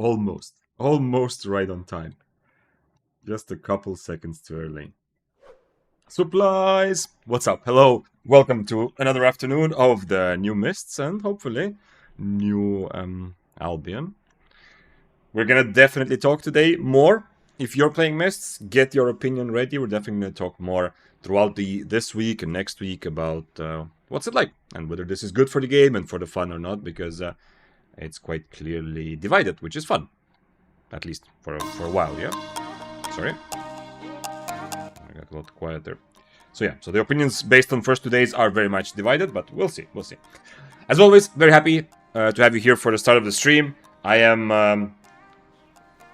Almost. Almost right on time. Just a couple seconds too early. Supplies! What's up? Hello. Welcome to another afternoon of the new Mists and hopefully new Albion. We're gonna definitely talk today more. If you're playing Mists, get your opinion ready. We're definitely gonna talk more throughout this week and next week about what's it like and whether this is good for the game and for the fun or not, because it's quite clearly divided, which is fun. At least for a while, yeah? Sorry. I got a lot quieter. So yeah, so the opinions based on first 2 days are very much divided, but we'll see, we'll see. As always, very happy to have you here for the start of the stream. I am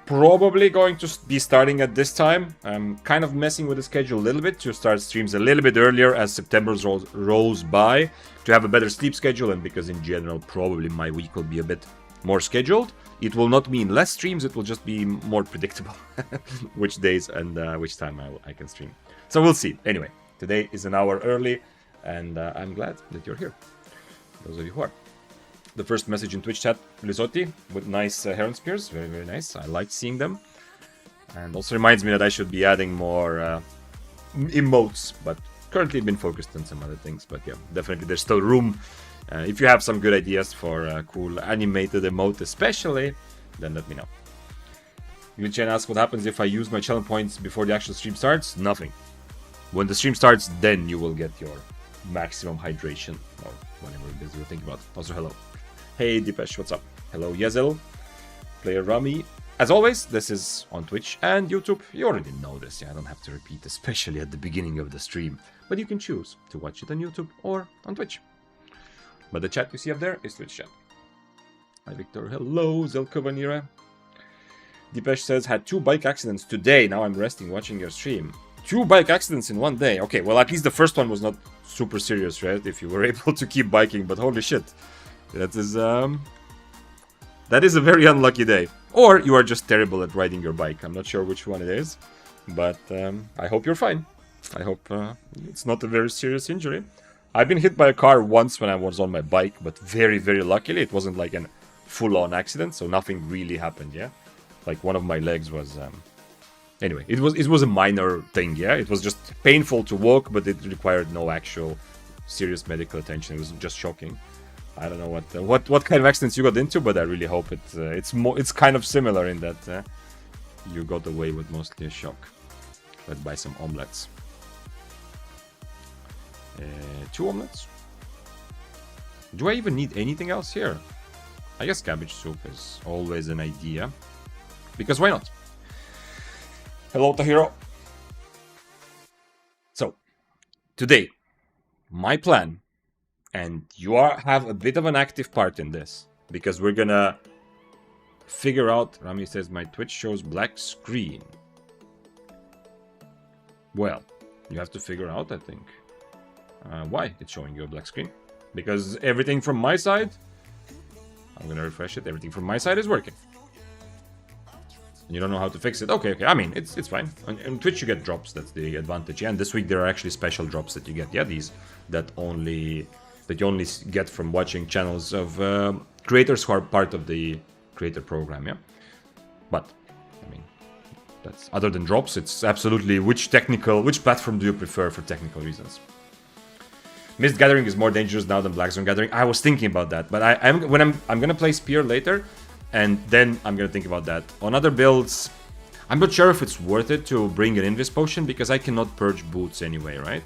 probably going to be starting at this time. I'm kind of messing with the schedule a little bit to start streams a little bit earlier as September rolls by, to have a better sleep schedule, and because in general probably my week will be a bit more scheduled. It will not mean less streams, it will just be more predictable which days and which time I can stream. So we'll see. Anyway, today is an hour early, and I'm glad that you're here. Those of you who are. The first message in Twitch chat, Lizotti, with nice Heron Spears. Very, very nice. I like seeing them. And also reminds me that I should be adding more emotes, but currently been focused on some other things. But yeah, definitely there's still room. If you have some good ideas for cool animated emote especially, then let me know. Yuchen asks what happens if I use my challenge points before the actual stream starts? Nothing. When the stream starts, then you will get your maximum hydration, or whatever it is you're thinking about. Also, hello. Hey, Deepesh, what's up? Hello, Yezel. Player Rami. As always, this is on Twitch and YouTube. You already know this, yeah, I don't have to repeat, especially at the beginning of the stream. But you can choose to watch it on YouTube or on Twitch. But the chat you see up there is Twitch chat. Hi, Victor. Hello, Zelka Vanira. Deepesh says, had 2 bike accidents today. Now I'm resting watching your stream. 2 bike accidents in 1 day. Okay, well, at least the first one was not super serious, right? If you were able to keep biking, but holy shit. That is a very unlucky day. Or you are just terrible at riding your bike. I'm not sure which one it is. But I hope you're fine. I hope it's not a very serious injury. I've been hit by a car once when I was on my bike, but very, very luckily it wasn't like a full-on accident, so nothing really happened, yeah? Like one of my legs was... Anyway, it was a minor thing, yeah? It was just painful to walk, but it required no actual serious medical attention. It was just shocking. I don't know what kind of accidents you got into, but I really hope it's kind of similar in that you got away with mostly a shock. Let's buy some omelets. 2 omelets? Do I even need anything else here? I guess cabbage soup is always an idea. Because why not? Hello, Tahiro. So, today, my plan, and you have a bit of an active part in this, because we're gonna figure out... Rami says, my Twitch shows black screen. Well, you have to figure out, I think, why it's showing you a black screen. Because everything from my side... I'm gonna refresh it. Everything from my side is working. You don't know how to fix it. Okay. I mean, it's fine. On Twitch you get drops. That's the advantage. Yeah, and this week there are actually special drops that you get. Yeah, these that you only get from watching channels of creators who are part of the creator program. Yeah, but I mean, that's other than drops. It's absolutely which platform do you prefer for technical reasons? Mist Gathering is more dangerous now than Black Zone Gathering. I was thinking about that, but I'm gonna play Spear later. And then I'm gonna think about that. On other builds, I'm not sure if it's worth it to bring an Invis Potion, because I cannot purge boots anyway, right?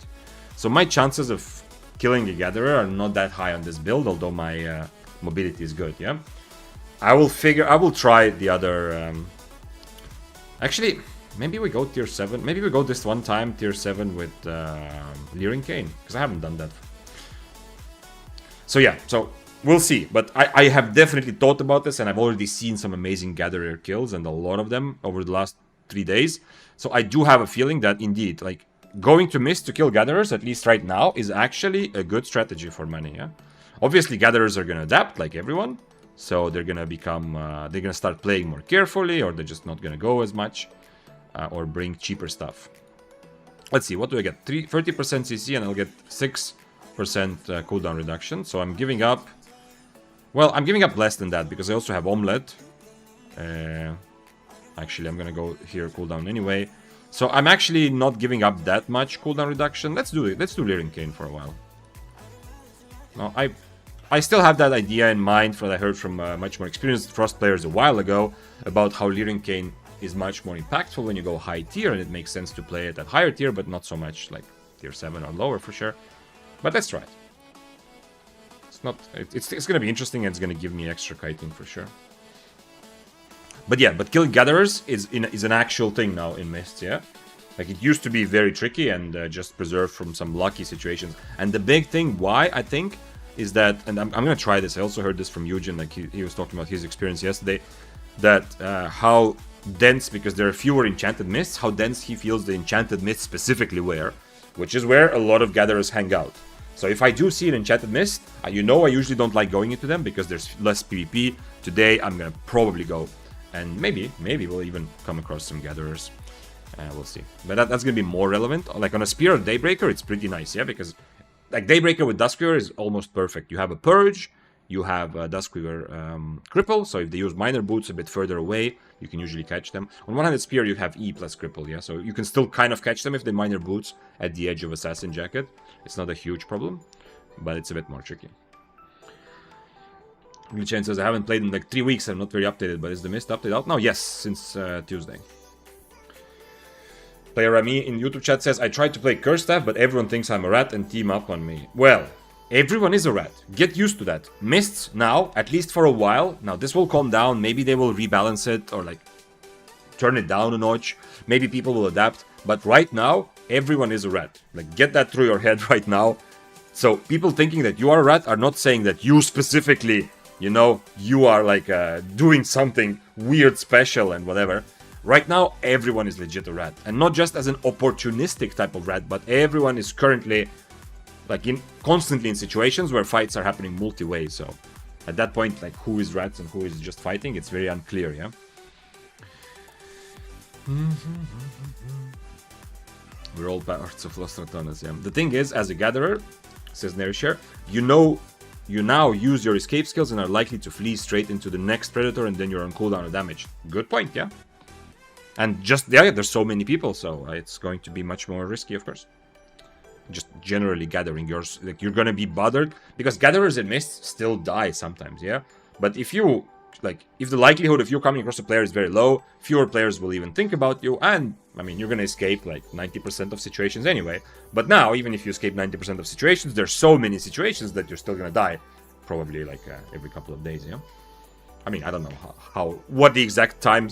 So my chances of killing a Gatherer are not that high on this build, although my mobility is good, yeah? I will try the other... Actually, maybe we go tier 7. Maybe we go this one time, tier 7 with Leering Cane, because I haven't done that. So yeah, we'll see, but I have definitely thought about this, and I've already seen some amazing Gatherer kills, and a lot of them over the last 3 days. So I do have a feeling that indeed, like, going to Mist to kill Gatherers, at least right now, is actually a good strategy for money, yeah? Obviously, Gatherers are gonna adapt, like everyone, so they're gonna become, they're gonna start playing more carefully, or they're just not gonna go as much, or bring cheaper stuff. Let's see, what do I get? 30% CC, and I'll get 6% cooldown reduction, so I'm giving up... Well, I'm giving up less than that, because I also have Omelette. Actually, I'm gonna go here cooldown anyway. So I'm actually not giving up that much cooldown reduction. Let's do it. Let's do Leering Cane for a while. Now, I still have that idea in mind from what I heard from much more experienced Frost players a while ago about how Leering Cane is much more impactful when you go high tier, and it makes sense to play it at higher tier, but not so much like tier 7 or lower for sure. But let's try it. It's not. It's gonna be interesting, and it's gonna give me extra kiting for sure. But yeah, but killing gatherers is an actual thing now in Mists, yeah? Like, it used to be very tricky and just preserved from some lucky situations. And the big thing why, I think, is that, and I'm gonna try this, I also heard this from Eugen, like he was talking about his experience yesterday, that how dense, because there are fewer enchanted mists, how dense he feels the enchanted mists specifically were, which is where a lot of gatherers hang out. So if I do see an enchanted mist, you know I usually don't like going into them because there's less PvP. Today I'm gonna probably go. And maybe we'll even come across some gatherers. We'll see. But that's going to be more relevant. Like on a Spear of Daybreaker, it's pretty nice, yeah? Because like Daybreaker with Duskweaver is almost perfect. You have a Purge, you have a Duskweaver Cripple, so if they use Minor Boots a bit further away, you can usually catch them. On one-handed Spear, you have E plus Cripple, yeah? So you can still kind of catch them if they Minor Boots at the edge of Assassin Jacket. It's not a huge problem, but it's a bit more tricky. Glitchen says, I haven't played in like 3 weeks, I'm not very updated, but is the Mist update out now? Yes, since Tuesday. Player Rami in YouTube chat says, I tried to play Curse Staff, but everyone thinks I'm a rat and team up on me. Well, everyone is a rat. Get used to that. Mists now, at least for a while, now this will calm down, maybe they will rebalance it or like turn it down a notch, maybe people will adapt, but right now, everyone is a rat. Like, get that through your head right now. So people thinking that you are a rat are not saying that you specifically, you know, you are like doing something weird, special, and whatever. Right now, everyone is legit a rat. And not just as an opportunistic type of rat, but everyone is currently, like, constantly in situations where fights are happening multi-ways. So, at that point, like, who is rats and who is just fighting, it's very unclear, yeah? We're all parts of Lost Ratonas, yeah. The thing is, as a gatherer, says Nerishare, you now use your escape skills and are likely to flee straight into the next predator, and then you're on cooldown or damage. Good point, yeah? And just, yeah, there's so many people, so it's going to be much more risky, of course. Just generally gathering yours, like, you're gonna be bothered, because gatherers in Mist still die sometimes, yeah? But if you, like, if the likelihood of you coming across a player is very low, fewer players will even think about you, and, I mean, you're gonna escape, like, 90% of situations anyway. But now, even if you escape 90% of situations, there's so many situations that you're still gonna die, probably, like, every couple of days, yeah? I mean, I don't know what the exact time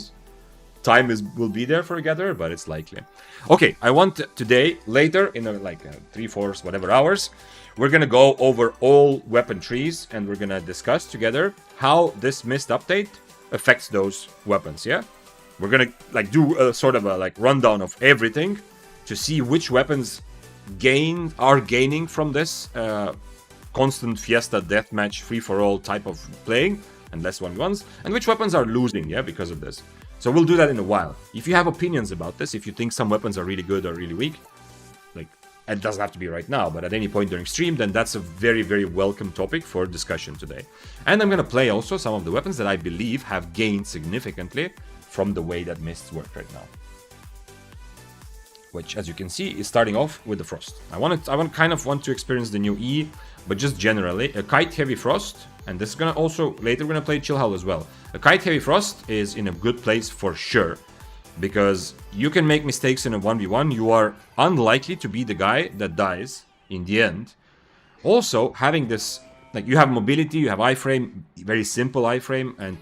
will be there for a gatherer, but it's likely. Okay, I want today, later, in like 3-4 whatever hours, we're gonna go over all weapon trees, and we're gonna discuss together how this Mist update affects those weapons, yeah? We're gonna like do a sort of a like rundown of everything to see which weapons are gaining from this constant Fiesta deathmatch free-for-all type of playing, and less 1v1s, and which weapons are losing, yeah, because of this. So we'll do that in a while. If you have opinions about this, if you think some weapons are really good or really weak, like, it doesn't have to be right now, but at any point during stream, then that's a very, very welcome topic for discussion today. And I'm gonna play also some of the weapons that I believe have gained significantly from the way that Mists work right now. Which, as you can see, is starting off with the Frost. I kind of want to experience the new E, but just generally, a Kite Heavy Frost, and this is gonna also, later we're gonna play Chill Howl as well. A Kite Heavy Frost is in a good place for sure, because you can make mistakes in a 1v1, you are unlikely to be the guy that dies in the end. Also, having this, like, you have mobility, you have iframe, very simple iframe, and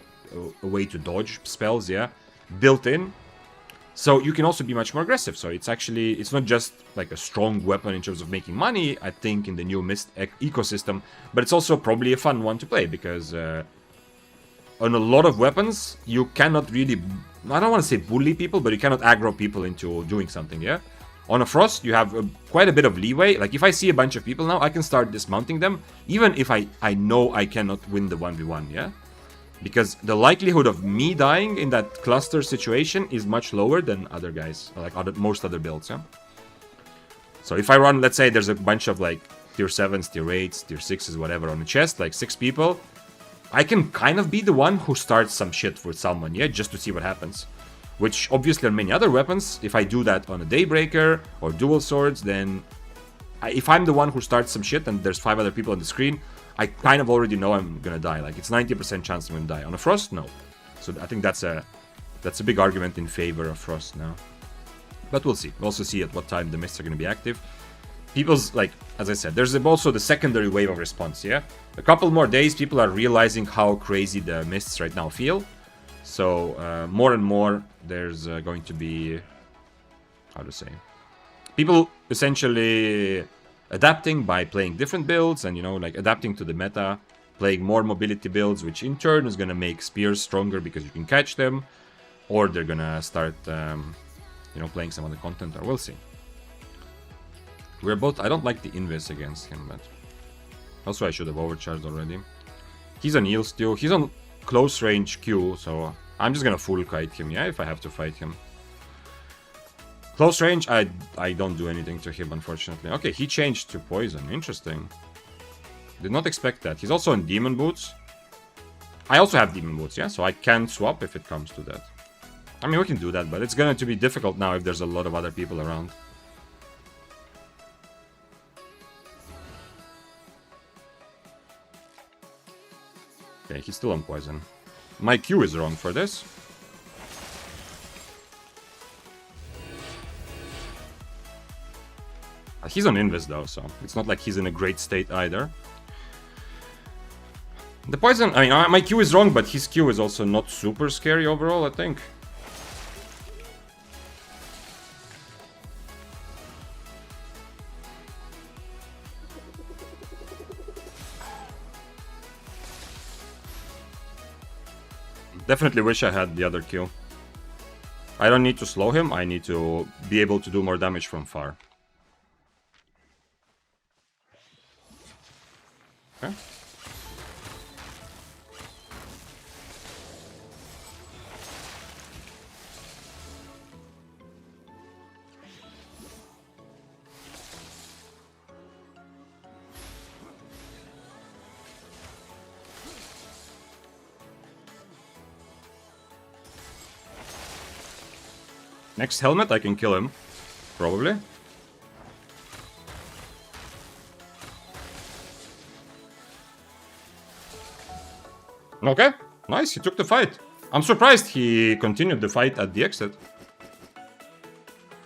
a way to dodge spells, yeah, built in. So you can also be much more aggressive. So it's not just like a strong weapon in terms of making money, I think, in the new Mist ecosystem, but it's also probably a fun one to play, because on a lot of weapons, you cannot really, I don't want to say bully people, but you cannot aggro people into doing something, yeah? On a Frost, you have quite a bit of leeway. Like, if I see a bunch of people now, I can start dismounting them, even if I know I cannot win the 1v1, yeah? Because the likelihood of me dying in that cluster situation is much lower than other guys, like most other builds, yeah? So if I run, let's say there's a bunch of like tier 7s, tier 8s, tier 6s, whatever on the chest, like 6 people, I can kind of be the one who starts some shit for someone, yeah, just to see what happens. Which obviously on many other weapons, if I do that on a Daybreaker or dual swords, then if I'm the one who starts some shit and there's 5 other people on the screen, I kind of already know I'm gonna die. Like, it's 90% chance I'm gonna die. On a Frost, no. So I think that's a big argument in favor of Frost now. But we'll see. We'll also see at what time the mists are gonna be active. People's, like, as I said, there's also the secondary wave of response, yeah? A couple more days, people are realizing how crazy the mists right now feel. So, more and more, there's going to be, how to say, people essentially adapting by playing different builds and, you know, like, adapting to the meta, playing more mobility builds, which in turn is going to make spears stronger because you can catch them, or they're going to start, you know, playing some other content, or we'll see. We're both... I don't like the invis against him, but... Also, I should have overcharged already. He's on heal still. He's on close range Q, so I'm just gonna full kite him, yeah, if I have to fight him. Close range, I don't do anything to him, unfortunately. Okay, he changed to poison. Interesting. Did not expect that. He's also on demon boots. I also have demon boots, yeah, so I can swap if it comes to that. I mean, we can do that, but it's going to be difficult now if there's a lot of other people around. Okay, he's still on poison. My Q is wrong for this. He's on invis though, so it's not like he's in a great state either. The poison, I mean, my Q is wrong, but his Q is also not super scary overall, I think. Definitely wish I had the other Q. I don't need to slow him, I need to be able to do more damage from far. Okay. Next helmet, I can kill him. Probably. Okay, nice, he took the fight. I'm surprised he continued the fight at the exit.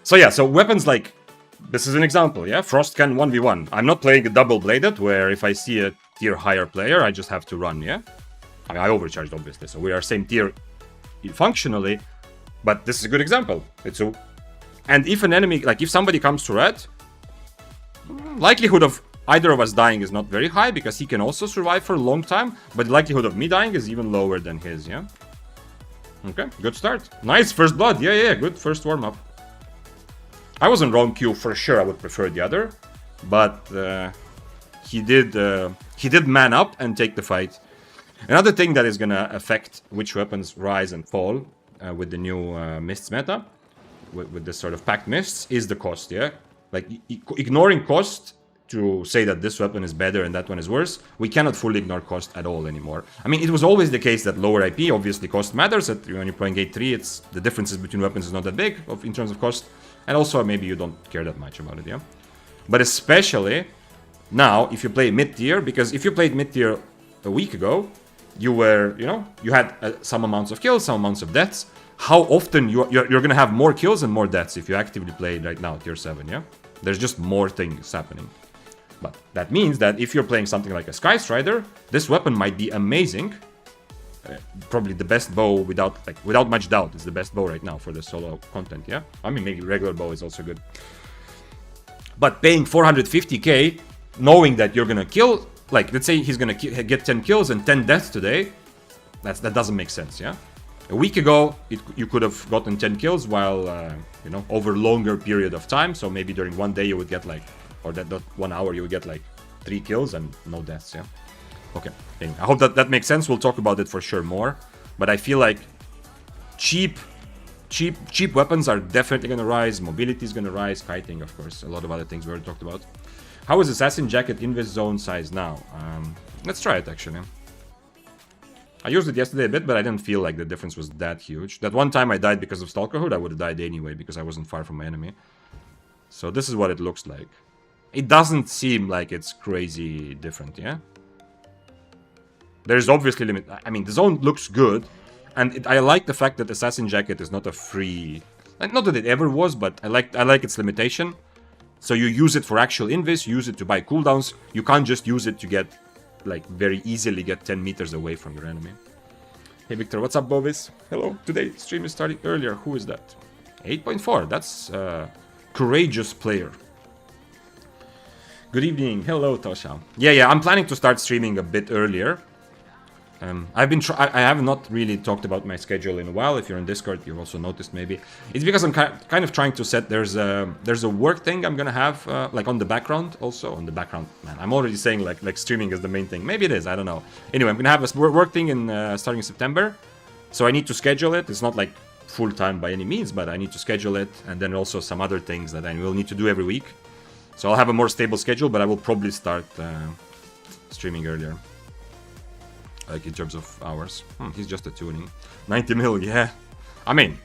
So yeah, so weapons like... This is an example, yeah? Frost can 1v1. I'm not playing a double-bladed, where if I see a tier higher player, I just have to run, yeah? I mean, I overcharged, obviously, so we are same tier functionally. But this is a good example. It's a... And if an enemy, like if somebody comes to red, likelihood of either of us dying is not very high because he can also survive for a long time, but the likelihood of me dying is even lower than his, yeah? Okay, good start. Nice, first blood. Yeah, good first warm-up. I was on wrong Q for sure. I would prefer the other, but he did man up and take the fight. Another thing that is gonna affect which weapons rise and fall with the new mists meta, with this sort of packed mists, is the cost, yeah? Like, ignoring cost to say that this weapon is better and that one is worse, we cannot fully ignore cost at all anymore. I mean, it was always the case that lower IP, obviously cost matters. When you're playing Gate 3, it's the differences between weapons is not that big in terms of cost. And also, maybe you don't care that much about it, yeah? But especially now, if you play mid-tier, because if you played mid-tier a week ago, you were, you know, you had some amounts of kills, some amounts of deaths. How often you're gonna have more kills and more deaths if you actively play right now, tier 7, yeah? There's just more things happening. But that means that if you're playing something like a Sky Strider, this weapon might be amazing. Probably the best bow without much doubt. It's the best bow right now for the solo content, yeah? I mean, maybe regular bow is also good. But paying 450k, knowing that you're gonna kill, like, let's say he's gonna get 10 kills and 10 deaths today, that doesn't make sense, yeah? A week ago, you could have gotten 10 kills while, you know, over longer period of time. So maybe during one day you would get like, or that 1 hour you would get like 3 kills and no deaths, yeah? Okay, I hope that makes sense. We'll talk about it for sure more. But I feel like cheap weapons are definitely gonna rise. Mobility is gonna rise. Kiting, of course. A lot of other things we already talked about. How is Assassin Jacket Invis Zone size now? Let's try it, actually. I used it yesterday a bit, but I didn't feel like the difference was that huge. That one time I died because of Stalkerhood, I would have died anyway because I wasn't far from my enemy. So this is what it looks like. It doesn't seem like it's crazy different, yeah? There's obviously limit. I mean, the zone looks good, and I like the fact that Assassin Jacket is not a free. Not that it ever was, but I like its limitation. So you use it for actual invis, use it to buy cooldowns. You can't just use it to get, like, very easily get 10 meters away from your enemy. Hey Victor, what's up, Bovis? Hello. Today stream is starting earlier. Who is that? 8.4. That's a courageous player. Good evening. Hello, Tosha. Yeah, I'm planning to start streaming a bit earlier. I have not really talked about my schedule in a while. If you're in Discord, you've also noticed maybe. It's because I'm kind of trying to set. There's a work thing I'm gonna have like on the background also. On the background, man. I'm already saying like streaming is the main thing. Maybe it is. I don't know. Anyway, I'm gonna have a work thing in starting in September. So I need to schedule it. It's not like full time by any means, but I need to schedule it, and then also some other things that I will need to do every week. So I'll have a more stable schedule, but I will probably start streaming earlier. Like in terms of hours. He's just a tuning. 90 mil, yeah. I mean,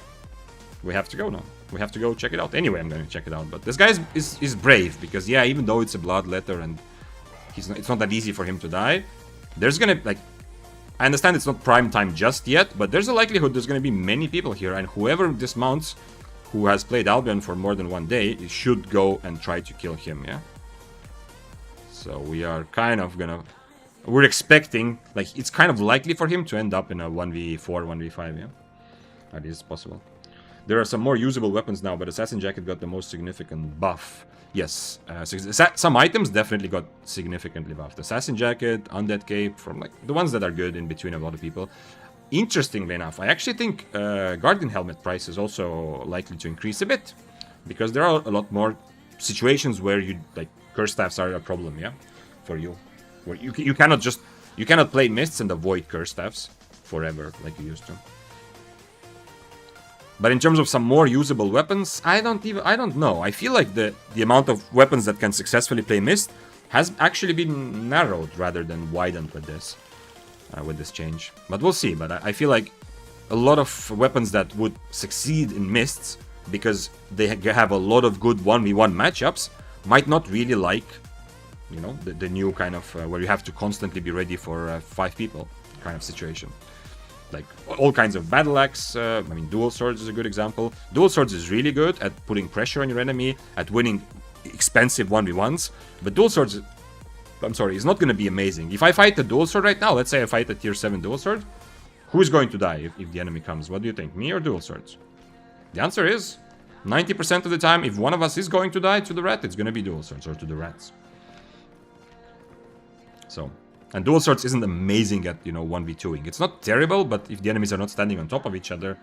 we have to go now. We have to go check it out. Anyway, I'm going to check it out. But this guy is brave because, yeah, even though it's a blood letter and it's not that easy for him to die, there's going to, like, I understand it's not prime time just yet, but there's a likelihood there's going to be many people here, and whoever dismounts who has played Albion for more than one day should go and try to kill him, yeah? So we are kind of going to... We're expecting, like, it's kind of likely for him to end up in a 1v4, 1v5, yeah? That is possible. There are some more usable weapons now, but Assassin Jacket got the most significant buff. Yes, some items definitely got significantly buffed. Assassin Jacket, Undead Cape, from, like, the ones that are good in between a lot of people. Interestingly enough, I actually think Guardian Helmet price is also likely to increase a bit. Because there are a lot more situations where you, like, curse staffs are a problem, yeah? For you. Where you cannot play mists and avoid curse staffs forever like you used to. But in terms of some more usable weapons, I don't know. I feel like the amount of weapons that can successfully play mist has actually been narrowed rather than widened with this change. But we'll see. But I feel like a lot of weapons that would succeed in mists because they have a lot of good 1v1 matchups might not really like, you know, the new kind of where you have to constantly be ready for 5 people kind of situation. Like all kinds of battle axe. I mean, dual swords is a good example. Dual swords is really good at putting pressure on your enemy, at winning expensive 1v1s. But dual swords, I'm sorry, is not going to be amazing. If I fight a dual sword right now, let's say I fight a tier 7 dual sword, who is going to die if the enemy comes? What do you think, me or dual swords? The answer is 90% of the time, if one of us is going to die to the rat, it's going to be dual swords or to the rats. So, and dual swords isn't amazing at, you know, 1v2ing. It's not terrible, but if the enemies are not standing on top of each other,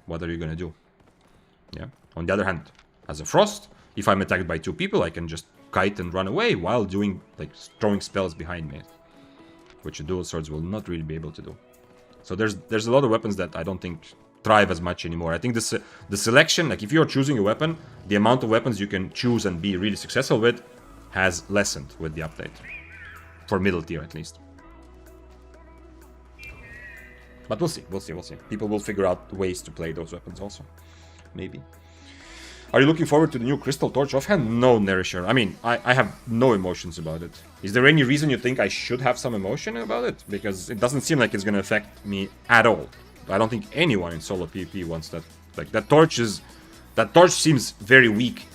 what are you gonna do? Yeah. On the other hand, as a frost, if I'm attacked by 2 people, I can just kite and run away while doing, like, throwing spells behind me, which the dual swords will not really be able to do. So there's a lot of weapons that I don't think thrive as much anymore. I think the selection, like if you're choosing a weapon, the amount of weapons you can choose and be really successful with has lessened with the update. For middle tier, at least. But we'll see. People will figure out ways to play those weapons also. Maybe. Are you looking forward to the new Crystal Torch offhand? No, Nourisher. I mean, I have no emotions about it. Is there any reason you think I should have some emotion about it? Because it doesn't seem like it's going to affect me at all. I don't think anyone in solo PvP wants that. Like, that torch seems very weak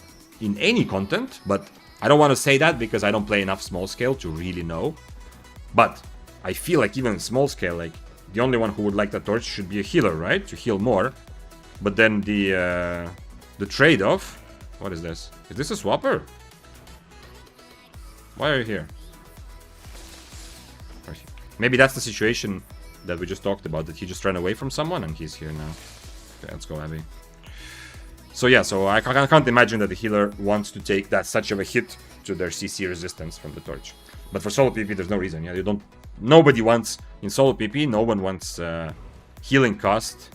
in any content, but I don't want to say that because I don't play enough small scale to really know. But I feel like even in small scale, like, the only one who would like that torch should be a healer, right? To heal more. But then the trade-off... What is this? Is this a swapper? Why are you here? Maybe that's the situation that we just talked about, that he just ran away from someone and he's here now. Okay, let's go Abby. So yeah, so I can't imagine that the healer wants to take that such of a hit to their CC resistance from the torch. But for solo PvP, there's no reason. Yeah, nobody wants in solo PvP. No one wants healing cost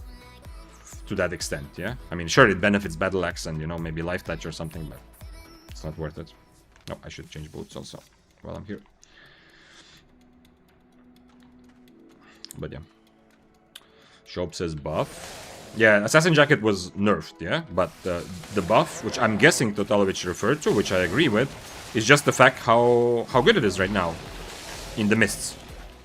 to that extent. Yeah, I mean, sure, it benefits battle axe and, you know, maybe life touch or something, but it's not worth it. No, I should change boots also while I'm here. But yeah, Shop says buff. Yeah, Assassin Jacket was nerfed, yeah? But the buff, which I'm guessing Totalovic referred to, which I agree with, is just the fact how good it is right now in the mists.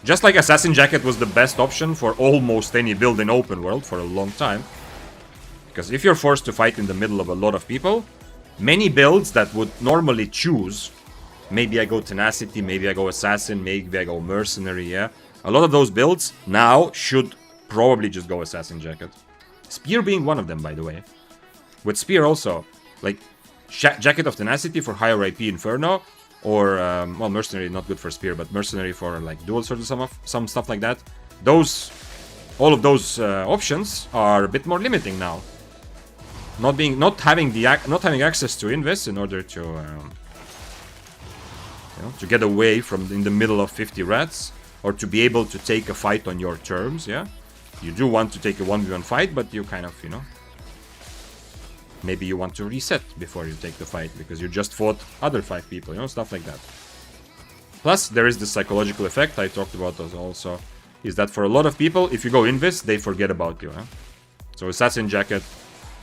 Just like Assassin Jacket was the best option for almost any build in open world for a long time. Because if you're forced to fight in the middle of a lot of people, many builds that would normally choose, maybe I go Tenacity, maybe I go Assassin, maybe I go Mercenary, yeah? A lot of those builds now should probably just go Assassin Jacket. Spear being one of them, by the way. With Spear also, like, Jacket of Tenacity for higher IP Inferno, or, well, Mercenary not good for Spear, but Mercenary for, like, Dual Sword or some stuff like that. All of those options are a bit more limiting now. Not having access to Invis in order to, to get away from in the middle of 50 rats, or to be able to take a fight on your terms, yeah? You do want to take a 1v1 fight, but you kind of, maybe you want to reset before you take the fight, because you just fought other 5 people, stuff like that. Plus, there is the psychological effect I talked about also, is that for a lot of people, if you go Invis, they forget about you, So Assassin Jacket,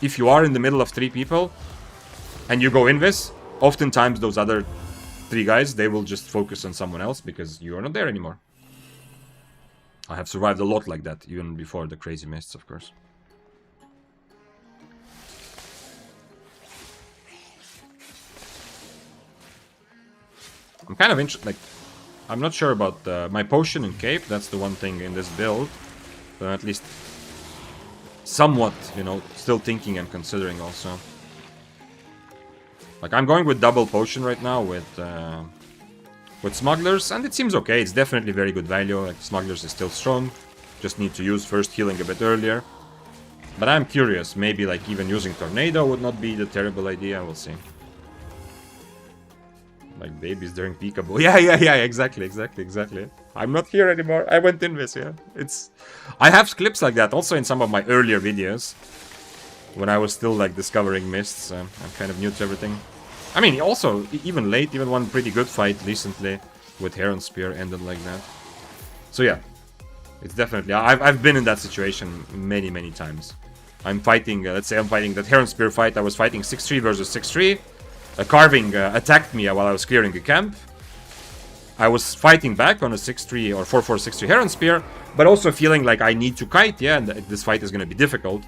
if you are in the middle of 3 people, and you go Invis, oftentimes those other 3 guys, they will just focus on someone else, because you are not there anymore. I have survived a lot like that, even before the crazy mists, of course. I'm kind of interested, like, I'm not sure about my potion and cape, that's the one thing in this build. But at least somewhat, still thinking and considering also. Like, I'm going with double potion right now with Smugglers, and it seems okay. It's definitely very good value. Like, Smugglers is still strong. Just need to use first healing a bit earlier. But I'm curious. Maybe, like, even using Tornado would not be the terrible idea. We'll see. Like, babies during Peekaboo. Yeah, exactly. I'm not here anymore. I went Invis, yeah. I have clips like that also in some of my earlier videos. When I was still, like, discovering mists. I'm kind of new to everything. I mean, also, even one pretty good fight recently with Heron Spear ended like that. So yeah, it's definitely, I've been in that situation many times. I'm fighting, let's say I'm fighting that Heron Spear fight, I was fighting 6-3 versus 6-3. A Carving attacked me while I was clearing a camp. I was fighting back on a 6-3 or 4-4 6-3 Heron Spear, but also feeling like I need to kite, yeah, and this fight is going to be difficult.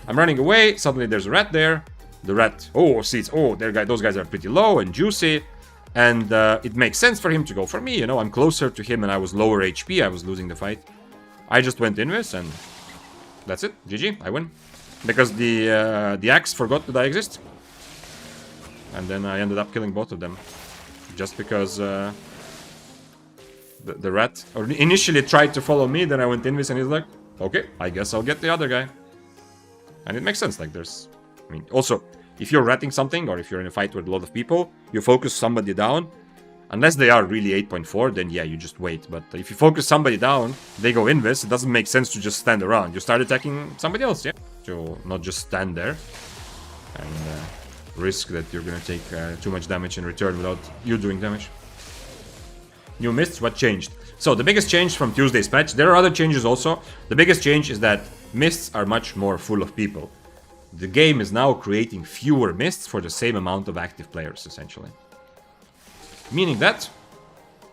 I'm running away, suddenly there's a rat there. The rat, those guys are pretty low and juicy, and it makes sense for him to go for me, I'm closer to him and I was lower HP, I was losing the fight. I just went Invis and that's it, GG, I win. Because the axe forgot that I exist. And then I ended up killing both of them. Just because the rat initially tried to follow me, then I went Invis and he's like, okay, I guess I'll get the other guy. And it makes sense, like I mean, also, if you're ratting something, or if you're in a fight with a lot of people, you focus somebody down. Unless they are really 8.4, then yeah, you just wait. But if you focus somebody down, they go Invis, it doesn't make sense to just stand around. You start attacking somebody else, yeah? To not just stand there and risk that you're gonna take too much damage in return without you doing damage. New mists, what changed? So, the biggest change from Tuesday's patch, there are other changes also. The biggest change is that mists are much more full of people. The game is now creating fewer mists for the same amount of active players, essentially. Meaning that,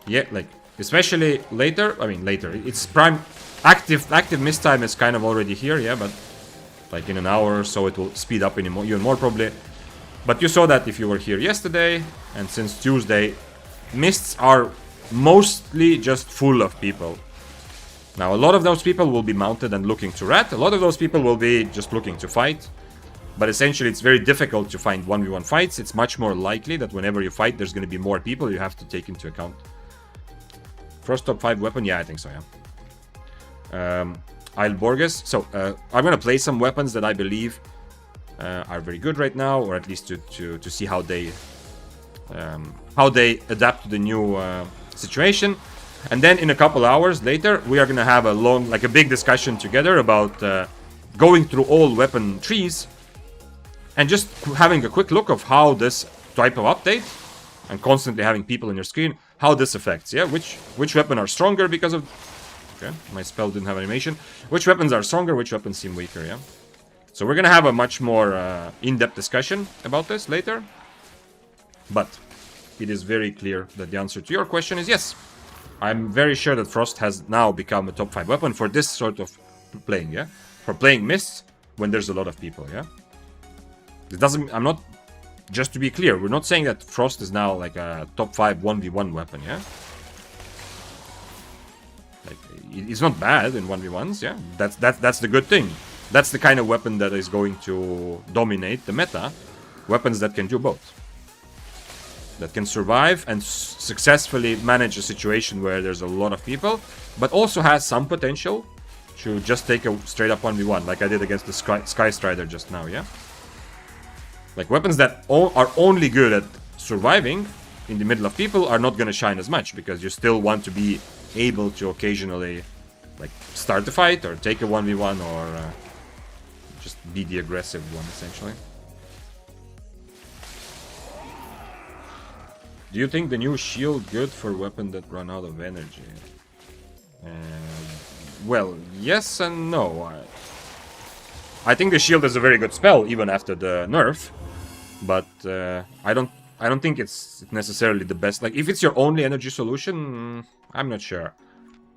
yeah, like, especially later, it's prime, active mist time is kind of already here, yeah, but like in an hour or so it will speed up even more probably. But you saw that if you were here yesterday, and since Tuesday, mists are mostly just full of people. Now, a lot of those people will be mounted and looking to rat, a lot of those people will be just looking to fight. But essentially, it's very difficult to find 1v1 fights. It's much more likely that whenever you fight, there's going to be more people you have to take into account. First top 5 weapon? Yeah, I think so, yeah. Isle Borges. So, I'm going to play some weapons that I believe are very good right now, or at least to see how they adapt to the new situation. And then in a couple hours later, we are going to have a big discussion together about going through all weapon trees and just having a quick look of how this type of update, and constantly having people on your screen, how this affects, yeah? Which weapon are stronger because of Okay, my spell didn't have animation. Which weapons are stronger, which weapons seem weaker, yeah? So we're gonna have a much more in-depth discussion about this later. But it is very clear that the answer to your question is yes. I'm very sure that Frost has now become a top 5 weapon for this sort of playing, yeah? For playing Mists when there's a lot of people, yeah? It doesn't... I'm not... Just to be clear, we're not saying that Frost is now like a top 5 1v1 weapon, yeah? Like, it's not bad in 1v1s, yeah? That's the good thing. That's the kind of weapon that is going to dominate the meta. Weapons that can do both. That can survive and successfully manage a situation where there's a lot of people, but also has some potential to just take a straight up 1v1, like I did against the Sky Strider just now, yeah? Like, weapons that are only good at surviving in the middle of people are not gonna shine as much, because you still want to be able to occasionally, like, start the fight, or take a 1v1, or just be the aggressive one, essentially. Do you think the new shield good for weapons that run out of energy? Well, yes and no. I think the shield is a very good spell, even after the nerf. But I don't think it's necessarily the best. Like, if it's your only energy solution, I'm not sure.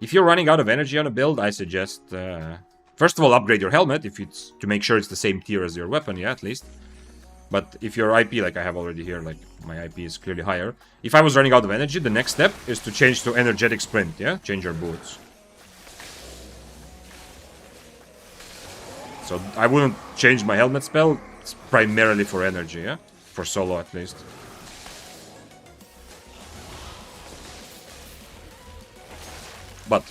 If you're running out of energy on a build, I suggest first of all upgrade your helmet, if it's to make sure it's the same tier as your weapon, yeah, at least. But if your IP, like I have already here, like my IP is clearly higher. If I was running out of energy, the next step is to change to energetic sprint, yeah? Change your boots. So I wouldn't change my helmet spell. It's primarily for energy, yeah? For solo, at least. But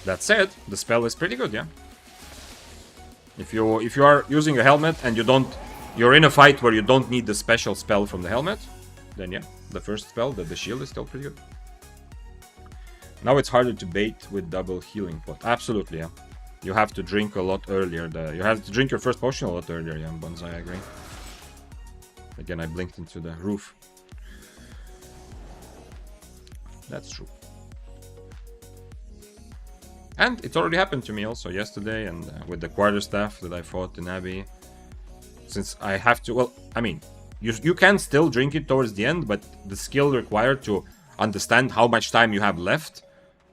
that said, the spell is pretty good, yeah? If you are using a helmet and you're in a fight where you don't need the special spell from the helmet, then yeah, the first spell, the shield, is still pretty good. Now it's harder to bait with double healing pot. Absolutely, yeah. You have to drink a lot earlier. You have to drink your first potion a lot earlier, yeah, Bonsai, I agree. Again, I blinked into the roof. That's true. And it already happened to me also yesterday, and with the quarterstaff that I fought in Abbey. Since I have to, well, I mean, you can still drink it towards the end, but the skill required to understand how much time you have left,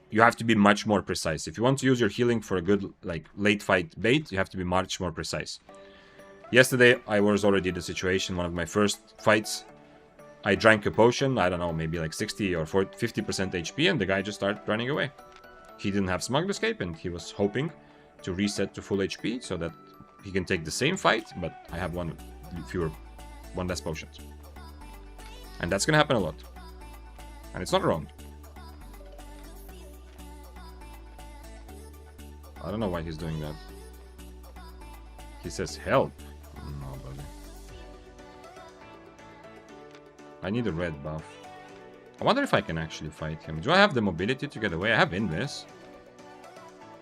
you have to be much more precise. If you want to use your healing for a good, like, late fight bait, you have to be much more precise. Yesterday, I was already in the situation, one of my first fights. I drank a potion, I don't know, maybe like 60 or 50% HP, and the guy just started running away. He didn't have Smuggle Escape, and he was hoping to reset to full HP so that he can take the same fight, but I have one less potion. And that's gonna happen a lot. And it's not wrong. I don't know why he's doing that. He says help. No, buddy. I need a red buff. I wonder if I can actually fight him. Do I have the mobility to get away? I have Invis.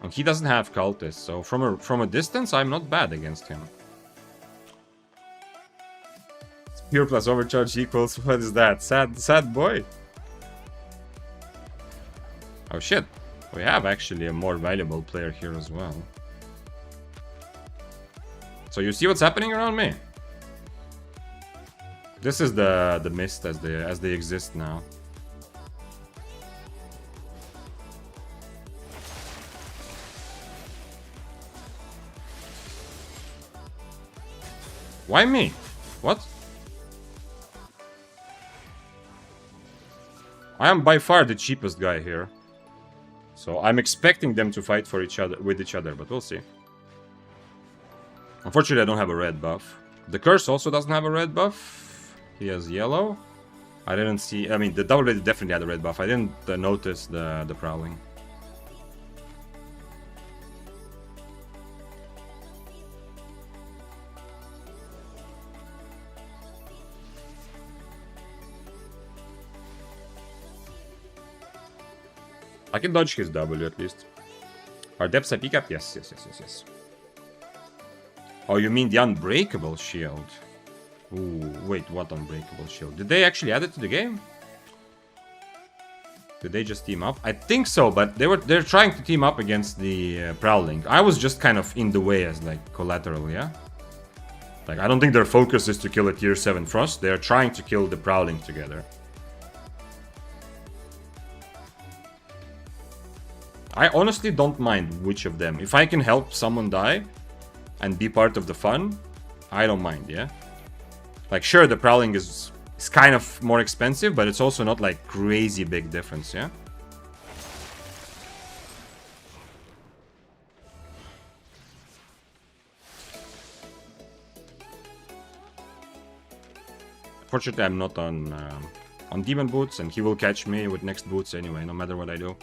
And he doesn't have cultists, so from a distance, I'm not bad against him. Pure plus overcharge equals, what is that? Sad boy. Oh shit. We have actually a more valuable player here as well. So you see what's happening around me? This is the mist as they exist now. Why me? What? I am by far the cheapest guy here. So I'm expecting them to fight for with each other, but we'll see. Unfortunately, I don't have a red buff. The curse also doesn't have a red buff. He has yellow. I didn't see... I mean, the double blade definitely had a red buff. I didn't notice the prowling. I can dodge his W at least. Are depths a pickup? Yes. Oh, you mean the unbreakable shield? Ooh, wait, what unbreakable shield? Did they actually add it to the game? Did they just team up? I think so, but they're trying to team up against the Prowling. I was just kind of in the way as like collateral, yeah? Like I don't think their focus is to kill a tier 7 Frost. They're trying to kill the Prowling together. I honestly don't mind which of them. If I can help someone die and be part of the fun, I don't mind, yeah? Like sure, the Prowling is kind of more expensive, but it's also not like crazy big difference, yeah? Fortunately, I'm not on Demon Boots, and he will catch me with next boots anyway, no matter what I do.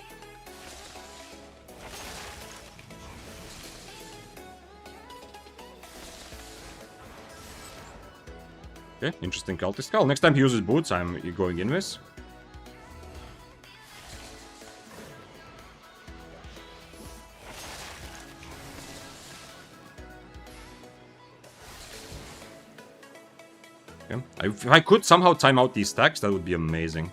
Okay, interesting cultist call. Next time he uses boots, I'm going Invis. Okay. If I could somehow time out these stacks, that would be amazing.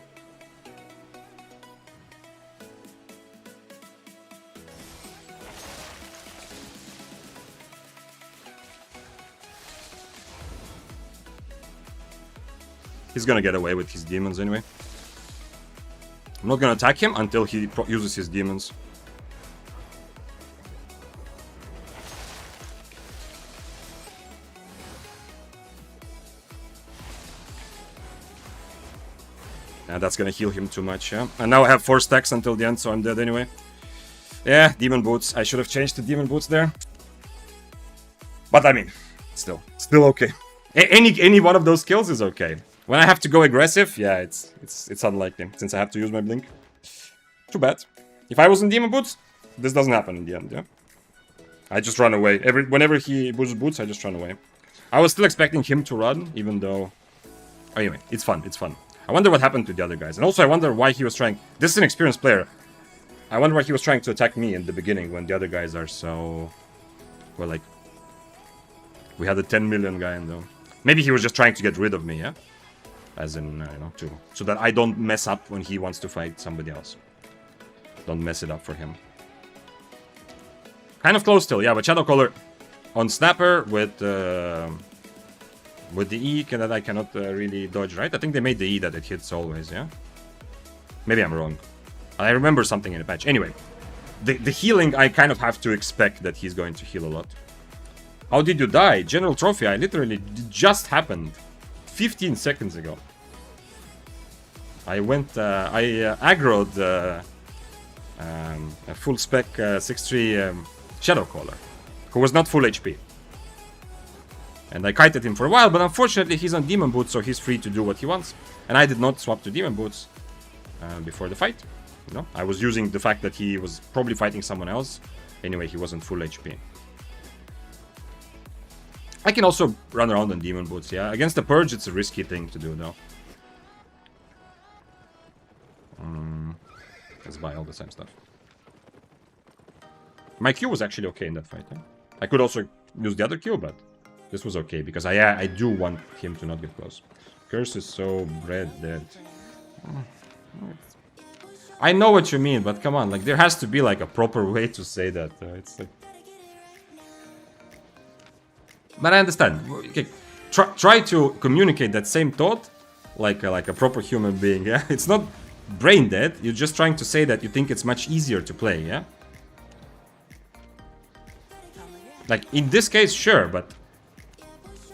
He's gonna get away with his demons anyway. I'm not gonna attack him until he uses his demons. And that's gonna heal him too much, yeah? And now I have 4 stacks until the end, so I'm dead anyway. Yeah, Demon Boots. I should have changed to Demon Boots there. But I mean, still okay. Any one of those kills is okay. When I have to go aggressive, yeah, it's unlikely, since I have to use my blink. Too bad. If I was in Demon Boots, this doesn't happen in the end, yeah? I just run away. Whenever he uses boots, I just run away. I was still expecting him to run, even though... Anyway, it's fun, it's fun. I wonder what happened to the other guys. And also I wonder why he was trying... This is an experienced player. I wonder why he was trying to attack me in the beginning when the other guys are so... Well, like... We had a 10 million guy in though. Maybe he was just trying to get rid of me, yeah? As in, you know, so that I don't mess up when he wants to fight somebody else. Don't mess it up for him. Kind of close still, yeah, but Shadowcaller on Snapper with the E that I cannot really dodge, right? I think they made the E that it hits always, yeah? Maybe I'm wrong. I remember something in the patch. Anyway, the healing, I kind of have to expect that he's going to heal a lot. How did you die? General Trophy, I literally just happened 15 seconds ago. I went, I aggroed a full spec 6-3 Shadowcaller, who was not full HP. And I kited him for a while, but unfortunately he's on Demon Boots, so he's free to do what he wants. And I did not swap to Demon Boots before the fight. You know, I was using the fact that he was probably fighting someone else. Anyway, he wasn't full HP. I can also run around on Demon Boots, yeah. Against the Purge, it's a risky thing to do, though. Let's buy all the same stuff. My Q was actually okay in that fight, yeah? I could also use the other Q, but this was okay, because I do want him to not get close. Curse is so red dead. I know what you mean, but come on, like, there has to be, like, a proper way to say that. It's like... But I understand. Okay, try to communicate that same thought like a proper human being, yeah? It's not brain dead, you're just trying to say that you think it's much easier to play, yeah? Like, in this case, sure, but...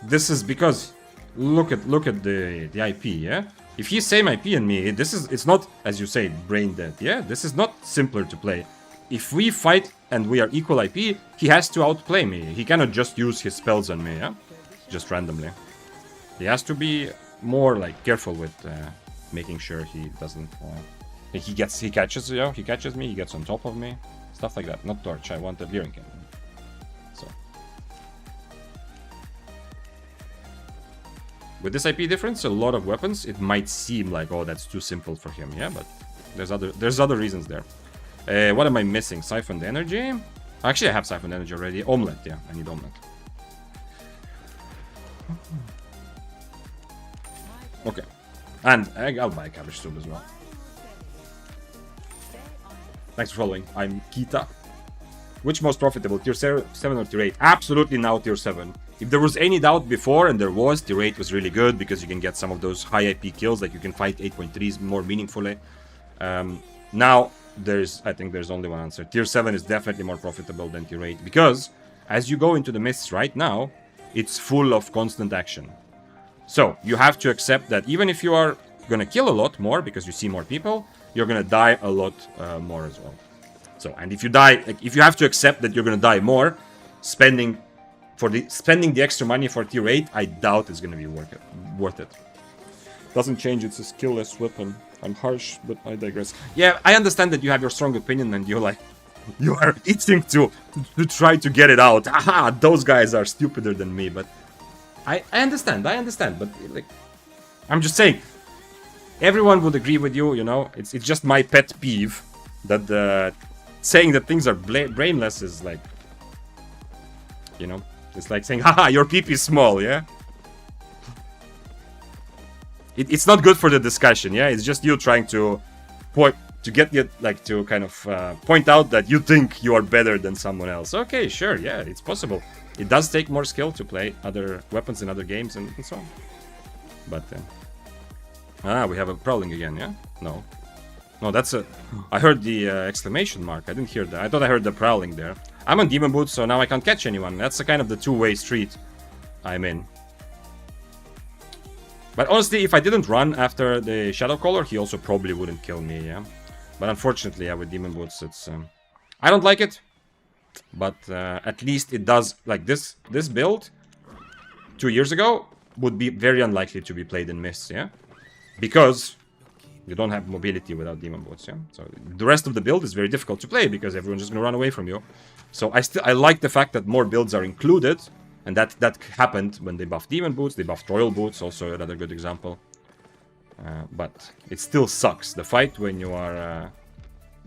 This is because... Look at the IP, yeah? If he's same IP and me, it's not, as you say, brain dead, yeah? This is not simpler to play. If we fight and we are equal IP, he has to outplay me. He cannot just use his spells on me, yeah? Just randomly. He has to be more, like, careful with making sure he doesn't... he catches, you know? He catches me, he gets on top of me. Stuff like that. Not Torch, I want a Beering Cannon. So. With this IP difference, a lot of weapons, it might seem like, oh, that's too simple for him, yeah? But there's other reasons there. What am I missing? Siphoned Energy? Actually, I have Siphoned Energy already. Omelette, yeah. I need Omelette. Okay. And I'll buy Cabbage Soup as well. Thanks for following. I'm Kita. Which most profitable, tier 7 or tier 8? Absolutely now tier 7. If there was any doubt before, and there was, tier 8 was really good because you can get some of those high IP kills, like you can fight 8.3s more meaningfully. Now, I think there's only one answer. Tier 7 is definitely more profitable than tier 8 because as you go into the mists right now, it's full of constant action. So, you have to accept that even if you are gonna kill a lot more because you see more people, you're gonna die a lot more as well. So, and if you die, like, if you have to accept that you're gonna die more, spending the extra money for tier 8, I doubt it's gonna be worth it. Doesn't change, it's a skillless weapon. I'm harsh, but I digress. Yeah, I understand that you have your strong opinion and you are itching to try to get it out. Aha, those guys are stupider than me, but I understand, but like, I'm just saying, everyone would agree with you, you know, it's just my pet peeve that saying that things are brainless is like, you know, it's like saying, haha, your peep is small, yeah? It's not good for the discussion, yeah? It's just you trying to get you, like, to kind of point out that you think you are better than someone else. Okay, sure, yeah, it's possible. It does take more skill to play other weapons in other games and so on. But, we have a prowling again, yeah? No. No, that's a... I heard the exclamation mark. I didn't hear that. I thought I heard the prowling there. I'm on Demon Boots, so now I can't catch anyone. That's a kind of the two-way street I'm in. But honestly, if I didn't run after the Shadow Caller, he also probably wouldn't kill me, yeah? But unfortunately, yeah, with Demon Boots, it's... I don't like it. But at least it does... Like, this build, 2 years ago, would be very unlikely to be played in Mists, yeah? Because... you don't have mobility without Demon Boots, yeah? So the rest of the build is very difficult to play because everyone's just gonna run away from you. So I like the fact that more builds are included, and that happened when they buffed Demon Boots, they buffed Royal Boots, also another good example. But it still sucks. The fight when you are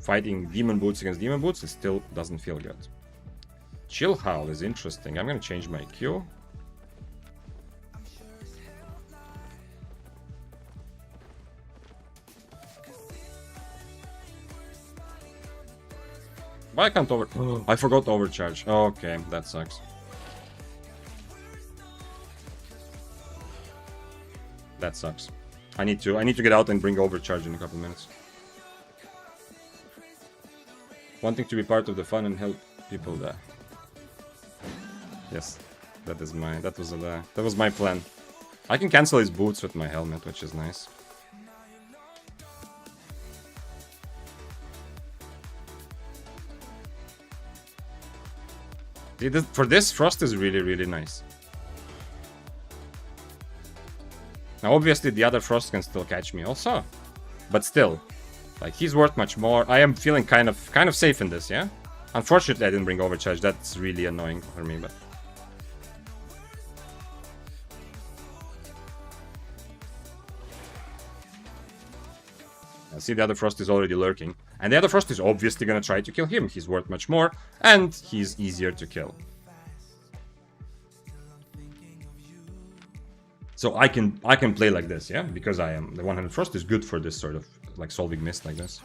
fighting Demon Boots against Demon Boots, it still doesn't feel good. Chill Howl is interesting. I'm gonna change my Q. Why can't I forgot to overcharge. Okay, that sucks. That sucks. I need to get out and bring overcharge in a couple minutes. Wanting to be part of the fun and help people there. Yes, that was my plan. I can cancel his boots with my helmet, which is nice. For this, Frost is really nice. Now, obviously, the other Frost can still catch me also. But still, like, he's worth much more. I am feeling kind of safe in this, yeah? Unfortunately, I didn't bring overcharge. That's really annoying for me, but... I see the other Frost is already lurking. And the other Frost is obviously gonna try to kill him. He's worth much more, and he's easier to kill. So I can play like this, yeah? Because I am... The 100 Frost is good for this sort of, like, solving mist like this.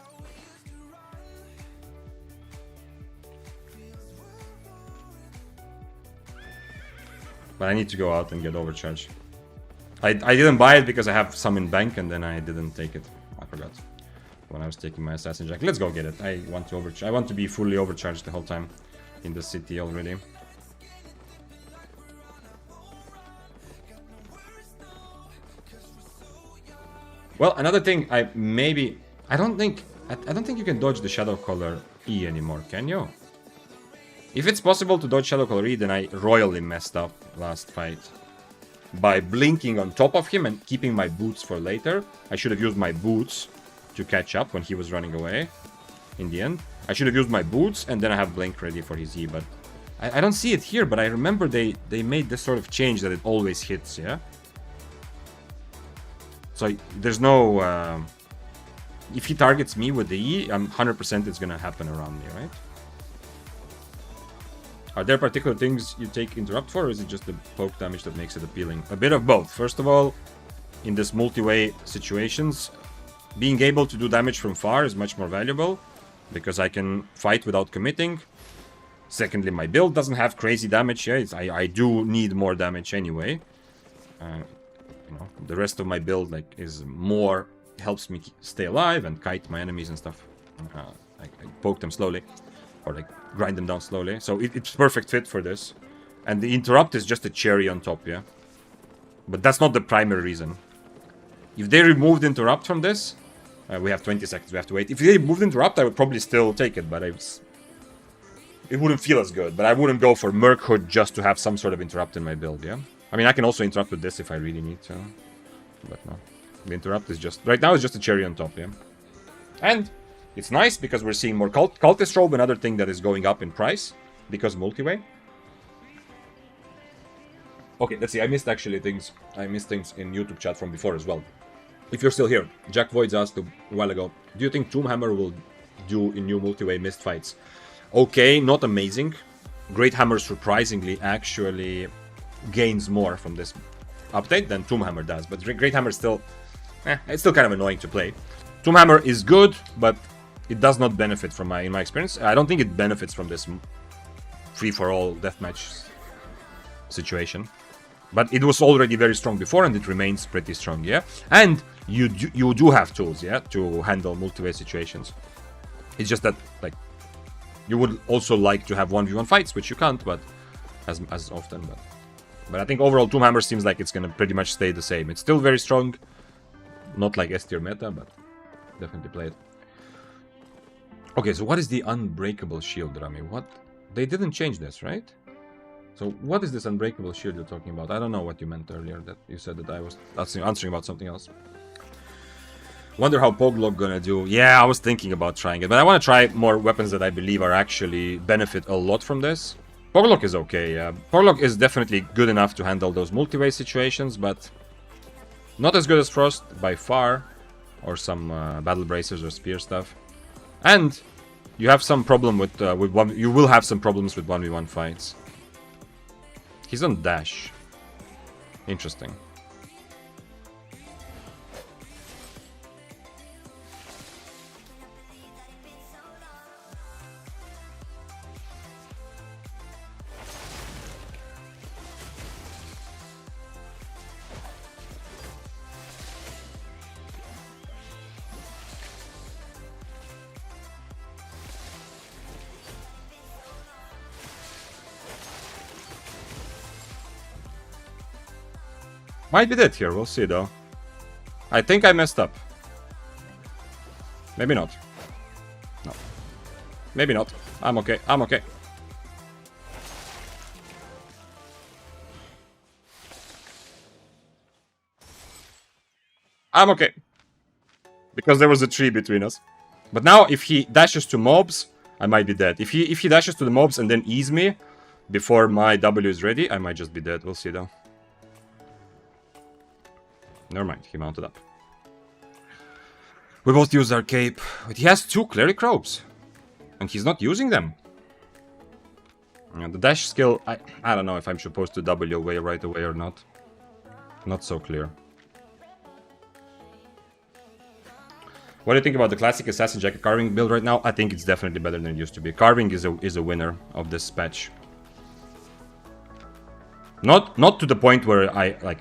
But I need to go out and get overcharge. I didn't buy it because I have some in bank, and then I didn't take it. I forgot. When I was taking my Assassin Jack. Let's go get it. I want to be fully overcharged the whole time in the city already. Well, another thing, I don't think you can dodge the Shadow Caller E anymore, can you? If it's possible to dodge Shadow Caller E, then I royally messed up last fight. By blinking on top of him and keeping my boots for later. I should have used my boots to catch up when he was running away. In the end, I should have used my boots and then I have blink ready for his E, but I don't see it here, but I remember they made this sort of change that it always hits, yeah? So there's no... if he targets me with the E, I'm 100% it's gonna happen around me, right? Are there particular things you take interrupt for, or is it just the poke damage that makes it appealing? A bit of both. First of all, in this multi-way situations, being able to do damage from far is much more valuable. because I can fight without committing. Secondly, my build doesn't have crazy damage. Yeah, I do need more damage anyway. You know, the rest of my build like is more helps me stay alive and kite my enemies and stuff. I poke them slowly, or like grind them down slowly. So it's perfect fit for this. And the interrupt is just a cherry on top, yeah. But that's not the primary reason. If they removed interrupt from this, we have 20 seconds. We have to wait. If they removed interrupt, I would probably still take it, but it wouldn't feel as good. But I wouldn't go for Merc Hood just to have some sort of interrupt in my build, yeah? I mean, I can also interrupt with this if I really need to. But no. The interrupt is just... Right now, it's just a cherry on top, yeah? And it's nice because we're seeing more Cultist Robe, another thing that is going up in price because multi-way. Okay, let's see. I missed things in YouTube chat from before as well. If you're still here, Jack Voids asked a while ago, do you think Tombhammer will do in new multi-way missed fights? Okay, not amazing. Great Hammer surprisingly actually gains more from this update than Tombhammer does, but Great Hammer still, it's still kind of annoying to play. Tombhammer is good, but it does not benefit from in my experience. I don't think it benefits from this free-for-all deathmatch situation. But it was already very strong before, and it remains pretty strong, yeah? And you do have tools, yeah, to handle multi-way situations. It's just that, like, you would also like to have 1v1 fights, which you can't, but as often, but I think overall Tombhammer seems like it's gonna pretty much stay the same. It's still very strong, not like S tier meta, but definitely play it. Okay, so what is the Unbreakable Shield, Rami? What? They didn't change this, right? So what is this Unbreakable Shield you're talking about? I don't know what you meant earlier, that you said that I was answering about something else. Wonder how Poglock gonna do. Yeah, I was thinking about trying it, but I want to try more weapons that I believe are actually benefit a lot from this. Poglock is okay, yeah. Poglock is definitely good enough to handle those multi-way situations, but not as good as Frost by far, or some Battle Bracers or Spear stuff. And you have some problem with you will have some problems with 1v1 fights. He's on dash. Interesting. Might be dead here, we'll see though. I think I messed up. Maybe not. No. Maybe not. I'm okay, I'm okay. I'm okay. Because there was a tree between us. But now if he dashes to mobs, I might be dead. If he dashes to the mobs and then ease me before my W is ready, I might just be dead. We'll see though. Never mind, he mounted up. We both use our cape, but he has 2 cleric robes. And he's not using them. And the dash skill, I don't know if I'm supposed to W away right away or not. Not so clear. What do you think about the classic Assassin Jacket carving build right now? I think it's definitely better than it used to be. Carving is a winner of this patch. Not to the point where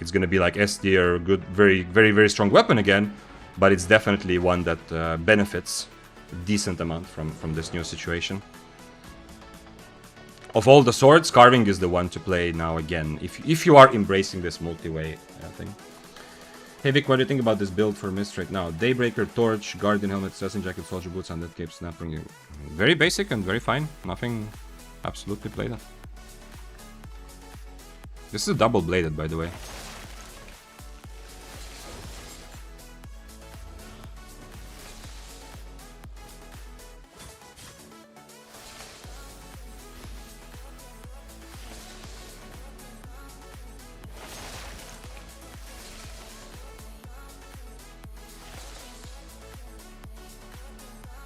it's gonna be like S tier, good, very strong weapon again, but it's definitely one that benefits a decent amount from this new situation. Of all the swords, carving is the one to play now again, if you are embracing this multi-way thing. Hey Vic, what do you think about this build for Mist right now? Daybreaker, Torch, Guardian Helmet, Assassin Jacket, Soldier Boots, and that Cape, Snapring. Very basic and very fine. Nothing absolutely played at. This is double-bladed, by the way.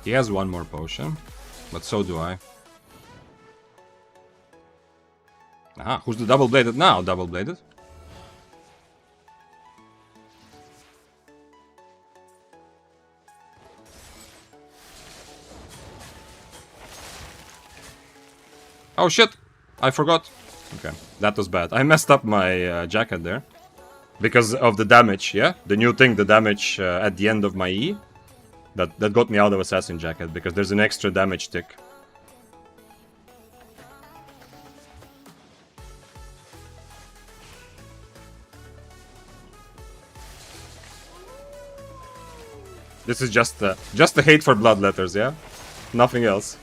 He has 1 more potion, but so do I. Ah, who's the double-bladed now? Double-bladed. Oh shit! I forgot. Okay, that was bad. I messed up my jacket there. Because of the damage, yeah? The new thing, the damage at the end of my E. That got me out of Assassin Jacket, because there's an extra damage tick. This is just the hate for bloodletters, yeah? Nothing else.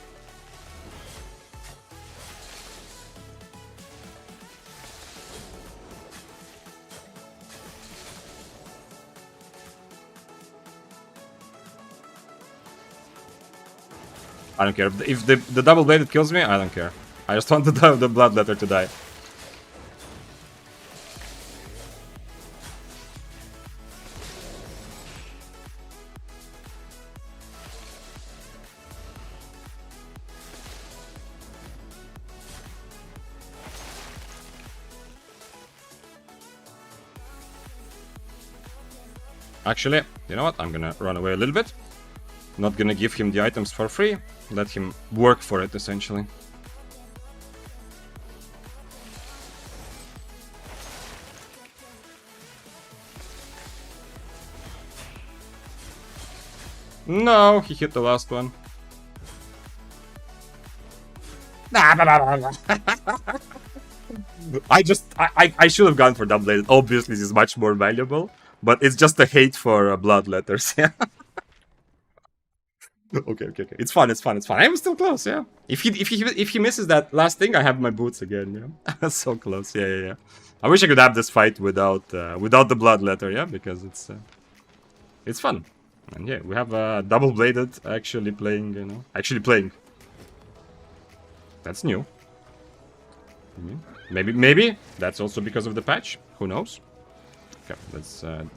I don't care. If the double-bladed kills me, I don't care. I just want the bloodletter to die. Actually, you know what? I'm gonna run away a little bit. Not gonna give him the items for free. Let him work for it, essentially. No, he hit the last one. I should have gone for double-bladed. Obviously, this is much more valuable, but it's just a hate for bloodletters. Yeah. Okay. It's fun. I'm still close. Yeah. If he misses that last thing, I have my boots again. Yeah. So close. Yeah. I wish I could have this fight without the bloodletter. Yeah, because it's fun. And yeah, we have double-bladed actually playing. Actually playing. That's new. Maybe that's also because of the patch. Who knows? Okay,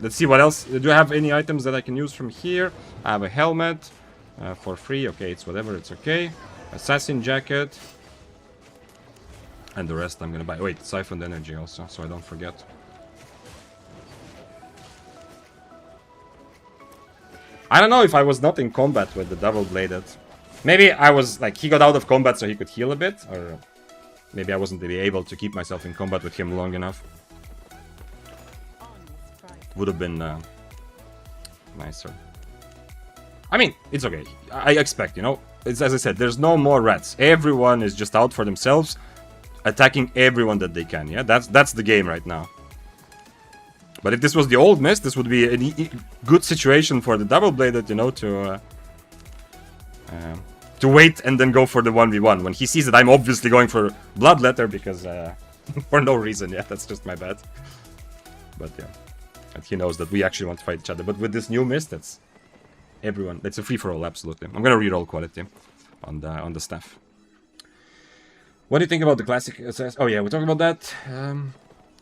let's see what else. Do I have any items that I can use from here? I have a helmet for free. Okay, it's whatever. It's okay. Assassin jacket. And the rest I'm gonna buy. Wait, siphoned energy also, so I don't forget. I don't know if I was not in combat with the double-bladed. Maybe I was, like, he got out of combat so he could heal a bit, or maybe I wasn't really able to keep myself in combat with him long enough. Would have been nicer. I mean, it's okay. I expect, it's, as I said, there's no more rats. Everyone is just out for themselves, attacking everyone that they can, yeah? That's the game right now. But if this was the old Mist, this would be a good situation for the double-bladed, to wait and then go for the 1v1. When he sees that I'm obviously going for Bloodletter because, for no reason, yeah, that's just my bad. But yeah, and he knows that we actually want to fight each other. But with this new Mist, that's everyone. It's a free-for-all, absolutely. I'm gonna reroll quality on the staff. What do you think about the classic? Oh yeah, we're talking about that.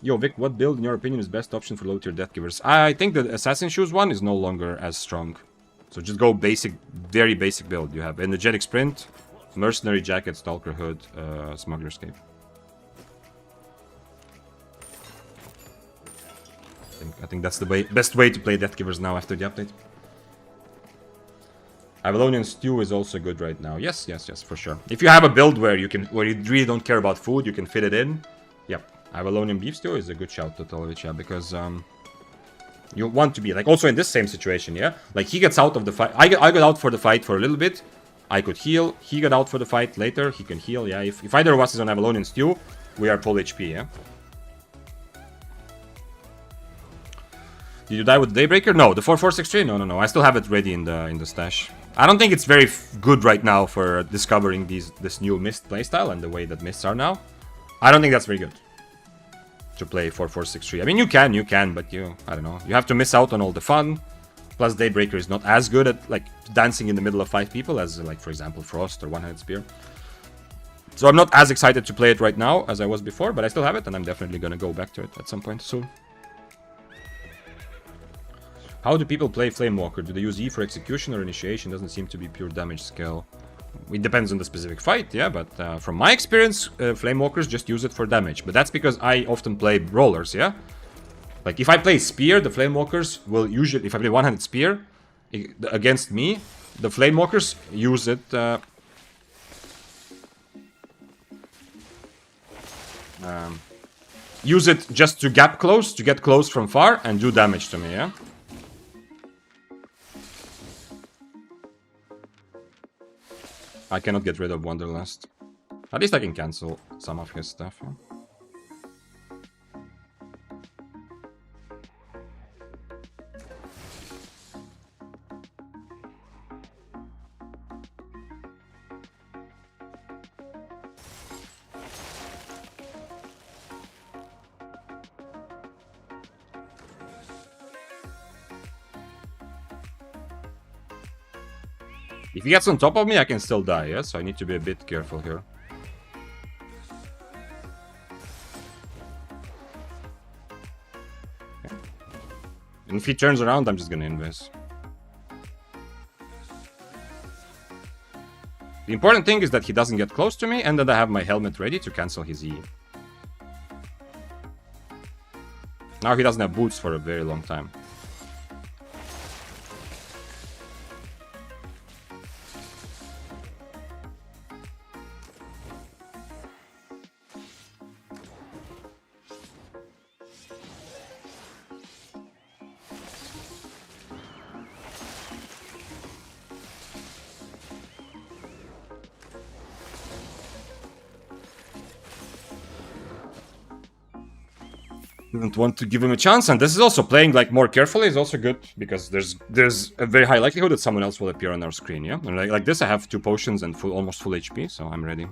Yo, Vic, what build, in your opinion, is best option for low-tier Death Givers? I think the Assassin Shoes one is no longer as strong. So just go basic, very basic build. You have Energetic Sprint, Mercenary Jacket, Stalker Hood, Smuggler's Cape. I think that's the best way to play Death Givers now after the update. Avalonian Stew is also good right now. Yes, for sure. If you have a build where you really don't care about food, you can fit it in. Yep. Avalonian Beef Stew is a good shout to Tolovich, yeah, because you want to be, like, also in this same situation, yeah? Like, he gets out of the fight. I got out for the fight for a little bit. I could heal. He got out for the fight later. He can heal, yeah. If either of us is on Avalonian Stew, we are full HP, yeah? Did you die with Daybreaker? No, the 4463? No. I still have it ready in the stash. I don't think it's very good right now for discovering this new Mist playstyle and the way that Mists are now. I don't think that's very good to play 4463. I mean, you can, but I don't know. You have to miss out on all the fun. Plus, Daybreaker is not as good at, like, dancing in the middle of 5 people as, like, for example, Frost or One-Handed Spear. So I'm not as excited to play it right now as I was before, but I still have it, and I'm definitely gonna go back to it at some point soon. How do people play Flamewalker? Do they use E for execution or initiation? Doesn't seem to be pure damage skill. It depends on the specific fight, yeah, but from my experience, Flamewalkers just use it for damage. But that's because I often play Brawlers, yeah? Like, if I play Spear, the Flamewalkers will usually... If I play One-Handed Spear against me, the Flamewalkers use it... use it just to gap close, to get close from far, and do damage to me, yeah? I cannot get rid of Wanderlust. At least I can cancel some of his stuff, yeah? If he gets on top of me, I can still die, yeah? So I need to be a bit careful here. Okay. And if he turns around, I'm just gonna invis. The important thing is that he doesn't get close to me, and that I have my helmet ready to cancel his E. Now he doesn't have boots for a very long time. Didn't want to give him a chance, and this is also playing like more carefully is also good because there's a very high likelihood that someone else will appear on our screen, yeah. And like this, I have 2 potions and almost full HP, so I'm ready.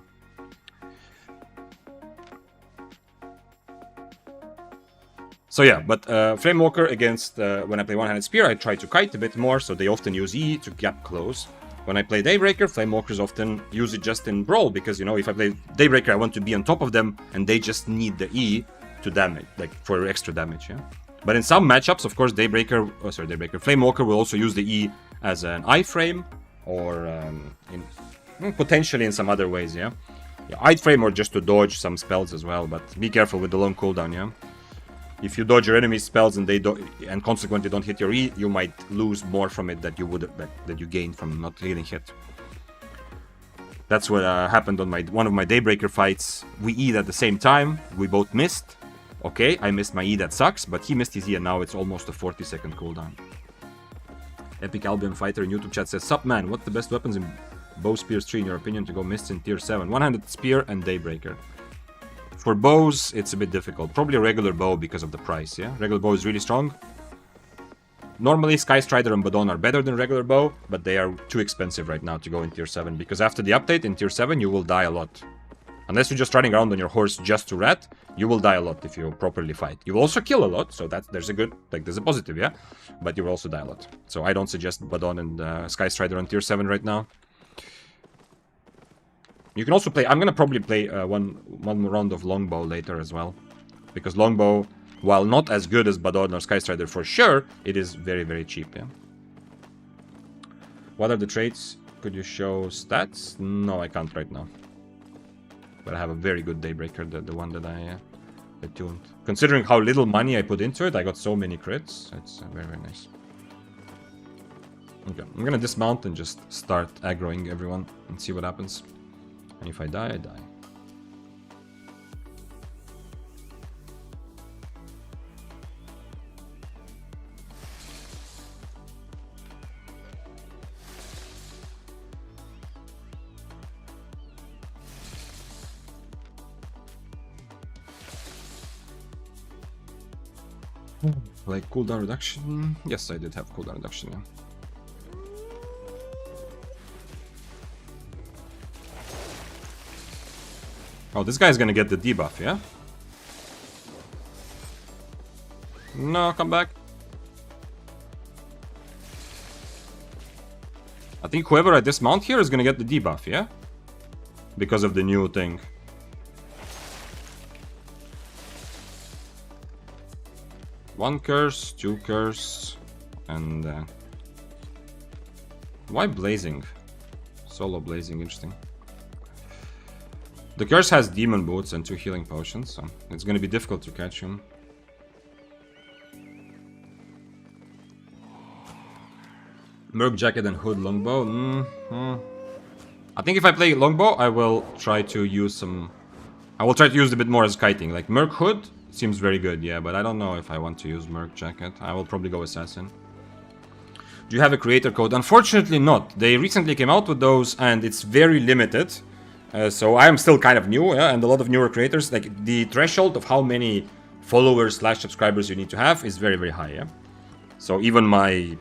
So yeah, but Flamewalker against when I play one-handed spear, I try to kite a bit more, so they often use E to gap close. When I play Daybreaker, Flamewalkers often use it just in Brawl because, you know, if I play Daybreaker, I want to be on top of them, and they just need the E to damage, like for extra damage, yeah. But in some matchups, of course, Flamewalker will also use the E as an iframe, or potentially in some other ways, yeah. Iframe or just to dodge some spells as well. But be careful with the long cooldown, yeah. If you dodge your enemy's spells and they and consequently don't hit your E, you might lose more from it that you would that you gain from not getting hit. That's what happened on one of my Daybreaker fights. We E'd at the same time. We both missed. Okay, I missed my E, that sucks, but he missed his E and now it's almost a 40-second cooldown. Epic Albion Fighter in YouTube chat says, "Sup man, what the best weapons in bow, spear, tree in your opinion to go mists in tier 7? One-handed spear and Daybreaker." For bows, it's a bit difficult. Probably a regular bow because of the price, yeah? Regular bow is really strong. Normally, Sky Strider and Badon are better than regular bow, but they are too expensive right now to go in tier 7, because after the update in tier 7, you will die a lot. Unless you're just riding around on your horse just to rat, you will die a lot if you properly fight. You will also kill a lot, so there's a positive, yeah? But you will also die a lot. So I don't suggest Badon and Sky Strider on tier 7 right now. You can also play... I'm gonna probably play one round of Longbow later as well. Because Longbow, while not as good as Badon or Sky Strider for sure, it is very, very cheap, yeah? What are the traits? Could you show stats? No, I can't right now. But I have a very good Daybreaker, the one that I attuned. Considering how little money I put into it, I got so many crits. It's very, very nice. Okay, I'm gonna dismount and just start aggroing everyone and see what happens. And if I die, I die. Like cooldown reduction? Yes, I did have cooldown reduction, yeah. Oh, this guy's gonna get the debuff, yeah? No, come back. I think whoever I dismount here is gonna get the debuff, yeah? Because of the new thing. One curse, 2 curse, and why blazing? Solo blazing, interesting. The curse has demon boots and 2 healing potions, so it's gonna be difficult to catch him. Merc jacket and hood longbow. I think if I play longbow, I will try to use some I will try to use it a bit more as kiting. Like Merc Hood seems very good, yeah, but I don't know if I want to use Merc Jacket. I will probably go Assassin. Do you have a creator code? Unfortunately not. They recently came out with those and it's very limited. So I am still kind of new, yeah, and a lot of newer creators, like the threshold of how many followers / subscribers you need to have is very, very high, yeah. So even my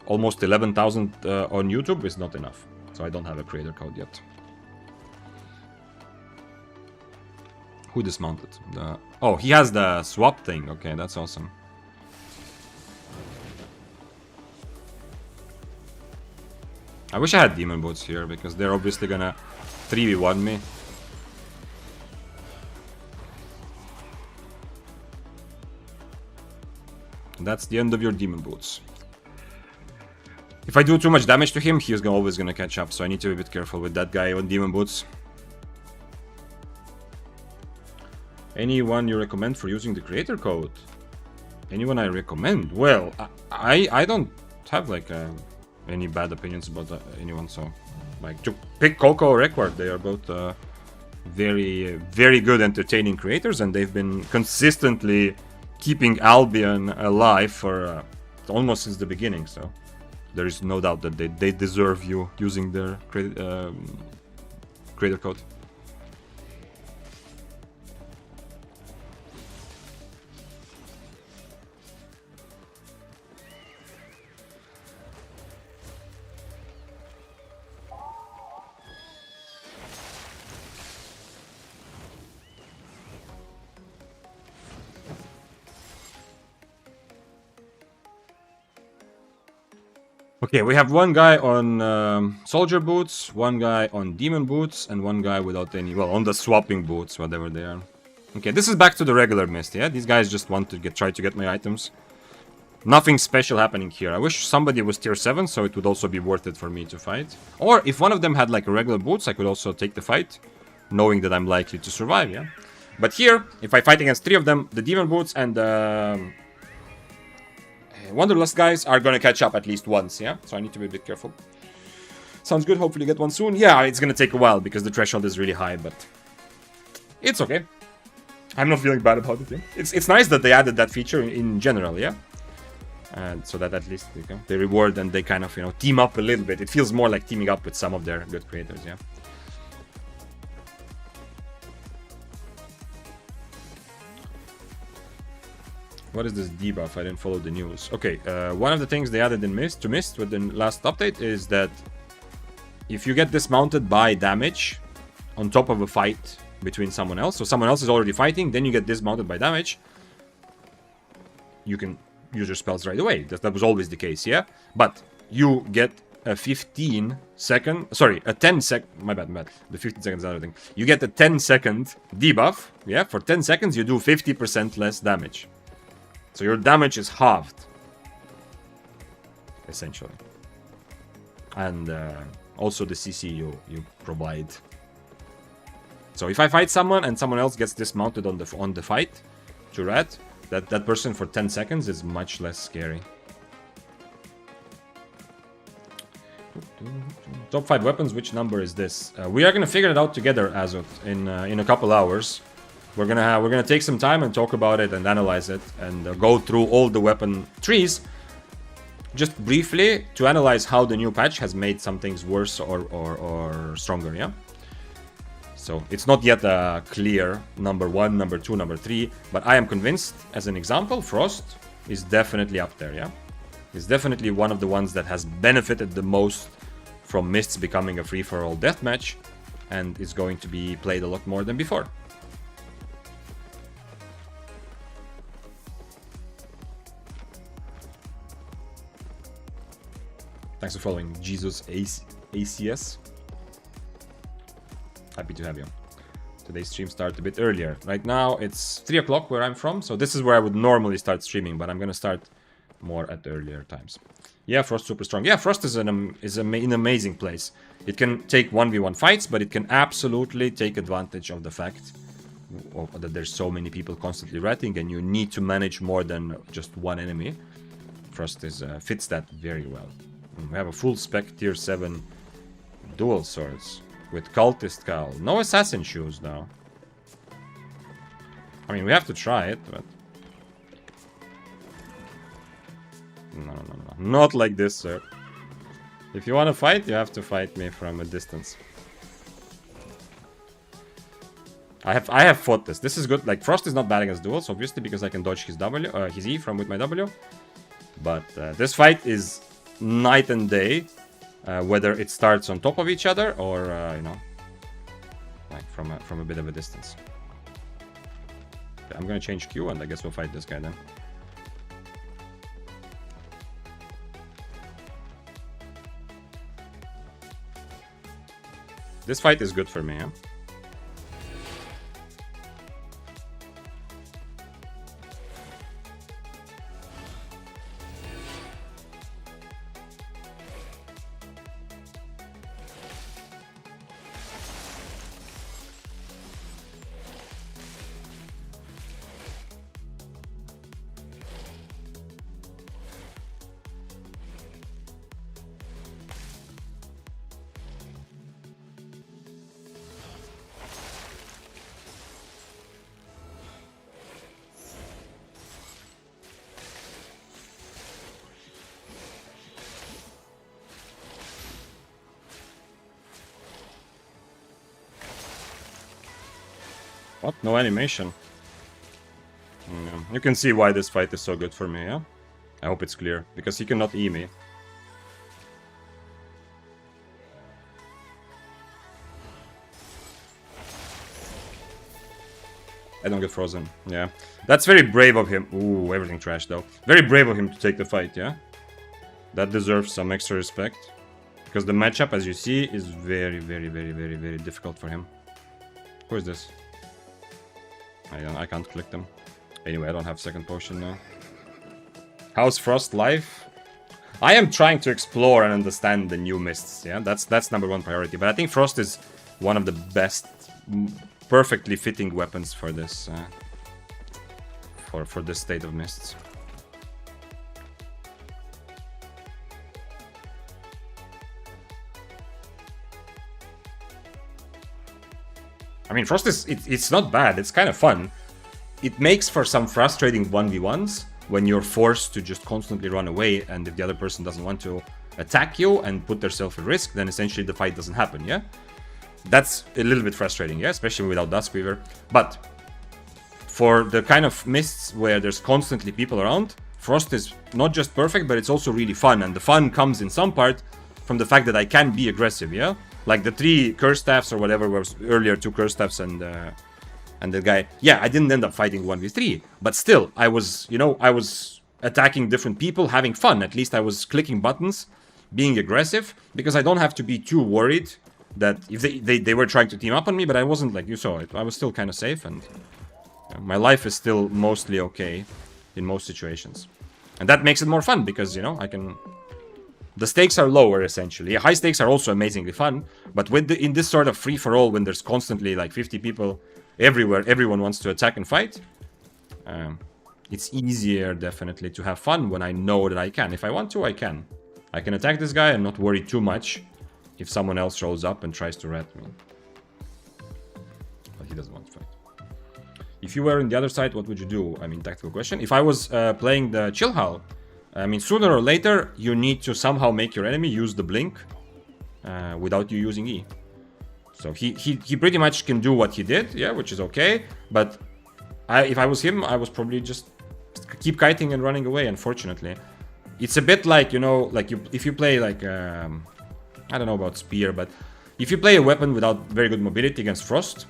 almost 11,000 on YouTube is not enough. So I don't have a creator code yet. Who dismounted? Oh, he has the swap thing. Okay, that's awesome. I wish I had demon boots here because they're obviously gonna 3v1 me. That's the end of your demon boots. If I do too much damage to him, he's always gonna catch up, so I need to be a bit careful with that guy on demon boots. Anyone you recommend for using the creator code? Anyone I recommend? Well, I don't have like any bad opinions about anyone, so like to pick Coco or Record, they are both very, very good entertaining creators, and they've been consistently keeping Albion alive for almost since the beginning, so there is no doubt that they deserve you using their creator code. Okay, we have one guy on soldier boots, one guy on demon boots, and one guy without any, well, on the swapping boots, whatever they are. Okay, this is back to the regular mist, yeah? These guys just want to try to get my items. Nothing special happening here. I wish somebody was tier 7, so it would also be worth it for me to fight. Or if one of them had like regular boots, I could also take the fight, knowing that I'm likely to survive, yeah? But here, if I fight against 3 of them, the demon boots and the Wanderlust guys are gonna catch up at least once, yeah? So I need to be a bit careful. Sounds good, hopefully get one soon. Yeah, it's gonna take a while because the threshold is really high, but it's okay. I'm not feeling bad about it, yeah? It's nice that they added that feature in general, yeah? And so that at least they reward and they kind of, you know, team up a little bit. It feels more like teaming up with some of their good creators, yeah? What is this debuff? I didn't follow the news. Okay, one of the things they added in Mist with the last update is that if you get dismounted by damage on top of a fight between someone else, so someone else is already fighting, then you get dismounted by damage, you can use your spells right away. That was always the case, yeah? But you get a 15-second, sorry, a 10-second, my bad, the 15 seconds is another thing. You get a 10-second debuff, yeah? For 10 seconds, you do 50% less damage. So your damage is halved, essentially. And also the CC you provide. So if I fight someone and someone else gets dismounted on the fight to red, that person for 10 seconds is much less scary. Top 5 weapons, which number is this? We are gonna figure it out together, Azot, in a couple hours. We're gonna take some time and talk about it and analyze it and go through all the weapon trees, just briefly to analyze how the new patch has made some things worse or stronger. Yeah. So it's not yet a clear number 1, number 2, number 3, but I am convinced, as an example, Frost is definitely up there. Yeah, it's definitely one of the ones that has benefited the most from Mists becoming a free-for-all deathmatch, and is going to be played a lot more than before. Thanks for following, Jesus ACS. Happy to have you. Today's stream started a bit earlier. Right now it's 3 o'clock where I'm from, so this is where I would normally start streaming, but I'm gonna start more at earlier times. Yeah, Frost super strong. Yeah, Frost is an amazing place. It can take 1v1 fights, but it can absolutely take advantage of the fact that there's so many people constantly ratting and you need to manage more than just one enemy. Frost fits that very well. We have a full spec tier 7 dual swords with cultist cowl. No assassin shoes now. I mean, we have to try it, but... No. Not like this, sir. If you want to fight, you have to fight me from a distance. I have fought this. This is good. Like, Frost is not bad against duels, obviously, because I can dodge his his E with my W. But this fight is night and day, whether it starts on top of each other or, you know, like from a bit of a distance. I'm gonna change Q, and I guess we'll fight this guy then. This fight is good for me, yeah? What? No animation. Yeah. You can see why this fight is so good for me, yeah? I hope it's clear, because he cannot E me. I don't get frozen, yeah. That's very brave of him. Ooh, everything trashed though. Very brave of him to take the fight, yeah? That deserves some extra respect. Because the matchup, as you see, is very difficult for him. Who is this? I can't click them. Anyway, I don't have second potion now. How's Frost life? I am trying to explore and understand the new mists, yeah? That's #1 priority. But I think Frost is one of the best, perfectly fitting weapons for this, for this state of mists. I mean, Frost is, it's not bad, it's kind of fun. It makes for some frustrating 1v1s when you're forced to just constantly run away, and if the other person doesn't want to attack you and put themselves at risk, then essentially the fight doesn't happen, yeah? That's a little bit frustrating, yeah? Especially without Duskweaver. But for the kind of mists where there's constantly people around, Frost is not just perfect, but it's also really fun, and the fun comes in some part from the fact that I can be aggressive, yeah? Like the 3 curse staffs or whatever was earlier, 2 curse staffs and the guy. Yeah, I didn't end up fighting 1v3, but still, I was, you know, I was attacking different people, having fun. At least I was clicking buttons, being aggressive, because I don't have to be too worried that if they were trying to team up on me, but I wasn't, like you saw it. I was still kind of safe, and my life is still mostly okay in most situations. And that makes it more fun, because, you know, I can... The stakes are lower, essentially. High stakes are also amazingly fun, but with in this sort of free-for-all, when there's constantly like 50 people everywhere, everyone wants to attack and fight, it's easier, definitely, to have fun when I know that I can. If I want to, I can. I can attack this guy and not worry too much if someone else shows up and tries to rat me. But he doesn't want to fight. If you were on the other side, what would you do? I mean, tactical question. If I was playing the Chill Howl, I mean, sooner or later, you need to somehow make your enemy use the blink without you using E. So he pretty much can do what he did, yeah, which is okay. But if I was him, I was probably just keep kiting and running away, unfortunately. It's a bit like, you know, like if you play like, I don't know about Spear, but if you play a weapon without very good mobility against Frost,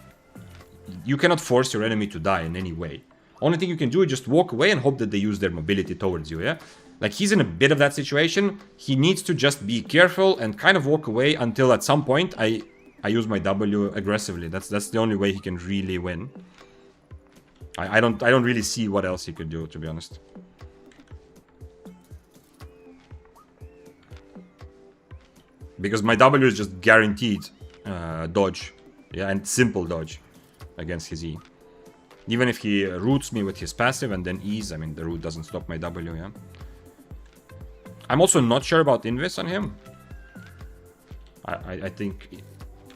you cannot force your enemy to die in any way. Only thing you can do is just walk away and hope that they use their mobility towards you, yeah? Like, he's in a bit of that situation. He needs to just be careful and kind of walk away until at some point I use my W aggressively. That's the only way he can really win. I don't really see what else he could do, to be honest. Because my W is just guaranteed dodge. Yeah, and simple dodge against his E. Even if he roots me with his passive and then E's, I mean, the root doesn't stop my W, yeah? I'm also not sure about Invis on him. I think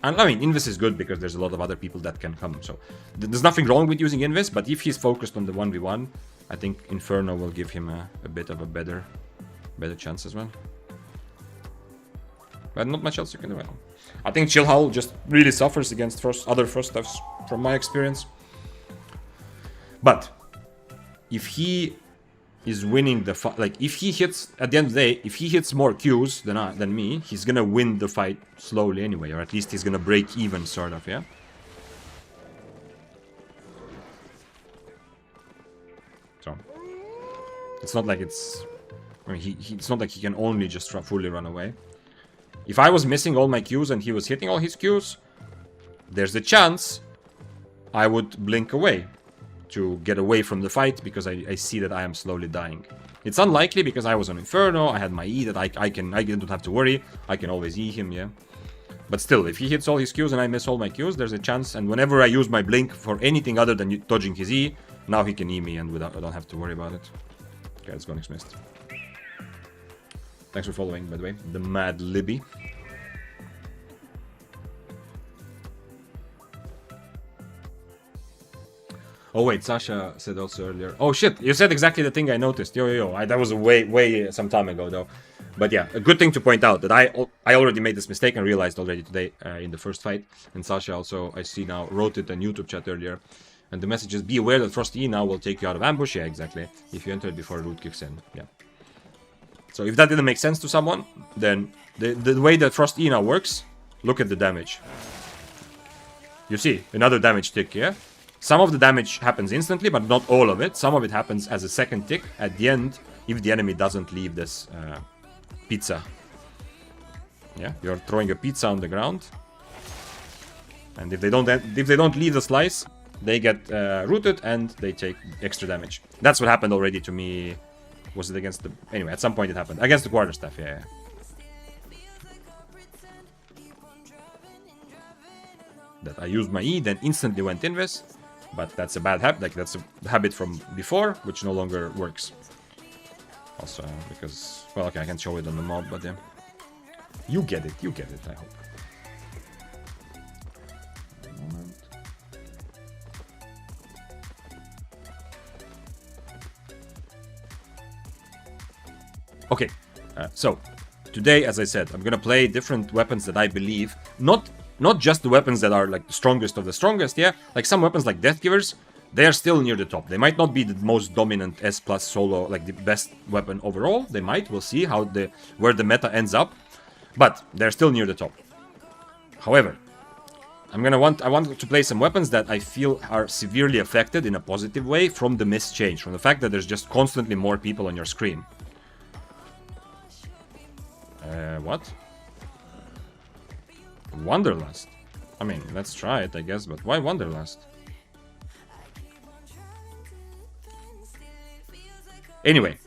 And I mean, Invis is good because there's a lot of other people that can come. So there's nothing wrong with using Invis, but if he's focused on the 1v1, I think Inferno will give him a bit of a better chance as well. But not much else you can do. I think Chill Howl just really suffers against other first stuffs from my experience. But if he is winning the fight, like if he hits at the end of the day, if he hits more Qs than me, he's gonna win the fight slowly anyway, or at least he's gonna break even, sort of, yeah. So it's not like it's, I mean, it's not like he can only just fully run away. If I was missing all my Qs and he was hitting all his Qs, there's a chance I would blink away to get away from the fight because I see that I am slowly dying. It's unlikely because I was on Inferno, I had my E that I don't have to worry, I can always E him, yeah. But still, if he hits all his Qs and I miss all my Qs, there's a chance, and whenever I use my blink for anything other than dodging his E, now he can E me and I don't have to worry about it. Okay, let's go next mist. Thanks for following, by the way, the Mad Libby. Oh wait, Sasha said also earlier. Oh shit, you said exactly the thing I noticed. That was way some time ago though. But yeah, a good thing to point out that I already made this mistake and realized already today in the first fight. And Sasha also, I see now, wrote it in YouTube chat earlier. And the message is, be aware that Frost E now will take you out of ambush. Yeah, exactly. If you enter it before root kicks in. Yeah. So if that didn't make sense to someone, then the way that Frost E now works, look at the damage. You see, another damage tick, yeah? Some of the damage happens instantly, but not all of it. Some of it happens as a second tick at the end, if the enemy doesn't leave this pizza. Yeah, you're throwing a pizza on the ground, and if they don't leave the slice, they get rooted and they take extra damage. That's what happened already to me. Was it against the... Anyway, at some point it happened. Against the quarterstaff, yeah. That I used my E, then instantly went Invis. But that's a bad habit, like that's a habit from before, which no longer works. Also, because... Well, okay, I can show it on the mob, but yeah. You get it, I hope. Okay, so today, as I said, I'm gonna play different weapons that I believe, not just the weapons that are like the strongest of the strongest, yeah? Like some weapons like Death Givers, they are still near the top. They might not be the most dominant S+ solo, like the best weapon overall. They might, we'll see where the meta ends up, but they're still near the top. However, I want to play some weapons that I feel are severely affected in a positive way from the mist change, from the fact that there's just constantly more people on your screen. What? Wanderlust? I mean, let's try it, I guess, but why Wanderlust? Anyway,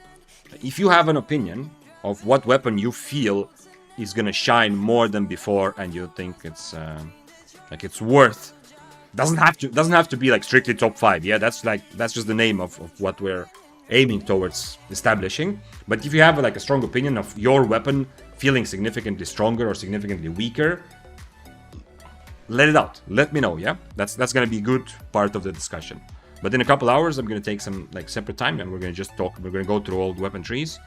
if you have an opinion of what weapon you feel is gonna shine more than before, and you think it's like it's worth, doesn't have to be like strictly top 5, yeah, that's just the name of what we're aiming towards establishing. But if you have like a strong opinion of your weapon feeling significantly stronger or significantly weaker, let it out, let me know, yeah, that's gonna be a good part of the discussion. But in a couple hours I'm gonna take some like separate time and we're gonna just talk, we're gonna go through all the weapon trees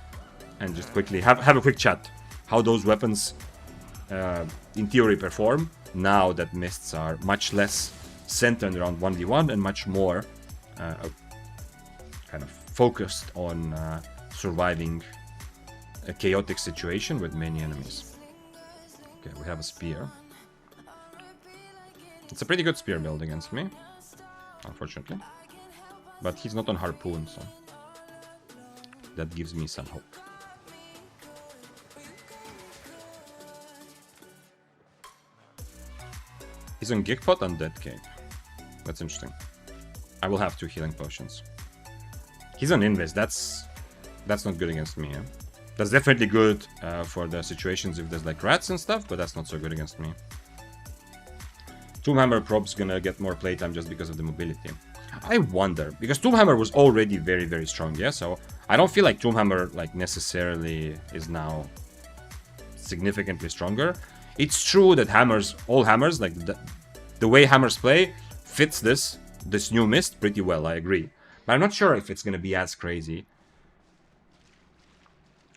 and just quickly have a quick chat how those weapons in theory perform now that mists are much less centered around 1v1 and much more kind of focused on surviving a chaotic situation with many enemies. Okay, we have a spear. It's a pretty good spear build against me, unfortunately. But he's not on harpoon, so that gives me some hope. He's on Gigpot and Dead Cape. That's interesting. I will have 2 healing potions. He's on Invis. That's not good against me. Yeah? That's definitely good for the situations if there's like rats and stuff, but that's not so good against me. Tombhammer prob's gonna get more playtime just because of the mobility. I wonder, because Tombhammer was already very, very strong, yeah? So I don't feel like Tombhammer like necessarily is now significantly stronger. It's true that hammers, all hammers, like the way hammers play, fits this new mist pretty well, I agree. But I'm not sure if it's going to be as crazy.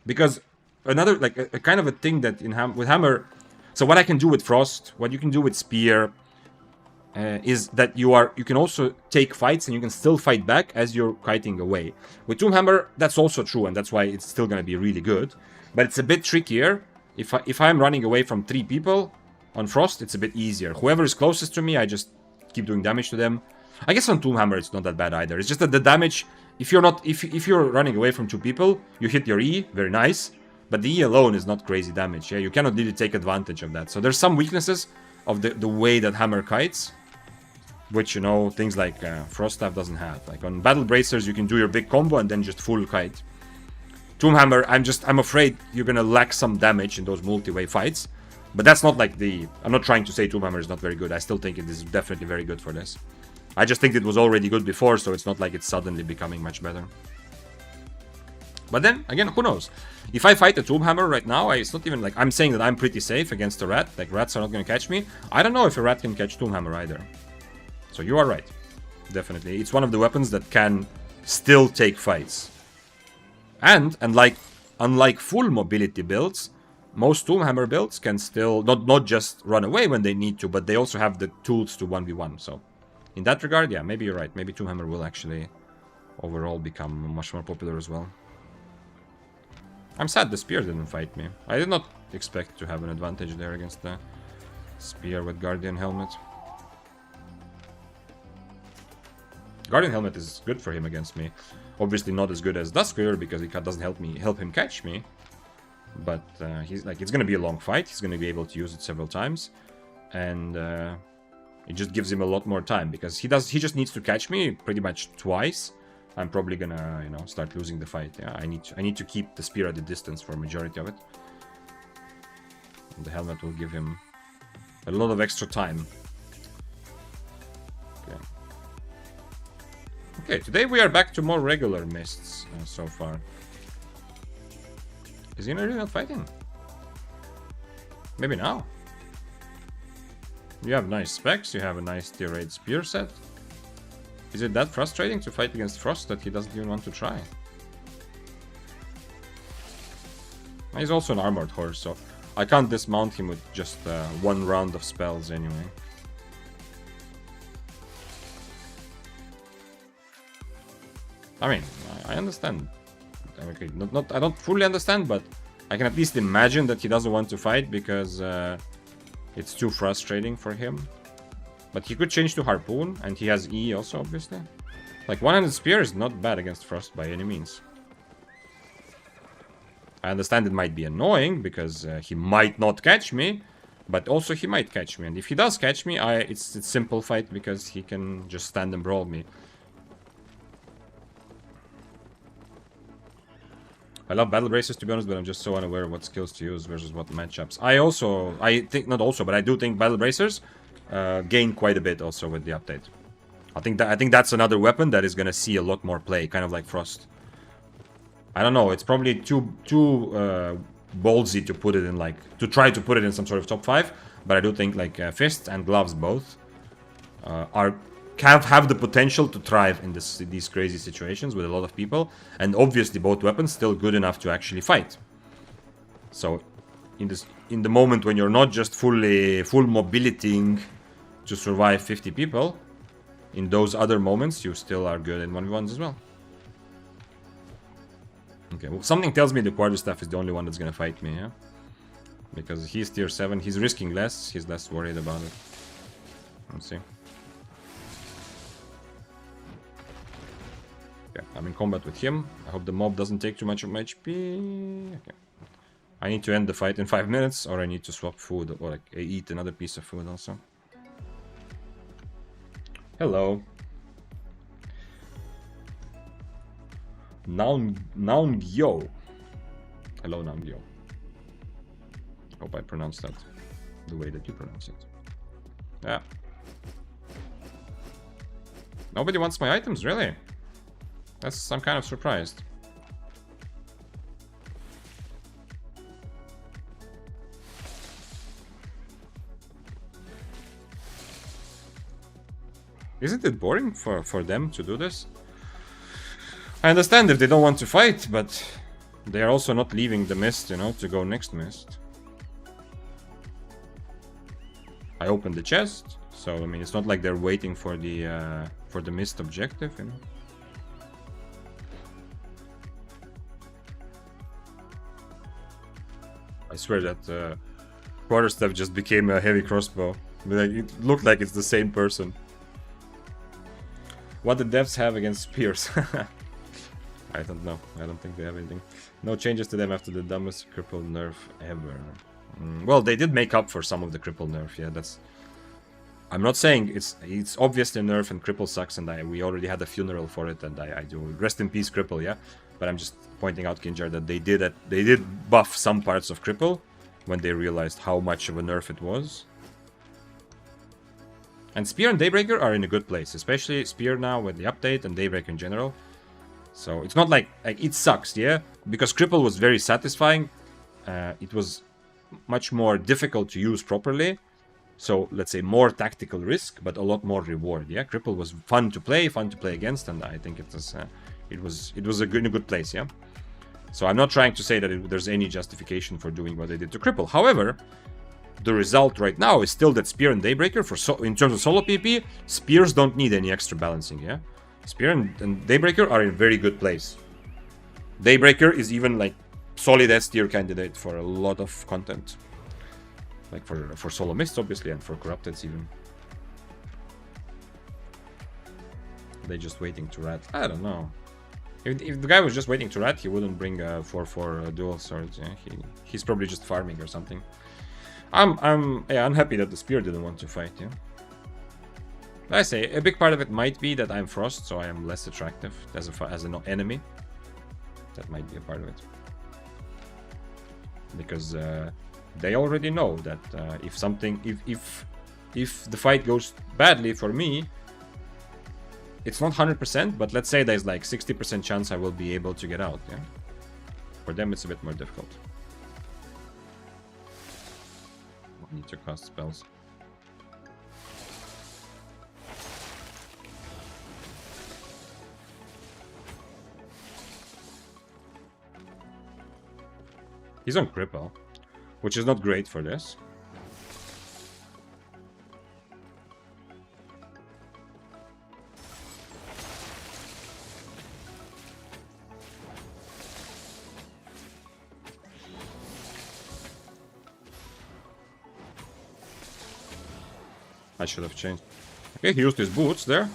Because another, like, a kind of a thing that with hammer... So what I can do with frost, what you can do with spear, is that you can also take fights and you can still fight back as you're kiting away. With Tomb Hammer, that's also true, and that's why it's still going to be really good. But it's a bit trickier. If I'm running away from 3 people on Frost, it's a bit easier. Whoever is closest to me, I just keep doing damage to them. I guess on Tomb Hammer it's not that bad either. It's just that the damage, if you're running away from 2 people, you hit your E, very nice. But the E alone is not crazy damage. Yeah, you cannot really take advantage of that. So there's some weaknesses of the way that Hammer kites, which, you know, things like Frost Staff doesn't have. Like on Battle Bracers, you can do your big combo and then just full kite. Tomb Hammer, I'm afraid you're gonna lack some damage in those multi-way fights. But that's not like I'm not trying to say Tomb Hammer is not very good. I still think it is definitely very good for this. I just think it was already good before, so it's not like it's suddenly becoming much better. But then, again, who knows? If I fight a Tomb Hammer right now, it's not even like I'm saying that I'm pretty safe against a rat. Like, rats are not gonna catch me. I don't know if a rat can catch Tomb Hammer either. So you are right. Definitely. It's one of the weapons that can still take fights. And unlike full mobility builds, most Tomb Hammer builds can still not just run away when they need to, but they also have the tools to 1v1. So in that regard, yeah, maybe you're right. Maybe Tomb Hammer will actually overall become much more popular as well. I'm sad the spear didn't fight me. I did not expect to have an advantage there against the spear with Guardian Helmet. Guardian Helmet is good for him against me. Obviously not as good as Duskweaver because it doesn't help him catch me. But he's like, it's gonna be a long fight. He's gonna be able to use it several times, and it just gives him a lot more time because he just needs to catch me pretty much twice. I'm probably gonna, you know, start losing the fight. Yeah, I need to keep the spear at a distance for a majority of it. And the helmet will give him a lot of extra time. Okay, today we are back to more regular mists so far. Is he really not fighting? Maybe now. You have nice specs, you have a nice tier 8 spear set. Is it that frustrating to fight against Frost that he doesn't even want to try? He's also an armored horse, so I can't dismount him with just 1 round of spells anyway. I mean, I understand. Okay, I don't fully understand, but I can at least imagine that he doesn't want to fight because it's too frustrating for him. But he could change to Harpoon, and he has E also, obviously. Like, one-handed spear is not bad against Frost by any means. I understand it might be annoying because he might not catch me, but also he might catch me. And if he does catch me, it's a simple fight because he can just stand and brawl me. I love battle bracers, to be honest, but I'm just so unaware of what skills to use versus what matchups. I do think battle bracers gain quite a bit also with the update. I think that's another weapon that is gonna see a lot more play, kind of like Frost. I don't know, it's probably too ballsy to put it in try to put it in some sort of top 5, but I do think like fists and gloves both have the potential to thrive in these crazy situations with a lot of people, and obviously both weapons still good enough to actually fight. So in the moment when you're not just full mobilitying to survive 50 people, in those other moments you still are good in 1v1s as well. Okay, well, something tells me the Quarterstaff is the only one that's gonna fight me, yeah? Because he's tier 7, he's risking less, he's less worried about it. Let's see. Okay, I'm in combat with him. I hope the mob doesn't take too much of my HP. Okay. I need to end the fight in 5 minutes, or I need to swap food, or like eat another piece of food also. Hello. Naungyo. Hello, Naungyo. Hope I pronounced that the way that you pronounce it. Yeah. Nobody wants my items, really? I'm kind of surprised. Isn't it boring for them to do this? I understand if they don't want to fight, but they are also not leaving the mist, you know, to go next mist. I opened the chest, so I mean, it's not like they're waiting for the mist objective, you know. I swear that quarterstaff just became a heavy crossbow. Like, it looked like it's the same person. What the devs have against spears? I don't know. I don't think they have anything. No changes to them after the dumbest cripple nerf ever. Well, they did make up for some of the cripple nerf. Yeah, that's. I'm not saying it's obviously a nerf and cripple sucks, and we already had a funeral for it, and I do rest in peace cripple. Yeah, but I'm just pointing out, Kinjar, that they did buff some parts of cripple when they realized how much of a nerf it was. And Spear and Daybreaker are in a good place, especially Spear now with the update and Daybreaker in general. So it's not like it sucks, yeah? Because Cripple was very satisfying. It was much more difficult to use properly. So let's say more tactical risk, but a lot more reward, yeah? Cripple was fun to play against, and I think it was in a good place, yeah? So I'm not trying to say that there's any justification for doing what they did to Cripple. However, the result right now is still that Spear and Daybreaker, in terms of solo PP, Spears don't need any extra balancing, yeah? Spear and Daybreaker are in a very good place. Daybreaker is even like solid S tier candidate for a lot of content. Like for solo mists, obviously, and for corrupteds even. They're just waiting to rat. I don't know. If the guy was just waiting to rat, he wouldn't bring 4/4 dual swords, yeah? He's probably just farming or something. I'm happy that the Spear didn't want to fight, yeah. I say a big part of it might be that I'm Frost, so I am less attractive as an enemy. That might be a part of it, because they already know that if the fight goes badly for me, it's not 100%, but let's say there's like 60% chance I will be able to get out. Yeah, for them it's a bit more difficult. I need to cast spells. He's on cripple, which is not great for this. I should have changed. Okay, he used his boots there.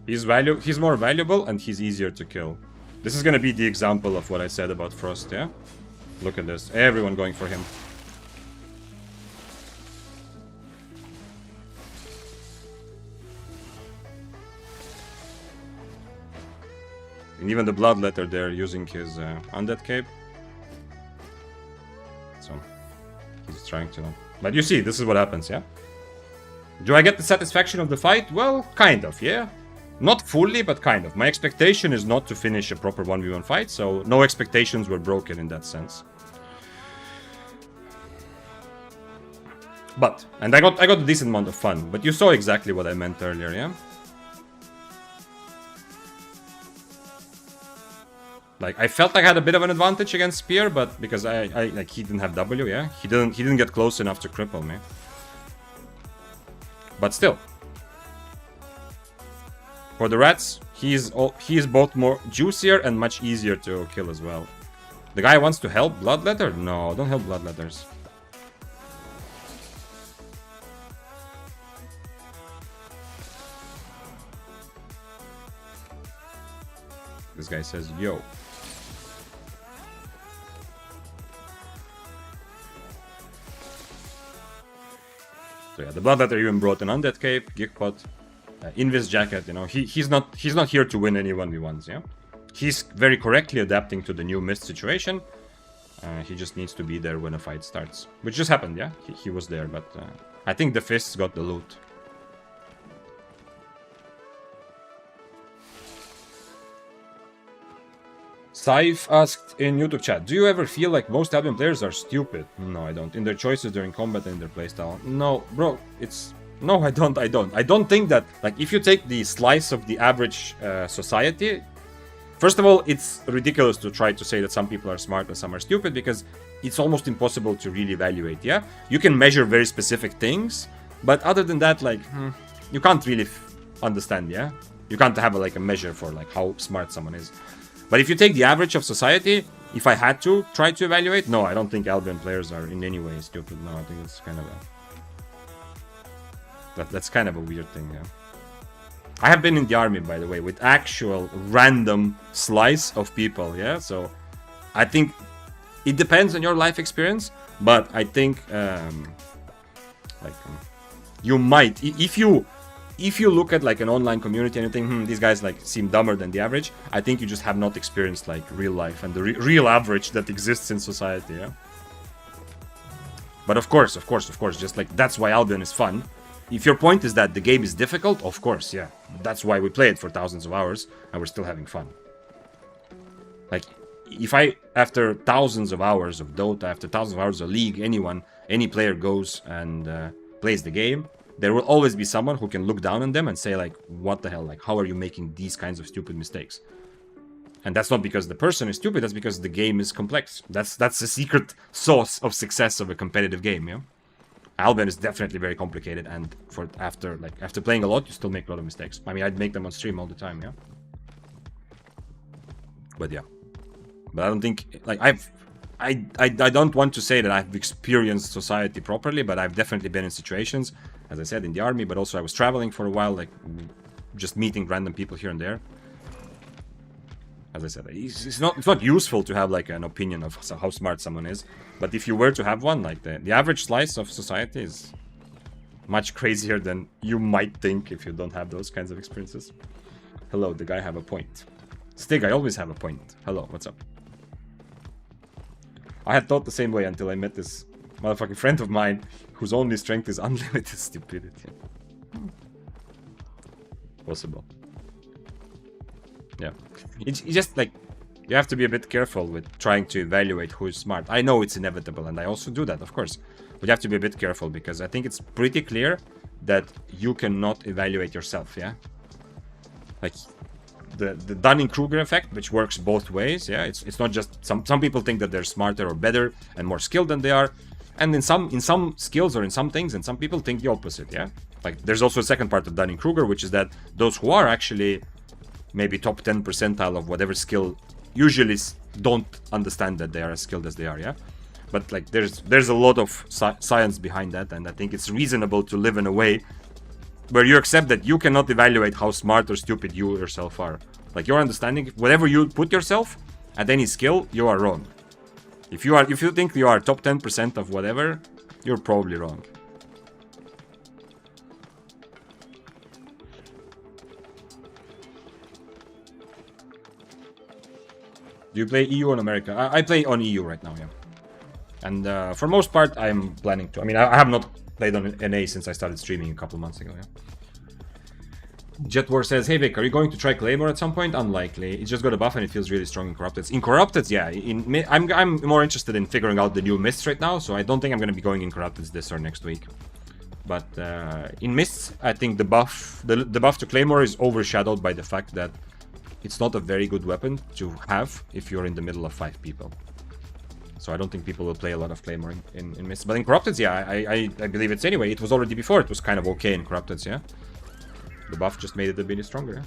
He's more valuable and he's easier to kill. This is gonna be the example of what I said about Frost, yeah? Look at this. Everyone going for him. And even the Bloodletter there using his Undead Cape. So, he's trying to... But you see, this is what happens, yeah? Do I get the satisfaction of the fight? Well, kind of, yeah? Not fully, but kind of. My expectation is not to finish a proper 1v1 fight, so no expectations were broken in that sense. But, and I got a decent amount of fun, but you saw exactly what I meant earlier, yeah? Like, I felt like I had a bit of an advantage against Spear, but because like he didn't have W, yeah? He didn't get close enough to cripple me. But still. For the rats, he is both more juicier and much easier to kill as well. The guy wants to help Bloodletter? No, don't help Bloodletters. This guy says, yo. So yeah, the Bloodletter even brought an Undead Cape, Geekpot, Invis Jacket, you know, he's not here to win any 1v1s, yeah? He's very correctly adapting to the new Mist situation. He just needs to be there when a fight starts. Which just happened, yeah? He was there, but I think the Fists got the loot. Saif asked in YouTube chat, do you ever feel like most Albion players are stupid? No, I don't. In their choices during combat and in their playstyle. No, bro, it's... No, I don't. I don't think that... Like, if you take the slice of the average society... First of all, it's ridiculous to try to say that some people are smart and some are stupid, because it's almost impossible to really evaluate, yeah? You can measure very specific things, but other than that, like, you can't really understand, yeah? You can't have a measure for like how smart someone is. But if you take the average of society, if I had to try to evaluate, no, I don't think Albion players are in any way stupid. No, I think it's kind of a... That's kind of a weird thing, yeah. I have been in the army, by the way, with actual random slice of people, yeah? So I think it depends on your life experience, but I think you might, if you look at like an online community and you think, these guys like seem dumber than the average, I think you just have not experienced like real life and the real average that exists in society, yeah? But of course, just like that's why Albion is fun. If your point is that the game is difficult, of course, yeah. That's why we play it for thousands of hours and we're still having fun. Like, if after thousands of hours of Dota, after thousands of hours of League, any player goes and plays the game, there will always be someone who can look down on them and say like, what the hell, like, how are you making these kinds of stupid mistakes? And that's not because the person is stupid, that's because the game is complex. That's the secret sauce of success of a competitive game, yeah? Albion is definitely very complicated, and after playing a lot, you still make a lot of mistakes. I mean, I'd make them on stream all the time, yeah? But yeah. But I don't think, like, I don't want to say that I've experienced society properly, but I've definitely been in situations, as I said, in the army, but also I was traveling for a while, like, just meeting random people here and there. As I said, it's not useful to have like an opinion of how smart someone is, but if you were to have one, like the average slice of society is much crazier than you might think if you don't have those kinds of experiences. Hello, the guy have a point. Stig, I always have a point. Hello, what's up? I had thought the same way until I met this motherfucking friend of mine whose only strength is unlimited stupidity. Possible. Yeah, it's just like, you have to be a bit careful with trying to evaluate who is smart. I know it's inevitable, and I also do that, of course. But you have to be a bit careful, because I think it's pretty clear that you cannot evaluate yourself, yeah? Like, the Dunning-Kruger effect, which works both ways, yeah? It's not just, some people think that they're smarter or better and more skilled than they are. And in some skills or in some things, and some people think the opposite, yeah? Like, there's also a second part of Dunning-Kruger, which is that those who are actually maybe top 10 percentile of whatever skill usually don't understand that they are as skilled as they are, yeah? But like there's a lot of science behind that, and I think it's reasonable to live in a way where you accept that you cannot evaluate how smart or stupid you yourself are. Like, your understanding, whatever you put yourself at any skill, you are wrong. If you think you are top 10% of whatever, you're probably wrong. Do you play EU or America? I play on EU right now, yeah. And for most part, I'm planning to. I mean, I have not played on NA since I started streaming a couple months ago, yeah. Jetwar says, hey Vic, are you going to try Claymore at some point? Unlikely. It just got a buff and it feels really strong in Corrupted. In Corrupted, yeah. I'm more interested in figuring out the new Mists right now, so I don't think I'm going to be going in Corrupted this or next week. But in Mists, I think the buff to Claymore is overshadowed by the fact that it's not a very good weapon to have if you're in the middle of 5 people. So I don't think people will play a lot of Claymore in Mists. But in Corrupted, yeah, I believe it's anyway. It was already before. It was kind of okay in Corrupted, yeah. The buff just made it a bit stronger,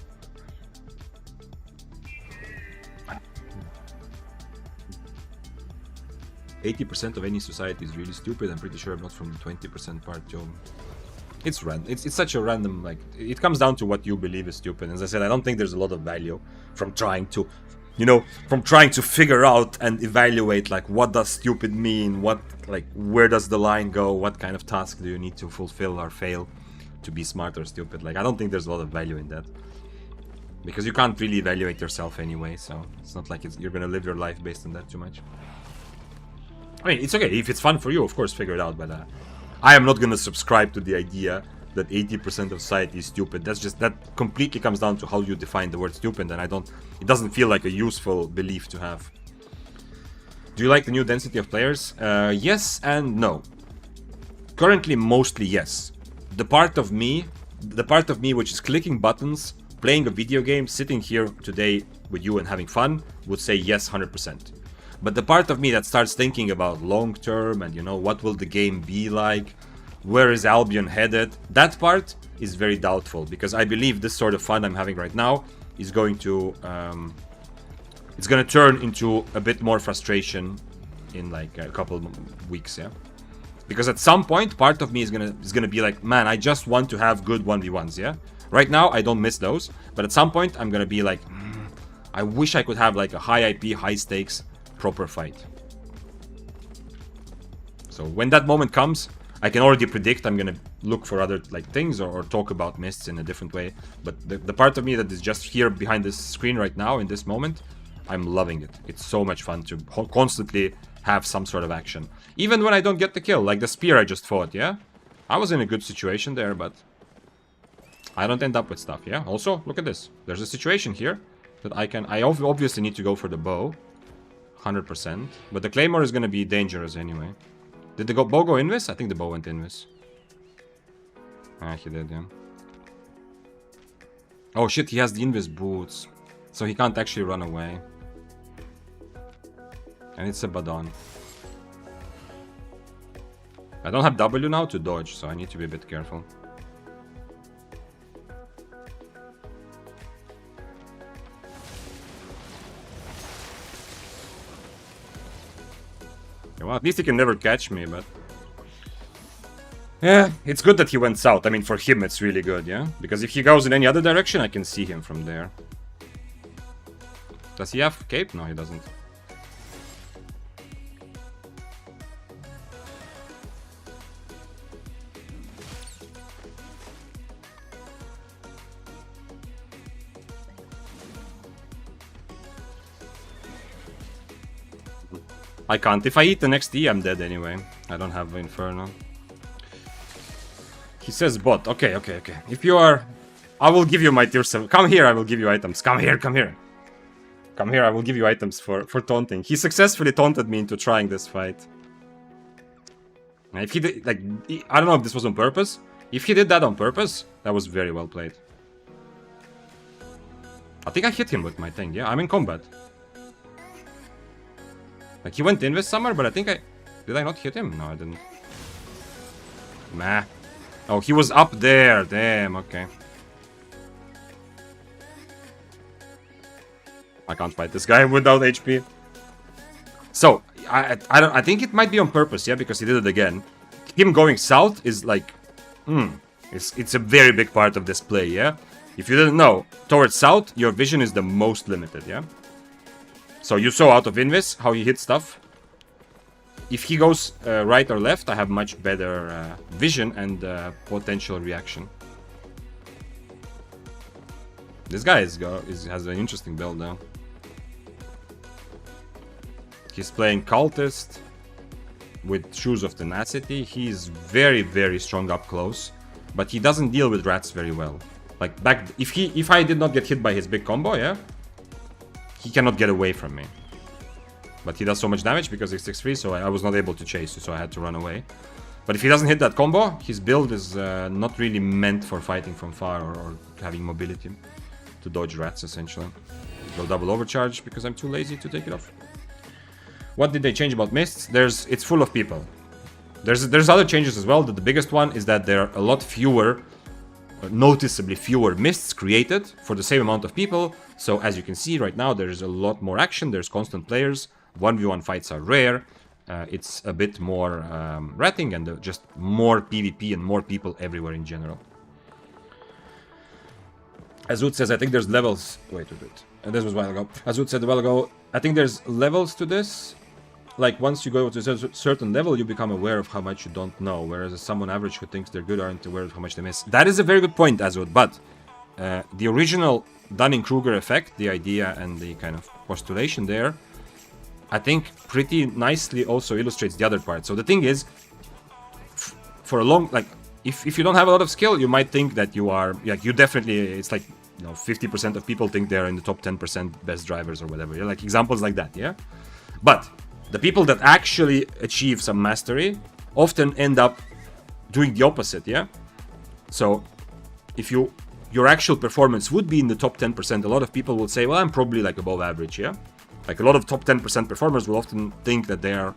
yeah. 80% of any society is really stupid. I'm pretty sure I'm not from the 20% part, Joe. It's random. It's such a random, like, it comes down to what you believe is stupid. As I said, I don't think there's a lot of value from trying to, figure out and evaluate, like, what does stupid mean? Where does the line go? What kind of task do you need to fulfill or fail to be smart or stupid? Like, I don't think there's a lot of value in that. Because you can't really evaluate yourself anyway, so it's not like you're gonna live your life based on that too much. I mean, it's okay. If it's fun for you, of course, figure it out, but I am not gonna subscribe to the idea that 80% of society is stupid. That completely comes down to how you define the word stupid, and it doesn't feel like a useful belief to have. Do you like the new density of players? Yes and no. Currently, mostly yes. The part of me which is clicking buttons, playing a video game, sitting here today with you and having fun, would say yes 100%. But the part of me that starts thinking about long term and, you know, what will the game be like, where is Albion headed, that part is very doubtful, because I believe this sort of fun I'm having right now is going to it's going to turn into a bit more frustration in like a couple weeks, yeah. Because at some point, part of me is gonna be like, man, I just want to have good 1v1s, yeah. Right now, I don't miss those, but at some point, I'm gonna be like, I wish I could have like a high IP, high stakes, proper fight. So when that moment comes, I can already predict I'm gonna look for other like things or talk about mists in a different way. But the part of me that is just here behind this screen right now in this moment, I'm loving it. It's so much fun to constantly have some sort of action. Even when I don't get the kill, like the spear I just fought, yeah? I was in a good situation there, but I don't end up with stuff, yeah? Also, look at this. There's a situation here that I obviously need to go for the bow. 100%. But the claymore is gonna be dangerous anyway. Did the bow go invis? I think the bow went invis. Ah, he did, yeah. Oh shit, he has the invis boots. So he can't actually run away. And it's a Badon. I don't have W now to dodge, so I need to be a bit careful. Well, at least he can never catch me, but... yeah, it's good that he went south. I mean, for him, it's really good, yeah? Because if he goes in any other direction, I can see him from there. Does he have cape? No, he doesn't. I can't. If I eat the next E, I'm dead anyway. I don't have Inferno. He says bot. Okay. If you are... I will give you my tier 7. Come here, I will give you items. Come here. Come here, I will give you items for taunting. He successfully taunted me into trying this fight. And if he did... like, I don't know if this was on purpose. If he did that on purpose, that was very well played. I think I hit him with my thing, yeah? I'm in combat. Like, he went in with summer, but I think I... did I not hit him? No, I didn't. Nah. Oh, he was up there. Damn, okay. I can't fight this guy without HP. So, I think it might be on purpose, yeah? Because he did it again. Him going south is like... It's a very big part of this play, yeah? If you didn't know, towards south, your vision is the most limited, yeah? So you saw out of Invis how he hit stuff. If he goes right or left, I have much better vision and potential reaction. This guy has an interesting build now. He's playing Cultist with Shoes of Tenacity. He's very, very strong up close, but he doesn't deal with rats very well. Like if I did not get hit by his big combo, yeah, he cannot get away from me. But he does so much damage because he's 6-3, so I was not able to chase, so I had to run away. But if he doesn't hit that combo, his build is not really meant for fighting from far or having mobility to dodge rats, essentially. Go double overcharge because I'm too lazy to take it off. What did they change about mists? It's full of people. There's other changes as well. The biggest one is that there are a lot fewer, noticeably fewer mists created for the same amount of people. So as you can see right now, there's a lot more action. There's constant players. 1v1 fights are rare. It's a bit more ratting and just more PvP and more people everywhere in general. Azut says, I think there's levels. Wait a bit. This was a while ago. Azut said a while ago, I think there's levels to this. Like, once you go to a certain level, you become aware of how much you don't know. Whereas someone average who thinks they're good aren't aware of how much they miss. That is a very good point, Azut. But the original Dunning-Kruger effect, the idea and the kind of postulation there, I think pretty nicely also illustrates the other part. So the thing is, for a long, like, if you don't have a lot of skill, you might think that you are, like, you definitely, it's like, 50% of people think they're in the top 10% best drivers or whatever. Like examples like that, yeah? But the people that actually achieve some mastery often end up doing the opposite, yeah? So if your actual performance would be in the top 10%, a lot of people will say, well, I'm probably like above average, yeah? Like a lot of top 10% performers will often think that they are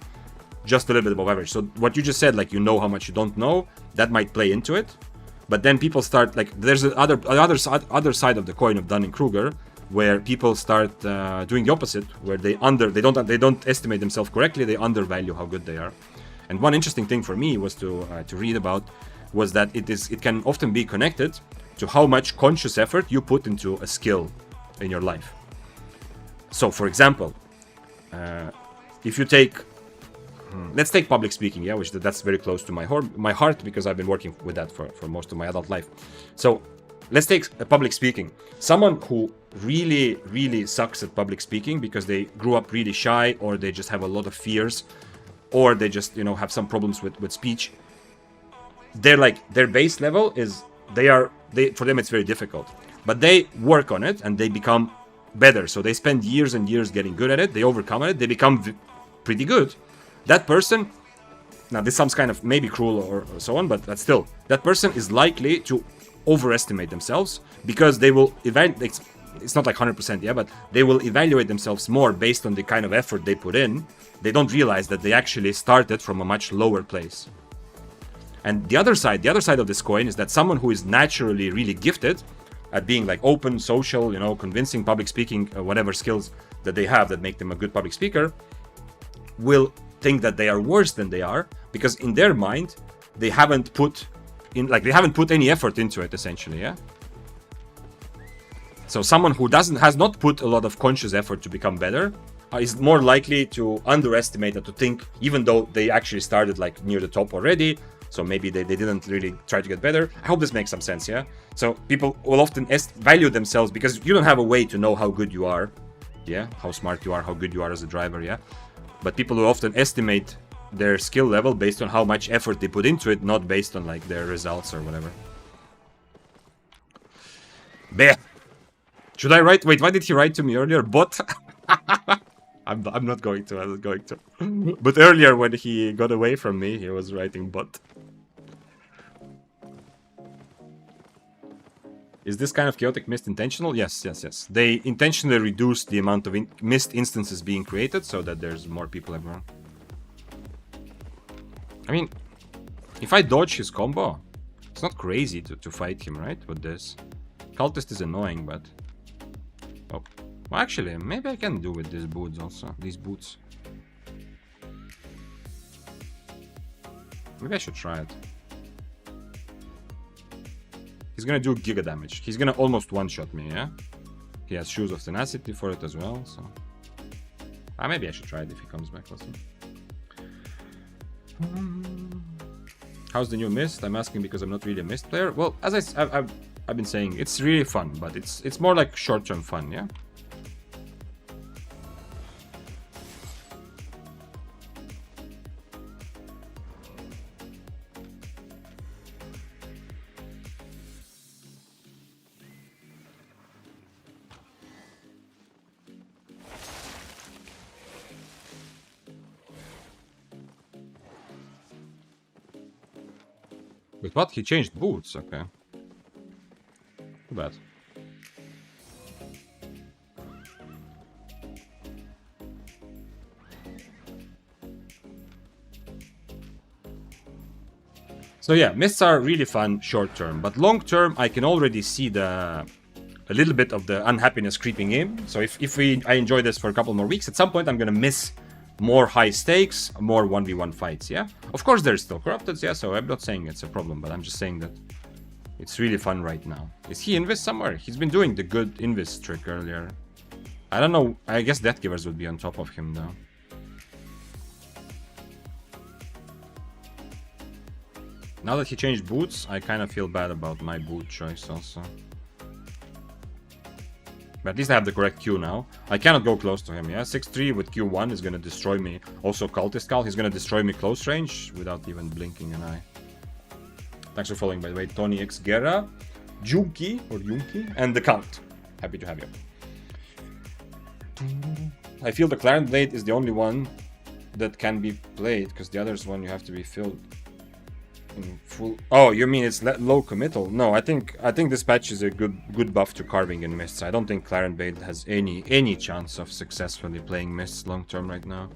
just a little bit above average. So what you just said, like, you know how much you don't know, that might play into it. But then people start, like, there's the other side of the coin of Dunning-Kruger, where people start doing the opposite, where they don't estimate themselves correctly, they undervalue how good they are. And one interesting thing for me was to read about was that it can often be connected to how much conscious effort you put into a skill in your life. So, for example, if you take, let's take public speaking, yeah, which that's very close to my heart because I've been working with that for most of my adult life. So, let's take public speaking. Someone who really, really sucks at public speaking because they grew up really shy, or they just have a lot of fears, or they just, have some problems with speech. Their base level is, for them it's very difficult. But they work on it and they become better. So they spend years and years getting good at it. They overcome it. They become pretty good. That person, now this sounds kind of maybe cruel or so on, but that's still, that person is likely to overestimate themselves because they will evaluate, it's not like 100%, yeah, but they will evaluate themselves more based on the kind of effort they put in. They don't realize that they actually started from a much lower place. And the other side of this coin is that someone who is naturally really gifted at being like open, social, convincing, public speaking, whatever skills that they have that make them a good public speaker, will think that they are worse than they are because in their mind they haven't put any effort into it, essentially, yeah. So someone who has not put a lot of conscious effort to become better is more likely to underestimate and to think, even though they actually started like near the top already, so maybe they didn't really try to get better. I hope this makes some sense, yeah? So people will often value themselves because you don't have a way to know how good you are, yeah? How smart you are, how good you are as a driver, yeah? But people will often estimate their skill level based on how much effort they put into it, not based on like their results or whatever. Bleh. Should I write? Wait, why did he write to me earlier? Bot? I'm not going to. I'm not going to. But earlier when he got away from me, he was writing bot. Is this kind of chaotic mist intentional? Yes, yes, yes. They intentionally reduce the amount of mist instances being created so that there's more people everywhere. I mean, if I dodge his combo, it's not crazy to fight him, right? With this. Cultist is annoying, but... Oh. Well, actually, maybe I can do with these boots also. These boots. Maybe I should try it. He's gonna do giga damage. He's gonna almost one-shot me, yeah? He has Shoes of Tenacity for it as well, so... maybe I should try it if he comes back, let's see. How's the new Mist? I'm asking because I'm not really a Mist player. Well, as I've been saying, it's really fun, but it's more like short-term fun, yeah? With what? He changed boots, okay. Too bad. So yeah, mists are really fun short term, but long term I can already see a little bit of the unhappiness creeping in. So if I enjoy this for a couple more weeks, at some point I'm gonna miss more high stakes, more 1v1 fights, yeah? Of course there's still corrupted, yeah, so I'm not saying it's a problem, but I'm just saying that it's really fun right now. Is he Invis somewhere? He's been doing the good Invis trick earlier. I don't know, I guess Death Givers would be on top of him though. Now that he changed boots, I kind of feel bad about my boot choice also. But at least I have the correct Q now. I cannot go close to him, yeah? 6-3 with Q1 is gonna destroy me. Also Cultist Cal, he's gonna destroy me close range without even blinking an eye. Thanks for following, by the way. Tony X Guerra, Junki, and the Count. Happy to have you. I feel the Clarent Blade is the only one that can be played, because the other's one you have to be filled in full. Oh, you mean it's low committal? No, I think this patch is a good buff to carving in mists. I don't think Clarent Blade has any chance of successfully playing mists long term right now.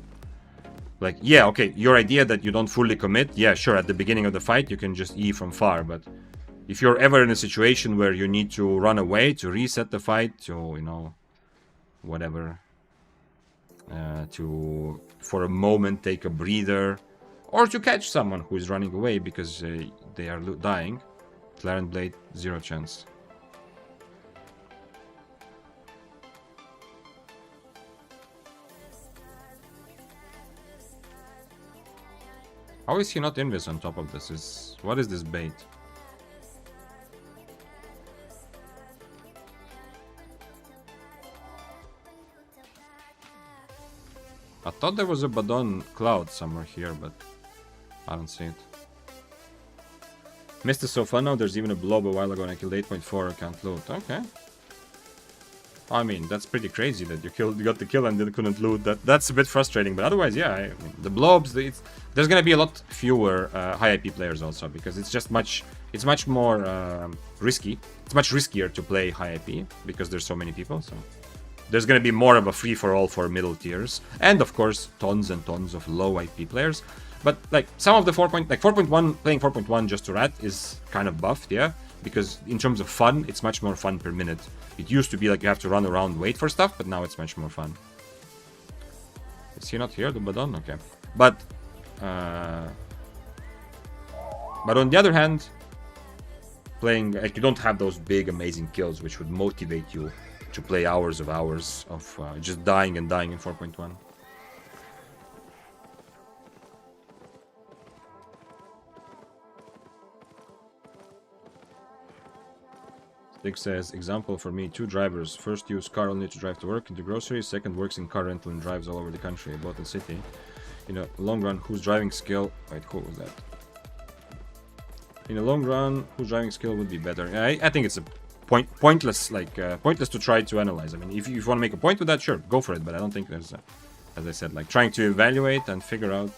Like, yeah, okay, your idea that you don't fully commit, yeah, sure, at the beginning of the fight you can just E from far, but if you're ever in a situation where you need to run away to reset the fight, to, you know, whatever, to for a moment take a breather, or to catch someone who is running away because they are dying, Clarent Blade, 0 chance. How is he not invis on top of this? What is this bait? I thought there was a Badon cloud somewhere here, but I don't see it. Mist is so fun now, there's even a blob a while ago and I killed 8.4, I can't loot. Okay. I mean, that's pretty crazy that you got the kill and then couldn't loot. That's a bit frustrating, but otherwise, yeah, I mean, the blobs, there's gonna be a lot fewer high IP players also, because it's much more risky. It's much riskier to play high IP, because there's so many people, so... There's gonna be more of a free-for-all for middle tiers, and of course, tons and tons of low IP players. But like some of the 4.1, playing 4.1 just to rat is kind of buffed, yeah, because in terms of fun, it's much more fun per minute. It used to be like you have to run around, wait for stuff, but now it's much more fun. Is he not here, the Badon? Okay, but on the other hand, playing like you don't have those big amazing kills which would motivate you to play hours of just dying and dying in 4.1. Stick says, example for me, 2 drivers. First use car only to drive to work and to groceries. Second works in car rental and drives all over the country, both in city. In a long run, whose driving skill... Wait, who was that? In a long run, whose driving skill would be better? I think it's a pointless to try to analyze. I mean, if you want to make a point with that, sure, go for it. But I don't think there's, as I said, like trying to evaluate and figure out.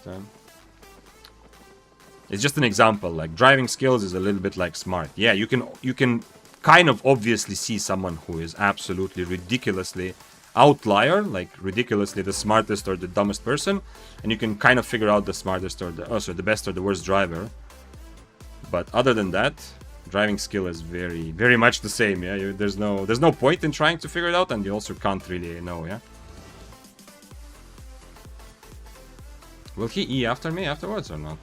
It's just an example. Like driving skills is a little bit like smart. Yeah, you can kind of obviously see someone who is absolutely ridiculously outlier, like ridiculously the smartest or the dumbest person, and you can kind of figure out the smartest or the best or the worst driver. But other than that, driving skill is very much the same. Yeah, there's no point in trying to figure it out, and you also can't really know. Yeah. Will he E after me afterwards or not?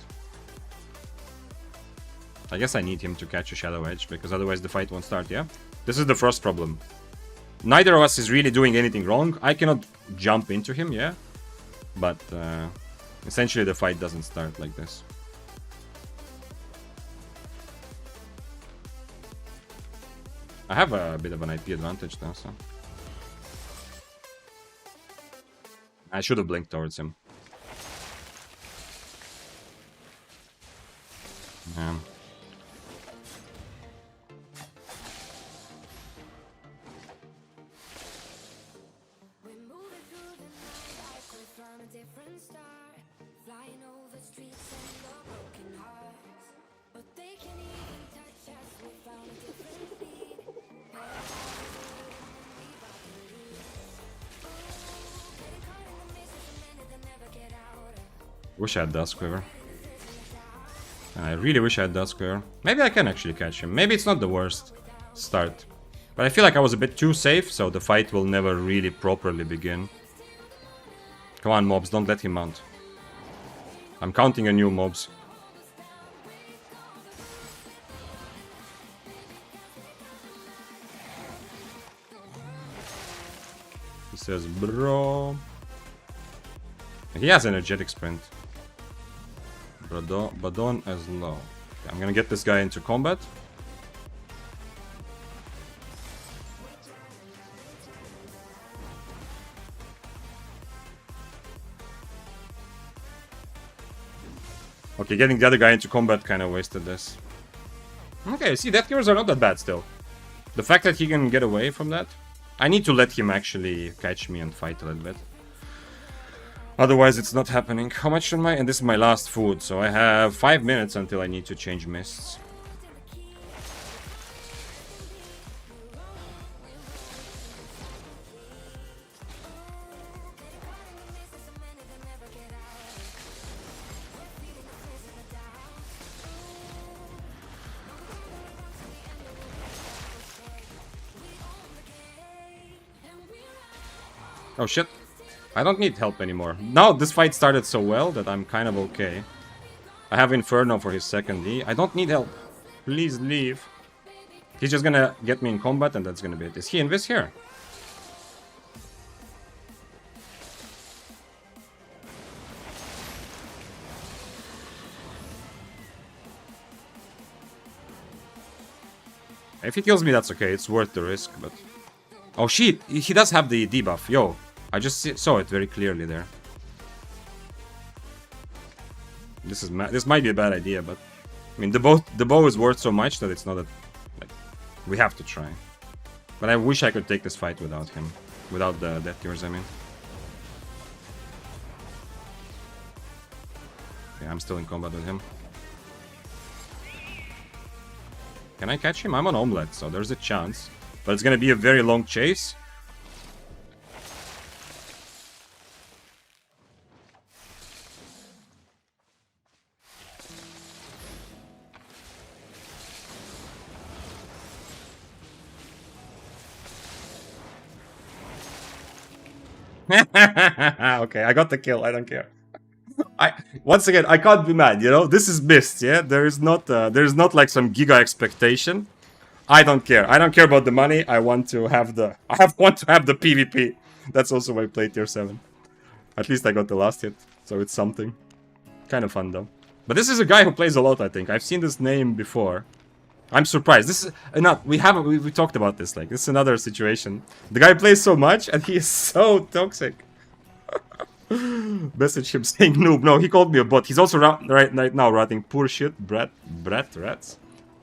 I guess I need him to catch a Shadow Edge, because otherwise the fight won't start, yeah? This is the first problem. Neither of us is really doing anything wrong. I cannot jump into him, yeah? But essentially the fight doesn't start like this. I have a bit of an IP advantage though, so... I should have blinked towards him. Yeah. Wish I had Dust Quiver. I really wish I had Dust Quiver. Maybe I can actually catch him. Maybe it's not the worst start. But I feel like I was a bit too safe, so the fight will never really properly begin. Come on, mobs, don't let him mount. I'm counting on you, mobs. He says, bro. He has energetic sprint. Badon as low. Okay, I'm gonna get this guy into combat. Okay, getting the other guy into combat kind of wasted this. Okay, see, death givers are not that bad still. The fact that he can get away from that, I need to let him actually catch me and fight a little bit. Otherwise, it's not happening. How much am I? And this is my last food, so I have 5 minutes until I need to change mists. Oh shit. I don't need help anymore. Now this fight started so well that I'm kind of okay. I have Inferno for his second E. I don't need help. Please leave. He's just gonna get me in combat and that's gonna be it. Is he Invis here? If he kills me, that's okay. It's worth the risk, but... Oh shit, he does have the debuff. Yo, I just saw it very clearly there. This might be a bad idea, but... I mean, the bow is worth so much that it's not a... Like, we have to try. But I wish I could take this fight without him. Without the Death Dealers, I mean. Okay, I'm still in combat with him. Can I catch him? I'm on Omelette, so there's a chance. But it's gonna be a very long chase. Okay, I got the kill. I don't care. Once again, I can't be mad. You know, this is Mist. Yeah, there's not like some giga expectation. I don't care. I don't care about the money. I want to have the PvP. That's also why I played tier 7. At least I got the last hit, so it's something. Kind of fun though. But this is a guy who plays a lot. I think I've seen this name before. I'm surprised. This is not. We talked about this. Like, this is another situation. The guy plays so much and he is so toxic. Message him saying noob. No, he called me a bot. He's also right now writing poor shit, brat rats.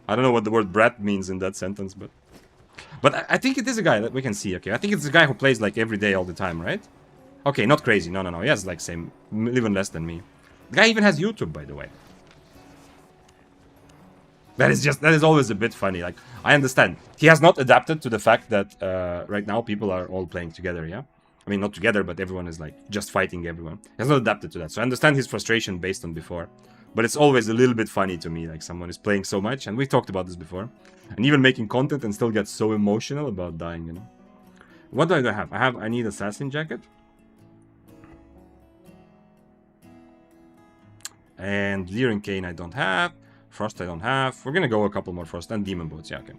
I don't know what the word brat means in that sentence, but I think it is a guy that we can see. Okay, I think it's a guy who plays like every day all the time, right? Okay, not crazy. No. He has like same, even less than me. The guy even has YouTube, by the way. That is always a bit funny. Like, I understand he has not adapted to the fact that right now people are all playing together. Yeah. I mean, not together, but everyone is like just fighting everyone. He has not adapted to that. So I understand his frustration based on before. But it's always a little bit funny to me, like someone is playing so much, and we've talked about this before. And even making content and still get so emotional about dying, you know. What do I have? I need Assassin Jacket. And Leering Cane I don't have. Frost I don't have. We're gonna go a couple more Frost and Demon Boots, yeah, okay.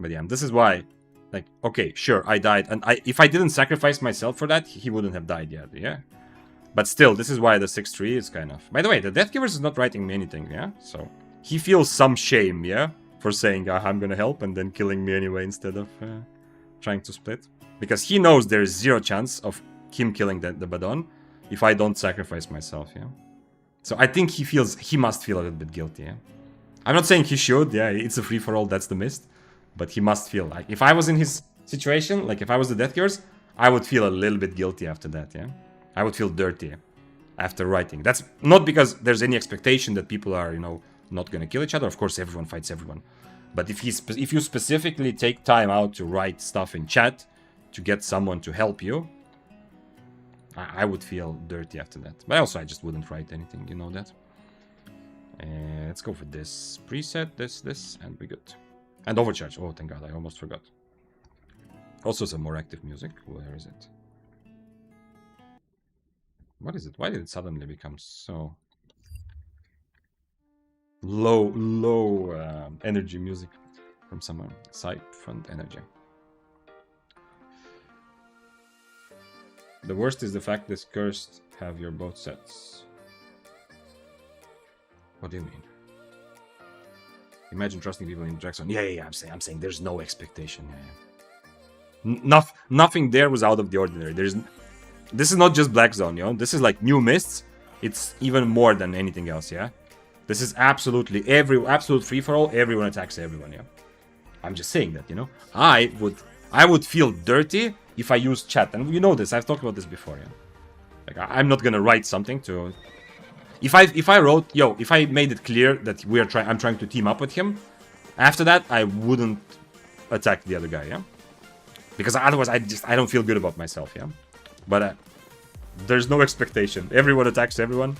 But yeah, this is why, like, okay, sure, I died, and if I didn't sacrifice myself for that, he wouldn't have died yet, yeah? But still, this is why the 6-3 is kind of... By the way, the Death Givers is not writing me anything, yeah? So, he feels some shame, yeah? For saying, I'm gonna help, and then killing me anyway instead of trying to split. Because he knows there is 0 chance of him killing the Badon if I don't sacrifice myself, yeah? So I think he must feel a little bit guilty, yeah? I'm not saying he should, yeah, it's a free-for-all, that's the Mist. But he must feel like, if I was in his situation, like if I was the Death Givers, I would feel a little bit guilty after that, yeah? I would feel dirty after writing. That's not because there's any expectation that people are, you know, not gonna kill each other. Of course, everyone fights everyone. But if you specifically take time out to write stuff in chat to get someone to help you, I would feel dirty after that. But also, I just wouldn't write anything, you know that. Let's go for this preset, this, and we're good. And Overcharge. Oh, thank God, I almost forgot. Also some more active music. Where is it? What is it? Why did it suddenly become so... low energy music from someone? Side front energy. The worst is the fact this cursed have your both sets. What do you mean? Imagine trusting people in Jackson. Yeah. I'm saying there's no expectation. Yeah. Nothing there was out of the ordinary. This is not just Black Zone, you know. This is like new Mists. It's even more than anything else, yeah? This is absolutely absolute free-for-all. Everyone attacks everyone, yeah? I'm just saying that, you know? I would feel dirty if I use chat. And you know this, I've talked about this before, yeah? Like, I'm not gonna write something to... If I wrote, yo, if I made it clear that I'm trying to team up with him, after that, I wouldn't attack the other guy, yeah? Because otherwise, I don't feel good about myself, yeah? But there's no expectation. Everyone attacks everyone.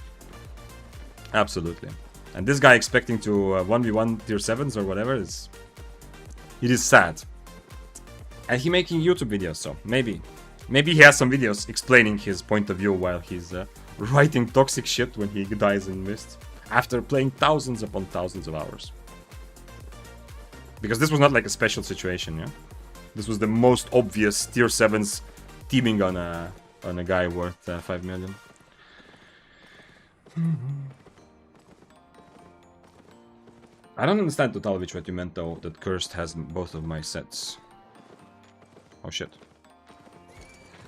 Absolutely. And this guy expecting to 1v1 tier 7s or whatever is... It is sad. And he making YouTube videos, so maybe he has some videos explaining his point of view while he's writing toxic shit when he dies in Mist after playing thousands upon thousands of hours. Because this was not like a special situation, yeah? This was the most obvious tier 7s teaming on a guy worth 5 million. I don't understand Totalovich what you meant though, that Cursed has both of my sets. Oh shit.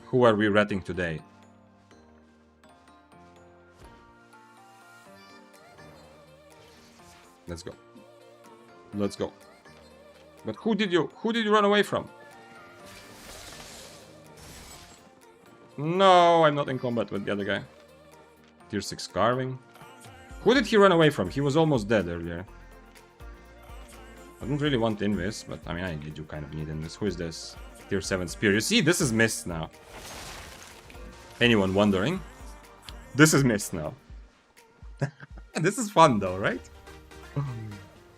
Who are we ratting today? Let's go. Let's go. But who did you run away from? No, I'm not in combat with the other guy. Tier 6 carving. Who did he run away from? He was almost dead earlier. I don't really want Invis, but I mean, I do kind of need Invis. Who is this? Tier 7 Spear. You see, this is Mist now. Anyone wondering? This is Mist now. This is fun though, right?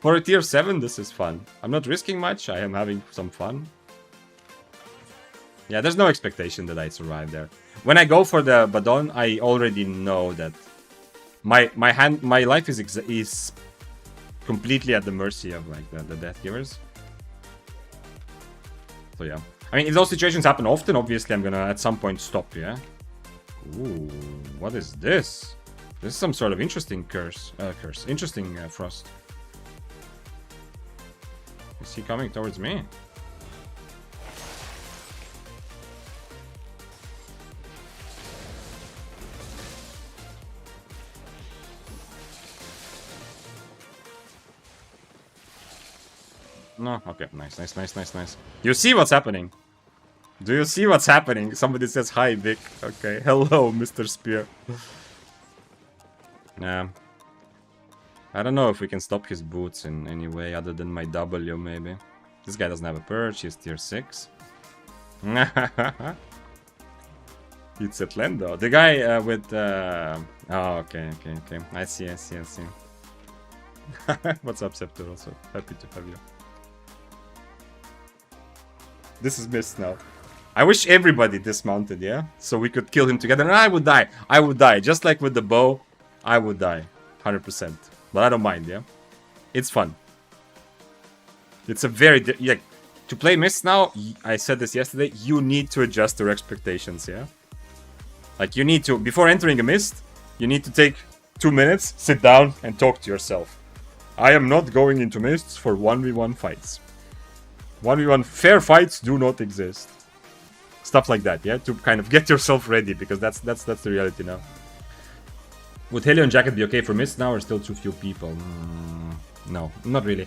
For a tier 7, this is fun. I'm not risking much, I am having some fun. Yeah, there's no expectation that I'd survive there. When I go for the Badon, I already know that my life is completely at the mercy of like the Death Givers. So yeah. I mean, if those situations happen often, obviously I'm gonna at some point stop, yeah? Ooh, what is this? This is some sort of interesting interesting Frost. Is he coming towards me? No? Okay, nice. You see what's happening? Do you see what's happening? Somebody says hi, Vic. Okay, hello, Mr. Spear. Nah. I don't know if we can stop his boots in any way other than my W, maybe. This guy doesn't have a perch, he's tier 6. It's Atlendo. The guy with... Oh, okay. I see. What's up, Scepter? Also, happy to have you. This is Mist now. I wish everybody dismounted, yeah? So we could kill him together, and I would die. Just like with the bow, I would die. 100%. But I don't mind, yeah? It's fun. It's a very... like, to play Mist now, I said this yesterday, you need to adjust your expectations, yeah? Like, you need to... Before entering a Mist, you need to take 2 minutes, sit down, and talk to yourself. I am not going into Mists for 1v1 fights. 1v1 fair fights do not exist. Stuff like that, yeah? To kind of get yourself ready, because that's the reality now. Would Helion Jacket be okay for Mist now, or still too few people? No, not really.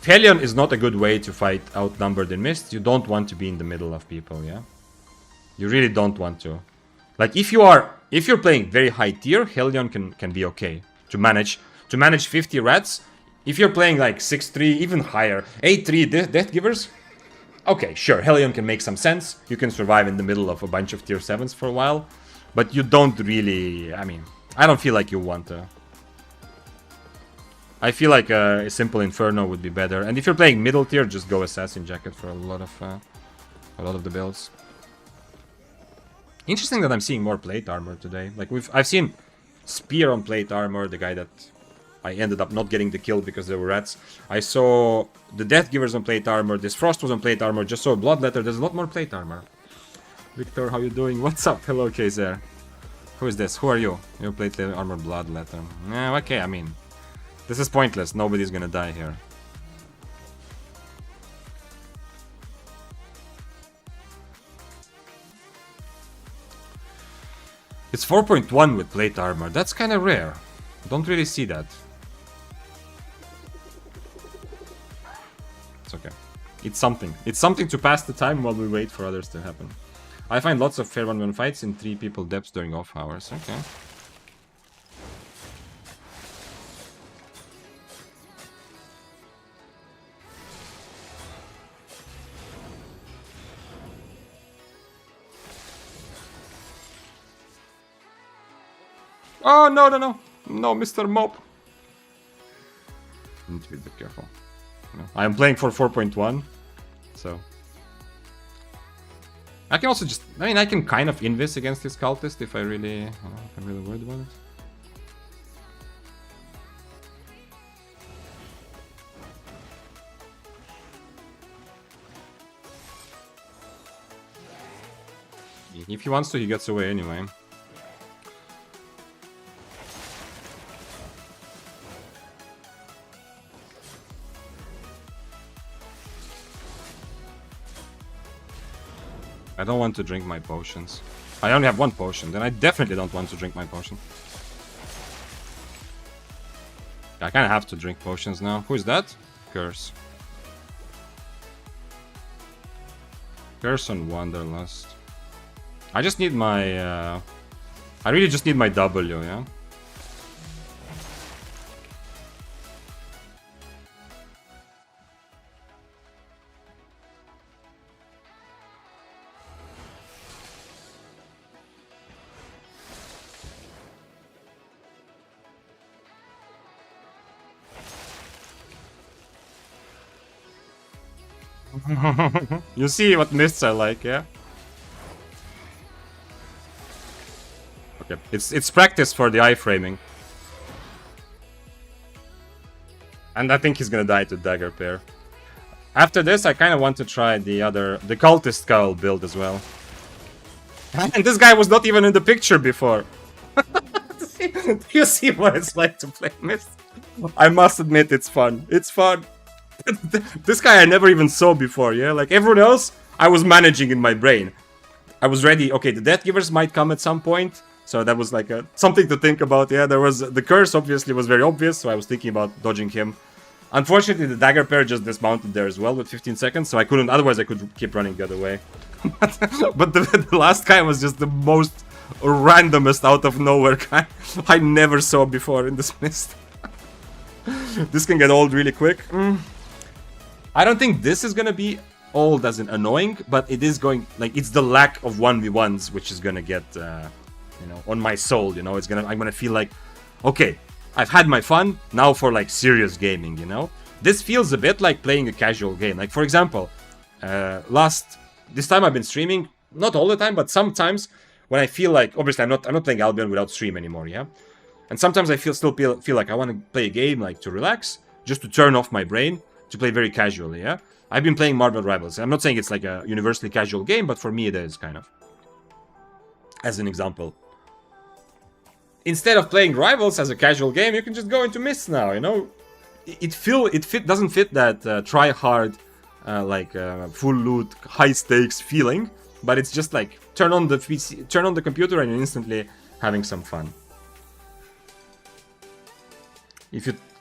Helion is not a good way to fight outnumbered in Mist. You don't want to be in the middle of people, yeah? You really don't want to. Like, if you're playing very high tier, Helion can be okay. To manage 50 rats, if you're playing like 6-3, even higher, 8-3 Death Givers, okay, sure, Helion can make some sense. You can survive in the middle of a bunch of tier 7s for a while. But you don't really... I mean, I don't feel like you want to. I feel like a simple Inferno would be better. And if you're playing middle tier, just go Assassin Jacket for a lot of the builds. Interesting that I'm seeing more plate armor today. Like I've seen Spear on plate armor, the guy that I ended up not getting the kill because there were rats. I saw the Death Givers on plate armor. This Frost was on plate armor. Just saw Bloodletter. There's a lot more plate armor. Victor, how you doing? What's up? Hello, Kaiser. Who is this? Who are you? You plate armor Bloodletter. Okay, I mean, this is pointless. Nobody's gonna die here. It's 4.1 with plate armor. That's kind of rare. Don't really see that. It's okay. It's something. It's something to pass the time while we wait for others to happen. I find lots of fair 1v1 fights in 3 people depths during off hours. Okay. Oh, no, no, no. No, Mr. Mop. Need to be a bit careful. No. I am playing for 4.1, so... I can also just... I mean, I can kind of invis against this cultist if I really... if I'm really worried about it. If he wants to, he gets away anyway. I don't want to drink my potions. I only have 1 potion, then I definitely don't want to drink my potion. I kind of have to drink potions now. Who is that? Curse. Curse on Wanderlust. I just need my... I really just need my W, yeah? You see what mists I like, yeah? Okay, it's practice for the iframing. And I think he's gonna die to dagger pair. After this, I kind of want to try the cultist skull build as well. And this guy was not even in the picture before. Do you see what it's like to play mist? I must admit, it's fun. It's fun. This guy I never even saw before, yeah? Like everyone else, I was managing in my brain. I was ready. Okay, the Death Givers might come at some point. So that was like something to think about, yeah? There was... The curse obviously was very obvious, so I was thinking about dodging him. Unfortunately, the dagger pair just dismounted there as well with 15 seconds, so I couldn't... Otherwise, I could keep running the other way. But the last guy was just the most randomest out of nowhere guy I never saw before in this mist. This can get old really quick. I don't think this is gonna be old as in annoying, but it is going... Like, it's the lack of 1v1s which is gonna get, you know, on my soul, you know? I'm gonna feel like, okay, I've had my fun, now for, like, serious gaming, you know? This feels a bit like playing a casual game. Like, for example, this time I've been streaming, not all the time, but sometimes when I feel like... Obviously, I'm not playing Albion without stream anymore, yeah? And sometimes I still feel like I want to play a game, like, to relax, just to turn off my brain, to play very casually, yeah? I've been playing Marvel Rivals. I'm not saying it's like a universally casual game, but for me it is, kind of. As an example. Instead of playing Rivals as a casual game, you can just go into Mists now, you know? Doesn't fit that try-hard, full loot, high-stakes feeling, but it's just like, turn on the PC, turn on the computer and you're instantly having some fun.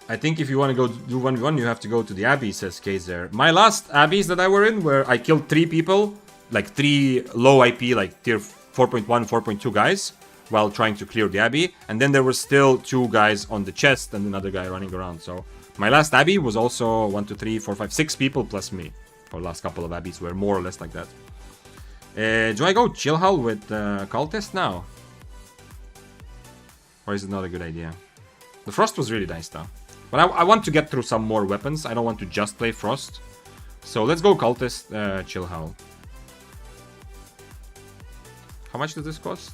I think if you want to go do 1v1, you have to go to the Abbey, says Kaiser. My last Abbeys that I were in, where I killed 3 people, like 3 low IP, like tier 4.1, 4.2 guys, while trying to clear the Abbey. And then there were still 2 guys on the chest and another guy running around. So my last Abbey was also 1, 2, 3, 4, 5, 6 people plus me. Our last couple of Abbeys were more or less like that. Do I go Chill Hull with Cultist now? Or is it not a good idea? The Frost was really nice though. But I want to get through some more weapons. I don't want to just play Frost. So let's go Cultist, Chill Howl. How much does this cost?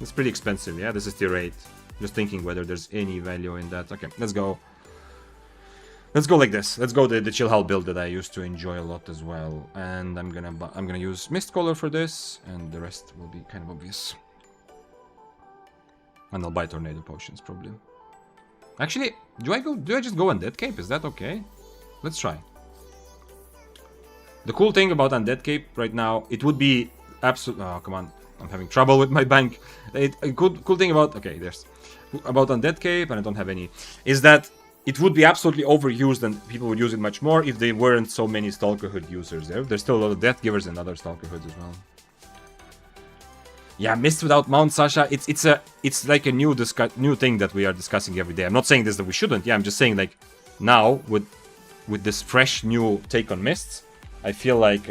It's pretty expensive, yeah? This is tier 8. Just thinking whether there's any value in that. Okay, let's go. Let's go like this. Let's go the Chill Howl build that I used to enjoy a lot as well. And I'm gonna use Mist Color for this, and the rest will be kind of obvious. And I'll buy Tornado Potions probably. Actually, do I just go Undead Cape? Is that okay? Let's try. The cool thing about Undead Cape right now, it would be absolute... Oh, come on. I'm having trouble with my bank. A cool thing about... Okay, there's... About Undead Cape, and I don't have any, is that it would be absolutely overused and people would use it much more if there weren't so many Stalkerhood users there. There's still a lot of Death Givers and other Stalkerhoods as well. Yeah, Mist without Mount, Sasha, it's like a new thing that we are discussing every day. I'm not saying this that we shouldn't. Yeah, I'm just saying like now with this fresh new take on Mists, I feel like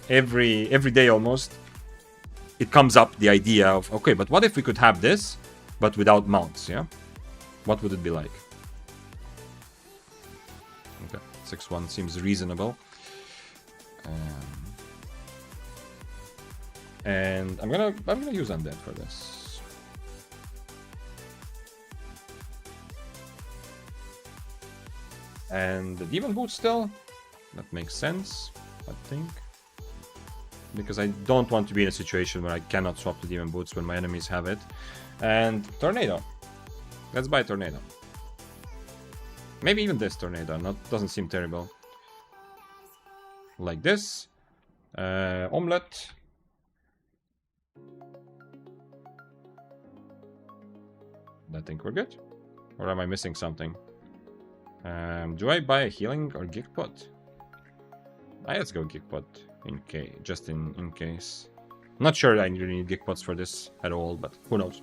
every day almost it comes up the idea of, okay, but what if we could have this but without mounts, yeah? What would it be like? Okay, 6-1 seems reasonable. And I'm gonna use Undead for this. And the Demon Boot still. That makes sense, I think. Because I don't want to be in a situation where I cannot swap the Demon Boots when my enemies have it. And Tornado. Let's buy Tornado. Maybe even this Tornado. Doesn't seem terrible. Like this. Omelette. I think we're good. Or am I missing something? Do I buy a healing or Geek Pot? Let's go Geek Pot. Just in case. Not sure I really need Geek Pots for this at all, but who knows.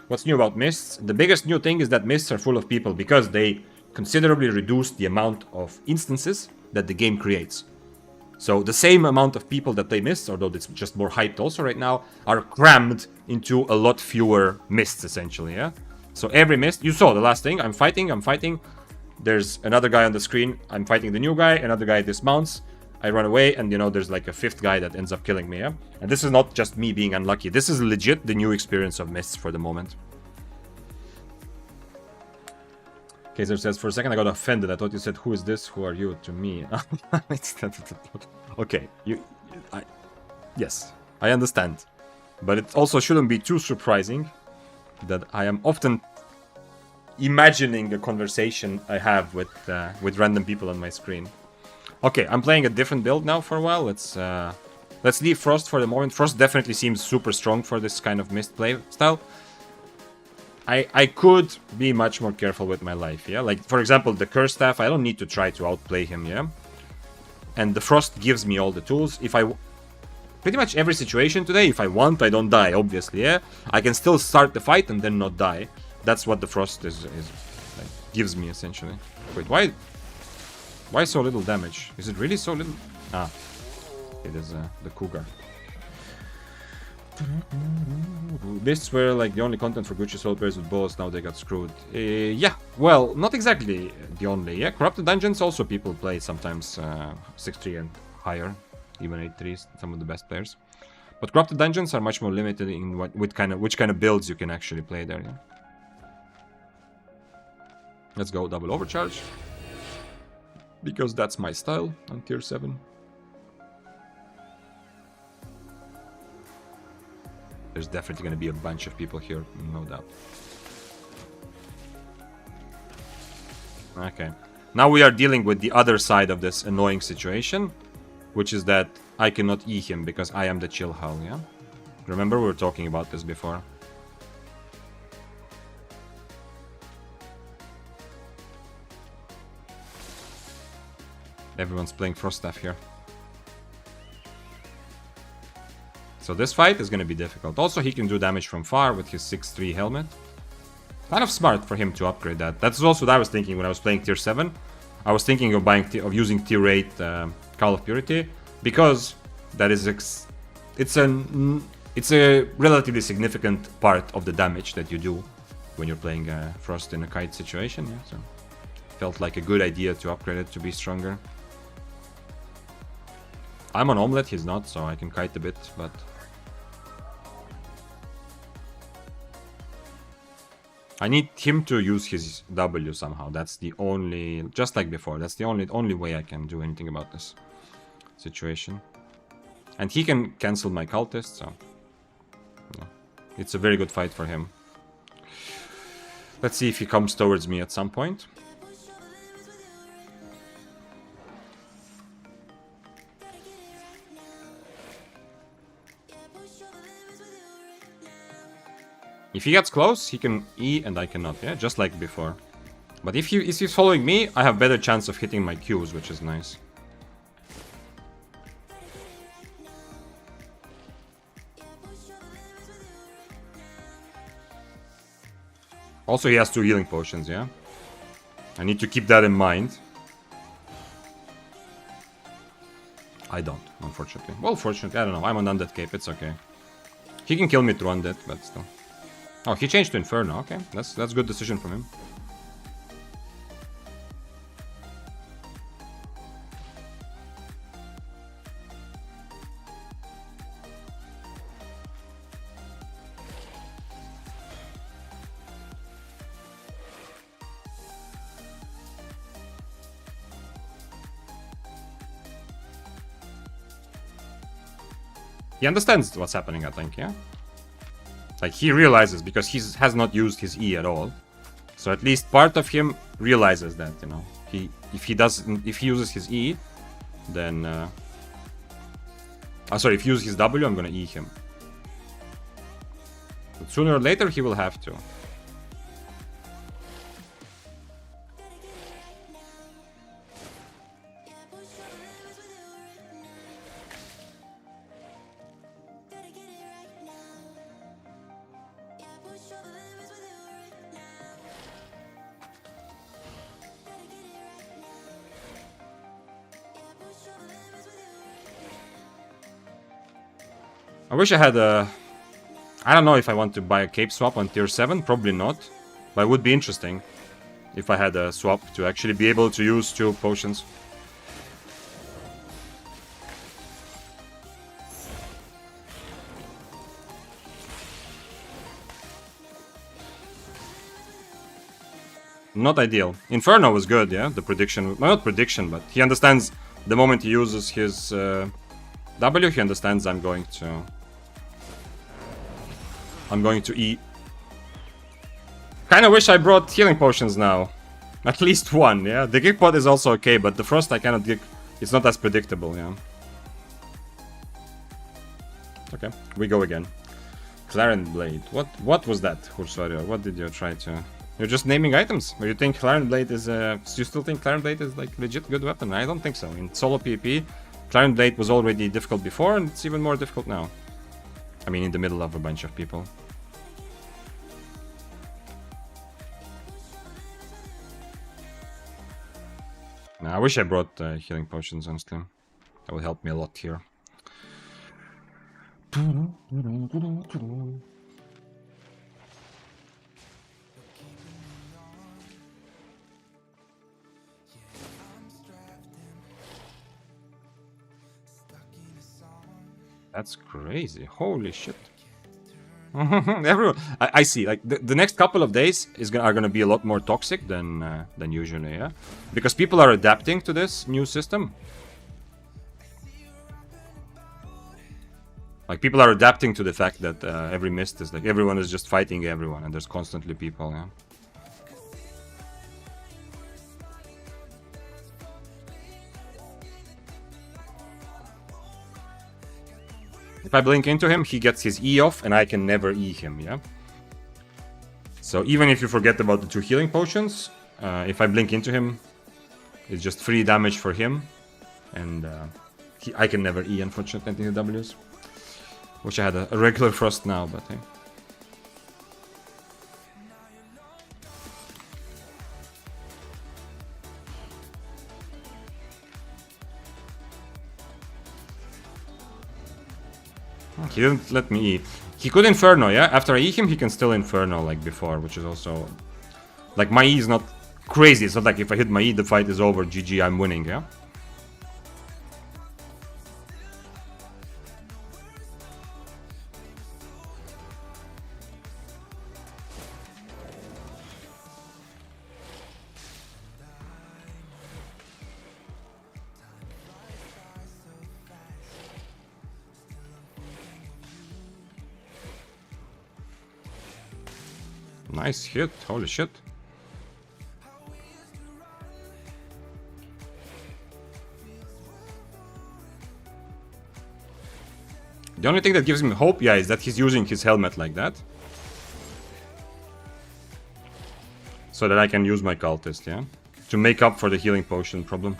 What's new about Mists? The biggest new thing is that Mists are full of people because they considerably reduce the amount of instances that the game creates. So the same amount of people that play Mists, although it's just more hyped also right now, are crammed into a lot fewer Mists essentially, yeah? So every Mist, you saw the last thing, I'm fighting. There's another guy on the screen, I'm fighting the new guy, another guy dismounts, I run away, and you know, there's like a fifth guy that ends up killing me, yeah? And this is not just me being unlucky, this is legit the new experience of Mists for the moment. Kaiser says, for a second I got offended, I thought you said, who is this, who are you, to me? Okay, yes, I understand. But it also shouldn't be too surprising that I am often imagining a conversation I have with random people on my screen. Okay, I'm playing a different build now for a while. Let's leave Frost for the moment. Frost definitely seems super strong for this kind of Mist play style. I could be much more careful with my life, yeah? Like, for example, the Curse Staff, I don't need to try to outplay him, yeah? And the Frost gives me all the tools. Pretty much every situation today, if I want, I don't die, obviously, yeah? I can still start the fight and then not die. That's what the Frost is like, gives me, essentially. Wait, why so little damage? Is it really so little? Ah, it is the Cougar. Mists were like the only content for Gucci soul players with bows, now they got screwed. Yeah, well, not exactly the only, yeah? Corrupted Dungeons also people play sometimes 6-3 and higher, even 8-3s, some of the best players. But Corrupted Dungeons are much more limited in which kind of builds you can actually play there, yeah? Let's go double overcharge. Because that's my style on tier 7. There's definitely going to be a bunch of people here, no doubt. Okay. Now we are dealing with the other side of this annoying situation, which is that I cannot E him because I am the chill hull, yeah? Remember we were talking about this before. Everyone's playing Frost Staff here. So this fight is going to be difficult. Also, he can do damage from far with his 6-3 helmet. Kind of smart for him to upgrade that. That's also what I was thinking when I was playing tier 7. I was thinking of using tier 8 Call of Purity, because that is it's a relatively significant part of the damage that you do when you're playing Frost in a kite situation. Yeah, so felt like a good idea to upgrade it to be stronger. I'm on Omelette, he's not, so I can kite a bit, but... I need him to use his W somehow. That's the only... Just like before, that's the only way I can do anything about this situation. And he can cancel my cultist, so... Yeah. It's a very good fight for him. Let's see if he comes towards me at some point. If he gets close, he can E and I cannot, yeah? Just like before. But if he's following me, I have better chance of hitting my Qs, which is nice. Also, he has 2 healing potions, yeah? I need to keep that in mind. I don't, unfortunately. Well, fortunately, I don't know. I'm on Undead Cape, it's okay. He can kill me through Undead, but still. Oh, he changed to Inferno, okay. That's a good decision from him. He understands what's happening, I think, yeah? Like, he realizes, because he has not used his E at all. So at least part of him realizes that, you know. If he uses his E, then... sorry, if he uses his W, I'm gonna E him. But sooner or later, he will have to. I wish I had a... I don't know if I want to buy a cape swap on tier 7, probably not. But it would be interesting if I had a swap to actually be able to use 2 potions. Not ideal. Inferno was good, yeah? The prediction... Well, not prediction, but he understands the moment he uses his W, he understands I'm going to E. Kinda wish I brought healing potions now. At least one, yeah? The Gig Pot is also okay, but the Frost I cannot Gig... It's not as predictable, yeah? Okay, we go again. Claren Blade. What was that, Hursorio? What did you try to... You're just naming items? Or you think Claren Blade is you still think Claren Blade is like legit good weapon? I don't think so. In solo PvP, Claren Blade was already difficult before, and it's even more difficult now. I mean, in the middle of a bunch of people. Nah, I wish I brought healing potions, honestly. That would help me a lot here. That's crazy. Holy shit. Everyone, I see. Like the next couple of days are gonna be a lot more toxic than usually, yeah, because people are adapting to this new system. Like people are adapting to the fact that every mist is like everyone is just fighting everyone, and there's constantly people, yeah. If I blink into him, he gets his E off, and I can never E him, yeah? So even if you forget about the 2 healing potions, if I blink into him, it's just free damage for him, and I can never E, unfortunately, in the Ws. Wish I had a regular Frost now, but hey. He didn't let me E. He could Inferno, yeah? After I E him, he can still Inferno like before, which is also... Like, my E is not crazy. It's not like if I hit my E, the fight is over, GG, I'm winning, yeah? Nice hit, holy shit. The only thing that gives him hope, yeah, is that he's using his helmet like that. So that I can use my cultist, yeah? To make up for the healing potion problem.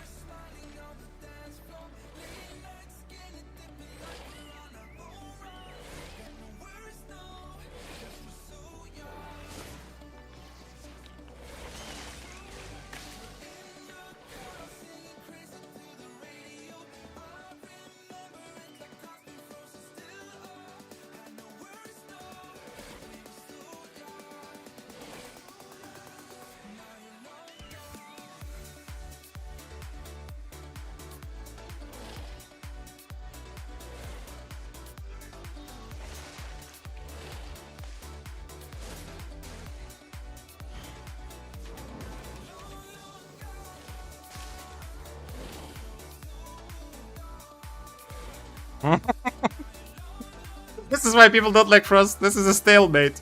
This is why people don't like Frost. This is a stalemate.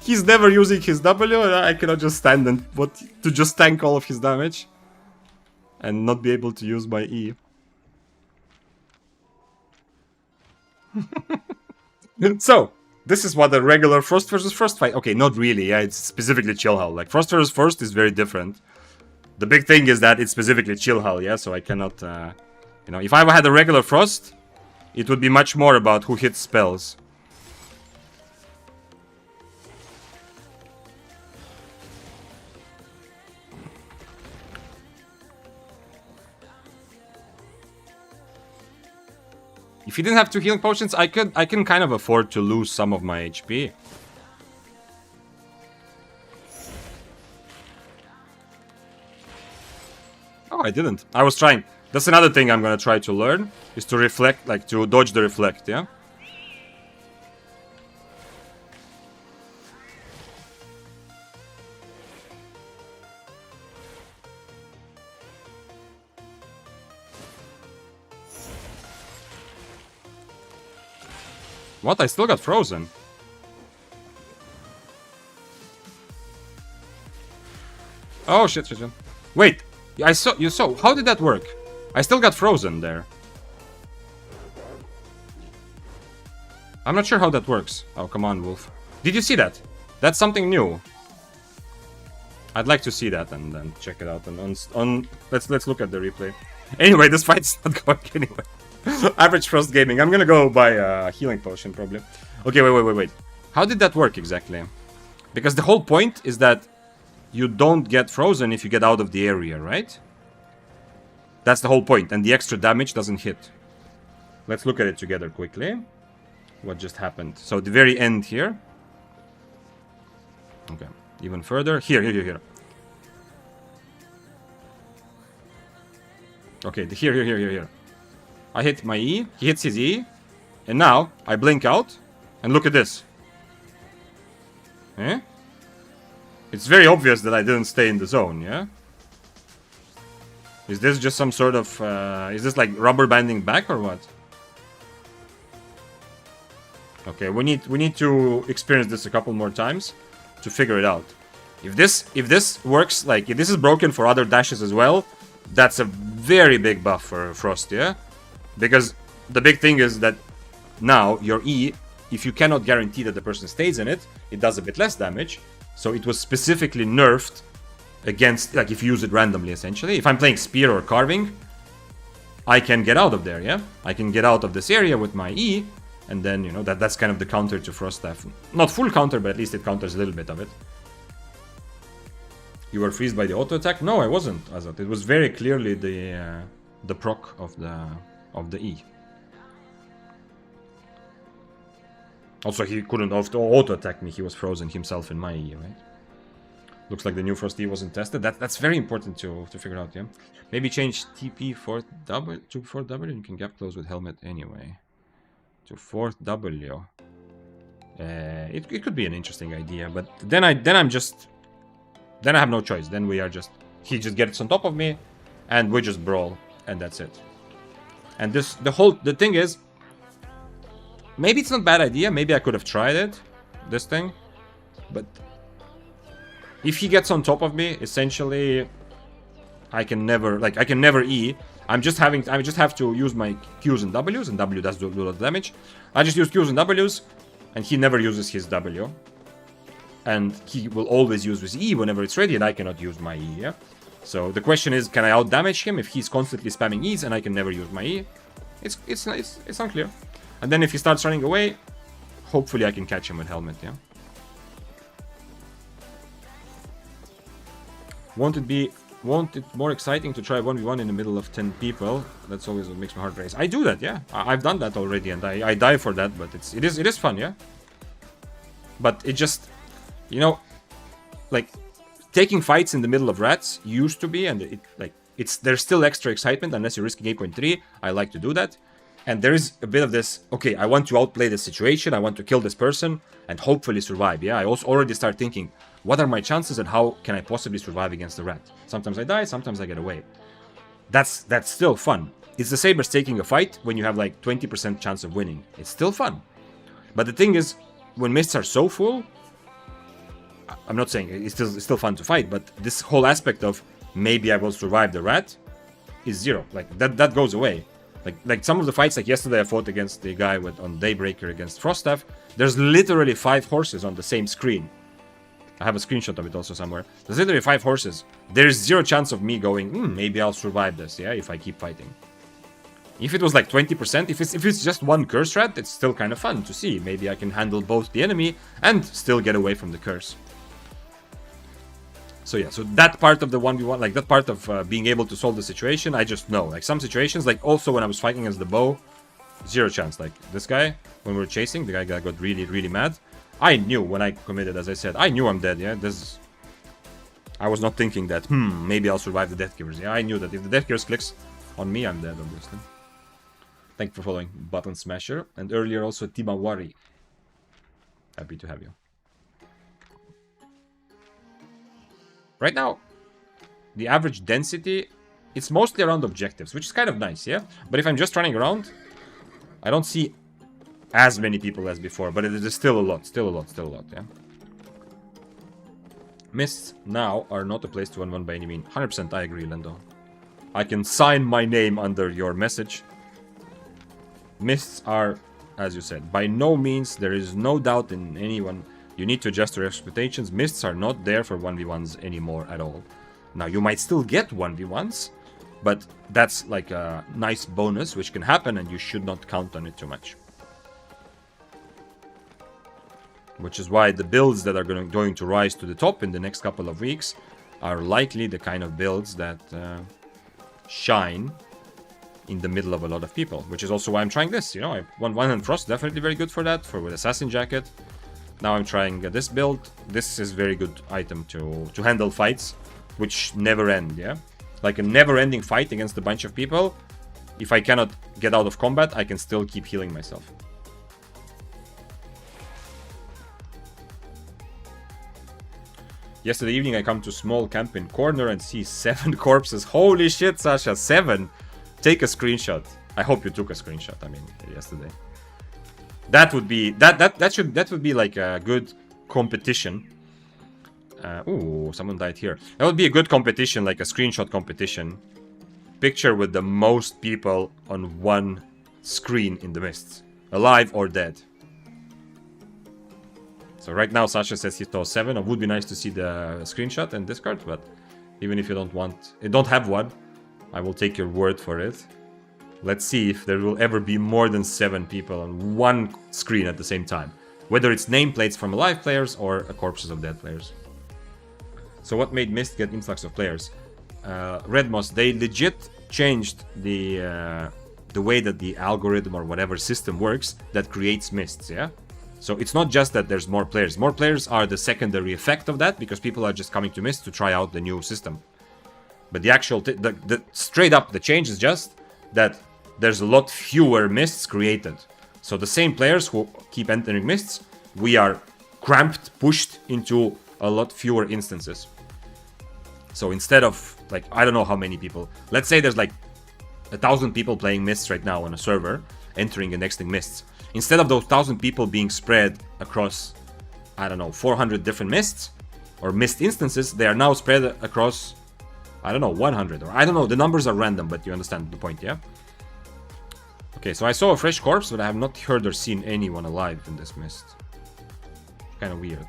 He's never using his W, and I cannot just stand and to just tank all of his damage and not be able to use my E. So, this is what a regular Frost versus Frost fight. Okay, not really. Yeah, it's specifically Chill Hell. Like Frost versus Frost is very different. The big thing is that it's specifically Chill Hell. Yeah, so I cannot. You know, if I had a regular Frost, it would be much more about who hits spells. If he didn't have 2 healing potions, I can kind of afford to lose some of my HP. Oh, I didn't. I was trying. That's another thing I'm gonna try to learn, is to reflect, like to dodge the reflect, yeah? What? I still got frozen. Oh shit, shit, shit. Wait, I saw you saw. How did that work? I still got frozen there. I'm not sure how that works. Oh, come on, Wolf. Did you see that? That's something new. I'd like to see that and then check it out. And let's look at the replay. Anyway, this fight's not going anywhere. Average Frost Gaming. I'm gonna go buy a healing potion probably. Okay, wait. How did that work exactly? Because the whole point is that you don't get frozen if you get out of the area, right? That's the whole point, and the extra damage doesn't hit. Let's look at it together quickly. What just happened? So the very end here. Okay, even further. Here. Okay, here. I hit my E, he hits his E, and now I blink out, and look at this. Eh? It's very obvious that I didn't stay in the zone, yeah? Is this just some sort of, is this like rubber banding back or what? Okay, we need to experience this a couple more times to figure it out. If this works, like if this is broken for other dashes as well, that's a very big buff for Frost, yeah? Because the big thing is that now your E, if you cannot guarantee that the person stays in it, it does a bit less damage. So it was specifically nerfed against, like if you use it randomly essentially. If I'm playing Spear or Carving, I can get out of there, yeah? I can get out of this area with my E, and then, you know, that's kind of the counter to Frost Staff. Not full counter, but at least it counters a little bit of it. You were freezed by the auto attack? No, I wasn't, Azat. It was very clearly the proc of the E. Also, he couldn't auto-attack me. He was frozen himself in my E, right? Looks like the new Frost E wasn't tested. That's very important to figure out, yeah? Maybe change TP 4th W to 4th W. You can gap close with helmet anyway. To 4th W. It could be an interesting idea, but then I have no choice. Then we are just... He just gets on top of me, and we just brawl, and that's it. And the thing is, maybe it's not a bad idea. Maybe I could have tried it, this thing. But if he gets on top of me, essentially, I can never E. I just have to use my Qs and Ws, and W does do a lot of damage. I just use Qs and Ws, and he never uses his W. and he will always use his E whenever it's ready, and I cannot use my E, yeah? So the question is, can I out-damage him if he's constantly spamming E's and I can never use my E? It's unclear. And then if he starts running away, hopefully I can catch him with helmet, yeah? Won't it more exciting to try 1v1 in the middle of 10 people? That's always what makes my heart race. I do that, yeah. I've done that already, and I die for that, but it is fun, yeah. But it just, you know, like taking fights in the middle of rats used to be, and there's still extra excitement unless you're risking 8.3. I like to do that. And there is a bit of this, okay, I want to outplay the situation, I want to kill this person, and hopefully survive, yeah? I also already start thinking, what are my chances and how can I possibly survive against the rat? Sometimes I die, sometimes I get away. That's still fun. It's the same as taking a fight when you have like 20% chance of winning. It's still fun. But the thing is, when mists are so full, I'm not saying it's still fun to fight, but this whole aspect of maybe I will survive the rat is zero. Like that goes away. Like some of the fights, like yesterday I fought against the guy on Daybreaker against Froststaff. There's literally 5 horses on the same screen. I have a screenshot of it also somewhere. There's literally 5 horses. There's zero chance of me going, maybe I'll survive this, yeah, if I keep fighting. If it was like 20%, if it's just one curse rat, it's still kind of fun to see. Maybe I can handle both the enemy and still get away from the curse. So yeah, so that part of the 1v1, like that part of being able to solve the situation, I just know. Like some situations, like also when I was fighting as the bow, zero chance. Like this guy, when we were chasing, the guy got really, really mad. I knew when I committed, as I said, I knew I'm dead, yeah? I was not thinking that, maybe I'll survive the Death Givers. Yeah, I knew that if the Death Givers clicks on me, I'm dead, obviously. Thank you for following, Button Smasher. And earlier also Timawari. Happy to have you. Right now, the average density, it's mostly around objectives, which is kind of nice, yeah? But if I'm just running around, I don't see as many people as before, but it is still a lot, yeah? Mists now are not a place to 1v1 by any means. 100% I agree, Lendo. I can sign my name under your message. Mists are, as you said, by no means, there is no doubt in anyone. You need to adjust your expectations. Mists are not there for 1v1s anymore at all. Now, you might still get 1v1s, but that's like a nice bonus which can happen and you should not count on it too much. Which is why the builds that are going to rise to the top in the next couple of weeks are likely the kind of builds that shine in the middle of a lot of people. Which is also why I'm trying this, you know. One Hand Frost, definitely very good for that, with Assassin Jacket. Now I'm trying this build. This is very good item to handle fights, which never end, yeah? Like a never-ending fight against a bunch of people. If I cannot get out of combat, I can still keep healing myself. Yesterday evening I come to small camp in corner and see 7 corpses. Holy shit, Sasha, 7! Take a screenshot. I hope you took a screenshot, I mean, yesterday. That would be that would be like a good competition. Ooh, someone died here. That would be a good competition, like a screenshot competition. Picture with the most people on one screen in the mists, alive or dead. So right now Sasha says he saw 7. It would be nice to see the screenshot and Discord, but even if you don't have one, I will take your word for it. Let's see if there will ever be more than 7 people on one screen at the same time. Whether it's nameplates from alive players or corpses of dead players. So what made Mist get influx of players? Redmoss, they legit changed the way that the algorithm or whatever system works that creates Mists, yeah? So it's not just that there's more players. More players are the secondary effect of that because people are just coming to Mist to try out the new system. But the actual, straight up, the change is just that there's a lot fewer mists created. So the same players who keep entering mists, we are cramped, pushed into a lot fewer instances. So instead of, like, I don't know how many people, let's say there's like 1,000 people playing mists right now on a server, entering and exiting mists. Instead of those 1,000 people being spread across, I don't know, 400 different mists, or mist instances, they are now spread across, I don't know, 100, or I don't know, the numbers are random, but you understand the point, yeah? Okay, so I saw a fresh corpse, but I have not heard or seen anyone alive in this mist. Kind of weird.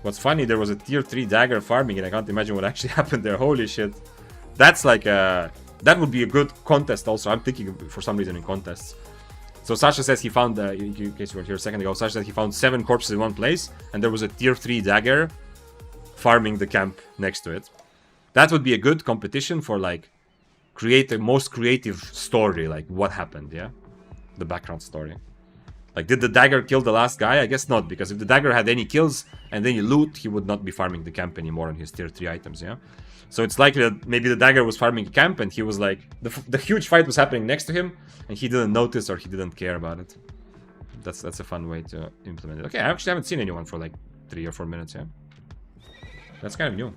What's funny, there was a tier 3 dagger farming, and I can't imagine what actually happened there. Holy shit. That's like a... That would be a good contest also. I'm thinking for some reason in contests. So Sasha says he found, in case you were here a second ago, Sasha said he found 7 corpses in one place, and there was a tier 3 dagger farming the camp next to it. That would be a good competition for, like, create the most creative story, like what happened, yeah? The background story. Like, did the dagger kill the last guy? I guess not, because if the dagger had any kills and then you loot, he would not be farming the camp anymore on his tier 3 items, yeah? So it's likely that maybe the dagger was farming a camp and he was like... The huge fight was happening next to him and he didn't notice or he didn't care about it. That's a fun way to implement it. Okay, I actually haven't seen anyone for like 3 or 4 minutes, yeah? That's kind of new.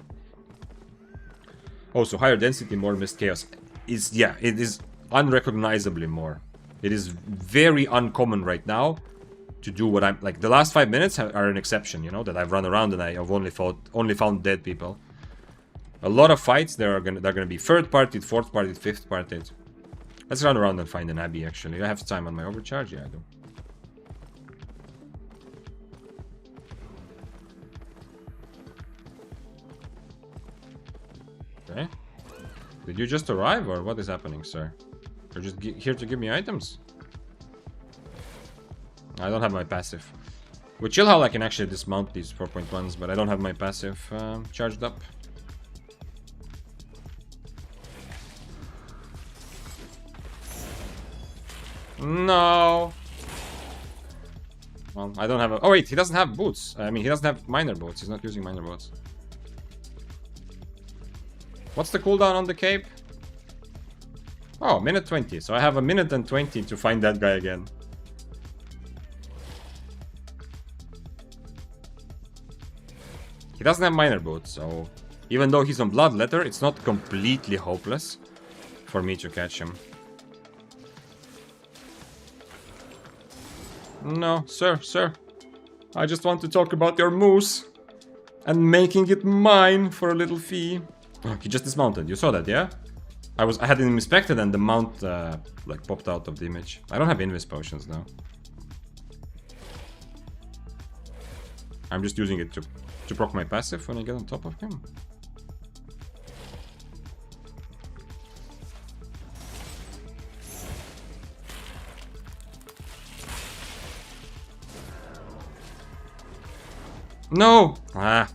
Oh, so higher density, more mist chaos. Yeah, it is unrecognizably more. It is very uncommon right now to do what I'm... Like, the last 5 minutes are an exception, you know? That I've run around and I've only found dead people. A lot of fights, they're gonna be third-partied, fourth-partied, fifth-partied. Let's run around and find an abbey, actually. I have time on my overcharge? Yeah, I do. Okay. Did you just arrive, or what is happening, sir? You're just here to give me items? I don't have my passive. With Chillhowl, I can actually dismount these 4.1s, but I don't have my passive charged up. No. Well, I don't have a... Oh, wait, he doesn't have boots. I mean, he doesn't have minor boots. He's not using minor boots. What's the cooldown on the cape? Oh, minute 20. So I have a minute and 20 to find that guy again. He doesn't have minor boots, so... Even though he's on Bloodletter, it's not completely hopeless for me to catch him. No, sir. I just want to talk about your moose. And making it mine for a little fee. Oh, he just dismounted. You saw that, yeah? I had him inspected and the mount like popped out of the image. I don't have invis potions now. I'm just using it to proc my passive when I get on top of him. No! Ah.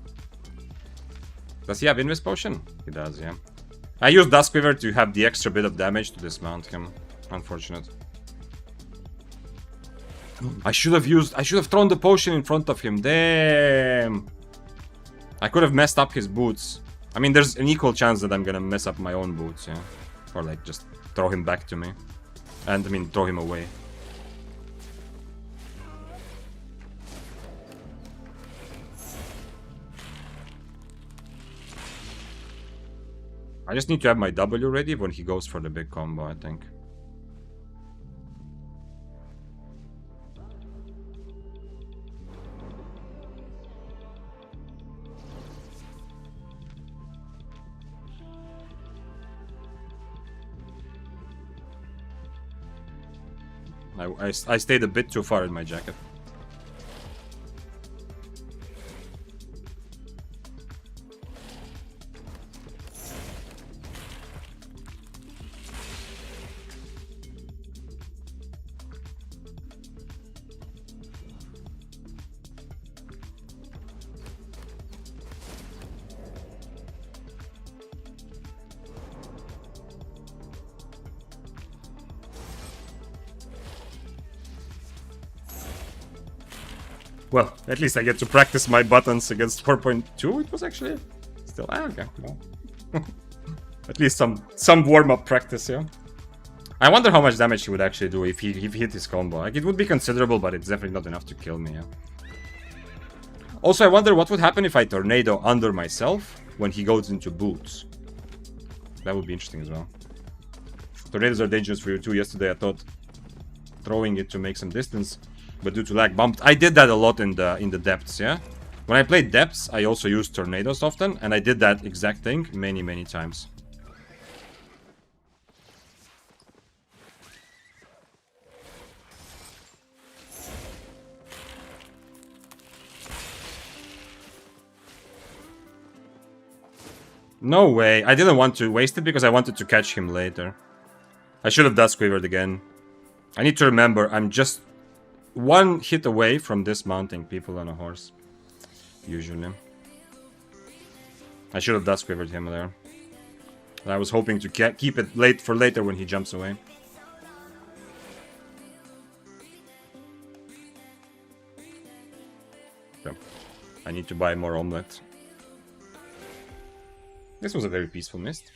Does he have invis potion? He does, yeah. I used Duskweaver to have the extra bit of damage to dismount him. Unfortunate. I should have thrown the potion in front of him. Damn. I could have messed up his boots. I mean, there's an equal chance that I'm gonna mess up my own boots, yeah. Or like just throw him back to me. And I mean, throw him away. I just need to have my W ready when he goes for the big combo, I think. I stayed a bit too far in my jacket. Well, at least I get to practice my buttons against 4.2. It was actually still okay. Well. At least some warm-up practice, yeah. I wonder how much damage he would actually do if he hit his combo. Like, it would be considerable, but it's definitely not enough to kill me, yeah. Also, I wonder what would happen if I tornado under myself when he goes into boots. That would be interesting as well. Tornadoes are dangerous for you too. Yesterday I thought throwing it to make some distance, but due to lag bumped. I did that a lot in the depths, yeah? When I played depths, I also used tornadoes often, and I did that exact thing many times. No way. I didn't want to waste it because I wanted to catch him later. I should have Dusk Quivered again. I need to remember, I'm just one hit away from dismounting people on a horse. Usually. I should have Dusk Quivered him there. I was hoping to keep it late for later when he jumps away. Okay. I need to buy more omelette. This was a very peaceful mist.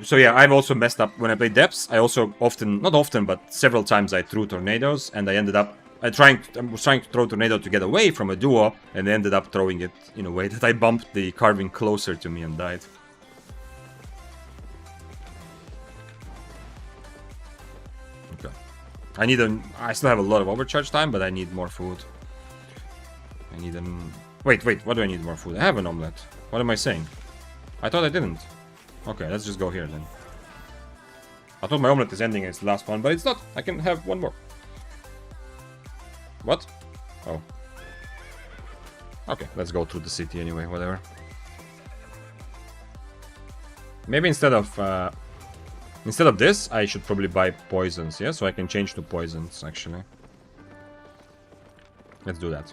So yeah, I've also messed up when I play depths. I also often, not often, but several times I threw tornadoes, and I ended up I was trying to throw tornado to get away from a duo, and ended up throwing it in a way that I bumped the carving closer to me and died. Okay. I still have a lot of overcharge time, but I need more food. I need an... Wait, what do I need more food? I have an omelette. What am I saying? I thought I didn't. Okay, let's just go here then. I thought my omelette is ending its last one, but it's not. I can have one more. What? Oh. Okay, let's go through the city anyway, whatever. Maybe instead of this, I should probably buy poisons, yeah? So I can change to poisons, actually. Let's do that.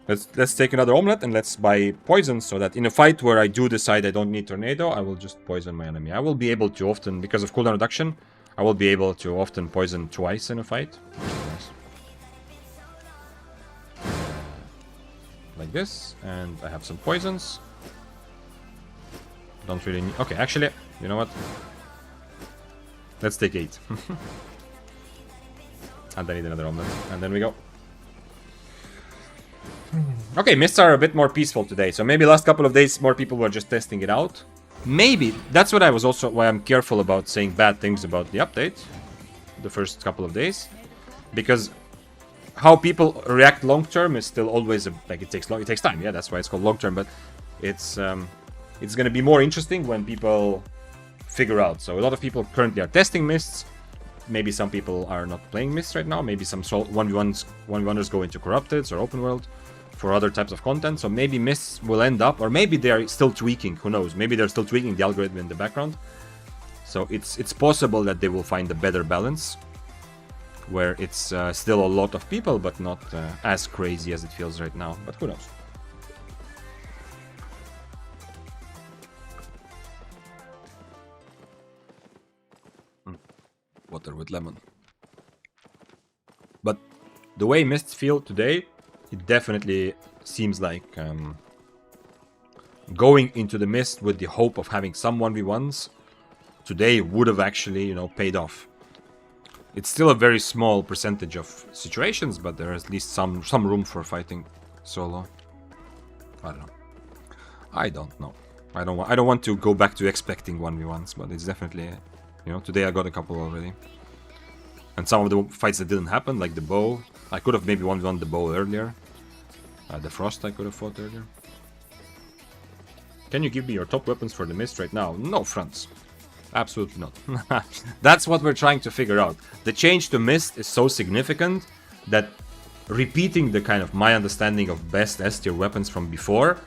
Let's take another omelette and let's buy poisons so that in a fight where I do decide I don't need tornado, I will just poison my enemy. I will be able to often, because of cooldown reduction, I will be able to often poison twice in a fight. Nice. Like this, and I have some poisons. Don't really need... Okay, actually, you know what? Let's take 8. And I need another omelette. And then we go. Okay, mists are a bit more peaceful today. So maybe last couple of days more people were just testing it out. Maybe. That's what I was also... why I'm careful about saying bad things about the update. The first couple of days. Because... how people react long term is still always like it takes time. Yeah, that's why it's called long term. But it's going to be more interesting when people figure out. So a lot of people currently are testing mists. Maybe some people are not playing mists right now. Maybe some 1v1ers go into corrupted or open world for other types of content. So maybe mists will end up, or maybe they are still tweaking. Who knows? Maybe they're still tweaking the algorithm in the background. So it's possible that they will find a better balance, where it's still a lot of people, but not as crazy as it feels right now. But who knows? Water with lemon. But the way mists feel today, it definitely seems like going into the mist with the hope of having some 1v1s today would have actually, you know, paid off. It's still a very small percentage of situations, but there is at least some room for fighting solo. I don't know. I don't know. I don't want to go back to expecting 1v1s, but it's definitely, you know, today I got a couple already. And some of the fights that didn't happen, like the bow, I could have maybe 1v1 the bow earlier. The frost I could have fought earlier. Can you give me your top weapons for the mist right now? No, Franz. Absolutely not. That's what we're trying to figure out. The change to mist is so significant that repeating the kind of my understanding of best S tier weapons from before,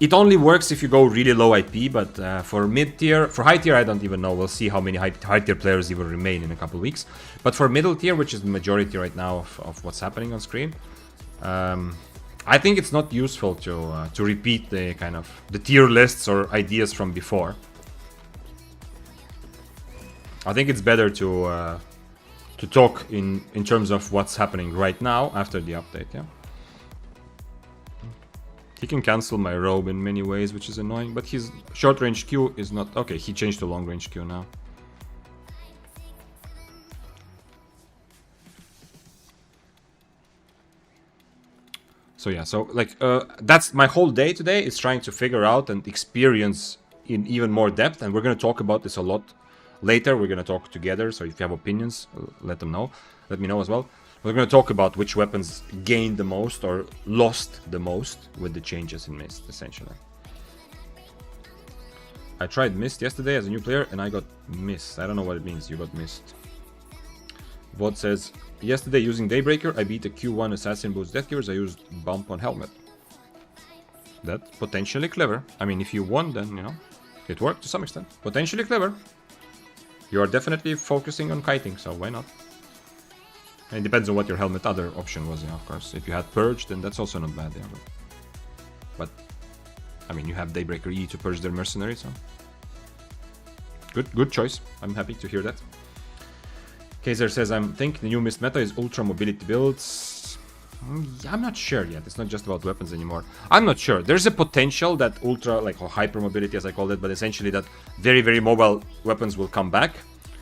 it only works if you go really low IP, but for mid tier, for high tier I don't even know. We'll see how many high tier players even remain in a couple of weeks. But for middle tier, which is the majority right now of what's happening on screen, I think it's not useful to repeat the kind of the tier lists or ideas from before. I think it's better to talk in terms of what's happening right now after the update. Yeah, he can cancel my robe in many ways, which is annoying. But his short range Q is not okay. He changed to long range Q now. So yeah, so like that's my whole day today is trying to figure out and experience in even more depth, and we're going to talk about this a lot later. We're going to talk together, so if you have opinions, let me know as well. We're going to talk about which weapons gained the most or lost the most with the changes in Mist, essentially. I tried Mist yesterday as a new player and I got Mist. I don't know what it means, you got Mist. Vod says, yesterday using Daybreaker, I beat a Q1 Assassin boots Deathgivers. I used Bump on Helmet. That's potentially clever. I mean, if you won, then, you know, it worked to some extent. Potentially clever. You are definitely focusing on kiting, so why not? And it depends on what your helmet other option was, yeah, of course. If you had Purge, then that's also not bad, yeah. But I mean, you have Daybreaker E to purge their mercenary, so... Good choice. I'm happy to hear that. Kaiser says, I think the new Mist meta is ultra mobility builds. I'm not sure yet. It's not just about weapons anymore. I'm not sure. There's a potential that ultra, like, or hyper mobility as I called it, but essentially that very, very mobile weapons will come back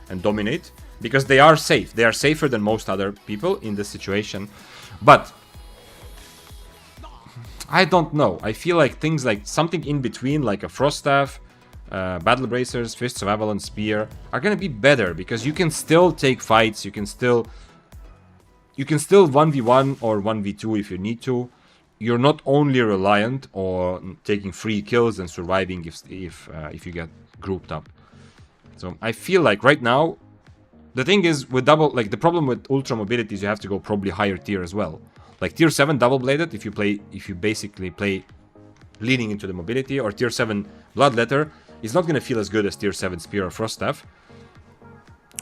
and dominate because they are safe. They are safer than most other people in this situation. But I don't know. I feel like things like something in between, like a Frost Staff, Battle Bracers, Fists of Avalon, Spear, are gonna be better because you can still take fights. You can still 1v1 or 1v2 if you need to. You're not only reliant on taking free kills and surviving if you get grouped up. So I feel like right now, the thing is with double, like the problem with ultra mobility is you have to go probably higher tier as well. Like tier 7 double bladed, if you basically play leaning into the mobility, or tier 7 bloodletter, is not gonna feel as good as tier 7 spear or frost staff.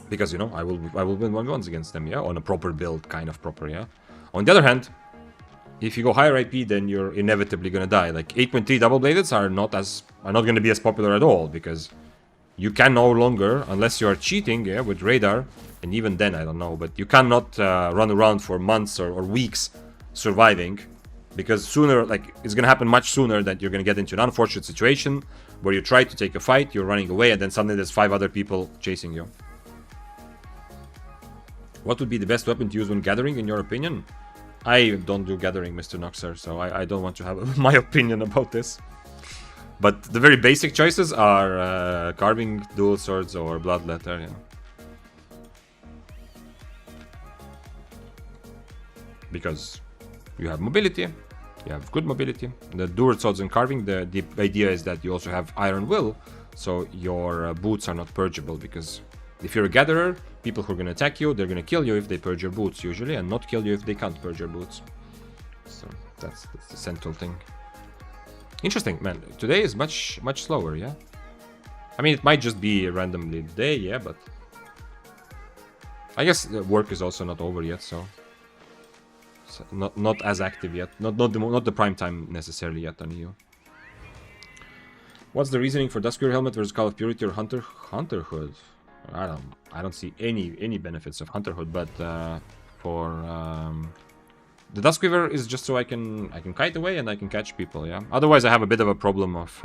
Because, you know, I will win 1v1s against them, yeah? On a proper build, kind of proper, yeah? On the other hand, if you go higher IP, then you're inevitably gonna die. Like 8.3 double-bladeds are not gonna be as popular at all, because you can no longer, unless you are cheating, yeah, with radar, and even then, I don't know, but you cannot run around for months or weeks surviving, because sooner, like, it's gonna happen much sooner that you're gonna get into an unfortunate situation where you try to take a fight, you're running away, and then suddenly there's 5 other people chasing you. What would be the best weapon to use when gathering, in your opinion? I don't do gathering, Mr. Noxer, so I don't want to have my opinion about this. But the very basic choices are carving, dual swords, or bloodletter, yeah. Because you have mobility, you have good mobility. The dual swords and carving, the idea is that you also have iron will, so your boots are not purgeable, because if you're a gatherer, people who are going to attack you, they're going to kill you if they purge your boots, usually, and not kill you if they can't purge your boots. So that's the central thing. Interesting, man. Today is much slower, yeah? I mean, it might just be randomly the day, yeah, but... I guess the work is also not over yet, so not as active yet. Not the prime time necessarily yet on EU. What's the reasoning for Duskweaver helmet versus Call of Purity or Hunterhood? I don't see any benefits of Hunterhood, but the Duskweaver is just so I can kite away and I can catch people, yeah. Otherwise, I have a bit of a problem of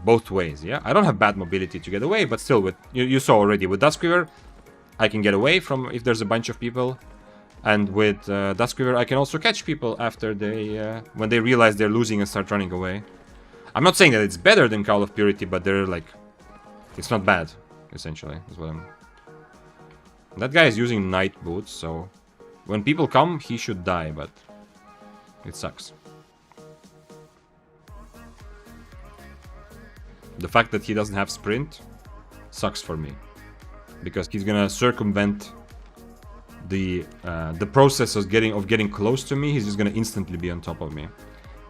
both ways, yeah. I don't have bad mobility to get away, but still, with you saw already with Duskweaver, I can get away from if there's a bunch of people, and with Duskweaver, I can also catch people after they when they realize they're losing and start running away. I'm not saying that it's better than Call of Purity, but they're like, it's not bad, essentially, is what I'm... That guy is using night boots, so when people come, he should die, but it sucks. The fact that he doesn't have sprint sucks for me, because he's gonna circumvent the process of getting close to me. He's just gonna instantly be on top of me.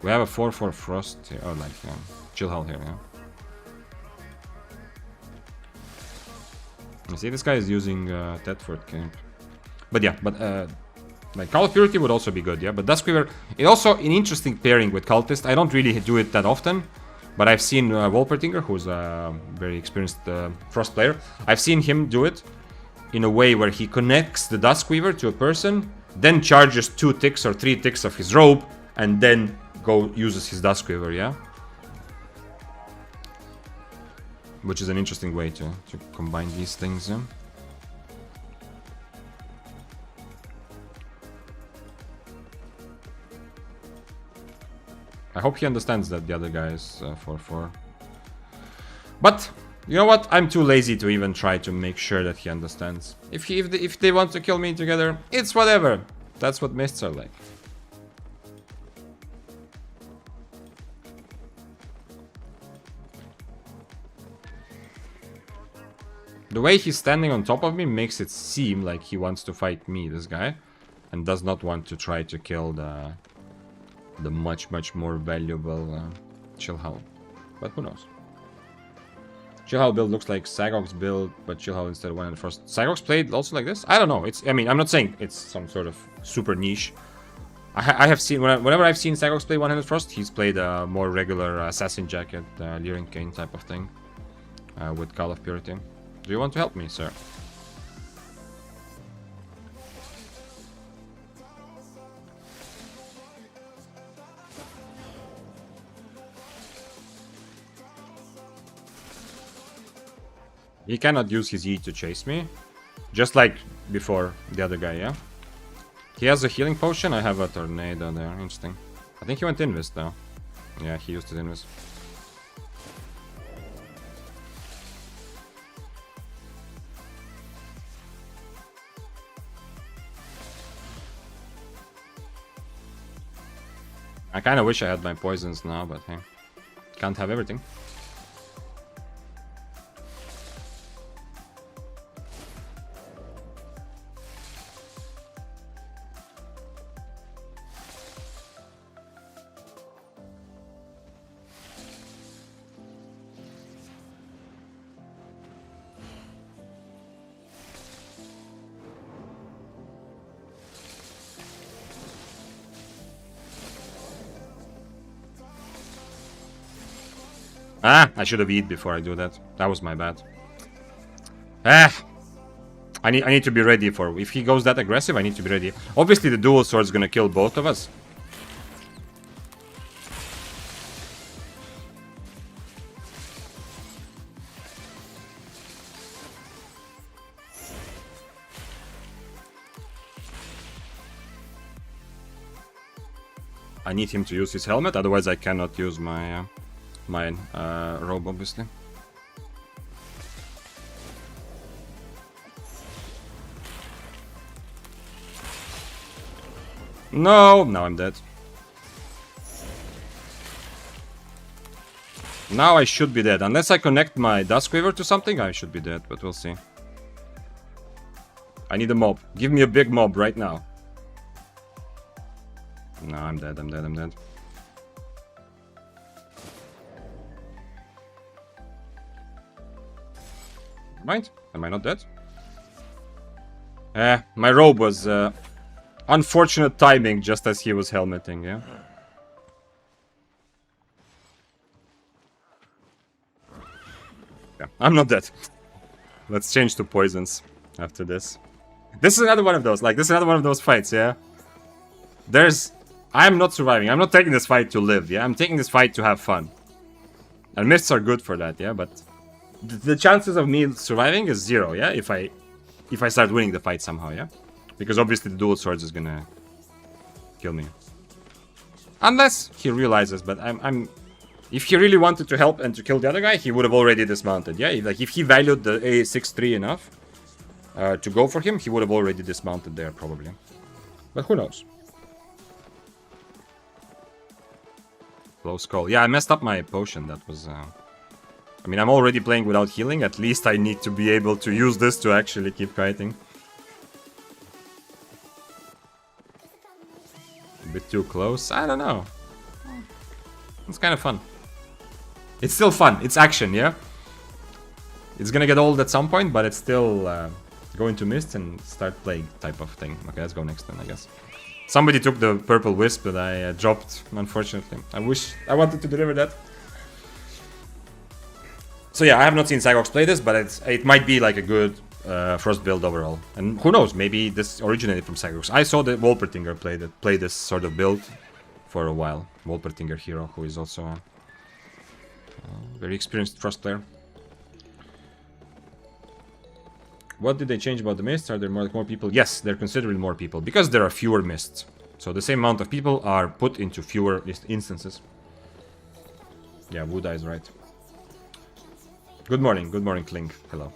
We have a 4/4 frost here, or like chill hell here, yeah. You see, this guy is using Thetford camp. But yeah, like Call of Purity would also be good, yeah. But Duskweaver is also an interesting pairing with Cultist. I don't really do it that often, but I've seen Wolpertinger, who's a very experienced Frost player. I've seen him do it in a way where he connects the Duskweaver to a person, then charges 2 ticks or 3 ticks of his robe, and then uses his Duskweaver, yeah. Which is an interesting way to combine these things, yeah. I hope he understands that the other guy is 4/4. But, you know what? I'm too lazy to even try to make sure that he understands. If they want to kill me together, it's whatever. That's what mists are like. The way he's standing on top of me makes it seem like he wants to fight me, this guy. And does not want to try to kill the much more valuable Chillhowl. But who knows? Chillhowl build looks like Sagok's build, but Chillhowl instead of 100 Frost. Sagok's played also like this? I don't know. I mean, I'm not saying it's some sort of super niche. I have seen, whenever I've seen Sagok's play 100 Frost, he's played a more regular Assassin Jacket, Leering Cane type of thing. With Call of Purity. Do you want to help me, sir? He cannot use his E to chase me. Just like before the other guy, yeah? He has a healing potion, I have a tornado there. Interesting. I think he went Invis though. Yeah, he used his Invis. I kinda wish I had my poisons now, but hey. Can't have everything. Ah, I should have eaten before I do that. That was my bad. Ah, I need to be ready for. If he goes that aggressive, I need to be ready. Obviously, the dual sword is gonna kill both of us. I need him to use his helmet, otherwise I cannot use my robe, obviously. No, now I'm dead. Now I should be dead. Unless I connect my Duskweaver to something, I should be dead, but we'll see. I need a mob. Give me a big mob right now. No, I'm dead, I'm dead, I'm dead. Mind? Am I not dead? My robe was unfortunate timing just as he was helmeting, yeah? Yeah, I'm not dead. Let's change to poisons after this. This is another one of those, like, this is another one of those fights, yeah? I'm not surviving. I'm not taking this fight to live, yeah? I'm taking this fight to have fun. And mists are good for that, yeah? But the chances of me surviving is 0, yeah? If I start winning the fight somehow, yeah? Because obviously the dual swords is gonna kill me. Unless he realizes, but if he really wanted to help and to kill the other guy, he would have already dismounted, yeah? Like, if he valued the A63 enough to go for him, he would have already dismounted there, probably. But who knows? Close call. Yeah, I messed up my potion. That was... I mean, I'm already playing without healing. At least I need to be able to use this to actually keep kiting. A bit too close. I don't know. It's kind of fun. It's still fun. It's action, yeah? It's gonna get old at some point, but it's still going to mist and start plague type of thing. Okay, let's go next then, I guess. Somebody took the purple wisp that I dropped, unfortunately. I wanted to deliver that. So yeah, I have not seen Sagok's play this, but it might be like a good Frost build overall. And who knows, maybe this originated from Sagok's. I saw that Wolpertinger play this sort of build for a while. Wolpertinger hero, who is also a very experienced Frost player. What did they change about the mists? Are there more people? Yes, there are considerably more people, because there are fewer mists. So the same amount of people are put into fewer instances. Yeah, Wuda is right. Good morning, Kling. Hello.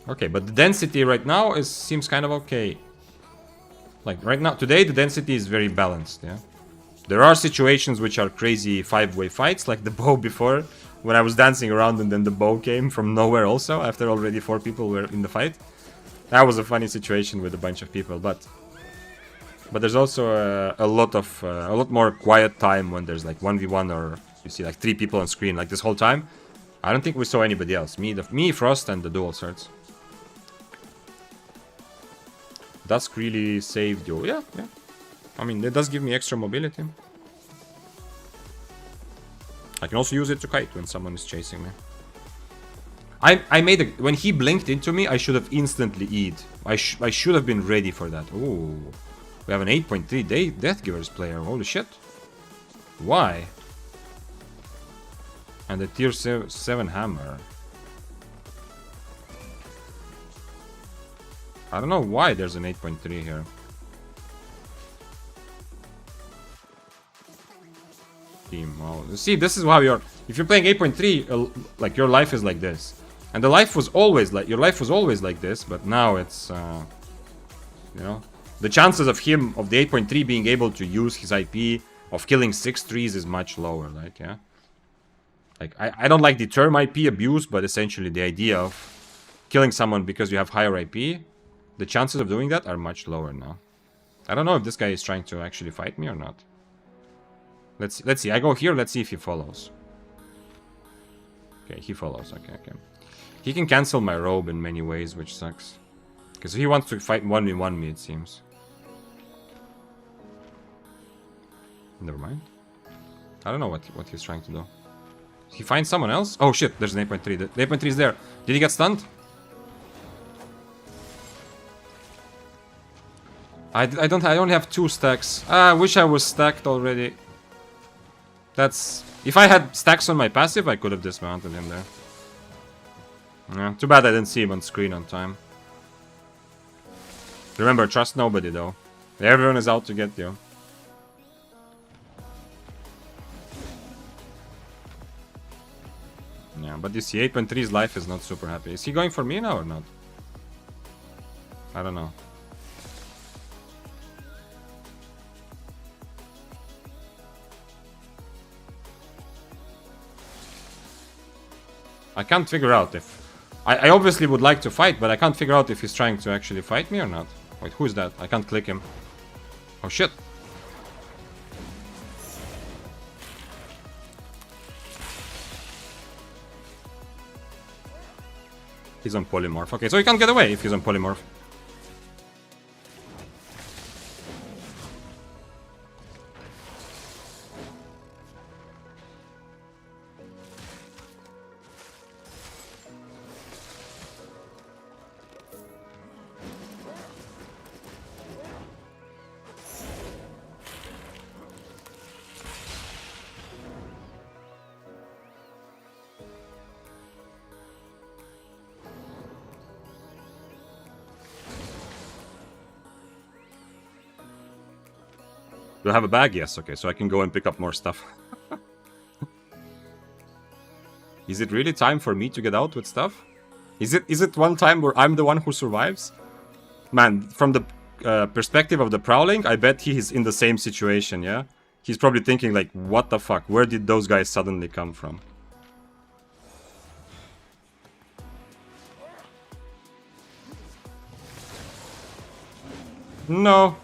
Okay, but the density right now seems kind of okay. Like, right now, today, the density is very balanced, yeah? There are situations which are crazy 5-way fights, like the bow before, when I was dancing around and then the bow came from nowhere also, after already 4 people were in the fight. That was a funny situation with a bunch of people, but there's also a lot more quiet time when there's like 1v1 or you see like 3 people on screen. Like this whole time, I don't think we saw anybody else. Me, Frost, and the dual swords. Dusk really saved you. Yeah. I mean, it does give me extra mobility. I can also use it to kite when someone is chasing me. I made a... When he blinked into me, I should have instantly E'd. I should have been ready for that. Ooh. We have an 8.3 Deathgivers player. Holy shit. Why? And a tier 7 hammer. I don't know why there's an 8.3 here. Well, see, this is how you're... If you're playing 8.3, like, your life is like this. And the life was always like... Your life was always like this, but now it's... you know? The chances of him, of the 8.3 being able to use his IP, of killing 6 trees is much lower, like, yeah? Like, I don't like the term IP abuse, but essentially the idea of killing someone because you have higher IP, the chances of doing that are much lower now. I don't know if this guy is trying to actually fight me or not. Let's see. I go here. Let's see if he follows. Okay, he follows. Okay. He can cancel my robe in many ways, which sucks. Because he wants to fight 1v1 me, it seems. Never mind. I don't know what he's trying to do. He finds someone else? Oh shit, there's an 8.3. The 8.3 is there. Did he get stunned? I only have 2 stacks. I wish I was stacked already. That's... If I had stacks on my passive, I could have dismounted him there. Yeah, too bad I didn't see him on screen on time. Remember, trust nobody though. Everyone is out to get you. Yeah, but you see, 8.3's life is not super happy. Is he going for me now or not? I don't know. I can't figure out if... I obviously would like to fight, but I can't figure out if he's trying to actually fight me or not. Wait, who's that? I can't click him. Oh shit. He's on polymorph. Okay, so he can't get away if he's on polymorph. Do I have a bag? Yes, okay, so I can go and pick up more stuff. Is it really time for me to get out with stuff? Is it one time where I'm the one who survives? Man, from the perspective of the Prowling, I bet he is in the same situation, yeah? He's probably thinking like, what the fuck? Where did those guys suddenly come from? No.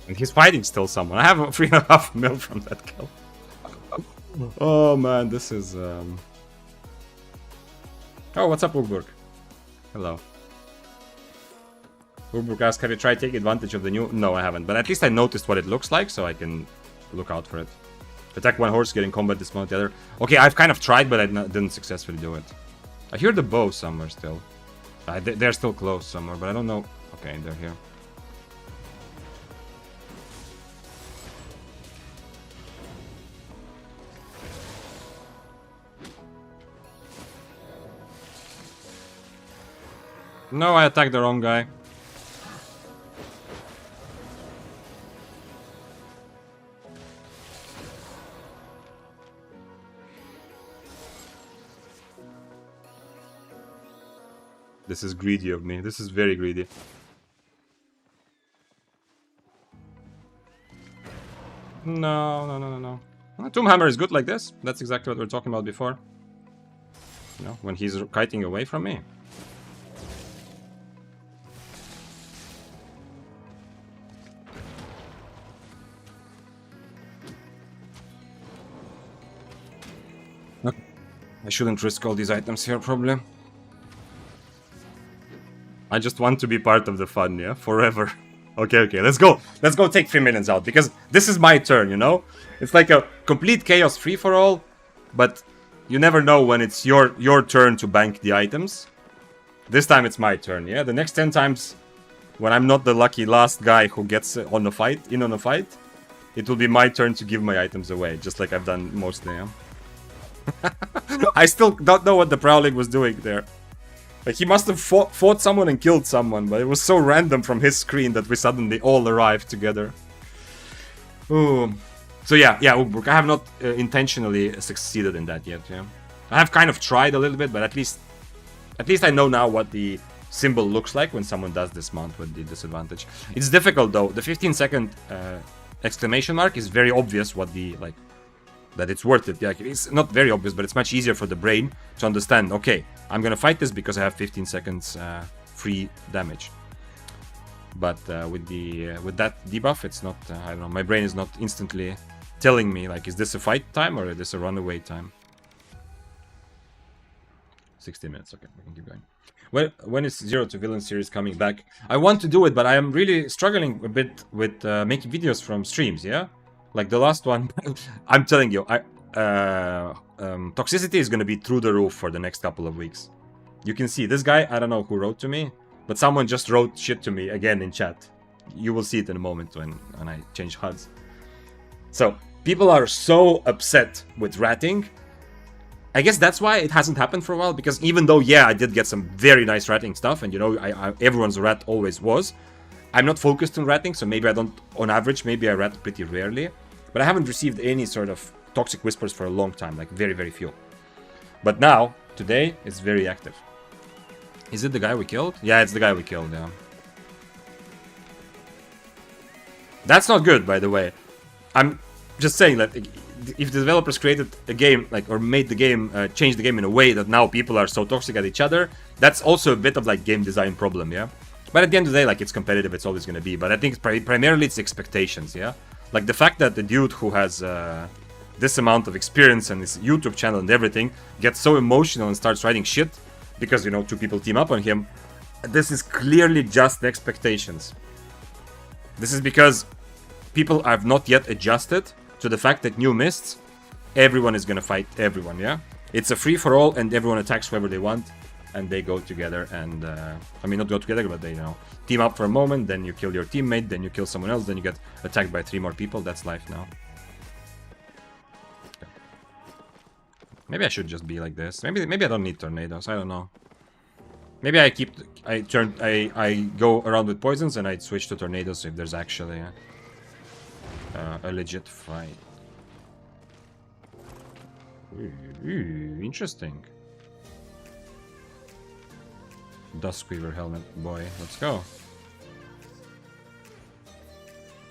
And he's fighting still someone. I have a 3.5 mil from that kill. Oh man, this is... Oh, what's up, Urburg? Hello. Urburg asks, have you tried taking advantage of the new... No, I haven't. But at least I noticed what it looks like, so I can look out for it. Attack one horse, get in combat, dismount the other. Okay, I've kind of tried, but I didn't successfully do it. I hear the bow somewhere still. They're still close somewhere, but I don't know... Okay, they're here. No, I attacked the wrong guy. This is greedy of me. This is very greedy. No. Tomb Hammer is good like this. That's exactly what we were talking about before. You know, when he's kiting away from me. Okay. I shouldn't risk all these items here, probably. I just want to be part of the fun, yeah? Forever. Okay, let's go. Let's go take 3 minions out, because this is my turn, you know? It's like a complete chaos free-for-all, but you never know when it's your turn to bank the items. This time it's my turn, yeah? The next 10 times, when I'm not the lucky last guy who gets on a fight, it will be my turn to give my items away, just like I've done mostly, yeah? I still don't know what the Prowling was doing there. Like, he must have fought someone and killed someone, but it was so random from his screen that we suddenly all arrived together. Ooh. So yeah, Ubrook, I have not intentionally succeeded in that yet, yeah. I have kind of tried a little bit, but at least I know now what the symbol looks like when someone does dismount with the disadvantage. It's difficult though. The 15-second exclamation mark is very obvious what the, like, that it's worth it. Yeah, it's not very obvious, but it's much easier for the brain to understand, okay, I'm gonna fight this because I have 15 seconds free damage. But with that debuff, it's not, I don't know, my brain is not instantly telling me, like, is this a fight time or is this a runaway time? 60 minutes, okay, we can keep going. When is Zero to Villain series coming back? I want to do it, but I am really struggling a bit with making videos from streams, yeah? Like the last one, I'm telling you, toxicity is gonna be through the roof for the next couple of weeks. You can see, this guy, I don't know who wrote to me, but someone just wrote shit to me again in chat. You will see it in a moment when I change HUDs. So, people are so upset with ratting. I guess that's why it hasn't happened for a while, because even though, yeah, I did get some very nice ratting stuff, and you know, everyone's rat always was, I'm not focused on ratting, so maybe I don't, on average, maybe I rat pretty rarely. But I haven't received any sort of toxic whispers for a long time, like very, very few. But now, today, it's very active. Is it the guy we killed? Yeah, it's the guy we killed, yeah. That's not good, by the way. I'm just saying that if the developers created a game, like, or made the game, changed the game in a way that now people are so toxic at each other, that's also a bit of, like, game design problem, yeah? But at the end of the day, like, it's competitive, it's always gonna be. But I think primarily it's expectations, yeah? Like, the fact that the dude who has this amount of experience and his YouTube channel and everything gets so emotional and starts writing shit because, you know, two people team up on him, this is clearly just the expectations. This is because people have not yet adjusted to the fact that new mists, everyone is gonna fight everyone, yeah? It's a free-for-all and everyone attacks whoever they want and they go together and, I mean, not go together, but they, you know, team up for a moment, then you kill your teammate, then you kill someone else, then you get attacked by 3 more people. That's life now. Okay. Maybe I should just be like this. Maybe I don't need tornadoes. I don't know. Maybe I go around with poisons and I switch to tornadoes if there's actually a legit fight. Ooh, interesting. Duskweaver helmet, boy, let's go.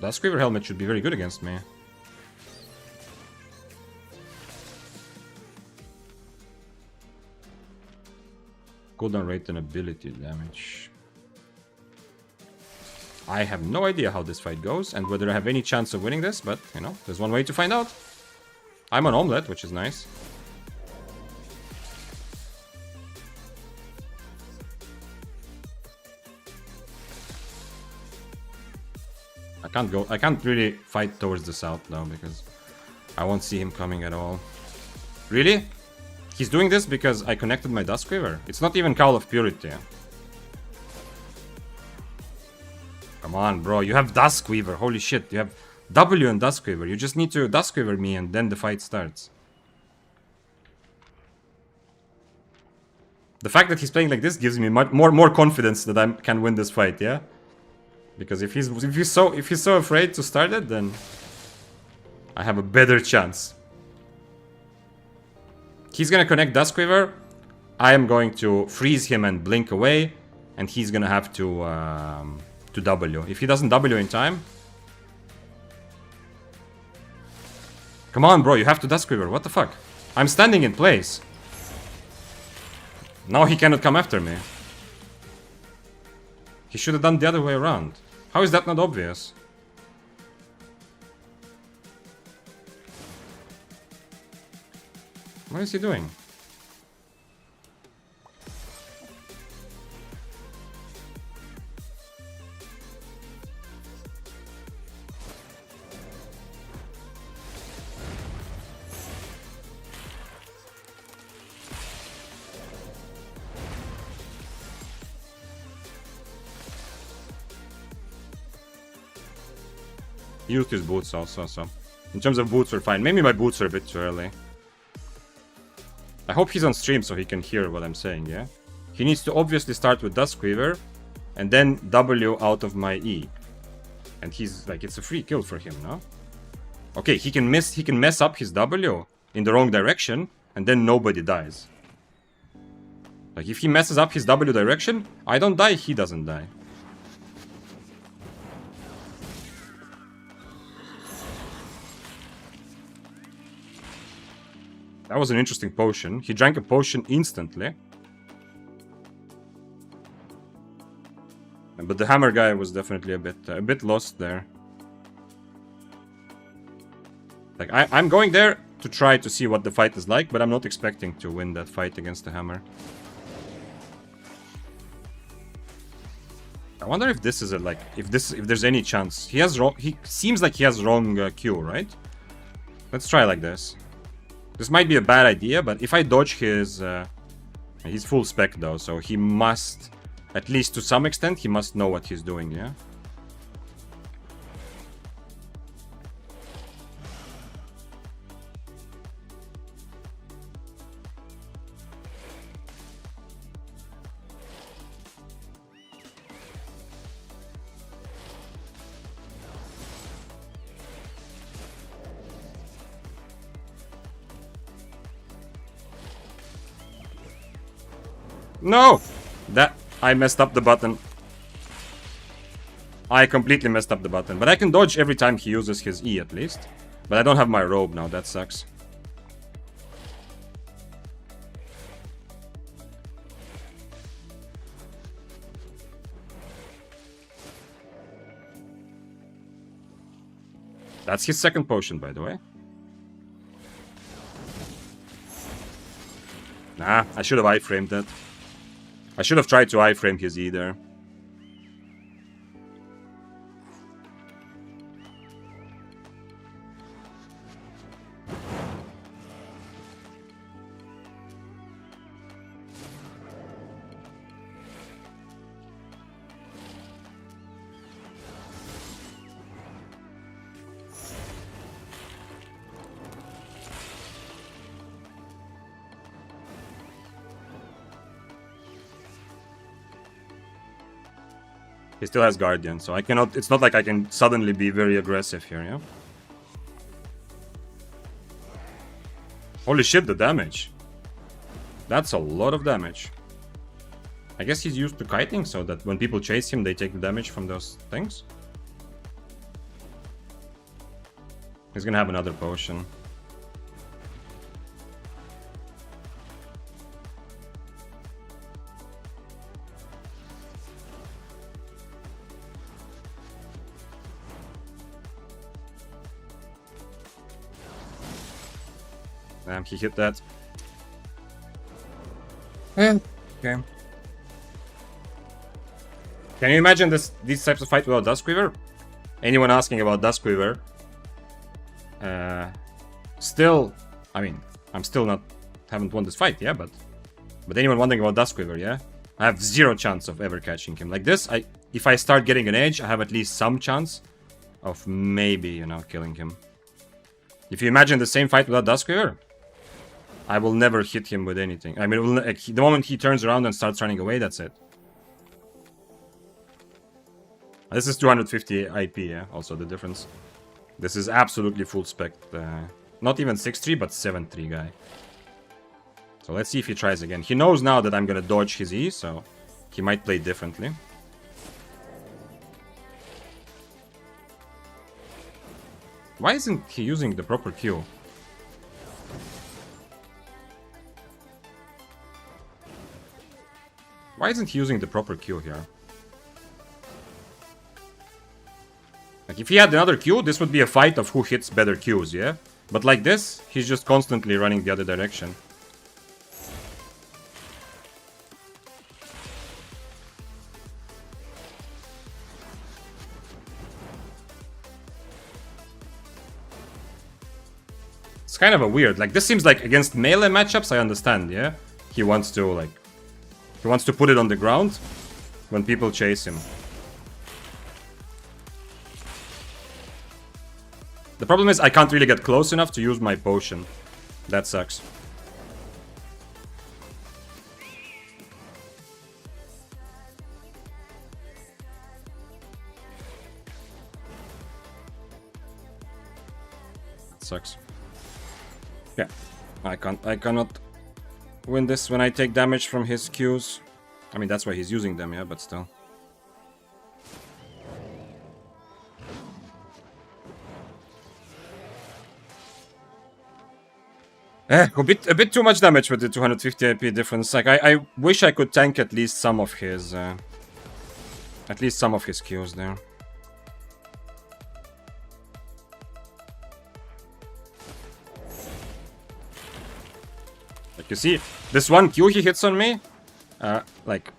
Duskweaver helmet should be very good against me. Cooldown rate and ability damage. I have no idea how this fight goes and whether I have any chance of winning this, but, you know, there's one way to find out. I'm on omelet, which is nice. I can't really fight towards the south though, because I won't see him coming at all. Really? He's doing this because I connected my Duskweaver? It's not even Cowl of Purity. Come on, bro, you have Duskweaver, holy shit, you have W and Duskweaver. You just need to Duskweaver me and then the fight starts. The fact that he's playing like this gives me more confidence that I can win this fight, yeah? Because if he's so afraid to start it, then I have a better chance. He's gonna connect Duskweaver. I am going to freeze him and blink away, and he's gonna have to W. If he doesn't W in time... Come on, bro, you have to Duskweaver, what the fuck? I'm standing in place. Now he cannot come after me. He should have done the other way around. How is that not obvious? What is he doing? He used his boots also, so... In terms of boots, we're fine. Maybe my boots are a bit too early. I hope he's on stream so he can hear what I'm saying, yeah? He needs to obviously start with Duskweaver, and then W out of my E. And he's, like, it's a free kill for him, no? Okay, he can mess up his W in the wrong direction, and then nobody dies. Like, if he messes up his W direction, I don't die, he doesn't die. That was an interesting potion. He drank a potion instantly. But the hammer guy was definitely a bit lost there. Like, I'm going there to try to see what the fight is like, but I'm not expecting to win that fight against the hammer. I wonder if this is a, like, if there's any chance. He seems like he has wrong Q, right? Let's try like this. This might be a bad idea, but if I dodge his... he's full spec though, so he must, at least to some extent, he must know what he's doing, yeah? No! I messed up the button. I completely messed up the button. But I can dodge every time he uses his E at least. But I don't have my robe now, that sucks. That's his second potion, by the way. Nah, I should have iframed that. I should have tried to iframe his E there. He still has Guardian, so I cannot... It's not like I can suddenly be very aggressive here, yeah? Holy shit, the damage. That's a lot of damage. I guess he's used to kiting, so that when people chase him, they take the damage from those things. He's gonna have another potion. Damn, he hit that. Yeah. Okay. Can you imagine these types of fight without Duskweaver? Anyone asking about Duskweaver? Still, I mean, I'm still not, haven't won this fight, yeah, but anyone wondering about Duskweaver, yeah? I have zero chance of ever catching him. Like this, if I start getting an edge, I have at least some chance of maybe, you know, killing him. If you imagine the same fight without Duskweaver, I will never hit him with anything. I mean, the moment he turns around and starts running away, that's it. This is 250 IP, yeah, also the difference. This is absolutely full spec. Not even 6-3, but 7-3 guy. So let's see if he tries again. He knows now that I'm gonna dodge his E, so he might play differently. Why isn't he using the proper Q? Why isn't he using the proper Q here? Like, if he had another Q, this would be a fight of who hits better Qs, yeah? But like this, he's just constantly running the other direction. It's kind of a weird, like, this seems like against melee matchups, I understand, yeah? He wants to, like, he wants to put it on the ground when people chase him. The problem is I can't really get close enough to use my potion. That sucks. That sucks. Yeah, I cannot win this when I take damage from his Qs. I mean, that's why he's using them, yeah, but still. A bit too much damage with the 250 AP difference. Like, I wish I could tank at least some of his Qs there. Like, you see, this one Q he hits on me, like,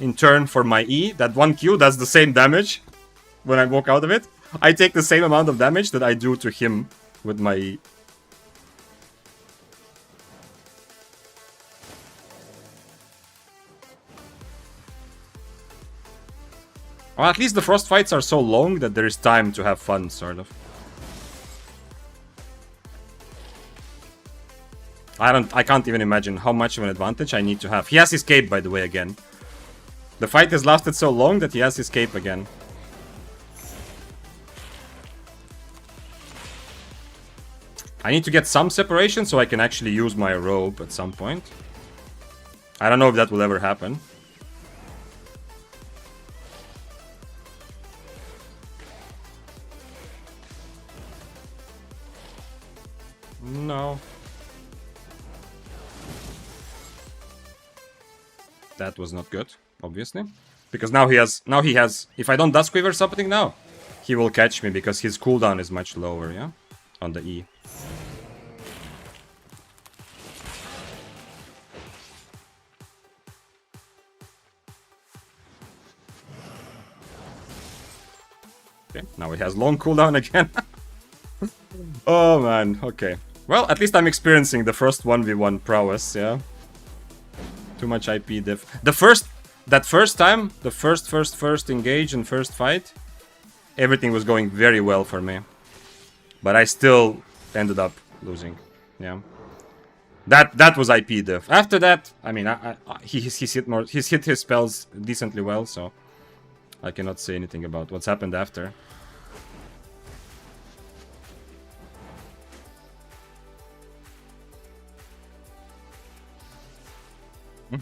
in turn for my E, that one Q does the same damage when I walk out of it. I take the same amount of damage that I do to him with my E. Well, at least the frost fights are so long that there is time to have fun, sort of. I can't even imagine how much of an advantage I need to have. He has his cape, by the way, again. The fight has lasted so long that he has his cape again. I need to get some separation so I can actually use my rope at some point. I don't know if that will ever happen. No. That was not good, obviously. Because now he has, if I don't Dust Quiver something now, he will catch me because his cooldown is much lower, yeah? On the E. Okay, now he has long cooldown again. Oh man, okay. Well, at least I'm experiencing the first 1v1 prowess, yeah? Too much IP diff. That first time, the first engage and first fight, everything was going very well for me. But I still ended up losing, yeah? That was IP diff. After that, I mean, he's hit his spells decently well, so I cannot say anything about what's happened after.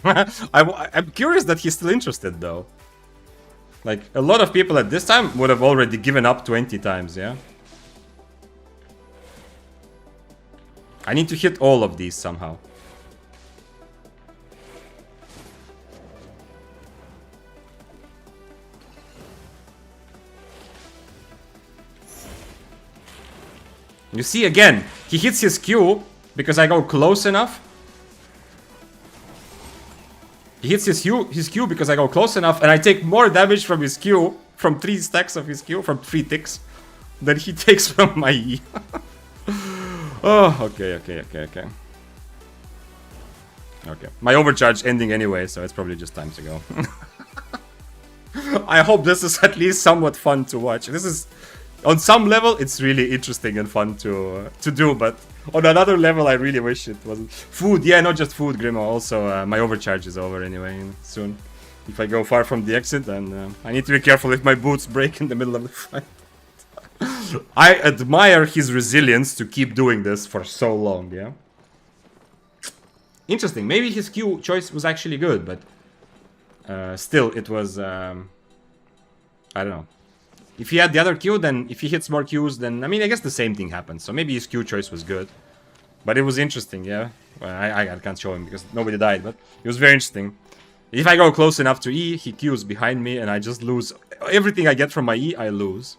I'm curious that he's still interested, though. Like, a lot of people at this time would have already given up 20 times, yeah? I need to hit all of these somehow. You see, again, he hits his Q because I go close enough. He hits his Q because I go close enough, and I take more damage from his Q, from 3 stacks of his Q, from 3 ticks, than he takes from my E. Oh, okay. Okay. My overcharge ending anyway, so it's probably just time to go. I hope this is at least somewhat fun to watch. This is, on some level, it's really interesting and fun to do, but on another level, I really wish it wasn't. Food, yeah, not just food, Grimo. Also, my overcharge is over anyway soon. If I go far from the exit, then I need to be careful if my boots break in the middle of the fight. I admire his resilience to keep doing this for so long, yeah? Interesting. Maybe his Q choice was actually good, but still, it was... I don't know. If he had the other Q, then if he hits more Qs, then... I mean, I guess the same thing happens. So maybe his Q choice was good. But it was interesting, yeah. Well, I can't show him because nobody died, but it was very interesting. If I go close enough to E, he Qs behind me and I just lose. Everything I get from my E, I lose.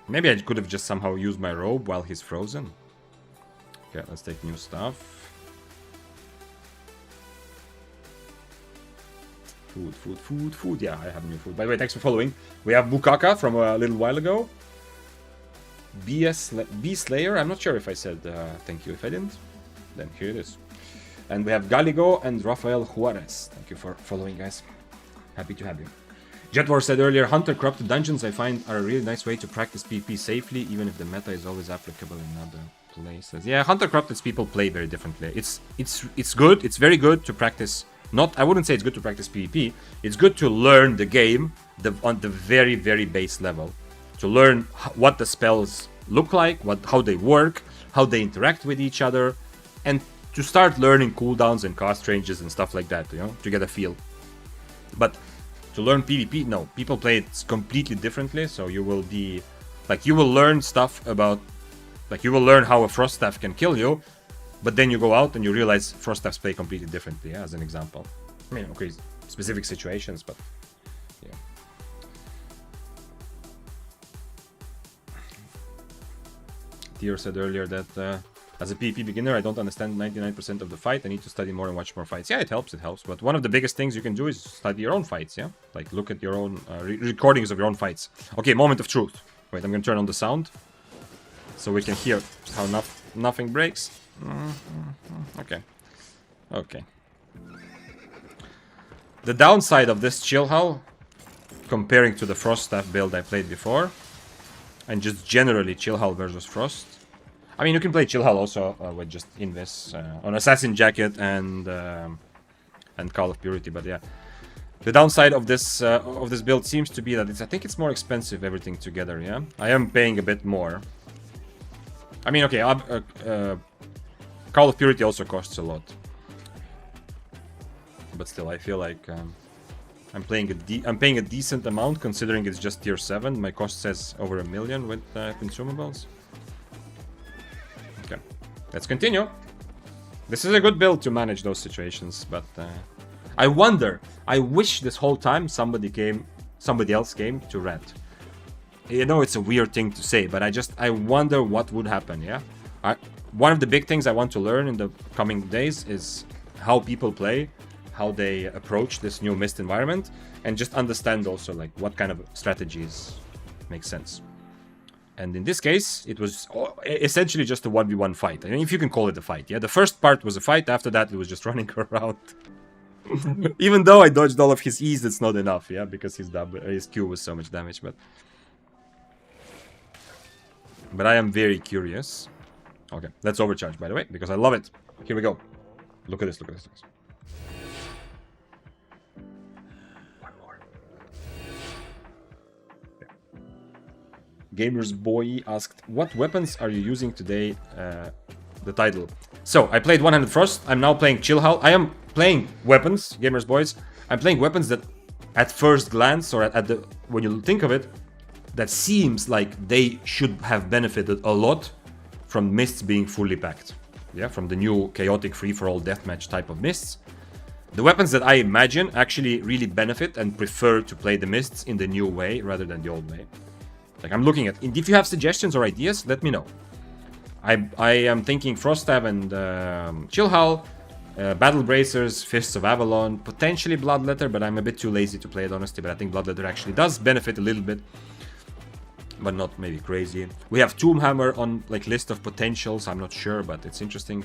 Maybe I could have just somehow used my robe while he's frozen. Okay, let's take new stuff. Food. Yeah, I have new food. By the way, thanks for following. We have Bukaka from a little while ago. B Slayer. I'm not sure if I said thank you. If I didn't, then here it is. And we have Galigo and Rafael Juarez. Thank you for following, guys. Happy to have you. Jetvor said earlier, Hunter Corrupted Dungeons I find are a really nice way to practice PvP safely, even if the meta is always applicable in other places. Yeah, Hunter Corrupted people play very differently. It's good. It's very good to practice. I wouldn't say it's good to practice PvP. It's good to learn the game on the very, very base level. To learn what the spells look like, how they work, how they interact with each other, and to start learning cooldowns and cost ranges and stuff like that, you know, to get a feel. But to learn PvP, no, people play it completely differently, so you will be, like, you will learn stuff about, like, you will learn how a Frost Staff can kill you, but then you go out and you realize Frost Staffs play completely differently, yeah, as an example. I mean, okay, specific situations, but yeah. Tier said earlier that as a PvP beginner, I don't understand 99% of the fight. I need to study more and watch more fights. Yeah, it helps. But one of the biggest things you can do is study your own fights, yeah? Like, look at your own recordings of your own fights. Okay, moment of truth. Wait, I'm gonna turn on the sound so we can hear how nothing breaks. Okay. The downside of this Chill Hull, comparing to the Frost Staff build I played before, and just generally Chill Hull versus Frost. I mean, you can play Chill Hull also with just Invis on Assassin Jacket and Call of Purity, but yeah. The downside of this build seems to be that I think it's more expensive, everything together, yeah? I am paying a bit more. I mean, okay, Call of Purity also costs a lot. But still, I feel like I'm paying a decent amount considering it's just tier 7. My cost says over $1 million with consumables. Okay, let's continue. This is a good build to manage those situations, but I wish this whole time somebody else came to rent. You know, it's a weird thing to say, but I wonder what would happen, yeah? One of the big things I want to learn in the coming days is how people play, how they approach this new Mist environment, and just understand also, like, what kind of strategies make sense. And in this case, it was essentially just a 1v1 fight. I mean, if you can call it a fight, yeah? The first part was a fight, after that it was just running around. Even though I dodged all of his E's, it's not enough, yeah? Because his Q was so much damage, but I am very curious. Okay, let's overcharge, by the way, because I love it. Here we go. Look at this, look at this. One more. Okay. Gamers Boy asked, what weapons are you using today? The title. So, I played One-Handed Frost. I'm now playing Chill Hull. I am playing weapons, Gamers Boys. I'm playing weapons that, at first glance, or when you think of it, that seems like they should have benefited a lot from Mists being fully packed. Yeah, from the new chaotic free-for-all deathmatch type of Mists. The weapons that I imagine actually really benefit and prefer to play the Mists in the new way rather than the old way. Like, I'm looking at... If you have suggestions or ideas, let me know. I am thinking Frost Stab and Chill Hull, Battle Bracers, Fists of Avalon, potentially Bloodletter, but I'm a bit too lazy to play it, honestly. But I think Bloodletter actually does benefit a little bit, but not maybe crazy. We have Tomb Hammer on, like, list of potentials. I'm not sure, but it's interesting.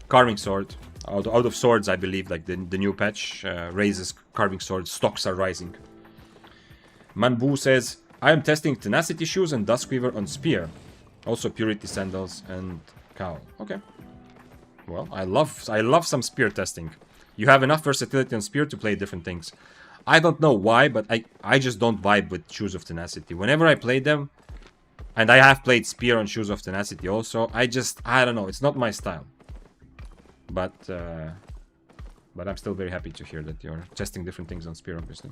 Carving Sword. Out of Swords, I believe, like, the new patch raises Carving Sword. Stocks are rising. Manbu says, I am testing Tenacity Shoes and Duskweaver on Spear. Also Purity Sandals and Cowl. Okay. Well, I love some Spear testing. You have enough versatility on Spear to play different things. I don't know why, but I just don't vibe with Shoes of Tenacity. Whenever I play them, And I have played Spear on Shoes of Tenacity also. I don't know. It's not my style. But I'm still very happy to hear that you're testing different things on Spear, obviously.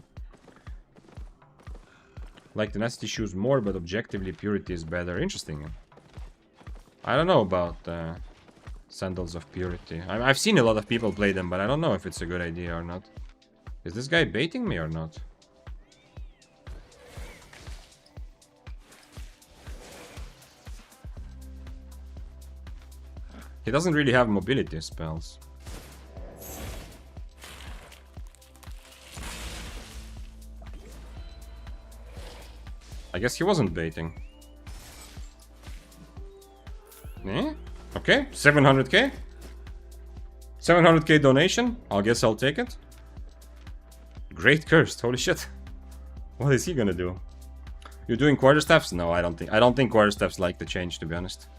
Like Tenacity Shoes more, but objectively Purity is better. Interesting. I don't know about Sandals of Purity. I've seen a lot of people play them, but I don't know if it's a good idea or not. Is this guy baiting me or not? He doesn't really have mobility spells. I guess he wasn't baiting. Eh? Okay, 700k. 700k donation. I guess I'll take it. Great Cursed, holy shit. What is he gonna do? You're doing quarterstaffs? No, I don't think quarterstaffs like the change, to be honest.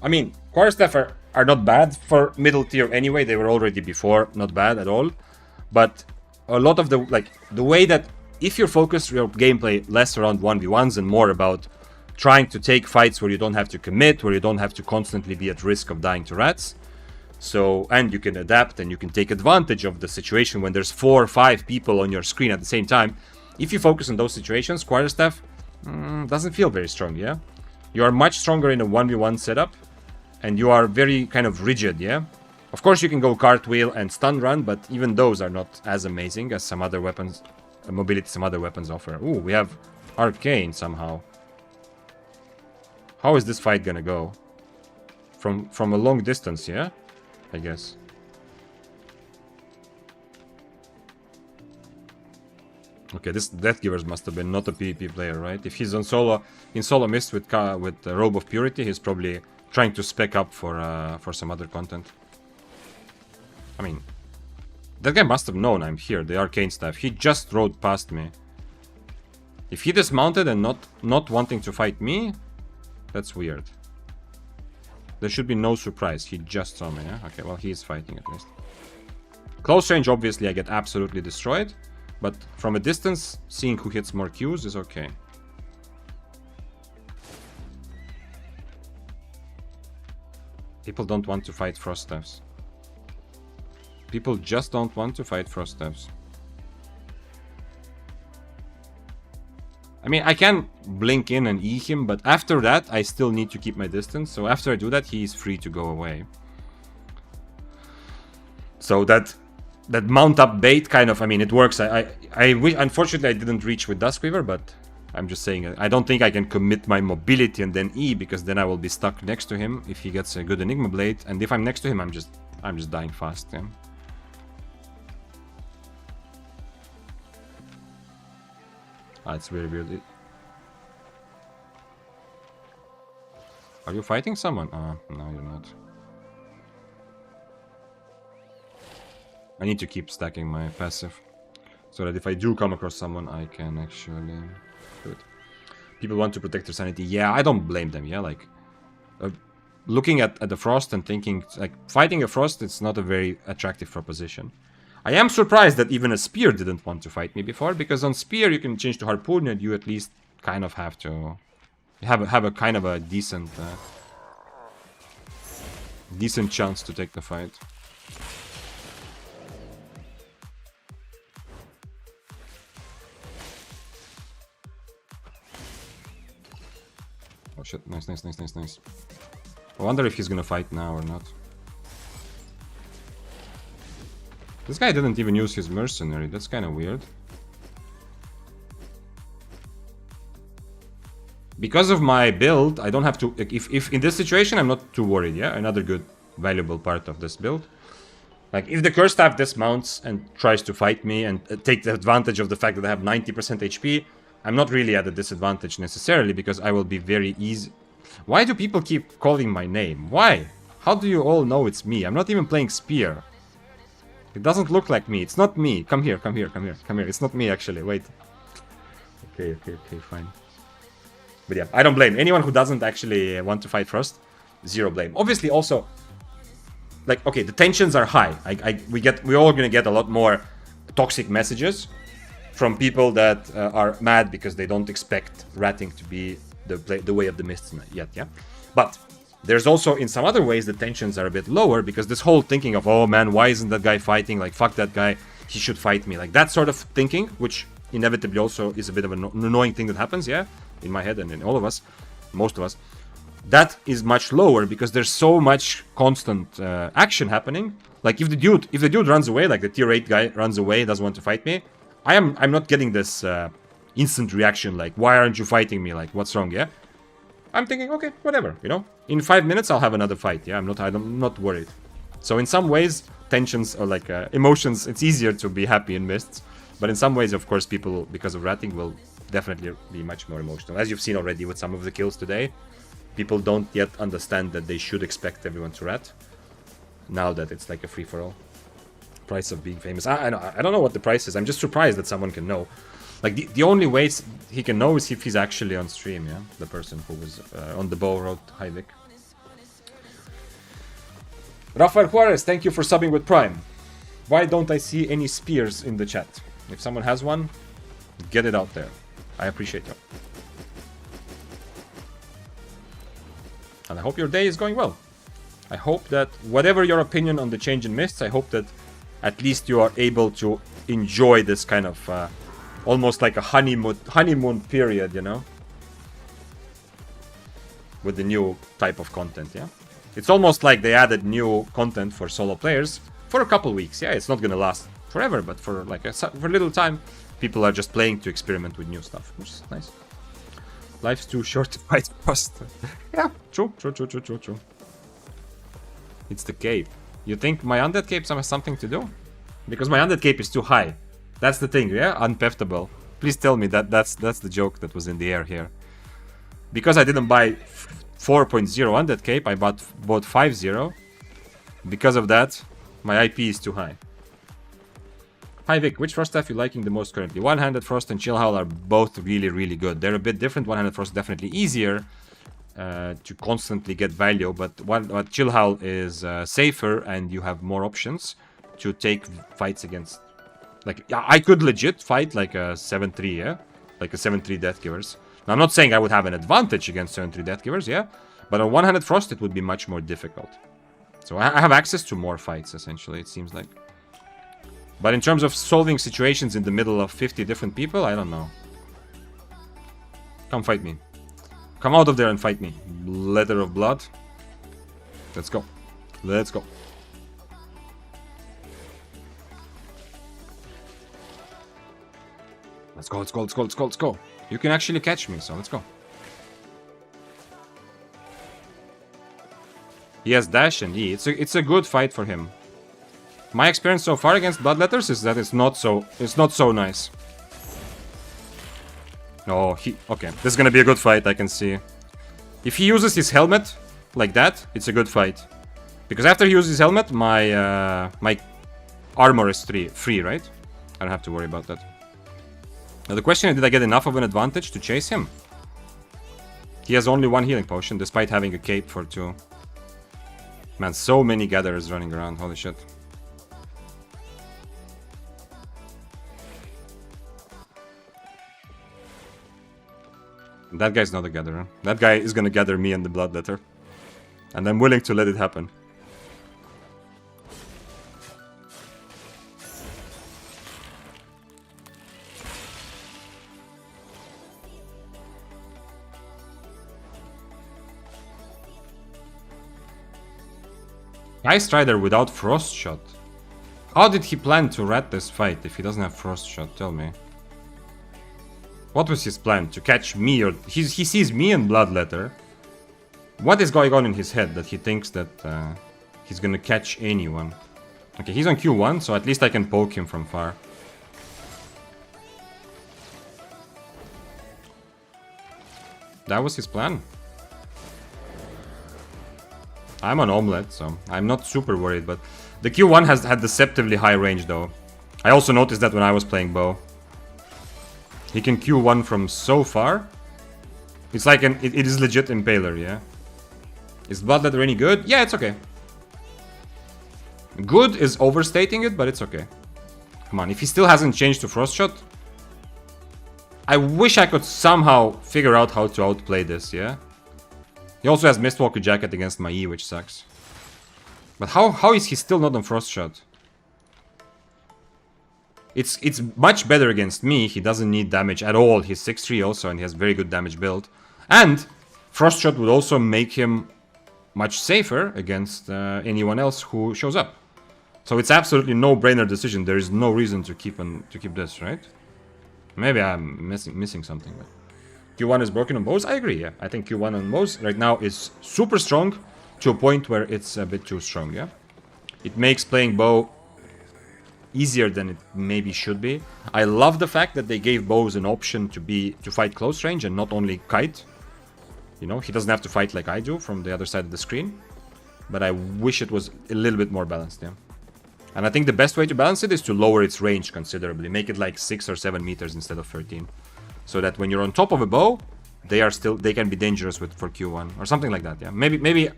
I mean, quarterstaff are not bad for middle tier anyway. They were already before not bad at all. But a lot of the way that if you focus your gameplay less around 1v1s and more about trying to take fights where you don't have to commit, where you don't have to constantly be at risk of dying to rats. So, and you can adapt and you can take advantage of the situation when there's 4 or 5 people on your screen at the same time. If you focus on those situations, quarterstaff doesn't feel very strong, yeah? You are much stronger in a 1v1 setup. And you are very kind of rigid, yeah? Of course you can go cartwheel and stun run, but even those are not as amazing as some other weapons, mobility some other weapons offer. Ooh, we have Arcane somehow. How is this fight gonna go? From a long distance, yeah? I guess. Okay, this Deathgivers must have been not a PvP player, right? If he's on solo, in solo mist with Robe of Purity, he's probably trying to spec up for some other content. I mean, that guy must have known I'm here, the arcane staff. He just rode past me. If he dismounted and not wanting to fight me, that's weird. There should be no surprise. He just saw me, yeah? Okay, well, he is fighting at least. Close range, obviously, I get absolutely destroyed. But from a distance, seeing who hits more Qs is okay. People don't want to fight Frost Staffs. People just don't want to fight Frost Staffs. I mean, I can blink in and E him, but after that, I still need to keep my distance. So after I do that, he is free to go away. So that mount up bait kind of, I mean, it works. I wish, unfortunately, I didn't reach with Duskweaver, but I'm just saying, I don't think I can commit my mobility and then E, because then I will be stuck next to him if he gets a good Enigma Blade. And if I'm next to him, I'm just dying fast, yeah. Ah, it's very weird. Are you fighting someone? No, you're not. I need to keep stacking my passive, so that if I do come across someone, I can actually do it. People want to protect their sanity. Yeah, I don't blame them, yeah? Like, looking at the Frost and thinking, like, fighting a Frost, it's not a very attractive proposition. I am surprised that even a Spear didn't want to fight me before, because on Spear you can change to Harpoon and you at least kind of have to have a kind of a decent chance to take the fight. Oh shit, nice. I wonder if he's gonna fight now or not. This guy didn't even use his mercenary, that's kind of weird. Because of my build, I don't have to... If in this situation, I'm not too worried, yeah? Another good, valuable part of this build. Like, if the Curse Staff dismounts and tries to fight me and take the advantage of the fact that I have 90% HP, I'm not really at a disadvantage necessarily, because I will be very easy... Why do people keep calling my name? Why? How do you all know it's me? I'm not even playing Spear. It doesn't look like me. It's not me. Come here. It's not me, actually. Wait. Okay, fine. But yeah, I don't blame anyone who doesn't actually want to fight Frost. Zero blame. Obviously, also, like, okay, the tensions are high. We're all gonna get a lot more toxic messages from people that are mad because they don't expect ratting to be the way of the mists yet, yeah? But there's also, in some other ways, the tensions are a bit lower because this whole thinking of, oh man, why isn't that guy fighting? Like, fuck that guy, he should fight me. Like, that sort of thinking, which inevitably also is a bit of an annoying thing that happens, yeah? In my head and in all of us, most of us. That is much lower because there's so much constant action happening. Like, if the dude runs away, like the tier 8 guy runs away, doesn't want to fight me, I'm not getting this instant reaction, like, why aren't you fighting me? Like, what's wrong, yeah? I'm thinking, okay, whatever, you know? In 5 minutes, I'll have another fight, yeah? I'm not worried. So in some ways, tensions or like emotions, it's easier to be happy in mists. But in some ways, of course, people, because of ratting, will definitely be much more emotional. As you've seen already with some of the kills today, people don't yet understand that they should expect everyone to rat. Now that it's like a free-for-all. Price of being famous. I don't know what the price is. I'm just surprised that someone can know. Like, the only ways he can know is if he's actually on stream, yeah? The person who was on the bow wrote, hi Vic. Rafael Juarez, thank you for subbing with Prime. Why don't I see any spears in the chat? If someone has one, get it out there. I appreciate you. And I hope your day is going well. I hope that, whatever your opinion on the change in mists, I hope that at least you are able to enjoy this kind of almost like a honeymoon period, you know? With the new type of content, yeah? It's almost like they added new content for solo players for a couple weeks. Yeah, it's not gonna last forever, but for like for a little time, people are just playing to experiment with new stuff, which is nice. Life's too short to fight fast. Yeah, true. It's the cape. You think my undead cape has something to do? Because my undead cape is too high. That's the thing, yeah? Unpeftable. Please tell me that that's the joke that was in the air here. Because I didn't buy 4.0 undead cape, I bought 5.0. Because of that, my IP is too high. Hi Vic, which frost staff you liking the most currently? One-handed frost and chill howl are both really good. They're a bit different. One-handed frost is definitely easier to constantly get value, but chill howl is safer and you have more options to take fights against. Like, I could legit fight like a 7-3, yeah? Like a 7-3 Death Givers. Now, I'm not saying I would have an advantage against 7-3 Death Givers, yeah? But on one-handed frost, it would be much more difficult. So I have access to more fights, essentially, it seems like. But in terms of solving situations in the middle of 50 different people, I don't know. Come fight me. Come out of there and fight me. Letter of blood. Let's go. Let's go. Let's go. You can actually catch me, so let's go. He has dash and E. It's a good fight for him. My experience so far against Bloodletters is that it's not so nice. Oh, okay. This is gonna be a good fight, I can see. If he uses his helmet like that, it's a good fight. Because after he uses his helmet, my my armor is free, right? I don't have to worry about that. Now the question is, did I get enough of an advantage to chase him? He has only one healing potion, despite having a cape for 2. Man, so many gatherers running around, holy shit. That guy's not a gatherer. That guy is gonna gather me and the Bloodletter. And I'm willing to let it happen. Ice Strider without Frost Shot. How did he plan to rat this fight if he doesn't have Frost Shot? Tell me. What was his plan? To catch me or... He sees me and Bloodletter. What is going on in his head that he thinks that he's gonna catch anyone? Okay, he's on Q1, so at least I can poke him from far. That was his plan. I'm on Omelette, so I'm not super worried, but the Q1 has had deceptively high range, though. I also noticed that when I was playing bow. He can Q1 from so far. It's like it is legit Impaler, yeah? Is Bloodletter any good? Yeah, it's okay. Good is overstating it, but it's okay. Come on, if he still hasn't changed to Frost Shot, I wish I could somehow figure out how to outplay this, yeah? He also has Mistwalker Jacket against my E, which sucks. But how is he still not on Frost Shot? It's much better against me. He doesn't need damage at all. He's 6-3 also, and he has very good damage build. And Frost Shot would also make him much safer against anyone else who shows up. So it's absolutely no-brainer decision. There is no reason to keep this, right? Maybe I'm missing something. But Q1 is broken on bows. I agree. Yeah, I think Q1 on bows right now is super strong to a point where it's a bit too strong. Yeah, it makes playing bow easier than it maybe should be. I love the fact that they gave bows an option to fight close range and not only kite. You know, he doesn't have to fight like I do from the other side of the screen. But I wish it was a little bit more balanced, yeah. And I think the best way to balance it is to lower its range considerably. Make it like 6 or 7 meters instead of 13. So that when you're on top of a bow, they can be dangerous for Q1. Or something like that, yeah. Maybe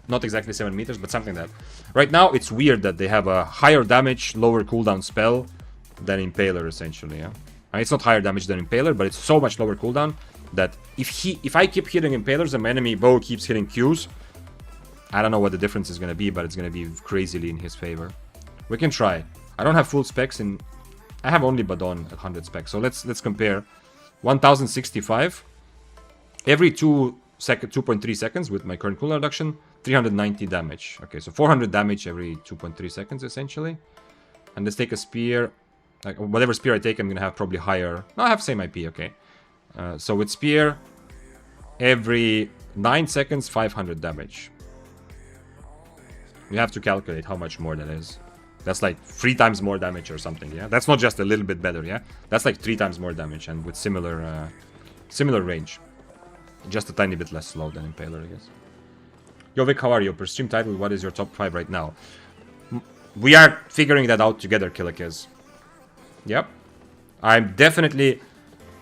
not exactly 7 meters, but something like that. Right now, it's weird that they have a higher damage, lower cooldown spell than Impaler, essentially, yeah. It's not higher damage than Impaler, but it's so much lower cooldown that if I keep hitting Impalers and my enemy bow keeps hitting Qs, I don't know what the difference is going to be, but it's going to be crazily in his favor. We can try. I don't have full specs in... I have only Badon at 100 specs, so let's compare. 1065 every 2.3 seconds with my current cooldown reduction, 390 damage. Okay, so 400 damage every 2.3 seconds, essentially. And let's take a spear. Like, whatever spear I take, I'm going to have probably higher... No, I have same IP, okay. So with spear, every 9 seconds, 500 damage. You have to calculate how much more that is. That's like 3 times more damage or something, yeah? That's not just a little bit better, yeah? That's like 3 times more damage and with similar range. Just a tiny bit less slow than Impaler, I guess. Yo, Vic, how are you? Per stream title, what is your top 5 right now? We are figuring that out together, Killikiz. Yep. I'm definitely...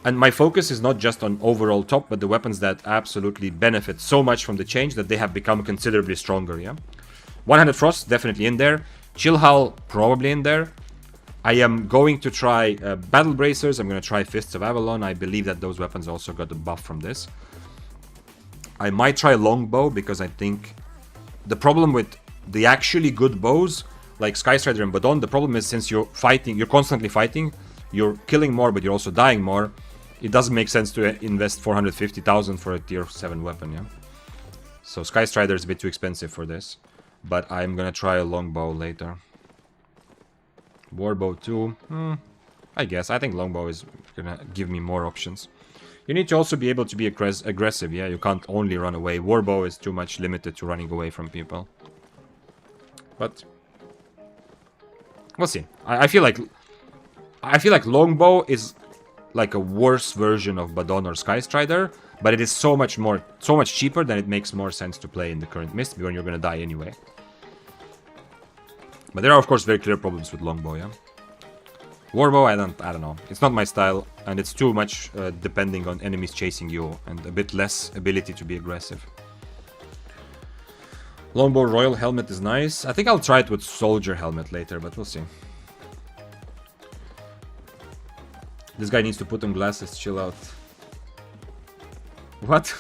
And my focus is not just on overall top, but the weapons that absolutely benefit so much from the change that they have become considerably stronger, yeah? 100 Frost, definitely in there. Chill Hull, probably in there. I am going to try Battle Bracers. I'm going to try Fists of Avalon. I believe that those weapons also got a buff from this. I might try Longbow, because I think the problem with the actually good bows, like Skystrider and Badon, the problem is since you're constantly fighting, you're killing more, but you're also dying more. It doesn't make sense to invest 450,000 for a tier 7 weapon, yeah? So Skystrider is a bit too expensive for this. But I'm gonna try a Longbow later. Warbow 2. I guess. I think Longbow is gonna give me more options. You need to also be able to be aggressive, yeah? You can't only run away. Warbow is too much limited to running away from people. But we'll see. I feel like Longbow is like a worse version of Badon or Skystrider, but it is so much cheaper that it makes more sense to play in the current Mist when you're gonna die anyway. But there are of course very clear problems with Longbow, yeah. Warbow, I don't know. It's not my style, and it's too much depending on enemies chasing you, and a bit less ability to be aggressive. Longbow Royal Helmet is nice. I think I'll try it with Soldier Helmet later, but we'll see. This guy needs to put on glasses, chill out. What?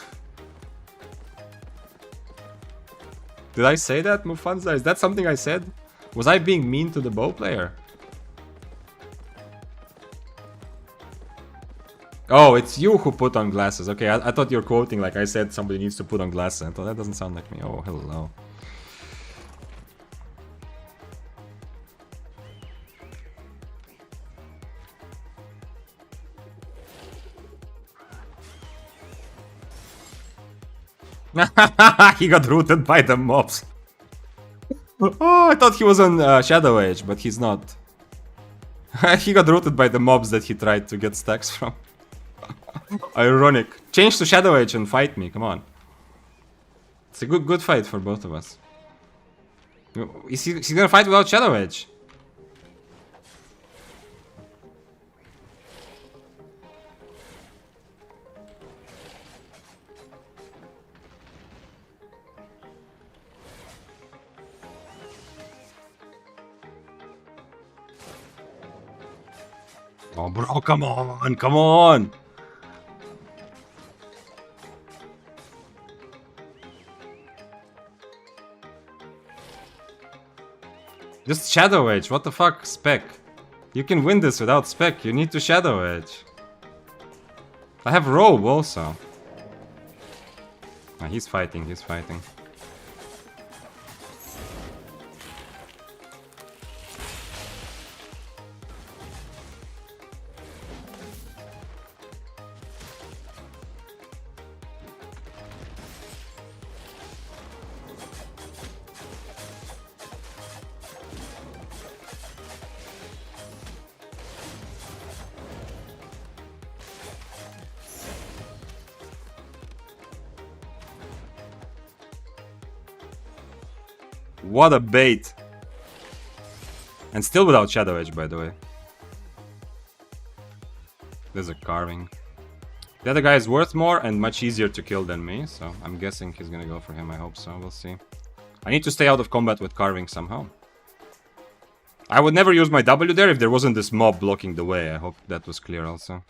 Did I say that, Mufanza? Is that something I said? Was I being mean to the bow player? Oh, it's you who put on glasses. Okay, I thought you were quoting like I said somebody needs to put on glasses. I thought that doesn't sound like me. Oh, hello. He got rooted by the mobs. Oh, I thought he was on Shadow Age, but he's not. He got rooted by the mobs that he tried to get stacks from. Ironic. Change to Shadow Age and fight me, come on. It's a good fight for both of us. He's gonna fight without Shadow Age. Oh, bro, come on, come on. Just Shadow Edge, what the fuck, Spec? You can win this without Spec, you need to Shadow Edge. I have Robe also. Ah, he's fighting, he's fighting. What a bait. And still without Shadow Edge, by the way. There's a carving. The other guy is worth more and much easier to kill than me, so I'm guessing he's gonna go for him. I hope so. We'll see. I need to stay out of combat with carving somehow. I would never use my W there if there wasn't this mob blocking the way. I hope that was clear also.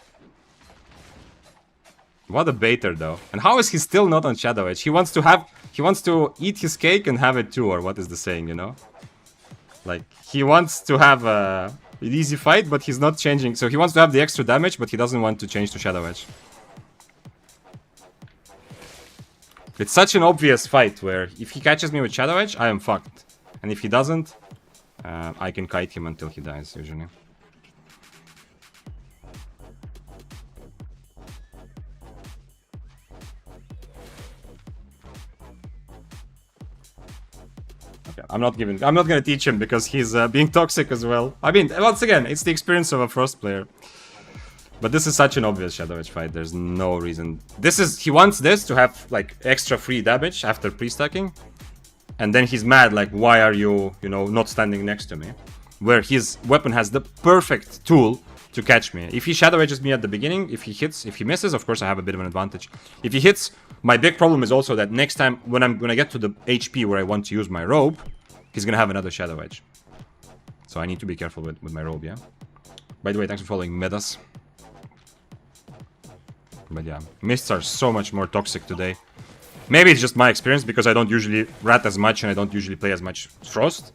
What a baiter though. And how is he still not on Shadow Edge? He wants to eat his cake and have it too, or what is the saying, you know? Like, he wants to have an easy fight, but he's not changing. So he wants to have the extra damage, but he doesn't want to change to Shadow Edge. It's such an obvious fight where if he catches me with Shadow Edge, I am fucked. And if he doesn't, I can kite him until he dies, usually. Okay, I'm not gonna teach him because he's being toxic as well. I mean, once again, it's the experience of a Frost player. But this is such an obvious Shadow Edge fight, there's no reason. He wants this to have, like, extra free damage after pre-stacking. And then he's mad, like, why are you, not standing next to me? Where his weapon has the perfect tool to catch me. If he Shadow Edges me at the beginning, if he misses, of course I have a bit of an advantage. If he hits, my big problem is also that next time, when I'm gonna get to the HP where I want to use my robe, he's gonna have another Shadow Edge. So I need to be careful with my robe, yeah? By the way, thanks for following Medas. But yeah, mists are so much more toxic today. Maybe it's just my experience because I don't usually rat as much and I don't usually play as much Frost.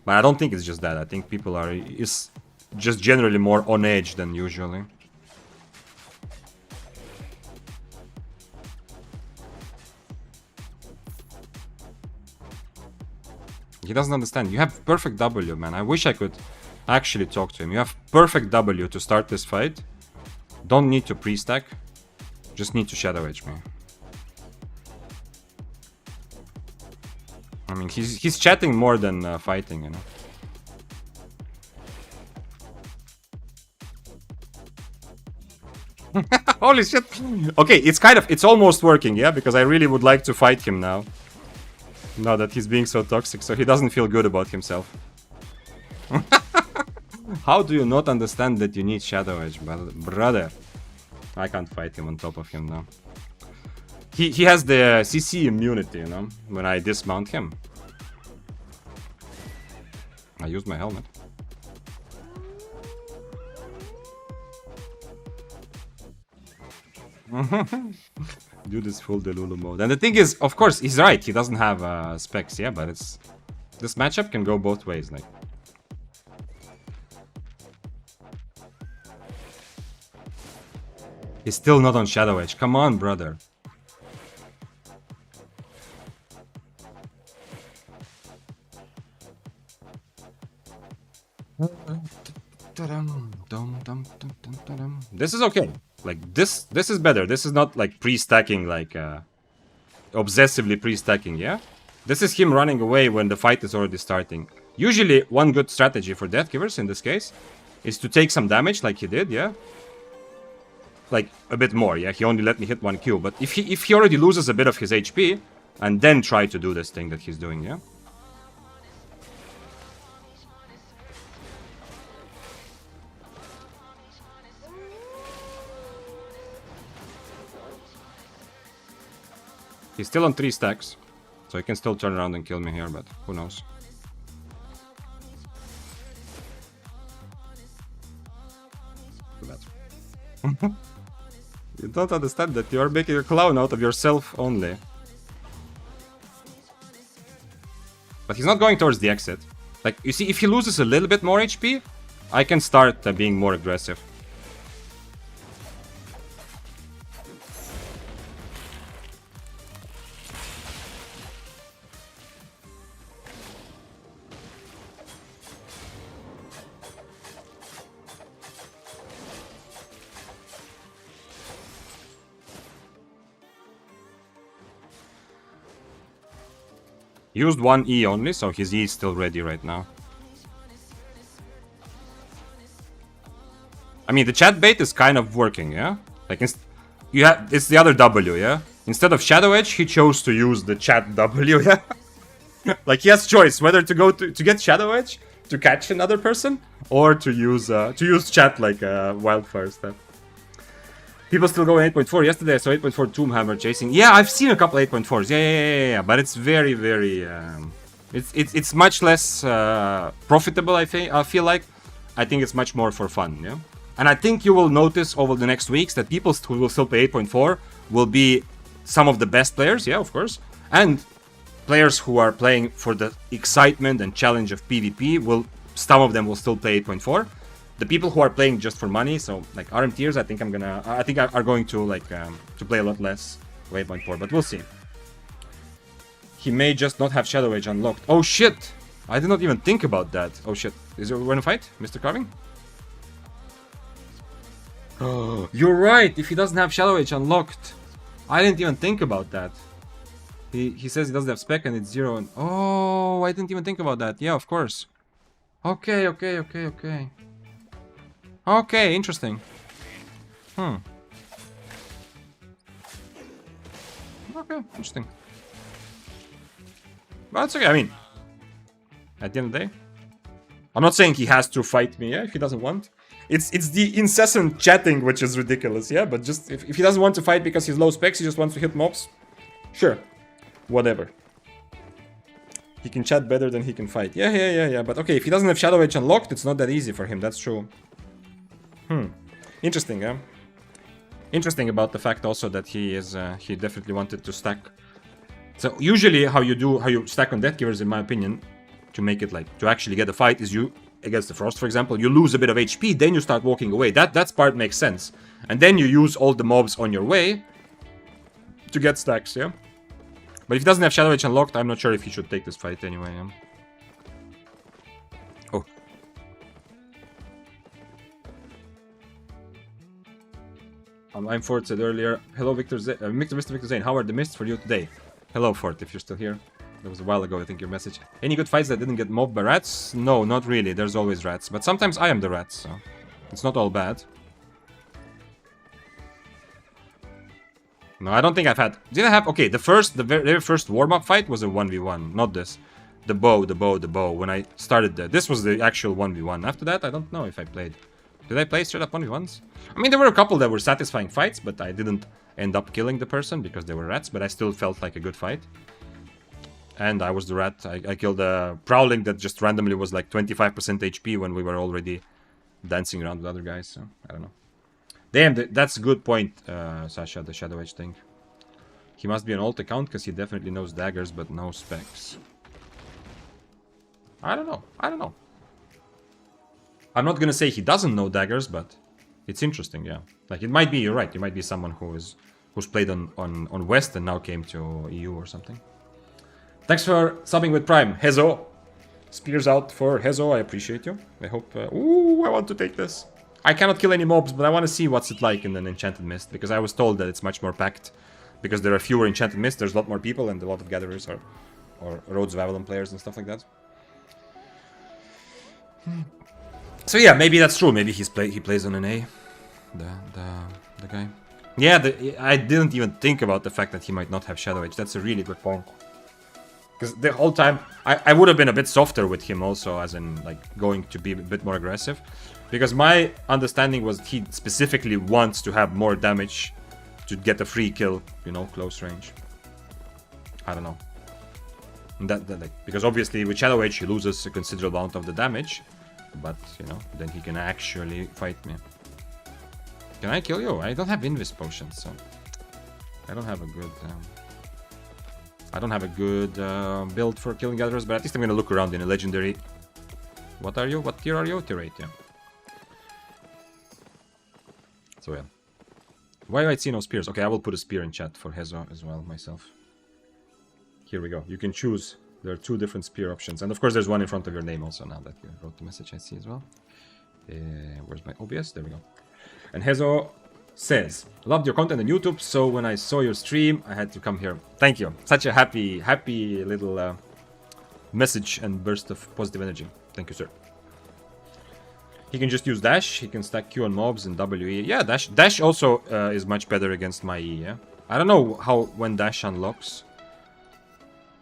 But I don't think it's just that. I think people is just generally more on edge than usually. He doesn't understand. You have perfect W, man. I wish I could actually talk to him. You have perfect W to start this fight. Don't need to pre-stack. Just need to Shadow Edge me. I mean, he's chatting more than fighting, you know. Holy shit. Okay, it's almost working, yeah? Because I really would like to fight him now. Now that he's being so toxic, so he doesn't feel good about himself. How do you not understand that you need Shadow Edge, brother? I can't fight him on top of him now. He has the CC immunity, you know, when I dismount him. I used my helmet. Do this full Delulu mode. And the thing is, of course, he's right. He doesn't have specs, yeah, but this matchup can go both ways, like. He's still not on Shadow Edge. Come on, brother. This is okay. Like, this is better. This is not, like, pre-stacking, like, obsessively pre-stacking, yeah? This is him running away when the fight is already starting. Usually, one good strategy for Death Givers, in this case, is to take some damage, like he did, yeah? Like, a bit more, yeah? He only let me hit 1 Q. But if he already loses a bit of his HP, and then try to do this thing that he's doing, yeah? He's still on 3 stacks, so he can still turn around and kill me here, but who knows. Too bad. You don't understand that you are making a clown out of yourself only. But he's not going towards the exit. Like, you see, if he loses a little bit more HP, I can start being more aggressive. Used one E only, so his E is still ready right now. I mean, the chat bait is kind of working, yeah? Like, it's the other W, yeah? Instead of Shadow Edge, he chose to use the chat W, yeah? Like, he has choice whether to go to get Shadow Edge, to catch another person, or to use chat like wildfire stuff. People still go 8.4. Yesterday I saw 8.4 Tombhammer chasing. Yeah, I've seen a couple 8.4s. Yeah. But it's very, very... It's much less profitable, I feel like. I think it's much more for fun, yeah? And I think you will notice over the next weeks that people who will still play 8.4 will be some of the best players, yeah, of course. And players who are playing for the excitement and challenge of PvP, some of them will still play 8.4. The people who are playing just for money, so like RM tiers, I think are going to like to play a lot less 8.4, but we'll see. He may just not have Shadow Age unlocked. Oh shit! I did not even think about that. Oh shit! Is it going to fight, Mr. Carving? Oh, you're right. If he doesn't have Shadow Age unlocked, I didn't even think about that. He says he doesn't have spec and it's 0. And oh, I didn't even think about that. Yeah, of course. Okay. Okay, interesting. Okay, interesting. But it's okay, I mean, at the end of the day, I'm not saying he has to fight me, yeah, if he doesn't want. It's the incessant chatting which is ridiculous, yeah, but just if he doesn't want to fight because he's low specs, he just wants to hit mobs, sure, whatever. He can chat better than he can fight. Yeah, but okay, if he doesn't have Shadow Edge unlocked, it's not that easy for him, that's true. Interesting, yeah. Interesting about the fact also that he definitely wanted to stack. So usually how you stack on Death Givers, in my opinion, to make it like to actually get a fight is you against the Frost, for example, you lose a bit of HP, then you start walking away. That part makes sense, and then you use all the mobs on your way to get stacks, yeah. But if he doesn't have Shadow Edge unlocked, I'm not sure if he should take this fight anyway. Yeah? Oh. I'm Fort said earlier, hello Mr. Victor Zane, how are the mists for you today? Hello Fort, if you're still here. That was a while ago, I think, your message. Any good fights that didn't get mobbed by rats? No, not really, there's always rats. But sometimes I am the rats, so it's not all bad. No, I don't think I've had... Did I have... Okay, the very first warm-up fight was a 1v1, not this. The bow. When I started this was the actual 1v1. After that, I don't know if I played. Did I play straight up 1v1s? I mean, there were a couple that were satisfying fights, but I didn't end up killing the person because they were rats, but I still felt like a good fight. And I was the rat. I killed a Prowling that just randomly was like 25% HP when we were already dancing around with other guys, so I don't know. Damn, that's a good point, Sasha, the Shadow Edge thing. He must be an alt account because he definitely knows daggers, but no specs. I don't know. I'm not gonna say he doesn't know daggers, but it's interesting, yeah. Like, it might be, you're right, it might be someone who's played on West and now came to EU or something. Thanks for subbing with Prime. Hezo. Spears out for Hezo, I appreciate you. I hope... ooh, I want to take this. I cannot kill any mobs, but I want to see what's it like in an Enchanted Mist, because I was told that it's much more packed. Because there are fewer Enchanted Mists, there's a lot more people, and a lot of Gatherers or Roads of Avalon players and stuff like that. So yeah, maybe that's true. Maybe he plays on an A, the guy. Yeah, I didn't even think about the fact that he might not have Shadow Edge. That's a really good point. Because the whole time, I would have been a bit softer with him also, as in like going to be a bit more aggressive. Because my understanding was he specifically wants to have more damage to get a free kill, you know, close range. I don't know. Because obviously with Shadow Edge he loses a considerable amount of the damage. But, you know, then he can actually fight me. Can I kill you? I don't have Invis potions, so... I don't have a good... build for killing gatherers, but at least I'm gonna look around in a legendary What are you? What tier are you? Tier 8, yeah. So yeah. Why do I see no spears? Okay, I will put a spear in chat for Hezo as well, myself. Here we go. You can choose. There are 2 different spear options. And of course there's one in front of your name also now that you wrote the message, I see as well. Where's my OBS? There we go. And Hezo says, loved your content on YouTube, so when I saw your stream, I had to come here. Thank you. Such a happy little message and burst of positive energy. Thank you, sir. He can just use dash. He can stack Q on mobs and WE. Yeah, dash also is much better against my E, yeah? I don't know when dash unlocks.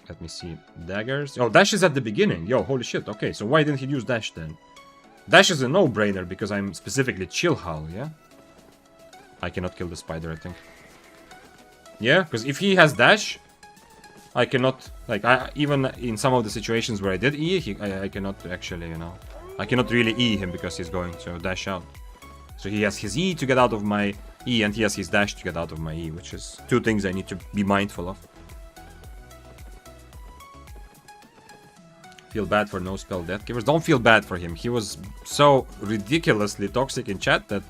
Let me see. Daggers. Oh, dash is at the beginning. Yo, holy shit. Okay, so why didn't he use dash then? Dash is a no-brainer because I'm specifically chill hull, yeah? I cannot kill the spider, I think. Yeah, because if he has dash, I cannot, like, even in some of the situations where I did E, I cannot actually, you know, I cannot really E him because he's going to dash out. So he has his E to get out of my E, and he has his dash to get out of my E, which is 2 things I need to be mindful of. Feel bad for no spell death givers. Don't feel bad for him. He was so ridiculously toxic in chat that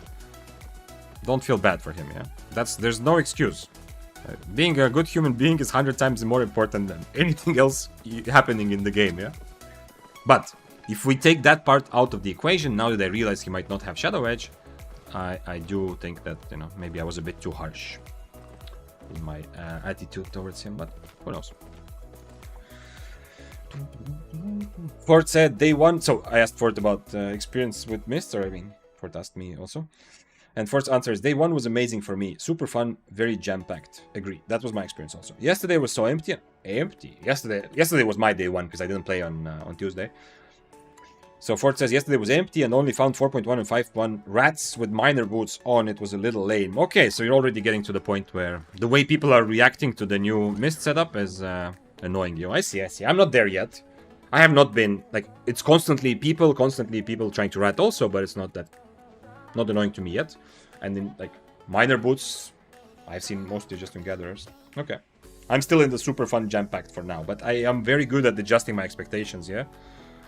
don't feel bad for him, yeah? There's no excuse. Being a good human being is 100 times more important than anything else happening in the game, yeah? But if we take that part out of the equation, now that I realize he might not have Shadow Edge, I do think that, you know, maybe I was a bit too harsh in my attitude towards him, but who knows? Fort said day 1. So I asked Fort about experience with Mist, or I mean, Fort asked me also. And Fort's answer is, day 1 was amazing for me. Super fun, very jam-packed. Agree. That was my experience also. Yesterday was so empty. Yesterday was my day 1 because I didn't play on Tuesday. So Fort says, yesterday was empty and only found 4.1 and 5.1 rats with miner boots on. It was a little lame. Okay, so you're already getting to the point where the way people are reacting to the new Mist setup is annoying you. I see. I'm not there yet. I have not been, like, it's constantly people trying to rat also, but it's not annoying to me yet. And in, like, miner boots, I've seen mostly just in gatherers. Okay. I'm still in the super fun jam-packed for now, but I am very good at adjusting my expectations, yeah?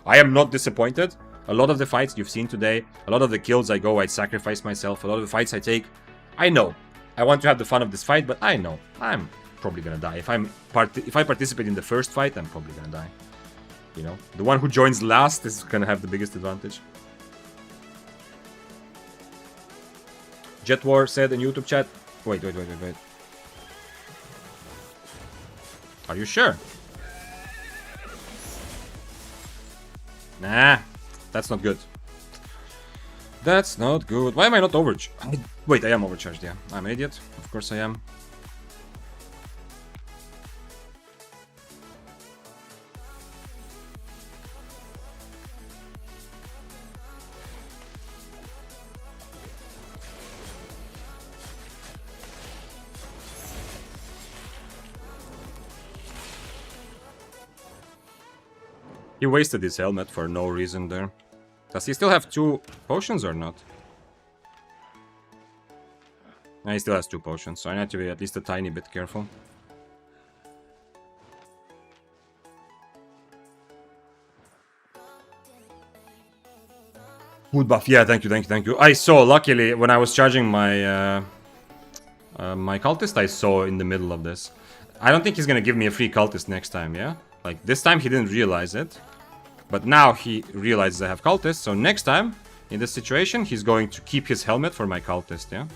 I am not disappointed. A lot of the fights you've seen today, a lot of the kills I sacrifice myself, a lot of the fights I take, I know. I want to have the fun of this fight, but I know. I'm probably gonna die. If I participate in the first fight, I'm probably gonna die. You know? The one who joins last is gonna have the biggest advantage. Jet War said in YouTube chat. Wait. Are you sure? Nah, that's not good. That's not good. Why am I not overcharged? Wait, I am overcharged, yeah. I'm an idiot. Of course I am. He wasted his helmet for no reason there. Does he still have 2 potions or not? He still has 2 potions, so I need to be at least a tiny bit careful. Food buff, yeah, thank you. I saw, luckily, when I was charging my my cultist, I saw in the middle of this. I don't think he's gonna give me a free cultist next time, yeah? Like, this time he didn't realize it. But now he realizes I have cultists, so next time, in this situation, he's going to keep his helmet for my cultist, yeah?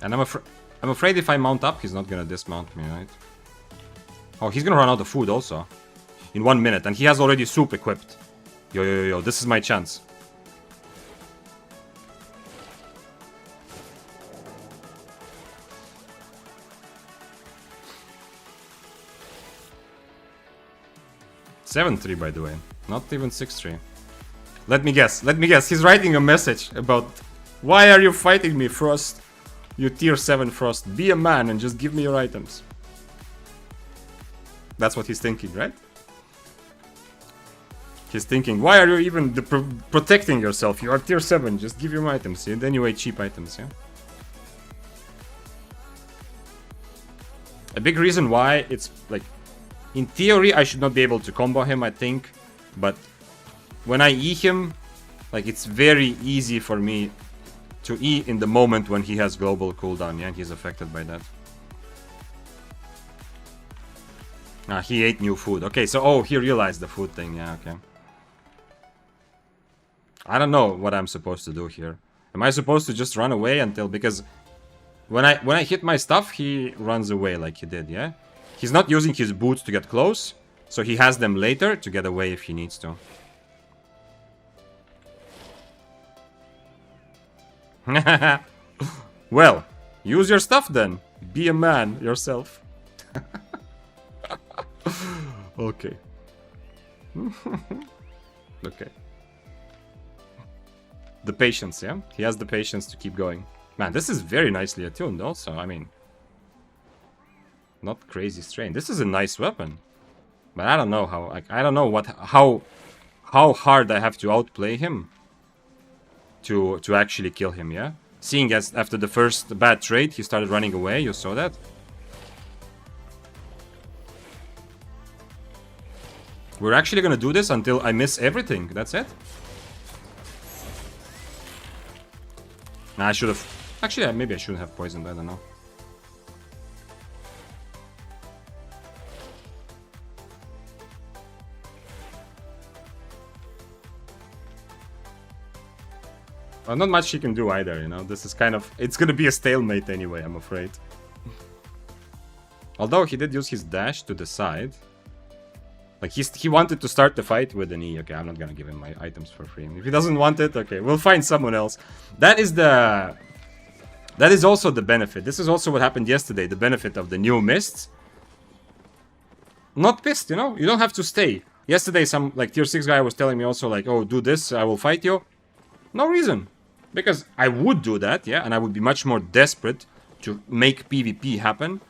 And I'm afraid if I mount up, he's not gonna dismount me, right? Oh, he's gonna run out of food also. In 1 minute, and he has already soup equipped. Yo, this is my chance. (7-3) by the way, not even 6-3. Let me guess. He's writing a message about, why are you fighting me, Frost? You tier 7 Frost. Be a man and just give me your items. That's what he's thinking, right? He's thinking, why are you even protecting yourself? You are tier 7, just give your items. And then you ate cheap items, yeah? A big reason why it's, like, In theory, I should not be able to combo him, I think. But when I E him, like, it's very easy for me to E in the moment when he has global cooldown, yeah, and he's affected by that. Ah, he ate new food. Okay, so, oh, he realized the food thing, yeah, okay. I don't know what I'm supposed to do here. Am I supposed to just run away until, because when I hit my stuff, he runs away like he did, yeah? He's not using his boots to get close, so he has them later to get away if he needs to. Well, use your stuff then. Be a man yourself. Okay. Okay. The patience, yeah? He has the patience to keep going. Man, this is very nicely attuned also, I mean. Not crazy strain. This is a nice weapon. But I don't know how, like, I don't know what, how hard I have to outplay him to actually kill him, yeah? Seeing as after the first bad trade, he started running away, you saw that? We're actually gonna do this until I miss everything, that's it? Nah, I should have... Actually, maybe I shouldn't have poisoned, I don't know. Well, not much he can do either, you know? This is kind of... It's gonna be a stalemate anyway, I'm afraid. Although he did use his dash to the side. Like, he wanted to start the fight with an E. Okay, I'm not gonna give him my items for free. If he doesn't want it, okay, we'll find someone else. That is the... That is also the benefit. This is also what happened yesterday, the benefit of the new mists. Not pissed, you know? You don't have to stay. Yesterday, some, like, tier 6 guy was telling me also, like, oh, do this, I will fight you. No reason. Because I would do that, yeah, and I would be much more desperate to make PvP happen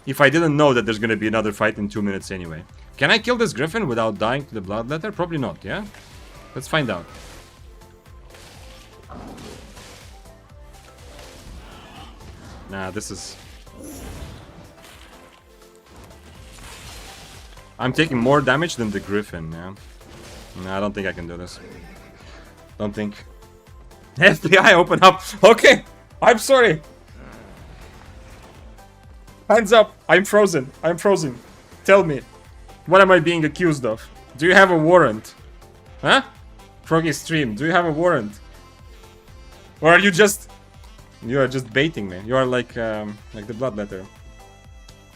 if I didn't know that there's gonna be another fight in 2 minutes anyway. Can I kill this griffin without dying to the bloodletter? Probably not, yeah? Let's find out. Nah, this is... I'm taking more damage than the griffin, yeah? Nah, I don't think I can do this. Don't think. FBI, open up! Okay! I'm sorry! Hands up! I'm frozen! I'm frozen! Tell me. What am I being accused of? Do you have a warrant? Huh? Froggy stream, do you have a warrant? Or are you just... You are just baiting me. You are like the bloodletter.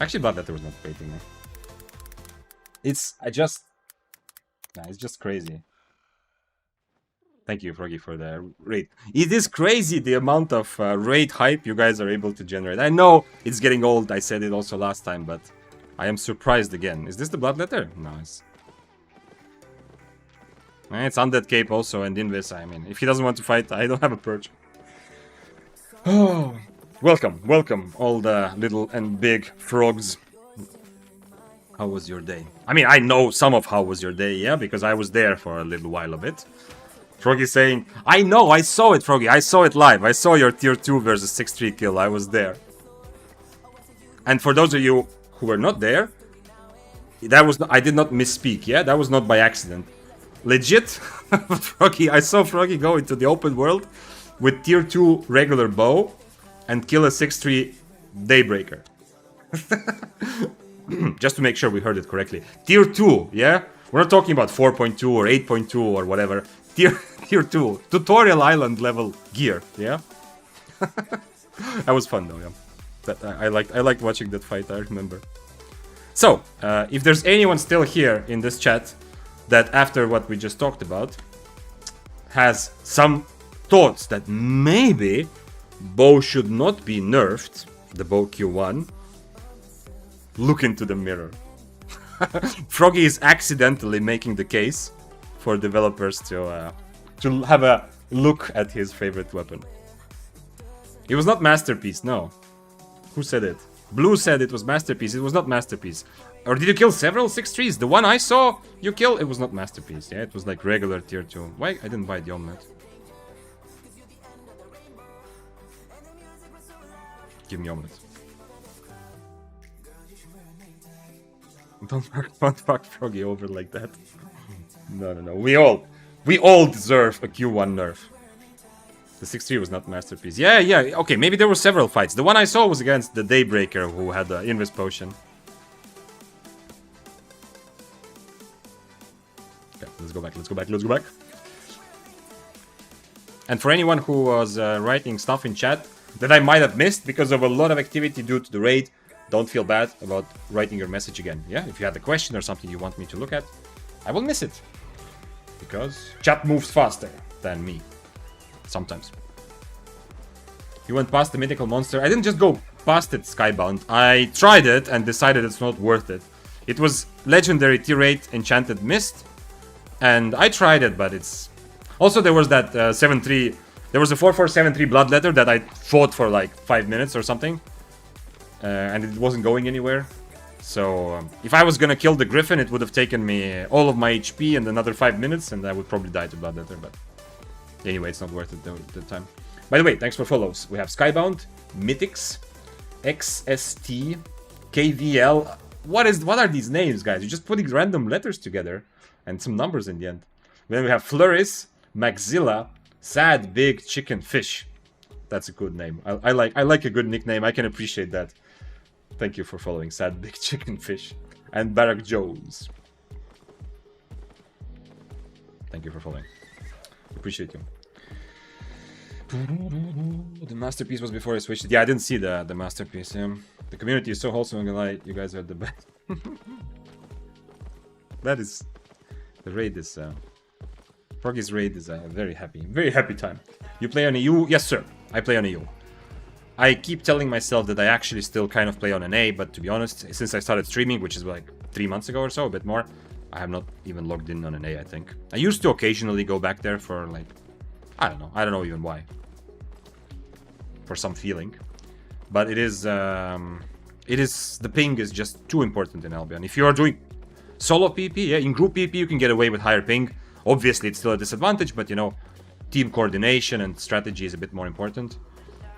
Actually, bloodletter was not baiting me. It's... Nah, it's just crazy. Thank you, Froggy, for the raid. It is crazy the amount of raid hype you guys are able to generate. I know it's getting old. I said it also last time, but I am surprised again. Is this the bloodletter? Nice. It's Undead Cape also, and Invis. I mean, if he doesn't want to fight, I don't have a purge. Oh, welcome, all the little and big frogs. How was your day? I mean, I know some of how was your day, yeah, because I was there for a little while of it. Froggy saying, I know, I saw it, Froggy, I saw it live. I saw your tier 2 versus 6-3 kill, I was there. And for those of you who were not there, that was I did not misspeak, yeah? That was not by accident. Legit, Froggy, I saw Froggy go into the open world with tier 2 regular bow and kill a 6-3 Daybreaker. Just to make sure we heard it correctly. Tier 2, yeah? We're not talking about 4.2 or 8.2 or whatever. Tier 2. Tutorial Island level gear, yeah? That was fun though, yeah. That, I liked watching that fight, I remember. So, if there's anyone still here in this chat that after what we just talked about has some thoughts that maybe bow should not be nerfed, the bow Q1, look into the mirror. Froggy is accidentally making the case for developers to have a look at his favorite weapon. It was not Masterpiece, no. Who said it? Blue said it was Masterpiece. It was not Masterpiece. Or did you kill several 6-3s? The one I saw you kill, it was not Masterpiece. Yeah, it was like regular tier 2. Why I didn't buy the omelet? Give me omelet. Don't fuck Froggy over like that. No. We all deserve a Q1 nerf. The 6-3 was not masterpiece. Yeah. Okay, maybe there were several fights. The one I saw was against the Daybreaker, who had the Invis Potion. Okay, let's go back. And for anyone who was writing stuff in chat that I might have missed because of a lot of activity due to the raid, don't feel bad about writing your message again. Yeah, if you had a question or something you want me to look at, I will miss it. Because chat moves faster than me. Sometimes. You went past the mythical monster. I didn't just go past it, Skybound. I tried it and decided it's not worth it. It was legendary T-Rate Enchanted Mist. And I tried it, but it's... Also, there was that 7-3... There was a 4-4-7-3 Bloodletter that I fought for like 5 minutes or something. And it wasn't going anywhere. So, if I was gonna kill the Griffin, it would have taken me all of my HP and another 5 minutes, and I would probably die to Bloodletter, but... Anyway, it's not worth it the time. By the way, thanks for follows. We have Skybound, Mythics, XST, KVL. What are these names, guys? You're just putting random letters together and some numbers in the end. Then we have Floris, Maxilla, Sad Big Chicken Fish. That's a good name. I like a good nickname. I can appreciate that. Thank you for following Sad Big Chicken Fish. And Barack Jones. Thank you for following. Appreciate you. The masterpiece was before I switched it. Yeah, I didn't see the masterpiece. The community is so wholesome, I'm gonna lie. You guys are the best. That is... The raid is... Froggy's raid is a very happy time. You play on EU? Yes, sir. I play on EU. I keep telling myself that I actually still kind of play on an A, but to be honest, since I started streaming, which is like 3 months ago or so, a bit more, I have not even logged in on an A, I think. I used to occasionally go back there for like... I don't know even why. For some feeling. But it is... The ping is just too important in Albion. If you are doing solo PP, yeah, in group PP you can get away with higher ping. Obviously it's still a disadvantage, but you know, team coordination and strategy is a bit more important.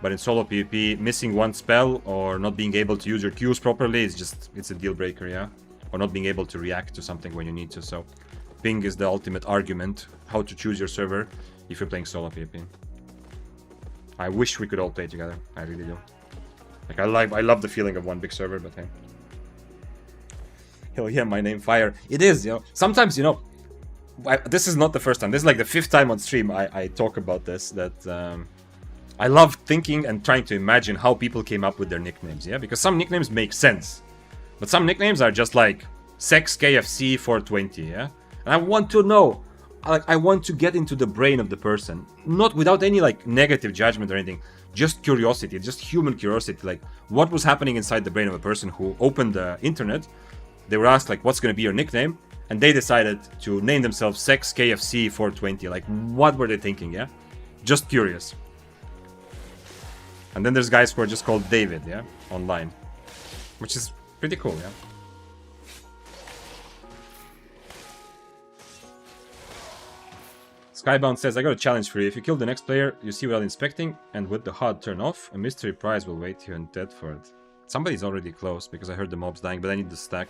But in solo PvP, missing one spell or not being able to use your Qs properly is just, it's a deal breaker, yeah? Or not being able to react to something when you need to, so... Ping is the ultimate argument, how to choose your server if you're playing solo PvP. I wish we could all play together, I really do. Like, I love the feeling of one big server, but hey. Hell yeah, my name Fire. It is, you know, sometimes, you know, this is not the first time, this is like the 5th time on stream I talk about this, that... I love thinking and trying to imagine how people came up with their nicknames, yeah? Because some nicknames make sense. But some nicknames are just like Sex KFC 420, yeah? And I want to know, like, I want to get into the brain of the person. Not without any, like, negative judgment or anything. Just curiosity, just human curiosity. Like, what was happening inside the brain of a person who opened the internet? They were asked, like, what's gonna be your nickname? And they decided to name themselves Sex KFC 420. Like, what were they thinking, yeah? Just curious. And then there's guys who are just called David, yeah? Online. Which is pretty cool, yeah? Skybound says, I got a challenge for you. If you kill the next player you see without inspecting, and with the HUD turn off, a mystery prize will wait you in Deadford. Somebody's already close, because I heard the mobs dying, but I need the stack.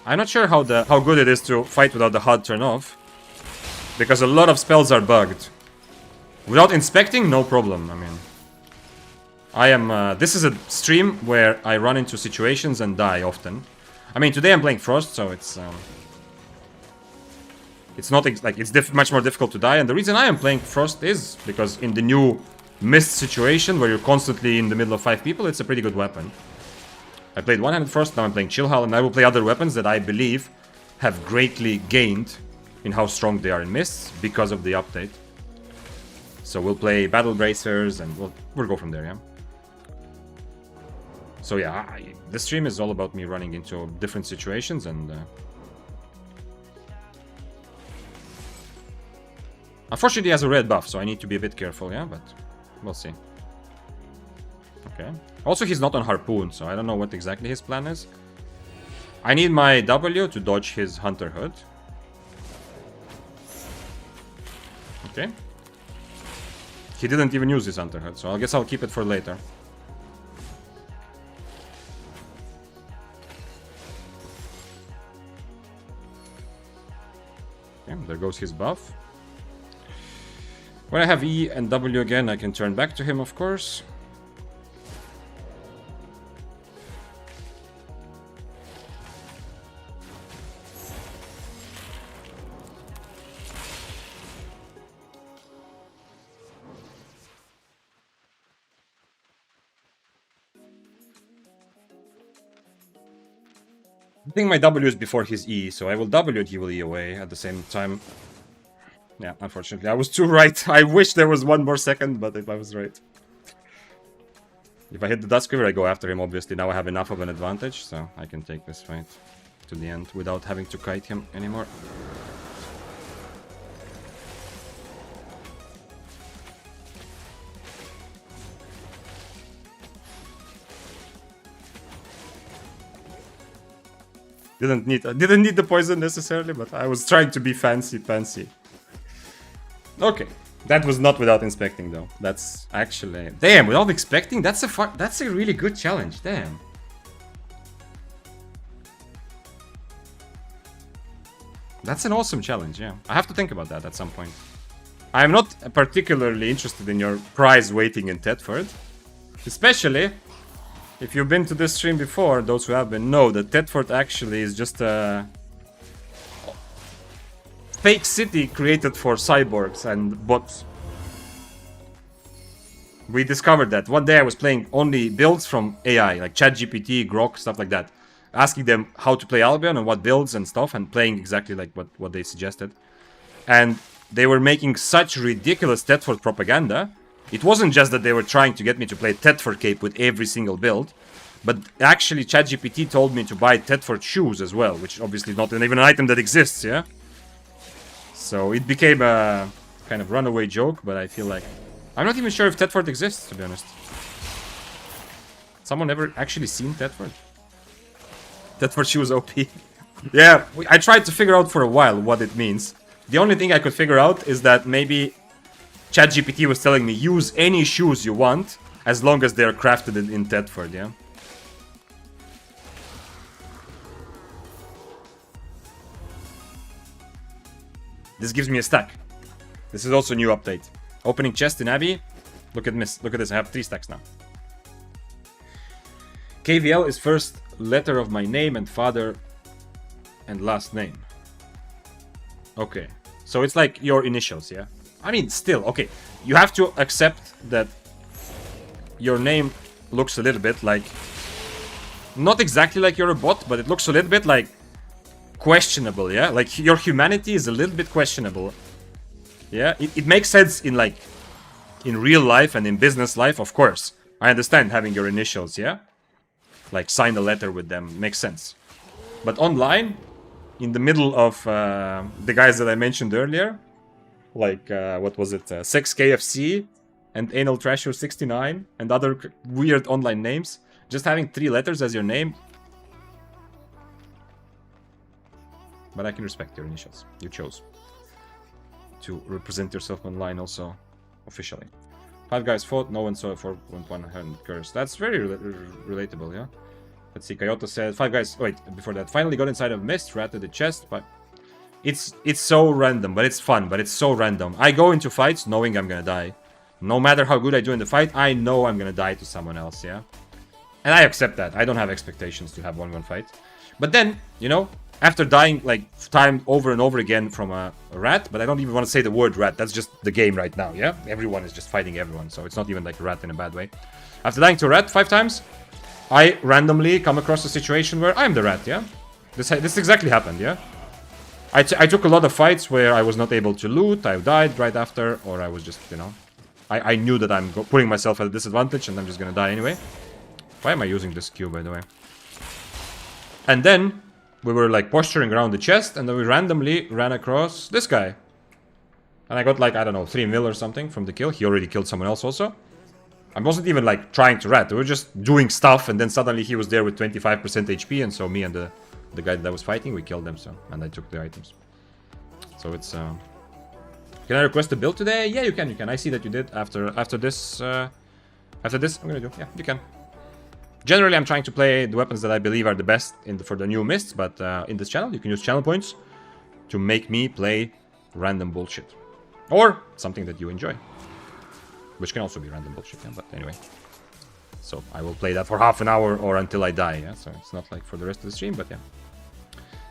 I'm not sure how good it is to fight without the HUD turn off. Because a lot of spells are bugged. Without inspecting, no problem, I mean... this is a stream where I run into situations and die often. I mean, today I'm playing Frost, so it's not like it's much more difficult to die. And the reason I am playing Frost is because in the new Mist situation, where you're constantly in the middle of 5 people, it's a pretty good weapon. I played one-handed Frost, now I'm playing Chillhal, and I will play other weapons that I believe have greatly gained in how strong they are in Mists because of the update. So we'll play Battle Bracers, and we'll go from there, yeah? So yeah, this stream is all about me running into different situations and... Unfortunately he has a red buff, so I need to be a bit careful, yeah? But we'll see. Okay. Also he's not on Harpoon, so I don't know what exactly his plan is. I need my W to dodge his Hunter Hood. Okay. He didn't even use his Hunter Hood, so I guess I'll keep it for later. there goes his buff. When I have E and W again, I can turn back to him, of course. I think my W is before his E, so I will W and he will E away at the same time. Yeah, unfortunately, I was too right. I wish there was one more second, but if I was right. If I hit the Duskweaver, I go after him, obviously. Now I have enough of an advantage, so I can take this fight to the end without having to kite him anymore. Didn't need the poison necessarily, but I was trying to be fancy. Okay, that was not without inspecting though. That's actually damn without expecting. That's a really good challenge. Damn. That's an awesome challenge. Yeah, I have to think about that at some point. I am not particularly interested in your prize waiting in Thetford, especially. If you've been to this stream before, those who have been know that Thetford actually is just a fake city created for cyborgs and bots. We discovered that. One day I was playing only builds from AI, like ChatGPT, Grok, stuff like that. Asking them how to play Albion and what builds and stuff, and playing exactly like what they suggested. And they were making such ridiculous Thetford propaganda. It wasn't just that they were trying to get me to play Thetford Cape with every single build, but actually ChatGPT told me to buy Thetford shoes as well, which obviously is not even an item that exists, yeah? So it became a kind of runaway joke, but I feel like... I'm not even sure if Thetford exists, to be honest. Someone ever actually seen Thetford? Thetford shoes OP. Yeah, I tried to figure out for a while what it means. The only thing I could figure out is that maybe ChatGPT was telling me, use any shoes you want, as long as they're crafted in Thetford, yeah? This gives me a stack. This is also a new update. Opening chest in Abbey. Look at this. Look at this. I have 3 stacks now. KVL is first letter of my name and father and last name. Okay. So it's like your initials, yeah? I mean, still, okay. You have to accept that your name looks a little bit like... Not exactly like you're a bot, but it looks a little bit like questionable, yeah? Like your humanity is a little bit questionable. Yeah, it makes sense in like in real life and in business life, of course. I understand having your initials, yeah? Like sign a letter with them, makes sense. But online, in the middle of the guys that I mentioned earlier, like what was it, Sex KFC and Anal Trasher 69 and other weird online names, just having 3 letters as your name. But I can respect your initials. You chose to represent yourself online also officially. 5 guys fought, no one saw a 4.1 hand curse. That's very relatable, yeah? Let's see, Kyoto said 5 guys, wait, before that, finally got inside of mist, ratted the chest, but it's so random, but it's fun, but it's so random. I go into fights knowing I'm gonna die. No matter how good I do in the fight, I know I'm gonna die to someone else, yeah? And I accept that. I don't have expectations to have 1v1 fight. But then, you know, after dying like time over and over again from a rat, but I don't even want to say the word rat, that's just the game right now, yeah? Everyone is just fighting everyone, so it's not even like a rat in a bad way. After dying to a rat 5 times, I randomly come across a situation where I'm the rat, yeah? This exactly happened, yeah? I took a lot of fights where I was not able to loot, I died right after, or I was just, you know... I knew that I'm putting myself at a disadvantage and I'm just gonna die anyway. Why am I using this Q, by the way? And then we were like posturing around the chest, and then we randomly ran across this guy. And I got like, I don't know, 3 mil or something from the kill. He already killed someone else also. I wasn't even like trying to rat. We were just doing stuff, and then suddenly he was there with 25% HP, and so me and the guy that I was fighting, we killed them, so, and I took the items. So it's... Can I request a build today? Yeah, you can. I see that you did after this. After this, I'm gonna do. Yeah, you can. Generally, I'm trying to play the weapons that I believe are the best for the new mists, but in this channel, you can use channel points to make me play random bullshit. Or something that you enjoy. Which can also be random bullshit, yeah, but anyway. So I will play that for half an hour or until I die, yeah? So it's not like for the rest of the stream, but yeah.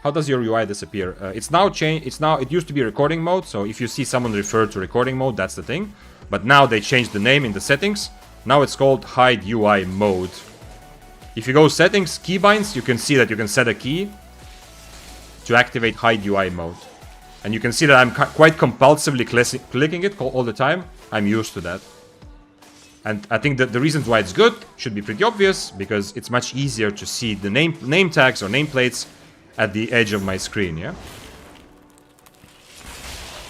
How does your UI disappear? It's now changed. It used to be recording mode, so if you see someone refer to recording mode, that's the thing. But now they changed the name in the settings. Now it's called hide UI mode. If you go settings, keybinds, you can see that you can set a key to activate hide UI mode. And you can see that I'm quite compulsively clicking it all the time. I'm used to that. And I think that the reasons why it's good should be pretty obvious, because it's much easier to see the name tags or nameplates at the edge of my screen, yeah?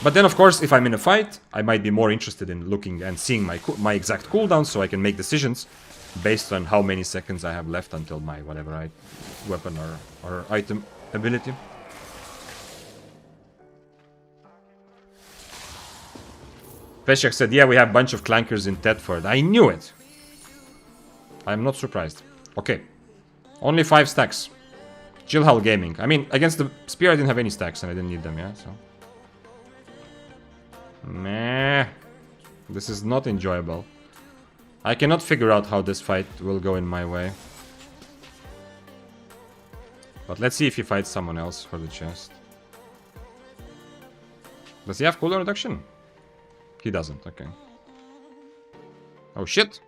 But then, of course, if I'm in a fight, I might be more interested in looking and seeing my exact cooldown, so I can make decisions based on how many seconds I have left until my whatever weapon or item ability. Peshek said, yeah, we have a bunch of clankers in Thetford. I knew it. I'm not surprised. Okay. Only 5 stacks. Chillhal Gaming. I mean, against the Spear I didn't have any stacks and I didn't need them, yeah, so... Meh. This is not enjoyable. I cannot figure out how this fight will go in my way. But let's see if he fights someone else for the chest. Does he have cooldown reduction? He doesn't, okay. Oh shit!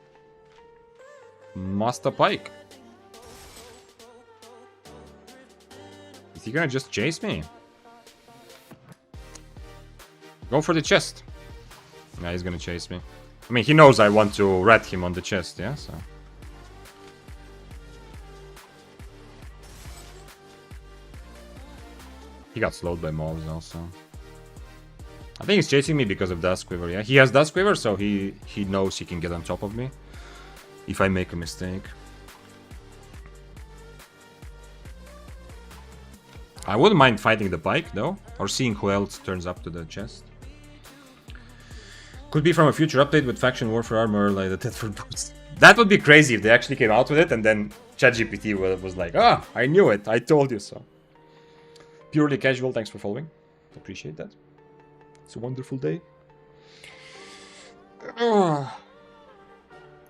Master Pike. Is he gonna just chase me? Go for the chest. Yeah, he's gonna chase me. I mean, he knows I want to rat him on the chest, yeah, so... He got slowed by mobs also. I think he's chasing me because of Dust Quiver, yeah? He has Dust Quiver, so he knows he can get on top of me if I make a mistake. I wouldn't mind fighting the Pike, though, or seeing who else turns up to the chest. Could be from a future update with faction warfare armor like the Thetford boots. That would be crazy if they actually came out with it and then ChatGPT was like, ah, I knew it, I told you so. Purely casual, thanks for following. Appreciate that. It's a wonderful day.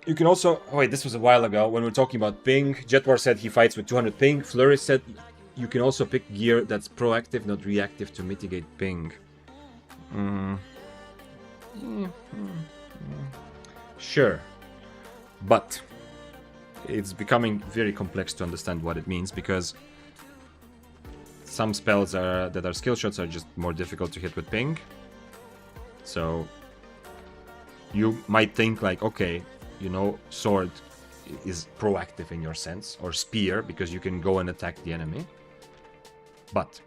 You can also... Oh wait, this was a while ago when we were talking about ping. Jetwar said he fights with 200 ping. Flurry said you can also pick gear that's proactive, not reactive to mitigate ping. Sure. But it's becoming very complex to understand what it means, because some spells that are skill shots are just more difficult to hit with ping. So you might think like, okay, you know, sword is proactive in your sense, or spear, because you can go and attack the enemy. But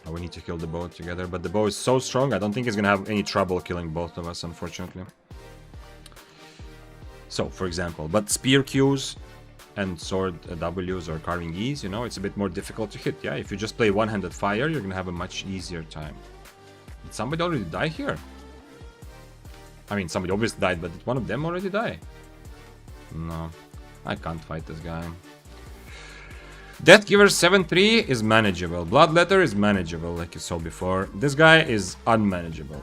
we need to kill the bow together, but the bow is so strong, I don't think he's gonna have any trouble killing both of us, unfortunately. So, for example, but spear Qs and sword Ws or carving Es, you know, it's a bit more difficult to hit, yeah? If you just play one-handed fire, you're gonna have a much easier time. Did somebody already die here? I mean, somebody obviously died, but did one of them already die? No, I can't fight this guy. Deathgiver 7-3 is manageable. Bloodletter is manageable, like you saw before. This guy is unmanageable.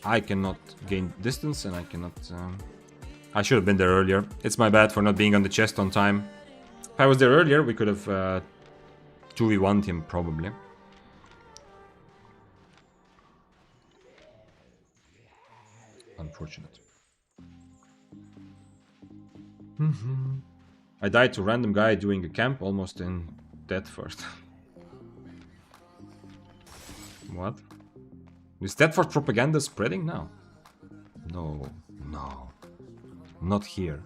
I cannot gain distance and I cannot... I should have been there earlier. It's my bad for not being on the chest on time. If I was there earlier, we could have 2v1'd him, probably. Unfortunate. I died to a random guy doing a camp almost in Thetford. What? Is Thetford propaganda spreading now? No, no. Not here.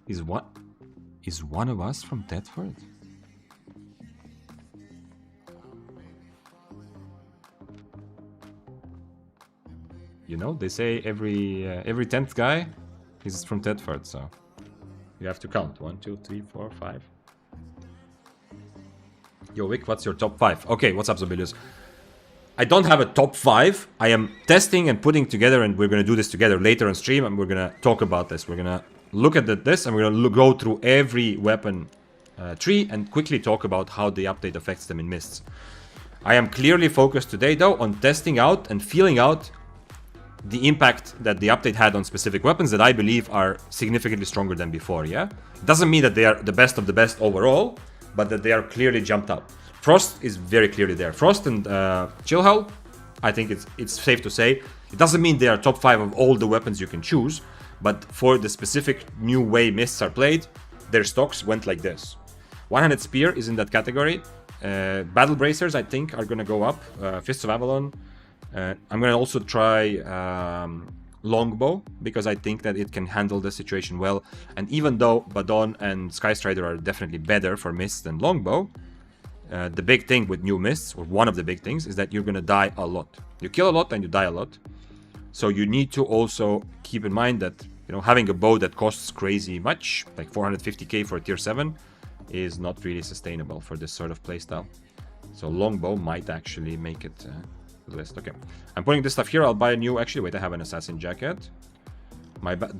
Is one of us from Thetford? You know, they say every 10th guy is from Thetford, so you have to count. 1, 2, 3, 4, 5. Yo, Vic, what's your top 5? Okay, what's up, Zobilius? I don't have a top 5. I am testing and putting together, and we're going to do this together later on stream, and we're going to talk about this. We're going to look at this, and we're going to go through every weapon tree and quickly talk about how the update affects them in mists. I am clearly focused today, though, on testing out and feeling out the impact that the update had on specific weapons that I believe are significantly stronger than before, yeah? Doesn't mean that they are the best of the best overall, but that they are clearly jumped up. Frost is very clearly there. Frost and Chillhull, I think it's safe to say. It doesn't mean they are top 5 of all the weapons you can choose, but for the specific new way Mists are played, their stocks went like this. One-Handed Spear is in that category. Battle Bracers, I think, are going to go up. Fists of Avalon. I'm going to also try Longbow, because I think that it can handle the situation well. And even though Badon and Skystrider are definitely better for Mists than Longbow, the big thing with new Mists, or one of the big things, is that you're going to die a lot. You kill a lot and you die a lot. So you need to also keep in mind that, you know, having a bow that costs crazy much, like 450k for a tier 7, is not really sustainable for this sort of playstyle. So Longbow might actually make it the list. Okay, I'm putting this stuff here. I'll buy a new... Actually, wait, I have an assassin jacket.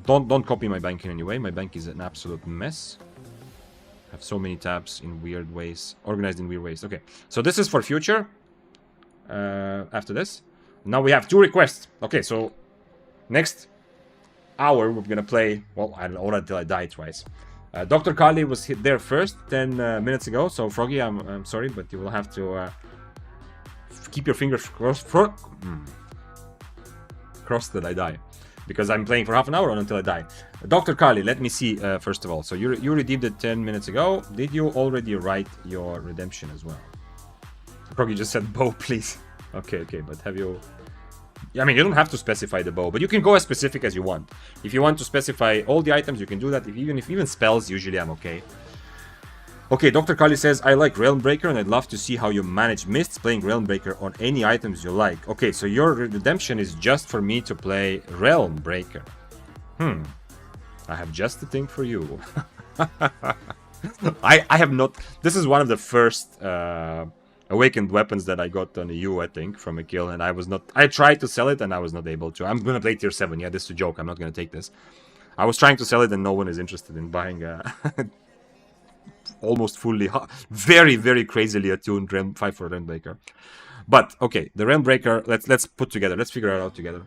Don't copy my bank in any way. My bank is an absolute mess. I have so many tabs in weird ways, organized in weird ways. Okay, so this is for future. After this, now we have 2 requests. Okay, so next hour we're gonna play. Well, I don't know until I die twice. Dr. Kali was hit there first 10 minutes ago. So Froggy, I'm sorry, but you will have to keep your fingers crossed that I die, because I'm playing for half an hour until I die. Dr. Kali, let me see first of all. So you redeemed it 10 minutes ago. Did you already write your redemption as well? Froggy just said bow, please. Okay, but have you... I mean, you don't have to specify the bow, but you can go as specific as you want. If you want to specify all the items, you can do that. Even spells, usually I'm okay. Okay, Dr. Kali says, I like Realm Breaker, and I'd love to see how you manage Mists playing Realm Breaker on any items you like. Okay, so your redemption is just for me to play Realm Breaker. I have just the thing for you. I have not... This is one of the first... awakened weapons that I got on EU, I think, from a kill, and I was not... I tried to sell it, and I was not able to. I'm gonna play tier 7, yeah, this is a joke, I'm not gonna take this. I was trying to sell it, and no one is interested in buying a... almost fully... Very, very crazily attuned 5 for Realm Breaker. But, okay, the Realm Breaker, let's put together, let's figure it out together.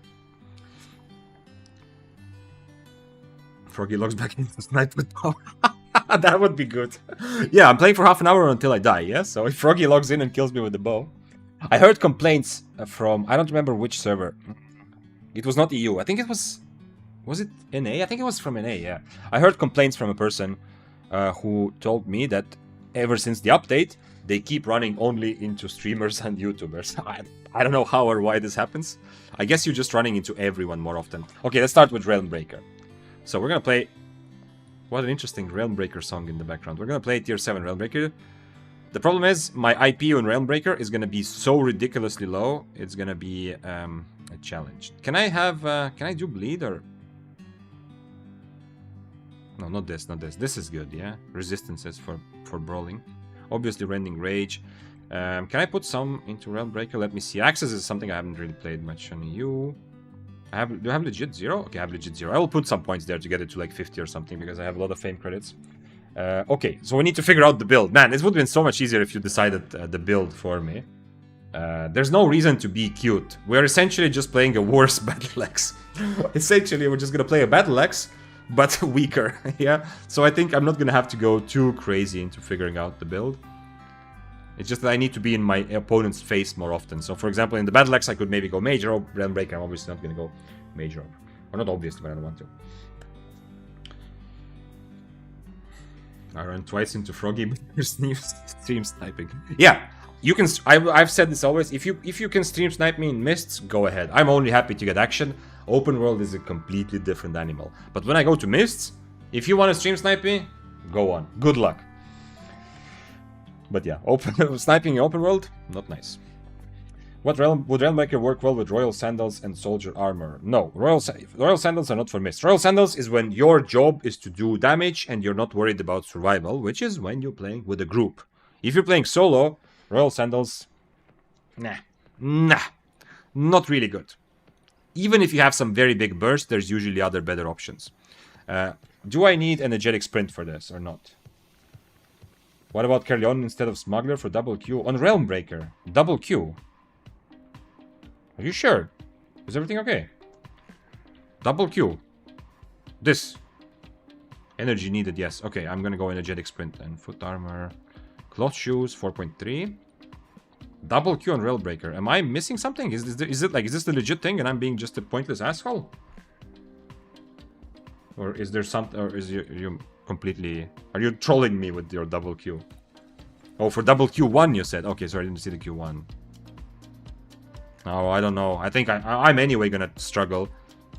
Froggy logs back into Snipe with power. That would be good. Yeah, I'm playing for half an hour until I die, yeah? So if Froggy logs in and kills me with the bow. I heard complaints from... I don't remember which server. It was not EU. I think it was... Was it NA? I think it was from NA, yeah. I heard complaints from a person who told me that ever since the update, they keep running only into streamers and YouTubers. I don't know how or why this happens. I guess you're just running into everyone more often. Okay, let's start with Realm Breaker. So we're gonna play... What an interesting Realm Breaker song in the background. We're gonna play tier 7 Realm Breaker. The problem is, my IPU in Realm Breaker is gonna be so ridiculously low, it's gonna be a challenge. Can I have... can I do bleed or... No, not this, not this. This is good, yeah? Resistances for brawling. Obviously, Rending Rage. Can I put some into Realm Breaker? Let me see. Access is something I haven't really played much on EU. Do I have legit 0? Okay, I have legit 0. I will put some points there to get it to like 50 or something, because I have a lot of fame credits. Okay, so we need to figure out the build. Man, it would have been so much easier if you decided the build for me. There's no reason to be cute. We're essentially just playing a worse Battle Axe. Essentially, we're just gonna play a Battle Axe, but weaker, yeah? So I think I'm not gonna have to go too crazy into figuring out the build. It's just that I need to be in my opponent's face more often. So, for example, in the Battle Axe, I could maybe go Major or Realm Breaker. I'm obviously not going to go Major. Or not obviously, but I don't want to. I ran twice into Froggy, but there's new stream sniping. Yeah, you can... I've said this always. If you can stream snipe me in Mists, go ahead. I'm only happy to get action. Open World is a completely different animal. But when I go to Mists, if you want to stream snipe me, go on. Good luck. But yeah, sniping in open world, not nice. Would Realm Breaker work well with Royal Sandals and Soldier Armor? No, Royal Sandals are not for Mist. Royal Sandals is when your job is to do damage and you're not worried about survival, which is when you're playing with a group. If you're playing solo, Royal Sandals, nah, not really good. Even if you have some very big burst, there's usually other better options. Do I need energetic sprint for this or not? What about Carleon instead of Smuggler for double Q? On Realm Breaker. Double Q. Are you sure? Is everything okay? Double Q. This. Energy needed, yes. Okay, I'm gonna go energetic sprint and foot armor. Cloth shoes, 4.3. Double Q on Rail Breaker. Am I missing something? Is this the legit thing and I'm being just a pointless asshole? Or is there something, or is you completely... Are you trolling me with your double Q? Oh, for double Q1 you said. Okay, sorry, I didn't see the Q1. Oh, I don't know. I think I'm anyway gonna struggle.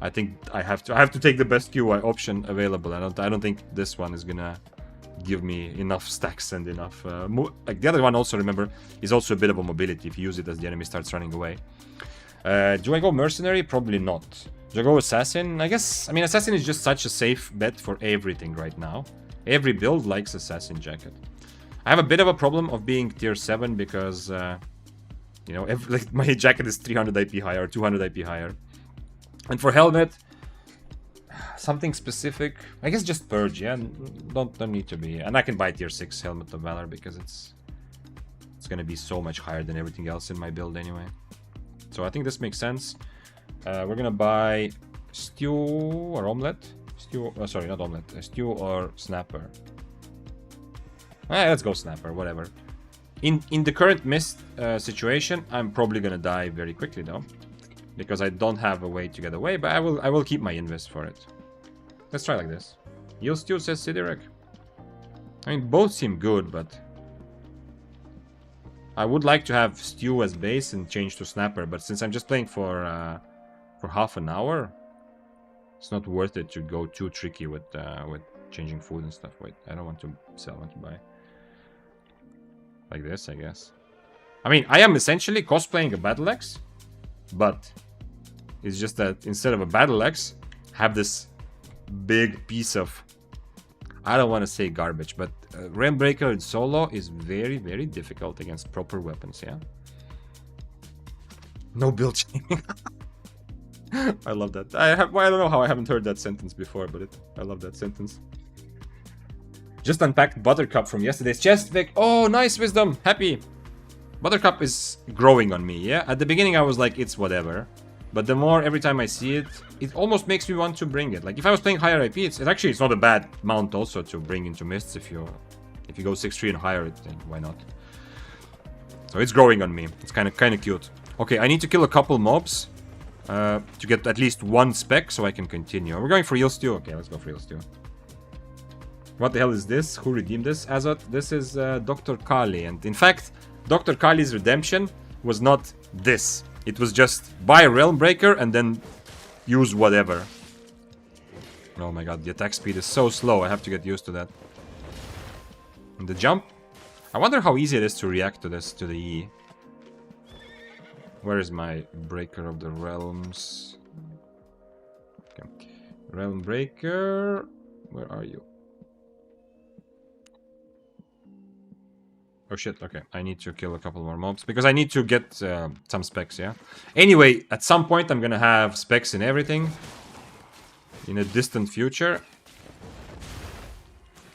I think I have to take the best Q option available. I don't think this one is gonna give me enough stacks and enough... like the other one also, remember, is also a bit of a mobility if you use it as the enemy starts running away. Do I go Mercenary? Probably not. Do I go Assassin? I guess... I mean, Assassin is just such a safe bet for everything right now. Every build likes Assassin Jacket. I have a bit of a problem of being tier 7 because... you know, like, my jacket is 300 IP higher, 200 IP higher. And for Helmet... something specific, I guess just Purge, yeah, don't need to be, and I can buy tier 6 Helmet of Valor because it's gonna be so much higher than everything else in my build anyway. So I think this makes sense. We're gonna buy Stew or Omelette? Stew, sorry, not Omelette, Stew or Snapper. Let's go Snapper, whatever. In the current mist situation, I'm probably gonna die very quickly though, because I don't have a way to get away, but I will keep my invest for it. Let's try like this. Yield Stew, says Sidirek. I mean, both seem good, but... I would like to have Stew as base and change to Snapper, but since I'm just playing for half an hour, it's not worth it to go too tricky with changing food and stuff. Wait, I don't want to sell, I want to buy. Like this, I guess. I mean, I am essentially cosplaying a Battle Axe, but it's just that instead of a Battle Axe, have this big piece of, I don't want to say garbage, but Realm Breaker in solo is very, very difficult against proper weapons, yeah? No build chaining. I love that. I don't know how I haven't heard that sentence before, but I love that sentence. Just unpacked Buttercup from yesterday's chest, Vic. Oh, nice, Wisdom. Happy. Buttercup is growing on me, yeah? At the beginning I was like, it's whatever. But the more, every time I see it, it almost makes me want to bring it. Like, if I was playing higher IP, it's not a bad mount also to bring into Mists. If you go 6-3 and higher, then why not? So it's growing on me. It's kind of cute. Okay, I need to kill a couple mobs to get at least one spec so I can continue. We're going for Yield Stew. Okay, let's go for Yield Stew. What the hell is this? Who redeemed this? Azot, this is Dr. Kali. And in fact, Dr. Kali's redemption was not this. It was just buy a Realm Breaker and then use whatever. Oh my god, the attack speed is so slow. I have to get used to that. And the jump. I wonder how easy it is to react to this, to the E. Where is my Breaker of the Realms? Okay. Realm Breaker. Where are you? Oh shit, okay. I need to kill a couple more mobs because I need to get some specs, yeah? Anyway, at some point I'm gonna have specs in everything. In a distant future.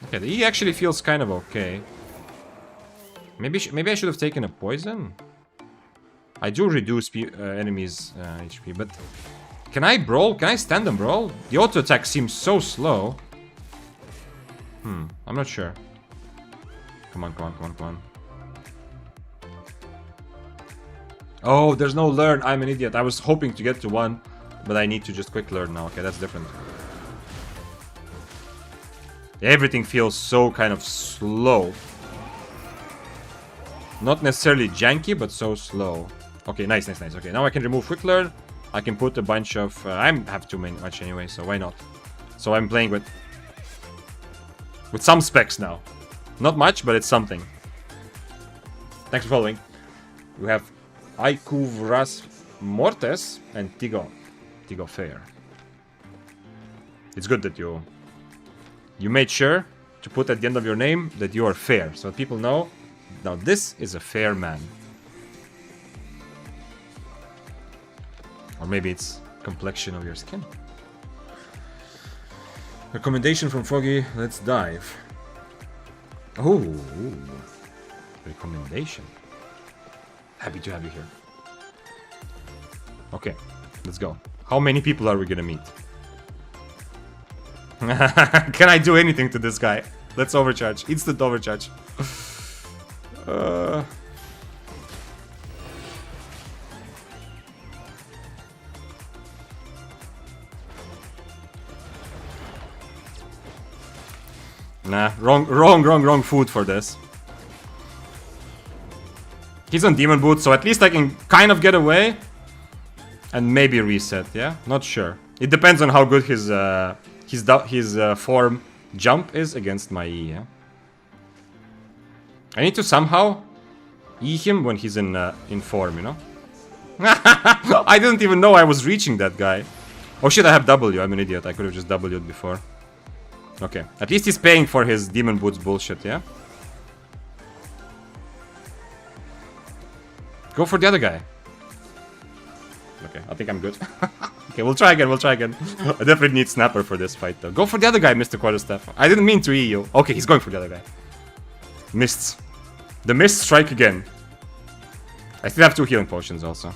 Okay, the E actually feels kind of okay. Maybe I should have taken a poison? I do reduce enemies' HP, but... Can I brawl? Can I stand and brawl? The auto attack seems so slow. I'm not sure. Come on, come on, come on, come on. Oh, there's no learn. I'm an idiot. I was hoping to get to one, but I need to just quick learn now. Okay, that's different. Everything feels so kind of slow. Not necessarily janky, but so slow. Okay, nice, nice, nice. Okay, now I can remove quick learn. I can put a bunch of... I have too much anyway, so why not? So I'm playing with some specs now. Not much, but it's something. Thanks for following. We have Aikuvras Mortes and Tigo Fair. It's good that you made sure to put at the end of your name that you are fair, so that people know, now this is a fair man. Or maybe it's complexion of your skin. Recommendation from Foggy, let's dive. Oh, recommendation. Happy to have you here. Okay, let's go. How many people are we gonna meet? Can I do anything to this guy? Let's overcharge. Instant overcharge. Nah, wrong food for this. He's on Demon Boot, so at least I can kind of get away. And maybe reset, yeah? Not sure. It depends on how good his form jump is against my E, yeah? I need to somehow E him when he's in form, you know? I didn't even know I was reaching that guy. Oh shit, I have W. I'm an idiot. I could have just W'd before. Okay. At least he's paying for his Demon Boots bullshit, yeah? Go for the other guy. Okay, I think I'm good. Okay, we'll try again, I definitely need Snapper for this fight, though. Go for the other guy, Mr. Quarterstaff. I didn't mean to E you. Okay, he's going for the other guy. Mists. The Mist strike again. I still have 2 healing potions, also.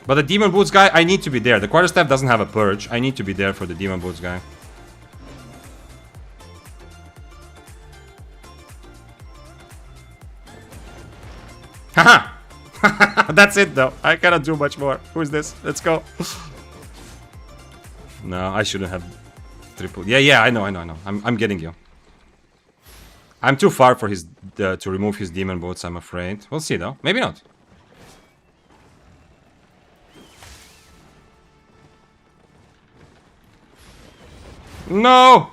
But the Demon Boots guy, I need to be there. The Quarterstaff doesn't have a purge. I need to be there for the Demon Boots guy. Haha! That's it, though. I cannot do much more. Who's this? Let's go. No, I shouldn't have triple. Yeah, I know. I'm getting you. I'm too far for his to remove his Demon Boots, I'm afraid. We'll see, though. Maybe not. No!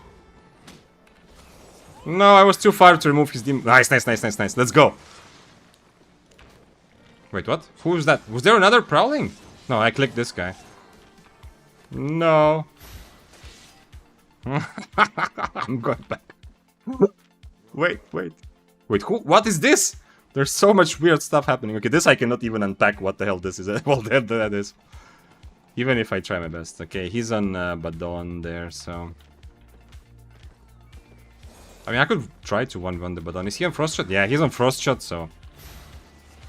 No, I was too far to remove his Demon. Nice. Let's go. Wait, what? Who is that? Was there another Prowling? No, I clicked this guy. No. I'm going back. Wait. Wait, who? What is this? There's so much weird stuff happening. Okay, this I cannot even unpack what the hell this is. Well, that is. Even if I try my best. Okay, he's on Badon there, so... I mean, I could try to 1v1 the Badon. Is he on Frost Shot? Yeah, he's on Frost Shot, so...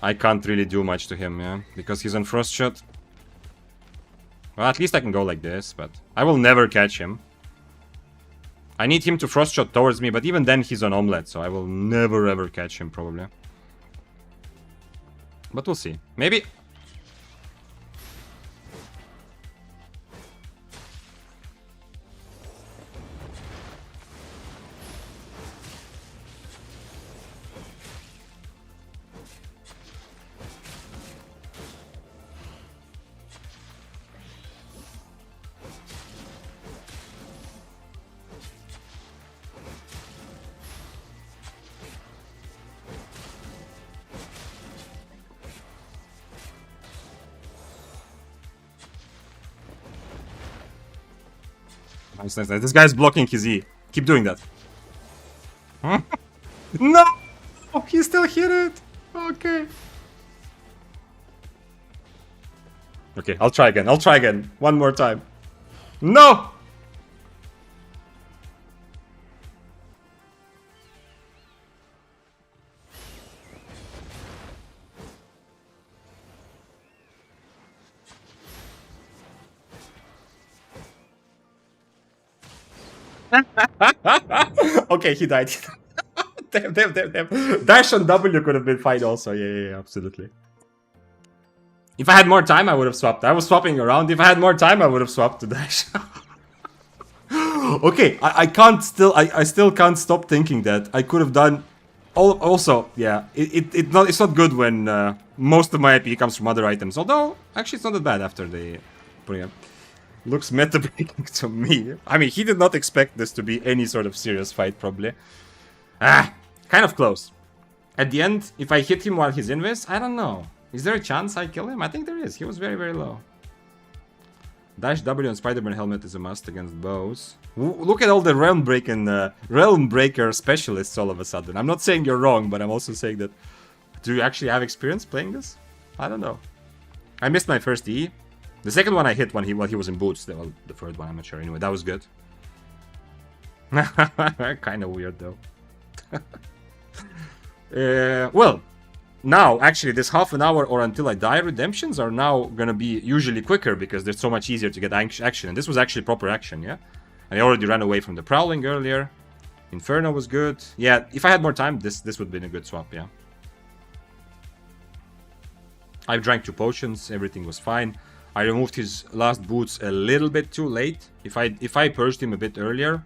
I can't really do much to him, yeah? Because he's on Frost Shot. Well, at least I can go like this, but... I will never catch him. I need him to Frost Shot towards me, but even then he's on Omelette, so I will never ever catch him, probably. But we'll see. Maybe... Nice. This guy's blocking his E. Keep doing that. Huh? No! He still hit it! Okay. Okay, I'll try again. One more time. No! Okay, he died. Damn. Dash on W could have been fine also. Yeah, absolutely. If I had more time, I would have swapped. I was swapping around. If I had more time, I would have swapped to Dash. Okay, I still can't stop thinking that I could have done... Also, yeah, it's not good when most of my IP comes from other items. Although, actually, it's not that bad after they putting up. Looks meta-breaking to me. I mean, he did not expect this to be any sort of serious fight, probably. Kind of close. At the end, if I hit him while he's invis, I don't know. Is there a chance I kill him? I think there is. He was very, very low. Dash W on Spider-Man helmet is a must against bows. Look at all the realm breaker specialists all of a sudden. I'm not saying you're wrong, but I'm also saying that... Do you actually have experience playing this? I don't know. I missed my first E. The second one I hit while he was in boots. Well, the third one, I'm not sure. Anyway, that was good. Kind of weird though. Well, now actually this half an hour or until I die redemptions are now gonna be usually quicker because they're so much easier to get action. And this was actually proper action, yeah? And I already ran away from the Prowling earlier. Inferno was good. Yeah, if I had more time, this would have been a good swap, yeah. I drank 2 potions, everything was fine. I removed his last boots a little bit too late. If I purged him a bit earlier,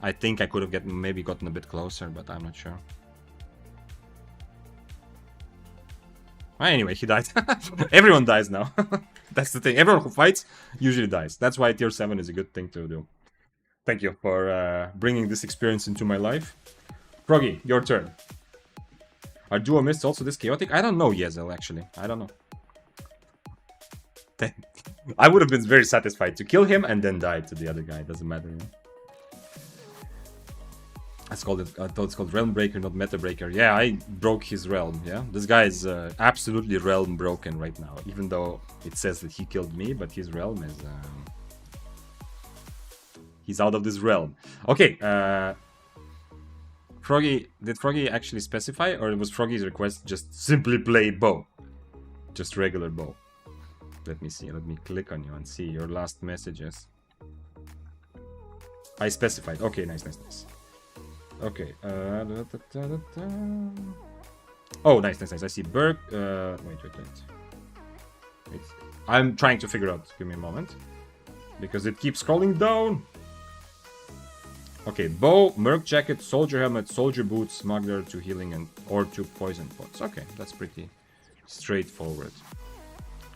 I think I could have maybe gotten a bit closer, but I'm not sure. Anyway, he died. Everyone dies now. That's the thing. Everyone who fights usually dies. That's why tier 7 is a good thing to do. Thank you for bringing this experience into my life. Froggy, your turn. Are duo mists also this chaotic? I don't know, Yezel, actually. I don't know. I would have been very satisfied to kill him and then die to the other guy. Doesn't matter. I thought it's called Realm Breaker, not Meta Breaker. Yeah, I broke his realm, yeah? This guy is absolutely realm broken right now. Even though it says that he killed me, but his realm is... he's out of this realm. Okay, Froggy... Did Froggy actually specify? Or was Froggy's request just simply play bow? Just regular bow. Let me see. Let me click on you and see your last messages. I specified. Okay, nice. Okay. Oh, nice. I see Berg. Wait. I'm trying to figure out. Give me a moment. Because it keeps scrolling down. Okay, bow, merc jacket, soldier helmet, soldier boots, smuggler, 2 healing, and or 2 poison pots. Okay, that's pretty straightforward.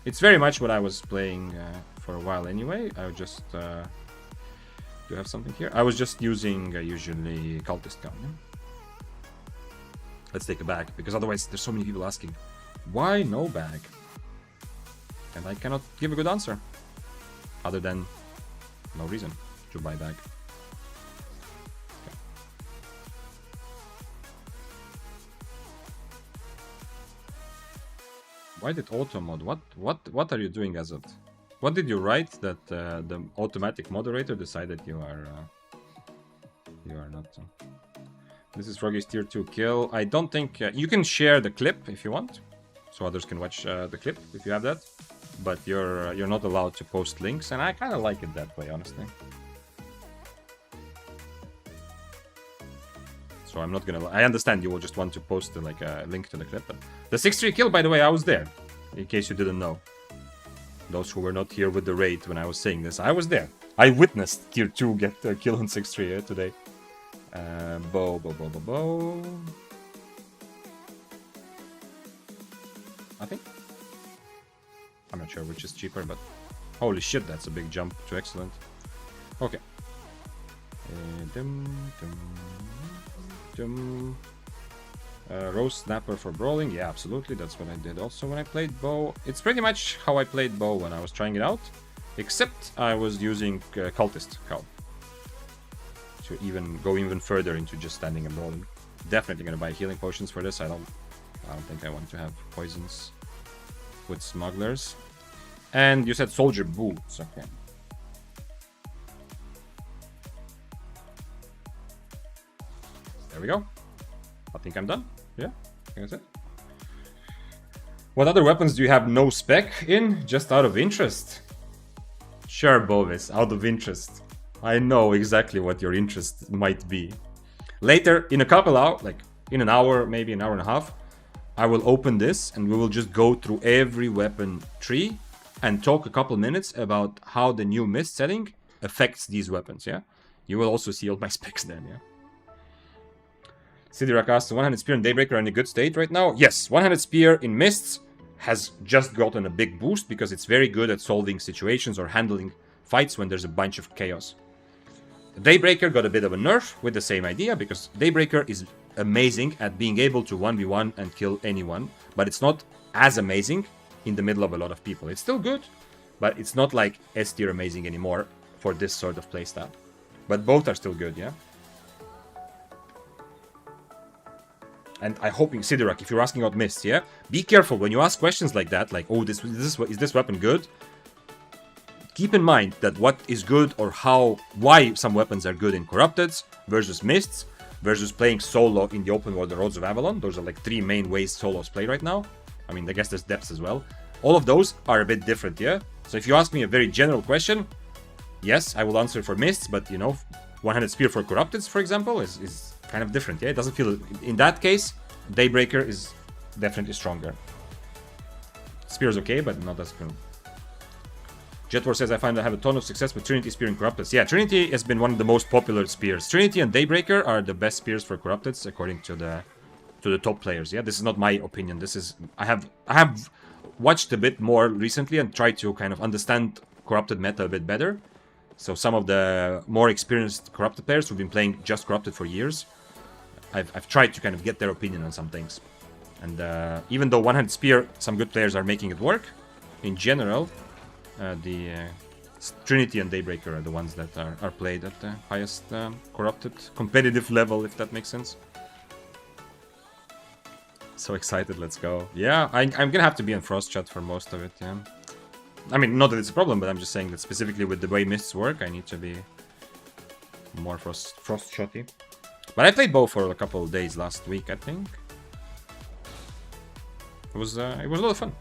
It's very much what I was playing for a while anyway. I would just... do you have something here? I was just using usually cultist gun. Yeah? Let's take a bag, because otherwise there's so many people asking, why no bag? And I cannot give a good answer. Other than no reason to buy bag. Okay. Why did auto mod? What are you doing, Azot? What did you write that the automatic moderator decided you are not? This is Froggy's tier 2 kill. I don't think you can share the clip if you want, so others can watch the clip if you have that. But you're not allowed to post links, and I kind of like it that way, honestly. So I'm not gonna... I understand you will just want to post like a link to the clip, but the 6-3 kill, by the way, I was there, in case you didn't know. Those who were not here with the raid when I was saying this, I was there. I witnessed tier 2 get a kill on 6-3 today. Bow. I think. I'm not sure which is cheaper, but holy shit, that's a big jump to excellent. Okay. Rose Snapper for brawling, yeah, absolutely. That's what I did also when I played bow. It's pretty much how I played bow when I was trying it out, except I was using cultist cow to go even further into just standing and brawling. Definitely gonna buy healing potions for this. I don't think I want to have poisons with smugglers. And you said soldier boots, okay. There we go. I think I'm done. Yeah, I think that's it. What other weapons do you have no spec in? Just out of interest? Sure, Bovis, out of interest. I know exactly what your interest might be. Later, in a couple hours, like in an hour, maybe an hour and a half, I will open this and we will just go through every weapon tree and talk a couple minutes about how the new mist setting affects these weapons, yeah? You will also see all my specs then, yeah? Sidirak asks, 100 Spear and Daybreaker are in a good state right now? Yes, 100 Spear in Mists has just gotten a big boost because it's very good at solving situations or handling fights when there's a bunch of chaos. Daybreaker got a bit of a nerf with the same idea because Daybreaker is amazing at being able to 1v1 and kill anyone, but it's not as amazing in the middle of a lot of people. It's still good, but it's not like S tier amazing anymore for this sort of playstyle. But both are still good, yeah? And I hope, Sidirak, if you're asking about Mist, yeah? Be careful when you ask questions like that, like, oh, is this weapon good? keep in mind that what is good or why some weapons are good in Corrupteds versus Mists versus playing solo in the open world, the Roads of Avalon. Those are like 3 main ways solos play right now. I mean, I guess there's depths as well. All of those are a bit different, yeah? So if you ask me a very general question, yes, I will answer for Mists, but you know, One-Handed Spear for Corrupteds, for example, is kind of different, yeah? It doesn't feel... In that case, Daybreaker is definitely stronger. Spear is okay, but not as good. Jetwar says, I find I have a ton of success with Trinity Spear and Corrupteds. Yeah, Trinity has been one of the most popular spears. Trinity and Daybreaker are the best spears for Corrupteds, according to the top players. Yeah, this is not my opinion. This is... I have watched a bit more recently and tried to kind of understand Corrupted meta a bit better. So some of the more experienced Corrupted players who've been playing just Corrupted for years, I've tried to kind of get their opinion on some things. And even though One-Handed Spear, some good players are making it work, in general... the Trinity and Daybreaker are the ones that are played at the highest Corrupted competitive level, if that makes sense. So excited, let's go. Yeah, I'm gonna have to be in Frost Chat for most of it, yeah. I mean, not that it's a problem, but I'm just saying that specifically with the way Mists work, I need to be more Frost Chatty. But I played both for a couple of days last week, I think. It was a lot of fun.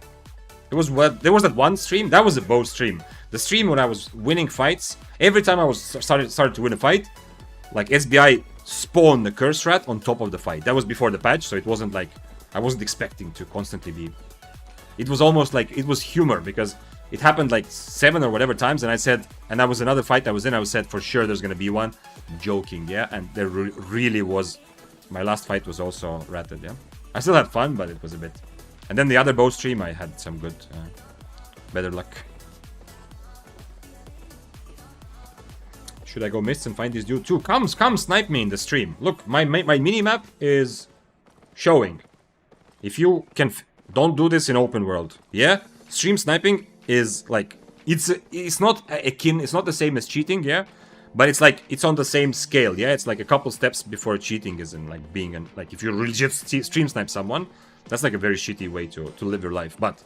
There was that one stream, that was a bow stream. The stream when I was winning fights, every time I was started to win a fight, like SBI spawned the Curse Rat on top of the fight. That was before the patch, so it wasn't like, I wasn't expecting to constantly be... It was almost like, it was humor, because it happened like 7 or whatever times, and I said, and that was another fight I was in, I said for sure there's gonna be one. Joking, yeah, and there really was. My last fight was also ratted, yeah. I still had fun, but it was a bit... And then the other bow stream, I had some good, better luck. Should I go Mists and find this dude too? Come snipe me in the stream. Look, my mini-map is showing. If you can... Don't do this in open world, yeah? Stream sniping is like... It's not akin, it's not the same as cheating, yeah? But it's like, it's on the same scale, yeah? It's like a couple steps before cheating is in like being... Like if you really just stream snipe someone... That's like a very shitty way to live your life. But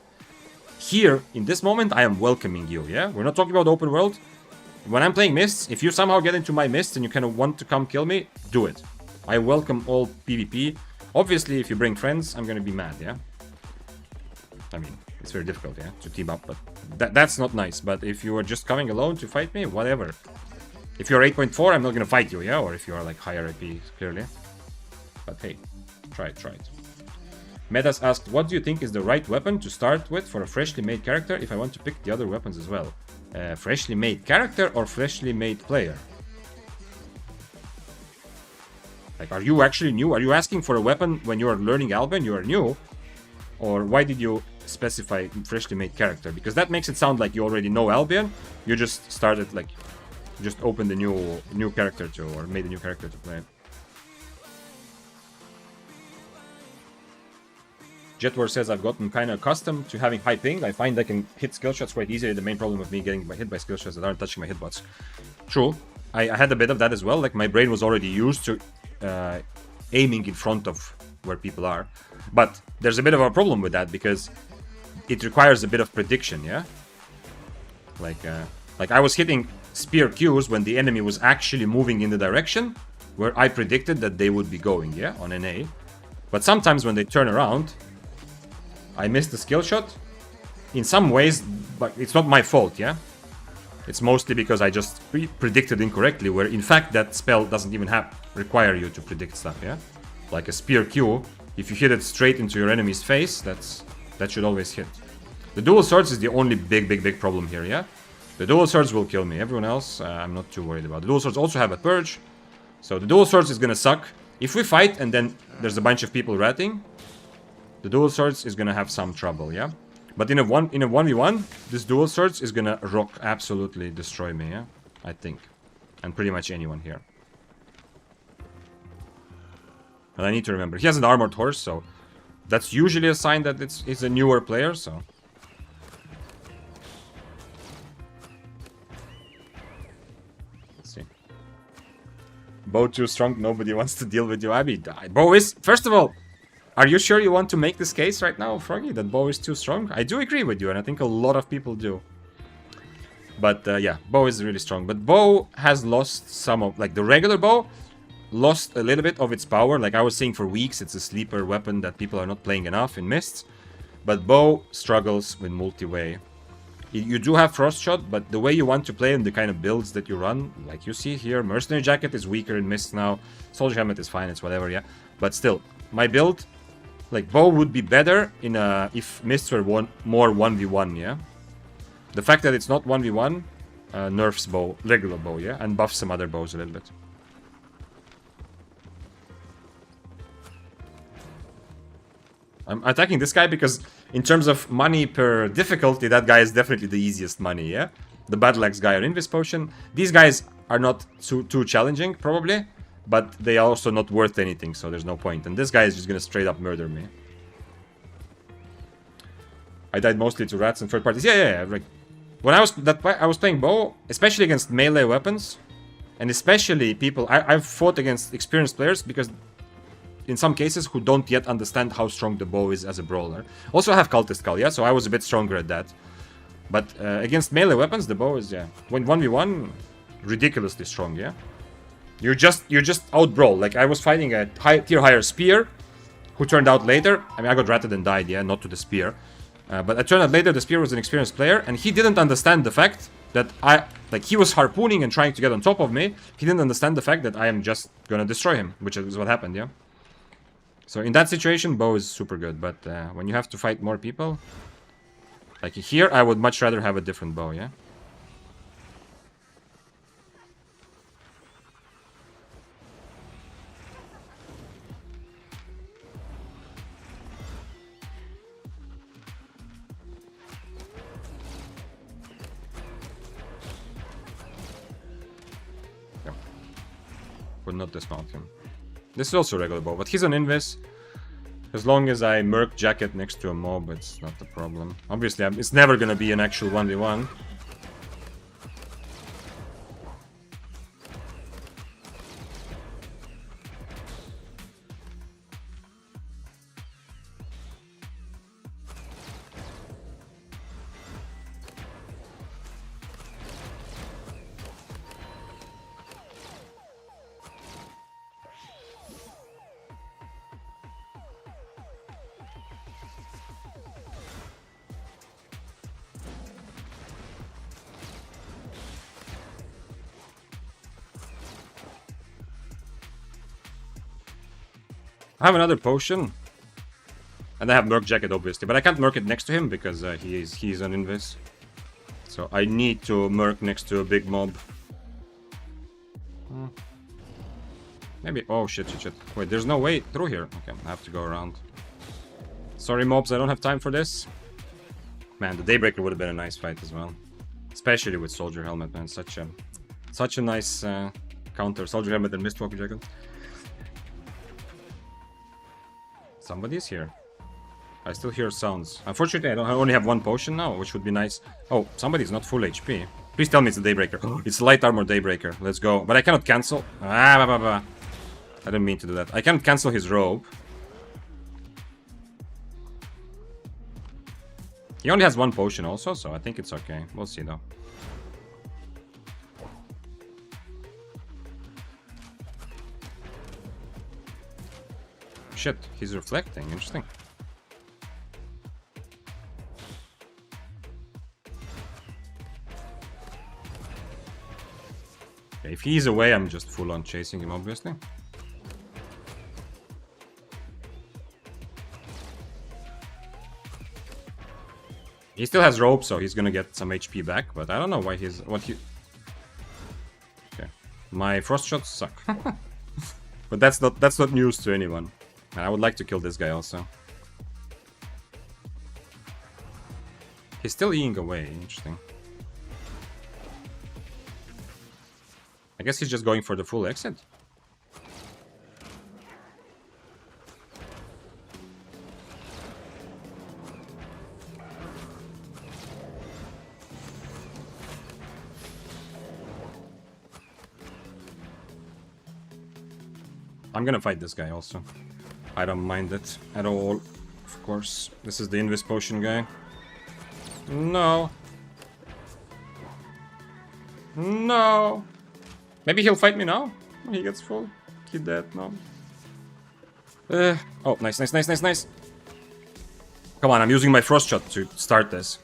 here, in this moment, I am welcoming you, yeah? We're not talking about open world. When I'm playing Mists, if you somehow get into my Mist and you kind of want to come kill me, do it. I welcome all PvP. Obviously, if you bring friends, I'm gonna be mad, yeah? I mean, it's very difficult, yeah, to team up, but that's not nice. But if you are just coming alone to fight me, whatever. If you're 8.4, I'm not gonna fight you, yeah? Or if you are like higher IP, clearly. But hey, try it. Metas asked, what do you think is the right weapon to start with for a freshly made character if I want to pick the other weapons as well? Freshly made character or freshly made player? Like, are you actually new? Are you asking for a weapon when you are learning Albion? You are new? Or why did you specify freshly made character? Because that makes it sound like you already know Albion. You just started, like, just opened a new character to, or made a new character to play. Jetwar says, I've gotten kind of accustomed to having high ping. I find I can hit skill shots quite easily. The main problem of me getting hit by skill shots that aren't touching my hitbox. True. I had a bit of that as well. Like, my brain was already used to aiming in front of where people are. But there's a bit of a problem with that because it requires a bit of prediction, yeah? Like I was hitting spear Qs when the enemy was actually moving in the direction where I predicted that they would be going, yeah? On NA. But sometimes when they turn around... I missed the skill shot in some ways, but it's not my fault, yeah? It's mostly because I just predicted incorrectly, where in fact that spell doesn't even require you to predict stuff, yeah? Like a spear Q, if you hit it straight into your enemy's face, that should always hit. The dual swords is the only big problem here, yeah? The dual swords will kill me. Everyone else, I'm not too worried about. The dual swords also have a purge, so the dual swords is gonna suck. If we fight and then there's a bunch of people ratting, the dual swords is gonna have some trouble, yeah? But in a 1v1, this dual swords is gonna absolutely destroy me, yeah? I think. And pretty much anyone here. And I need to remember, he has an armored horse, so that's usually a sign that it's a newer player, so... Let's see. Bo too strong, nobody wants to deal with you, Abby. Bo is, first of all, are you sure you want to make this case right now, Froggy, that Bo is too strong? I do agree with you, and I think a lot of people do. But yeah, bow is really strong. But bow has lost some of, like, the regular bow lost a little bit of its power. Like I was saying, for weeks, it's a sleeper weapon that people are not playing enough in Mists. But bow struggles with multi-way. You do have Frost Shot, but the way you want to play and the kind of builds that you run, like you see here, Mercenary Jacket is weaker in Mist now. Soldier Helmet is fine, it's whatever, yeah. But still, my build, like, bow would be better in if Mists were more 1v1, yeah. The fact that it's not 1v1 nerfs bow, regular bow, yeah, and buffs some other bows a little bit. I'm attacking this guy because in terms of money per difficulty, that guy is definitely the easiest money, yeah? The Battle Axe guy or Invis Potion. These guys are not too challenging, probably, but they are also not worth anything, so there's no point. And this guy is just gonna straight up murder me. I died mostly to rats and third parties. Yeah. Like, when I was playing bow, especially against melee weapons, and especially people... I've fought against experienced players because... in some cases, who don't yet understand how strong the bow is as a brawler. Also, I have Cultist Skull, yeah, so I was a bit stronger at that. But against melee weapons, the bow is, yeah, when 1v1, ridiculously strong, yeah. You're just out brawl. Like, I was fighting a tier higher spear, who turned out later, I mean, I got ratted and died, yeah, not to the spear. But it turned out later the spear was an experienced player, and he didn't understand the fact that he was harpooning and trying to get on top of me. He didn't understand the fact that I am just gonna destroy him, which is what happened, yeah. So in that situation, bow is super good, but when you have to fight more people, like here, I would much rather have a different bow, yeah? Yeah. Would not dismount him. This is also a regular bow, but he's on Invis. As long as I Merc Jacket next to a mob, it's not a problem. Obviously, it's never gonna be an actual 1v1. I have another potion. And I have Merc Jacket, obviously. But I can't Merc it next to him because he's an Invis. So I need to Merc next to a big mob. Maybe... oh, shit. Wait, there's no way through here. Okay, I have to go around. Sorry, mobs, I don't have time for this. Man, the Daybreaker would have been a nice fight as well. Especially with Soldier Helmet, man. Such a nice counter. Soldier Helmet and Mistwalker Jacket. Somebody's here. I still hear sounds. Unfortunately, I only have one potion now, which would be nice. Oh, somebody's not full HP. Please tell me it's the Daybreaker. It's Light Armor Daybreaker. Let's go. But I cannot cancel. I didn't mean to do that. I can't cancel his robe. He only has one potion also, so I think it's okay. We'll see though. Shit, he's reflecting. Interesting. Okay, if he's away, I'm just full on chasing him, obviously. He still has rope, so he's gonna get some HP back, but I don't know why he's... Okay. My frost shots suck. But that's not news to anyone. And I would like to kill this guy also. He's still eating away. Interesting. I guess he's just going for the full exit. I'm gonna fight this guy also. I don't mind it at all, of course. This is the Invis Potion guy. No. No. Maybe he'll fight me now. He gets full. He dead. No. Oh, nice, nice, nice, nice, nice. Come on, I'm using my frost shot to start this.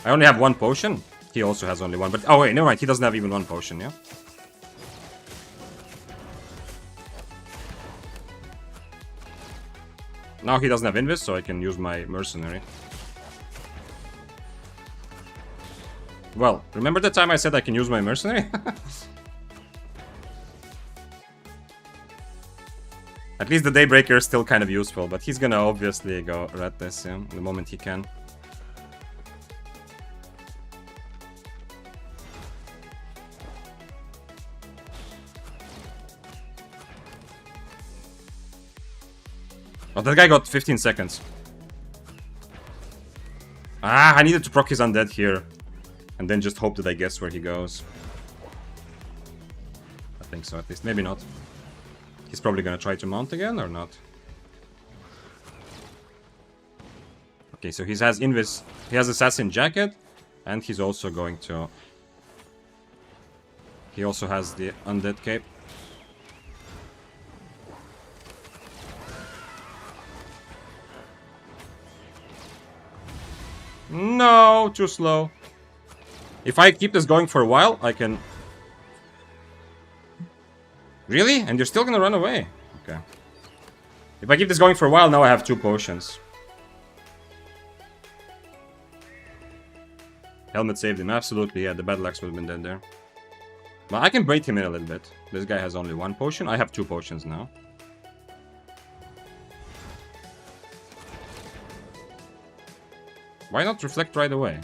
I only have one potion. He also has only one, but oh wait, never mind. He doesn't have even one potion, yeah? Now he doesn't have invis, so I can use my mercenary. Well, remember the time I said I can use my mercenary? At least the Daybreaker is still kind of useful, but he's gonna obviously go rat this, yeah, the moment he can. Oh, that guy got 15 seconds. Ah, I needed to proc his undead here. And then just hope that I guess where he goes. I think so, at least. Maybe not. He's probably gonna try to mount again, or not? Okay, so he has Invis. He has Assassin Jacket. And he's also going to... He also has the Undead Cape. No, too slow. If I keep this going for a while, I can... Really? And you're still gonna run away? Okay. If I keep this going for a while, now I have 2 potions. Helmet saved him, absolutely, yeah, the battle axe would have been dead there. Well, I can bait him in a little bit. This guy has only 1 potion, I have 2 potions now. Why not reflect right away?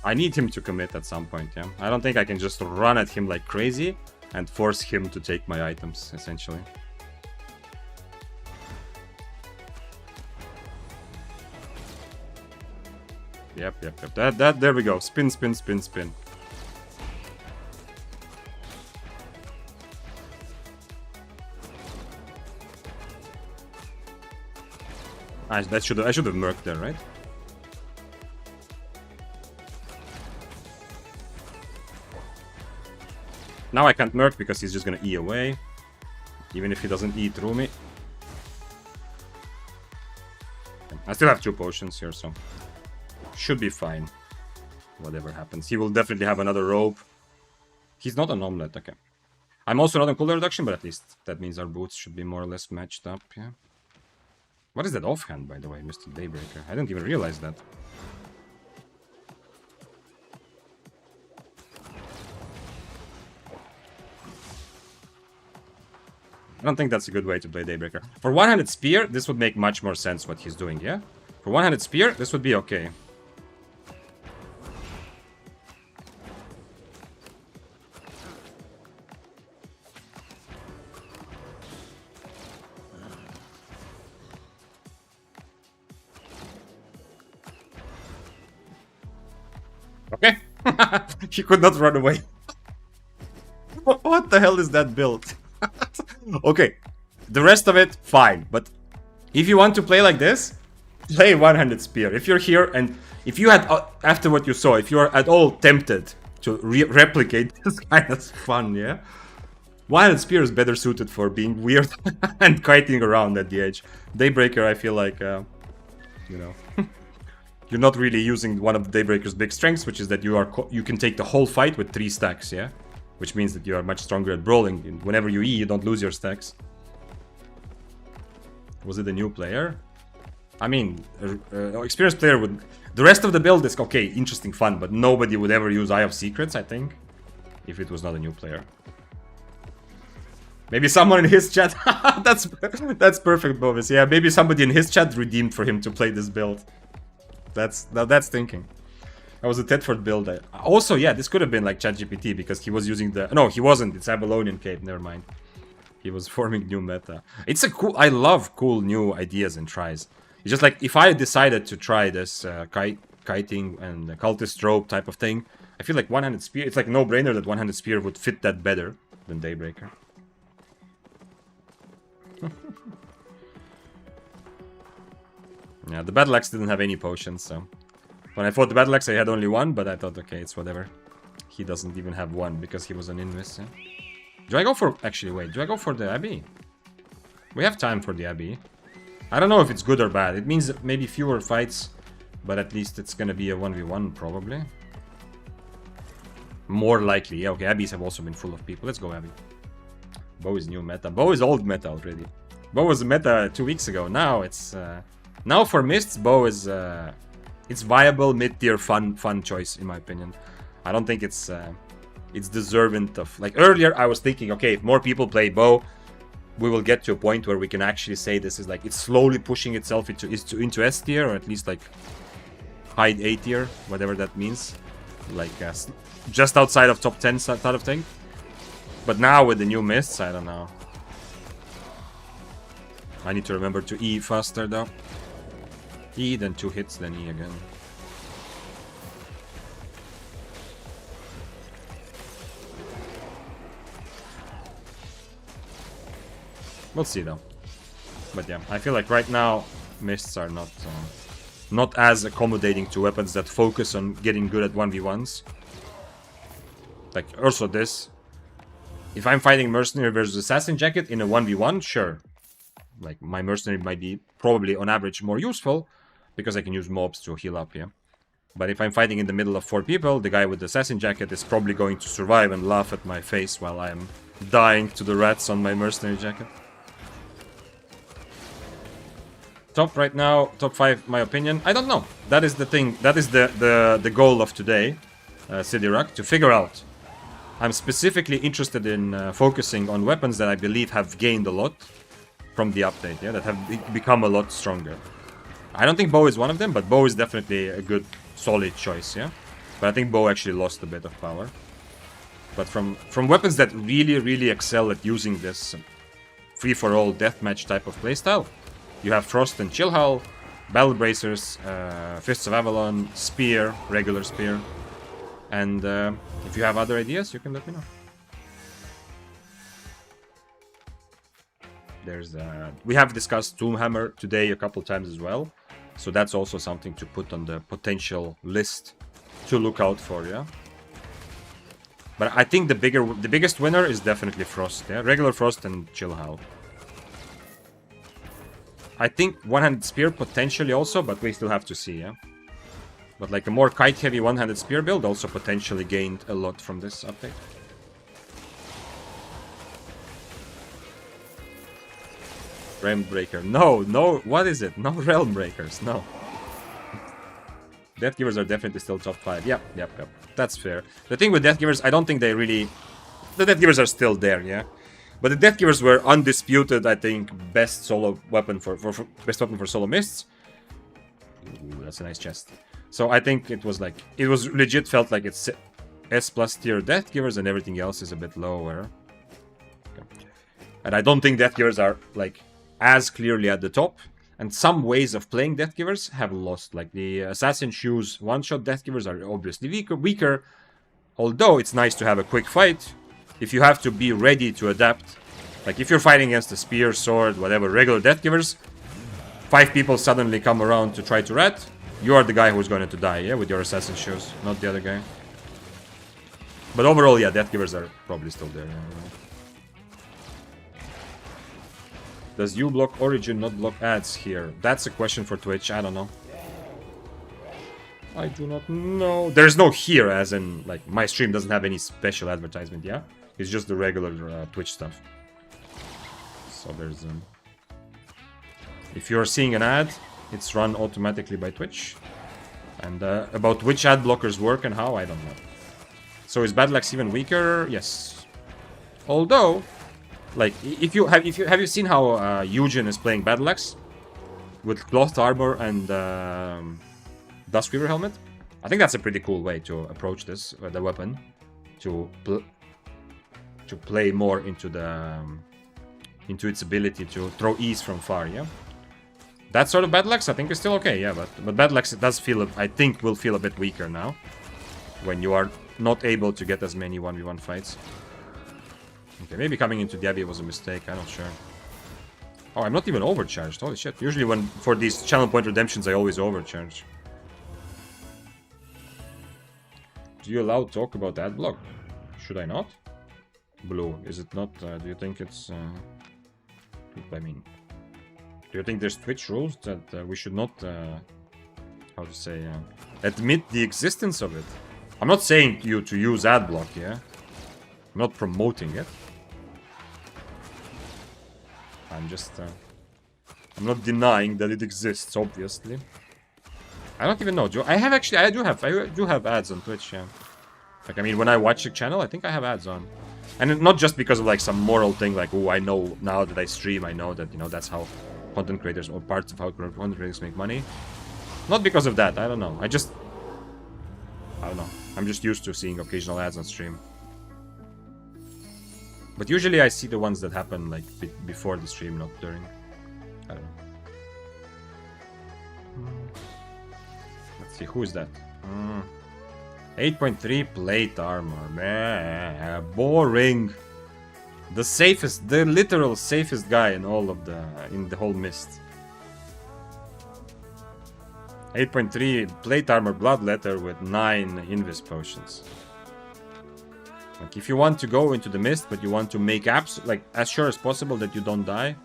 I need him to commit at some point, yeah? I don't think I can just run at him like crazy and force him to take my items, essentially. Yep. There we go. Spin, spin, spin, spin. I should have murked there, right? Now I can't murk because he's just gonna E away. Even if he doesn't E through me. I still have 2 potions here, so... Should be fine. Whatever happens. He will definitely have another rope. He's not an omelet, okay. I'm also not on cooldown reduction, but at least that means our boots should be more or less matched up, yeah. What is that offhand, by the way, Mr. Daybreaker? I didn't even realize that. I don't think that's a good way to play Daybreaker. For one-handed spear, this would make much more sense what he's doing, yeah? For one-handed spear, this would be okay. Okay. He could not run away. What the hell is that build? Okay, the rest of it, fine. But if you want to play like this, play one-handed spear. If you're here and if you had, after what you saw, if you are at all tempted to replicate this kind of fun, yeah? One-handed spear is better suited for being weird and kiting around at the edge. Daybreaker, I feel like, you know, you're not really using one of the Daybreaker's big strengths, which is that you can take the whole fight with 3 stacks, yeah? Which means that you are much stronger at brawling. Whenever you E, you don't lose your stacks. Was it a new player? I mean, experienced player would... The rest of the build is, okay, interesting, fun, but nobody would ever use Eye of Secrets, I think. If it was not a new player. Maybe someone in his chat... that's perfect, Bovis. Yeah, maybe somebody in his chat redeemed for him to play this build. That's thinking. That was a Tedford build. Also, yeah, this could have been like ChatGPT because he was using the... No, he wasn't. It's Babylonian Cape. Never mind. He was forming new meta. It's a cool... I love cool new ideas and tries. It's just like if I decided to try this kiting and cultist rope type of thing, I feel like one-handed spear, it's like no-brainer that one-handed spear would fit that better than Daybreaker. Yeah, the Battle Axe didn't have any potions, so... When I fought the Battle Axe, I had only one, but I thought, okay, it's whatever. He doesn't even have one, because he was an Invis, yeah? Do I go for... Actually, wait, do I go for the Abbey? We have time for the Abbey. I don't know if it's good or bad. It means maybe fewer fights, but at least it's gonna be a 1v1, probably. More likely, yeah, okay, Abbeys have also been full of people. Let's go, Abbey. Bow is new meta. Bow is old meta already. Bow was meta 2 weeks ago. Now it's... Now for Mists, Bow is... it's viable, mid-tier, fun choice, in my opinion. I don't think it's deserving of... Like, earlier I was thinking, okay, if more people play Bow, we will get to a point where we can actually say this is like... It's slowly pushing itself into S tier, or at least like... high A tier, whatever that means. Like, just outside of top 10 sort of thing. But now with the new Mists, I don't know. I need to remember to E faster though. E, then 2 hits, then E again. We'll see though. But yeah, I feel like right now Mists are not as accommodating to weapons that focus on getting good at 1v1s. Like also this. If I'm fighting Mercenary versus Assassin Jacket in a 1v1, sure. Like my Mercenary might be probably on average more useful, because I can use mobs to heal up, yeah. But if I'm fighting in the middle of 4 people, the guy with the Assassin Jacket is probably going to survive and laugh at my face while I'm dying to the rats on my Mercenary Jacket. Top right now, top 5, my opinion. I don't know. That is the thing. That is the goal of today, Sidirak, to figure out. I'm specifically interested in focusing on weapons that I believe have gained a lot from the update, yeah, that have become a lot stronger. I don't think Bow is one of them, but Bow is definitely a good, solid choice, yeah. But I think Bow actually lost a bit of power. But from weapons that really excel at using this free-for-all deathmatch type of playstyle, you have Frost and Chillhull, Battle Bracers, Fists of Avalon, Spear, regular Spear. And if you have other ideas, you can let me know. There's we have discussed Doomhammer today a couple times as well, so that's also something to put on the potential list to look out for, yeah. But I think the biggest winner is definitely Frost, yeah, regular Frost and Chillhull. I think one-handed spear potentially also, but we still have to see, yeah. But like a more kite-heavy one-handed spear build also potentially gained a lot from this update. Realm Breaker. No, what is it? No Realm Breakers, no. Death Givers are definitely still top 5. Yep. That's fair. The thing with Death Givers, I don't think they really... The Death Givers are still there, yeah. But the Death Givers were undisputed, I think, best solo weapon for best weapon for solo mists. Ooh, that's a nice chest. So I think it was like... It was legit felt like it's S+ tier Death Givers and everything else is a bit lower. Okay. And I don't think Death Givers are, like... as clearly at the top, and some ways of playing Death Givers have lost. Like the Assassin Shoes one-shot Death Givers are obviously weaker, although it's nice to have a quick fight if you have to be ready to adapt. Like if you're fighting against a spear, sword, whatever, regular Death Givers, 5 people suddenly come around to try to rat, you are the guy who's going to die, yeah, with your Assassin Shoes, not the other guy. But overall, yeah, Death Givers are probably still there, yeah. Does you block Origin, not block ads here? That's a question for Twitch, I don't know. I do not know. There's no here, as in, like, my stream doesn't have any special advertisement, yeah? It's just the regular Twitch stuff. So there's... if you're seeing an ad, it's run automatically by Twitch. And about which ad blockers work and how, I don't know. So is Battle Axe even weaker? Yes. Although... Like, have you seen how Eugen is playing Battle Axe with cloth armor and Duskweaver helmet? I think that's a pretty cool way to approach this the weapon, to play more into the into its ability to throw ease from far. Yeah, that sort of Battle Axe I think is still okay. Yeah, but Battle Axe does feel, I think, will feel a bit weaker now. when you are not able to get as many 1v1 fights. Okay, maybe coming into Diaby was a mistake, I'm not sure. Oh, I'm not even overcharged, holy shit. Usually when for these channel point redemptions I always overcharge. Do you allow talk about ad block? Should I not? Blue, is it not? Do you think it's... I mean... Do you think there's Twitch rules that we should not... how to say... admit the existence of it? I'm not saying you to use ad block, yeah? I'm not promoting it. I'm just... I'm not denying that it exists, obviously. I don't even know. I do have ads on Twitch, yeah. Like, I mean, when I watch a channel, I think I have ads on. And not just because of, like, some moral thing, like, oh, I know now that I stream, I know that, you know, that's how content creators, or parts of how content creators make money. Not because of that, I don't know. I don't know. I'm just used to seeing occasional ads on stream. But usually I see the ones that happen, like, before the stream, not during. I don't know. Let's see, who is that? 8.3 plate armor. Man, boring. The safest, the literal safest guy in all of in the whole mist. 8.3 plate armor bloodletter with 9 invis potions. Like, if you want to go into the mist, but you want to make as sure as possible that you don't die,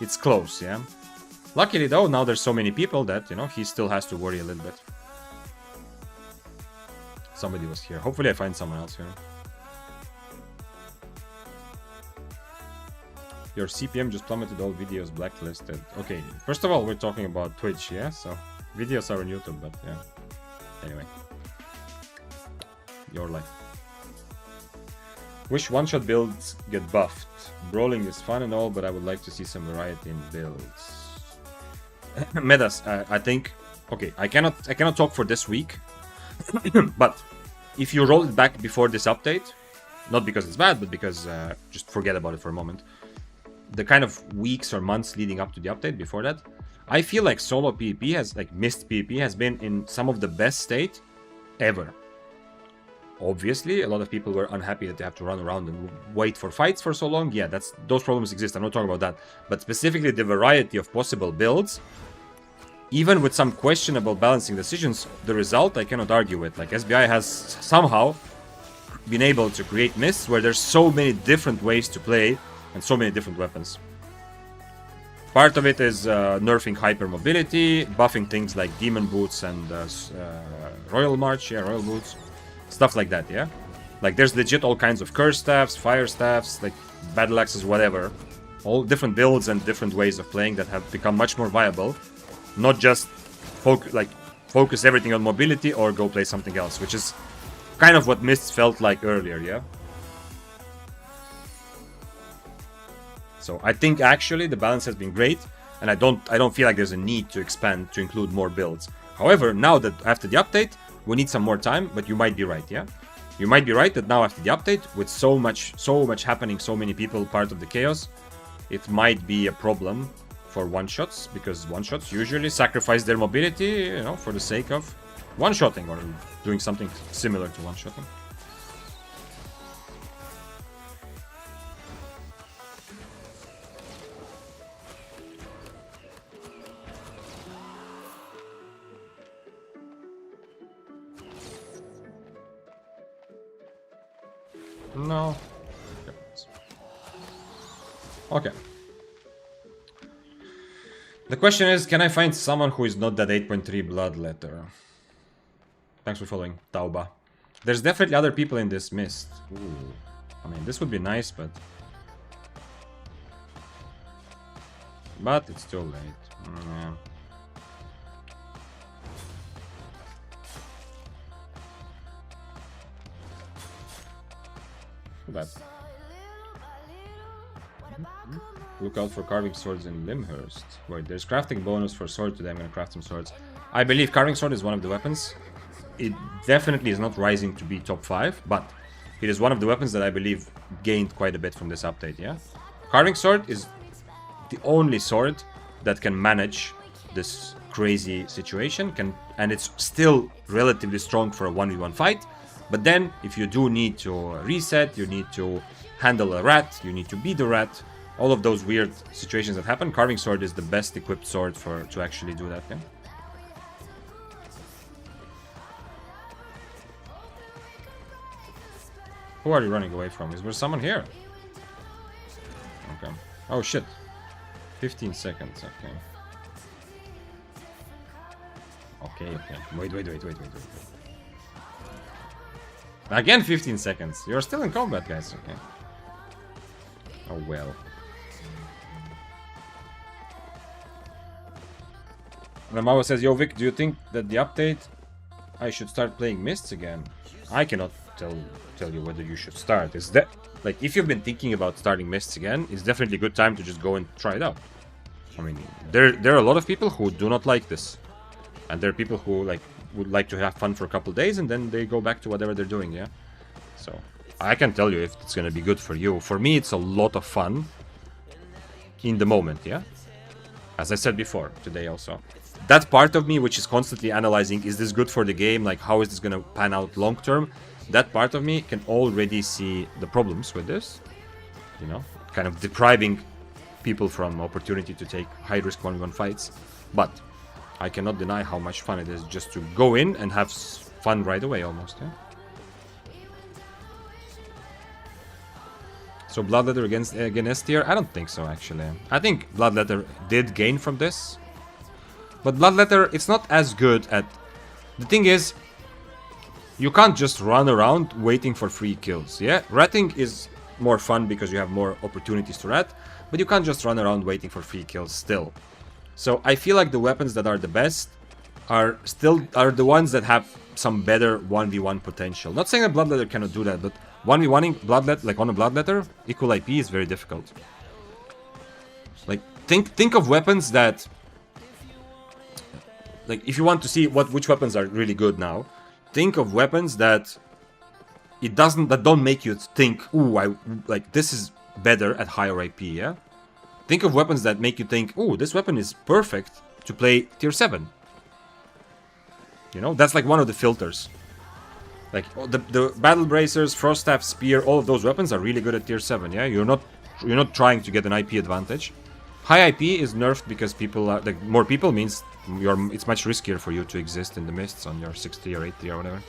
it's close, yeah? Luckily though, now there's so many people that, you know, he still has to worry a little bit. Somebody was here. Hopefully I find someone else here. Your CPM just plummeted, all videos blacklisted. Okay, first of all, we're talking about Twitch, yeah? So, videos are on YouTube, but yeah. Anyway. Your life. Wish one-shot builds get buffed. Brawling is fun and all, but I would like to see some variety in builds. Metas, I think... Okay, I cannot talk for this week. But if you roll it back before this update, not because it's bad, but because just forget about it for a moment, the kind of weeks or months leading up to the update before that, I feel like solo PvP has, like mist PvP has been in some of the best state ever. Obviously, a lot of people were unhappy that they have to run around and wait for fights for so long. Yeah, those problems exist. I'm not talking about that. But specifically the variety of possible builds, even with some questionable balancing decisions, the result I cannot argue with. Like, SBI has somehow been able to create mists where there's so many different ways to play and so many different weapons. Part of it is nerfing hypermobility, buffing things like Demon Boots and Royal March, yeah, Royal Boots. Stuff like that, yeah? Like, there's legit all kinds of curse staffs, fire staffs, like battle axes, whatever. All different builds and different ways of playing that have become much more viable. Not just focus everything on mobility or go play something else, which is kind of what Mists felt like earlier, yeah? So I think actually the balance has been great, and I don't feel like there's a need to expand to include more builds. However, now that after the update, we need some more time, but you might be right, yeah? You might be right that now after the update, with so much happening, so many people part of the chaos, it might be a problem for one-shots, because one-shots usually sacrifice their mobility, you know, for the sake of one-shotting or doing something similar to one-shotting. No. Okay. The question is, can I find someone who is not that 8.3 bloodletter? Thanks for following, Tauba. There's definitely other people in this mist. Ooh. I mean, this would be nice, but it's too late. Yeah. Bad. Look out for carving swords in Limhurst. Wait, there's crafting bonus for sword today. I'm gonna craft some swords. I believe carving sword is one of the weapons. It definitely is not rising to be top 5, but it is one of the weapons that I believe gained quite a bit from this update, yeah? Carving sword is the only sword that can manage this crazy situation, and it's still relatively strong for a 1v1 fight. But then, if you do need to reset, you need to handle a rat, you need to beat the rat, all of those weird situations that happen, Carving Sword is the best equipped sword to actually do that. Yeah? Who are you running away from? Is there someone here? Okay. Oh shit. 15 seconds, okay. Okay. Wait. Again 15 seconds. You're still in combat, guys, okay. Oh well. Ramawa says, yo Vic, do you think that the update I should start playing Mists again? I cannot tell you whether you should start. Is that like if you've been thinking about starting Mists again, it's definitely a good time to just go and try it out. I mean, there are a lot of people who do not like this, and there are people who like would like to have fun for a couple days and then they go back to whatever they're doing. Yeah, so I can tell you if it's gonna be good for you. For me, it's a lot of fun in the moment. Yeah, as I said before today also. That part of me which is constantly analyzing, is this good for the game? Like, how is this gonna pan out long term? That part of me can already see the problems with this, you know, kind of depriving people from opportunity to take high-risk 1v1 fights. But I cannot deny how much fun it is just to go in and have fun right away, almost, yeah? So Bloodletter against S tier? I don't think so, actually. I think Bloodletter did gain from this. But Bloodletter, it's not as good at... The thing is, you can't just run around waiting for free kills, yeah? Ratting is more fun because you have more opportunities to rat, but you can't just run around waiting for free kills still. So I feel like the weapons that are the best are the ones that have some better 1v1 potential. Not saying that Bloodletter cannot do that, but 1v1ing Bloodletter, like on a Bloodletter, equal IP is very difficult. Like, think of weapons that... Like, if you want to see which weapons are really good now, think of weapons that don't make you think, ooh, like this is better at higher IP, yeah? Think of weapons that make you think, ooh, this weapon is perfect to play tier 7. You know, that's like one of the filters. Like the battle bracers, frost staff, spear, all of those weapons are really good at tier 7, yeah? You're not trying to get an IP advantage. High IP is nerfed because people are like more people means it's much riskier for you to exist in the mists on your 6th tier, 8th tier, or whatever.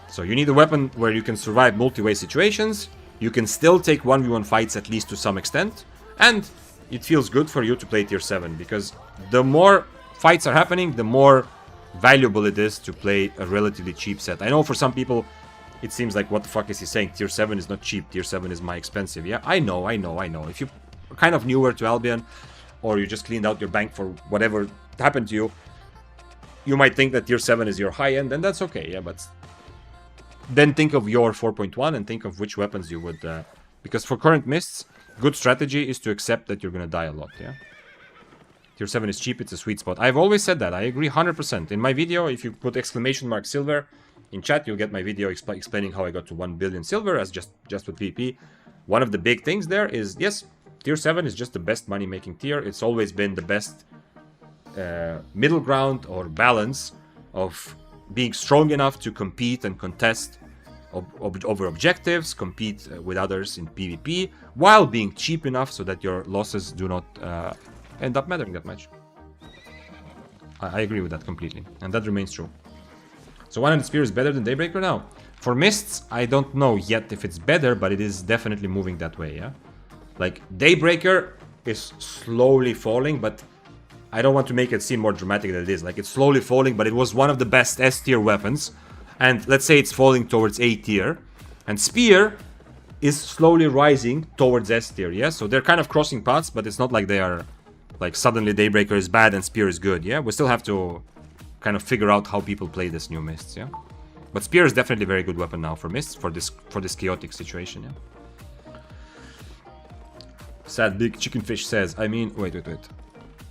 So you need a weapon where you can survive multi-way situations, you can still take 1v1 fights at least to some extent, and it feels good for you to play tier 7, because the more fights are happening, the more valuable it is to play a relatively cheap set. I know for some people it seems like, what the fuck is he saying? Tier 7 is not cheap, tier 7 is my expensive. Yeah, I know. If you're kind of newer to Albion, or you just cleaned out your bank for whatever happened to you, you might think that tier 7 is your high end, and that's okay, yeah, but then think of your 4.1 and think of which weapons you would... because for current mists, good strategy is to accept that you're gonna die a lot, yeah? Tier 7 is cheap, it's a sweet spot. I've always said that, I agree 100%. In my video, if you put ! silver in chat, you'll get my video explaining how I got to 1 billion silver as just with PP. One of the big things there is, yes, tier 7 is just the best money-making tier. It's always been the best middle ground or balance of being strong enough to compete and contest over objectives, compete with others in PvP, while being cheap enough so that your losses do not end up mattering that much. I agree with that completely, and that remains true. So 100 Spear is better than Daybreaker now? For Mists, I don't know yet if it's better, but it is definitely moving that way, yeah? Like, Daybreaker is slowly falling, but I don't want to make it seem more dramatic than it is. Like, it's slowly falling, but it was one of the best S-tier weapons. And let's say it's falling towards A-tier. And Spear is slowly rising towards S-tier, yeah? So they're kind of crossing paths, but it's not like they are... Like, suddenly Daybreaker is bad and Spear is good, yeah? We still have to kind of figure out how people play this new Mists, yeah? But Spear is definitely a very good weapon now for Mists, for this chaotic situation, yeah? Sad Big Chicken Fish says, I mean... Wait.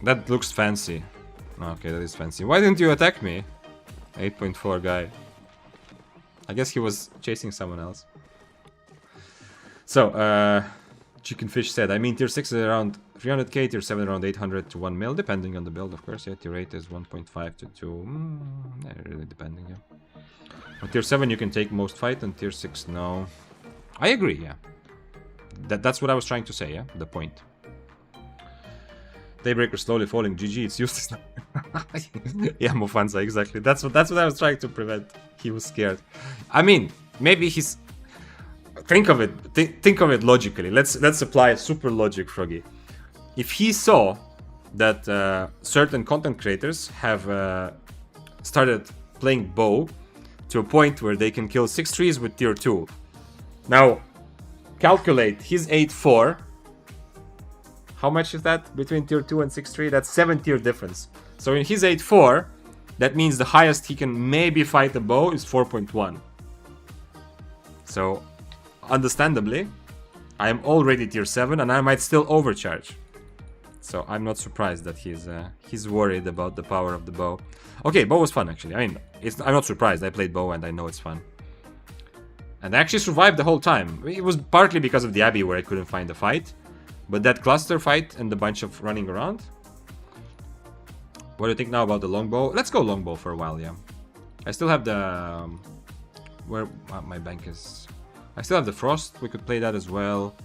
That looks fancy. Okay, that is fancy. Why didn't you attack me? 8.4 guy. I guess he was chasing someone else. So, Chicken Fish said, I mean, tier 6 is around 300k, tier 7 around 800 to 1 mil, depending on the build, of course. Yeah, tier 8 is 1.5 to 2. Yeah, really depending, yeah. On tier 7 you can take most fight, and tier 6 no. I agree, yeah. That's what I was trying to say, yeah? The point. Daybreaker slowly falling, GG, it's useless now. Yeah, Mofanza, exactly. That's what I was trying to prevent. He was scared. I mean, maybe he's... Think of it. Think of it logically. Let's apply super logic, Froggy. If he saw that certain content creators have started playing bow to a point where they can kill 6 trees with tier 2. Now, calculate his 8-4. How much is that between tier 2 and 6-3? That's 7 tier difference. So in his 8-4, that means the highest he can maybe fight a bow is 4.1. So, understandably, I am already tier 7 and I might still overcharge. So I'm not surprised that he's worried about the power of the bow. Okay, bow was fun actually. I mean, I'm not surprised. I played bow and I know it's fun. And I actually survived the whole time. It was partly because of the Abbey where I couldn't find a fight. But that cluster fight and the bunch of running around. What do you think now about the longbow? Let's go longbow for a while, yeah. I still have the... where my bank is... I still have the frost. We could play that as well.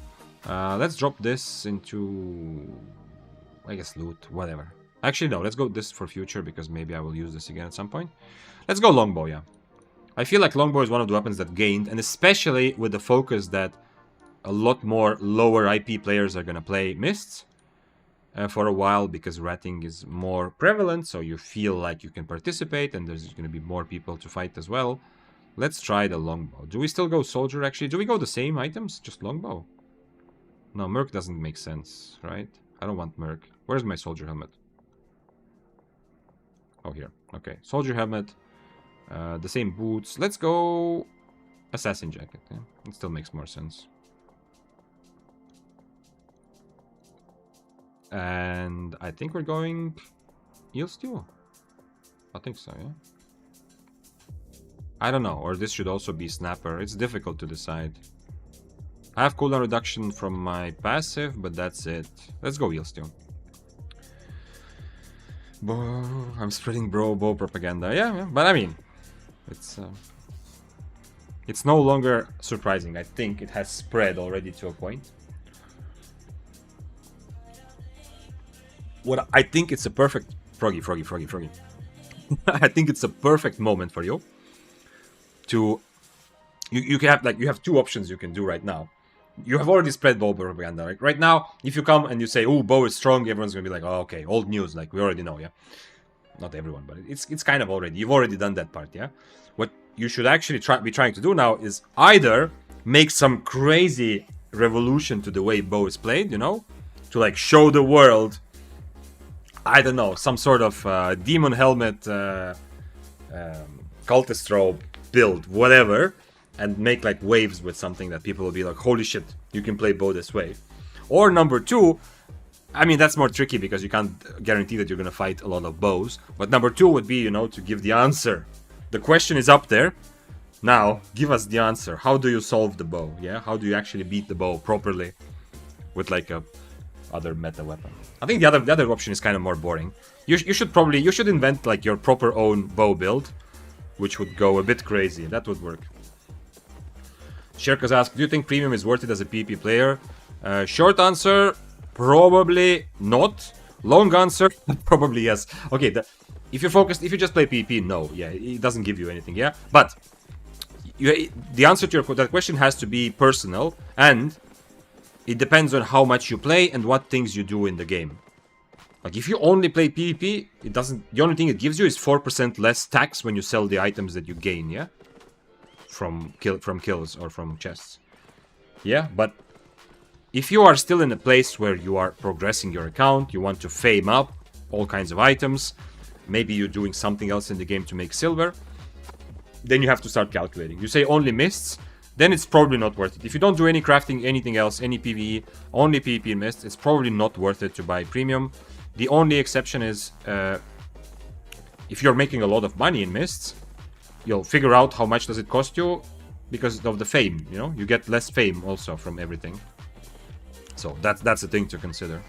Let's drop this into... I guess loot, whatever. Actually, no, let's go this for future because maybe I will use this again at some point. Let's go longbow, yeah. I feel like longbow is one of the weapons that gained, and especially with the focus that a lot more lower IP players are going to play mists for a while because ratting is more prevalent, so you feel like you can participate and there's going to be more people to fight as well. Let's try the longbow. Do we still go soldier actually? Do we go the same items? Just longbow? No, Merc doesn't make sense, right? I don't want Merc. Where's my soldier helmet? Oh, here. Okay, soldier helmet. The same boots. Let's go assassin jacket. Yeah? It still makes more sense. And I think we're going eel stew. I think so, yeah. I don't know, or this should also be snapper. It's difficult to decide. I have cooldown reduction from my passive, but that's it. Let's go eel stew. I'm spreading bow propaganda. Yeah, but I mean, it's no longer surprising. I think it has spread already to a point. What I think it's a perfect... Froggy. I think it's a perfect moment for you to... You can have, like, you have two options you can do right now. You have already spread bow propaganda, right? Right now, if you come and you say, oh, bow is strong, everyone's gonna be like, oh, okay, old news, like, we already know, yeah? Not everyone, but it's kind of already... You've already done that part, yeah? What you should actually be trying to do now is either make some crazy revolution to the way bow is played, you know? To, like, show the world... I don't know, some sort of demon helmet, cultist robe build, whatever, and make like waves with something that people will be like, holy shit, you can play bow this way. Or number two, I mean, that's more tricky because you can't guarantee that you're going to fight a lot of bows. But number two would be, you know, to give the answer. The question is up there. Now, give us the answer. How do you solve the bow? Yeah, how do you actually beat the bow properly with like a other meta weapon? I think the other option is kind of more boring. You should invent like your proper own bow build, which would go a bit crazy. That would work. Shirkas asked, do you think premium is worth it as a PvP player? Short answer, probably not. Long answer, probably yes. Okay, if you just play PvP, no, yeah, it doesn't give you anything, yeah. But the answer to that question has to be personal, and it depends on how much you play and what things you do in the game. Like, if you only play PvP, it doesn't... The only thing it gives you is 4% less tax when you sell the items that you gain, yeah? From kills or from chests. Yeah, but if you are still in a place where you are progressing your account, you want to fame up all kinds of items, maybe you're doing something else in the game to make silver, then you have to start calculating. You say only mists, then it's probably not worth it. If you don't do any crafting, anything else, any PvE, only PvP and mists, it's probably not worth it to buy premium. The only exception is if you're making a lot of money in mists, you'll figure out how much does it cost you because of the fame, you know? You get less fame also from everything. So that's a thing to consider.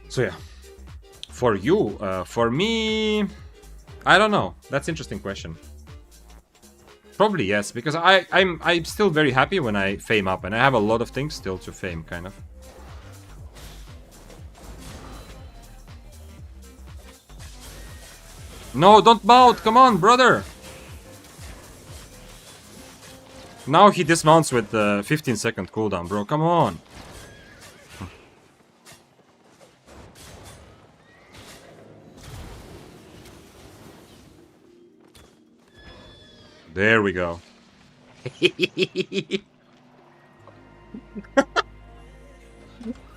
So yeah, for you, for me, I don't know. That's an interesting question. Probably yes, because I'm still very happy when I fame up, and I have a lot of things still to fame, kind of. No, don't mount! Come on, brother! Now he dismounts with the 15-second cooldown, bro. Come on! There we go.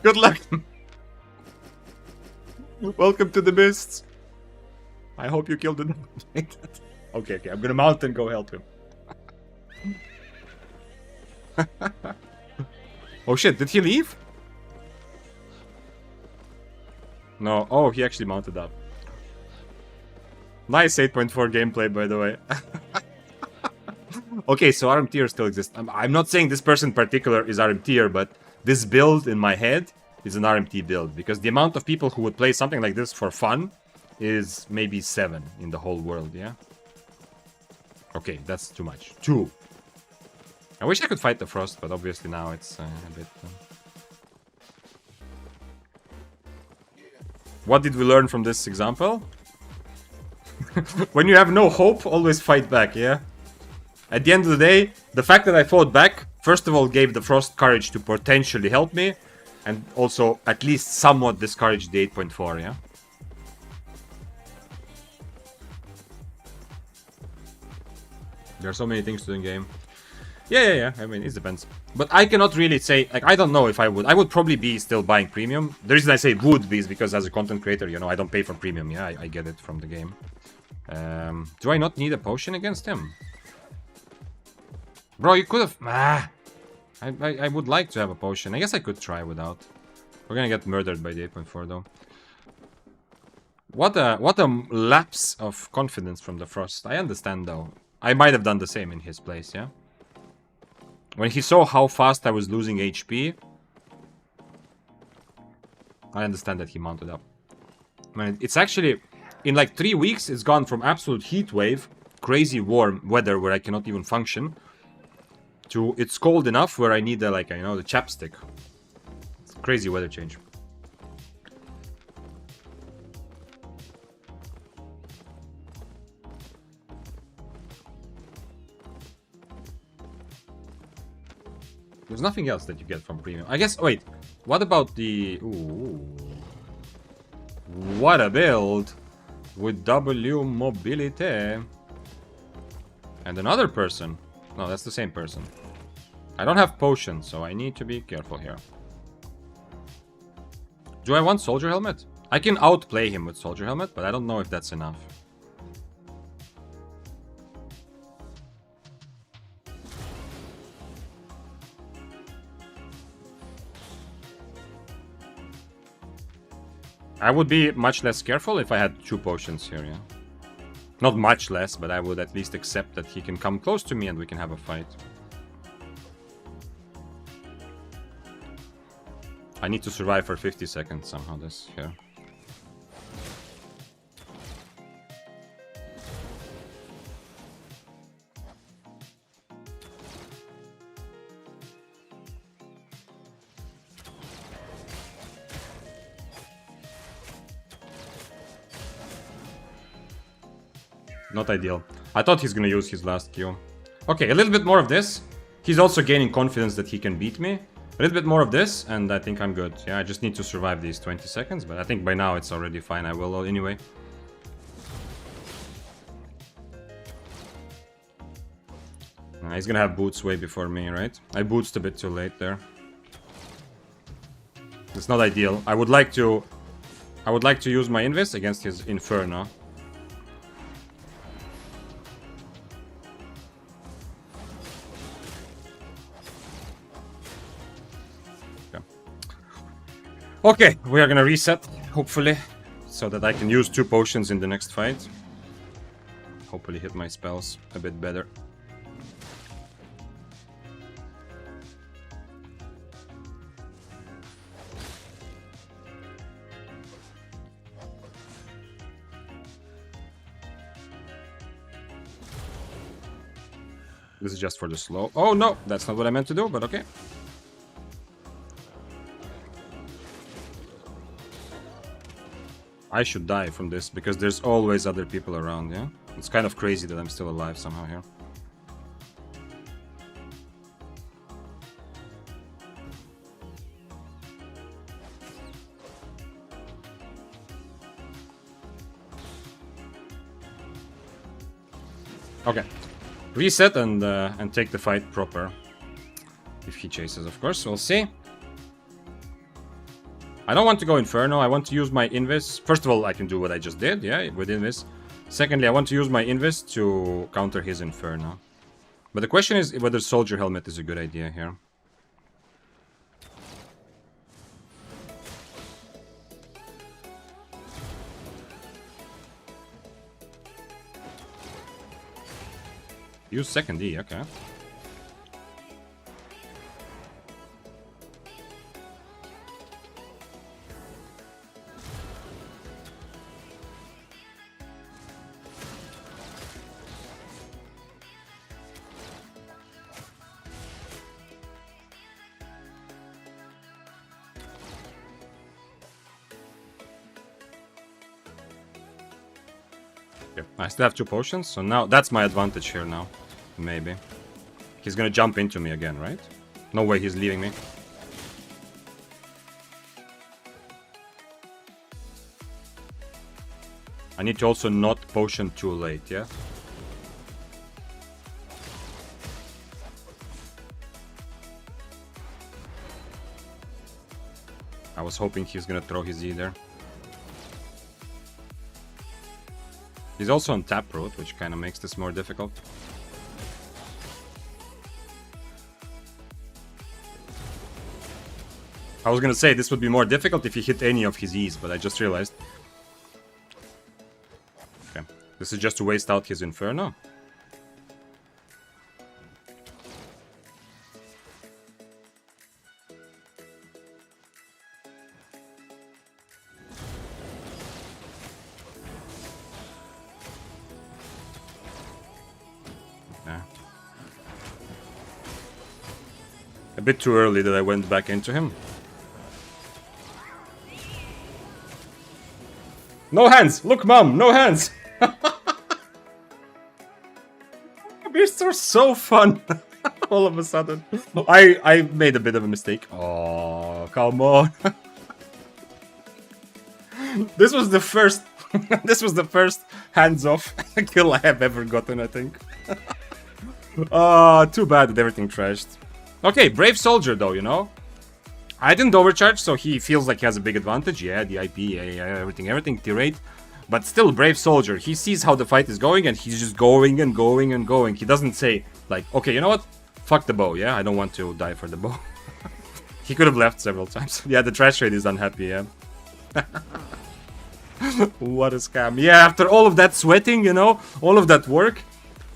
Good luck. Welcome to the mists. I hope you killed it. Okay, I'm gonna mount and go help him. Oh shit, did he leave? No, oh, he actually mounted up. Nice 8.4 gameplay, by the way. Okay, so RM tier still exists. I'm not saying this person in particular is RM tier, but this build in my head is an RMT build. Because the amount of people who would play something like this for fun is maybe 7 in the whole world, yeah? Okay, that's too much. 2. I wish I could fight the Frost, but obviously now it's a bit... What did we learn from this example? When you have no hope, always fight back, yeah? At the end of the day, the fact that I fought back, first of all, gave the Frost courage to potentially help me, and also at least somewhat discouraged the 8.4, yeah? There are so many things to do in game. Yeah. I mean, it depends. But I cannot really say, like, I don't know if I would. I would probably be still buying premium. The reason I say would be is because as a content creator, you know, I don't pay for premium. Yeah, I get it from the game. Do I not need a potion against him? Bro, you could have... I would like to have a potion. I guess I could try without. We're gonna get murdered by the 8.4 though. What a lapse of confidence from the Frost. I understand though. I might have done the same in his place, yeah? When he saw how fast I was losing HP, I understand that he mounted up. I mean, it's actually... In like 3 weeks, it's gone from absolute heat wave, crazy warm weather where I cannot even function, to it's cold enough where I need the, like, you know, the chapstick. It's a crazy weather change. There's nothing else that you get from premium. I guess, wait, what about the... Ooh. What a build with W mobility. And another person. No, that's the same person. I don't have potions, so I need to be careful here. Do I want Soldier Helmet? I can outplay him with Soldier Helmet, but I don't know if that's enough. I would be much less careful if I had 2 potions here, yeah? Not much less, but I would at least accept that he can come close to me and we can have a fight. I need to survive for 50 seconds somehow this here. Not ideal. I thought he's gonna use his last Q. Okay, a little bit more of this. He's also gaining confidence that he can beat me. A little bit more of this, and I think I'm good. Yeah, I just need to survive these 20 seconds, but I think by now it's already fine. I will anyway. He's gonna have boots way before me, right? I bootsed a bit too late there. It's not ideal. I would like to use my Invis against his Inferno. Okay, we are gonna reset, hopefully, so that I can use 2 potions in the next fight. hopefully hit my spells a bit better. This is just for the slow. Oh no, that's not what I meant to do, but okay. I should die from this because there's always other people around, yeah? It's kind of crazy that I'm still alive somehow here. Okay. Reset and take the fight proper. If he chases, of course. We'll see. I don't want to go Inferno. I want to use my Invis. First of all, I can do what I just did, yeah, with Invis. Secondly, I want to use my Invis to counter his Inferno. But the question is whether Soldier Helmet is a good idea here. Use second E, okay. I still have 2 potions, so now that's my advantage here now. Maybe. He's gonna jump into me again, right? No way he's leaving me. I need to also not potion too late, yeah? I was hoping he's gonna throw his E there. He's also on taproot, which kind of makes this more difficult. I was gonna say this would be more difficult if he hit any of his E's, but I just realized. Okay, this is just to waste out his Inferno. A bit too early that I went back into him. No hands! Look, Mom! No hands! Beasts are so fun! All of a sudden. I made a bit of a mistake. Oh, come on. This was the first... this was the first hands-off kill I have ever gotten, I think. Too bad that everything trashed. Okay, Brave Soldier though, you know? I didn't overcharge, so he feels like he has a big advantage. Yeah, the IP, yeah, everything, T-rate. But still, Brave Soldier. He sees how the fight is going, and he's just going and going and going. He doesn't say, like, okay, you know what? Fuck the bow, yeah? I don't want to die for the bow. He could have left several times. Yeah, the trash rate is unhappy, yeah. What a scam. Yeah, after all of that sweating, you know, all of that work,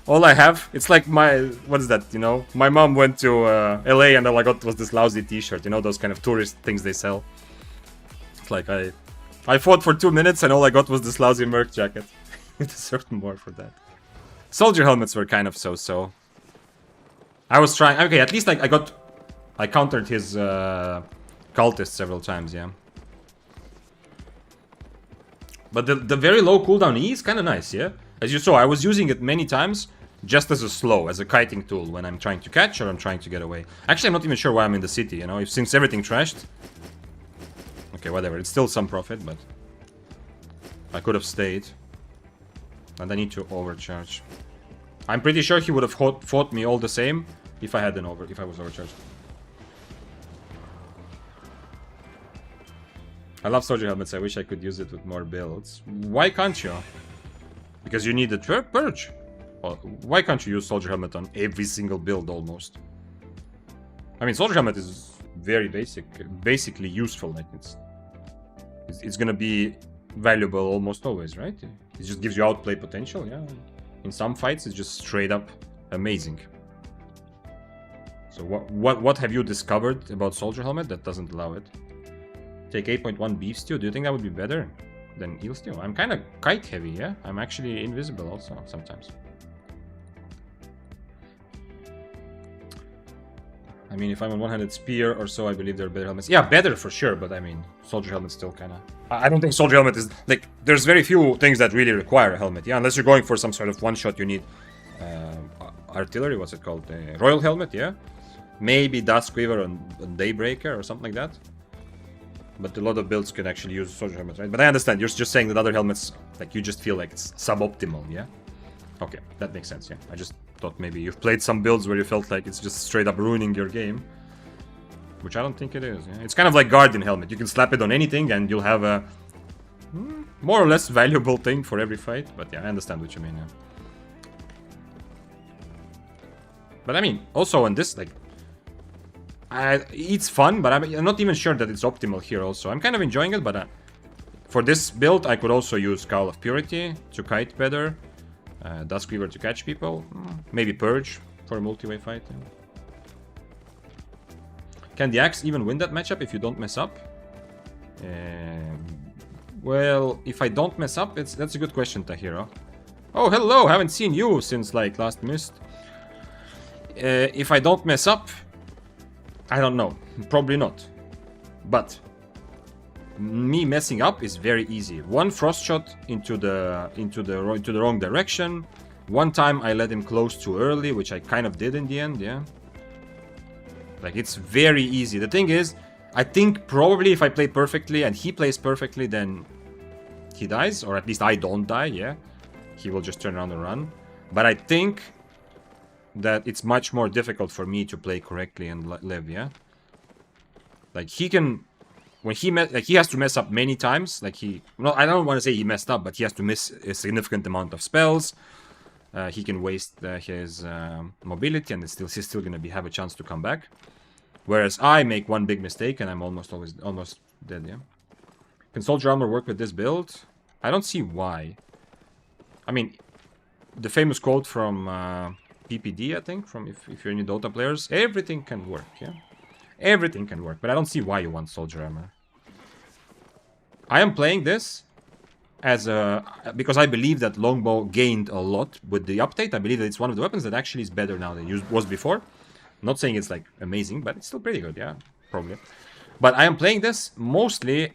all I have, it's like my, what is that, you know? My mom went to LA and all I got was this lousy t-shirt, you know, those kind of tourist things they sell. It's like I fought for 2 minutes and all I got was this lousy merc jacket. You deserved more for that. Soldier helmets were kind of so-so. I was trying, okay, at least I countered his cultist several times, yeah. But the very low cooldown E is kind of nice, yeah? As you saw, I was using it many times just as a slow, as a kiting tool when I'm trying to catch or I'm trying to get away. Actually, I'm not even sure why I'm in the city, you know? Since everything trashed. Okay, whatever. It's still some profit, but I could have stayed. And I need to overcharge. I'm pretty sure he would have fought me all the same if I was overcharged. I love soldier helmets. I wish I could use it with more builds. Why can't you? Because you need the purge. Well, why can't you use soldier helmet on every single build almost? I mean, soldier helmet is very basically useful. Like it's gonna be valuable almost always, right? It just gives you outplay potential. Yeah, In some fights, it's just straight up amazing. So what have you discovered about Soldier Helmet that doesn't allow it? Take 8.1 beef stew. Do you think that would be better than eel stew? I'm kind of kite heavy, yeah? I'm actually invisible also sometimes. I mean, if I'm on one-handed spear or so, I believe there are better helmets. Yeah, better for sure, but I mean, Soldier Helmet's still kind of... I don't think Soldier Helmet is... Like, there's very few things that really require a helmet, yeah? Unless you're going for some sort of one-shot, you need... artillery, what's it called? Royal Helmet, yeah? Maybe Duskweaver and Daybreaker or something like that. But a lot of builds can actually use Soldier Helmet, right? But I understand, you're just saying that other helmets, like, you just feel like it's suboptimal, yeah? Okay, that makes sense, yeah. I just thought maybe you've played some builds where you felt like it's just straight up ruining your game. Which I don't think it is, yeah? It's kind of like Guardian Helmet. You can slap it on anything and you'll have a more or less valuable thing for every fight. But yeah, I understand what you mean, yeah. But I mean, also on this, like... it's fun, but I'm not even sure that it's optimal here also. I'm kind of enjoying it, but for this build, I could also use Cowl of Purity to kite better. Duskweaver to catch people. Maybe Purge for a multi-way fight. Yeah. Can the Axe even win that matchup if you don't mess up? Well, if I don't mess up, that's a good question, Tahiro. Oh, hello! Haven't seen you since, like, last Mist. If I don't mess up... I don't know. Probably not. But me messing up is very easy. One frost shot into the wrong direction. One time I let him close too early, which I kind of did in the end, yeah. Like, it's very easy. The thing is, I think probably if I play perfectly and he plays perfectly, then he dies, or at least I don't die, yeah. He will just turn around and run. But I think that it's much more difficult for me to play correctly and live, yeah? Like, he can... When he he has to mess up many times, like well, I don't want to say he messed up, but he has to miss a significant amount of spells. He can waste his mobility, and he's still gonna have a chance to come back. Whereas I make one big mistake, and I'm almost dead, yeah? Can Soldier Armor work with this build? I don't see why. I mean, the famous quote from... PPD, I think, from if you're any Dota players, everything can work, yeah? Everything can work, but I don't see why you want Soldier Armor. I am playing this as a... because I believe that Longbow gained a lot with the update. I believe that it's one of the weapons that actually is better now than it was before. I'm not saying it's, like, amazing, but it's still pretty good, yeah? Probably. But I am playing this mostly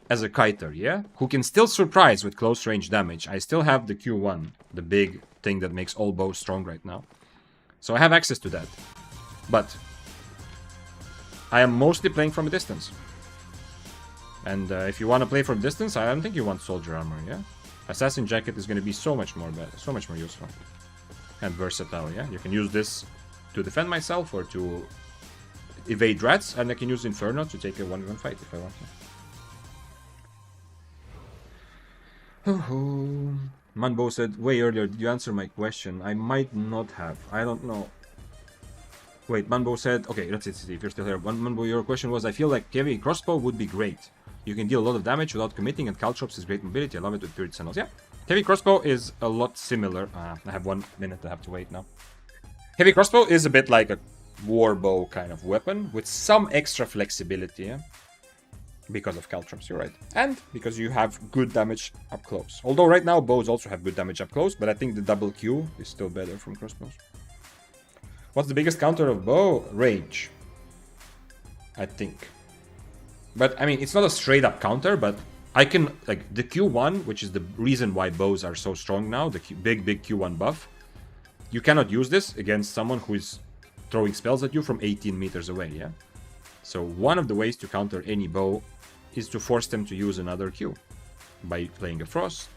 as a kiter, yeah? Who can still surprise with close range damage. I still have the Q1, the big thing that makes all bows strong right now. So I have access to that. But I am mostly playing from a distance. And if you want to play from distance, I don't think you want Soldier Armor, yeah? Assassin Jacket is going to be so much more better, so much more useful. And versatile, yeah? You can use this to defend myself or to evade rats, and I can use Inferno to take a 1v1 fight if I want to. Manbo said way earlier, did you answer my question? I might not have. I don't know. Wait, Manbo said... Okay, let's see if you're still here. Manbo, your question was, I feel like heavy crossbow would be great. You can deal a lot of damage without committing, and Caltrops is great mobility. I love it with Purity Sentinels. Yeah, heavy crossbow is a lot similar. I have 1 minute I have to wait now. Heavy crossbow is a bit like a warbow kind of weapon, with some extra flexibility, yeah? Because of Caltrops, you're right. And because you have good damage up close. Although right now bows also have good damage up close, but I think the double Q is still better from crossbows. What's the biggest counter of bow? Range, I think. But, I mean, it's not a straight up counter, but I can, like, the Q1, which is the reason why bows are so strong now, the big Q1 buff, you cannot use this against someone who is throwing spells at you from 18 meters away, yeah? So one of the ways to counter any bow is to force them to use another Q. By playing a Frost,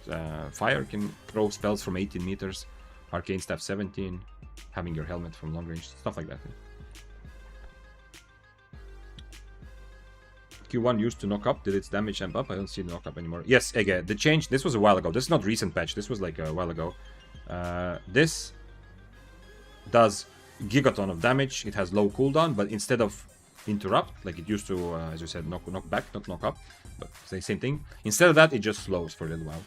Fire can throw spells from 18 meters, Arcane Staff 17, having your helmet from long range, stuff like that. Q1 used to knock up, did its damage amp up? I don't see the knock up anymore. Yes, again, the change, this was a while ago. This is not recent patch, this was like a while ago. This does gigaton of damage, it has low cooldown, but instead of interrupt, like it used to, as you said, knock back, not knock up, but same thing. Instead of that, it just slows for a little while.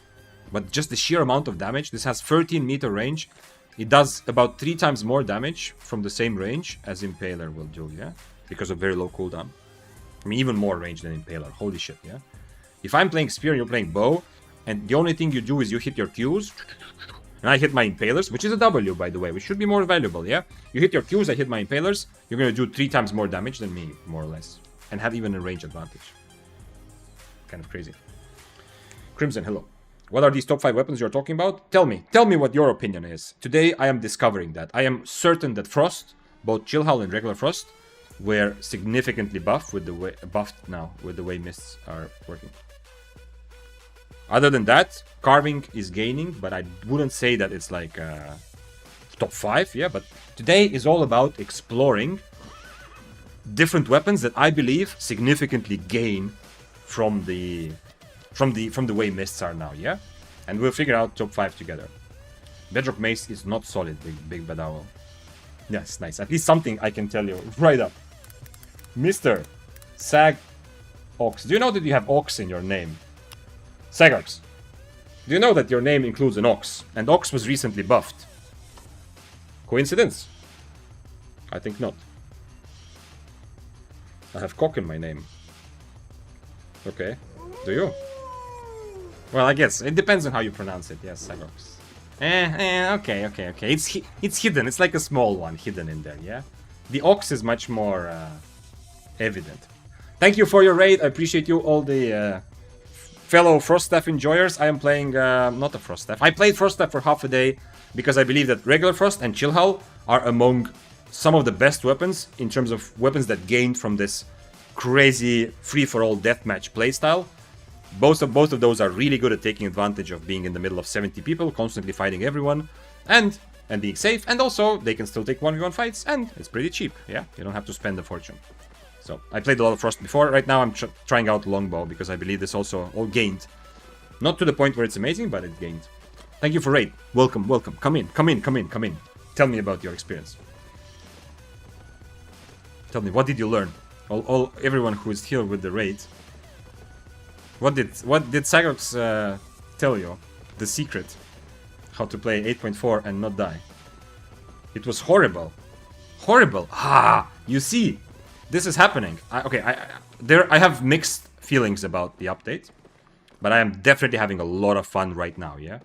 But just the sheer amount of damage, this has 13-meter range. It does about 3 times more damage from the same range as Impaler will do, yeah? Because of very low cooldown. I mean, even more range than Impaler. Holy shit, yeah? If I'm playing Spear and you're playing Bow, and the only thing you do is you hit your Qs, and I hit my Impalers, which is a W, by the way, which should be more valuable, yeah? You hit your Qs, I hit my Impalers, you're gonna do 3 times more damage than me, more or less. And have even a range advantage. Kind of crazy. Crimson, hello. What are these top 5 weapons you're talking about? Tell me what your opinion is. Today I am discovering that. I am certain that Frost, both Chill Hull and regular Frost, were significantly buffed with the way mists are working. Other than that, carving is gaining, but I wouldn't say that it's like top 5, yeah, but today is all about exploring different weapons that I believe significantly gain from the way mists are now, yeah? And we'll figure out top 5 together. Bedrock Mace is not solid, big bad owl. Yes, nice. At least something I can tell you right up. Mr. Sag Ox. Do you know that you have ox in your name? Sagox. Do you know that your name includes an ox? And ox was recently buffed. Coincidence? I think not. I have cock in my name. Okay. Do you? Well, I guess. It depends on how you pronounce it. Yes, Sagox. Okay. It's hidden. It's like a small one hidden in there, yeah? The ox is much more evident. Thank you for your raid. I appreciate you, all the fellow Froststaff enjoyers. I am playing, not a Froststaff. I played Froststaff for half a day because I believe that regular Frost and Chill Hull are among some of the best weapons in terms of weapons that gained from this crazy free-for-all deathmatch playstyle. Both of those are really good at taking advantage of being in the middle of 70 people, constantly fighting everyone, and being safe, and also they can still take 1v1 fights, and it's pretty cheap, yeah? You don't have to spend a fortune. So, I played a lot of Frost before. Right now I'm trying out Longbow, because I believe this also all gained. Not to the point where it's amazing, but it gained. Thank you for raid. Welcome. Come in. Tell me about your experience. Tell me, what did you learn? Everyone who is here with the raid. What did Sagox tell you? The secret. How to play 8.4 and not die. It was horrible. Horrible. You see, this is happening. I have mixed feelings about the update, but I am definitely having a lot of fun right now, yeah?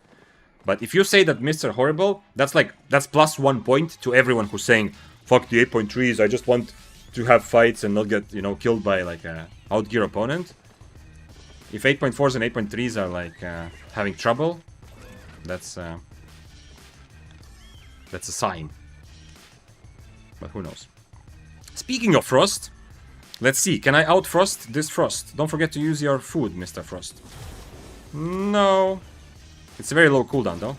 But if you say that mists are horrible, that's plus 1 point to everyone who's saying, fuck the 8.3s, I just want to have fights and not get, killed by like a outgear opponent. If 8.4s and 8.3s are like having trouble, that's a sign. But who knows? Speaking of Frost, let's see. Can I out-Frost this Frost? Don't forget to use your food, Mr. Frost. No. It's a very low cooldown, though.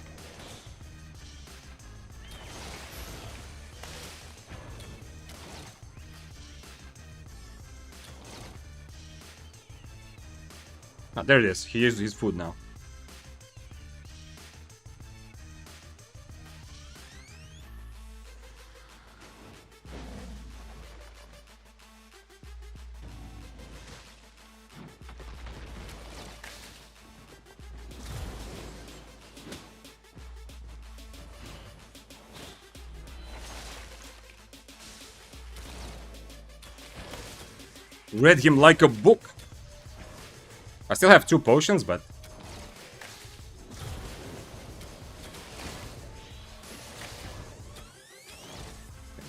There it is. He used his food now. Read him like a book. I still have 2 potions, but...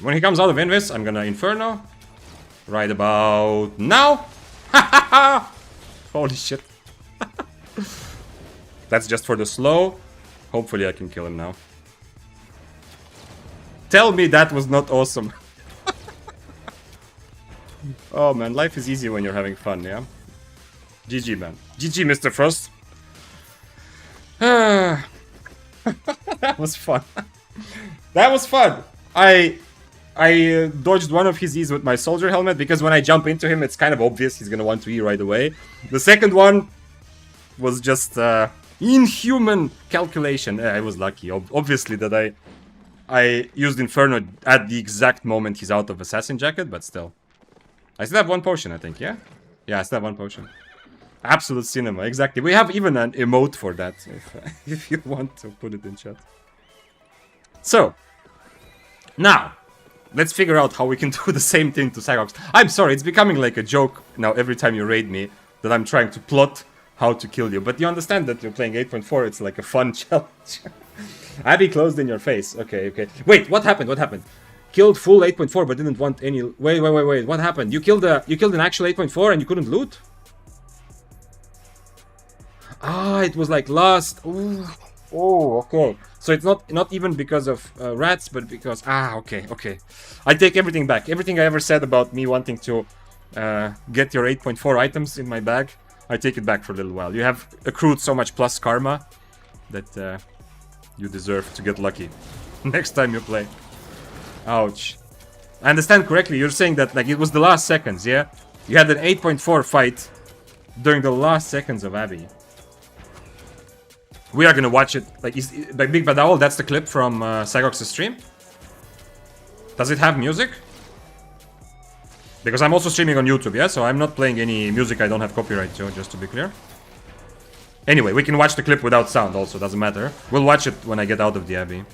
when he comes out of Invis, I'm gonna Inferno. Right about now. Holy shit. That's just for the slow. Hopefully I can kill him now. Tell me that was not awesome. Oh man, life is easy when you're having fun, yeah? GG, man. GG, Mr. Frost. That was fun. That was fun. I dodged one of his E's with my soldier helmet, because when I jump into him, it's kind of obvious he's gonna want to E right away. The second one was just inhuman calculation. I was lucky, obviously, that I used Inferno at the exact moment he's out of Assassin Jacket, but still. I still have 1 potion, I think, yeah? Yeah, I still have 1 potion. Absolute cinema, exactly. We have even an emote for that, if you want to put it in chat. So, now, let's figure out how we can do the same thing to Sagox. I'm sorry, it's becoming like a joke now every time you raid me that I'm trying to plot how to kill you. But you understand that you're playing 8.4, it's like a fun challenge. Abby closed in your face. Okay, okay. Wait, what happened? What happened? Killed full 8.4 but didn't want any... Wait. What happened? You killed an actual 8.4 and you couldn't loot? Ah, it was like last... Ooh. Oh, okay. So it's not even because of rats, but because... Ah, okay. I take everything back. Everything I ever said about me wanting to get your 8.4 items in my bag, I take it back for a little while. You have accrued so much plus karma that you deserve to get lucky next time you play. Ouch. I understand correctly, you're saying that like it was the last seconds, yeah? You had an 8.4 fight during the last seconds of Abby. We are gonna watch it, like Big Bad Owl, that's the clip from Sagox's stream? Does it have music? Because I'm also streaming on YouTube, yeah? So I'm not playing any music I don't have copyright to, just to be clear. Anyway, we can watch the clip without sound also, doesn't matter. We'll watch it when I get out of the Abbey.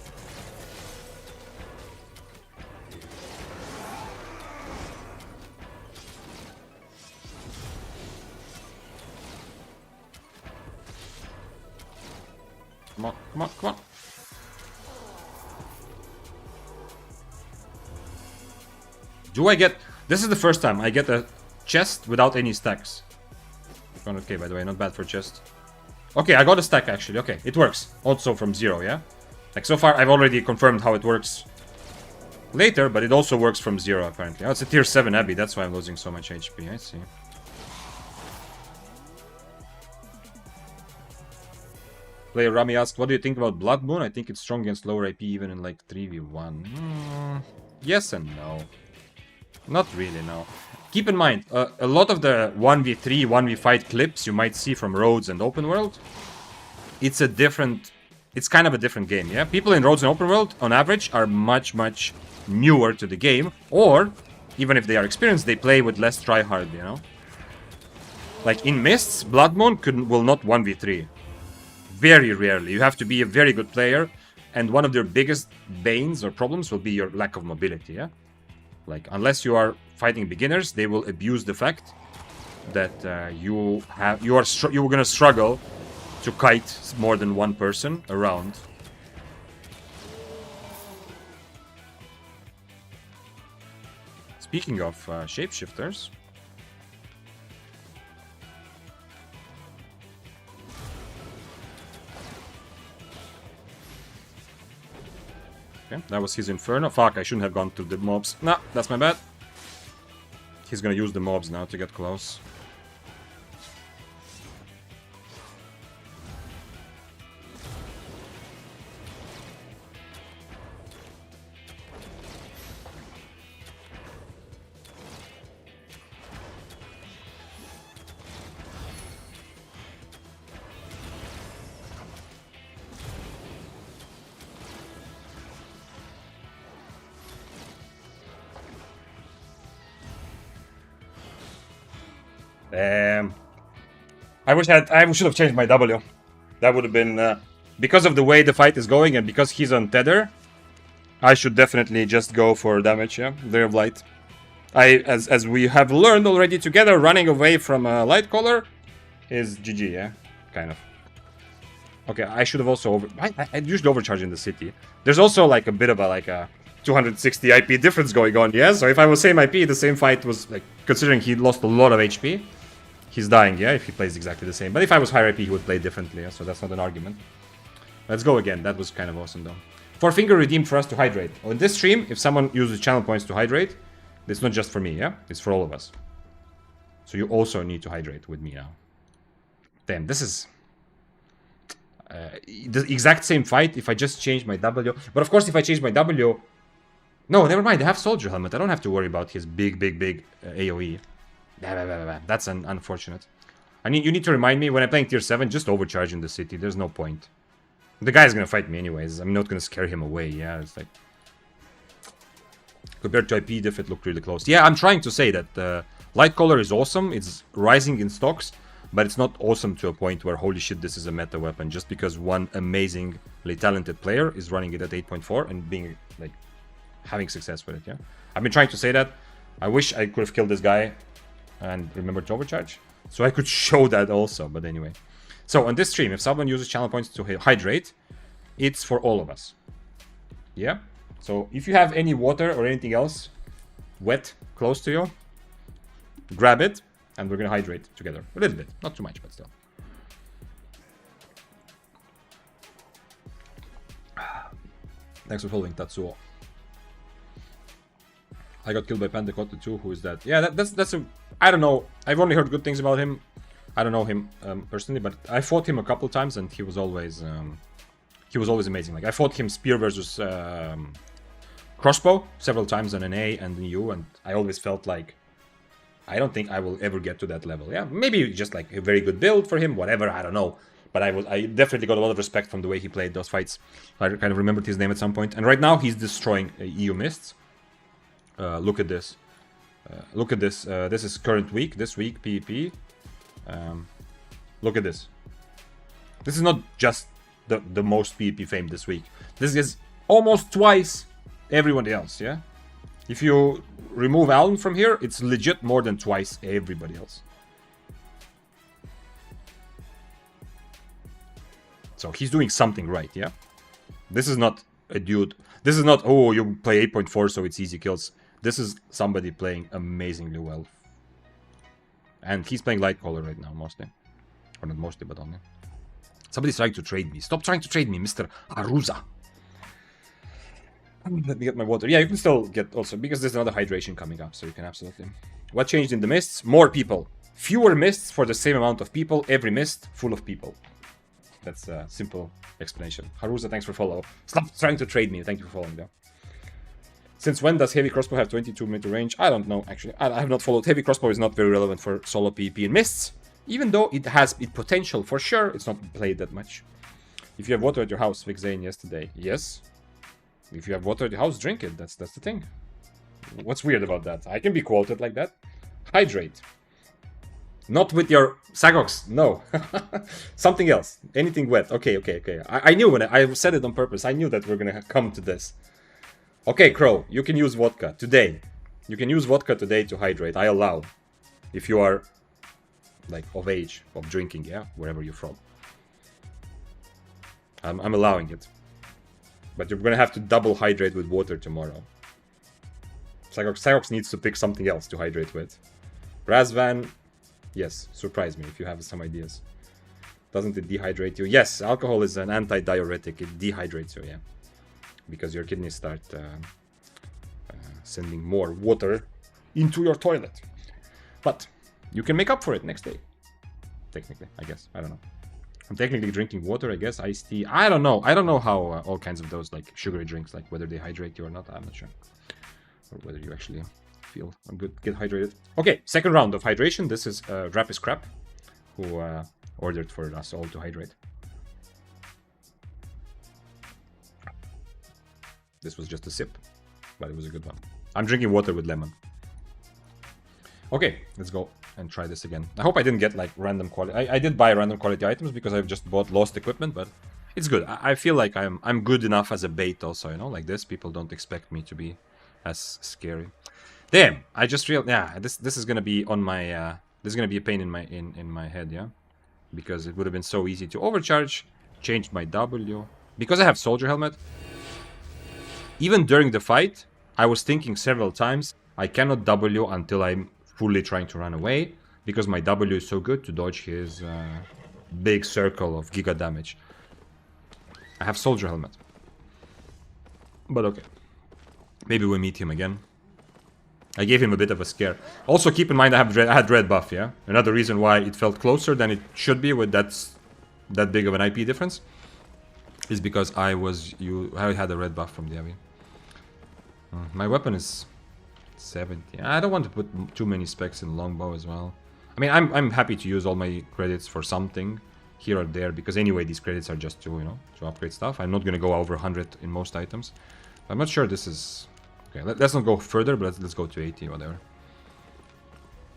Come on. Do I get... This is the first time I get a chest without any stacks. 100k, by the way, not bad for chest. Okay, I got a stack actually. Okay, it works. Also from 0, yeah? Like so far I've already confirmed how it works later, but it also works from 0 apparently. Oh, it's a tier 7 Abbey, that's why I'm losing so much HP, I see. Player Rami asked, what do you think about Blood Moon? I think it's strong against lower AP even in like 3v1. Yes and no. Not really, no. Keep in mind, a lot of the 1v3, 1v5 clips you might see from Roads and Open World, it's kind of a different game, yeah? People in Roads and Open World, on average, are much newer to the game, or, even if they are experienced, they play with less tryhard, you know? Like, in Mists, Blood Moon will not 1v3. Very rarely. You have to be a very good player, and one of their biggest banes or problems will be your lack of mobility, yeah? Like, unless you are fighting beginners, they will abuse the fact that you're gonna struggle to kite more than one person around. Speaking of shapeshifters, okay, that was his Inferno. Fuck, I shouldn't have gone to the mobs. Nah, that's my bad. He's gonna use the mobs now to get close. I should have changed my W. That would have been because of the way the fight is going and because he's on tether. I should definitely just go for damage. Yeah, Ray of Light. As we have learned already together, running away from a light color is GG. Yeah, kind of. Okay, I should have also I usually overcharge in the city. There's also like a bit of a 260 IP difference going on. Yeah, so if I was same IP, the same fight was like considering he lost a lot of HP. He's dying, yeah, if he plays exactly the same. But if I was higher IP, he would play differently, yeah? So that's not an argument. Let's go again. That was kind of awesome, though. 4-finger redeemed for us to hydrate. On this stream, if someone uses channel points to hydrate, it's not just for me, yeah? It's for all of us. So you also need to hydrate with me now. Damn, this is... the exact same fight if I just change my W. But of course, if I change my W... No, never mind. I have Soldier Helmet. I don't have to worry about his big AoE. That's unfortunate. I mean, you need to remind me when I'm playing tier 7, just overcharge in the city. There's no point. The guy's gonna fight me anyways. I'm not gonna scare him away. Yeah, it's like compared to IP, diff it looked really close. Yeah, I'm trying to say that Light Color is awesome. It's rising in stocks, but it's not awesome to a point where, holy shit, this is a meta weapon, just because one amazingly talented player is running it at 8.4 and being, like, having success with it, yeah? I've been trying to say that. I wish I could have killed this guy and remembered to overcharge, so I could show that also, but anyway. So, on this stream, if someone uses channel points to hydrate, it's for all of us. Yeah? So, if you have any water or anything else wet close to you, grab it, and we're gonna hydrate together. A little bit. Not too much, but still. Thanks for following, Tatsuo. I got killed by Pandacotta too. Who is that? Yeah, that's a... I don't know. I've only heard good things about him. I don't know him personally, but I fought him a couple times, and he was always amazing. Like, I fought him spear versus crossbow several times on an A and an U, and I always felt like I don't think I will ever get to that level. Yeah, maybe just like a very good build for him, whatever, I don't know. But I definitely got a lot of respect from the way he played those fights. I kind of remembered his name at some point. And right now he's destroying EU Mists. Look at this. Look at this. This is current week. This week, PvP. Look at this. This is not just the most PvP fame this week. This is almost twice everybody else, yeah? If you remove Allen from here, it's legit more than twice everybody else. So he's doing something right, yeah? This is not a dude. This is not, oh, you play 8.4 so it's easy kills. This is somebody playing amazingly well. And he's playing light color right now, mostly. Or not mostly, but only. Somebody's trying to trade me. Stop trying to trade me, Mr. Aruza. Let me get my water. Yeah, you can still get also, because there's another hydration coming up, so you can absolutely. What changed in the mists? More people. Fewer mists for the same amount of people. Every mist full of people. That's a simple explanation. Haruza, thanks for follow. Stop trying to trade me. Thank you for following, though. Since when does heavy crossbow have 22 meter range? I don't know, actually. I have not followed. Heavy crossbow is not very relevant for solo PvP in mists. Even though it has its potential for sure, it's not played that much. If you have water at your house, Vic Zane yesterday. Yes. If you have water at your house, drink it. That's the thing. What's weird about that? I can be quoted like that. Hydrate. Not with your Sagox. No. Something else. Anything wet. Okay. I knew when I said it on purpose. I knew that we're gonna come to this. Okay, Crow. You can use vodka today. You can use vodka today to hydrate. I allow. If you are like of age of drinking, yeah, wherever you're from. I'm allowing it. But you're gonna have to double hydrate with water tomorrow. Sagox needs to pick something else to hydrate with. Razvan, yes, surprise me if you have some ideas. Doesn't it dehydrate you? Yes, alcohol is an anti-diuretic. It dehydrates you, yeah. Because your kidneys start sending more water into your toilet. But you can make up for it next day. Technically, I guess. I don't know. I'm technically drinking water, I guess. Iced tea. I don't know. I don't know how all kinds of those like sugary drinks, like whether they hydrate you or not. I'm not sure. Or whether you actually feel good, get hydrated. Okay, second round of hydration. This is Rapis Crap, who ordered for us all to hydrate. This was just a sip, but it was a good one. I'm drinking water with lemon. Okay, let's go and try this again. I hope I didn't get like random quality. I did buy random quality items because I've just bought lost equipment, but it's good. I feel like I'm good enough as a bait also, you know, like this. People don't expect me to be as scary. Damn, I just realized, yeah, this is gonna be on my this is gonna be a pain in my head, yeah, because it would have been so easy to overcharge, change my W because I have soldier helmet. Even during the fight, I was thinking several times, I cannot W until I'm fully trying to run away, because my W is so good to dodge his big circle of giga damage. I have soldier helmet. But okay. Maybe we meet him again. I gave him a bit of a scare. Also keep in mind I had red buff, yeah? Another reason why it felt closer than it should be with that big of an IP difference is because I had a red buff from the Avi. My weapon is 70. I don't want to put too many specs in longbow as well. I mean, I'm happy to use all my credits for something here or there, because anyway these credits are just to, you know, to upgrade stuff. I'm not gonna go over 100 in most items. I'm not sure this is okay. Let's not go further, but let's go to 80, whatever.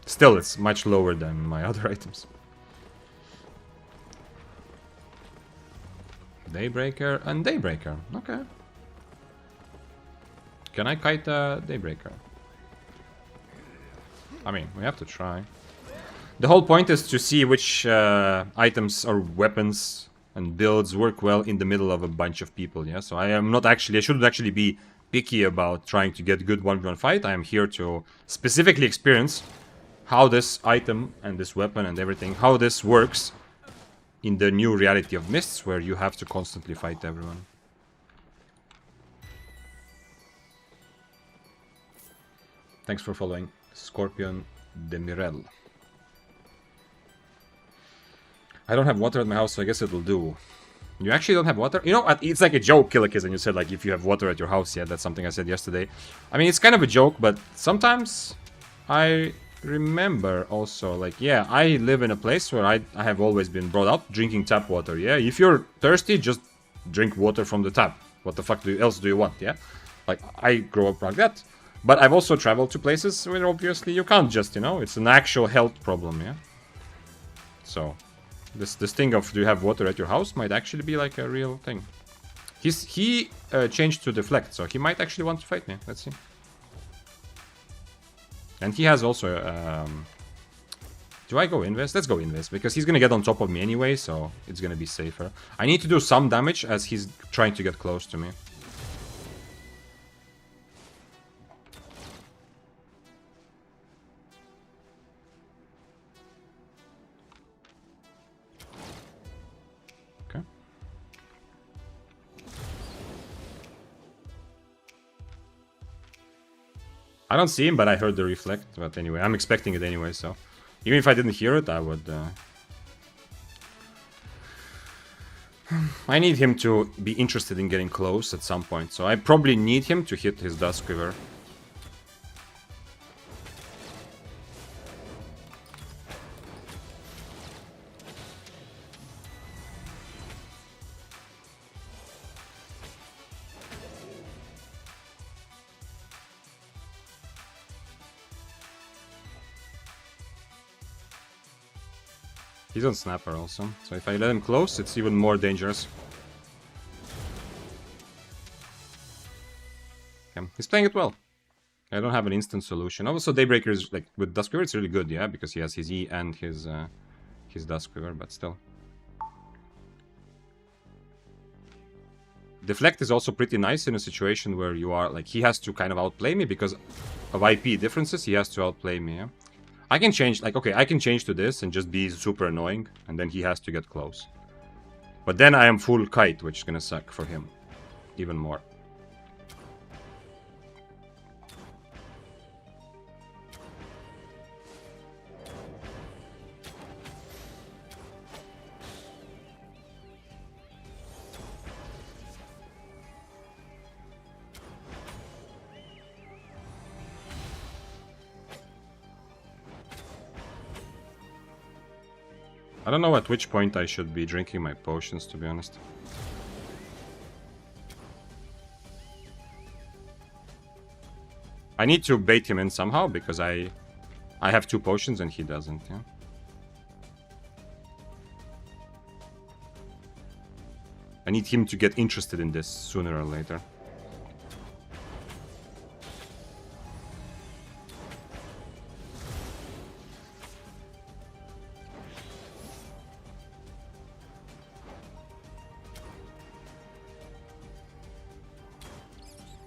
Still, it's much lower than my other items. Daybreaker and Daybreaker. Okay. Can I kite a Daybreaker? I mean, we have to try. The whole point is to see which items or weapons and builds work well in the middle of a bunch of people, yeah? So I shouldn't actually be picky about trying to get good 1v1 fight. I am here to specifically experience how this item and this weapon and everything, how this works in the new reality of Mists, where you have to constantly fight everyone. Thanks for following, Scorpion Demirel. I don't have water at my house, so I guess it'll do. You actually don't have water? You know, it's like a joke, Killikiz, and you said, like, if you have water at your house. Yeah, that's something I said yesterday. I mean, it's kind of a joke, but sometimes I remember also, like, yeah, I live in a place where I have always been brought up drinking tap water, yeah? If you're thirsty, just drink water from the tap. What the fuck else do you want, yeah? Like, I grew up like that. But I've also traveled to places where obviously you can't just, you know, it's an actual health problem, yeah? So, this thing of do you have water at your house might actually be like a real thing. He changed to deflect, so he might actually want to fight me. Let's see. And he has also... do I go invest? Let's go invest, because he's gonna get on top of me anyway, so it's gonna be safer. I need to do some damage as he's trying to get close to me. Okay. I don't see him, but I heard the reflect. But anyway, I'm expecting it anyway, so... Even if I didn't hear it, I would... I need him to be interested in getting close at some point, so I probably need him to hit his Dust Quiver. He's on Snapper also, so if I let him close, it's even more dangerous. Okay, he's playing it well. I don't have an instant solution. Also, Daybreaker is, like, with Dust Quiver, it's really good, yeah, because he has his E and his Dust Quiver, but still. Deflect is also pretty nice in a situation where you are, like, he has to kind of outplay me because of IP differences, he has to outplay me, yeah. I can change, like, okay, I can change to this and just be super annoying, and then he has to get close. But then I am full kite, which is gonna suck for him even more. I don't know at which point I should be drinking my potions, to be honest. I need to bait him in somehow, because I have 2 potions and he doesn't, yeah. I need him to get interested in this sooner or later.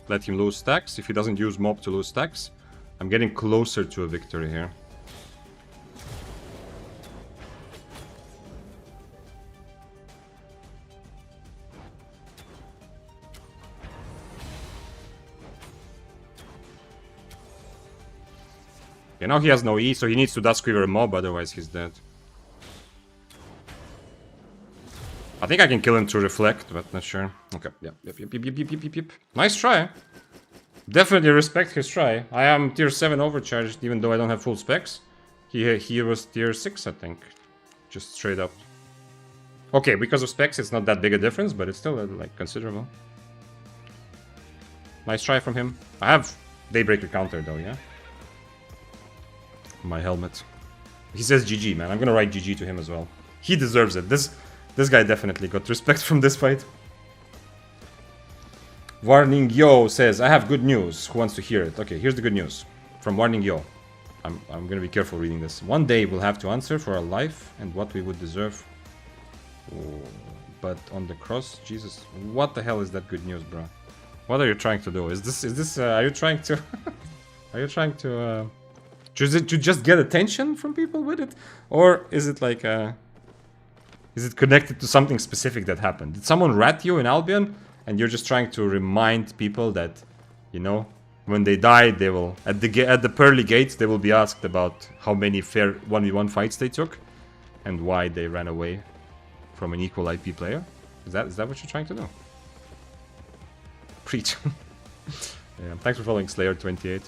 Let him lose stacks. If he doesn't use mob to lose stacks, I'm getting closer to a victory here. Okay, now he has no E, so he needs to Dust Quiver a mob, otherwise he's dead. I think I can kill him to reflect, but not sure. Okay, yep. Nice try. Definitely respect his try. I am tier 7 overcharged, even though I don't have full specs. He was tier 6, I think. Just straight up. Okay, because of specs, it's not that big a difference, but it's still, like, considerable. Nice try from him. I have Daybreaker counter, though, yeah? My helmet. He says GG, man. I'm gonna write GG to him as well. He deserves it. This guy definitely got respect from this fight. Warning Yo says, I have good news. Who wants to hear it? Okay, here's the good news. From Warning Yo. I'm gonna be careful reading this. One day we'll have to answer for our life and what we would deserve. Oh, but on the cross, Jesus, what the hell is that good news, bro? What are you trying to do? Is this are you trying to are you trying to just get attention from people with it? Or is it like is it connected to something specific that happened? Did someone rat you in Albion and you're just trying to remind people that, you know, when they die, they will at the pearly gates they will be asked about how many fair 1v1 fights they took and why they ran away from an equal IP player? Is that what you're trying to do? Preach. Yeah, thanks for following Slayer28.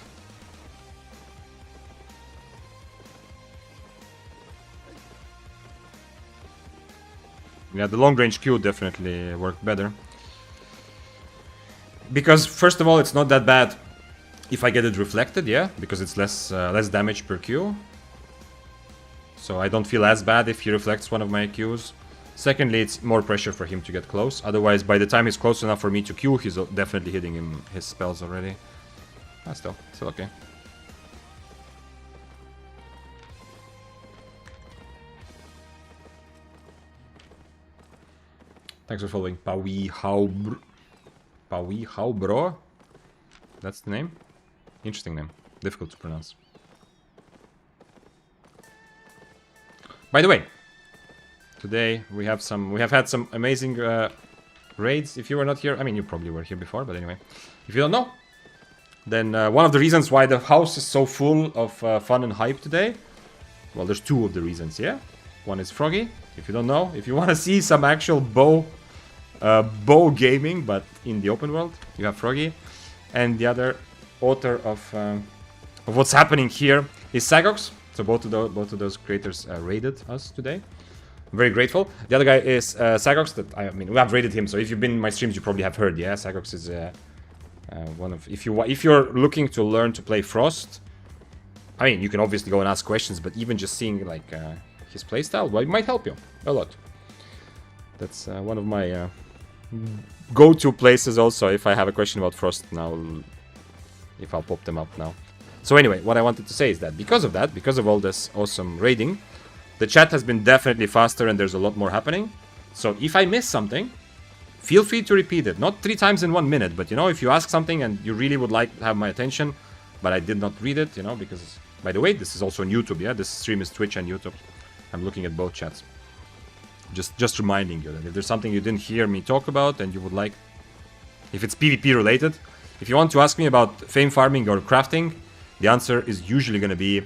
Yeah, the long range Q definitely worked better. Because first of all, it's not that bad if I get it reflected, yeah, because it's less damage per Q. So I don't feel as bad if he reflects one of my Qs. Secondly, it's more pressure for him to get close. Otherwise, by the time he's close enough for me to Q, he's definitely hitting him his spells already. Ah, still okay. Thanks for following Pawi How Bro. That's the name. Interesting name. Difficult to pronounce. By the way, today we have had some amazing raids. If you were not here, I mean you probably were here before, but anyway, if you don't know, then one of the reasons why the house is so full of fun and hype today, well, there's two of the reasons, yeah. One is Froggy. If you don't know, if you want to see some actual bow gaming, but in the open world, you have Froggy, and the other author of what's happening here is Sagox. So both of those creators raided us today. I'm very grateful. The other guy is Sagox. That I mean, we have raided him. So if you've been in my streams, you probably have heard. Yeah, Sagox is one of. If you're looking to learn to play Frost, I mean, you can obviously go and ask questions, but even just seeing like his playstyle, well, it might help you a lot. That's one of my go-to places. Also, if I have a question about Frost now, if I'll pop them up now. So anyway, what I wanted to say is that because of all this awesome raiding, the chat has been definitely faster and there's a lot more happening. So if I miss something, feel free to repeat it. Not 3 times in 1 minute, but you know, if you ask something and you really would like to have my attention, but I did not read it, you know, because, by the way, this is also on YouTube, yeah? This stream is Twitch and YouTube. I'm looking at both chats. Just reminding you that if there's something you didn't hear me talk about and you would like, if it's PvP related, if you want to ask me about fame farming or crafting, the answer is usually going to be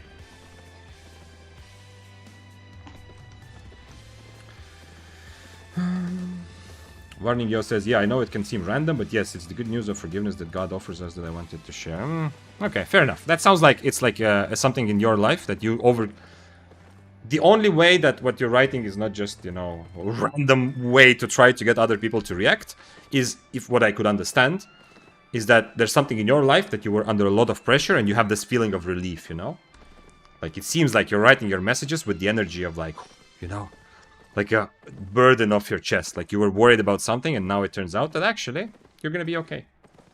Warning Yo says, yeah, I know it can seem random, but yes, it's the good news of forgiveness that God offers us that I wanted to share. Okay, fair enough. That sounds like it's like something in your life that you over... The only way that what you're writing is not just, you know, a random way to try to get other people to react, is, if what I could understand, is that there's something in your life that you were under a lot of pressure and you have this feeling of relief, you know? Like, it seems like you're writing your messages with the energy of, like, you know, like a burden off your chest. Like, you were worried about something and now it turns out that actually you're gonna be okay.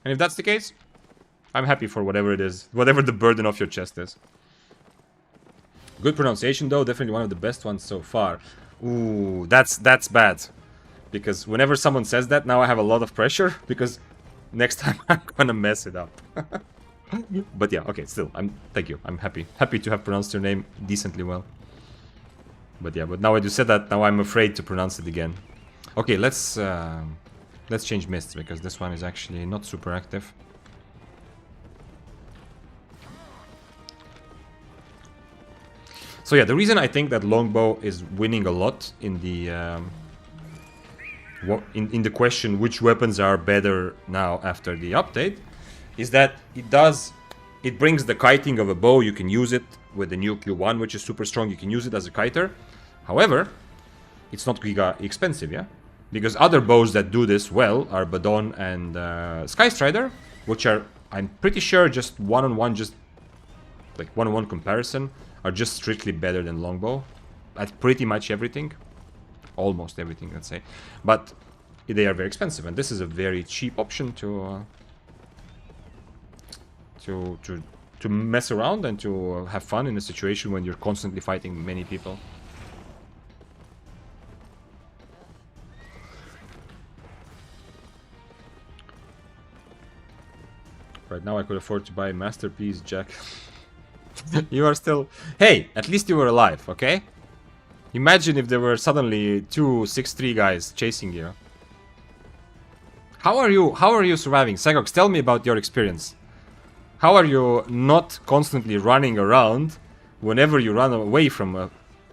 And if that's the case, I'm happy for whatever it is, whatever the burden off your chest is. Good pronunciation, though. Definitely one of the best ones so far. Ooh, that's bad. Because whenever someone says that, now I have a lot of pressure. Because next time I'm gonna mess it up. But yeah, okay, still, thank you. I'm happy to have pronounced your name decently well. But yeah, but now that you said that, now I'm afraid to pronounce it again. Okay, let's change mists, because this one is actually not super active. So yeah, the reason I think that longbow is winning a lot in the in the question which weapons are better now after the update is that it brings the kiting of a bow. You can use it with the new Q1, which is super strong. You can use it as a kiter. However, it's not giga expensive, yeah? Because other bows that do this well are Badon and Skystrider, which are, I'm pretty sure, just one-on-one, just like one-on-one comparison, are just strictly better than longbow at pretty much everything. almost everything, let's say. But they are very expensive, and this is a very cheap option to mess around and to have fun in a situation when you're constantly fighting many people. Right now I could afford to buy a Masterpiece, Jack. You are still... Hey, at least you were alive, okay? Imagine if there were suddenly 2 6-3 guys chasing you. How are you surviving? Psychox, tell me about your experience. How are you not constantly running around whenever you run away from a...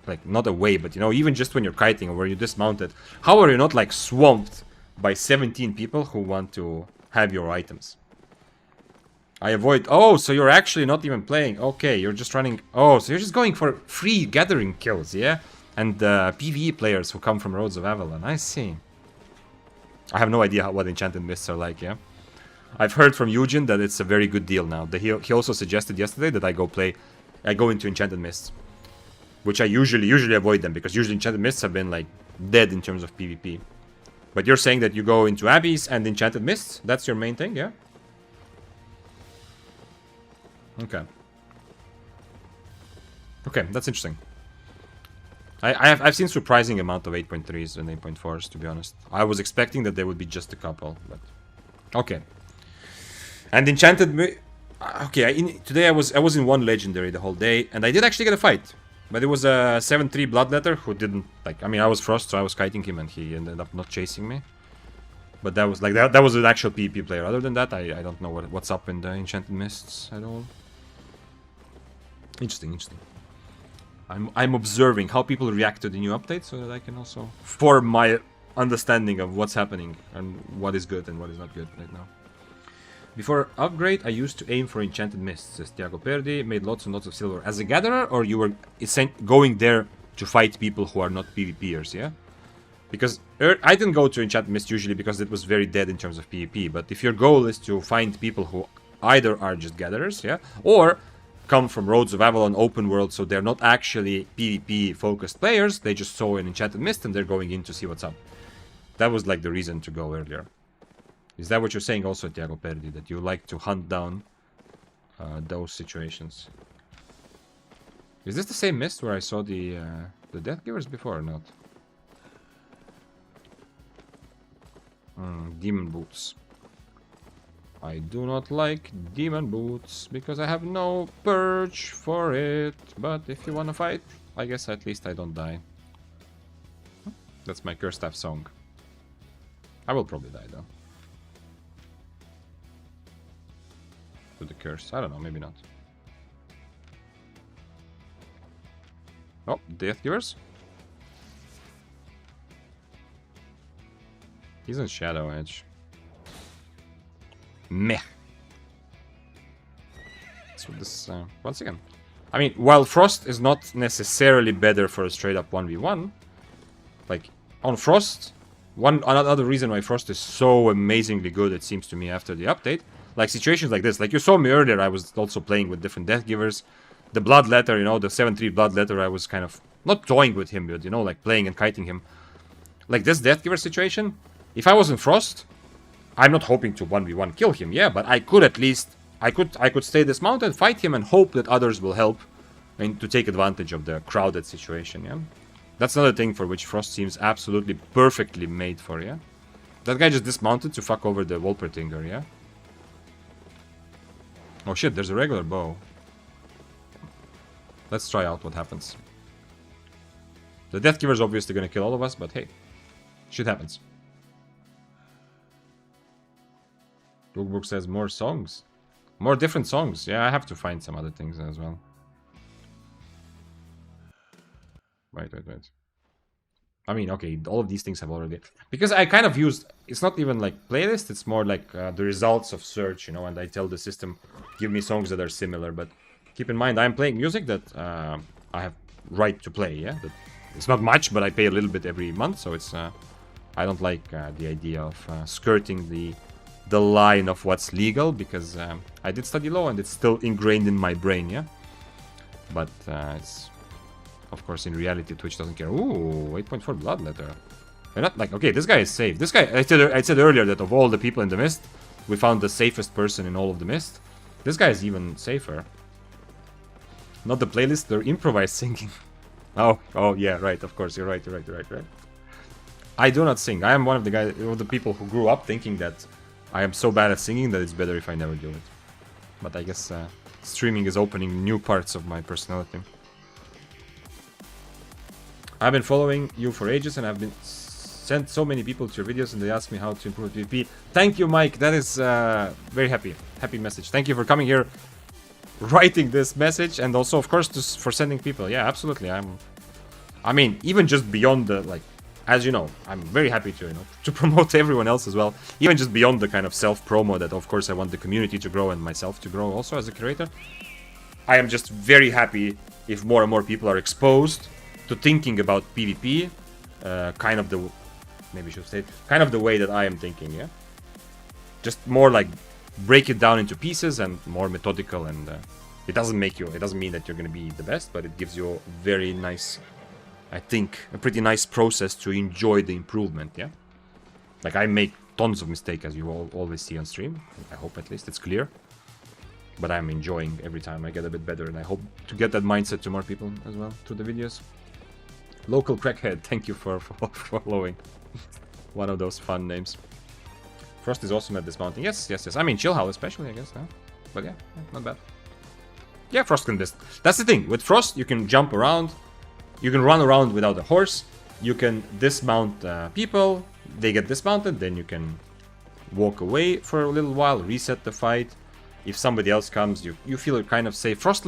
Like, not away, but you know, even just when you're kiting or where you dismounted. How are you not like swamped by 17 people who want to have your items? I avoid... Oh, so you're actually not even playing. Okay, you're just running... Oh, so you're just going for free gathering kills, yeah? And PvE players who come from Roads of Avalon. I see. I have no idea what Enchanted Mists are like, yeah? I've heard from Eugen that it's a very good deal now. He also suggested yesterday that I go into Enchanted Mists. Which I usually avoid them, because usually Enchanted Mists have been, like, dead in terms of PvP. But you're saying that you go into Abbeys and Enchanted Mists? That's your main thing, yeah? Okay. Okay, that's interesting. I've seen surprising amount of 8.3s and 8.4s, to be honest. I was expecting that there would be just a couple, but... Okay. And Enchanted... Okay, today I was in one Legendary the whole day, and I did actually get a fight. But it was a 7-3 Bloodletter who didn't... Like, I mean, I was Frost, so I was kiting him, and he ended up not chasing me. But that was like that was an actual PvP player. Other than that, I don't know what's up in the Enchanted Mists at all. Interesting, interesting. I'm observing how people react to the new update so that I can also form my understanding of what's happening and what is good and what is not good right now. Before upgrade, I used to aim for Enchanted Mists, says Tiago Perdi, made lots and lots of silver. As a gatherer, or you were going there to fight people who are not PvPers, yeah? Because I didn't go to Enchanted Mist usually because it was very dead in terms of PvP, but if your goal is to find people who either are just gatherers, yeah, or come from Roads of Avalon open world, so they're not actually PvP focused players, they just saw an Enchanted Mist and they're going in to see what's up. That was like the reason to go earlier. Is that what you're saying also, Tiago Perdi, that you like to hunt down those situations? Is this the same mist where I saw the Death Givers before or not? Demon Boots. I do not like Demon Boots because I have no purge for it. But if you wanna fight, I guess at least I don't die. That's my Curse Staff song. I will probably die though. To the curse. I don't know, maybe not. Oh, Death Givers? He's on Shadow Edge. Meh. So this, once again. I mean, while Frost is not necessarily better for a straight up 1v1, like, on Frost, another reason why Frost is so amazingly good, it seems to me, after the update, like situations like this, like you saw me earlier, I was also playing with different Death Givers. The Bloodletter, you know, the 7-3 Bloodletter, I was kind of, not toying with him, but, you know, like playing and kiting him. Like this Death Giver situation, if I wasn't Frost, I'm not hoping to 1v1 kill him, yeah, but I could at least, I could stay dismounted, fight him, and hope that others will help and to take advantage of the crowded situation, yeah. That's another thing for which Frost seems absolutely perfectly made for, yeah. That guy just dismounted to fuck over the Wolpertinger, yeah. Oh shit, there's a regular bow. Let's try out what happens. The Death Giver is obviously gonna kill all of us, but hey, shit happens. Bookbook says more songs. More different songs. Yeah, I have to find some other things as well. Wait. I mean, okay, all of these things have already... Because I kind of used... It's not even like playlist, it's more like the results of search, you know, and I tell the system, give me songs that are similar, but keep in mind, I'm playing music that I have right to play, yeah? That it's not much, but I pay a little bit every month, so it's... I don't like the idea of skirting the line of what's legal, because I did study law and it's still ingrained in my brain, yeah? But it's... Of course, in reality, Twitch doesn't care. Ooh, 8.4 bloodletter. They're not like, okay, this guy is safe. This guy, I said earlier that of all the people in the mist, we found the safest person in all of the mist. This guy is even safer. Not the playlist, they're improvised singing. Oh yeah, right, of course, you're right. I do not sing. I am one of the people who grew up thinking that I am so bad at singing that it's better if I never do it. But I guess streaming is opening new parts of my personality. I've been following you for ages and I've been sent so many people to your videos and they ask me how to improve PvP. Thank you, Mike. That is very happy message. Thank you for coming here, writing this message, and also, of course, for sending people. Yeah, absolutely. I mean, even just beyond the, like, as you know, I'm very happy to, to promote everyone else as well. Even just beyond the kind of self-promo that, of course, I want the community to grow and myself to grow also as a creator. I am just very happy if more and more people are exposed to thinking about PvP, kind of the, maybe I should say, kind of the way that I am thinking, yeah? Just more like break it down into pieces and more methodical, and it doesn't mean that you're gonna be the best, but it gives you a very nice, I think, a pretty nice process to enjoy the improvement, yeah? Like, I make tons of mistakes, as you all always see on stream. I hope at least it's clear. But I'm enjoying every time I get a bit better, and I hope to get that mindset to more people as well through the videos. Local Crackhead, thank you for following. One of those fun names. Frost is awesome at dismounting. Yes. I mean, Chillhowl especially, I guess, no? But yeah, not bad. Yeah, Frost can dismount. That's the thing. With Frost, you can jump around. You can run around without a horse. You can dismount people. They get dismounted. Then you can walk away for a little while, reset the fight. If somebody else comes, you feel kind of safe. Frost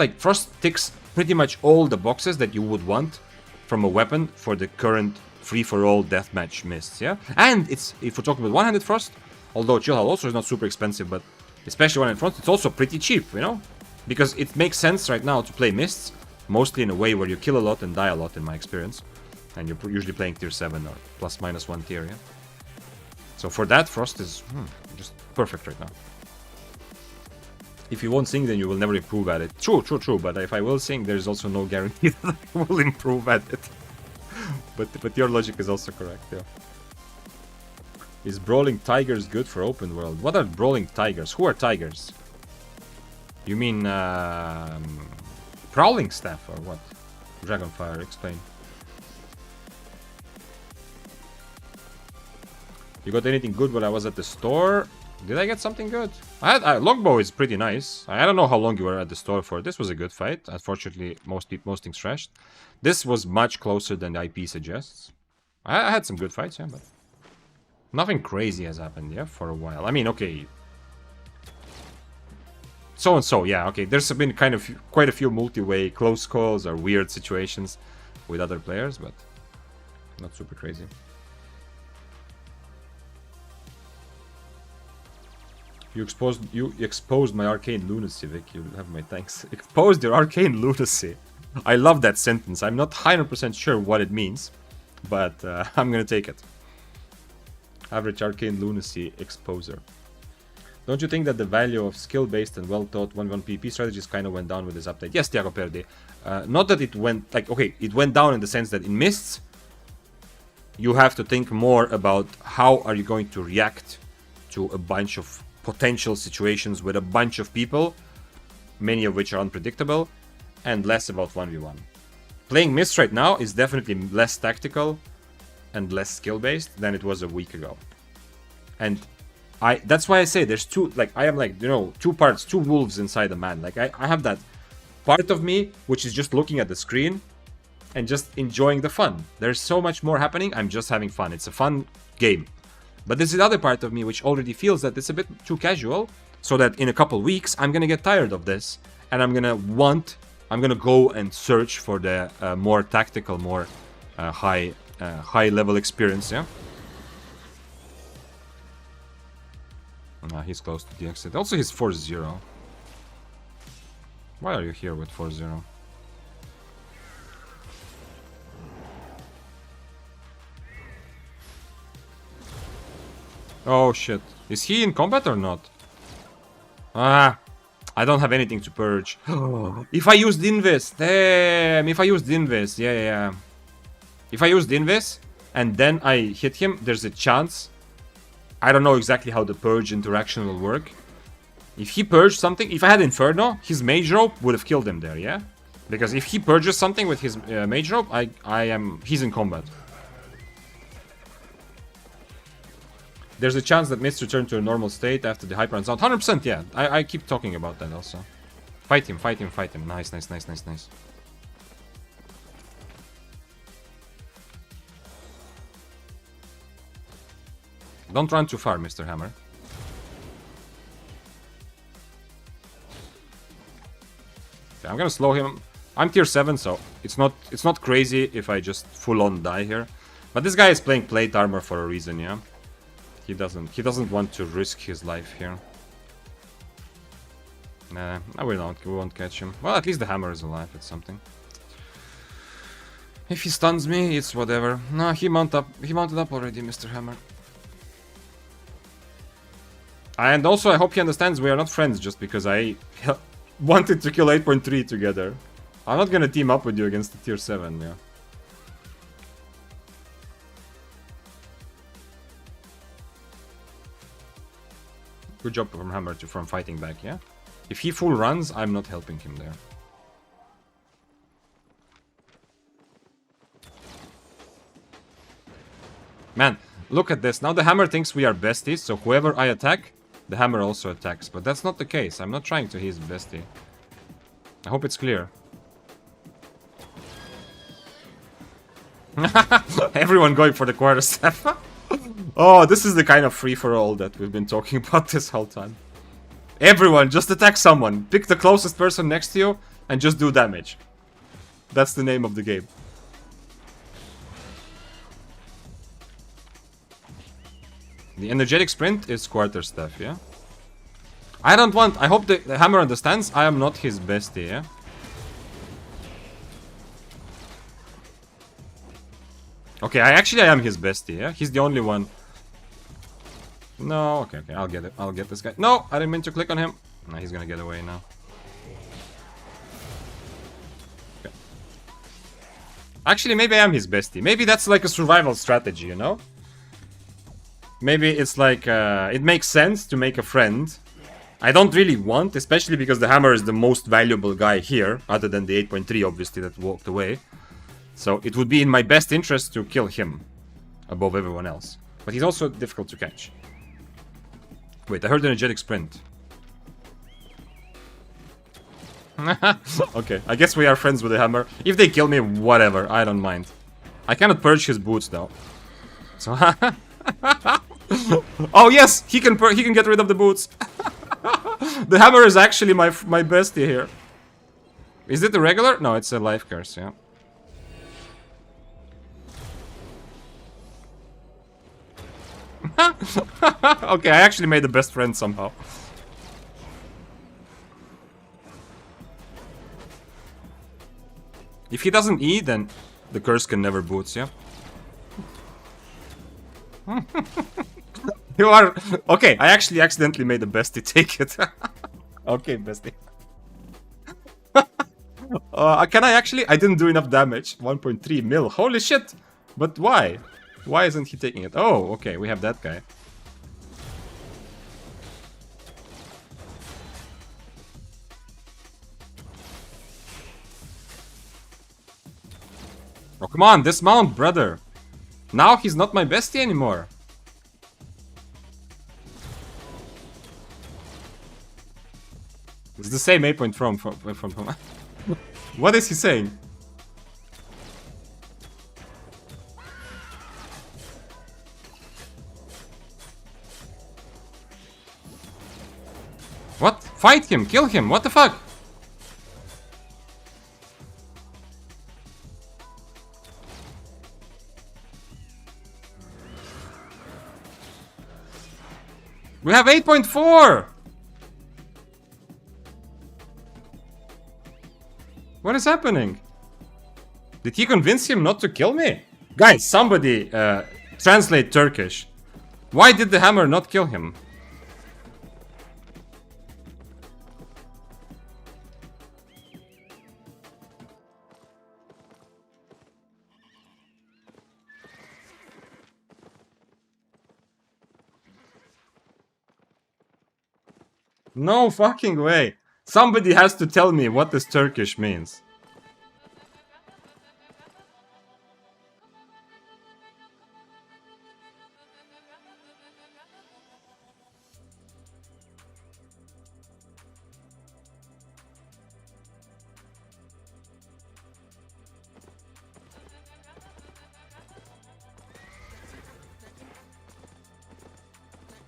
ticks pretty much all the boxes that you would want from a weapon for the current free-for-all deathmatch mists, yeah? And it's, if we're talking about one-handed Frost, although Chillhowl also is not super expensive, but especially one-handed Frost, it's also pretty cheap, Because it makes sense right now to play mists, mostly in a way where you kill a lot and die a lot, in my experience. And you're usually playing tier 7 or plus-minus 1 tier, yeah? So for that, Frost is just perfect right now. If you won't sing, then you will never improve at it. True, but if I will sing, there's also no guarantee that I will improve at it. But your logic is also correct, yeah. Is Brawling Tigers good for open world? What are Brawling Tigers? Who are Tigers? You mean Prowling Staff or what? Dragonfire, explain. You got anything good when I was at the store? Did I get something good? Longbow is pretty nice. I don't know how long you were at the store for. This was a good fight. Unfortunately, most things trashed. This was much closer than the IP suggests. I had some good fights, yeah, but nothing crazy has happened, yeah, for a while. I mean, okay. So and so, yeah, okay. There's been quite a few multi-way close calls or weird situations with other players, but not super crazy. You exposed my arcane lunacy, Vic. You have my thanks. Exposed your arcane lunacy. I love that sentence. I'm not 100% sure what it means, but I'm gonna take it. Average arcane lunacy exposer. Don't you think that the value of skill-based and well-taught 1v1 PvP strategies kind of went down with this update? Yes, Tiago Perdi. Not that it went, like, okay, it went down in the sense that in Mists, you have to think more about how are you going to react to a bunch of potential situations with a bunch of people, many of which are unpredictable, and less about 1v1. Playing Mist right now is definitely less tactical and less skill-based than it was a week ago. And that's why I say there's two, like, I am like, two parts, two wolves inside a man. Like, I have that part of me which is just looking at the screen and just enjoying the fun. There's so much more happening, I'm just having fun. It's a fun game. But there's the other part of me which already feels that it's a bit too casual, so that in a couple weeks I'm gonna get tired of this, and I'm gonna go and search for the more tactical, more high level experience, yeah? He's close to the exit. Also, he's 4-0. Why are you here with 4-0? Oh shit. Is he in combat or not? I don't have anything to purge. If I used Invis, damn, if I used Invis, yeah. If I used Invis and then I hit him, there's a chance. I don't know exactly how the purge interaction will work. If he purged something, if I had Inferno, his Mage Rope would have killed him there, yeah? Because if he purges something with his Mage Rope, he's in combat. There's a chance that Mist return to a normal state after the hype runs out. 100%, yeah. I keep talking about that also. Fight him. Nice. Don't run too far, Mr. Hammer. Okay, I'm gonna slow him. I'm tier 7, so it's not crazy if I just full on die here. But this guy is playing plate armor for a reason, yeah. He doesn't want to risk his life here. Nah, we won't catch him. Well, at least the hammer is alive. It's something. If he stuns me, it's whatever. No, he mounted up already, Mr. Hammer. And also, I hope he understands we are not friends just because I wanted to kill 8.3 together. I'm not gonna team up with you against the tier 7, yeah. Good job from Hammer from fighting back, yeah? If he full runs, I'm not helping him there. Man, look at this. Now the Hammer thinks we are besties, so whoever I attack, the Hammer also attacks. But that's not the case. I'm not trying to his bestie. I hope it's clear. Everyone going for the quarterstaff. Oh, this is the kind of free-for-all that we've been talking about this whole time. Everyone, just attack someone. Pick the closest person next to you and just do damage. That's the name of the game. The energetic sprint is quarterstaff, yeah? I hope the Hammer understands I am not his bestie, yeah? Okay, I am his bestie, yeah? He's the only one. No, okay, I'll get it. I'll get this guy. No, I didn't mean to click on him. No, he's gonna get away now. Okay. Actually, maybe I am his bestie. Maybe that's like a survival strategy, you know? Maybe it's like, it makes sense to make a friend. I don't really want, especially because the Hammer is the most valuable guy here, other than the 8.3, obviously, that walked away. So it would be in my best interest to kill him above everyone else. But he's also difficult to catch. Wait, I heard energetic sprint. Okay, I guess we are friends with the Hammer. If they kill me, whatever, I don't mind. I cannot purge his boots though. So oh yes, he can get rid of the boots. The Hammer is actually my bestie here. Is it a regular? No, it's a life curse, yeah. Okay, I actually made the best friend somehow. If he doesn't E, then the curse can never boots, yeah? You are... Okay, I actually accidentally made the bestie take it. Okay, bestie. Can I actually? I didn't do enough damage. 1.3 mil. Holy shit! But why? Why isn't he taking it? Oh, okay, we have that guy. Oh, come on, dismount, brother. Now he's not my bestie anymore. It's the same 8 point from What is he saying? What? Fight him, kill him, what the fuck? We have 8.4! What is happening? Did he convince him not to kill me? Guys, somebody translate Turkish. Why did the Hammer not kill him? No fucking way. Somebody has to tell me what this Turkish means.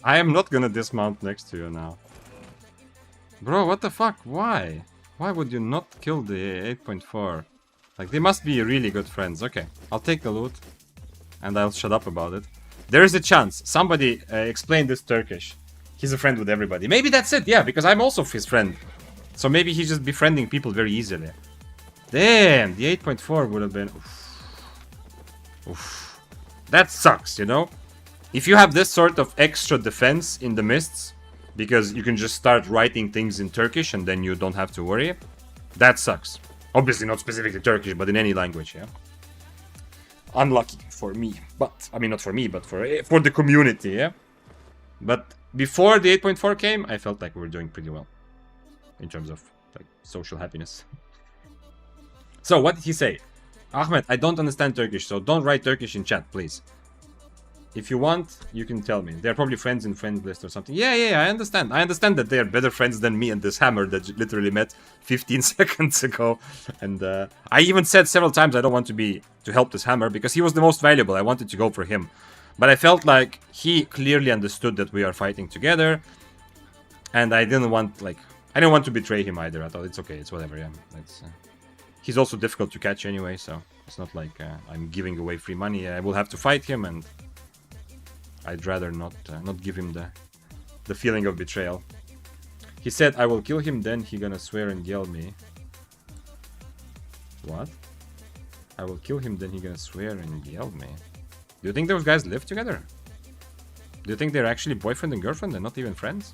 I am not gonna dismount next to you now. Bro, what the fuck? Why? Why would you not kill the 8.4? Like, they must be really good friends. Okay, I'll take the loot. And I'll shut up about it. There is a chance. Somebody explain this Turkish. He's a friend with everybody. Maybe that's it, yeah, because I'm also his friend. So maybe he's just befriending people very easily. Damn, the 8.4 would have been... Oof. Oof. That sucks, you know? If you have this sort of extra defense in the mists, because you can just start writing things in Turkish and then you don't have to worry, that sucks. Obviously not specifically Turkish, but in any language, yeah? Unlucky for me, but... I mean, not for me, but for the community, yeah? But before the 8.4 came, I felt like we were doing pretty well. In terms of, like, social happiness. So, what did he say? Ahmed, I don't understand Turkish, so don't write Turkish in chat, please. If you want, you can tell me. They're probably friends in friend list or something. Yeah, I understand. I understand that they're better friends than me and this hammer that literally met 15 seconds ago. And I even said several times I don't want to help this hammer because he was the most valuable. I wanted to go for him. But I felt like he clearly understood that we are fighting together. And I didn't want to betray him either. I thought it's okay, it's whatever, yeah. He's also difficult to catch anyway, so it's not like I'm giving away free money. I will have to fight him, and I'd rather not give him the feeling of betrayal. He said, I will kill him, then he gonna swear and yell me. What? I will kill him, then he gonna swear and yell me. Do you think those guys live together? Do you think they're actually boyfriend and girlfriend and not even friends?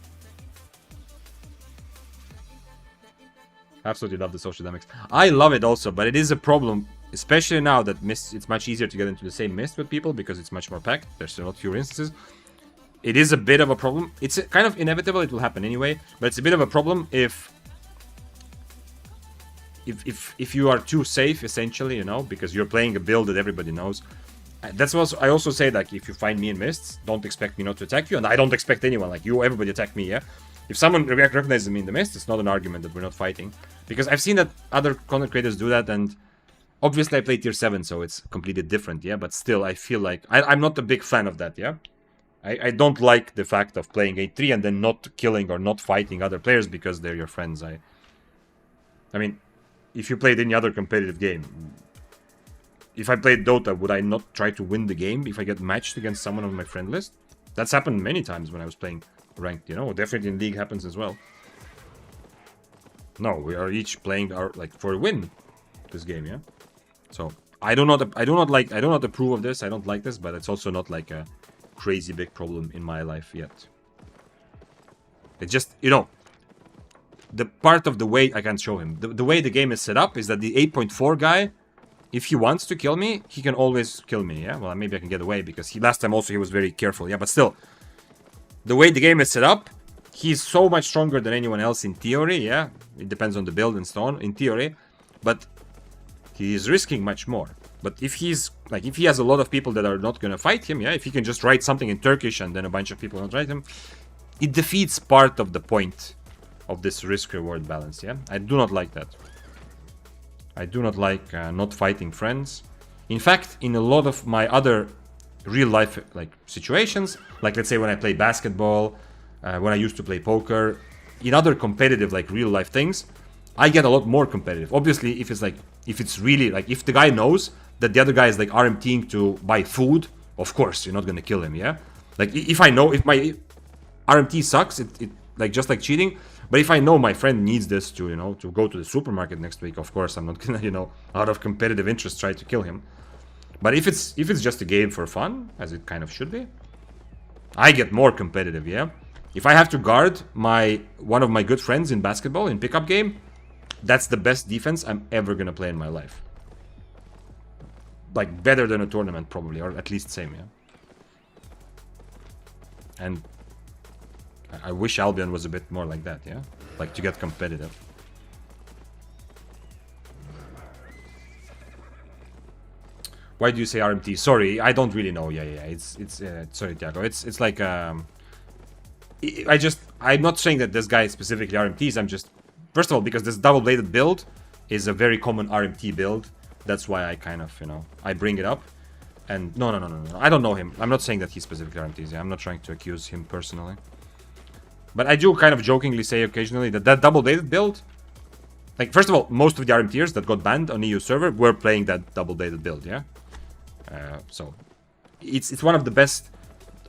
Absolutely love the social dynamics. I love it also, but it is a problem, especially now that it's much easier to get into the same mist with people because it's much more packed. There's a lot fewer instances. It is a bit of a problem. It's kind of inevitable. It will happen anyway, but it's a bit of a problem if you are too safe, essentially, you know, because you're playing a build that everybody knows. That's what I also say, like, if you find me in mists, don't expect me not to attack you, and I don't expect anyone, like, everybody attack me, yeah? If someone recognizes me in the mist, it's not an argument that we're not fighting. Because I've seen that other content creators do that, and obviously I play tier 7, so it's completely different, yeah? But still, I feel like... I'm not a big fan of that, yeah? I don't like the fact of playing 8-3 and then not killing or not fighting other players because they're your friends. I mean, if you played any other competitive game... If I played Dota, would I not try to win the game if I get matched against someone on my friend list? That's happened many times when I was playing ranked, you know? Definitely in League happens as well. No, we are each playing for a win this game, yeah? So, I do not approve of this, I don't like this, but it's also not like a crazy big problem in my life yet. It's just, you know, the part of the way I can't show him. The way the game is set up is that the 8.4 guy, if he wants to kill me, he can always kill me, yeah? Well, maybe I can get away, because last time also he was very careful, yeah? But still, the way the game is set up, he's so much stronger than anyone else in theory, yeah? It depends on the build and so on, in theory. But he is risking much more. But if he's, like, if he has a lot of people that are not gonna fight him, yeah? If he can just write something in Turkish and then a bunch of people don't write him, it defeats part of the point of this risk-reward balance, yeah? I do not like that. I do not like not fighting friends. In fact, in a lot of my other real-life situations, like let's say when I play basketball, when I used to play poker, in other competitive real-life things, I get a lot more competitive. Obviously, if it's really if the guy knows that the other guy is RMTing to buy food, of course you're not gonna kill him, yeah. Like if I know if my RMT sucks, it just like cheating. But if I know my friend needs this to, to go to the supermarket next week, of course I'm not gonna, out of competitive interest try to kill him. But if it's just a game for fun, as it kind of should be, I get more competitive, yeah? If I have to guard one of my good friends in basketball, in pickup game, that's the best defense I'm ever gonna play in my life. Like, better than a tournament, probably, or at least same, yeah? And I wish Albion was a bit more like that, yeah? Like, to get competitive. Why do you say RMT? Sorry, I don't really know. Yeah. It's sorry, Tiago. It's like I'm not saying that this guy is specifically RMTs. I'm just, first of all, because this double-bladed build is a very common RMT build. That's why I kind of, you know, I bring it up. And no. I don't know him. I'm not saying that he's specifically RMTs. Yeah? I'm not trying to accuse him personally. But I do kind of jokingly say occasionally that that double-bladed build, like, first of all, most of the RMTers that got banned on EU server were playing that double-bladed build, yeah? So it's one of the best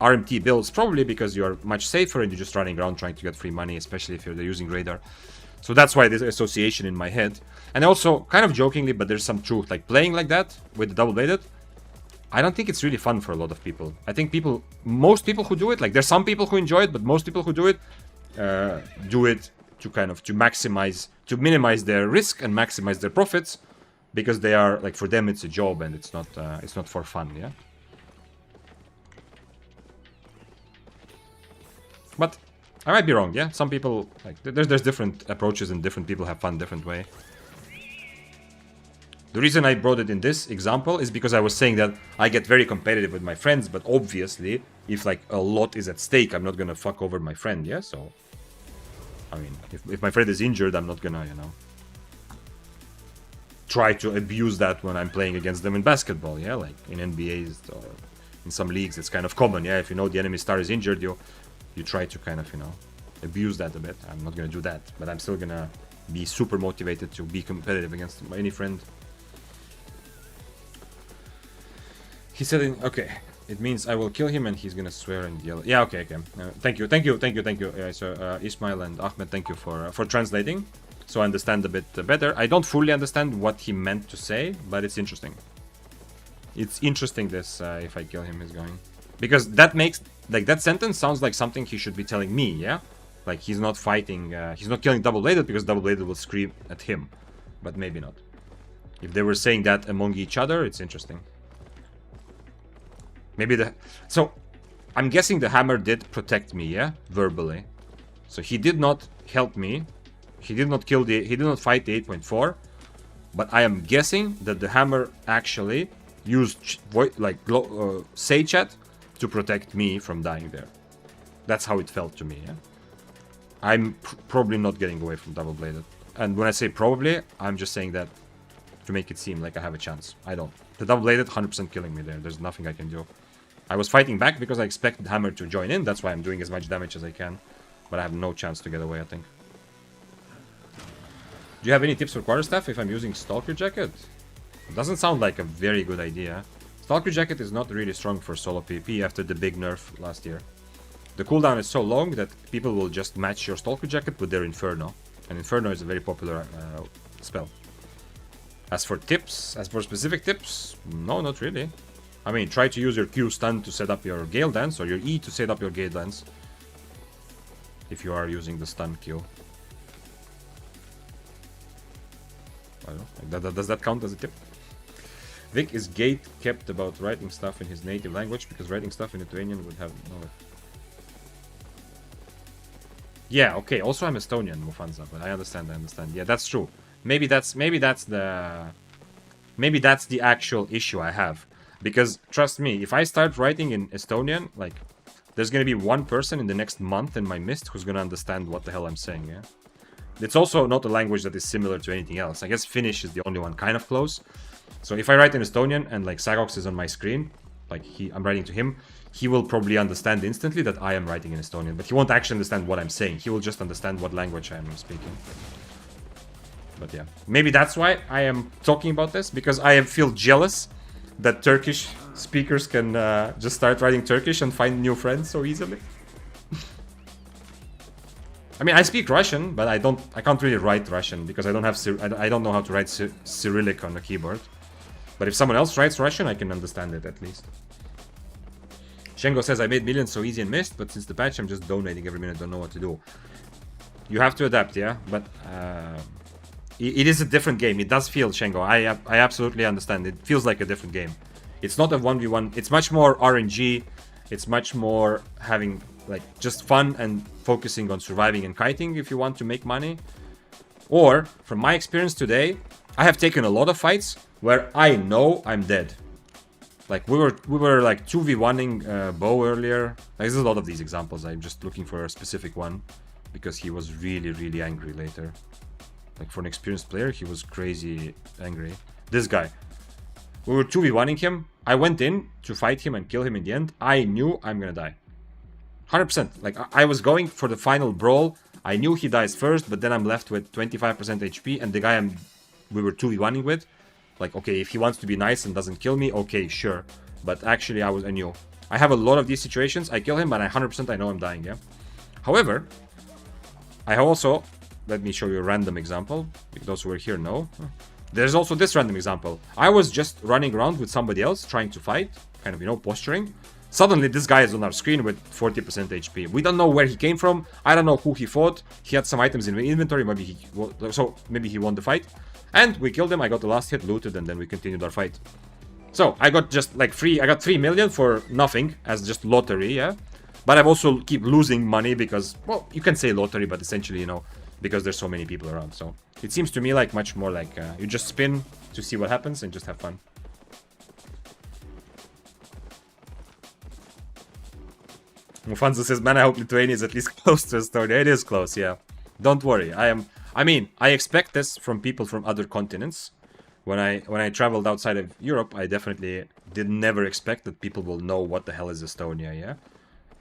RMT builds, probably because you're much safer and you're just running around trying to get free money, especially if you're using radar. So that's why there's association in my head. And also, kind of jokingly, but there's some truth, like playing like that with the double-bladed, I don't think it's really fun for a lot of people. I think most people who do it, like there's some people who enjoy it, but most people who do it to kind of to minimize their risk and maximize their profits. Because they are, like, for them it's a job and it's not for fun, yeah? But I might be wrong, yeah? Some people, like, there's different approaches and different people have fun different way. The reason I brought it in this example is because I was saying that I get very competitive with my friends, but obviously, if, like, a lot is at stake, I'm not gonna fuck over my friend, yeah? So, I mean, if my friend is injured, I'm not gonna, you know, try to abuse that when I'm playing against them in basketball, yeah? Like in NBAs or in some leagues, it's kind of common, yeah? If you know the enemy star is injured, you try to kind of, you know, abuse that a bit. I'm not gonna do that, but I'm still gonna be super motivated to be competitive against any friend. He said, okay, it means I will kill him and he's gonna swear and yell. Yeah, okay. Thank you. So Ismail and Ahmed, thank you for translating. So I understand a bit better. I don't fully understand what he meant to say, but it's interesting. It's interesting this, if I kill him, is going. Because that makes, like, that sentence sounds like something he should be telling me, yeah? Like, he's not fighting, he's not killing double-bladed because double-bladed will scream at him. But maybe not. If they were saying that among each other, it's interesting. Maybe so, I'm guessing the hammer did protect me, yeah? Verbally. So he did not help me. He did not fight the 8.4, but I am guessing that the hammer actually used say chat to protect me from dying there. That's how it felt to me, yeah? I'm probably not getting away from double-bladed. And when I say probably, I'm just saying that to make it seem like I have a chance. I don't. The double-bladed 100% killing me there. There's nothing I can do. I was fighting back because I expected hammer to join in. That's why I'm doing as much damage as I can. But I have no chance to get away, I think. Do you have any tips for quarterstaff if I'm using Stalker Jacket? It doesn't sound like a very good idea. Stalker Jacket is not really strong for solo PvP after the big nerf last year. The cooldown is so long that people will just match your Stalker Jacket with their Inferno. And Inferno is a very popular spell. As for tips, as for specific tips, no, not really. I mean, try to use your Q stun to set up your Gale Dance or your E to set up your Gale Dance. If you are using the stun Q. I don't know. Does that count as a tip? Vic, is Gate kept about writing stuff in his native language because writing stuff in Lithuanian would have no... Yeah, okay. Also, I'm Estonian, Mufanza, but I understand. Yeah, that's true. Maybe that's the actual issue I have. Because trust me, if I start writing in Estonian, like, there's gonna be one person in the next month in my mist who's gonna understand what the hell I'm saying, yeah? It's also not a language that is similar to anything else. I guess Finnish is the only one kind of close. So if I write in Estonian and like Sagox is on my screen, like I'm writing to him, he will probably understand instantly that I am writing in Estonian, but he won't actually understand what I'm saying. He will just understand what language I am speaking. But yeah, maybe that's why I am talking about this, because I feel jealous that Turkish speakers can just start writing Turkish and find new friends so easily. I mean, I speak Russian, but I can't really write Russian because I don't know how to write Cyrillic on the keyboard. But if someone else writes Russian, I can understand it at least. Shengo says, I made millions so easy in Mist, but since the patch, I'm just donating every minute, don't know what to do. You have to adapt, yeah? But it is a different game. It does feel, Shengo, I absolutely understand. It feels like a different game. It's not a 1v1. It's much more RNG. It's much more having like just fun and focusing on surviving and kiting if you want to make money. Or, from my experience today, I have taken a lot of fights where I know I'm dead. Like we were like 2v1ing Bo earlier. Like, there's a lot of these examples. I'm just looking for a specific one because he was really angry later. Like for an experienced player, he was crazy angry. This guy. We were 2v1ing him. I went in to fight him and kill him in the end. I knew I'm gonna die. 100%. Like I was going for the final brawl. I knew he dies first, but then I'm left with 25% HP and the guy we were 2v1ing with. Like, okay, if he wants to be nice and doesn't kill me, okay, sure. But actually, I knew. I have a lot of these situations. I kill him, but 100% I know I'm dying, yeah? However, I also... Let me show you a random example. Those who were here know. There's also this random example. I was just running around with somebody else, trying to fight. Kind of, you know, posturing. Suddenly, this guy is on our screen with 40% HP. We don't know where he came from. I don't know who he fought. He had some items in the inventory. Maybe he won the fight. And we killed him, I got the last hit, looted, and then we continued our fight. So, I got just like I got 3 million for nothing, as just lottery, yeah? But I've also keep losing money because, well, you can say lottery, but essentially, you know, because there's so many people around. So, it seems to me like much more like you just spin to see what happens and just have fun. Mufanzo says, man, I hope Lithuania is at least close to Estonia. It is close, yeah. Don't worry, I expect this from people from other continents. When I traveled outside of Europe, I definitely did never expect that people will know what the hell is Estonia, yeah?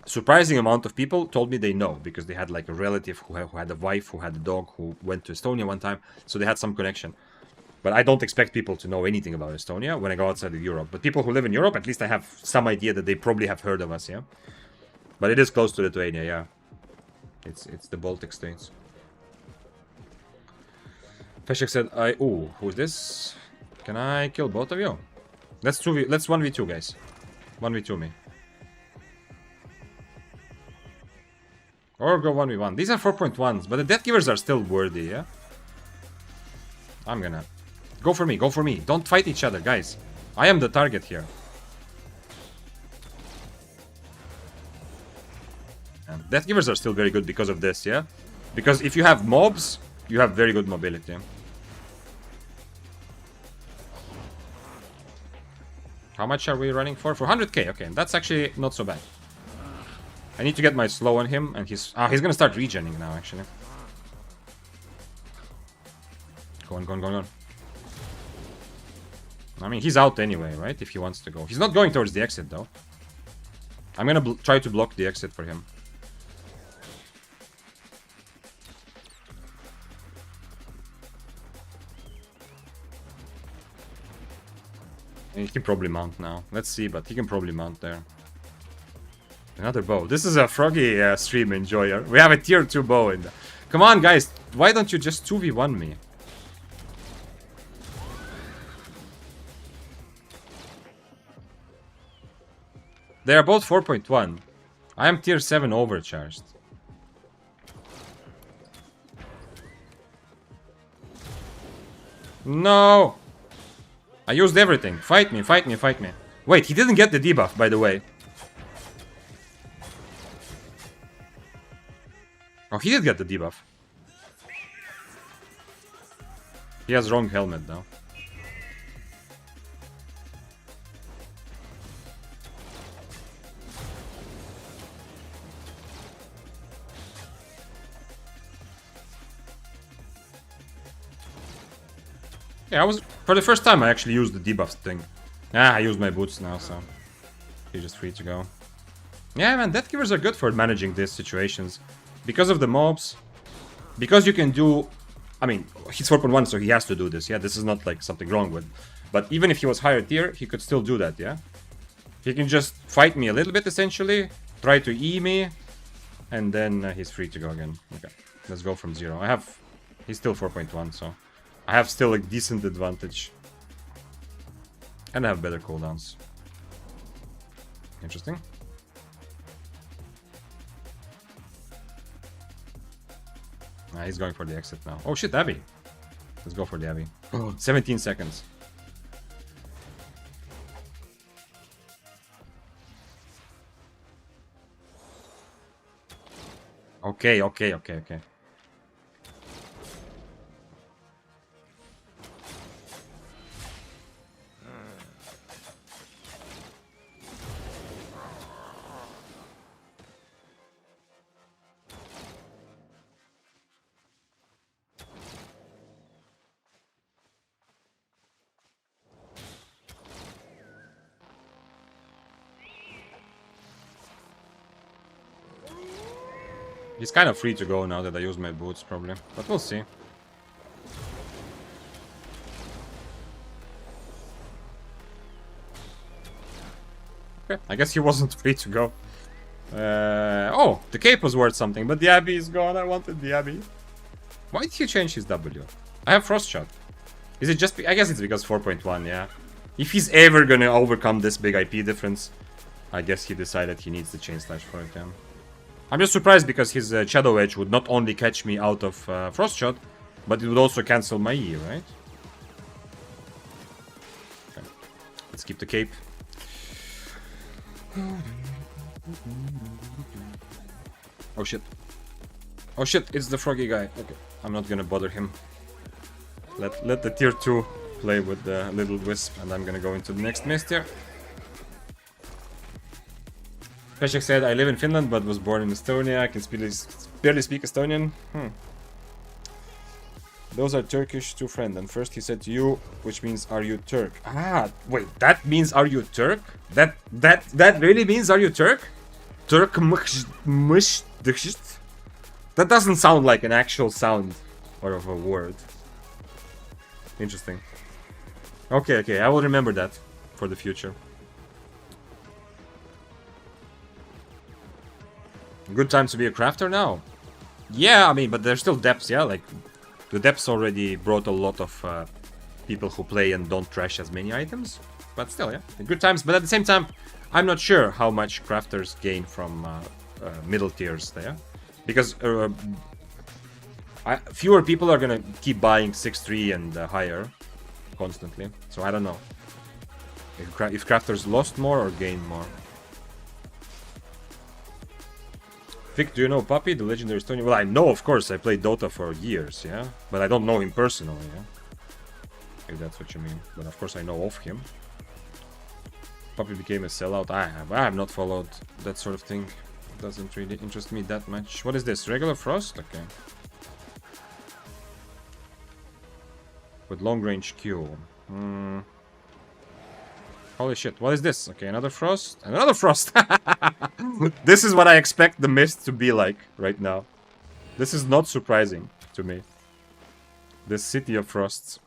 Surprising amount of people told me they know, because they had like a relative who had a wife, who had a dog, who went to Estonia one time, so they had some connection. But I don't expect people to know anything about Estonia when I go outside of Europe. But people who live in Europe, at least I have some idea that they probably have heard of us, yeah? But it is close to Lithuania, yeah. It's the Baltic states. Feshek said, ooh, who's this? Can I kill both of you? Let's 1v2, guys. 1v2 me. Or go 1v1. These are 4.1s, but the Death Givers are still worthy, yeah? I'm gonna... Go for me, go for me. Don't fight each other, guys. I am the target here. And Death Givers are still very good because of this, yeah? Because if you have mobs, you have very good mobility. How much are we running for? For 100k, okay. That's actually not so bad. I need to get my slow on him, and he's gonna start regenning now, actually. Go on, go on, go on, go on. I mean, he's out anyway, right? If he wants to go. He's not going towards the exit, though. I'm gonna try to block the exit for him. He can probably mount now. Let's see, but he can probably mount there. Another bow. This is a froggy stream enjoyer. We have a tier 2 bow in there. Come on, guys. Why don't you just 2v1 me? They are both 4.1. I am tier 7 overcharged. No! I used everything. Fight me, fight me, fight me. Wait, he didn't get the debuff, by the way. Oh, he did get the debuff. He has wrong helmet, though. Yeah, for the first time I actually used the debuff thing. I used my boots now, so he's just free to go. Yeah, man, Death Givers are good for managing these situations. Because of the mobs. Because you can do... I mean, he's 4.1, so he has to do this, yeah? This is not like something wrong with. But even if he was higher tier, he could still do that, yeah? He can just fight me a little bit, essentially. Try to E me. And then he's free to go again. Okay, let's go from 0. He's still 4.1, so... I have still a decent advantage. And I have better cooldowns. Interesting. He's going for the exit now. Oh shit, Abby. Let's go for the Abby. 17 seconds. Okay. He's kind of free to go now that I use my boots, probably. But we'll see. Okay, I guess he wasn't free to go. Oh, the cape was worth something, but the Abbey is gone. I wanted the Abbey. Why did he change his W? I have Frost Shot. Is it just... I guess it's because 4.1, yeah. If he's ever gonna overcome this big IP difference, I guess he decided he needs the Chain Slash for it, yeah. I'm just surprised because his Shadow Edge would not only catch me out of Frost Shot, but it would also cancel my E, right? Okay. Let's keep the cape. Oh shit. Oh shit, it's the froggy guy. Okay, I'm not gonna bother him. Let the tier 2 play with the little wisp, and I'm gonna go into the next mist here. Peshek said, I live in Finland but was born in Estonia. I can barely speak Estonian. Those are Turkish to friend. And first he said to you, which means are you Turk? Ah, wait, that means are you Turk? That really means are you Turk? Turk That doesn't sound like an actual sound or of a word. Interesting. Okay, I will remember that for the future. Good time to be a crafter now. Yeah, I mean, but there's still depths, yeah? Like, the depths already brought a lot of people who play and don't trash as many items. But still, yeah, good times. But at the same time, I'm not sure how much crafters gain from middle tiers there. Because fewer people are gonna keep buying 6-3 and higher constantly. So I don't know if crafters lost more or gained more. Vic, do you know Puppy, the legendary Estonian? Well, I know, of course. I played Dota for years, yeah? But I don't know him personally, yeah? If that's what you mean. But of course I know of him. Puppy became a sellout. I have not followed that sort of thing. It doesn't really interest me that much. What is this? Regular Frost? Okay. With long range Q. Holy shit, what is this? Okay, another Frost. Another Frost! This is what I expect the mist to be like right now. This is not surprising to me. This city of frosts.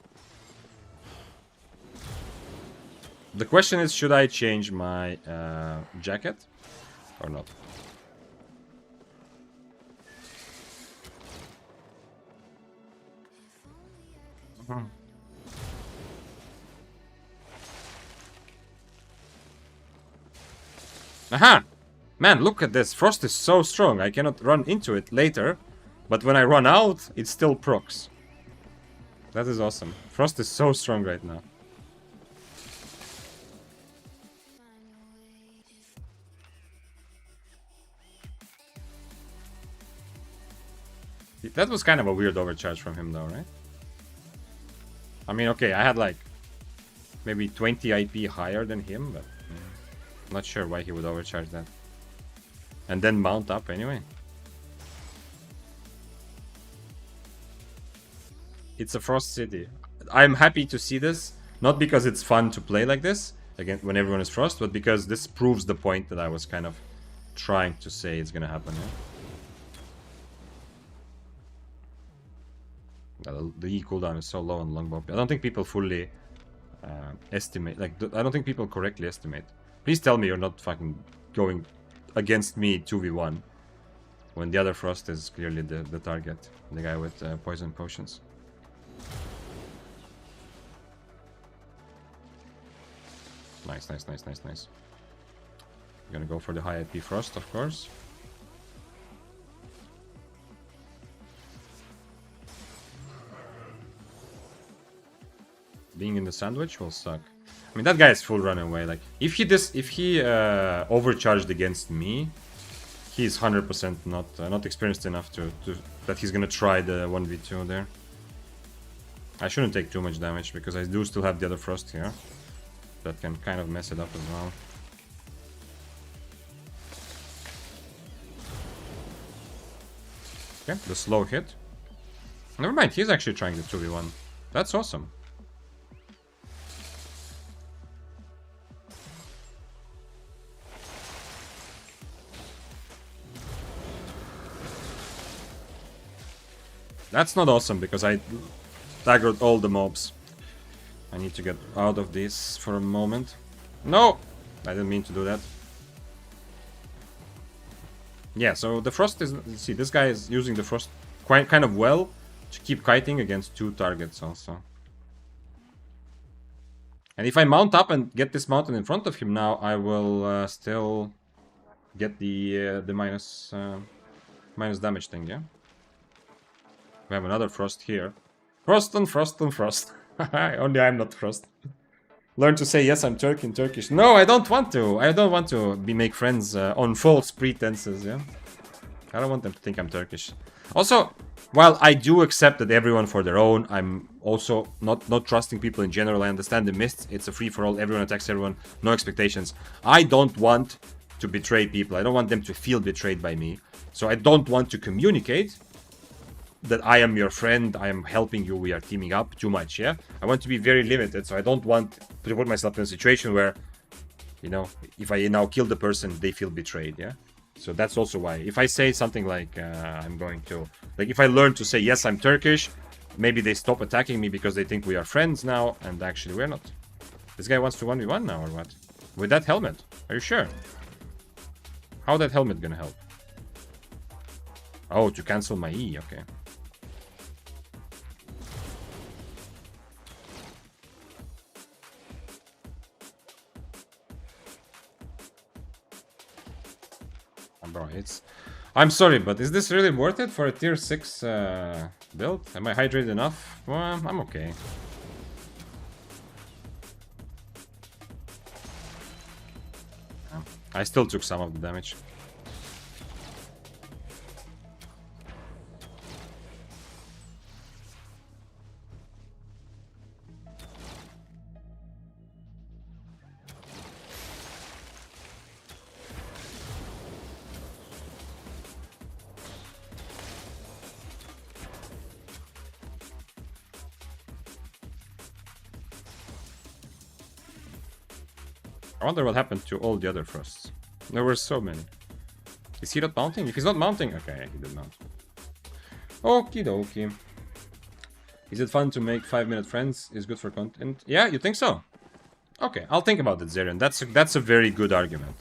The question is, should I change my jacket or not? Aha! Man, look at this. Frost is so strong. I cannot run into it later. But when I run out, it still procs. That is awesome. Frost is so strong right now. That was kind of a weird overcharge from him though, right? I mean, okay, I had like maybe 20 IP higher than him, but I'm not sure why he would overcharge that. And then mount up anyway. It's a Frost City. I'm happy to see this, not because it's fun to play like this, again, when everyone is Frost, but because this proves the point that I was kind of trying to say it's gonna happen, yeah? The E cooldown is so low on Longbow. I don't think people fully estimate, like, I don't think people correctly estimate. Please tell me you're not fucking going against me 2v1 when the other Frost is clearly the target, the guy with poison potions. Nice. I'm gonna go for the high IP Frost, of course. Being in the sandwich will suck. I mean, that guy is full run away. Like, if he overcharged against me, He's 100% not experienced enough to that he's gonna try the 1v2 there. I shouldn't take too much damage because I do still have the other Frost here. That can kind of mess it up as well. Okay, the slow hit. Never mind, he's actually trying the 2v1. That's awesome. That's not awesome because I staggered all the mobs. I need to get out of this for a moment. No! I didn't mean to do that. Yeah, so the Frost is... See, this guy is using the Frost quite kind of well to keep kiting against 2 targets also. And if I mount up and get this mountain in front of him now, I will still get the minus damage thing, yeah? We have another Frost here. Frost and Frost and Frost. Only I'm not Frost. Learn to say yes, I'm Turk in Turkish. No, I don't want to. I don't want to make friends on false pretenses, yeah? I don't want them to think I'm Turkish. Also, while I do accept that everyone for their own, I'm also not trusting people in general. I understand the mists. It's a free-for-all. Everyone attacks everyone. No expectations. I don't want to betray people. I don't want them to feel betrayed by me. So I don't want to communicate that I am your friend, I am helping you, we are teaming up too much, yeah? I want to be very limited, so I don't want to put myself in a situation where, you know, if I now kill the person, they feel betrayed, yeah? So that's also why. If I say something like, I'm going to... Like, if I learn to say, yes, I'm Turkish, maybe they stop attacking me because they think we are friends now, and actually we're not. This guy wants to 1v1 now, or what? With that helmet? Are you sure? How that helmet gonna help? Oh, to cancel my E, okay. Bro, it's... I'm sorry, but is this really worth it for a tier 6 build? Am I hydrated enough? Well, I'm okay. I still took some of the damage. I wonder what happened to all the other Frosts. There were so many. Is he not mounting? If he's not mounting... Okay, he did mount. Okie dokie. Is it fun to make 5-minute friends? Is good for content? Yeah, you think so? Okay, I'll think about it, Zerion. That's a very good argument.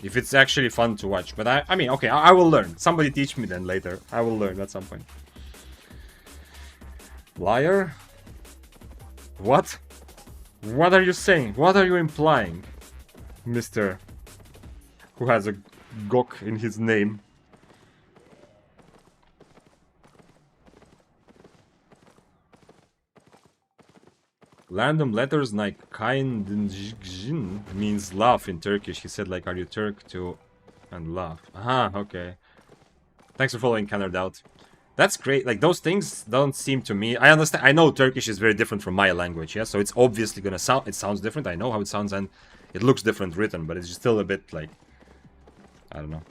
If it's actually fun to watch. But I mean, okay, I will learn. Somebody teach me then later. I will learn at some point. Liar? What? What are you saying? What are you implying? Mr. Who has a Gok in his name. Random letters like kind means laugh in Turkish. He said like, are you Turk too? And laugh. Aha, okay. Thanks for following Canard out. That's great. Like, those things don't seem to me... I understand. I know Turkish is very different from my language, yeah? So it's obviously gonna sound... It sounds different. I know how it sounds and it looks different written, but it's still a bit like... I don't know.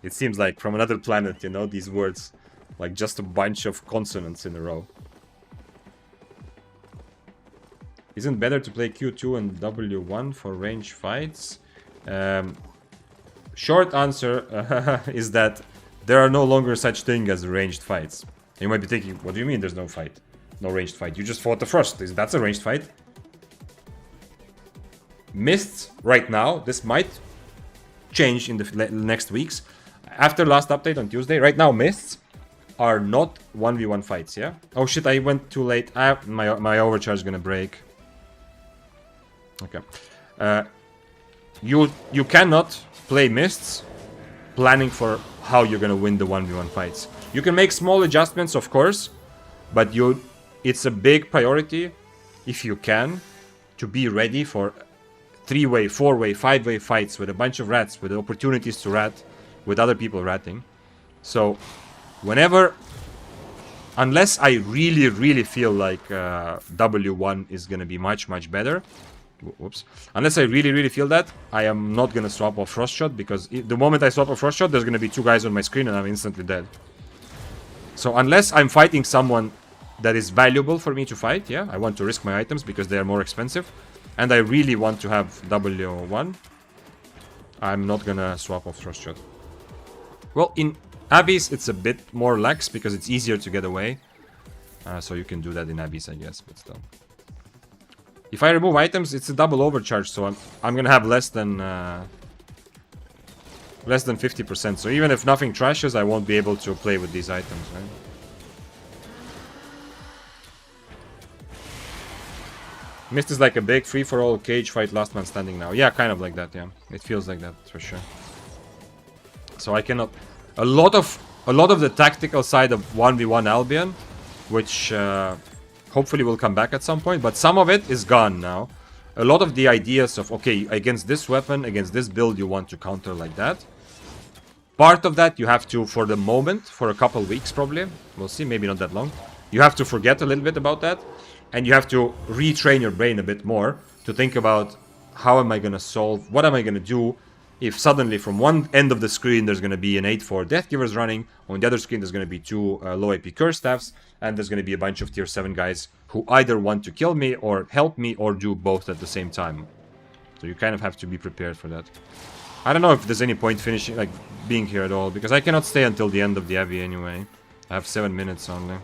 It seems like from another planet, you know, these words. Like just a bunch of consonants in a row. Isn't it better to play Q2 and W1 for range fights? Short answer is that there are no longer such thing as ranged fights. You might be thinking, what do you mean there's no fight? No ranged fight. You just fought the Frost. That's a ranged fight. Mists, right now, this might change in the next weeks. After last update on Tuesday, right now, Mists are not 1v1 fights, yeah? Oh shit, I went too late. My overcharge is gonna break. Okay. You cannot play Mists planning for how you're gonna win the 1v1 fights. You can make small adjustments, of course, but it's a big priority, if you can, to be ready for 3-way, 4-way, 5-way fights with a bunch of rats, with opportunities to rat, with other people ratting. So whenever, unless I really feel like W1 is gonna be much better, whoops, unless I really feel that, I am not gonna swap off Frost Shot, because the moment I swap off Frost Shot, there's gonna be 2 guys on my screen and I'm instantly dead. So unless I'm fighting someone that is valuable for me to fight, yeah, I want to risk my items because they are more expensive, and I really want to have W1, I'm not gonna swap off Frost Shot. Well, in Abyss, it's a bit more lax because it's easier to get away. So you can do that in Abyss, I guess, but still. If I remove items, it's a double overcharge, so I'm gonna have less than 50%. So even if nothing trashes, I won't be able to play with these items, right? Mist is like a big free-for-all cage fight, last man standing now. Yeah, kind of like that, yeah. It feels like that, for sure. So I cannot... A lot of the tactical side of 1v1 Albion, which hopefully will come back at some point, but some of it is gone now. A lot of the ideas of, okay, against this weapon, against this build, you want to counter like that. Part of that you have to, for the moment, for a couple weeks probably, we'll see, maybe not that long, you have to forget a little bit about that, and you have to retrain your brain a bit more to think about how am I going to solve, what am I going to do if suddenly from one end of the screen there's going to be an 8-4 Deathgivers running, on the other screen there's going to be 2 low AP Curse Staffs, and there's going to be a bunch of tier 7 guys who either want to kill me or help me or do both at the same time. So you kind of have to be prepared for that. I don't know if there's any point finishing, like, being here at all, because I cannot stay until the end of the Abbey anyway. I have 7 minutes only.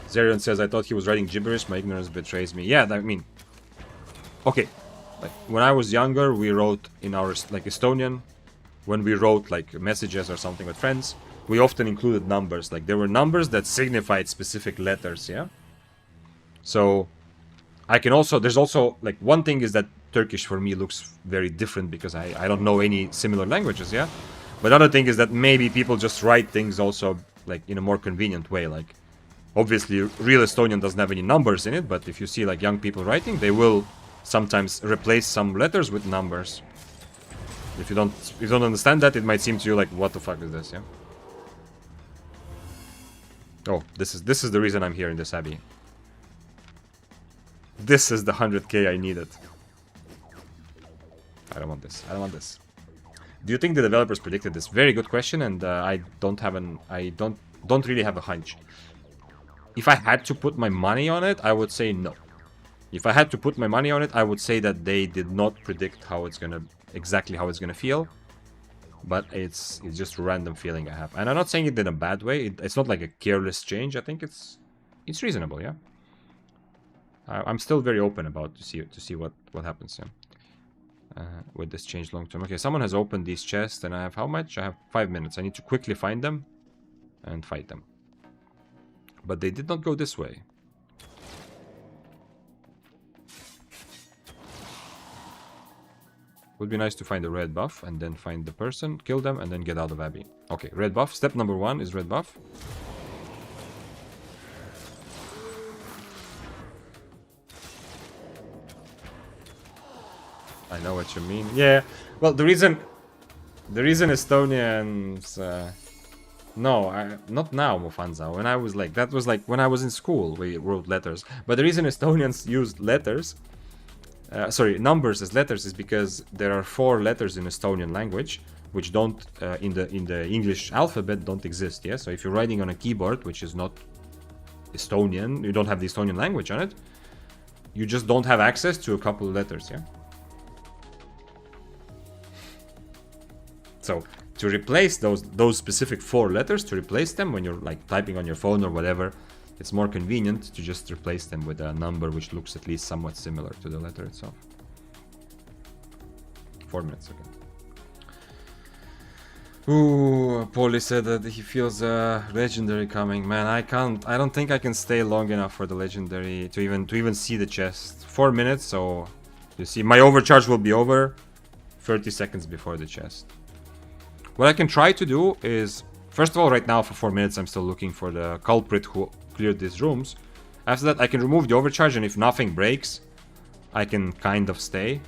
Zerion says, I thought he was writing gibberish, my ignorance betrays me. Yeah, I mean... Okay, like, when I was younger, we wrote in our, like, Estonian, when we wrote, like, messages or something with friends, we often included numbers. Like, there were numbers that signified specific letters, yeah? So, I can also... There's also, like, one thing is that Turkish for me looks very different because I don't know any similar languages, yeah? But other thing is that maybe people just write things also, like, in a more convenient way, like... Obviously, real Estonian doesn't have any numbers in it, but if you see like young people writing, they will sometimes replace some letters with numbers. If you don't understand that, it might seem to you like, what the fuck is this, yeah? Oh, this is the reason I'm here in this abbey. This is the 100k I needed. I don't want this. I don't want this. Do you think the developers predicted this? Very good question, and I don't really have a hunch. If I had to put my money on it, I would say no. If I had to put my money on it, I would say that they did not predict how it's gonna, exactly how it's gonna feel. But it's just a random feeling I have. And I'm not saying it in a bad way. It's not like a careless change. I think it's reasonable, yeah. I'm still very open about to see what happens, yeah. With this change long term. Okay, someone has opened these chests, and I have how much? I have 5 minutes. I need to quickly find them and fight them. But they did not go this way. Would be nice to find a red buff and then find the person, kill them, and then get out of Abbey. Okay, red buff. Step number 1 is red buff. I know what you mean. Yeah. Well, the reason Estonians... No, not now, Mofanza. When I was like, that was like when I was in school, we wrote letters. But the reason Estonians used letters, numbers as letters, is because there are 4 letters in Estonian language, which don't, in the English alphabet, don't exist. Yeah, so if you're writing on a keyboard, which is not Estonian, you don't have the Estonian language on it, you just don't have access to a couple of letters. Yeah. So, to replace those specific 4 letters, to replace them when you're like typing on your phone or whatever, it's more convenient to just replace them with a number which looks at least somewhat similar to the letter itself. 4 minutes, okay. Ooh, Paulie said that he feels a legendary coming. Man, I don't think I can stay long enough for the legendary to even see the chest. 4 minutes, so you see my overcharge will be over 30 seconds before the chest. What I can try to do is, first of all, right now for 4 minutes I'm still looking for the culprit who cleared these rooms. After that, I can remove the overcharge, and if nothing breaks, I can kind of stay.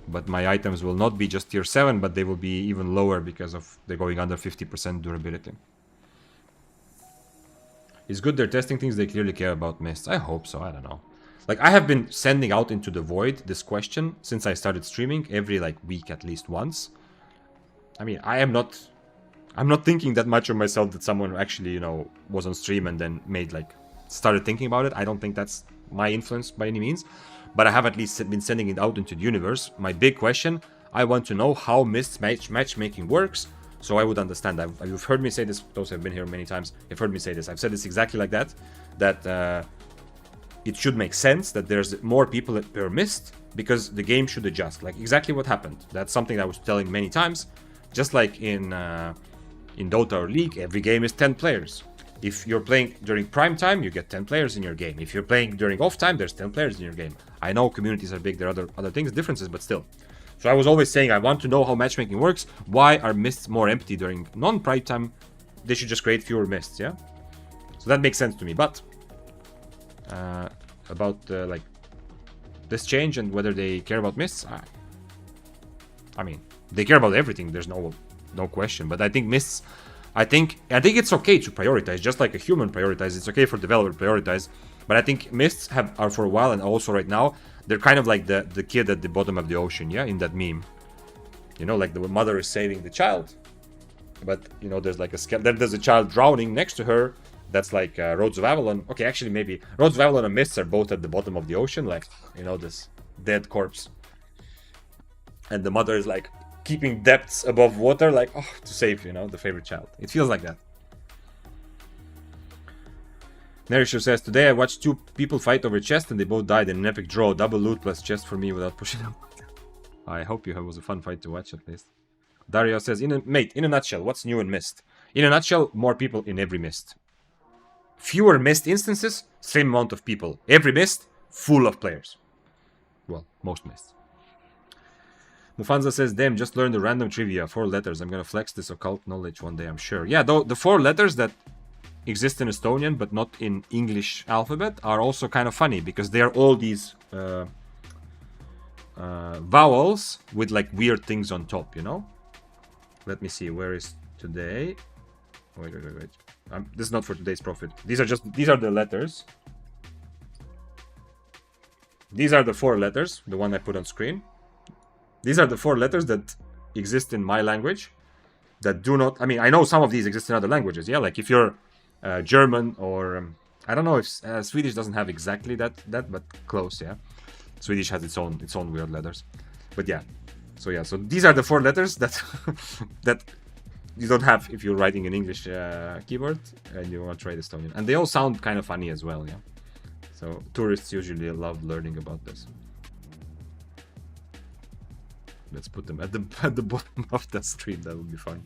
But my items will not be just tier 7, but they will be even lower because of they're going under 50% durability. It's good they're testing things they clearly care about mists. I hope so, I don't know. Like, I have been sending out into the void this question since I started streaming, every, like, week at least once. I mean, I'm not thinking that much of myself that someone actually, you know, was on stream and then started thinking about it. I don't think that's my influence by any means. But I have at least been sending it out into the universe. My big question, I want to know how Mist's matchmaking works, so I would understand. You've heard me say this, those who have been here many times, you've heard me say this. I've said this exactly like that, that it should make sense that there's more people per Mist, because the game should adjust. Like, exactly what happened. That's something I was telling many times. Just like in Dota or League, every game is 10 players. If you're playing during prime time, you get 10 players in your game. If you're playing during off time, there's 10 players in your game. I know communities are big, there are other things, differences, but still. So I was always saying, I want to know how matchmaking works. Why are mists more empty during non-prime time? They should just create fewer mists, yeah? So that makes sense to me. But about like this change and whether they care about mists, I mean, they care about everything. There's no question. But I think mists. I think it's okay to prioritize, just like a human prioritizes. It's okay for developer to prioritize, but I think mists are for a while, and also right now, they're kind of like the kid at the bottom of the ocean, yeah, in that meme. You know, like the mother is saving the child, but you know, there's like there's a child drowning next to her. That's like Roads of Avalon. Okay, actually, maybe Roads of Avalon and mists are both at the bottom of the ocean, like, you know, this dead corpse, and the mother is like keeping depths above water, like, oh, to save, you know, the favorite child. It feels like that. Nerisher says, today I watched 2 people fight over chest and they both died in an epic draw. Double loot plus chest for me without pushing up. I hope it was a fun fight to watch at least. Dario says, mate, in a nutshell, what's new in Mist? In a nutshell, more people in every Mist. Fewer Mist instances, same amount of people. Every Mist, full of players. Well, most Mists. Mufanza says, damn, just learned a random trivia. 4 letters. I'm gonna flex this occult knowledge one day, I'm sure. Yeah, though the 4 letters that exist in Estonian but not in English alphabet are also kind of funny, because they are all these vowels with like weird things on top, you know? Let me see, where is today? Wait. This is not for today's profit. These are the letters. These are the 4 letters, the one I put on screen. These are the 4 letters that exist in my language that do not... I mean, I know some of these exist in other languages, yeah? Like if you're German or... I don't know if Swedish doesn't have exactly that, but close, yeah? Swedish has its own weird letters. But yeah. So these are the 4 letters that that you don't have if you're writing an English keyboard and you want to try Estonian. And they all sound kind of funny as well, yeah? So tourists usually love learning about this. Let's put them at the bottom of the screen. That would be fun.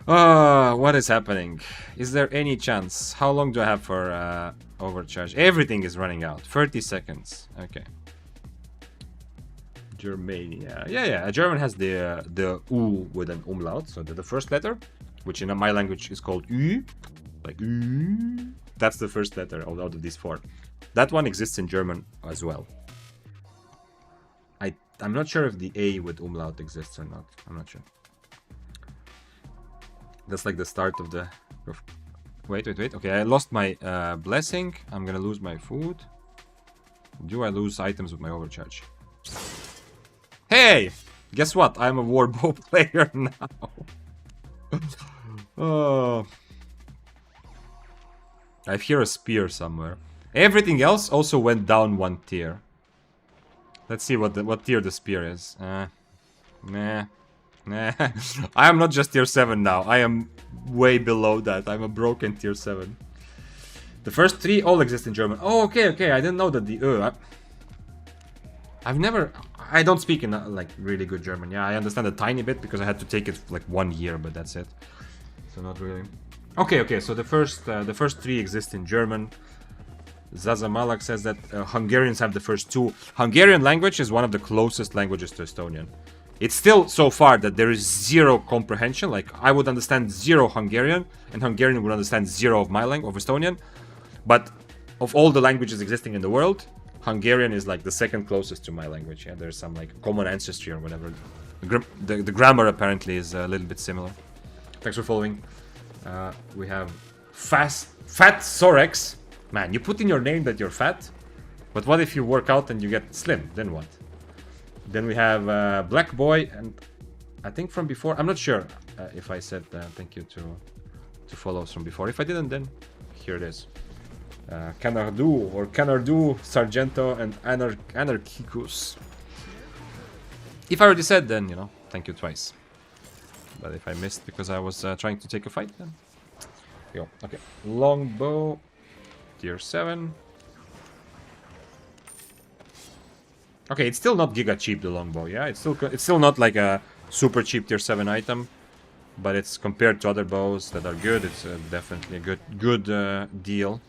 What is happening? Is there any chance? How long do I have for overcharge? Everything is running out. 30 seconds. Okay. Germania. Yeah. German has the U with an umlaut. So the first letter, which in my language is called Ü. Like Ü. That's the first letter out of these 4. That one exists in German as well. I'm not sure if the A with umlaut exists or not. I'm not sure. That's like the start of the... Wait. Okay, I lost my blessing. I'm gonna lose my food. Do I lose items with my overcharge? Hey! Guess what? I'm a warbow player now. Oh. I hear a spear somewhere. Everything else also went down 1 tier. Let's see what tier the spear is. Nah. I am not just tier 7 now. I am way below that. I'm a broken tier 7. The first 3 all exist in German. Oh, okay. I didn't know that the... I don't speak in like really good German. Yeah, I understand a tiny bit because I had to take it for like 1 year, but that's it. So not really. Okay. So the first 3 exist in German. Zaza Malak says that Hungarians have the first 2. Hungarian language is one of the closest languages to Estonian. It's still so far that there is 0 comprehension. Like, I would understand 0 Hungarian, and Hungarian would understand 0 of my language, of Estonian. But of all the languages existing in the world, Hungarian is like the second closest to my language. Yeah, there's some like common ancestry or whatever. The grammar apparently is a little bit similar. Thanks for following. We have Fat Sorex. Man, you put in your name that you're fat, but what if you work out and you get slim? Then what? Then we have Black Boy, and I think from before, I'm not sure if I said thank you to follows from before. If I didn't, then here it is. Canardu, Sargento, and Anarchicus. If I already said, then, you know, thank you twice. But if I missed because I was trying to take a fight, then... Yo, okay. Longbow, tier 7. Okay, it's still not giga cheap, the longbow, yeah? It's still not like a super cheap tier 7 item. But it's compared to other bows that are good, it's definitely a good deal.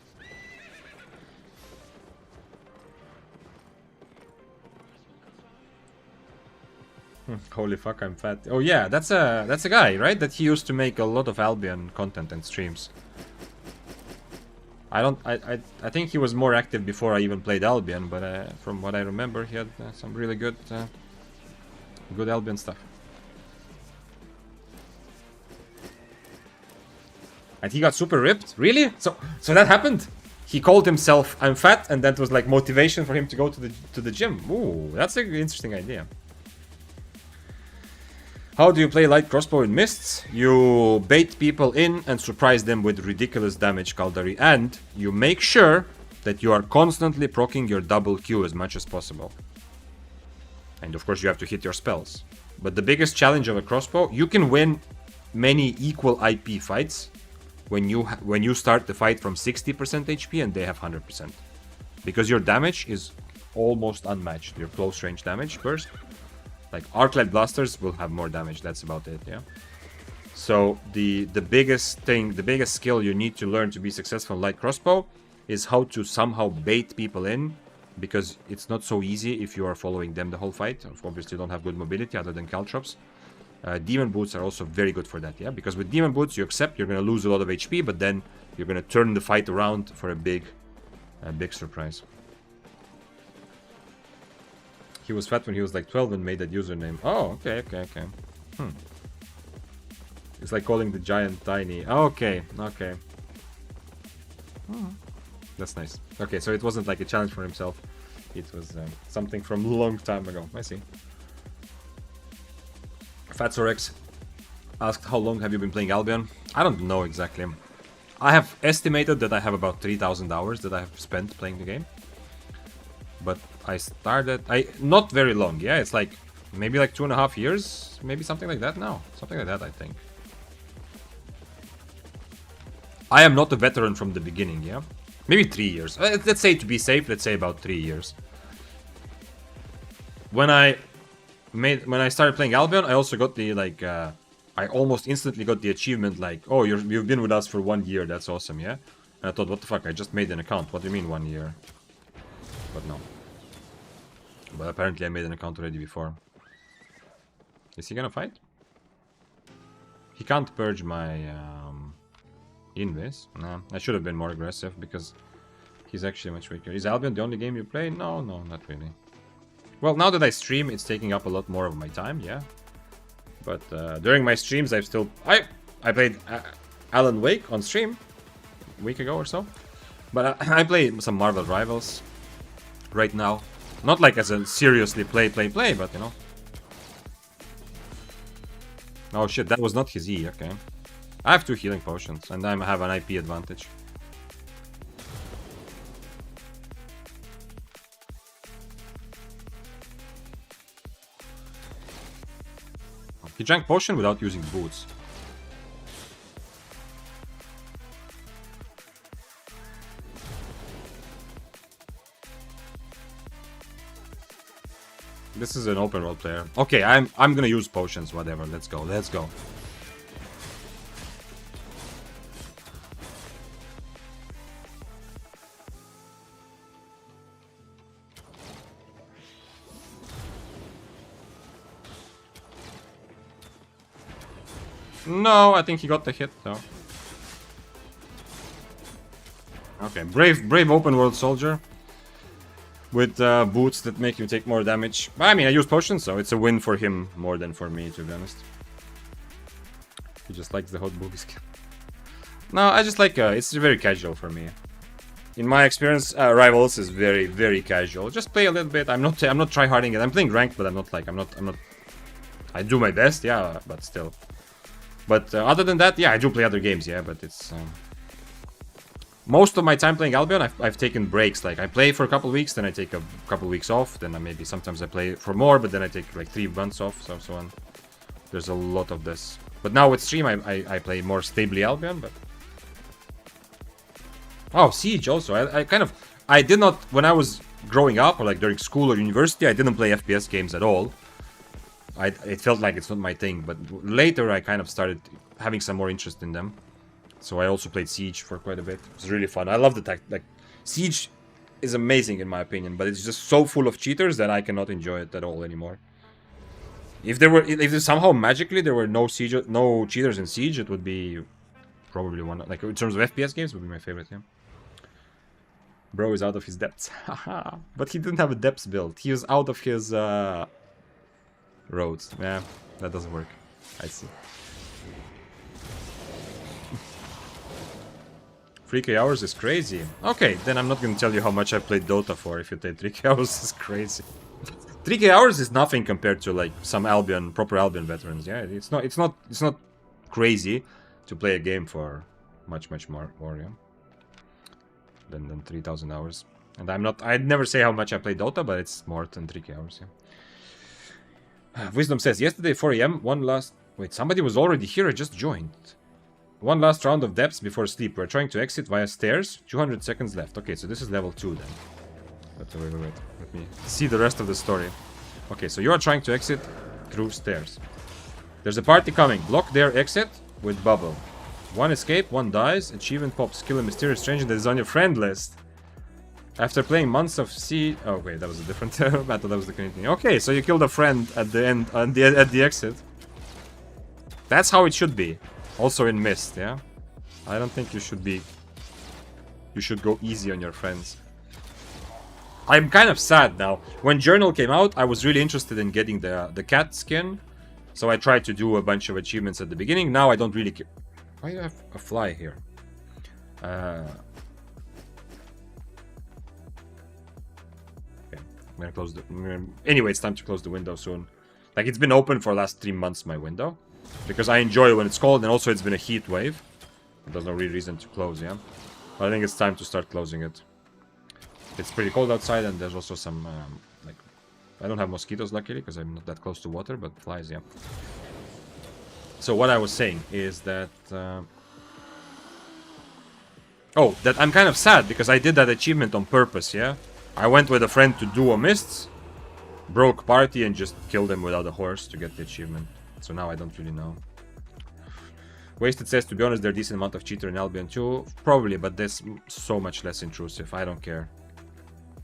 Holy fuck, I'm fat. Oh yeah, that's a guy, right? That he used to make a lot of Albion content and streams. I think he was more active before I even played Albion, but from what I remember, he had some really good Albion stuff. And he got super ripped? Really? So that happened? He called himself I'm fat, and that was like motivation for him to go to the gym. Ooh, that's an interesting idea. How do you play light crossbow in mists? You bait people in and surprise them with ridiculous damage, Caldari, and you make sure that you are constantly proccing your double Q as much as possible. And of course you have to hit your spells. But the biggest challenge of a crossbow, you can win many equal IP fights when you start the fight from 60% HP and they have 100%. Because your damage is almost unmatched, your close range damage burst. Like arc-light blasters will have more damage, that's about it, yeah? So the biggest thing, the biggest skill you need to learn to be successful in light crossbow is how to somehow bait people in, because it's not so easy if you are following them the whole fight. Obviously you don't have good mobility other than caltrops. Demon boots are also very good for that, yeah? Because with demon boots you accept you're gonna lose a lot of HP, but then you're gonna turn the fight around for a big surprise. He was fat when he was like 12 and made that username. Oh, okay. It's like calling the giant tiny. Okay. That's nice. Okay, so it wasn't like a challenge for himself. It was something from a long time ago. I see. Fatsorex asked, how long have you been playing Albion? I don't know exactly. I have estimated that I have about 3,000 hours that I have spent playing the game. But I started... not very long, yeah? It's like... maybe like 2.5 years? Maybe something like that now. Something like that, I think. I am not a veteran from the beginning, yeah? Maybe 3 years. Let's say, to be safe, let's say about 3 years. When I started playing Albion, I also got the, like... I almost instantly got the achievement, like... oh, you've been with us for 1 year, that's awesome, yeah? And I thought, what the fuck, I just made an account. What do you mean 1 year? But no. But apparently I made an account already before. Is he gonna fight? He can't purge my invis. Nah, I should have been more aggressive because he's actually much weaker. Is Albion the only game you play? No, not really. Well, now that I stream, it's taking up a lot more of my time, yeah. But during my streams, I played Alan Wake on stream a week ago or so. But I play some Marvel Rivals right now. Not like as a seriously play, but you know. Oh shit, that was not his E, okay. I have 2 healing potions, and I have an IP advantage. He drank potion without using boots. This is an open world player. Okay, I'm gonna use potions, whatever. Let's go. No, I think he got the hit though. Okay, brave open world soldier. With boots that make you take more damage. I mean, I use potions, so it's a win for him more than for me, to be honest. He just likes the hot boogie skin. No, I just like, it's very casual for me. In my experience, Rivals is very, very casual. Just play a little bit. I'm not tryharding it. I'm playing ranked, but I'm not. I do my best, yeah, but still. But other than that, yeah, I do play other games, yeah, but it's... most of my time playing Albion, I've taken breaks. Like, I play for a couple weeks, then I take a couple weeks off, then maybe sometimes I play for more, but then I take like 3 months off, so on. There's a lot of this. But now with stream, I play more stably Albion, but... Oh, Siege also. I did not, when I was growing up, or like during school or university, I didn't play FPS games at all. It felt like it's not my thing, but later I kind of started having some more interest in them. So I also played Siege for quite a bit. It was really fun. I love the tech. Like, Siege is amazing in my opinion, but it's just so full of cheaters that I cannot enjoy it at all anymore. If somehow magically there were no cheaters in Siege, it would be probably one. Like in terms of FPS games, would be my favorite. Yeah. Bro is out of his depths. But he didn't have a depths build. He was out of his roads. Yeah, that doesn't work. I see. 3k hours is crazy. Okay, then I'm not gonna tell you how much I played Dota for if you take 3k hours is crazy. 3k hours is nothing compared to like some proper Albion veterans. Yeah, it's not crazy to play a game for much more yeah, than 3,000 hours. And I'd never say how much I play Dota, but it's more than 3k hours. Yeah. Wisdom says yesterday 4 AM wait, somebody was already here. I just joined. One last round of depths before sleep. We're trying to exit via stairs. 200 seconds left. Okay, so this is level 2 then. Wait. Let me see the rest of the story. Okay, so you are trying to exit through stairs. There's a party coming. Block their exit with bubble. One escape, one dies. Achievement pops. Kill a mysterious stranger that is on your friend list. After playing months of sea... Oh, wait, that was a different... I thought that was the Canadian. Okay, so you killed a friend at the end, at the exit. That's how it should be. Also in Mist, yeah? I don't think you should be... You should go easy on your friends. I'm kind of sad now. When Journal came out, I was really interested in getting the cat skin. So I tried to do a bunch of achievements at the beginning. Now I don't really care. Why do you have a fly here? Okay. I'm gonna close the... Anyway, it's time to close the window soon. Like, it's been open for the last 3 months, my window. Because I enjoy it when it's cold, and also it's been a heat wave. There's no real reason to close, yeah? But I think it's time to start closing it. It's pretty cold outside, and there's also some, like... I don't have mosquitoes, luckily, because I'm not that close to water, but flies, yeah. So what I was saying is that... Oh, that I'm kind of sad, because I did that achievement on purpose, yeah? I went with a friend to Duo Mists, broke party, and just killed him without a horse to get the achievement. So now I don't really know. Wasted says, to be honest, there's a decent amount of cheater in Albion too. Probably, but there's so much less intrusive. I don't care.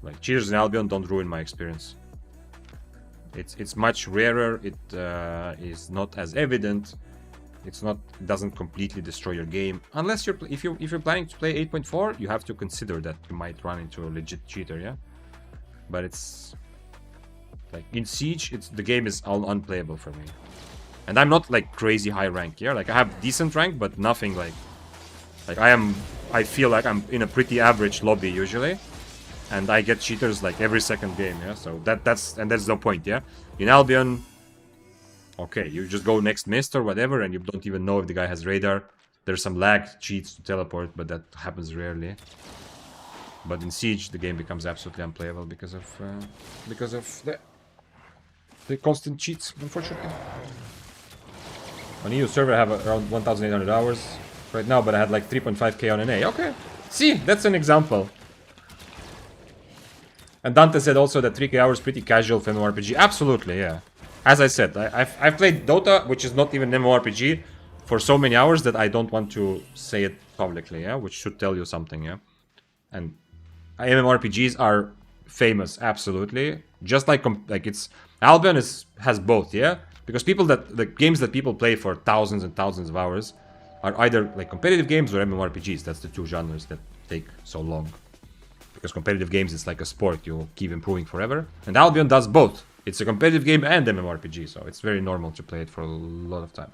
Like, cheaters in Albion don't ruin my experience. It's much rarer. It is not as evident. It doesn't completely destroy your game. Unless if you're planning to play 8.4, you have to consider that you might run into a legit cheater, yeah? But it's... Like, in Siege, the game is all unplayable for me. And I'm not like crazy high rank here. Like I have decent rank, but nothing like I feel like I'm in a pretty average lobby usually. And I get cheaters like every second game, yeah. So that's the point, yeah. In Albion, okay, you just go next mist or whatever, and you don't even know if the guy has radar. There's some lag cheats to teleport, but that happens rarely. But in Siege, the game becomes absolutely unplayable because of the constant cheats, unfortunately. On EU server, I have around 1,800 hours right now, but I had like 3.5k on NA. Okay, see, that's an example. And Dante said also that 3k hours pretty casual for MMORPG. Absolutely, yeah. As I said, I've played Dota, which is not even MMORPG, for so many hours that I don't want to say it publicly, yeah, which should tell you something, yeah. And MMORPGs are famous, absolutely. Just like it's Albion has both, yeah. Because the games that people play for thousands and thousands of hours are either like competitive games or MMORPGs. That's the two genres that take so long. Because competitive games, it's like a sport, you keep improving forever. And Albion does both. It's a competitive game and MMORPG, so it's very normal to play it for a lot of time.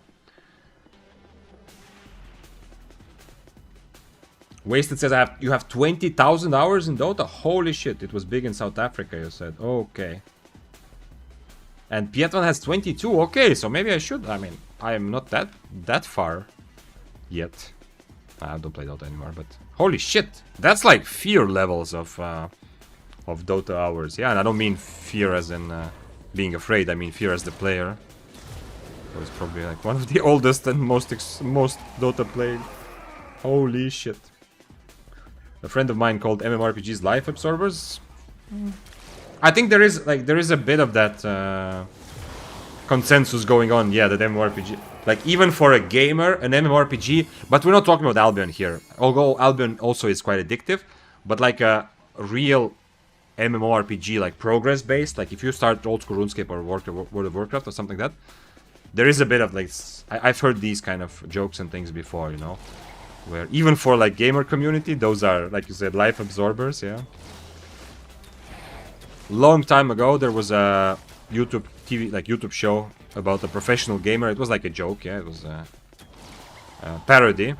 Wasted says, you have 20,000 hours in Dota? Holy shit, it was big in South Africa, you said. Okay. And Pietvan has 22? Okay, so maybe I should. I mean, I am not that far yet. I don't play Dota anymore, but holy shit, that's like fear levels of Dota hours. Yeah, and I don't mean fear as in being afraid. I mean fear as the player. So it's probably like one of the oldest and most Dota played. Holy shit. A friend of mine called MMORPGs life absorbers. I think there is a bit of that consensus going on. Yeah, that MMORPG, like even for a gamer, an MMORPG. But we're not talking about Albion here. Although Albion also is quite addictive, but like a real MMORPG, like progress based. Like if you start old school RuneScape or World of Warcraft or something like that, there is a bit of like I've heard these kind of jokes and things before, you know. Where even for like gamer community, those are, like you said, life absorbers, yeah. Long time ago, there was a YouTube show about a professional gamer. It was like a joke, yeah. It was a parody.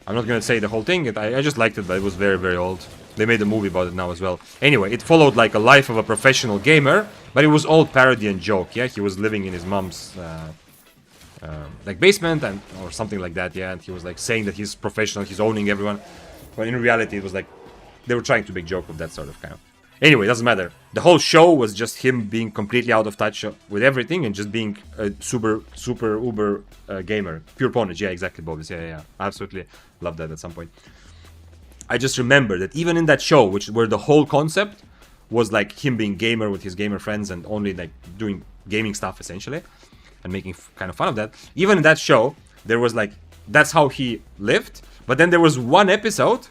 I'm not gonna say the whole thing. I just liked it, but it was very, very old. They made a movie about it now as well. Anyway, it followed like a life of a professional gamer, but it was all parody and joke, yeah. He was living in his mom's like basement or something like that, yeah, and he was like saying that he's professional, he's owning everyone, but in reality it was like they were trying to make joke of that sort of kind of. Anyway, it doesn't matter. The whole show was just him being completely out of touch with everything and just being a super uber gamer, pure ponage. Yeah, exactly, Bobis. Yeah, absolutely love that at some point. I just remember that even in that show, where the whole concept was like him being gamer with his gamer friends and only like doing gaming stuff essentially, and making kind of fun of that. Even in that show, there was like, that's how he lived. But then there was one episode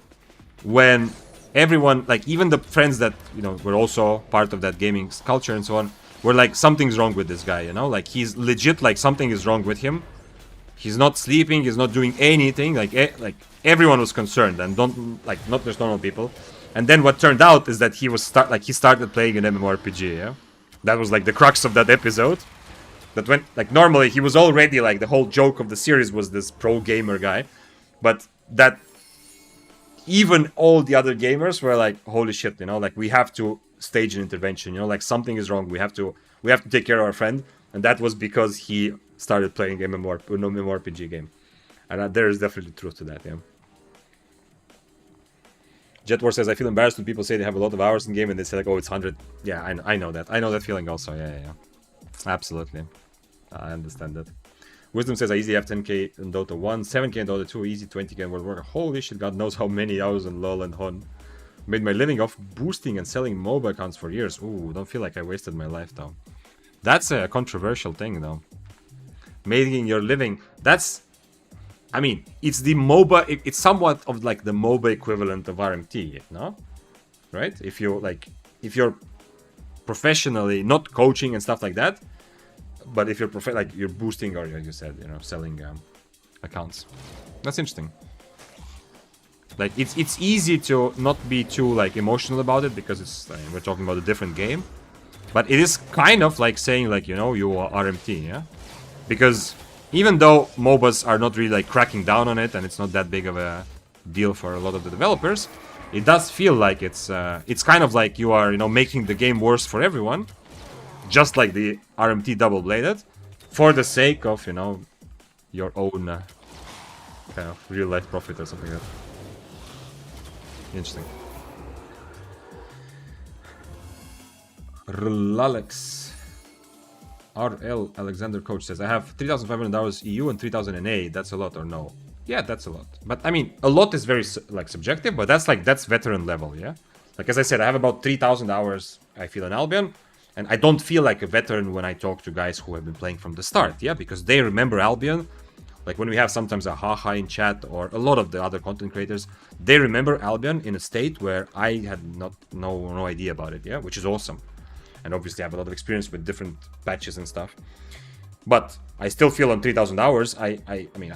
when everyone, like even the friends that, you know, were also part of that gaming culture and so on, were like, something's wrong with this guy, you know? Like he's legit, like something is wrong with him. He's not sleeping, he's not doing anything. Like everyone was concerned, and not just normal people. And then what turned out is that he started playing an MMORPG, yeah? That was like the crux of that episode. That when, like, normally he was already, like, the whole joke of the series was this pro gamer guy. But that even all the other gamers were like, holy shit, you know, like, we have to stage an intervention, you know, like, something is wrong. We have to take care of our friend. And that was because he started playing MMORPG game. And there is definitely truth to that, yeah. Jetwar says, I feel embarrassed when people say they have a lot of hours in game and they say, like, oh, it's 100. Yeah, I know that. I know that feeling also, yeah. Absolutely. I understand that. Wisdom says I easily have 10k in Dota 1, 7k in Dota 2, easy 20k in World of Warcraft. Holy shit, God knows how many hours in LoL and Hon. Made my living off boosting and selling MOBA accounts for years. Ooh, don't feel like I wasted my life though. That's a controversial thing though. Making your living, that's... I mean, it's the MOBA, it's somewhat of like the MOBA equivalent of RMT, no? Right? If you're professionally, not coaching and stuff like that, but if you're like you're boosting or, as you said, you know, selling accounts. That's interesting. Like it's easy to not be too like emotional about it because it's we're talking about a different game, but it is kind of like saying like, you know, you are RMT, yeah, because even though MOBAs are not really like cracking down on it and it's not that big of a deal for a lot of the developers, it does feel like it's kind of like you are, you know, making the game worse for everyone, just like the RMT double-bladed, for the sake of, you know, your own kind of real-life profit or something like that. Interesting. Rlalex RL Alexander Coach says, I have 3,500 hours EU and 3,000 NA. That's a lot or no? Yeah, that's a lot. But I mean, a lot is very like subjective, but that's veteran level, yeah? Like as I said, I have about 3,000 hours, I feel, in Albion. And I don't feel like a veteran when I talk to guys who have been playing from the start, yeah? Because they remember Albion. Like when we have sometimes a haha in chat or a lot of the other content creators, they remember Albion in a state where I had no idea about it, yeah? Which is awesome. And obviously I have a lot of experience with different patches and stuff. But I still feel on 3,000 hours. I mean,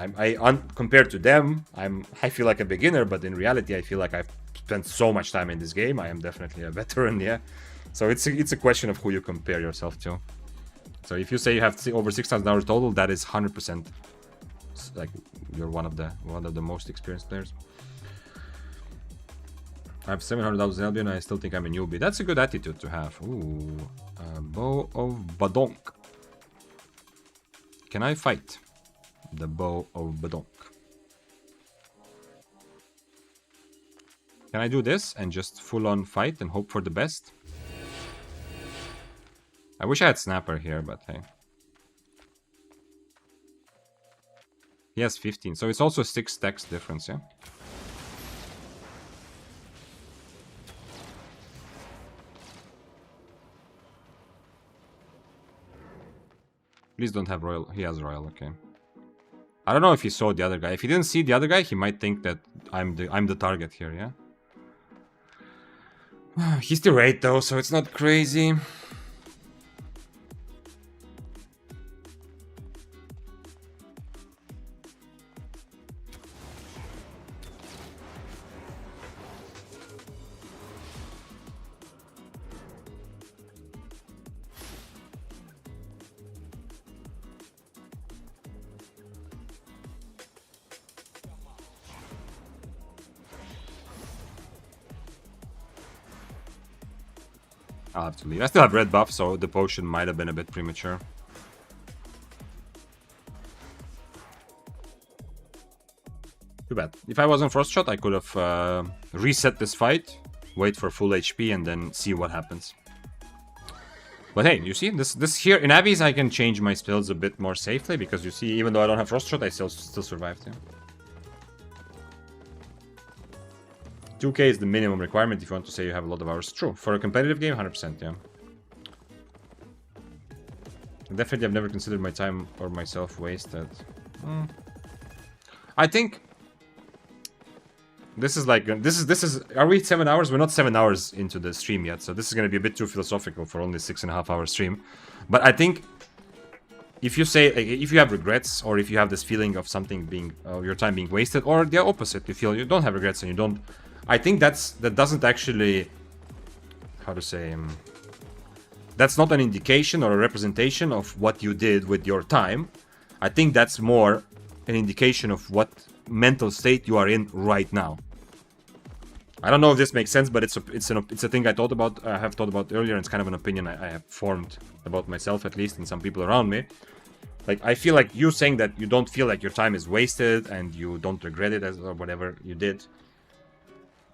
compared to them, I feel like a beginner. But in reality, I feel like I've spent so much time in this game. I am definitely a veteran. Yeah. So it's a question of who you compare yourself to. So if you say you have over 6,000 hours total, that is 100% like you're one of the most experienced players. I have 700,000 Albion. I still think I'm a newbie. That's a good attitude to have. Ooh, Bow of Badonk. Can I fight the Bow of Badonk? Can I do this and just full-on fight and hope for the best? I wish I had Snapper here, but hey. He has 15, so it's also 6 stacks difference, yeah? Please don't have Royal. He has Royal, okay. I don't know if he saw the other guy. If he didn't see the other guy, he might think that I'm the target here, yeah? He's the raid though, so it's not crazy. I'll have to leave. I still have red buff, so the potion might have been a bit premature. Too bad. If I was on Frost Shot, I could have reset this fight, wait for full HP, and then see what happens. But hey, you see, this here in Abby's, I can change my spells a bit more safely, because you see, even though I don't have Frost Shot, I still survived. Yeah. 2k is the minimum requirement if you want to say you have a lot of hours. True. For a competitive game, 100%, yeah. Definitely, I've never considered my time or myself wasted. I think this is like this is. Are we 7 hours? We're not 7 hours into the stream yet, so this is going to be a bit too philosophical for only 6.5 hour stream. But I think if you say if you have regrets, or if you have this feeling of something being your time being wasted, or the opposite, you feel you don't have regrets and you don't. I think that doesn't actually, how to say, that's not an indication or a representation of what you did with your time. I think that's more an indication of what mental state you are in right now. I don't know if this makes sense, but it's a thing I have thought about earlier, and it's kind of an opinion I have formed about myself, at least, and some people around me. Like, I feel like you saying that you don't feel like your time is wasted and you don't regret it or whatever you did.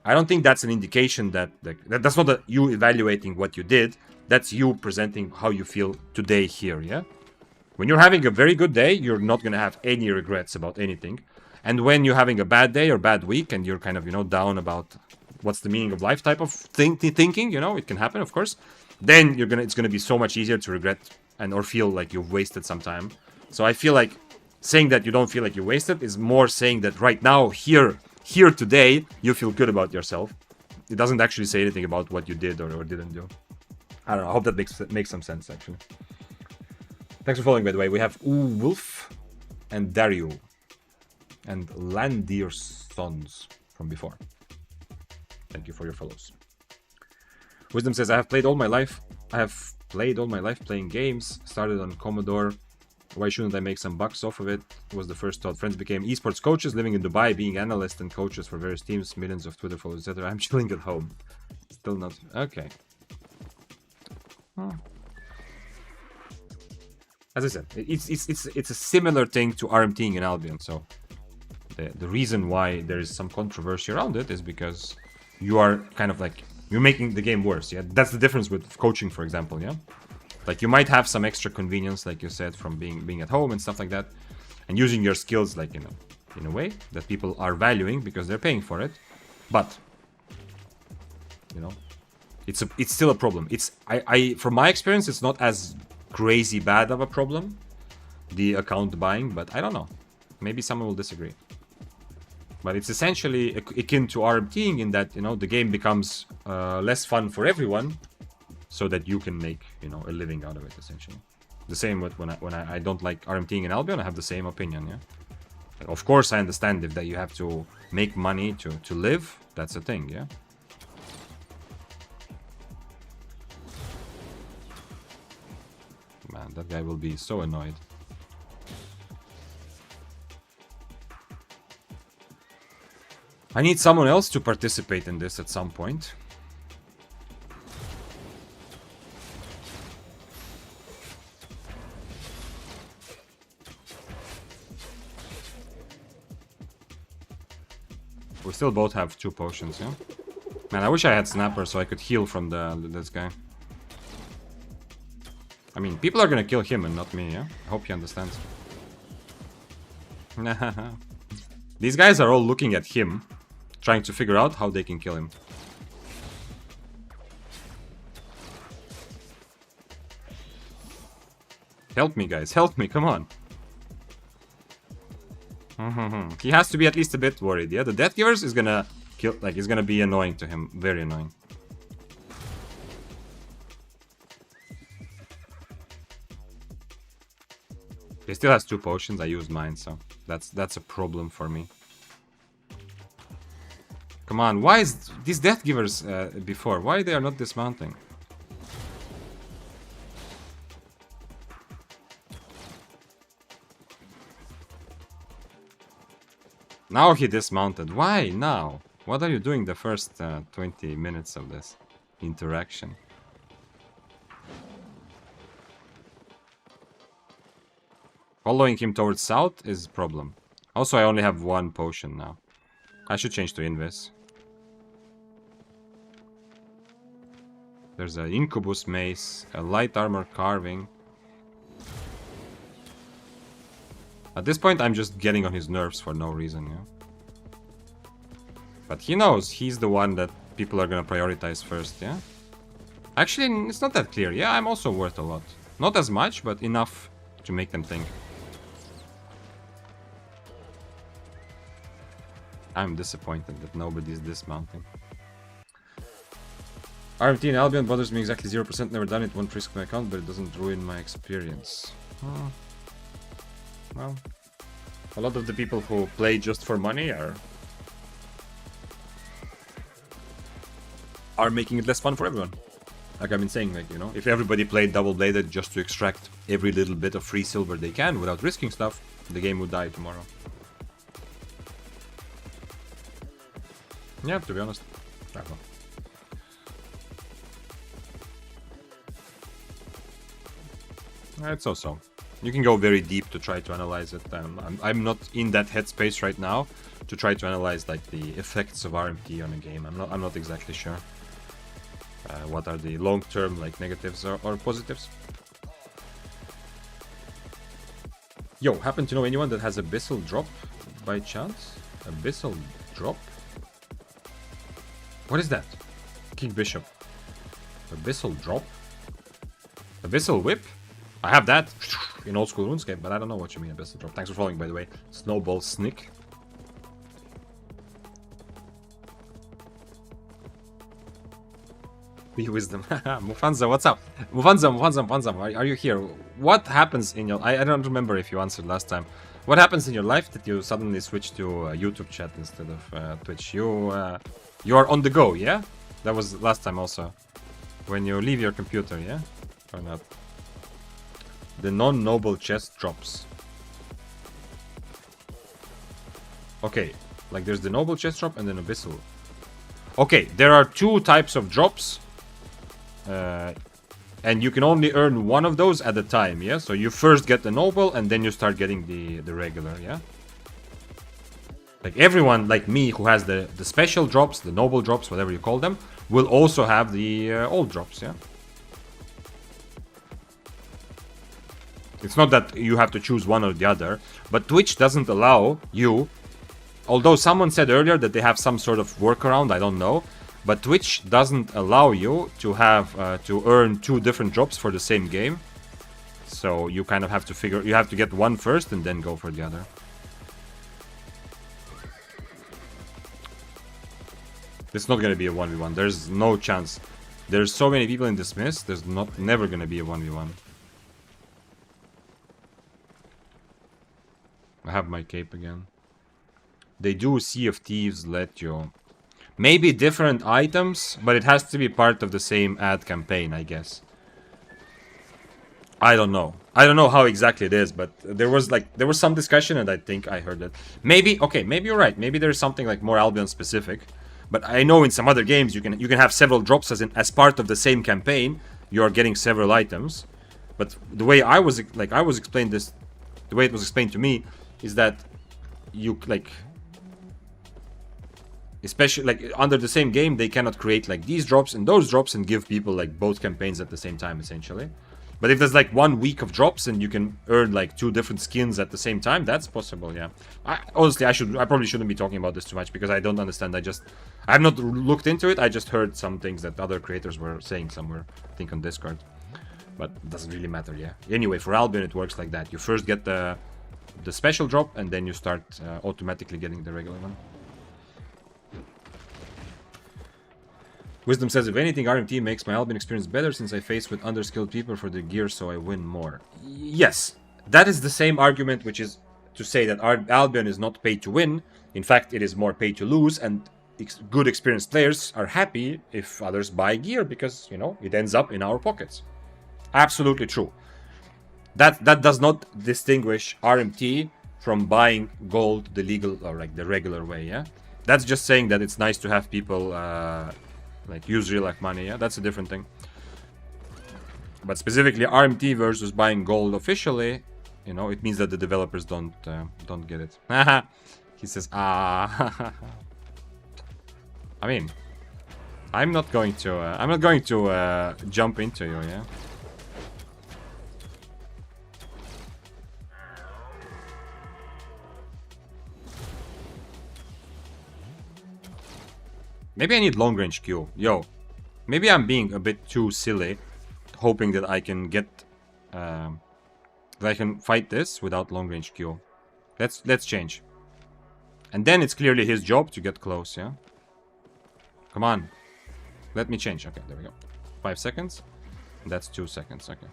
I don't think that's an indication that's not you evaluating what you did. That's you presenting how you feel today here, yeah? When you're having a very good day, you're not going to have any regrets about anything. And when you're having a bad day or bad week and you're kind of, down about what's the meaning of life type of thinking, it can happen, of course. Then it's going to be so much easier to regret or feel like you've wasted some time. So I feel like saying that you don't feel like you wasted is more saying that right now, here today, you feel good about yourself. It doesn't actually say anything about what you did or didn't do. I don't know. I hope that makes some sense, actually. Thanks for following, by the way. We have Wolf and Dario and Landier's sons from before. Thank you for your follows. Wisdom says, I have played all my life playing games. Started on Commodore. Why shouldn't I make some bucks off of it? Was the first thought. Friends became esports coaches, living in Dubai, being analysts and coaches for various teams, millions of Twitter followers, etc. I'm chilling at home. Still not. Okay. As I said, it's a similar thing to RMTing in Albion. So the reason why there is some controversy around it is because you are kind of like, you're making the game worse. Yeah, that's the difference with coaching, for example. Yeah. Like, you might have some extra convenience, like you said, from being at home and stuff like that, and using your skills, like, in a way that people are valuing because they're paying for it. But it's still a problem. From my experience, it's not as crazy bad of a problem, the account buying, but I don't know. Maybe someone will disagree. But it's essentially akin to RMTing in that the game becomes less fun for everyone, so that you can make, a living out of it, essentially. The same with when I don't like RMTing in Albion, I have the same opinion, yeah? Of course, I understand if that you have to make money to live. That's a thing, yeah? Man, that guy will be so annoyed. I need someone else to participate in this at some point. We still both have 2 potions, yeah? Man, I wish I had Snapper so I could heal from this guy. I mean, people are gonna kill him and not me, yeah? I hope he understands. These guys are all looking at him, trying to figure out how they can kill him. Help me, guys. Help me. Come on. He has to be at least a bit worried, yeah? The Death Givers is gonna kill... Like, is gonna be annoying to him. Very annoying. He still has 2 potions. I used mine, so... That's a problem for me. Come on. Why is... These Death Givers before... Why they are not dismounting? Now he dismounted. Why now? What are you doing the first 20 minutes of this interaction? Following him towards south is a problem. Also, I only have 1 potion now. I should change to Invis. There's an Incubus Mace, a Light Armor Carving. At this point, I'm just getting on his nerves for no reason, yeah? But he knows he's the one that people are gonna prioritize first, yeah? Actually, it's not that clear. Yeah, I'm also worth a lot. Not as much, but enough to make them think. I'm disappointed that nobody's dismounting. RMT in Albion bothers me exactly 0%. Never done it. Won't risk my account, but it doesn't ruin my experience. Well, a lot of the people who play just for money are making it less fun for everyone. Like I've been saying, like, you know, if everybody played double-bladed just to extract every little bit of free silver they can without risking stuff, the game would die tomorrow. Yeah, to be honest. I don't know. It's so-so. You can go very deep to try to analyze it. I'm not in that headspace right now to try to analyze like the effects of RMP on a game. I'm not exactly sure what are the long-term like negatives or positives. Yo, happen to know anyone that has Abyssal drop by chance? Abyssal drop? What is that? King Bishop. Abyssal drop? Abyssal whip? I have that in old school RuneScape, but I don't know what you mean Abyssal drop. Thanks for following, by the way. Snowball Snick. Be wisdom. Mufanza, what's up? Mufanza, are you here? What happens in your... I don't remember if you answered last time. What happens in your life that you suddenly switch to YouTube chat instead of Twitch? You are on the go, yeah? That was last time also. When you leave your computer, yeah? Or not? The non-noble chest drops. Okay, like there's the noble chest drop and then abyssal. Okay, there are 2 types of drops. And you can only earn one of those at a time, yeah? So you first get the noble and then you start getting the regular, yeah? Like everyone like me who has the special drops, the noble drops, whatever you call them, will also have the old drops, yeah? It's not that you have to choose one or the other, but Twitch doesn't allow you, although someone said earlier that they have some sort of workaround, I don't know, but Twitch doesn't allow you to have to earn 2 different drops for the same game. So you kind of have to you have to get one first and then go for the other. It's not gonna be a 1v1, there's no chance. There's so many people in this mist, there's never gonna be a 1v1. I have my cape again. They do Sea of Thieves let you... Maybe different items, but it has to be part of the same ad campaign, I guess. I don't know. I don't know how exactly it is, but there was some discussion and I think I heard it. Maybe, okay, maybe you're right. Maybe there's something like more Albion specific. But I know in some other games you can have several drops as part of the same campaign. You are getting several items. But the way I was explained this, the way it was explained to me is that you especially like under the same game they cannot create like these drops and those drops and give people like both campaigns at the same time essentially. But if there's like 1 week of drops and you can earn like 2 different skins at the same time, that's possible, yeah. Honestly, I probably shouldn't be talking about this too much because I don't understand. I have not looked into it. I just heard some things that other creators were saying somewhere, I think on Discord. But it doesn't really matter, yeah. Anyway, for Albion it works like that. You first get the special drop and then you start automatically getting the regular one. Wisdom says, if anything, RMT makes my Albion experience better since I face with underskilled people for the gear, so I win more. Yes, that is the same argument, which is to say that Albion is not paid to win. In fact, it is more paid to lose, and good experienced players are happy if others buy gear because, you know, it ends up in our pockets. Absolutely true. That does not distinguish RMT from buying gold the legal or like the regular way, yeah? That's just saying that it's nice to have people... like use real life money, yeah, that's a different thing. But specifically RMT versus buying gold officially, you know, it means that the developers don't get it. He says, ah. I mean, I'm not going to jump into you, yeah. Maybe I need long range Q. Yo, maybe I'm being a bit too silly, hoping that I can get, that I can fight this without long range Q. Let's change. And then it's clearly his job to get close, yeah? Come on. Let me change. Okay, there we go. 5 seconds. That's 2 seconds, okay.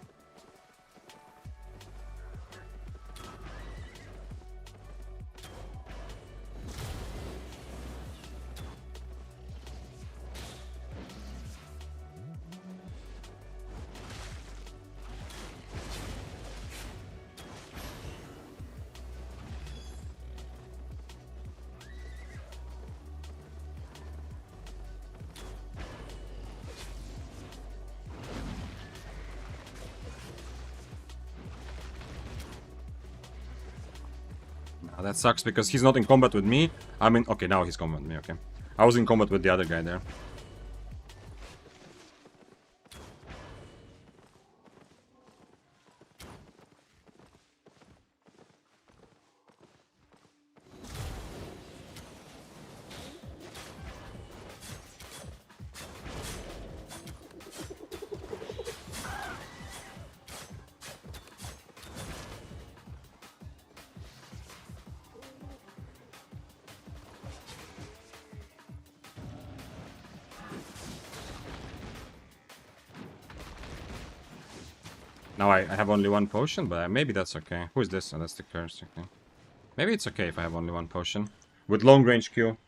That sucks because he's not in combat with me. I mean, okay, now he's combat with me, okay. I was in combat with the other guy there. Now I have only 1 potion, but maybe that's okay. Who is this? Oh, that's the curse, okay. Maybe it's okay if I have only 1 potion. With long range Q.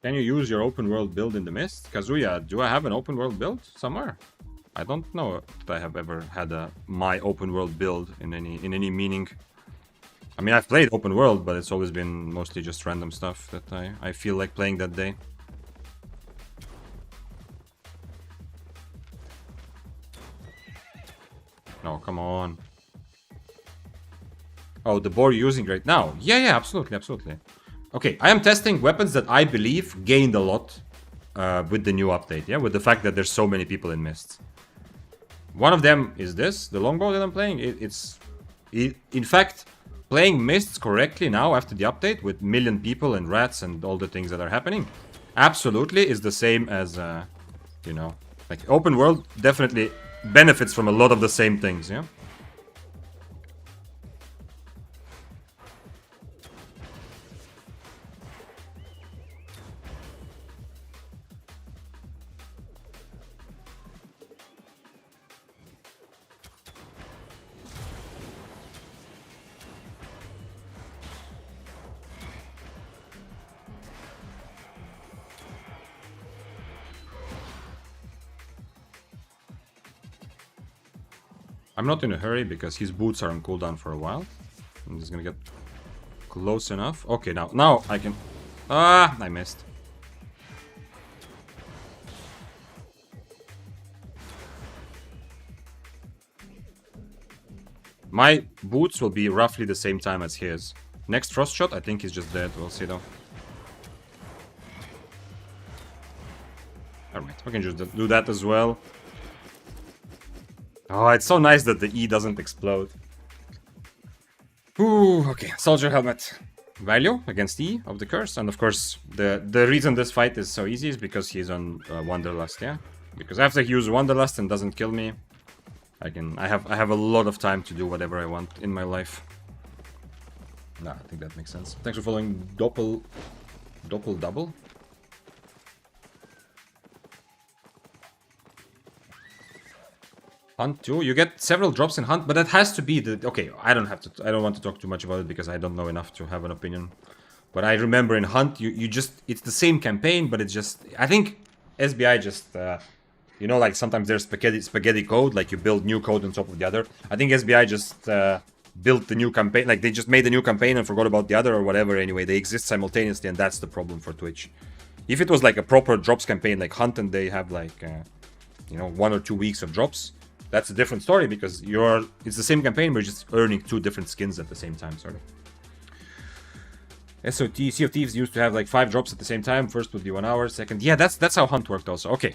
Can you use your open world build in the mist? Kazuya, do I have an open world build somewhere? I don't know that I have ever had my open world build in any meaning. I mean, I've played open world, but it's always been mostly just random stuff that I feel like playing that day. No, come on. Oh, the boar you're using right now. Yeah, absolutely, absolutely. Okay, I am testing weapons that I believe gained a lot with the new update, yeah? With the fact that there's so many people in Mists. One of them is this, the longbow that I'm playing. In fact, playing Mists correctly now after the update with million people and rats and all the things that are happening, absolutely is the same as, you know, like open world definitely benefits from a lot of the same things, yeah? I'm not in a hurry because his boots are on cooldown for a while. I'm just gonna get close enough. Okay, now I can... Ah, I missed. My boots will be roughly the same time as his. Next frost shot, I think he's just dead. We'll see though. Alright, we can just do that as well. Oh, it's so nice that the E doesn't explode. Ooh, okay. Soldier helmet. Value against E of the curse. And of course, the reason this fight is so easy is because he's on Wanderlust, yeah? Because after he uses Wanderlust and doesn't kill me, I have a lot of time to do whatever I want in my life. Nah, I think that makes sense. Thanks for following Double. Hunt too. You get several drops in Hunt, but that has to be the... Okay, I don't want to talk too much about it because I don't know enough to have an opinion. But I remember in Hunt, you just... It's the same campaign, but it's just... I think SBI just... you know, like sometimes there's spaghetti code, like you build new code on top of the other. I think SBI just built the new campaign, like they just made the new campaign and forgot about the other or whatever. Anyway, they exist simultaneously, and that's the problem for Twitch. If it was like a proper drops campaign like Hunt and they have like, you know, 1 or 2 weeks of drops, that's a different story because it's the same campaign, but you're just earning 2 different skins at the same time, sort of. SOT, Sea of Thieves used to have like 5 drops at the same time. First would be 1 hour, second... Yeah, that's how Hunt worked also. Okay,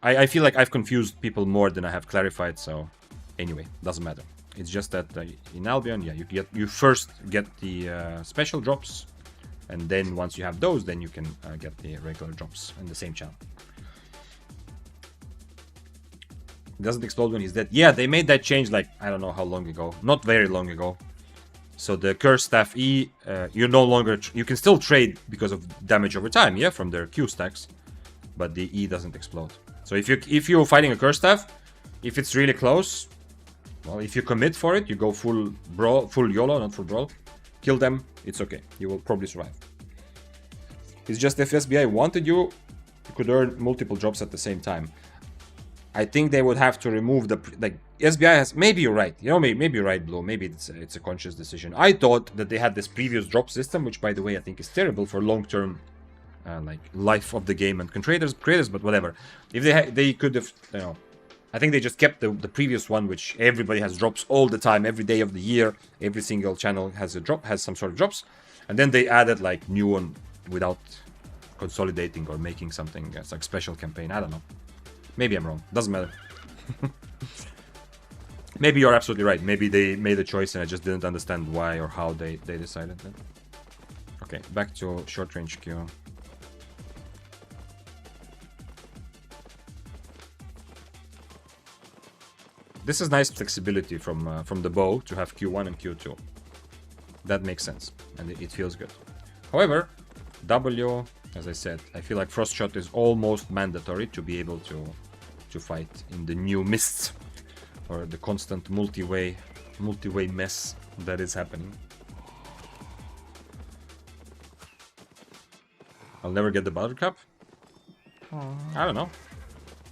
I feel like I've confused people more than I have clarified, so... Anyway, doesn't matter. It's just that in Albion, yeah, you first get the special drops, and then once you have those, then you can get the regular drops in the same channel. It doesn't explode when he's dead. Yeah, they made that change like, I don't know how long ago. Not very long ago. So the Curse Staff E, you're no longer... You can still trade because of damage over time, yeah, from their Q stacks. But the E doesn't explode. So if you're fighting a Curse Staff, if it's really close, well, if you commit for it, you go full brawl, full YOLO, not full brawl. Kill them, it's okay. You will probably survive. It's just if SBI wanted you could earn multiple drops at the same time. I think they would have to remove the... Like, SBI has... Maybe you're right. You know, maybe you're right, Blue. Maybe it's a conscious decision. I thought that they had this previous drop system, which, by the way, I think is terrible for long-term, like, life of the game and creators, but whatever. If they could have, you know... I think they just kept the previous one, which everybody has drops all the time, every day of the year. Every single channel has a drop, has some sort of drops. And then they added, like, new one without consolidating or making something as, like, special campaign. I don't know. Maybe I'm wrong. Doesn't matter. Maybe you're absolutely right. Maybe they made a choice and I just didn't understand why or how they decided that. Okay, back to short range Q. This is nice flexibility from the bow to have Q1 and Q2. That makes sense and it feels good. However, W, as I said, I feel like Frost Shot is almost mandatory to be able to fight in the new mists or the constant multi-way mess that is happening. I'll never get the Buttercup. I don't know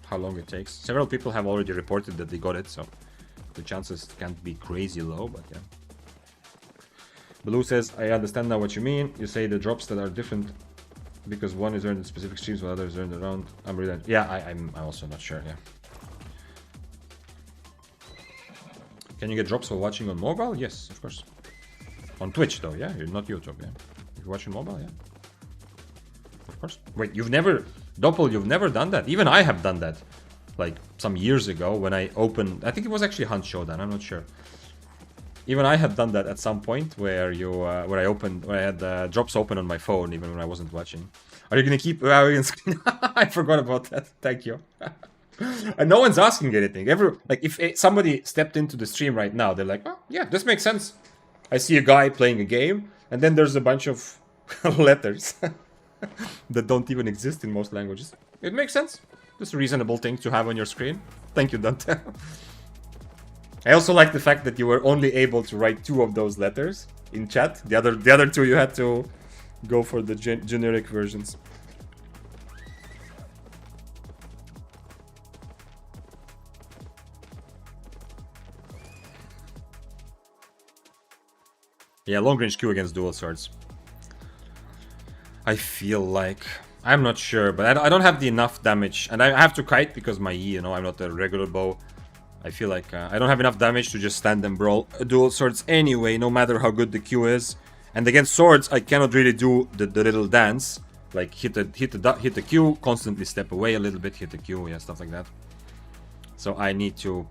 how long it takes. Several people have already reported that they got it, so the chances can't be crazy low, but yeah. Blue says, I understand now what you mean. You say the drops that are different because one is earned in specific streams while others earned around. I'm really... Yeah, I'm also not sure, yeah. Can you get drops while watching on mobile? Yes, of course. On Twitch though, yeah? You're not YouTube, yeah? If you're watching mobile, yeah. Of course. Wait, you've never... Doppel, you've never done that? Even I have done that. Like, some years ago when I opened... I think it was actually Hunt Showdown, I'm not sure. Even I had done that at some point where where I had drops open on my phone even when I wasn't watching. Are you gonna keep screen? I forgot about that. Thank you. And no one's asking anything. Like if somebody stepped into the stream right now, they're like, oh yeah, this makes sense. I see a guy playing a game, and then there's a bunch of letters that don't even exist in most languages. It makes sense. Just a reasonable thing to have on your screen. Thank you, Dante. I also like the fact that you were only able to write 2 of those letters in chat. The other 2 you had to go for the generic versions. Yeah, long range Q against dual swords. I feel like... I'm not sure, but I don't have the enough damage. And I have to kite because my E, you know, I'm not a regular bow. I feel like I don't have enough damage to just stand and brawl dual swords anyway, no matter how good the Q is. And against swords, I cannot really do the little dance. Like hit the Q, constantly step away a little bit, hit the Q, yeah, stuff like that. So I need to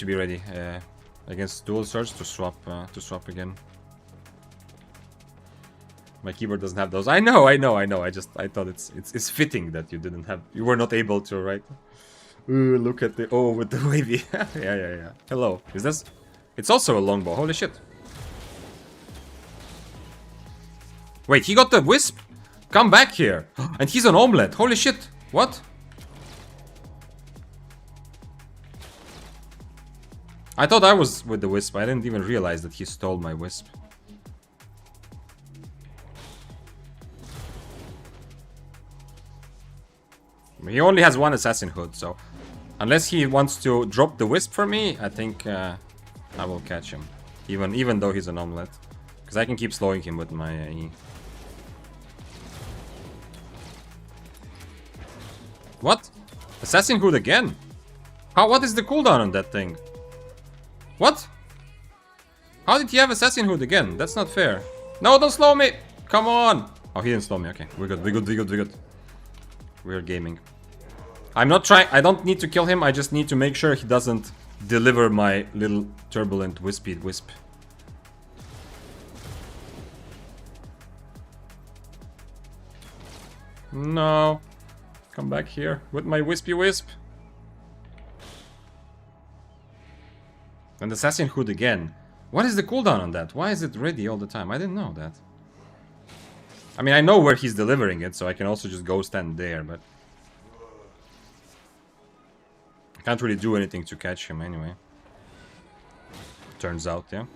be ready against dual swords to swap again. My keyboard doesn't have those. I know. I thought it's fitting that you were not able to, right? Ooh, look at the with the wavy. yeah. Hello. Is this? It's also a longbow. Holy shit. Wait, he got the wisp? Come back here. And he's an omelet. Holy shit. What? I thought I was with the wisp. I didn't even realize that he stole my wisp. He only has one assassin hood, so unless he wants to drop the wisp for me, I think I will catch him. Even though he's an omelet. Because I can keep slowing him with my E. What? Assassin hood again? What is the cooldown on that thing? What? How did he have assassin hood again? That's not fair. No, don't slow me! Come on! Oh, he didn't slow me. Okay, we're good. We're gaming. I'm not trying. I don't need to kill him. I just need to make sure he doesn't deliver my little turbulent wispy wisp. No. Come back here with my wispy wisp. And assassin hood again. What is the cooldown on that? Why is it ready all the time? I didn't know that. I mean, I know where he's delivering it, so I can also just go stand there, but... I can't really do anything to catch him anyway. Turns out, yeah.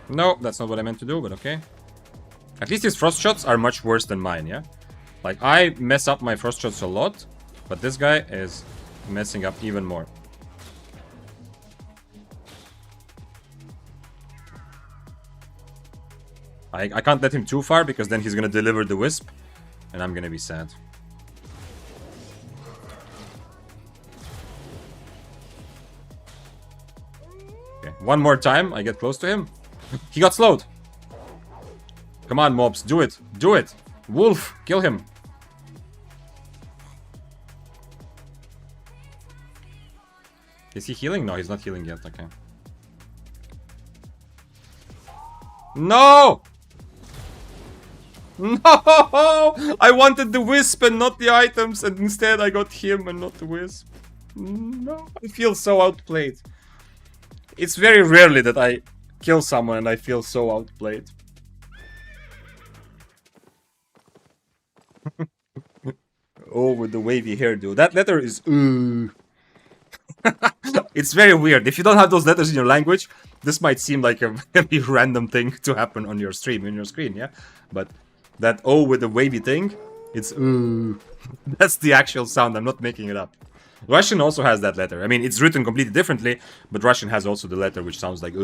No, that's not what I meant to do, but okay. At least his frost shots are much worse than mine, yeah? Like, I mess up my frost shots a lot, but this guy is messing up even more. I can't let him too far, because then he's gonna deliver the wisp, and I'm gonna be sad. Okay, one more time, I get close to him. He got slowed. Come on, mobs, do it. Do it. Wolf, kill him. Is he healing? No, he's not healing yet. Okay. No! No! I wanted the wisp and not the items, and instead I got him and not the wisp. No, I feel so outplayed. It's very rarely that I kill someone and I feel so outplayed. Oh, with the wavy hairdo. That letter is It's very weird. If you don't have those letters in your language, this might seem like a very random thing to happen on your stream, in your screen, yeah? But that O with the wavy thing, it's That's the actual sound, I'm not making it up. Russian also has that letter. I mean, it's written completely differently, but Russian has also the letter which sounds like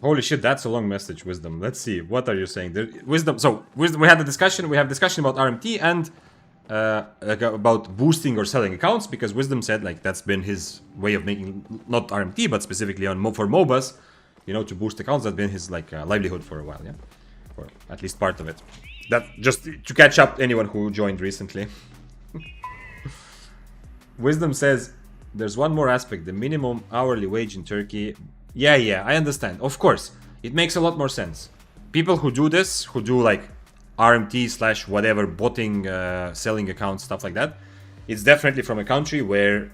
Holy shit, that's a long message, Wisdom. Let's see, what are you saying? Wisdom, we had the discussion, we have discussion about RMT and about boosting or selling accounts, because Wisdom said, like, that's been his way of making, not RMT, but specifically on for MOBAs, you know, to boost accounts, that's been his, like, livelihood for a while, yeah? Or at least part of it. That, just to catch up anyone who joined recently. Wisdom says, there's one more aspect, the minimum hourly wage in Turkey. Yeah, I understand. Of course, it makes a lot more sense. People who do this, who do like RMT / whatever, botting, selling accounts, stuff like that, it's definitely from a country where,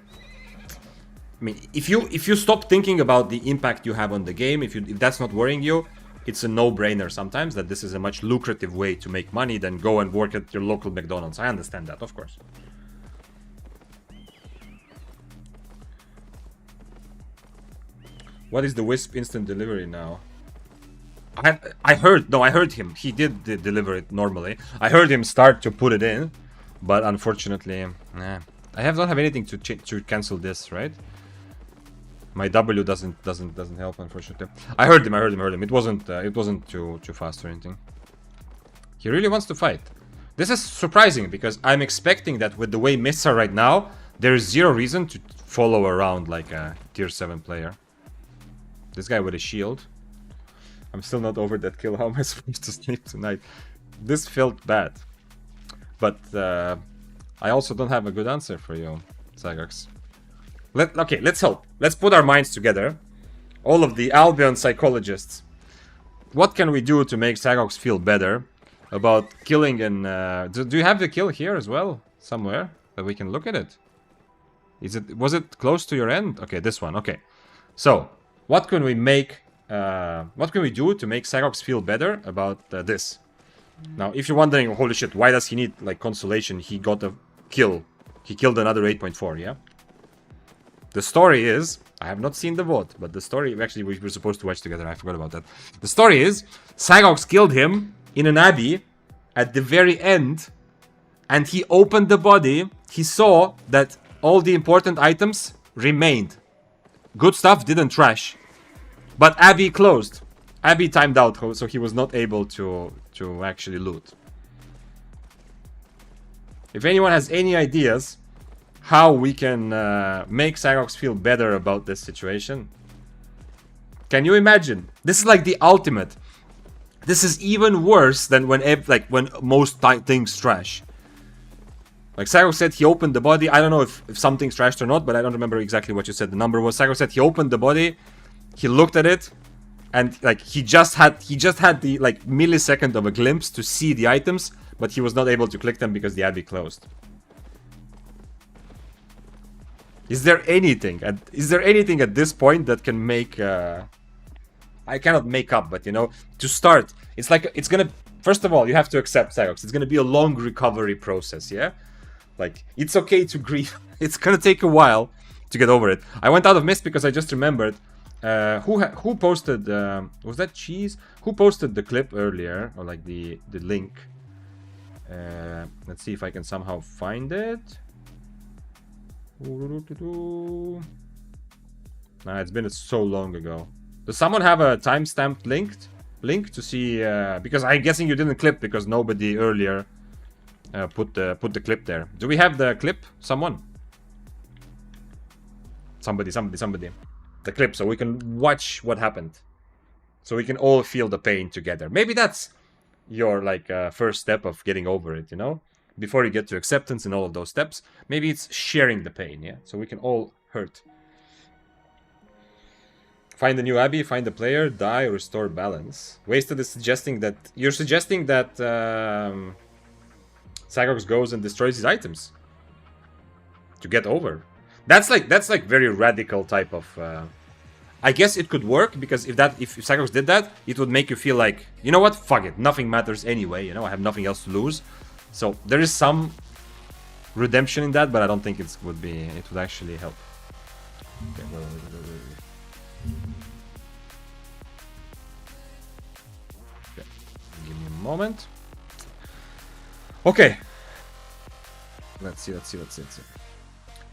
I mean, if you stop thinking about the impact you have on the game, if that's not worrying you, it's a no-brainer sometimes that this is a much lucrative way to make money than go and work at your local McDonald's. I understand that, of course. What is the Wisp instant delivery now? I heard him. He did deliver it normally. I heard him start to put it in, but unfortunately, I don't have anything to cancel this, right? My W doesn't help, unfortunately. I heard him. It wasn't too fast or anything. He really wants to fight. This is surprising because I'm expecting that with the way mists are right now, there is zero reason to follow around like a tier 7 player. This guy with a shield. I'm still not over that kill. How am I supposed to sleep tonight? This felt bad. But I also don't have a good answer for you, Zygox. Okay, let's hope. Let's put our minds together. All of the Albion psychologists. What can we do to make Zygox feel better about killing and... do you have the kill here as well? Somewhere? That we can look at it? Was it close to your end? Okay, this one. Okay. So, what can we make... what can we do to make Zygox feel better about this? Now, if you're wondering, holy shit, why does he need like consolation? He got a kill. He killed another 8.4, yeah? The story is, I have not seen the VOD, but the story, actually we were supposed to watch together, I forgot about that. The story is, Zygox killed him in an abbey at the very end, and he opened the body, he saw that all the important items remained. Good stuff didn't trash. But Abbey closed. Abbey timed out, so he was not able to actually loot. If anyone has any ideas how we can make Zygox feel better about this situation, can you imagine? This is like the ultimate. This is even worse than when most things trash. Like Zygox said, he opened the body. I don't know if something's trashed or not, but I don't remember exactly what you said. The number was Zygox said he opened the body. He looked at it, and like he just had the like millisecond of a glimpse to see the items, but he was not able to click them because the abbey closed. Is there anything at this point that can make? I cannot make up, but you know, to start, it's like it's gonna. First of all, you have to accept Zygox. It's gonna be a long recovery process, yeah. Like it's okay to grieve. It's gonna take a while to get over it. I went out of Mist because I just remembered. Who posted? Was that Cheese? Who posted the clip earlier, or like the link? Let's see if I can somehow find it. Nah, it's been so long ago. Does someone have a timestamped link to see? Because I'm guessing you didn't clip because nobody earlier put the clip there. Do we have the clip? Someone? Somebody. The clip, so we can watch what happened, so we can all feel the pain together. Maybe that's your like first step of getting over it, you know, before you get to acceptance and all of those steps.Maybe it's sharing the pain, yeah, so we can all hurt. Find the new abbey, find the player, die, restore balance. Wasted is suggesting that Zygox goes and destroys his items to get over. That's like very radical type of. I guess it could work because if Zygox did that, it would make you feel like, you know what, fuck it, nothing matters anyway. You know, I have nothing else to lose. So there is some redemption in that, but I don't think it would actually help. Okay, okay, give me a moment. Okay. Let's see.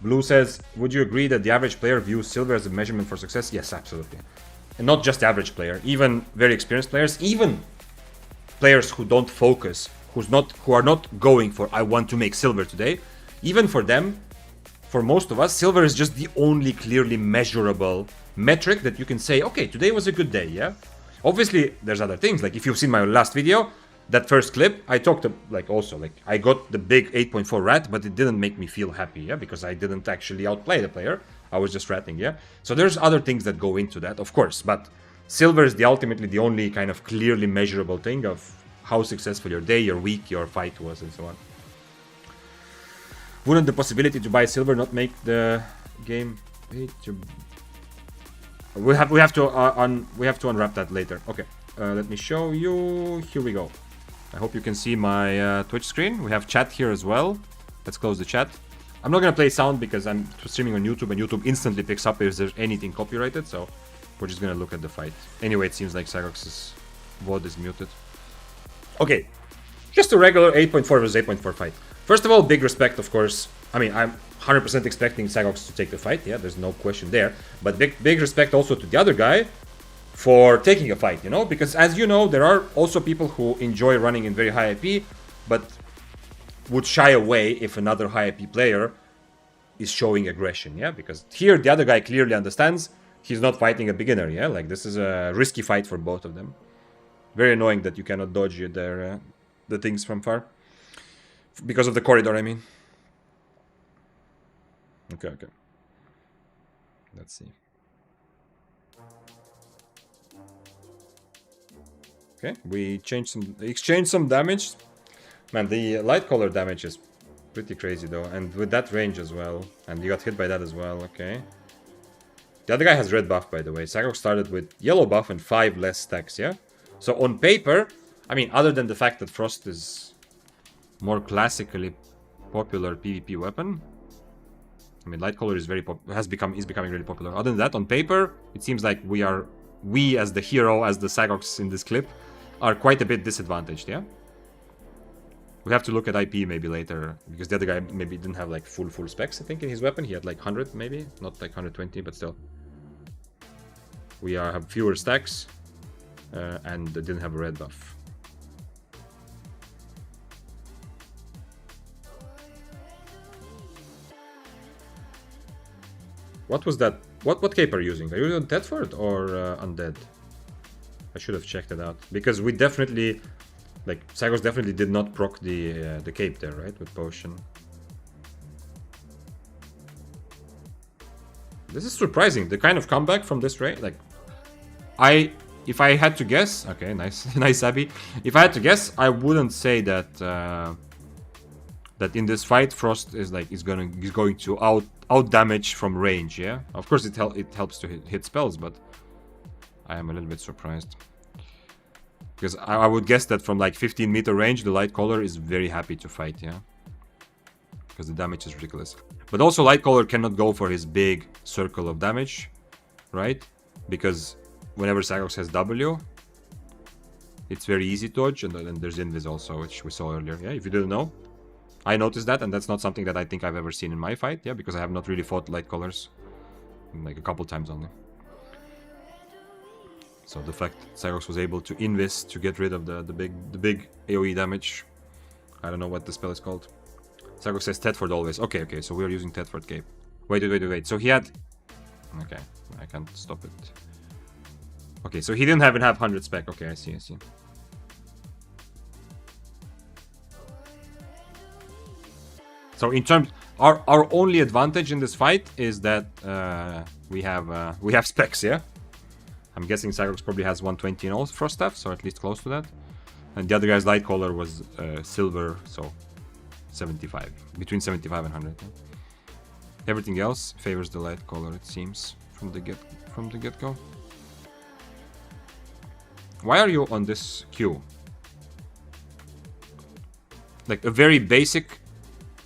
Blue says, would you agree that the average player views silver as a measurement for success? Yes, absolutely. And not just the average player, even very experienced players, even players who don't focus, who are not going for, I want to make silver today. Even for them, for most of us, silver is just the only clearly measurable metric that you can say, okay, today was a good day, yeah? Obviously, there's other things, like if you've seen my last video, that first clip, I talked to, I got the big 8.4 rat, but it didn't make me feel happy, yeah, because I didn't actually outplay the player. I was just ratting, yeah. So there's other things that go into that, of course, but silver is ultimately the only kind of clearly measurable thing of how successful your day, your week, your fight was, and so on. Wouldn't the possibility to buy silver not make the game? We have to unwrap that later. Okay, let me show you. Here we go. I hope you can see my Twitch screen. We have chat here as well. Let's close the chat. I'm not gonna play sound because I'm streaming on YouTube, and YouTube instantly picks up if there's anything copyrighted. So we're just gonna look at the fight. Anyway, it seems like Zygox is VOD is muted. Okay, just a regular 8.4 versus 8.4 fight. First of all, big respect, of course. I mean, I'm 100% expecting Sagox to take the fight. Yeah, there's no question there. But big respect also to the other guy for taking a fight, you know? Because as you know, there are also people who enjoy running in very high IP, but would shy away if another high IP player is showing aggression, yeah? Because here, the other guy clearly understands he's not fighting a beginner, yeah? Like, this is a risky fight for both of them. Very annoying that you cannot dodge the things from far. Because of the corridor, I mean. Okay. Let's see. Okay, we exchanged some damage. Man, the light color damage is pretty crazy though, and with that range as well. And you got hit by that as well, okay. The other guy has red buff, by the way. Sagox started with yellow buff and 5 less stacks, yeah? So on paper, I mean, other than the fact that Frost is more classically popular PvP weapon, I mean, light color is becoming really popular. Other than that, on paper, it seems like we as the hero, as the Sagox in this clip, are quite a bit disadvantaged, yeah? We have to look at IP maybe later, because the other guy maybe didn't have like full specs, I think, in his weapon. He had like 100 maybe, not like 120, but still. We have fewer stacks, and didn't have a red buff. What was that? What cape are you using? Are you using Tedford or Undead? I should have checked it out, because we definitely, like, Sagox definitely did not proc the cape there, right? With potion. This is surprising. The kind of comeback from this raid, like, if I had to guess, okay, nice, nice Abby. If I had to guess, I wouldn't say that that in this fight Frost is going to out damage from range. Yeah, of course it helps to hit spells, but I am a little bit surprised, because I would guess that from like 15-meter range, the light color is very happy to fight. Yeah, because the damage is ridiculous. But also light color cannot go for his big circle of damage, right? Because whenever Sagox has W, it's very easy to dodge, and then there's Invis also, which we saw earlier. Yeah, if you didn't know, I noticed that, and that's not something that I think I've ever seen in my fight. Yeah, because I have not really fought light colors, like a couple times only. So the fact Sagox was able to Invis to get rid of the big AoE damage. I don't know what the spell is called. Sagox says Tedford always. Okay, so we are using Tedford cape. Wait. So he had... Okay, I can't stop it. Okay, so he didn't have 100 spec. Okay, I see. So in terms... Our only advantage in this fight is that we have specs, yeah? I'm guessing Sagox probably has 120 in all Frost Staff, so at least close to that. And the other guy's light color was silver, so 75. Between 75 and 100. Yeah? Everything else favors the light color, it seems, from the get-go. Why are you on this queue? Like, a very basic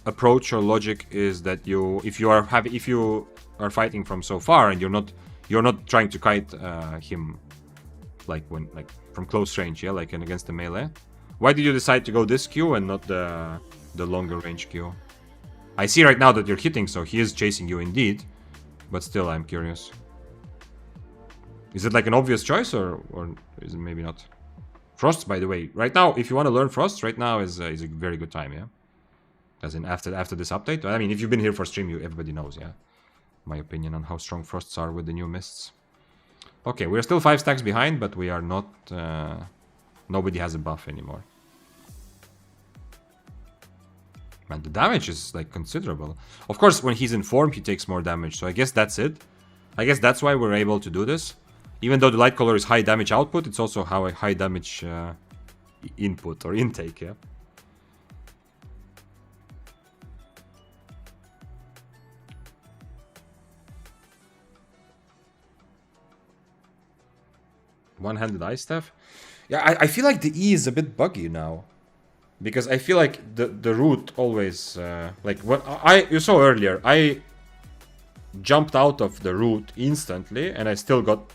approach or logic is that if you are fighting from so far and you're not trying to kite him like from close range, yeah, like against the melee. Why did you decide to go this queue and not the longer range queue? I see right now that you're hitting, so he is chasing you indeed, but still I'm curious. Is it like an obvious choice, or is it maybe not? Frost, by the way, right now, if you want to learn Frost, right now is a very good time, yeah? As in after this update. I mean, if you've been here for stream, everybody knows, yeah? My opinion on how strong Frosts are with the new mists. Okay, we're still 5 stacks behind, but we are not... nobody has a buff anymore. Man, the damage is, like, considerable. Of course, when he's in form, he takes more damage, so I guess that's it. I guess that's why we're able to do this. Even though the light color is high damage output, it's also how a high damage input or intake, yeah? One-handed ice staff? Yeah, I feel like the E is a bit buggy now. Because I feel like the root always... like, what you saw earlier, I jumped out of the root instantly, and I still got,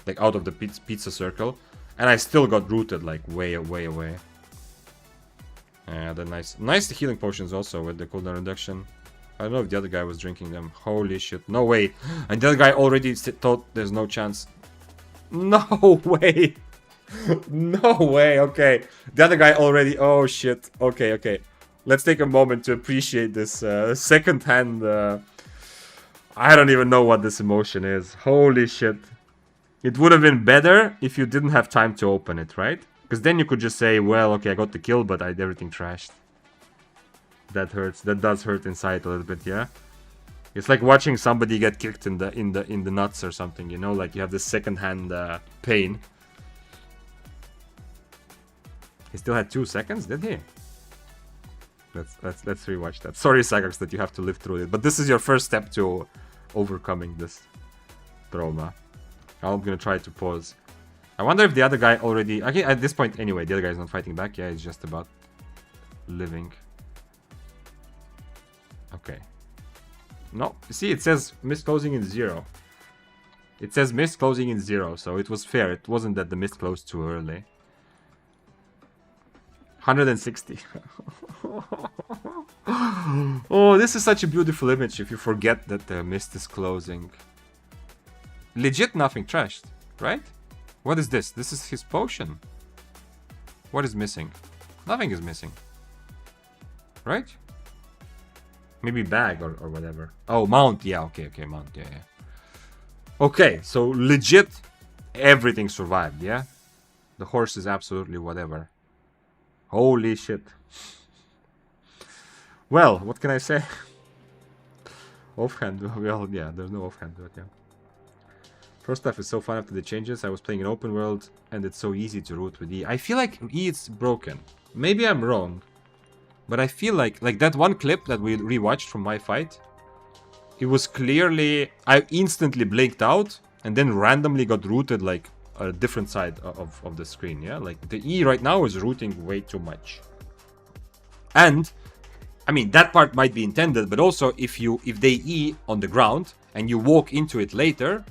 like, out of the pizza circle. And I still got rooted, like, way away. Yeah, the nice healing potions also with the cooldown reduction. I don't know if the other guy was drinking them. Holy shit. No way. And the other guy already thought there's no chance. No way. No way. Okay. The other guy already... Oh, shit. Okay. Let's take a moment to appreciate this second-hand... I don't even know what this emotion is. Holy shit. It would have been better if you didn't have time to open it, right? Because then you could just say, well, okay, I got the kill, but I had everything trashed. That hurts. That does hurt inside a little bit, yeah. It's like watching somebody get kicked in the nuts or something, you know, like you have this second-hand pain. He still had 2 seconds, did he? Let's rewatch that. Sorry, Sagax, that you have to live through it, but this is your first step to overcoming this trauma. I'm gonna try to pause. I wonder if the other guy already... Okay, at this point, anyway, the other guy is not fighting back. Yeah, it's just about living. Okay. No, you see, it says mist closing in 0. It says mist closing in 0, so it was fair. It wasn't that the mist closed too early. 160. Oh, this is such a beautiful image if you forget that the mist is closing. Legit nothing trashed, right? What is this? This is his potion. What is missing? Nothing is missing. Right? Maybe bag or whatever. Oh, mount. Yeah, okay, mount. Yeah. Okay, so legit everything survived, yeah? The horse is absolutely whatever. Holy shit. Well, what can I say? Offhand, well, yeah, there's no offhand, but yeah. First stuff is so fun after the changes. I was playing an open world and it's so easy to root with E. I feel like E is broken. Maybe I'm wrong. But I feel like that one clip that we rewatched from my fight, it was clearly... I instantly blinked out and then randomly got rooted like a different side of the screen, yeah? Like the E right now is rooting way too much. And, I mean, that part might be intended, but also if they E on the ground and you walk into it later,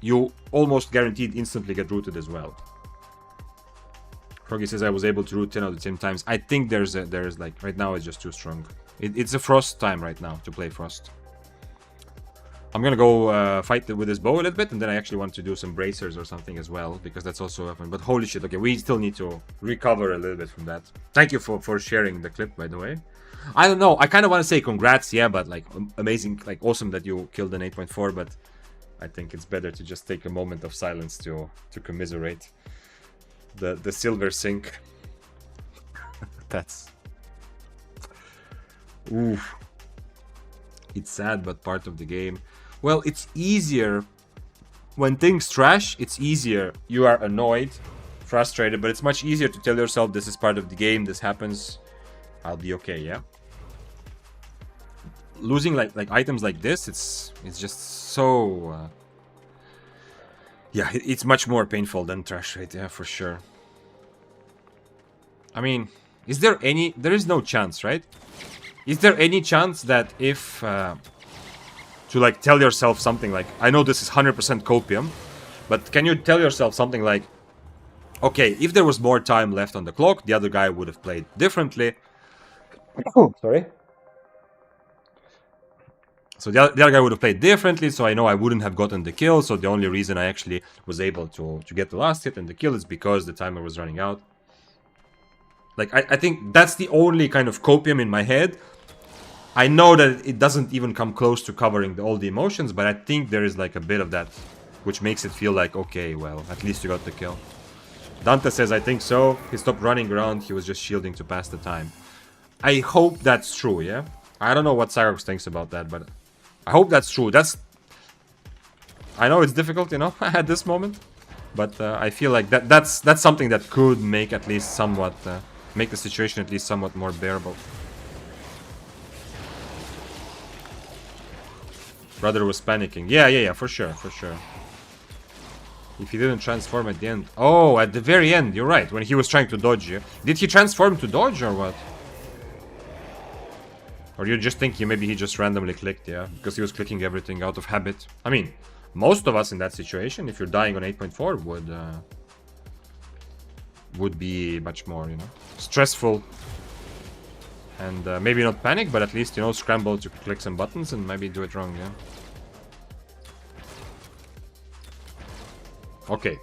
you almost guaranteed instantly get rooted as well. Froggy says I was able to root 10 at the same times. I think there's like, right now it's just too strong. It's a Frost time right now to play Frost. I'm gonna go fight with this bow a little bit, and then I actually want to do some bracers or something as well, because that's also a weapon. But holy shit, okay, we still need to recover a little bit from that. Thank you for sharing the clip, by the way. I don't know, I kind of want to say congrats, yeah, but like amazing, like awesome that you killed an 8.4, but I think it's better to just take a moment of silence to commiserate the silver sink. That's... Oof. It's sad, but part of the game. Well, it's easier when things trash. It's easier. You are annoyed, frustrated, but it's much easier to tell yourself this is part of the game. This happens. I'll be okay. Yeah. Losing like items like this, it's just so. Yeah, it's much more painful than trash rate. Yeah, for sure. I mean, is there any? There is no chance, right? Is there any chance that if to like tell yourself something like, I know this is 100% copium, but can you tell yourself something like, okay, if there was more time left on the clock, the other guy would have played differently. Oh, sorry. So the other guy would have played differently, so I know I wouldn't have gotten the kill, so the only reason I actually was able to get the last hit and the kill is because the timer was running out. Like, I think that's the only kind of copium in my head. I know that it doesn't even come close to covering all the emotions, but I think there is like a bit of that, which makes it feel like, okay, well, at least you got the kill. Dante says, I think so. He stopped running around, he was just shielding to pass the time. I hope that's true, yeah? I don't know what Cyrox thinks about that, but I hope that's true. I know it's difficult, you know, at this moment, but I feel like that's something that could make at least somewhat, make the situation at least somewhat more bearable. Brother was panicking. Yeah, for sure. If he didn't transform at the end. Oh, at the very end, you're right. When he was trying to dodge you. Did he transform to dodge or what? Or you just think maybe he just randomly clicked, yeah? Because he was clicking everything out of habit. I mean, most of us in that situation, if you're dying on 8.4, would be much more, you know, stressful. And maybe not panic, but at least, you know, scramble to click some buttons and maybe do it wrong, yeah. Okay.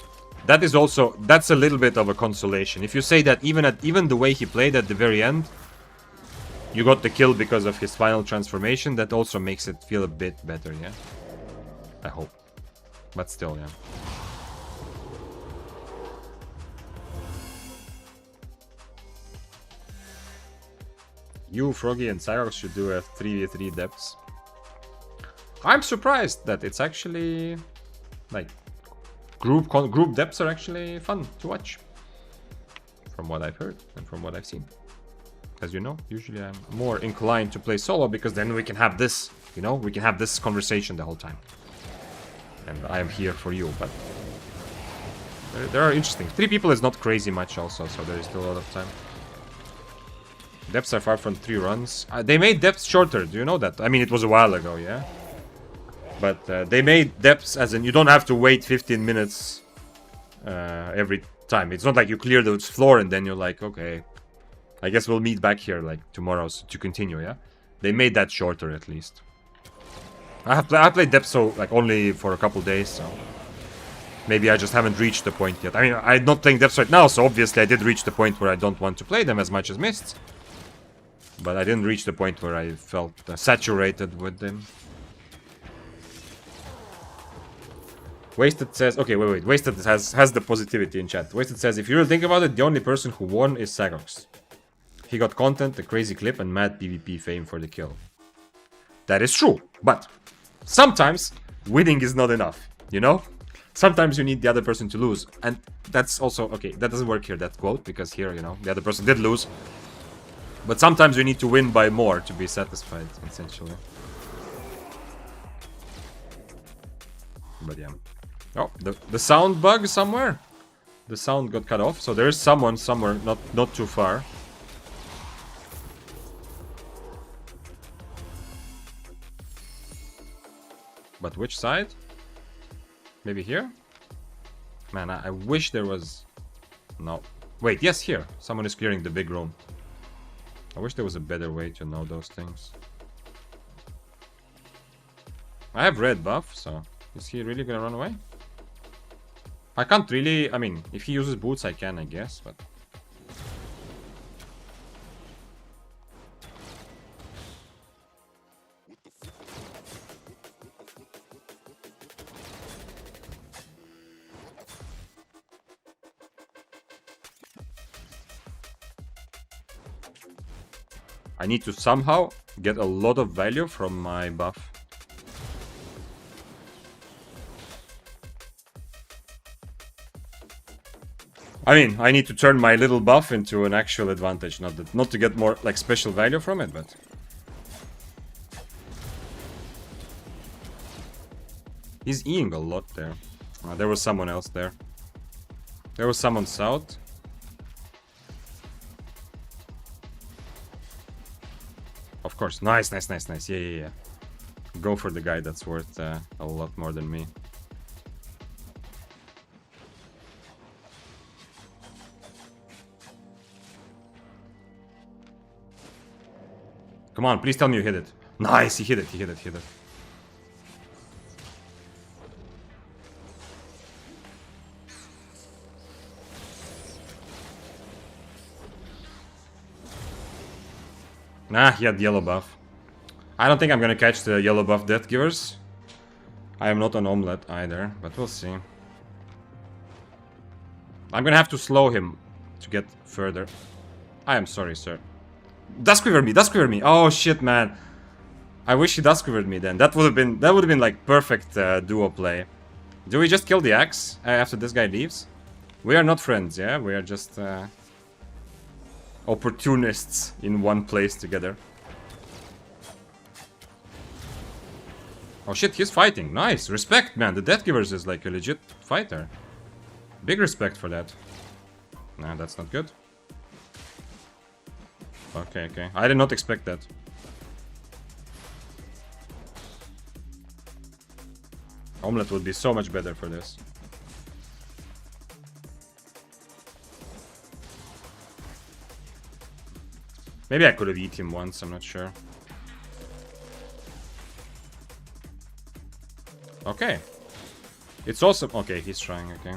That is also, that's a little bit of a consolation. If you say that even the way he played at the very end, you got the kill because of his final transformation, that also makes it feel a bit better, yeah? I hope. But still, yeah. You, Froggy, and Cyrox should do a 3v3 depths. I'm surprised that it's actually, like, group depths are actually fun to watch. From what I've heard and from what I've seen. As you know, usually I'm more inclined to play solo because then we can have this, you know, we can have this conversation the whole time. And I am here for you, but there are interesting. 3 people is not crazy much also, so there is still a lot of time. Depths are far from 3 runs. They made depths shorter, do you know that? I mean, it was a while ago, yeah? But they made depths as in you don't have to wait 15 minutes every time. It's not like you clear the floor and then you're like, okay, I guess we'll meet back here like tomorrow to continue, yeah? They made that shorter at least. I played depths so like only for a couple days, so maybe I just haven't reached the point yet. I mean, I'm not playing depths right now, so obviously I did reach the point where I don't want to play them as much as mists. But I didn't reach the point where I felt saturated with them. Wasted says, okay, wait. Wasted has the positivity in chat. Wasted says, if you really think about it, the only person who won is Sagox. He got content, a crazy clip, and mad PvP fame for the kill. That is true, but sometimes winning is not enough, you know? Sometimes you need the other person to lose, and that's also, okay, that doesn't work here, that quote, because here, you know, the other person did lose. But sometimes you need to win by more to be satisfied, essentially. But yeah. Oh, the sound bug somewhere? The sound got cut off, so there is someone somewhere, not too far. But which side? Maybe here? Man, I wish there was... No. Wait, yes, here. Someone is clearing the big room. I wish there was a better way to know those things. I have red buff, so... Is he really gonna run away? I can't really... I mean, if he uses boots, I can, I guess, but... I need to somehow get a lot of value from my buff. I mean, I need to turn my little buff into an actual advantage, not to get more like special value from it, but... He's Eing a lot there. There was someone else there. There was someone south. Of course. Nice. Yeah. Go for the guy that's worth a lot more than me. Come on, please tell me you hit it. Nice, he hit it. Nah, he had yellow buff. I don't think I'm gonna catch the yellow buff Death Givers. I am not an omelette either, but we'll see. I'm gonna have to slow him to get further. I am sorry, sir. Duskweaver me! Oh shit, man. I wish he Duskweavered me then. That would have been like perfect duo play. Do we just kill the axe after this guy leaves? We are not friends, yeah? We are just opportunists in one place together. Oh shit, he's fighting. Nice. Respect, man. The Death Givers is like a legit fighter. Big respect for that. Nah, that's not good. Okay. I did not expect that. Omelette would be so much better for this. Maybe I could have eaten him once, I'm not sure. Okay. It's awesome. Okay, he's trying, okay.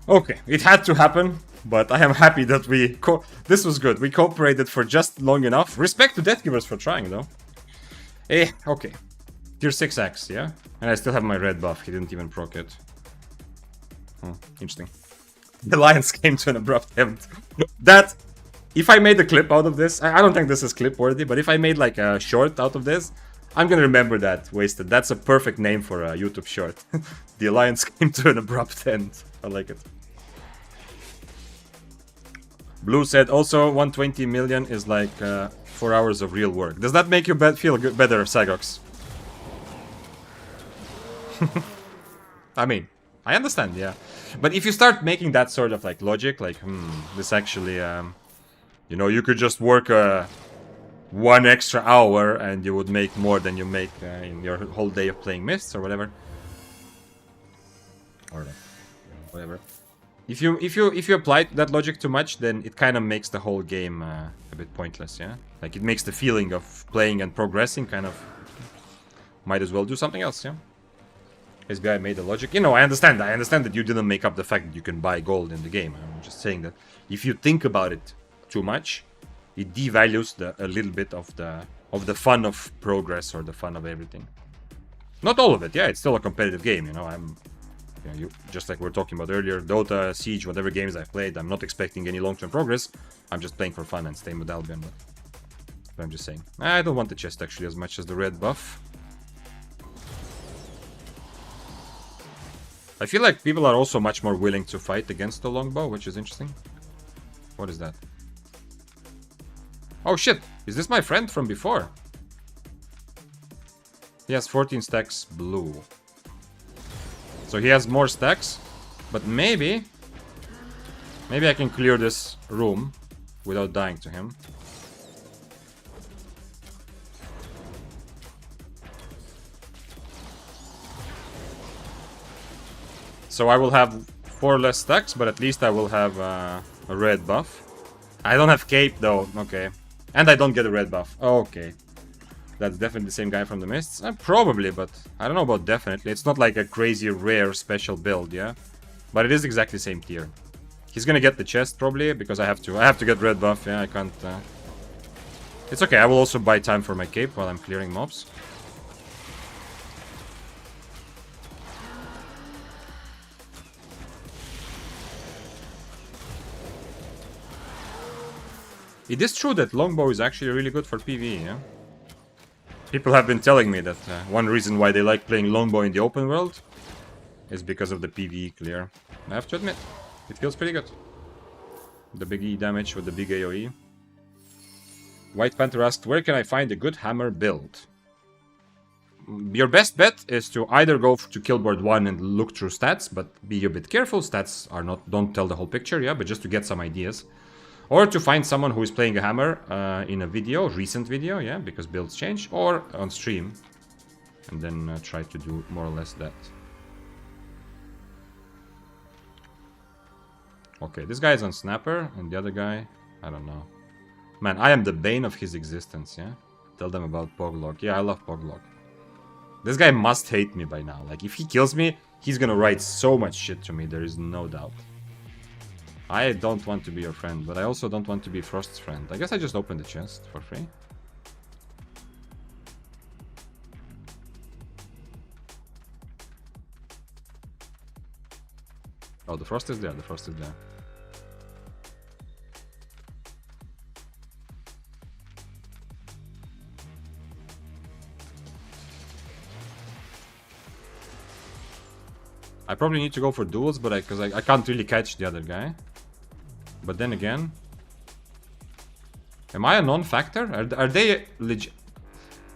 Okay, it had to happen, but I am happy that we this was good. We cooperated for just long enough. Respect to Deathgivers for trying, though. Okay. Tier 6 axe, yeah? And I still have my red buff. He didn't even proc it. Interesting. The lions came to an abrupt end. That, if I made a clip out of this, I don't think this is clip worthy, but if I made like a short out of this, I'm gonna remember that, Wasted. That's a perfect name for a YouTube short. The alliance came to an abrupt end. I like it. Blue said also 120 million is like 4 hours of real work. Does that make you feel better, Sagox? I mean, I understand, yeah. But if you start making that sort of like logic, like, this actually, you know, you could just work 1 extra hour and you would make more than you make in your whole day of playing Mists or whatever. Or whatever. If you apply that logic too much, then it kind of makes the whole game a bit pointless, yeah? Like, it makes the feeling of playing and progressing kind of... Might as well do something else, yeah? This guy made the logic. You know, I understand that you didn't make up the fact that you can buy gold in the game. I'm just saying that if you think about it too much, it devalues a little bit of the fun of progress or the fun of everything. Not all of it, yeah, it's still a competitive game, you know, just like we were talking about earlier, Dota, Siege, whatever games I've played, I'm not expecting any long-term progress. I'm just playing for fun and staying with Albion. But I'm just saying. I don't want the chest actually as much as the red buff. I feel like people are also much more willing to fight against the longbow, which is interesting. What is that? Oh shit! Is this my friend from before? He has 14 stacks blue. So he has more stacks, but maybe I can clear this room without dying to him. So I will have 4 less stacks, but at least I will have a red buff. I don't have cape though, okay. And I don't get a red buff, okay. That's definitely the same guy from the Mists. Probably, but I don't know about definitely. It's not like a crazy rare special build, yeah? But it is exactly the same tier. He's gonna get the chest probably, because I have to get red buff, yeah, I can't... It's okay, I will also buy time for my cape while I'm clearing mobs. It is true that longbow is actually really good for PvE, yeah? People have been telling me that one reason why they like playing longbow in the open world is because of the PvE clear. I have to admit, it feels pretty good. The big E damage with the big AoE. White Panther asked, where can I find a good hammer build? Your best bet is to either go to Killboard 1 and look through stats, but be a bit careful. Stats are don't tell the whole picture, yeah, but just to get some ideas. Or to find someone who is playing a hammer in a video, recent video, yeah, because builds change, or on stream. And then try to do more or less that. Okay, this guy is on Snapper, and the other guy, I don't know. Man, I am the bane of his existence, yeah? Tell them about Poglog. Yeah, I love Poglog. This guy must hate me by now. Like, if he kills me, he's gonna write so much shit to me, there is no doubt. I don't want to be your friend, but I also don't want to be Frost's friend. I guess I just opened the chest for free. Oh, the Frost is there, the Frost is there. I probably need to go for duels, but because I can't really catch the other guy. But then again, am I a non-factor? Are they legit?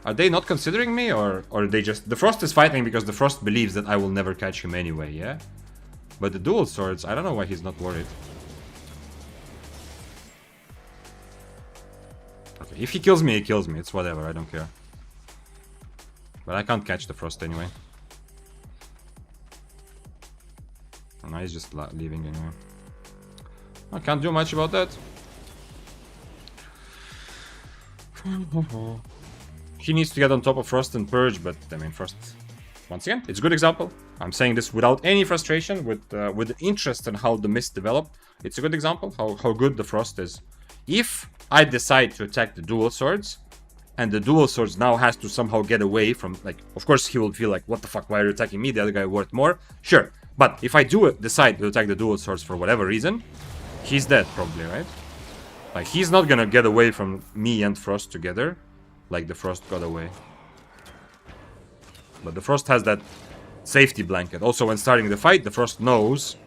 Are they not considering me, or they just... The Frost is fighting because the Frost believes that I will never catch him anyway, yeah? But the dual swords, I don't know why he's not worried. Okay, if he kills me, he kills me. It's whatever, I don't care. But I can't catch the Frost anyway. And now he's just leaving anyway. I can't do much about that. He needs to get on top of Frost and Purge, but I mean, Frost... Once again, it's a good example. I'm saying this without any frustration, with the interest in how the Mist developed. It's a good example how good the Frost is. If I decide to attack the dual swords, and the dual swords now has to somehow get away from, like, of course he will feel like, what the fuck, why are you attacking me? The other guy worth more. Sure, but if I do decide to attack the dual swords for whatever reason, he's dead probably, right? Like, he's not gonna get away from me and Frost together, like the Frost got away. But the Frost has that safety blanket. Also, when starting the fight, the Frost knows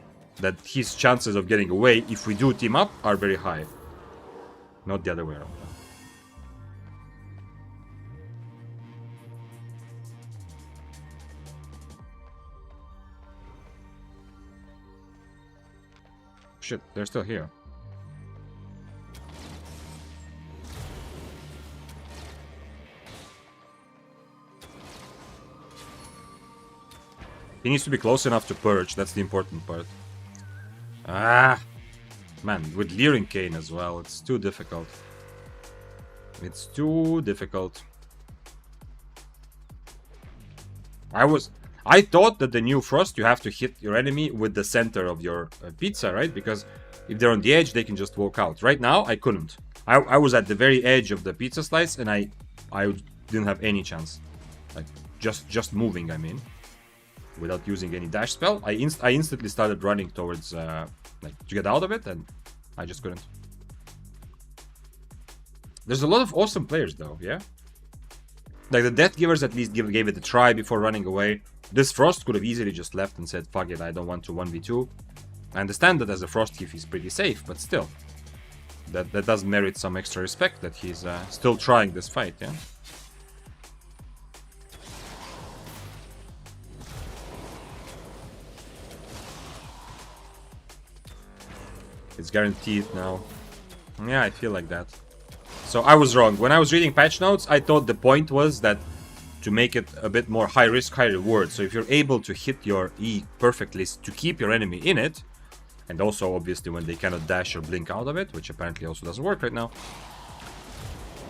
that his chances of getting away, if we do team up, are very high. Not the other way around. Shit, they're still here. He needs to be close enough to Purge, that's the important part. Ah! Man, with Leering Cane as well, it's too difficult. It's too difficult. I thought that the new Frost, you have to hit your enemy with the center of your pizza, right? Because if they're on the edge, they can just walk out. Right now, I couldn't. I was at the very edge of the pizza slice, and I didn't have any chance. Like, just moving, I mean. Without using any dash spell. I instantly started running towards, like, to get out of it, and I just couldn't. There's a lot of awesome players, though, yeah? Like, the Death Givers at least gave it a try before running away. This Frost could have easily just left and said, fuck it, I don't want to 1v2. I understand that as a Frost Thief he's pretty safe, but still. That does merit some extra respect that he's still trying this fight, yeah? It's guaranteed now. Yeah, I feel like that. So I was wrong. When I was reading patch notes, I thought the point was that to make it a bit more high risk, high reward. So if you're able to hit your E perfectly to keep your enemy in it, and also obviously when they cannot dash or blink out of it, which apparently also doesn't work right now,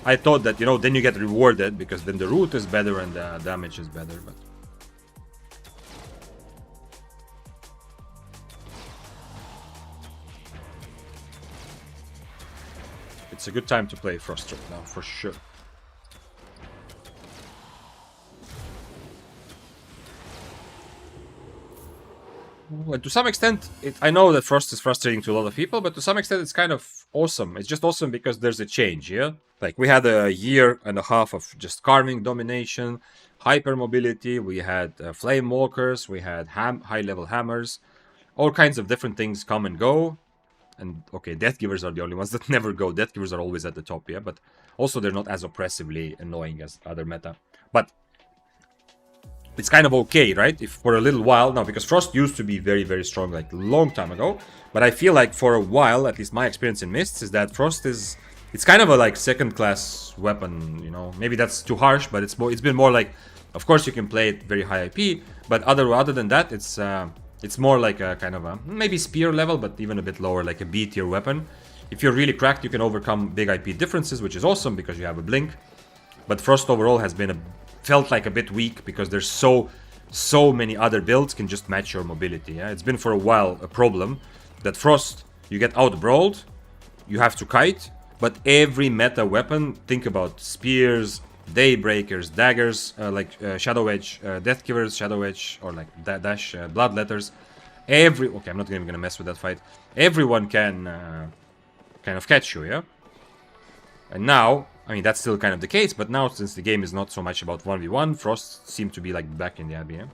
I thought that, you know, then you get rewarded because then the root is better and the damage is better, but... It's a good time to play Frost right now, for sure. And to some extent, I know that Frost is frustrating to a lot of people, but to some extent it's kind of awesome. It's just awesome because there's a change, yeah? Like, we had a year and a half of just carving domination, hyper mobility, we had flame walkers, we had high-level hammers, all kinds of different things come and go. And, okay, Death Givers are the only ones that never go. Death Givers are always at the top, yeah? But also they're not as oppressively annoying as other meta. But it's kind of okay, right? If for a little while... No, because Frost used to be very, very strong, like, a long time ago. But I feel like for a while, at least my experience in Mists, is that Frost is... It's kind of a, like, second-class weapon, you know? Maybe that's too harsh, but it's been more like... Of course, you can play it very high IP, but other than that, it's more like a kind of a, maybe spear level, but even a bit lower, like a B tier weapon. If you're really cracked, you can overcome big IP differences, which is awesome because you have a blink. But Frost overall has been felt like a bit weak because there's so many other builds can just match your mobility. Yeah? It's been for a while a problem that Frost, you get out-brawled, you have to kite, but every meta weapon, think about spears, Daybreakers, daggers, like Shadow Edge, Death Givers, Shadow Edge, or like dash, Bloodletters. Okay, I'm not even gonna mess with that fight. Everyone can kind of catch you, yeah? And now, I mean, that's still kind of the case, but now since the game is not so much about 1v1, Frost seemed to be like back in the Abbey, yeah?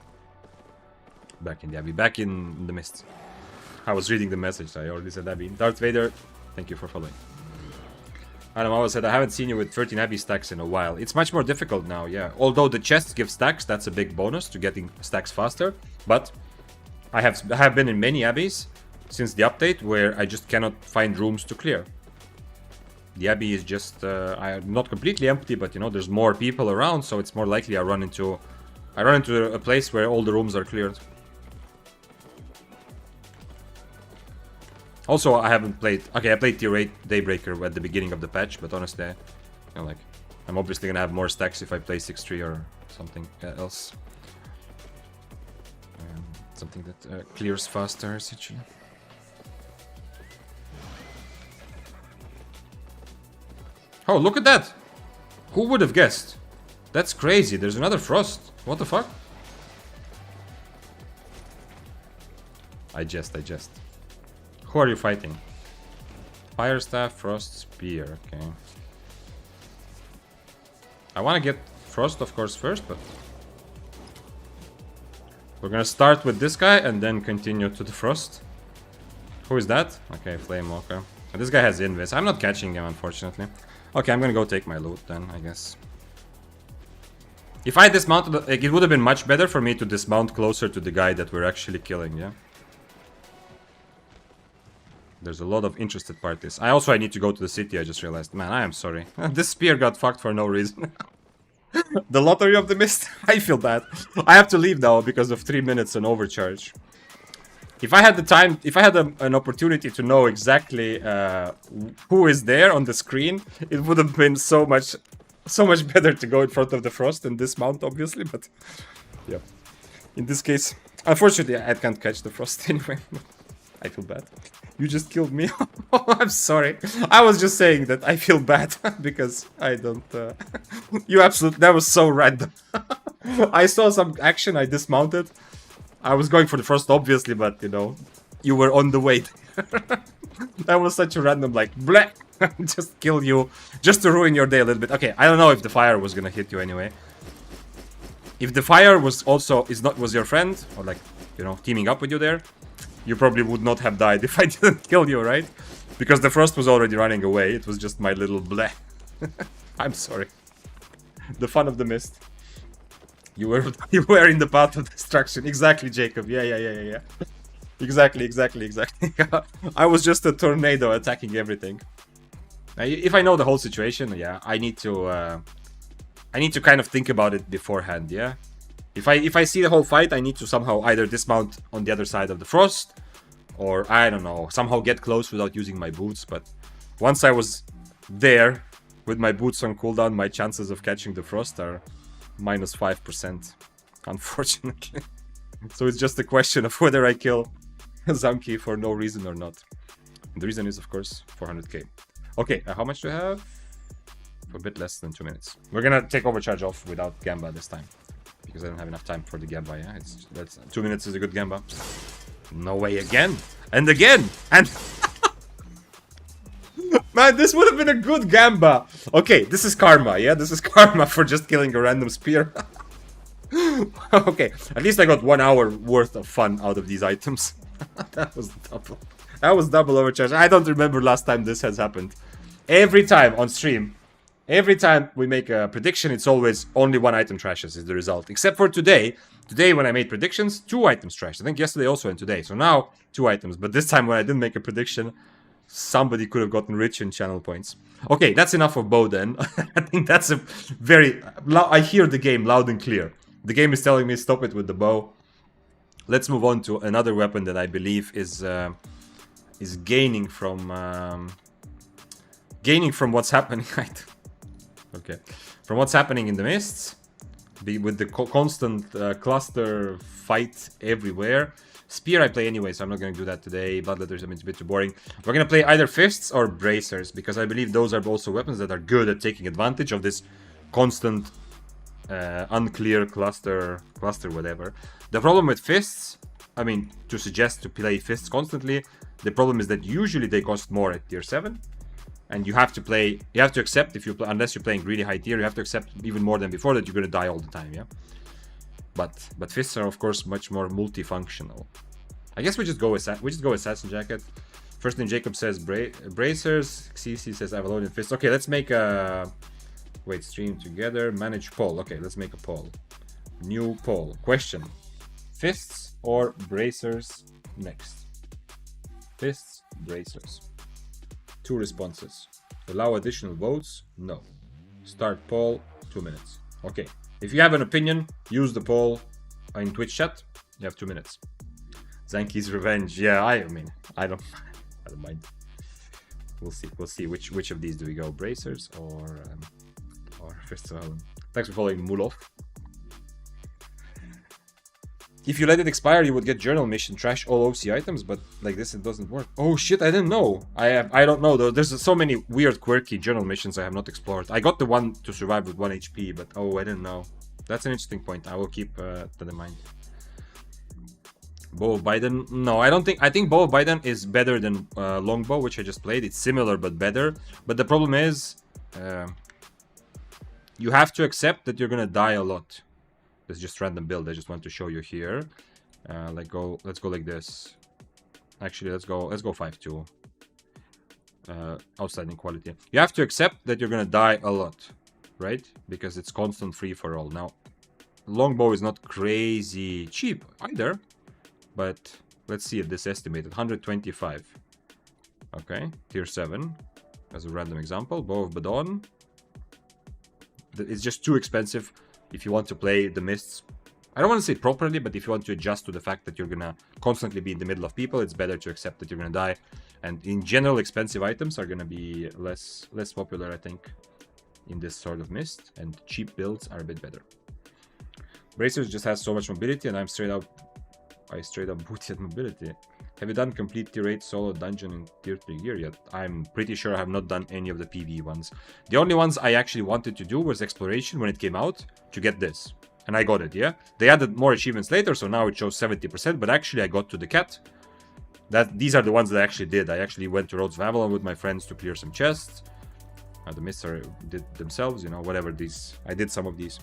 Back in the Abbey, back in the Mist. I was reading the message, I already said Abbey. Darth Vader, thank you for following. Adam always said, I haven't seen you with 13 Abbey stacks in a while. It's much more difficult now, yeah. Although the chests give stacks, that's a big bonus to getting stacks faster. But I have been in many Abbeys since the update where I just cannot find rooms to clear. The Abbey is just not completely empty, but you know, there's more people around, so it's more likely I run into a place where all the rooms are cleared. Also, I haven't played... Okay, I played Tier 8 Daybreaker at the beginning of the patch, but honestly, you know, like, I'm obviously gonna have more stacks if I play 6-3 or something else. Something that clears faster, essentially. Oh, look at that! Who would have guessed? That's crazy, there's another Frost. What the fuck? I jest. Who are you fighting? Fire Staff, Frost, Spear, okay. I want to get Frost, of course, first, but... We're gonna start with this guy and then continue to the Frost. Who is that? Okay, Flame Walker. This guy has Invis. I'm not catching him, unfortunately. Okay, I'm gonna go take my loot then, I guess. If I dismounted... Like, it would have been much better for me to dismount closer to the guy that we're actually killing, yeah? There's a lot of interested parties. I need to go to the city, I just realized. Man, I am sorry. This spear got fucked for no reason. The lottery of the mist. I feel bad. I have to leave now because of 3 minutes and overcharge. If I had the time, if I had an opportunity to know exactly who is there on the screen, it would have been so much better to go in front of the Frost and dismount, obviously, but... Yeah. In this case, unfortunately, I can't catch the Frost anyway. I feel bad. You just killed me. I'm sorry. I was just saying that I feel bad because I don't... You absolutely... That was so random. I saw some action, I dismounted. I was going for the Frost, obviously, but, you know, you were on the way. That was such a random, like, bleh! Just kill you, just to ruin your day a little bit. Okay, I don't know if the fire was gonna hit you anyway. If the fire was was your friend, or like, you know, teaming up with you there, you probably would not have died if I didn't kill you, right? Because the Frost was already running away. It was just my little bleh. I'm sorry. The fun of the mist. You were in the path of destruction. Exactly, Jacob. Yeah. Exactly. I was just a tornado attacking everything. If I know the whole situation, yeah, I need to kind of think about it beforehand, yeah? If I see the whole fight, I need to somehow either dismount on the other side of the Frost, or, I don't know, somehow get close without using my boots, but once I was there, with my boots on cooldown, my chances of catching the Frost are minus 5%, unfortunately. So it's just a question of whether I kill Zanki for no reason or not. And the reason is, of course, 400k. Okay, how much do I have? For a bit less than 2 minutes. We're gonna take overcharge off without Gamba this time. Because I don't have enough time for the Gamba, yeah? That's 2 minutes is a good Gamba. No way, again! And again! And... Man, this would have been a good Gamba! Okay, this is karma, yeah? This is karma for just killing a random spear. Okay, at least I got 1 hour worth of fun out of these items. That was double. That was double overcharge. I don't remember last time this has happened. Every time on stream, every time we make a prediction, it's always only 1 item trashes is the result. Except for today. Today when I made predictions, 2 items trashed. I think yesterday also and today. So now, 2 items. But this time when I didn't make a prediction, somebody could have gotten rich in channel points. Okay, that's enough of bow then. I think that's a very... I hear the game loud and clear. The game is telling me stop it with the bow. Let's move on to another weapon that I believe is gaining from what's happening. Okay, from what's happening in the mists, with the constant cluster fight everywhere. Spear I play anyway, so I'm not going to do that today. Bloodletters, I mean, it's a bit too boring. We're going to play either fists or bracers, because I believe those are also weapons that are good at taking advantage of this constant unclear cluster whatever. The problem with fists, I mean, to suggest to play fists constantly, the problem is that usually they cost more at tier 7. And you have to accept, if you play, unless you're playing really high tier, you have to accept even more than before that you're gonna die all the time, yeah? But fists are of course much more multifunctional. I guess we just go Assassin Jacket. First name Jacob says bracers. CC says Avalonian Fist. Okay, let's make a... Wait, stream together. Manage poll. Okay, let's make a poll. New poll. Question. Fists or bracers next? Fists, bracers. 2 responses. Allow additional votes? No. Start poll, 2 minutes. Okay. If you have an opinion, use the poll in Twitch chat. You have 2 minutes. Zanki's Revenge. Yeah, I mean, I don't mind. We'll see. We'll see which of these do we go, bracers or Fists of Helen. Thanks for following Mulov. If you let it expire, you would get journal mission, trash all OC items, but like this, it doesn't work. Oh shit, I didn't know. I don't know though. There's so many weird, quirky journal missions I have not explored. I got the one to survive with 1 HP, but oh, I didn't know. That's an interesting point. I will keep that in mind. Bow of Biden? No, I don't think. I think Bow of Biden is better than Longbow, which I just played. It's similar but better. But the problem is, you have to accept that you're gonna die a lot. It's just random build. I just want to show you here. Let's go like this. Actually, let's go 5-2. Outstanding quality. You have to accept that you're gonna die a lot, right? Because it's constant free for all. Now, Longbow is not crazy cheap either, but let's see if this estimated 125. Okay, tier 7 as a random example. Bow of Badon. It's just too expensive. If you want to play the mists, I don't want to say properly, but if you want to adjust to the fact that you're gonna constantly be in the middle of people, it's better to accept that you're gonna die. And in general, expensive items are gonna be less popular, I think, in this sort of mist, and cheap builds are a bit better. Bracers just has so much mobility, and I straight up booted mobility. Have you done complete tier 8 solo dungeon in tier 3 gear yet? I'm pretty sure I have not done any of the PvE ones. The only ones I actually wanted to do was exploration when it came out to get this. And I got it, yeah? They added more achievements later, so now it shows 70%, but actually I got to the cat. These are the ones that I actually did. I actually went to Roads of Avalon with my friends to clear some chests. The mists did themselves, you know, whatever these. I did some of these.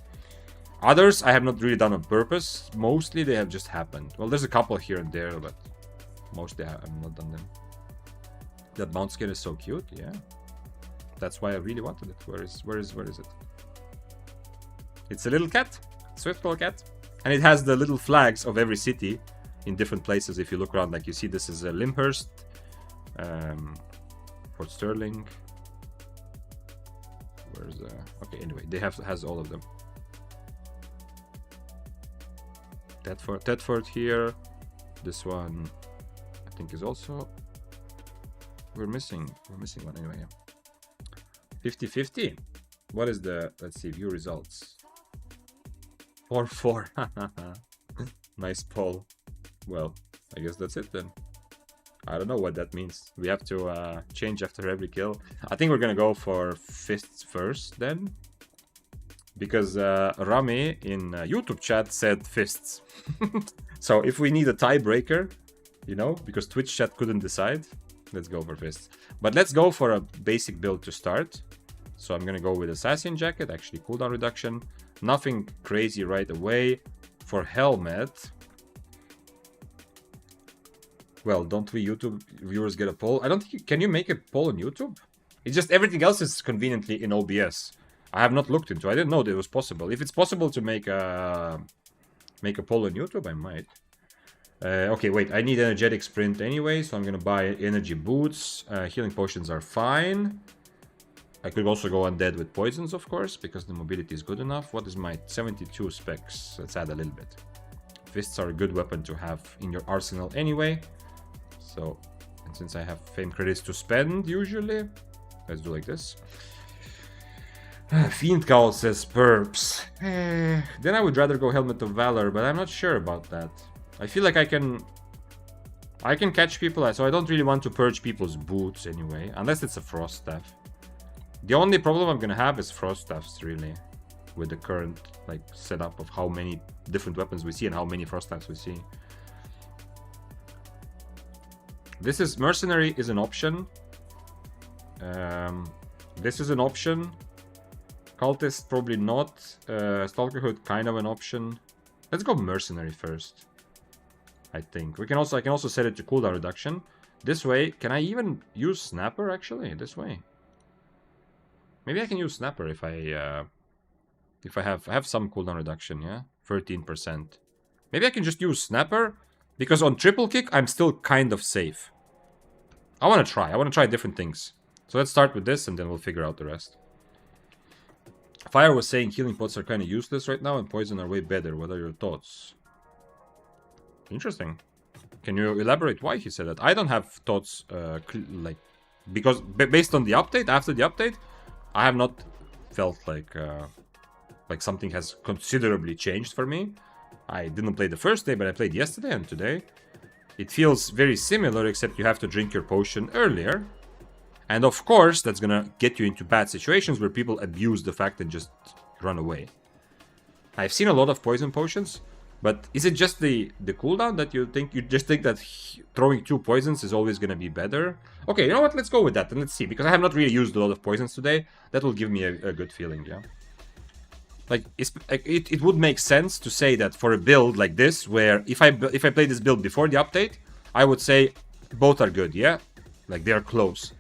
Others I have not really done on purpose. Mostly they have just happened. Well, there's a couple here and there, but mostly I have not done them. That mount skin is so cute, yeah. That's why I really wanted it. Where is it? It's a little cat, swift little cat, and it has the little flags of every city in different places. If you look around, like you see, this is Lyndhurst, Fort Sterling. Where's okay? Anyway, they has all of them. Tedford here. This one, I think, is also. We're missing one anyway. 50-50. What is the? Let's see. View results. 4-4. Nice poll. Well, I guess that's it then. I don't know what that means. We have to change after every kill. I think we're gonna go for fists first then. Because Rami in YouTube chat said fists. So if we need a tiebreaker, you know, because Twitch chat couldn't decide, let's go for fists. But let's go for a basic build to start. So I'm gonna go with Assassin Jacket, actually cooldown reduction. Nothing crazy right away. For helmet, well, don't we YouTube viewers get a poll? I don't think can you make a poll on YouTube? It's just everything else is conveniently in OBS. I have not looked into. I didn't know that it was possible. If it's possible to make a poll on YouTube, I might. Okay, wait. I need energetic sprint anyway, so I'm gonna buy energy boots. Healing potions are fine. I could also go undead with poisons, of course, because the mobility is good enough. What is my 72 specs? Let's add a little bit. Fists are a good weapon to have in your arsenal anyway. So, and since I have fame credits to spend usually, let's do like this. Fiend Cowl says perps. Then I would rather go Helmet of Valor, but I'm not sure about that. I feel like I can catch people, so I don't really want to purge people's boots anyway, unless it's a Frost Staff. The only problem I'm gonna have is Frost Staffs, really, with the current like setup of how many different weapons we see and how many Frost Staffs we see. This is Mercenary is an option. This is an option. Cultist probably not. Stalkerhood kind of an option. Let's go Mercenary first. I think I can also set it to cooldown reduction. This way, can I even use Snapper, actually? This way. Maybe I can use Snapper if I have some cooldown reduction, yeah? 13%. Maybe I can just use Snapper, because on triple kick, I'm still kind of safe. I want to try different things. So let's start with this, and then we'll figure out the rest. Fire was saying healing pots are kind of useless right now, and poison are way better. What are your thoughts? Interesting. Can you elaborate why he said that? I don't have thoughts, like, because based on the update, after the update, I have not felt like something has considerably changed for me. I didn't play the first day, but I played yesterday and today. It feels very similar, except you have to drink your potion earlier. And of course, that's gonna get you into bad situations where people abuse the fact and just run away. I've seen a lot of poison potions, but is it just the cooldown that you just think that throwing 2 poisons is always gonna be better? Okay, you know what? Let's go with that and let's see, because I have not really used a lot of poisons today. That will give me a good feeling, yeah. Like, it would make sense to say that for a build like this, where if I play this build before the update, I would say both are good, yeah? Like, they are close.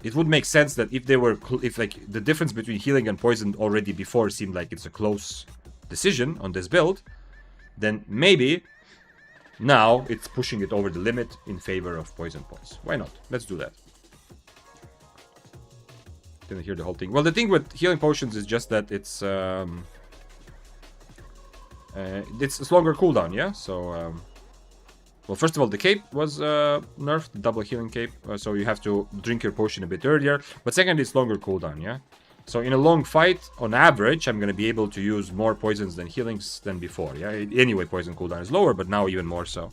It would make sense that if like the difference between healing and poison already before seemed like it's a close decision on this build, then maybe now it's pushing it over the limit in favor of poison points. Why not? Let's do that. Didn't hear the whole thing. Well, the thing with healing potions is just that it's longer cooldown, yeah? So, well, first of all, the cape was nerfed, the double healing cape, so you have to drink your potion a bit earlier. But second, it's longer cooldown, yeah? So in a long fight, on average, I'm going to be able to use more poisons than healings than before, yeah? Anyway, poison cooldown is lower, but now even more so.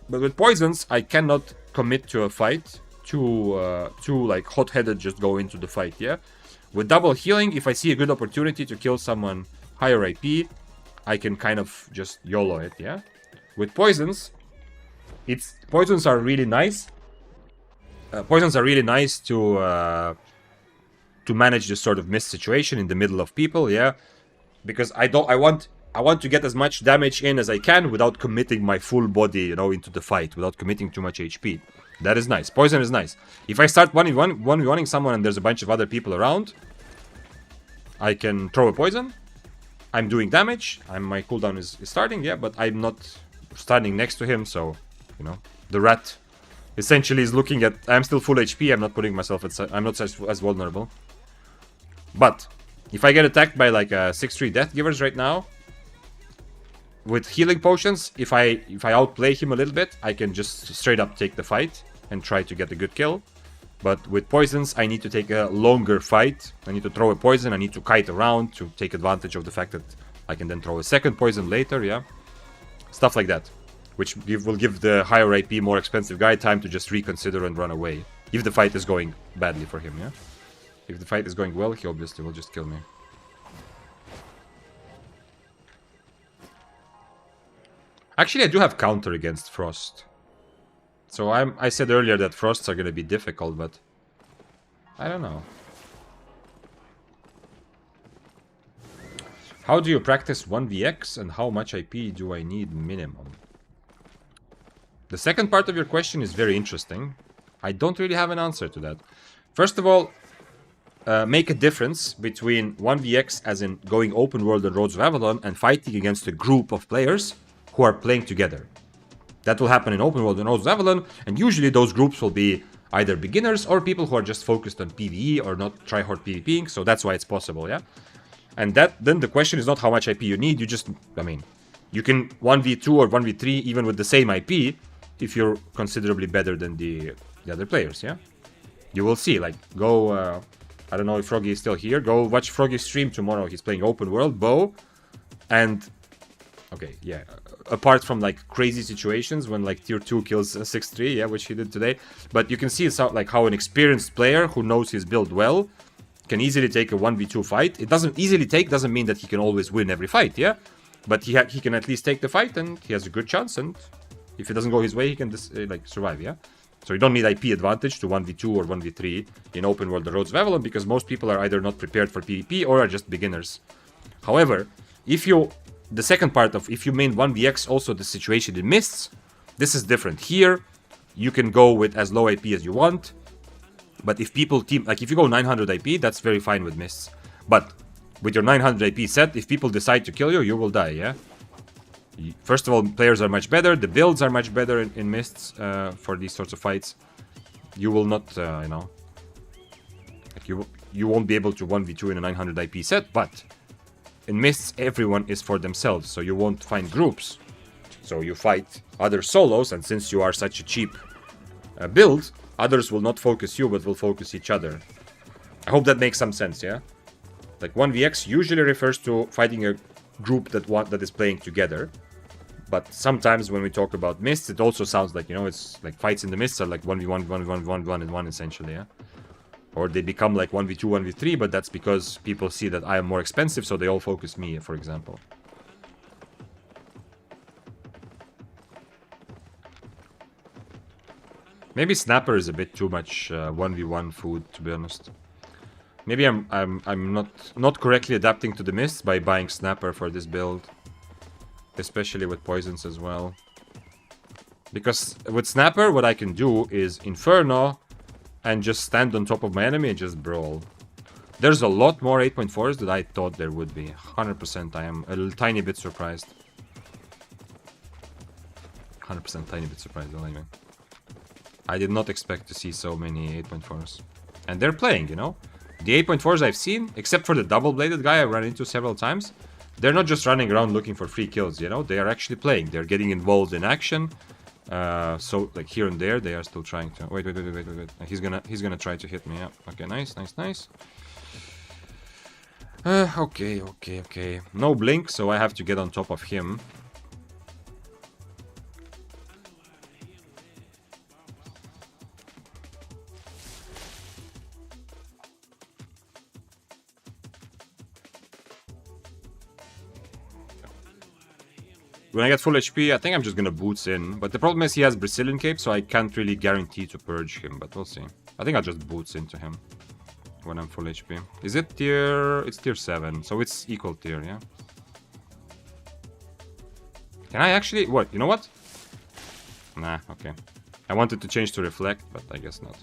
But with poisons, I cannot commit to a fight too like hot-headed just go into the fight, yeah? With double healing, if I see a good opportunity to kill someone higher IP, I can kind of just YOLO it, yeah? With poisons, poisons are really nice. Poisons are really nice to manage this sort of missed situation in the middle of people, yeah? Because I want to get as much damage in as I can without committing my full body, you know, into the fight, without committing too much HP. That is nice. Poison is nice. If I start 1v1ing someone and there's a bunch of other people around, I can throw a poison. I'm doing damage. My cooldown is starting, yeah, but I'm not standing next to him, so, you know, the rat essentially is looking at... I'm still full HP. I'm not putting myself at... I'm not as vulnerable. But if I get attacked by like a 6-3 Death Givers right now, with healing potions, if I outplay him a little bit, I can just straight up take the fight and try to get a good kill. But with poisons, I need to take a longer fight. I need to throw a poison. I need to kite around to take advantage of the fact that I can then throw a second poison later, yeah? Stuff like that. Which will give the higher IP, more expensive guy time to just reconsider and run away. If the fight is going badly for him, yeah? If the fight is going well, he obviously will just kill me. Actually, I do have counter against Frost. So I said earlier that Frosts are going to be difficult, but I don't know. How do you practice 1vx and how much IP do I need minimum? The second part of your question is very interesting. I don't really have an answer to that. First of all, make a difference between 1vx as in going open world on Roads of Avalon and fighting against a group of players who are playing together. That will happen in open world and Roads of Avalon, and usually those groups will be either beginners or people who are just focused on PvE or not tryhard PvPing, so that's why it's possible, yeah? And then the question is not how much IP you need, you just, I mean, you can 1v2 or 1v3 even with the same IP if you're considerably better than the other players, yeah? You will see, like, go, I don't know if Froggy is still here, go watch Froggy's stream tomorrow, he's playing open world, bow, and, okay, yeah, apart from, like, crazy situations when, like, tier 2 kills a 6-3, yeah, which he did today, but you can see it's like how an experienced player who knows his build well can easily take a 1v2 fight. It doesn't mean that he can always win every fight, yeah? But he can at least take the fight, and he has a good chance, and if it doesn't go his way, he can just, like, survive, yeah? So you don't need IP advantage to 1v2 or 1v3 in open world Roads of Avalon, because most people are either not prepared for PvP or are just beginners. However, if you... The second part of if you main 1vx also the situation in Mists, This is different. Here, you can go with as low AP as you want. But if people team... Like, if you go 900 AP, that's very fine with mists. But with your 900 AP set, if people decide to kill you, you will die, yeah? First of all, players are much better. The builds are much better in mists for these sorts of fights. You will not, you know... Like, you won't be able to 1v2 in a 900 IP set, but... In mists, everyone is for themselves, so you won't find groups. So you fight other solos, and since you are such a cheap build, others will not focus you, but will focus each other. I hope that makes some sense, yeah? Like 1vx usually refers to fighting a group that is playing together. But sometimes when we talk about mists, it also sounds like, you know, it's like fights in the mists are like 1v1, 1v1, 1v1, and 1 essentially, yeah? Or they become like 1v2, 1v3, but that's because people see that I am more expensive, so they all focus me, for example. Maybe Snapper is a bit too much 1v1 food, to be honest. Maybe I'm not correctly adapting to the mists by buying Snapper for this build. Especially with poisons as well. Because with Snapper, what I can do is Inferno and just stand on top of my enemy and just brawl. There's a lot more 8.4s than I thought there would be. 100%, I am a tiny bit surprised. 100% tiny bit surprised, don't I mean? I did not expect to see so many 8.4s. And they're playing, you know? The 8.4s I've seen, except for the double-bladed guy I ran into several times, they're not just running around looking for free kills, you know? They are actually playing. They're getting involved in action. So, like, here and there, they are still trying to... Wait. He's gonna try to hit me, yeah. Okay, nice. Okay. No blink, so I have to get on top of him. When I get full HP, I think I'm just gonna boots in. But the problem is he has Brazilian cape, so I can't really guarantee to purge him, but we'll see. I think I'll just boots into him when I'm full HP. Is it tier... It's tier 7, so it's equal tier, yeah? Can I actually... What? You know what? Nah, okay. I wanted to change to reflect, but I guess not.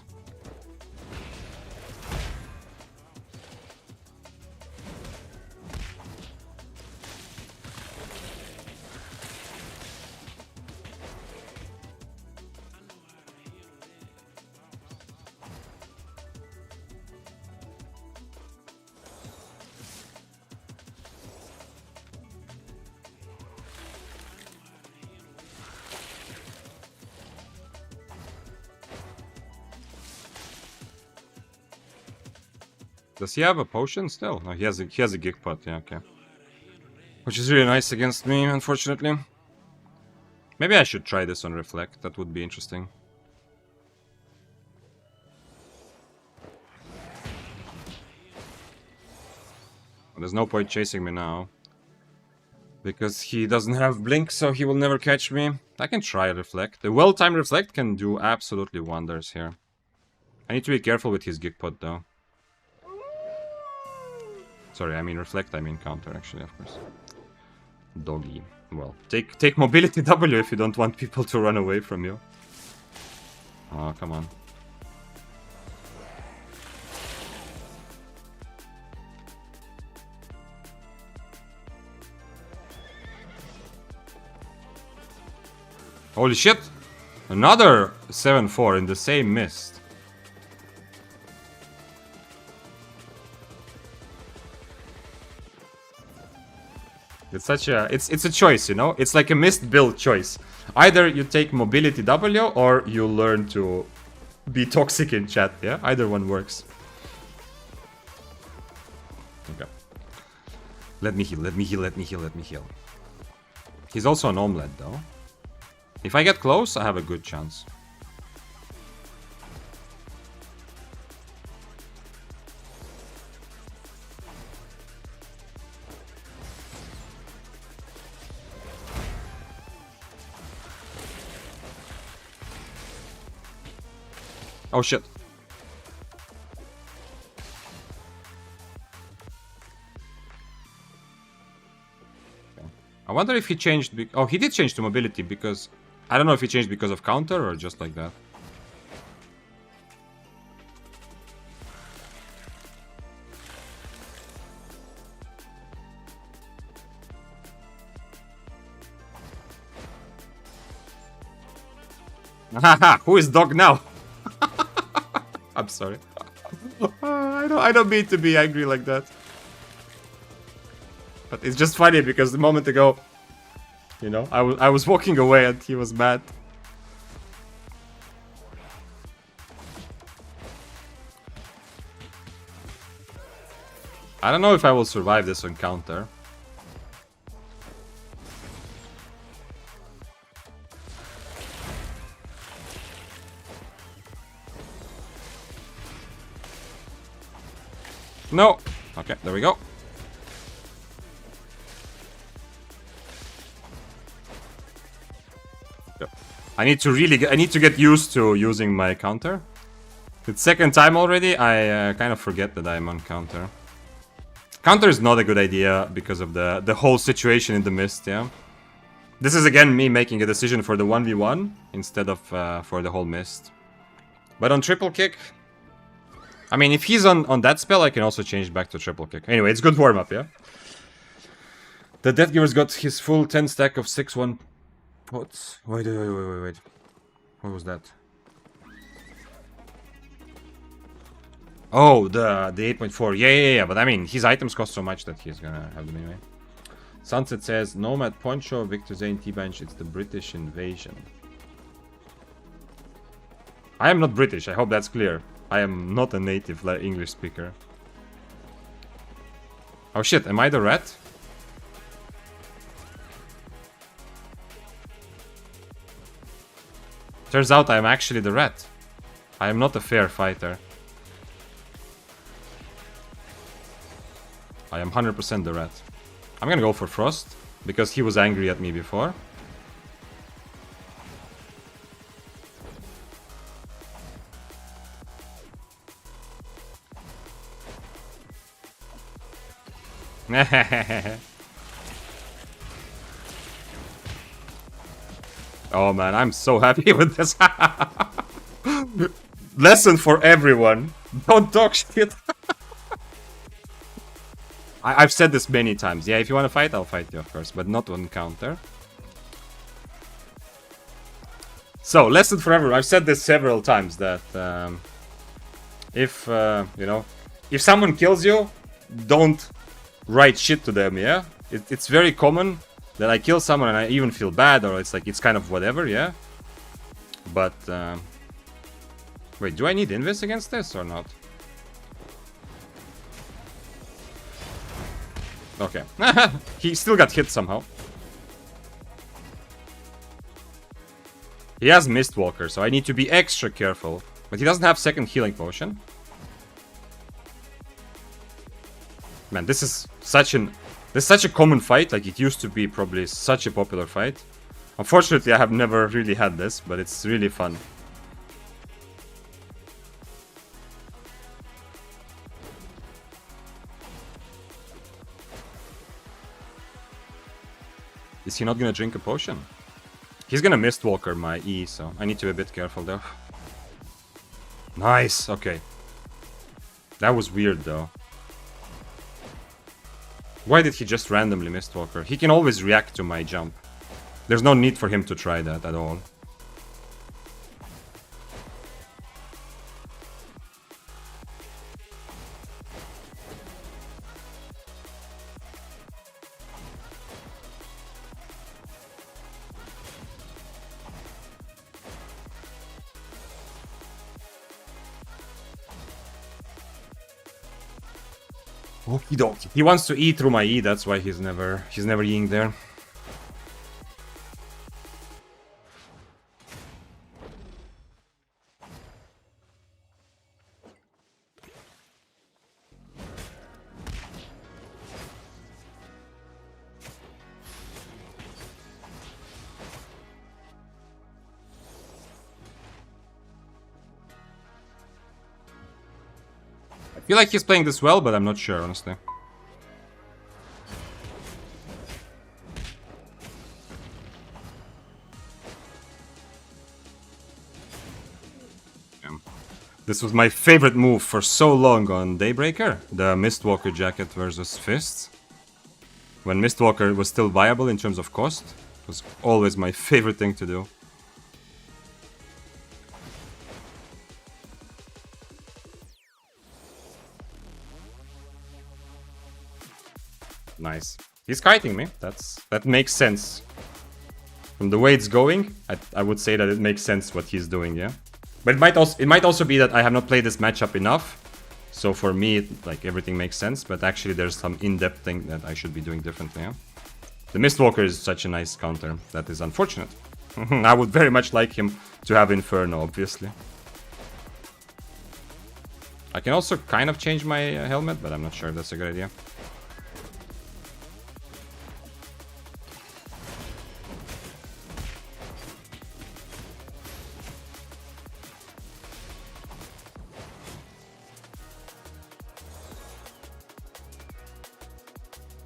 Does he have a potion still? No, he has a gig pot, yeah, okay. Which is really nice against me, unfortunately. Maybe I should try this on Reflect, that would be interesting. There's no point chasing me now. Because he doesn't have Blink, so he will never catch me. I can try Reflect. The well-timed Reflect can do absolutely wonders here. I need to be careful with his gig pot, though. Sorry, I mean reflect, I mean counter, actually, of course. Doggy. Well, take mobility W if you don't want people to run away from you. Oh, come on. Holy shit! Another 7-4 in the same mist. It's such a it's a choice, you know? It's like a mist build choice. Either you take mobility W or you learn to be toxic in chat, yeah? Either one works. Okay. Let me heal. He's also an omelette though. If I get close, I have a good chance. Oh shit. Okay. I wonder if he changed... Oh, he did change to mobility because I don't know if he changed because of counter or just like that. Haha, who is dog now? I'm sorry. I don't mean to be angry like that. But it's just funny because the moment ago, you know, I was walking away and he was mad. I don't know if I will survive this encounter. No. Okay, there we go. I need to get used to using my counter. It's second time already. I kind of forget that I'm on counter. Counter is not a good idea because of the whole situation in the mist, yeah. This is again me making a decision for the 1v1 instead of for the whole mist. But on triple kick, I mean, if he's on that spell, I can also change back to triple kick. Anyway, it's good warm-up, yeah? The Death Giver's got his full 10 stack of 6-1 pots. Wait. What was that? Oh, the 8.4. Yeah. But I mean, his items cost so much that he's gonna have them anyway. Sunset says, Nomad Poncho, Victor Zane, T-Bench, it's the British invasion. I am not British, I hope that's clear. I am not a native English speaker. Oh shit, am I the rat? Turns out I am actually the rat. I am not a fair fighter. I am 100% the rat. I'm gonna go for Frost, because he was angry at me before. Oh man, I'm so happy with this. Lesson for everyone. Don't talk shit. I've said this many times. Yeah, if you want to fight, I'll fight you, of course, but not on counter. So, lesson for everyone. I've said this several times that if, you know, if someone kills you, don't write shit to them, yeah? It's very common that I kill someone and I even feel bad, or it's like, it's kind of whatever, yeah? But, wait, do I need invis against this or not? Okay. He still got hit somehow. He has Mistwalker, so I need to be extra careful. But he doesn't have second healing potion. Man, this is such a common fight. Like, it used to be probably such a popular fight. Unfortunately, I have never really had this, but it's really fun. Is he not gonna drink a potion? He's gonna Mistwalker my E, so I need to be a bit careful there. Nice, okay. That was weird though. Why did he just randomly Mistwalker? He can always react to my jump. There's no need for him to try that at all. Okie dokie. He wants to E through my E, that's why he's never Eing there. I feel like he's playing this well, but I'm not sure, honestly. This was my favorite move for so long on Daybreaker. The Mistwalker jacket versus Fists. When Mistwalker was still viable in terms of cost. It was always my favorite thing to do. Nice. He's kiting me. That makes sense. From the way it's going, I would say that it makes sense what he's doing, yeah? But it might also be that I have not played this matchup enough. So for me, like, everything makes sense. But actually there's some in-depth thing that I should be doing differently, yeah? The Mistwalker is such a nice counter. That is unfortunate. I would very much like him to have Inferno, obviously. I can also kind of change my helmet, but I'm not sure if that's a good idea.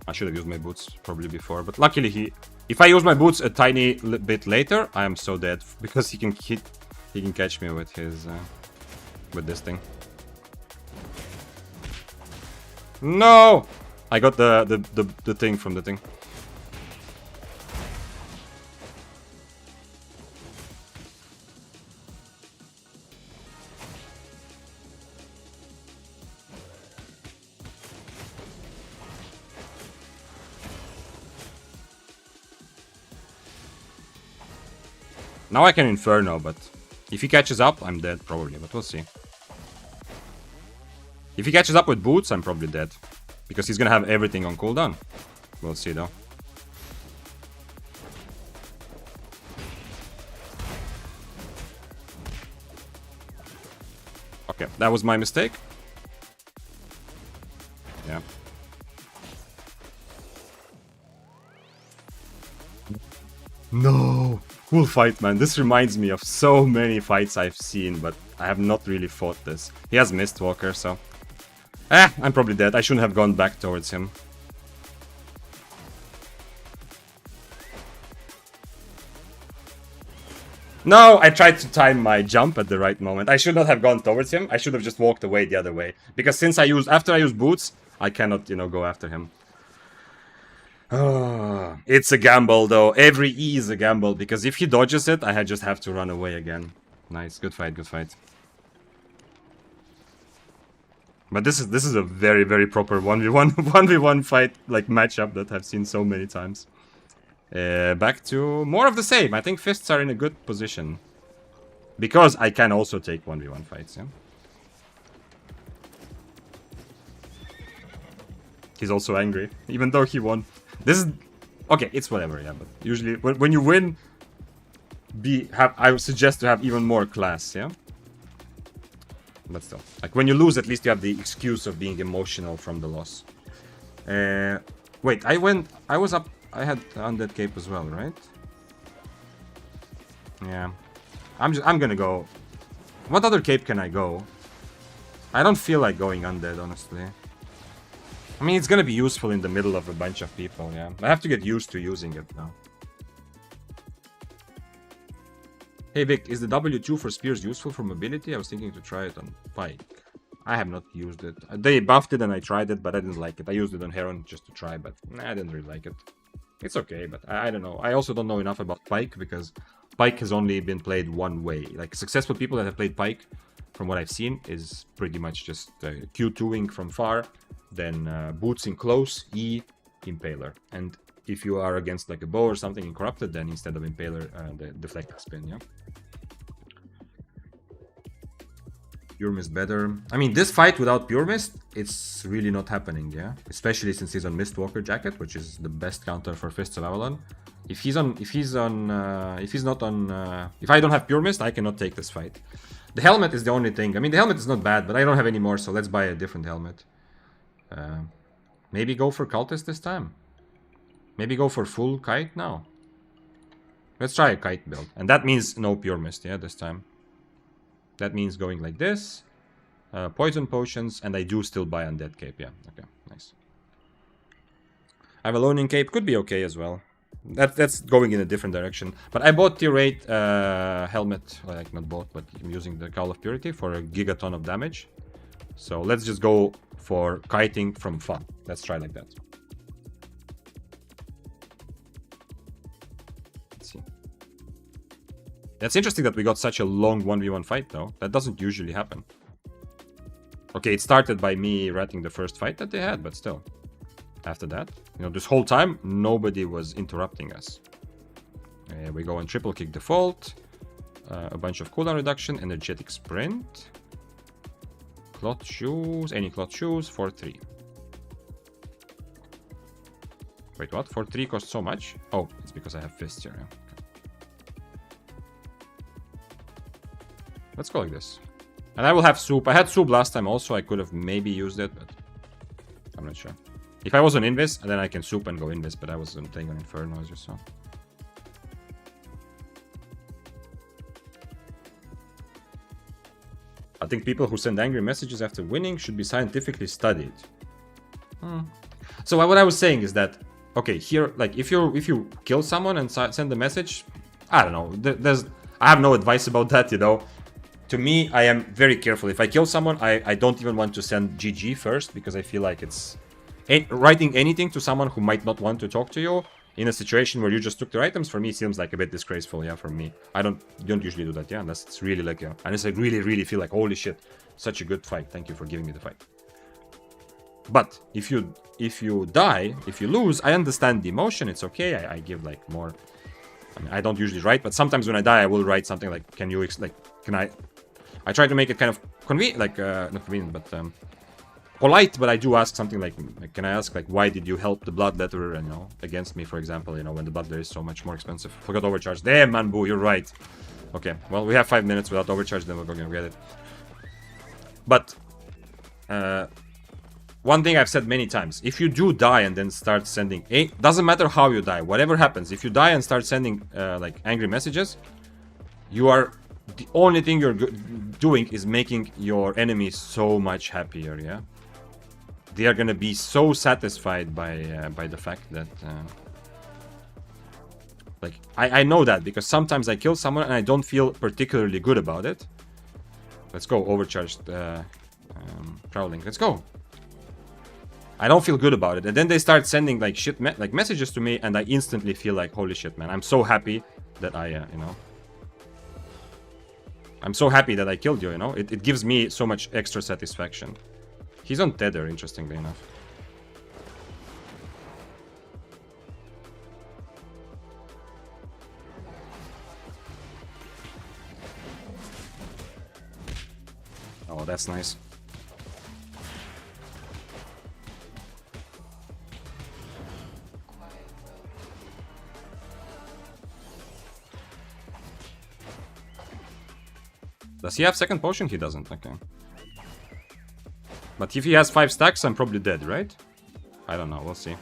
I should have used my boots probably before, but luckily if I use my boots a tiny bit later, I am so dead because he can catch me with his with this thing. No, I got the thing from the thing. Now I can Inferno, but if he catches up, I'm dead probably, but we'll see. If he catches up with boots, I'm probably dead. Because he's gonna have everything on cooldown. We'll see though. Okay, that was my mistake. Yeah. No! Cool fight, man. This reminds me of so many fights I've seen, but I have not really fought this. He has Mistwalker, so... I'm probably dead. I shouldn't have gone back towards him. No, I tried to time my jump at the right moment. I should not have gone towards him. I should have just walked away the other way. Because since after I use boots, I cannot, go after him. Oh, it's a gamble, though. Every E is a gamble, because if he dodges it, I just have to run away again. Nice, good fight, good fight. But this is a very, very proper 1v1 fight, like, matchup that I've seen so many times. Back to more of the same. I think Fists are in a good position. Because I can also take 1v1 fights, yeah? He's also angry, even though he won. This is... Okay, it's whatever, yeah, but usually when you win, I would suggest to have even more class, yeah? But still. Like, when you lose, at least you have the excuse of being emotional from the loss. Wait, I was up... I had Undead Cape as well, right? Yeah. I'm gonna go... What other cape can I go? I don't feel like going Undead, honestly. I mean, it's gonna be useful in the middle of a bunch of people, yeah. I have to get used to using it now. Hey Vic, is the W2 for spears useful for mobility? I was thinking to try it on Pike. I have not used it. They buffed it and I tried it, but I didn't like it. I used it on Heron just to try, but I didn't really like it. It's okay, but I don't know. I also don't know enough about Pike, because Pike has only been played one way. Like, successful people that have played Pike, from what I've seen, is pretty much just Q2ing from far, then boots in close, E, Impaler. And if you are against like a bow or something in Corrupted, then instead of Impaler, the Deflected Spin, yeah? Pure Mist better. I mean, this fight without Pure Mist, it's really not happening, yeah? Especially since he's on Mistwalker jacket, which is the best counter for Fists of Avalon. If I don't have Pure Mist, I cannot take this fight. The helmet is the only thing. I mean, the helmet is not bad, but I don't have any more, so let's buy a different helmet. Maybe go for Cultist this time. Maybe go for full Kite now. Let's try a Kite build. And that means no Pure Mist, yeah, this time. That means going like this. Poison Potions, and I do still buy Undead Cape, yeah. Okay, nice. Avalonian Cape could be okay as well. That's going in a different direction. But I bought tier 8 helmet, like not bought, but I'm using the Cowl of Purity for a gigaton of damage. So let's just go for kiting from fun. Let's try like that. Let's see. That's interesting that we got such a long 1v1 fight though. That doesn't usually happen. Okay, it started by me ratting the first fight that they had, but still. After that, you know, this whole time, nobody was interrupting us. We go and triple kick default. A bunch of cooldown reduction, energetic sprint. Cloth shoes, any cloth shoes, 4-3. Wait, what? 4-3 costs so much? Oh, it's because I have fists here. Yeah. Let's go like this. And I will have soup. I had soup last time also. I could have maybe used it, but I'm not sure. If I was on Invis, then I can soup and go Invis, but I wasn't playing on Inferno, as you saw. I think people who send angry messages after winning should be scientifically studied. So what I was saying is that, okay, here, like, if you kill someone and send a message, I don't know. I have no advice about that, you know. To me, I am very careful. If I kill someone, I don't even want to send GG first, because I feel like it's... writing anything to someone who might not want to talk to you in a situation where you just took their items, for me seems like a bit disgraceful. Yeah, for me, I don't usually do that. Yeah, unless it's really like, yeah, unless I really feel like, holy shit, such a good fight, thank you for giving me the fight. But if you die, if you lose, I understand the emotion. It's okay. I give like more. I mean, I don't usually write, but sometimes when I die, I will write something like, can you can I try to make it kind of convenient, like not convenient, but polite, but I do ask something like, can I ask, like, why did you help the Bloodletter, you know, against me, for example, you know, when the Bloodletter is so much more expensive. Forgot overcharge. Damn, man, boo, you're right. Okay, well, we have 5 minutes without overcharge, then we're gonna get it. But, one thing I've said many times, if you do die and then start sending, doesn't matter how you die, whatever happens, if you die and start sending, like, angry messages, you are, the only thing you're doing is making your enemy so much happier, yeah? They are gonna be so satisfied by the fact that, like, I know that because sometimes I kill someone and I don't feel particularly good about it. Let's go, overcharged prowling. Let's go. I don't feel good about it, and then they start sending like shit, like messages to me, and I instantly feel like, holy shit, man! I'm so happy that I, you know, I'm so happy that I killed you. You know, it gives me so much extra satisfaction. He's on tether, interestingly enough. Oh, that's nice. Does he have second potion? He doesn't, okay. But if he has 5 stacks, I'm probably dead, right? I don't know, we'll see.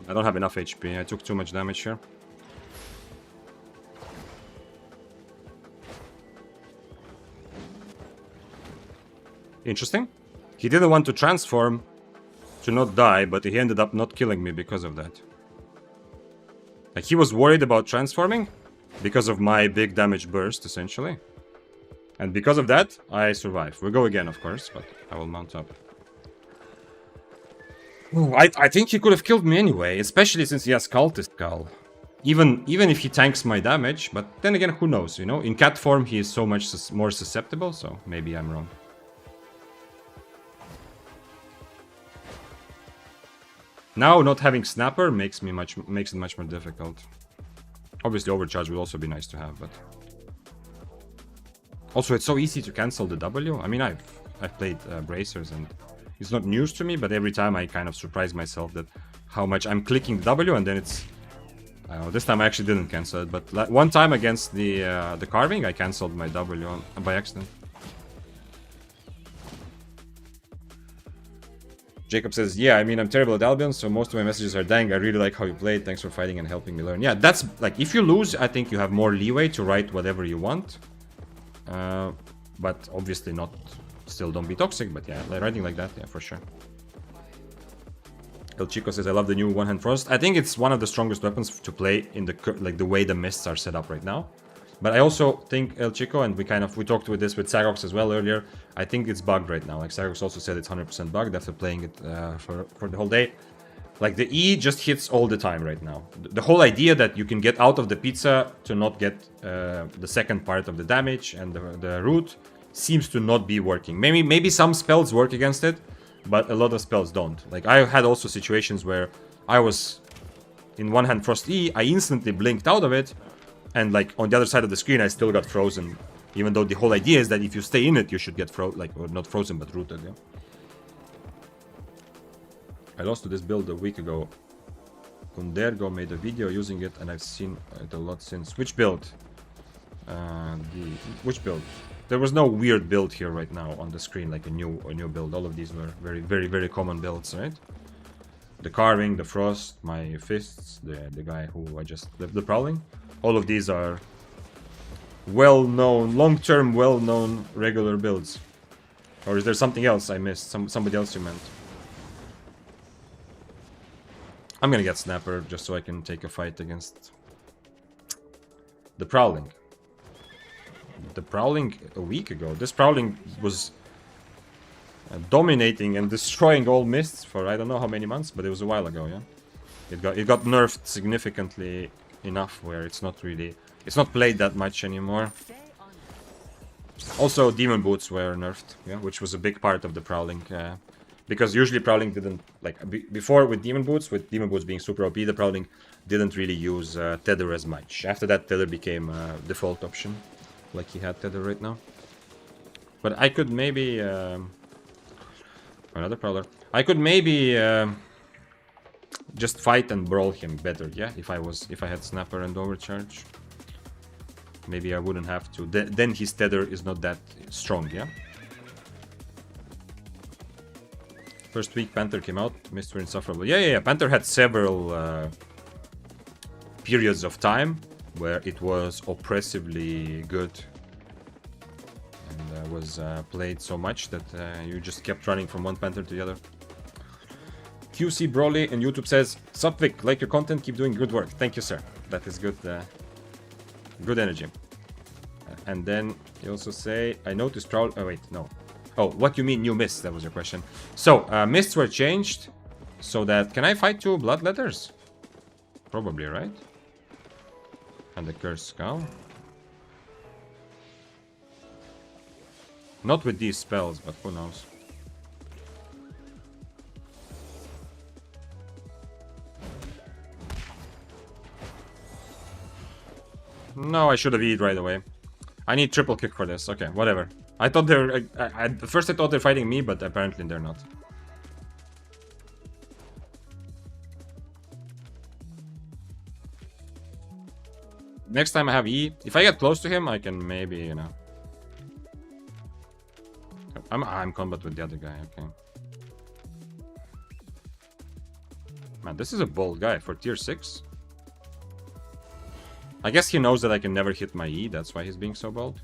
I don't have enough HP, I took too much damage here. Interesting. He didn't want to transform to not die, but he ended up not killing me because of that. Like, he was worried about transforming because of my big damage burst, essentially. And because of that, I survive. We'll go again, of course, but I will mount up. Ooh, I think he could have killed me anyway, especially since he has Cultist Skull. Even if he tanks my damage, but then again, who knows, you know? In cat form, he is so much more susceptible, so maybe I'm wrong. Now, not having Snapper makes it much more difficult. Obviously, Overcharge would also be nice to have, but... Also, it's so easy to cancel the W. I mean, I've played Bracers, and it's not news to me, but every time I kind of surprise myself that how much I'm clicking the W, and then it's... I don't know, this time I actually didn't cancel it, but one time against the Carving, I cancelled my W by accident. Jacob says, yeah, I mean, I'm terrible at Albion, so most of my messages are, dang, I really like how you played, thanks for fighting and helping me learn. Yeah, that's, like, if you lose, I think you have more leeway to write whatever you want. But obviously not, still don't be toxic, but yeah, like, writing like that, yeah, for sure. El Chico says, I love the new one-hand frost. I think it's one of the strongest weapons to play in the way the mists are set up right now. But I also think El Chico, and we talked with this with Sagox as well earlier, I think it's bugged right now. Like Sagox also said, it's 100% bugged after playing it for the whole day. Like the E just hits all the time right now. The whole idea that you can get out of the pizza to not get the second part of the damage and the root seems to not be working. Maybe some spells work against it, but a lot of spells don't. Like I had also situations where I was in one hand frost E, I instantly blinked out of it, and like on the other side of the screen I still got frozen. Even though the whole idea is that if you stay in it, you should get or not frozen but rooted. Yeah. I lost to this build a week ago. Undergo made a video using it, and I've seen it a lot since. Which build? Which build? There was no weird build here right now on the screen, like a new build. All of these were very common builds, right? The carving, the frost, my fists, the guy who I just the prowling. All of these are well-known, long-term, well-known regular builds. Or is there something else I missed? Somebody else you meant? I'm gonna get Snapper just so I can take a fight against the Prowling. The Prowling a week ago. This Prowling was dominating and destroying all mists for I don't know how many months, but it was a while ago, yeah? It got nerfed significantly enough where it's not played that much anymore. Also, Demon Boots were nerfed, yeah, which was a big part of the Prowling. Because usually Prowling didn't, like, before with Demon Boots being super OP, the Prowling didn't really use Tether as much. After that, Tether became a default option, like he had Tether right now. But I could maybe... another Prowler. I could maybe just fight and brawl him better, yeah? If I had Snapper and Overcharge. Maybe I wouldn't have to. Then his Tether is not that strong, yeah? First week Panther came out, Mists were insufferable. Yeah. Panther had several periods of time where it was oppressively good. And was played so much that you just kept running from one Panther to the other. QC Broly on YouTube says, "Sup Vic, like your content, keep doing good work." Thank you, sir. That is good. Good energy. And then you also say, I noticed Prowl... Oh, wait, no. Oh, what you mean new mists? That was your question. So, mists were changed so that... Can I fight 2 Bloodletters? Probably, right? And the Cursed Skull. Not with these spells, but who knows. No, I should have eaten right away. I need triple kick for this. Okay, whatever. I thought they're... at first I thought they're fighting me, but apparently they're not. Next time I have E, if I get close to him, I can maybe, you know... I'm combat with the other guy, okay. Man, this is a bold guy for tier 6. I guess he knows that I can never hit my E, that's why he's being so bold.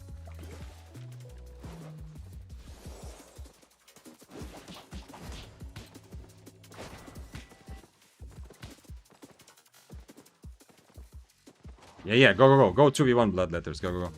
Yeah, go. Go 2v1 Bloodletters, go.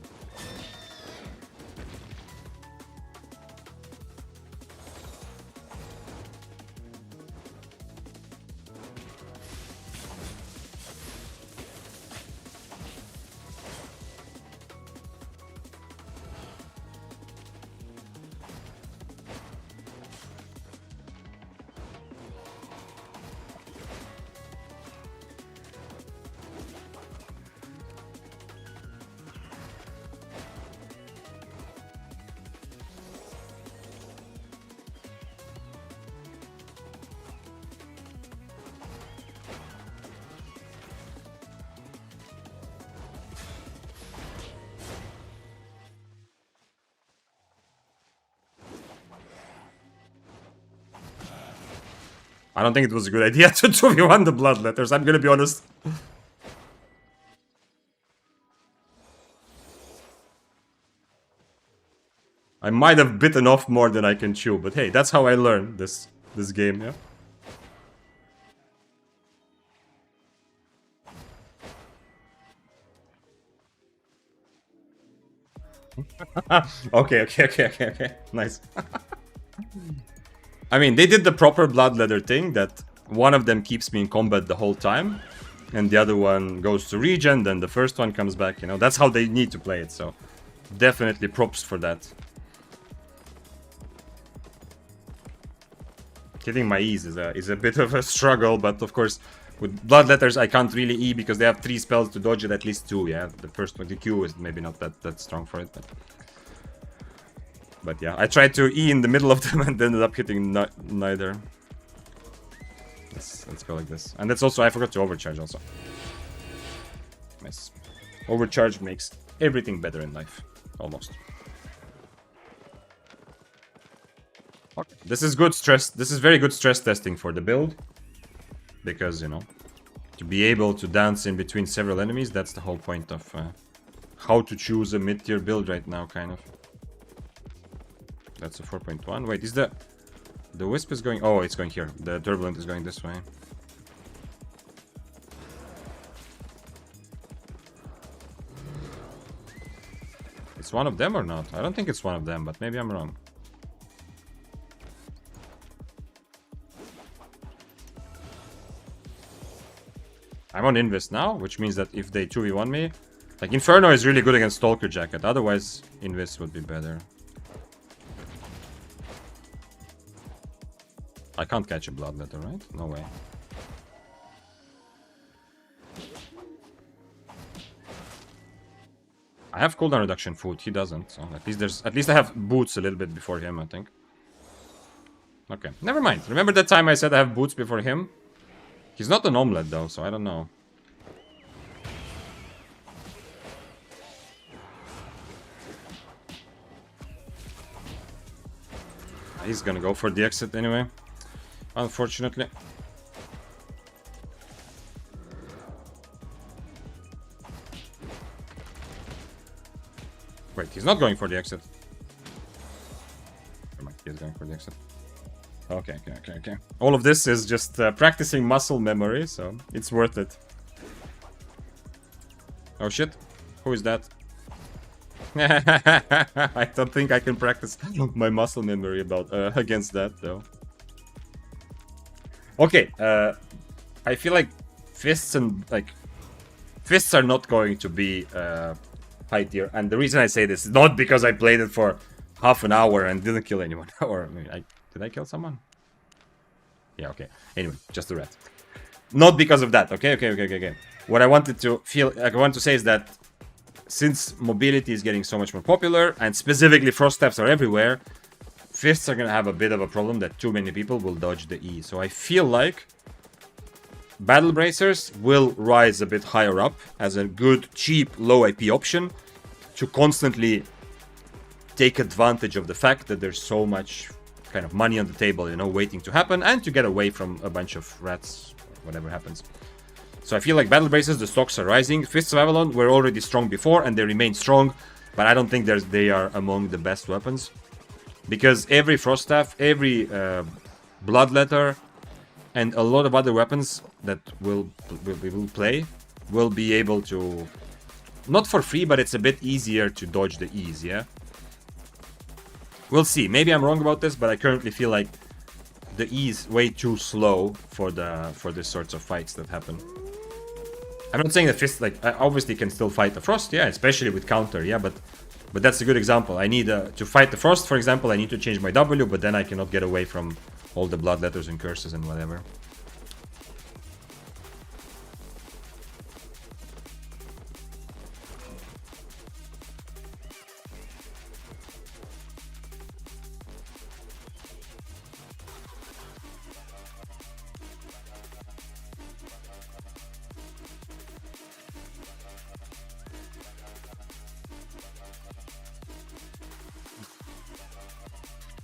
I don't think it was a good idea to 2v1 the Bloodletters, I'm gonna be honest. I might have bitten off more than I can chew, but hey, that's how I learned this game, yeah? Okay. Nice. I mean, they did the proper bloodletter thing that one of them keeps me in combat the whole time, and the other one goes to regen, then the first one comes back, you know? That's how they need to play it, so definitely props for that. Hitting my E's is a bit of a struggle, but of course, with bloodletters I can't really E because they have 3 spells to dodge it, at least 2, yeah? The first one, the Q is maybe not that strong for it, but yeah, I tried to E in the middle of them and ended up hitting neither. Let's go like this. And that's also, I forgot to overcharge also. Nice. Overcharge makes everything better in life. Almost. Okay. This is good stress. This is very good stress testing for the build. Because, you know, to be able to dance in between several enemies, that's the whole point of how to choose a mid-tier build right now, kind of. That's a 4.1. Wait, is the Wisp is going... Oh, it's going here. The Turbulent is going this way. It's one of them or not? I don't think it's one of them, but maybe I'm wrong. I'm on Invis now, which means that if they 2v1 me... Like, Inferno is really good against Stalker Jacket. Otherwise, Invis would be better. I can't catch a Bloodletter, right? No way. I have cooldown reduction food, he doesn't. So at least I have boots a little bit before him, I think. Okay, never mind. Remember that time I said I have boots before him? He's not an omelet though, so I don't know. He's gonna go for the exit anyway. Unfortunately. Wait, he's not going for the exit. Never mind, he's going for the exit. Okay. All of this is just practicing muscle memory, so it's worth it. Oh shit, who is that? I don't think I can practice my muscle memory about against that though. Okay, I feel like fists are not going to be high tier, and the reason I say this is not because I played it for half an hour and didn't kill anyone, or did I kill someone? Yeah, okay. Anyway, just a rat. Not because of that. Okay. What I want to say is that since mobility is getting so much more popular, and specifically frost steps are everywhere, fists are gonna have a bit of a problem that too many people will dodge the E. So I feel like battle bracers will rise a bit higher up as a good, cheap, low IP option to constantly take advantage of the fact that there's so much kind of money on the table, you know, waiting to happen, and to get away from a bunch of rats, whatever happens. So I feel like battle bracers, the stocks are rising. Fists of Avalon were already strong before, and they remain strong, but I don't think they are among the best weapons. Because every Frost Staff, every Bloodletter, and a lot of other weapons that we will play will be able to... Not for free, but it's a bit easier to dodge the E's, yeah? We'll see. Maybe I'm wrong about this, but I currently feel like the E is way too slow for these sorts of fights that happen. I'm not saying that Fist, like, I obviously can still fight the Frost, yeah, especially with counter, yeah, but that's a good example. I need to fight the Frost, for example, I need to change my W, but then I cannot get away from all the Bloodletters and curses and whatever.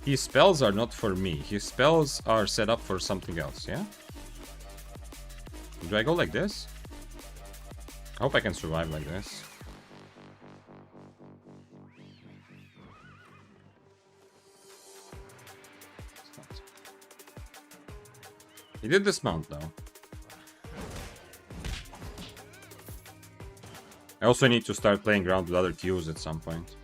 His spells are not for me. His spells are set up for something else, yeah? Do I go like this? I hope I can survive like this. He did dismount though. I also need to start playing around with other Qs at some point.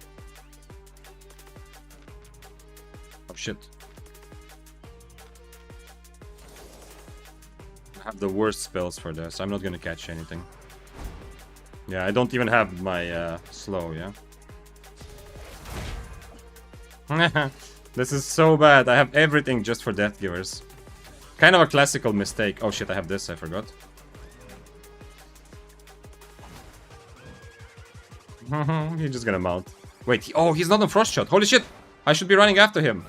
have the worst spells for this. I'm not gonna catch anything. Yeah, I don't even have my slow, yeah? This is so bad. I have everything just for Death Givers. Kind of a classical mistake. Oh shit, I have this, I forgot. He's just gonna mount. Wait, oh, he's not on Frost Shot. Holy shit! I should be running after him.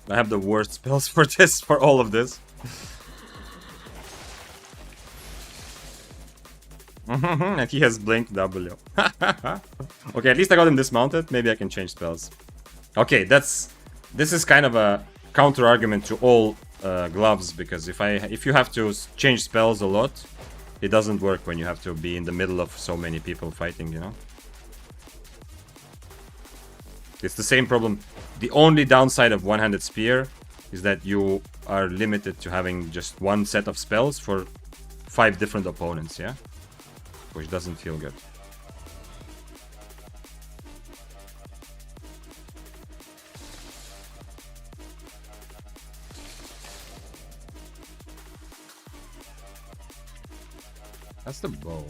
I have the worst spells for this, for all of this. And he has Blink W. Okay, at least I got him dismounted. Maybe I can change spells. Okay, this is kind of a counter argument to all gloves, because if you have to change spells a lot, it doesn't work when you have to be in the middle of so many people fighting, you know? It's the same problem. The only downside of one-handed spear is that you are limited to having just one set of spells for 5 different opponents, yeah? Which doesn't feel good. That's the bow.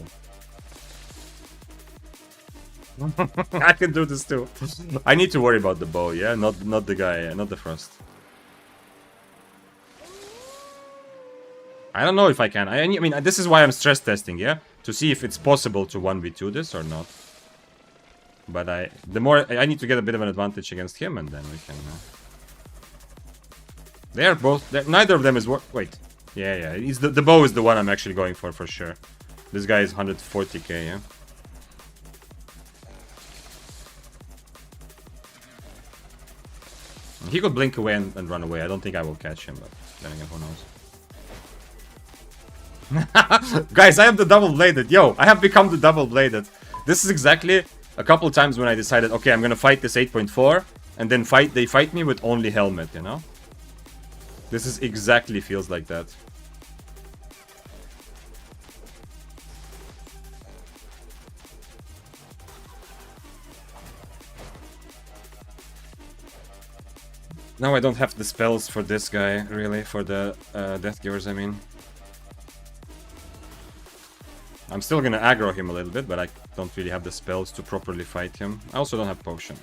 I can do this too. I need to worry about the bow, yeah? Not the guy, not the Frost. I don't know if I can. I mean, this is why I'm stress testing, yeah? To see if it's possible to 1v2 this or not. But I need to get a bit of an advantage against him, and then we can... They're both... neither of them is... Wait. Yeah. The bow is the one I'm actually going for sure. This guy is 140k, yeah? He could blink away and run away. I don't think I will catch him, but then again, who knows? Guys, I have the double-bladed. Yo, I have become the double-bladed. This is exactly a couple times when I decided, okay, I'm gonna fight this 8.4, and then they fight me with only helmet, you know? This is exactly feels like that. Now I don't have the spells for this guy, really, for the Death Givers, I mean. I'm still gonna aggro him a little bit, but I don't really have the spells to properly fight him. I also don't have potion.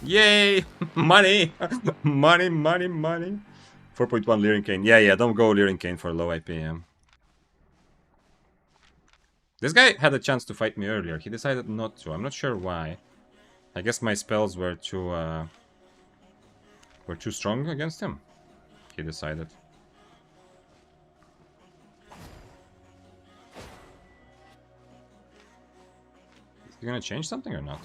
Yay! Money! Money. 4.1 Leering Cane. Yeah, don't go Leering Cane for low IPM. This guy had a chance to fight me earlier. He decided not to. I'm not sure why. I guess my spells were too strong against him. He decided. Is he gonna change something or not?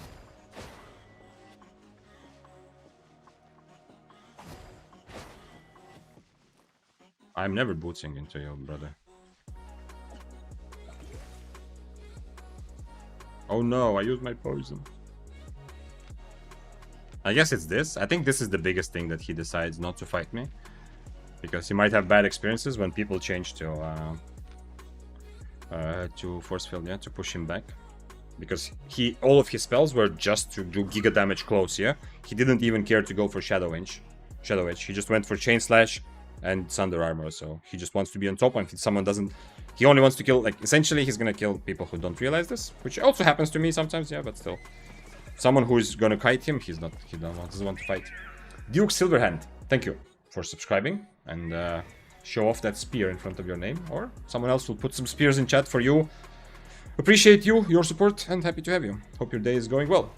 I'm never bootsing into you, brother. Oh no, I used my poison. I guess it's this. I think this is the biggest thing that he decides not to fight me. Because he might have bad experiences when people change to force field, yeah, to push him back. Because all of his spells were just to do giga damage close, yeah? He didn't even care to go for Shadow Edge. He just went for Chain Slash and Thunder Armor, so he just wants to be on top, and if someone doesn't... He only wants to kill, like, essentially he's gonna kill people who don't realize this, which also happens to me sometimes, yeah, but still. Someone who is gonna kite him, he doesn't want to fight. Duke Silverhand, thank you for subscribing, and show off that spear in front of your name, or someone else will put some spears in chat for you. Appreciate your support, and happy to have you. Hope your day is going well.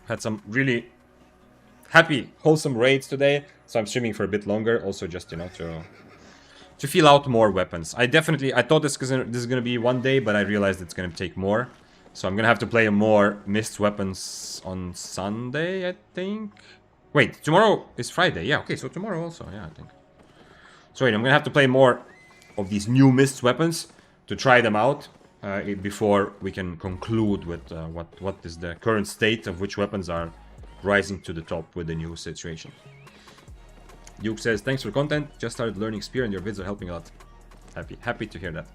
Had some really happy, wholesome raids today, so I'm streaming for a bit longer, also just, you know, to feel out more weapons. I thought this is gonna be one day, but I realized it's gonna take more. So I'm gonna have to play more missed weapons on Sunday, I think. Wait, tomorrow is Friday. Yeah, okay, so tomorrow also, yeah, I think. So wait, I'm gonna have to play more of these new missed weapons to try them out before we can conclude with what is the current state of which weapons are rising to the top with the new situation. Duke says, thanks for content. Just started learning Spear and your vids are helping a lot. Happy to hear that.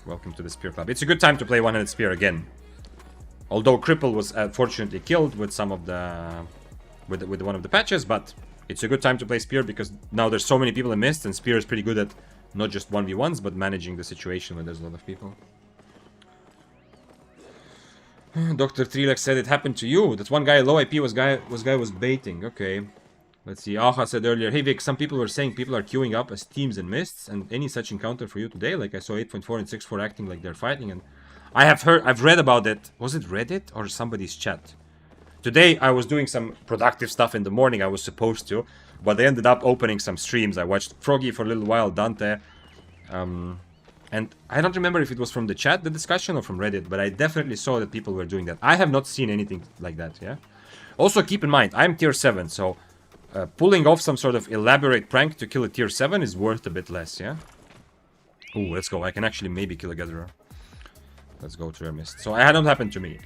Welcome to the Spear Club. It's a good time to play one-handed Spear again. Although Cripple was fortunately killed with some of the with one of the patches, but it's a good time to play Spear because now there's so many people in Mist, and Spear is pretty good at not just 1v1s, but managing the situation when there's a lot of people. Dr. Trilek said it happened to you. That one guy low IP was baiting. Okay. Let's see. Aha said earlier, hey Vic, some people were saying people are queuing up as teams in Mists, and any such encounter for you today? Like I saw 8.4 and 6.4 acting like they're fighting, and I've read about it. Was it Reddit or somebody's chat? Today I was doing some productive stuff in the morning, I was supposed to, but I ended up opening some streams. I watched Froggy for a little while, Dante, and I don't remember if it was from the chat, the discussion, or from Reddit, but I definitely saw that people were doing that. I have not seen anything like that, yeah? Also, keep in mind, I'm tier 7, so pulling off some sort of elaborate prank to kill a tier 7 is worth a bit less, yeah? Ooh, let's go. I can actually maybe kill a gatherer. Let's go to your Mist. So, it hadn't happened to me.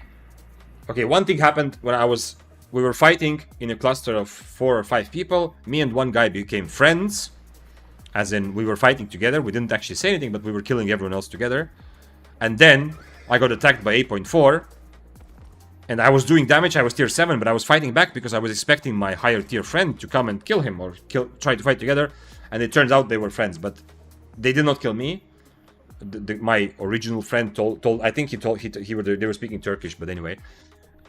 Okay, one thing happened when we were fighting in a cluster of 4 or 5 people. Me and one guy became friends. As in, we were fighting together. We didn't actually say anything, but we were killing everyone else together. And then, I got attacked by 8.4. And I was doing damage. I was tier 7, but I was fighting back because I was expecting my higher tier friend to come and kill him. Or try to fight together. And it turns out they were friends. But they did not kill me. My original friend I think they were speaking Turkish, but anyway.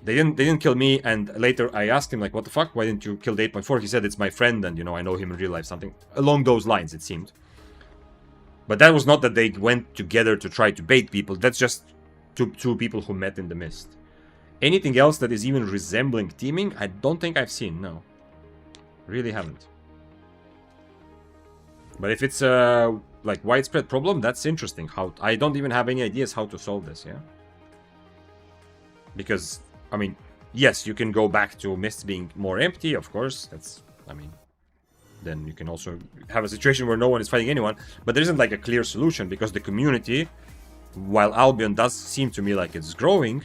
They didn't kill me, and later I asked him, like, what the fuck? Why didn't you kill the 8.4? He said it's my friend, and, you know, I know him in real life, something along those lines, it seemed. But that was not that they went together to try to bait people. That's just two people who met in the Mist. Anything else that is even resembling teaming, I don't think I've seen, no. Really haven't. But if it's a, like, widespread problem, that's interesting. I don't even have any ideas how to solve this, yeah? Because... I mean, yes, you can go back to Mists being more empty, of course. Then you can also have a situation where no one is fighting anyone. But there isn't like a clear solution because the community, while Albion does seem to me like it's growing,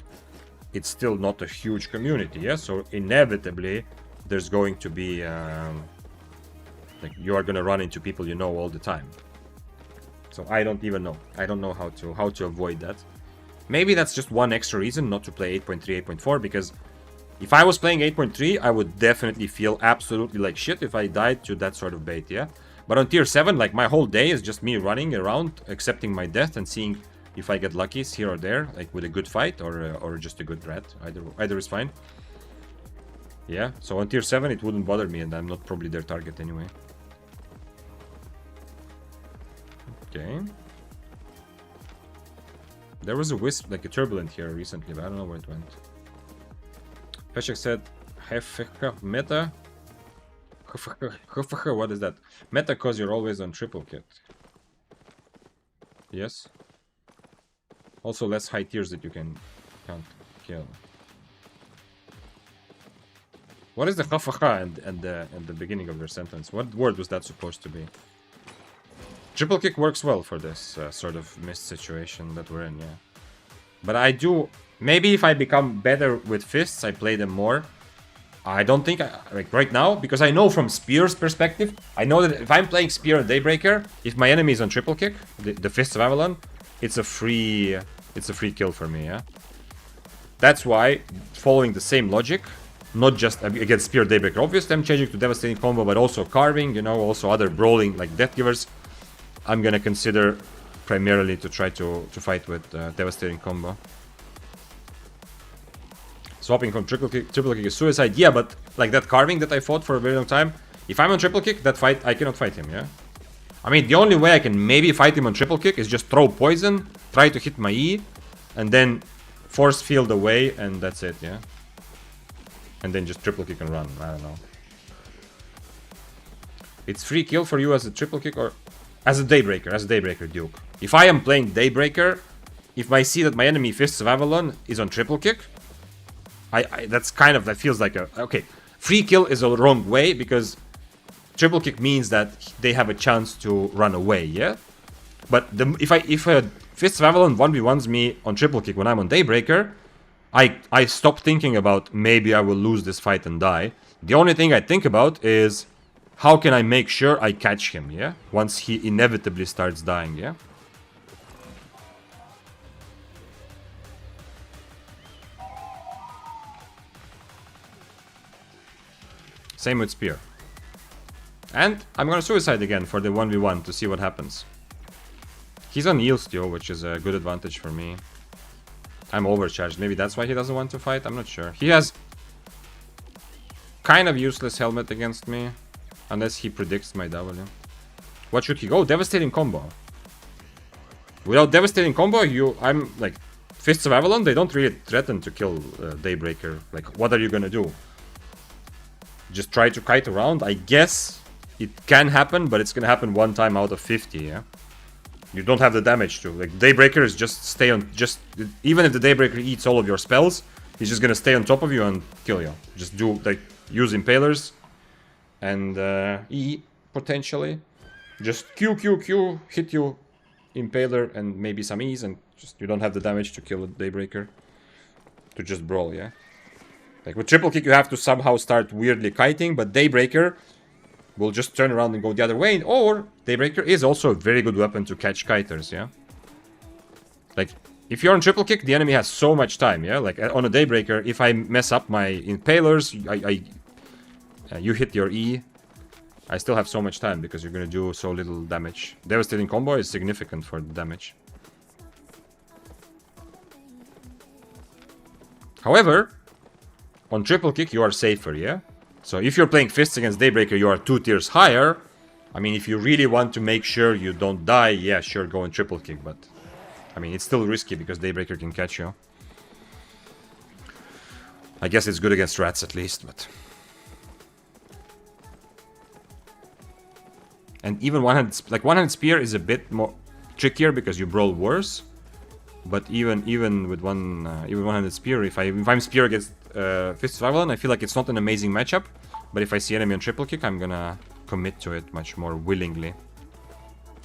it's still not a huge community, yeah? So inevitably, there's going to be, like, you are going to run into people you know all the time. So I don't even know. I don't know how to avoid that. Maybe that's just one extra reason not to play 8.3, 8.4, because if I was playing 8.3, I would definitely feel absolutely like shit if I died to that sort of bait, yeah? But on tier 7, like, my whole day is just me running around, accepting my death and seeing if I get lucky here or there, like with a good fight or just a good rat. Either is fine. Yeah, so on tier 7, it wouldn't bother me, and I'm not probably their target anyway. Okay. There was a wisp, like a turbulent here recently, but I don't know where it went. Peshek said, meta? What is that? Meta cause you're always on triple kit. Yes. Also less high tiers that you can't kill. What is the khafaha and the beginning of your sentence? What word was that supposed to be? Triple kick works well for this sort of Mist situation that we're in, yeah. But I do... Maybe if I become better with fists, I play them more. I don't think... like, right now, because I know from Spear's perspective, I know that if I'm playing Spear and Daybreaker, if my enemy is on triple kick, the Fists of Avalon, it's a free kill for me, yeah. That's why, following the same logic, not just against Spear Daybreaker, obviously I'm changing to Devastating Combo, but also Carving, you know, also other brawling, like Death Givers. I'm gonna consider primarily to try to fight with Devastating Combo. Swapping from triple kick is suicide. Yeah, but like that Carving that I fought for a very long time, if I'm on triple kick, that fight, I cannot fight him, yeah? I mean, the only way I can maybe fight him on triple kick is just throw poison, try to hit my E, and then force field away, and that's it, yeah? And then just triple kick and run, I don't know. It's free kill for you as a triple kick or... As a Daybreaker Duke. If I am playing Daybreaker, if I see that my enemy Fists of Avalon is on triple kick, that's kind of, that feels like a... Okay, free kill is a wrong way, because triple kick means that they have a chance to run away, yeah? But if a Fists of Avalon 1v1s me on triple kick when I'm on Daybreaker, I stop thinking about maybe I will lose this fight and die. The only thing I think about is... How can I make sure I catch him, yeah? Once he inevitably starts dying, yeah? Same with Spear. And I'm gonna Suicide again for the 1v1 to see what happens. He's on yield still, which is a good advantage for me. I'm overcharged. Maybe that's why he doesn't want to fight. I'm not sure. He has kind of useless helmet against me. Unless he predicts my W. What should he go? Devastating combo. Without Devastating combo, I'm like... Fists of Avalon, they don't really threaten to kill Daybreaker. Like, what are you gonna do? Just try to kite around? I guess it can happen, but it's gonna happen one time out of 50, yeah? You don't have the damage to. Like, Daybreaker is just stay on... Even if the Daybreaker eats all of your spells, he's just gonna stay on top of you and kill you. Just do, like, use Impalers. And, E, potentially. Just Q, hit you, Impaler, and maybe some E's, and just you don't have the damage to kill a Daybreaker. To just brawl, yeah? Like, with triple kick, you have to somehow start weirdly kiting, but Daybreaker will just turn around and go the other way. Or, Daybreaker is also a very good weapon to catch kiters, yeah? Like, if you're on triple kick, the enemy has so much time, yeah? Like, on a Daybreaker, if I mess up my Impalers, you hit your E, I still have so much time because you're gonna do so little damage. Devastating combo is significant for the damage. However, on triple kick you are safer, yeah? So if you're playing fists against Daybreaker, you are 2 tiers higher. I mean, if you really want to make sure you don't die, yeah, sure, go in triple kick, but... I mean, it's still risky because Daybreaker can catch you. I guess it's good against rats at least, but... And even one-handed spear is a bit more trickier because you brawl worse. But even with one-handed spear, if I'm spear against Fists of Avalon, I feel like it's not an amazing matchup. But if I see enemy on triple kick, I'm gonna commit to it much more willingly.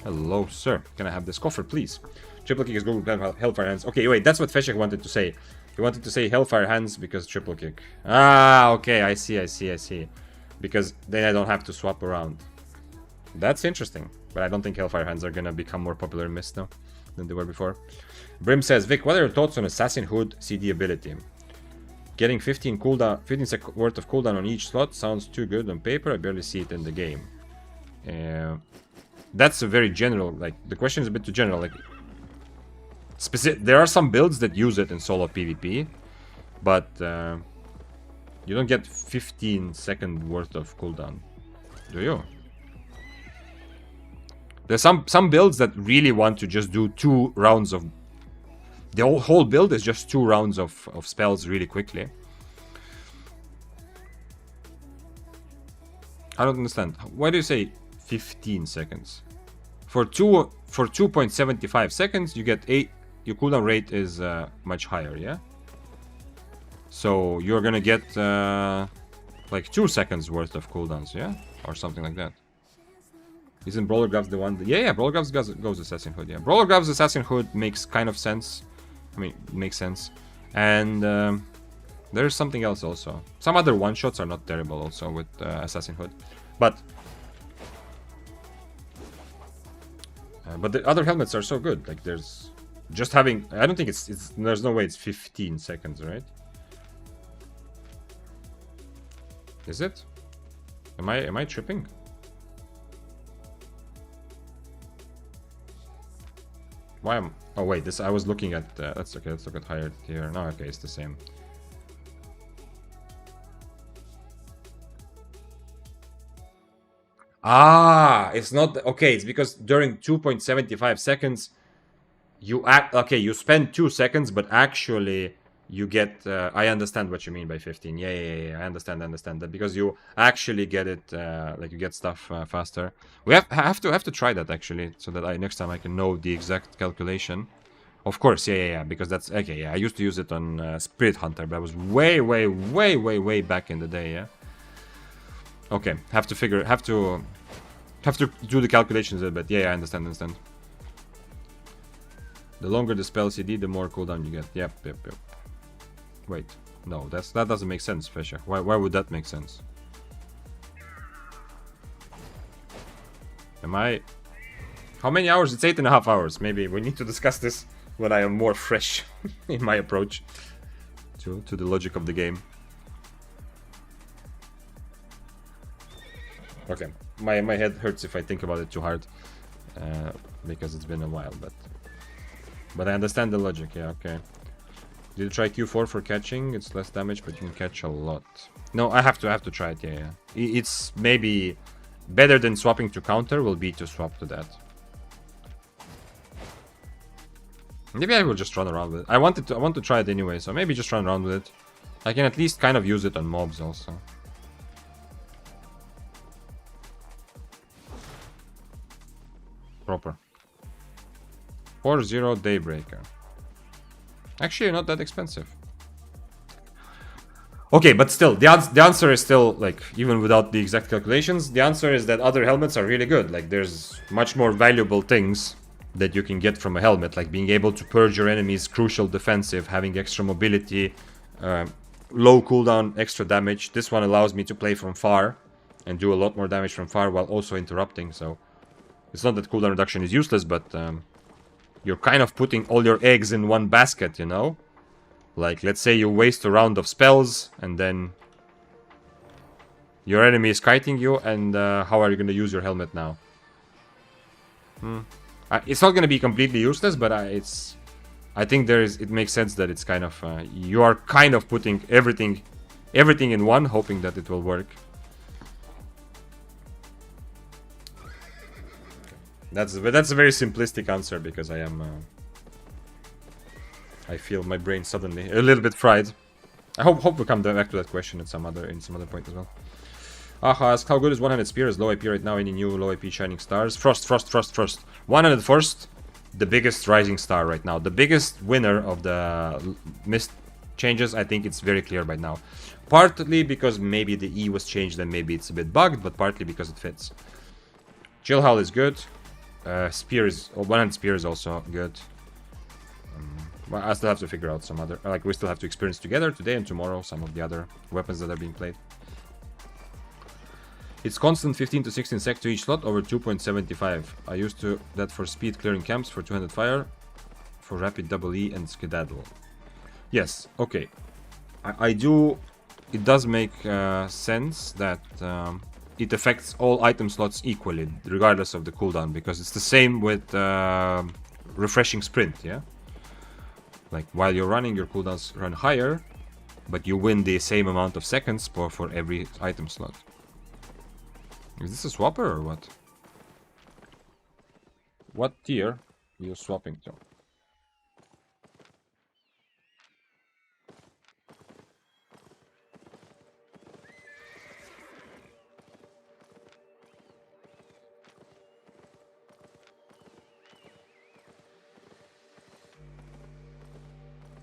Hello, sir. Can I have this coffer, please? Triple kick is good with Hellfire Hands. Okay, wait, that's what Feshek wanted to say. He wanted to say Hellfire Hands because triple kick. Ah, okay, I see. Because then I don't have to swap around. That's interesting, but I don't think Hellfire Hands are gonna become more popular in Mist now than they were before. Brim says, Vic, what are your thoughts on Assassin Hood CD ability? Getting 15 sec worth of cooldown on each slot sounds too good on paper. I barely see it in the game. That's a very general, like, the question is a bit too general. Like, there are some builds that use it in solo PvP, but you don't get 15-second worth of cooldown, do you? There's some builds that really want to just do 2 rounds of... The whole build is just 2 rounds of spells really quickly. I don't understand. Why do you say 15 seconds? For 2.75 seconds, you get 8... Your cooldown rate is much higher, yeah? So you're gonna get like 2 seconds worth of cooldowns, yeah? Or something like that. Isn't Brawler Gloves the one? Yeah, Brawler Gloves goes Assassin Hood, yeah. Brawler Gloves Assassin Hood makes kind of sense. I mean, makes sense. And there's something else also. Some other one-shots are not terrible also with Assassin Hood. But the other helmets are so good. Like, there's... Just having... I don't think it's... There's no way it's 15 seconds, right? Is it? Am I tripping? Why am... Oh wait, this I was looking at... that's okay, let's look at higher tier. No, okay, it's the same. Ah, it's not... Okay, it's because during 2.75 seconds, you act... Okay, you spend 2 seconds, but actually you get... I understand what you mean by 15. Yeah, I understand that. Because you actually get it... like, you get stuff faster. We have to try that, actually, so that next time I can know the exact calculation. Of course, yeah, because that's... Okay, yeah, I used to use it on Spirit Hunter, but I was way back in the day, yeah? Okay, have to do the calculations a bit. Yeah, I understand. The longer the spell CD, the more cooldown you get. Yep. Wait, no, that doesn't make sense, Fisher. Why would that make sense? Am I... How many hours? It's 8.5 hours. Maybe we need to discuss this when I am more fresh in my approach to the logic of the game. Okay, my head hurts if I think about it too hard, because it's been a while, but I understand the logic. Yeah, okay. Did you try Q4 for catching? It's less damage, but you can catch a lot. No, I have to try it. Yeah. It's maybe better than swapping to counter. Will be to swap to that. Maybe I will just run around with it. I want to try it anyway, so maybe just run around with it. I can at least kind of use it on mobs also. Proper. 4-0 Daybreaker. Actually, not that expensive. Okay, but still, the answer is still, like, even without the exact calculations, the answer is that other helmets are really good. Like, there's much more valuable things that you can get from a helmet, like being able to purge your enemies, crucial defensive, having extra mobility, low cooldown, extra damage. This one allows me to play from far and do a lot more damage from far while also interrupting, so it's not that cooldown reduction is useless, but you're kind of putting all your eggs in one basket, you know? Like, let's say you waste a round of spells, and then your enemy is kiting you, and how are you going to use your helmet now? It's not going to be completely useless, but I think it makes sense that it's kind of... you are kind of putting everything in one, hoping that it will work. That's a very simplistic answer, because I feel my brain suddenly a little bit fried. I hope we come back to that question at some other point as well. Aha asks, how good is 100 Spears? Low AP right now, any new low AP Shining Stars? Frost. 100 First, the biggest rising star right now. The biggest winner of the mist changes, I think it's very clear right now. Partly because maybe the E was changed and maybe it's a bit bugged, but partly because it fits. Chill Howl is good. Spears, 100 Spear is also good. Well, I still have to figure out some other... Like, we still have to experience together today and tomorrow some of the other weapons that are being played. It's constant 15 to 16 sec to each slot over 2.75. I used that for speed clearing camps, for 200 fire, for rapid double E and skedaddle. Yes, okay. I do... It does make sense that it affects all item slots equally, regardless of the cooldown, because it's the same with refreshing sprint, yeah? Like, while you're running, your cooldowns run higher, but you win the same amount of seconds for every item slot. Is this a swapper or what? What tier are you swapping to?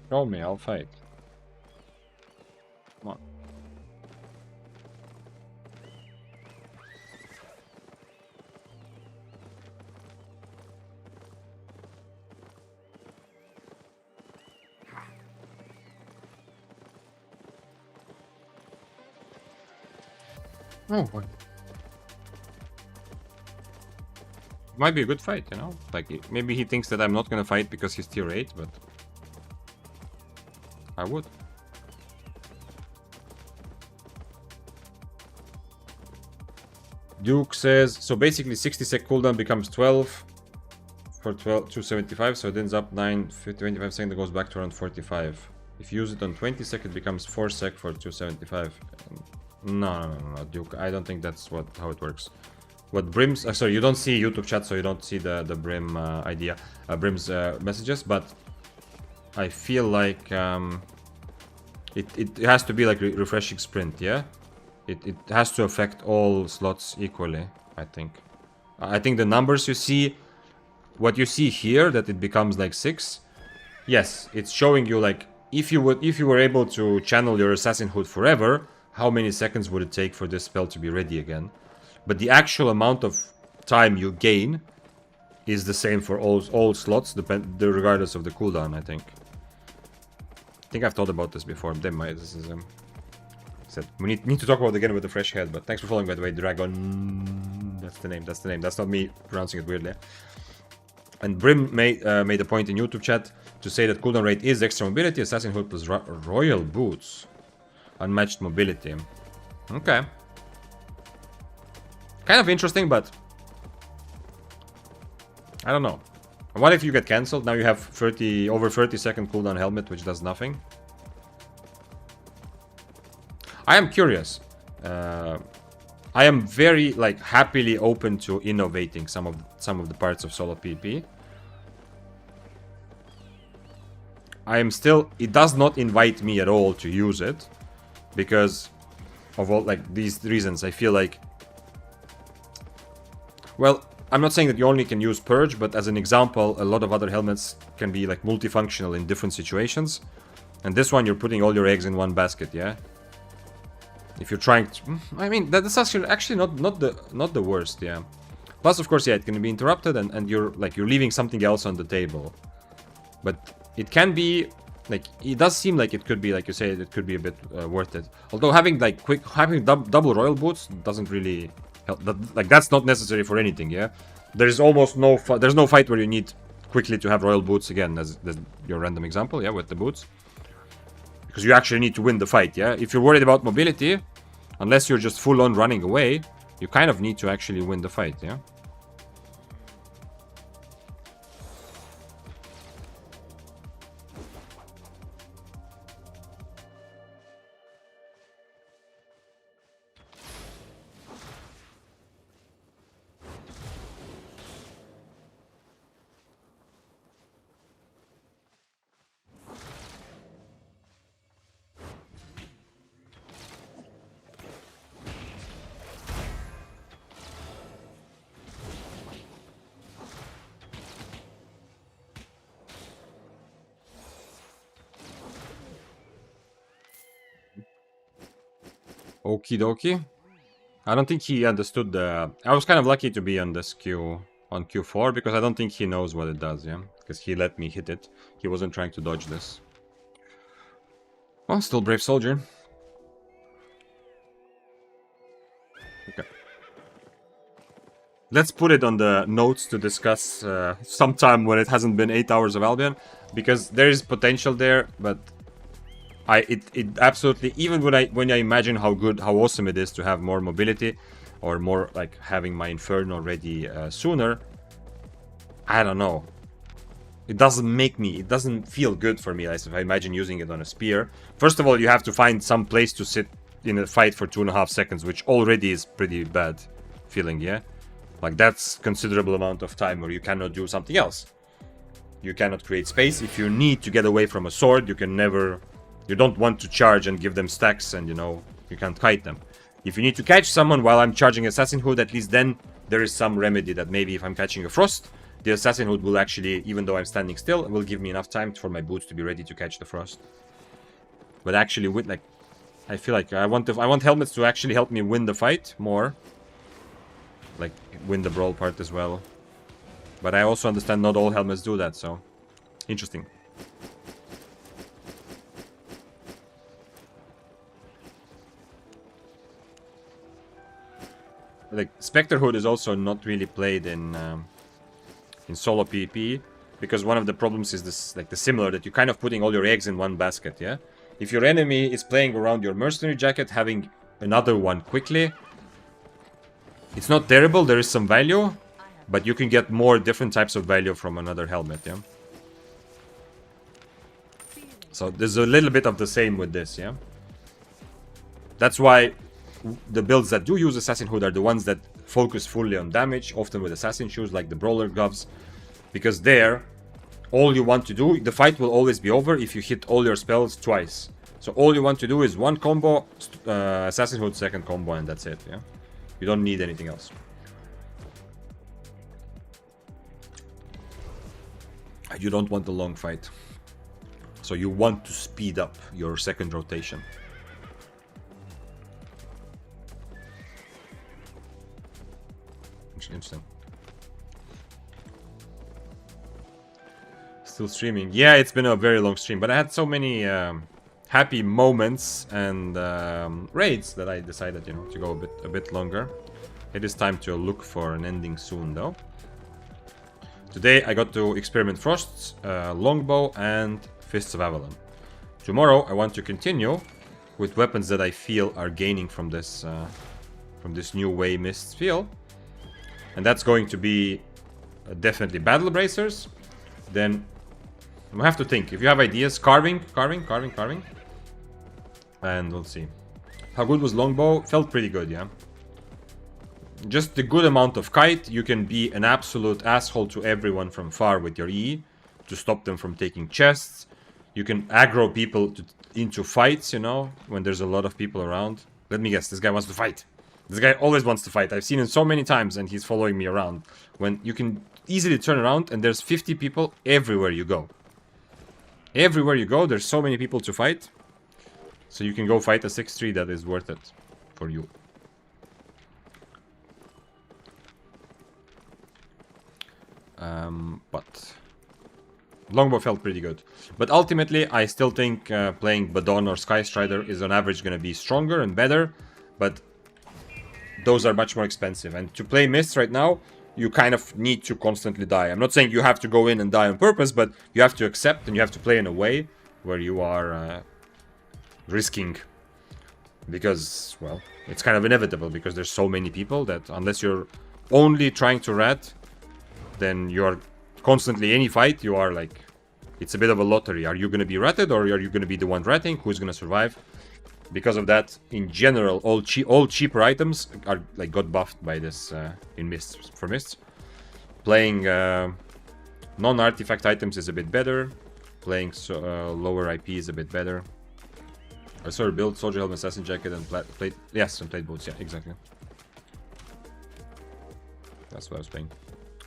Show me, I'll fight. Come on. Oh boy. Might be a good fight, you know? Like, maybe he thinks that I'm not gonna fight because he's tier 8, but... I would. Duke says, so basically 60 sec cooldown becomes 12 for 275, so it ends up 25 seconds, it goes back to around 45. If you use it on 20 sec, it becomes 4 sec for 275. No, Duke, I don't think that's how it works. What Brim's... sorry, you don't see YouTube chat, so you don't see the Brim idea, Brim's messages, but I feel like it has to be like refreshing sprint, yeah? It has to affect all slots equally, I think. I think the numbers you see, what you see here, that it becomes like 6, yes, it's showing you like, if you were able to channel your Assassin Hood forever, how many seconds would it take for this spell to be ready again? But the actual amount of time you gain is the same for all slots, regardless of the cooldown, I think. I think I've thought about this before. This is said we need to talk about it again with a fresh head. But thanks for following, by the way, Dragon. That's the name. That's not me pronouncing it weirdly. And Brim made a point in YouTube chat to say that cooldown rate is extra mobility, Assassin Hood plus Royal Boots, unmatched mobility. Okay. Kind of interesting, but I don't know. What if you get cancelled? Now you have over 30-second cooldown helmet, which does nothing. I am curious. I am very like happily open to innovating some of the parts of solo PP. I am still. It does not invite me at all to use it because of all like these reasons. I feel like. Well, I'm not saying that you only can use Purge, but as an example, a lot of other helmets can be like multifunctional in different situations. And this one, you're putting all your eggs in one basket, yeah? If you're trying to... I mean, that's actually not the worst, yeah. Plus, of course, yeah, it can be interrupted and you're leaving something else on the table. But it can be... Like, it does seem like it could be, like you say, it could be a bit worth it. Although having, like, double royal boots doesn't really... Like, that's not necessary for anything, yeah? There's almost no there's no fight where you need quickly to have royal boots again, as your random example, yeah, with the boots. Because you actually need to win the fight, yeah? If you're worried about mobility, unless you're just full-on running away, you kind of need to actually win the fight, yeah? Okie dokie. I don't think he understood the... I was kind of lucky to be on this on Q4, because I don't think he knows what it does, yeah? Because he let me hit it. He wasn't trying to dodge this. Well, still brave soldier. Okay. Let's put it on the notes to discuss sometime when it hasn't been 8 hours of Albion, because there is potential there, but it absolutely, even when I imagine how awesome it is to have more mobility, or more like having my Inferno ready sooner, I don't know. It doesn't feel good for me as if I imagine using it on a spear. First of all, you have to find some place to sit in a fight for 2.5 seconds, which already is pretty bad feeling, yeah? Like, that's considerable amount of time where you cannot do something else. You cannot create space. If you need to get away from a sword, you can never... You don't want to charge and give them stacks and, you know, you can't kite them. If you need to catch someone while I'm charging Assassin Hood, at least then there is some remedy that maybe if I'm catching a Frost, the Assassin Hood will actually, even though I'm standing still, will give me enough time for my boots to be ready to catch the Frost. But actually, with like, I feel like I want helmets to actually help me win the fight more. Like, win the brawl part as well. But I also understand not all helmets do that, so... Interesting. Like, Spectre Hood is also not really played in solo PvP, because one of the problems is this, like, the similar, that you're kind of putting all your eggs in one basket, yeah? If your enemy is playing around your mercenary jacket, having another one quickly, it's not terrible, there is some value, but you can get more different types of value from another helmet, yeah? So there's a little bit of the same with this, yeah? That's why the builds that do use Assassin Hood are the ones that focus fully on damage, often with Assassin Shoes, like the Brawler Gloves, because there, all you want to do, the fight will always be over if you hit all your spells twice. So all you want to do is one combo, Assassin Hood, second combo, and that's it, yeah? You don't need anything else. You don't want a long fight. So you want to speed up your second rotation. Interesting. Still streaming. Yeah, it's been a very long stream, but I had so many happy moments and raids that I decided, you know, to go a bit longer. It is time to look for an ending soon, though. Today I got to experiment Frosts, Longbow, and Fists of Avalon. Tomorrow I want to continue with weapons that I feel are gaining from this from this new way Mists feel. And that's going to be definitely Battle Bracers. Then we have to think. If you have ideas, carving. And we'll see. How good was Longbow? Felt pretty good, yeah. Just the good amount of kite. You can be an absolute asshole to everyone from far with your E to stop them from taking chests. You can aggro people into fights, you know, when there's a lot of people around. Let me guess, this guy wants to fight. This guy always wants to fight. I've seen him so many times and he's following me around. When you can easily turn around and there's 50 people everywhere you go. Everywhere you go, there's so many people to fight. So you can go fight a 6-3 that is worth it for you. But Longbow felt pretty good. But ultimately, I still think playing Badon or Sky Strider is on average going to be stronger and better. But those are much more expensive. And to play Mists right now, you kind of need to constantly die. I'm not saying you have to go in and die on purpose, but you have to accept and you have to play in a way where you are risking. Because, well, it's kind of inevitable because there's so many people that unless you're only trying to rat, then you're constantly, any fight, you are like, it's a bit of a lottery. Are you going to be ratted or are you going to be the one ratting? Who's going to survive? Because of that, in general, all cheaper items are like got buffed by this in Mists. For Mists, playing non-artifact items is a bit better. Playing lower IP is a bit better. I saw her build soldier helmet, assassin jacket, and plate. Yes, and plate boots. Yeah, exactly. That's what I was playing.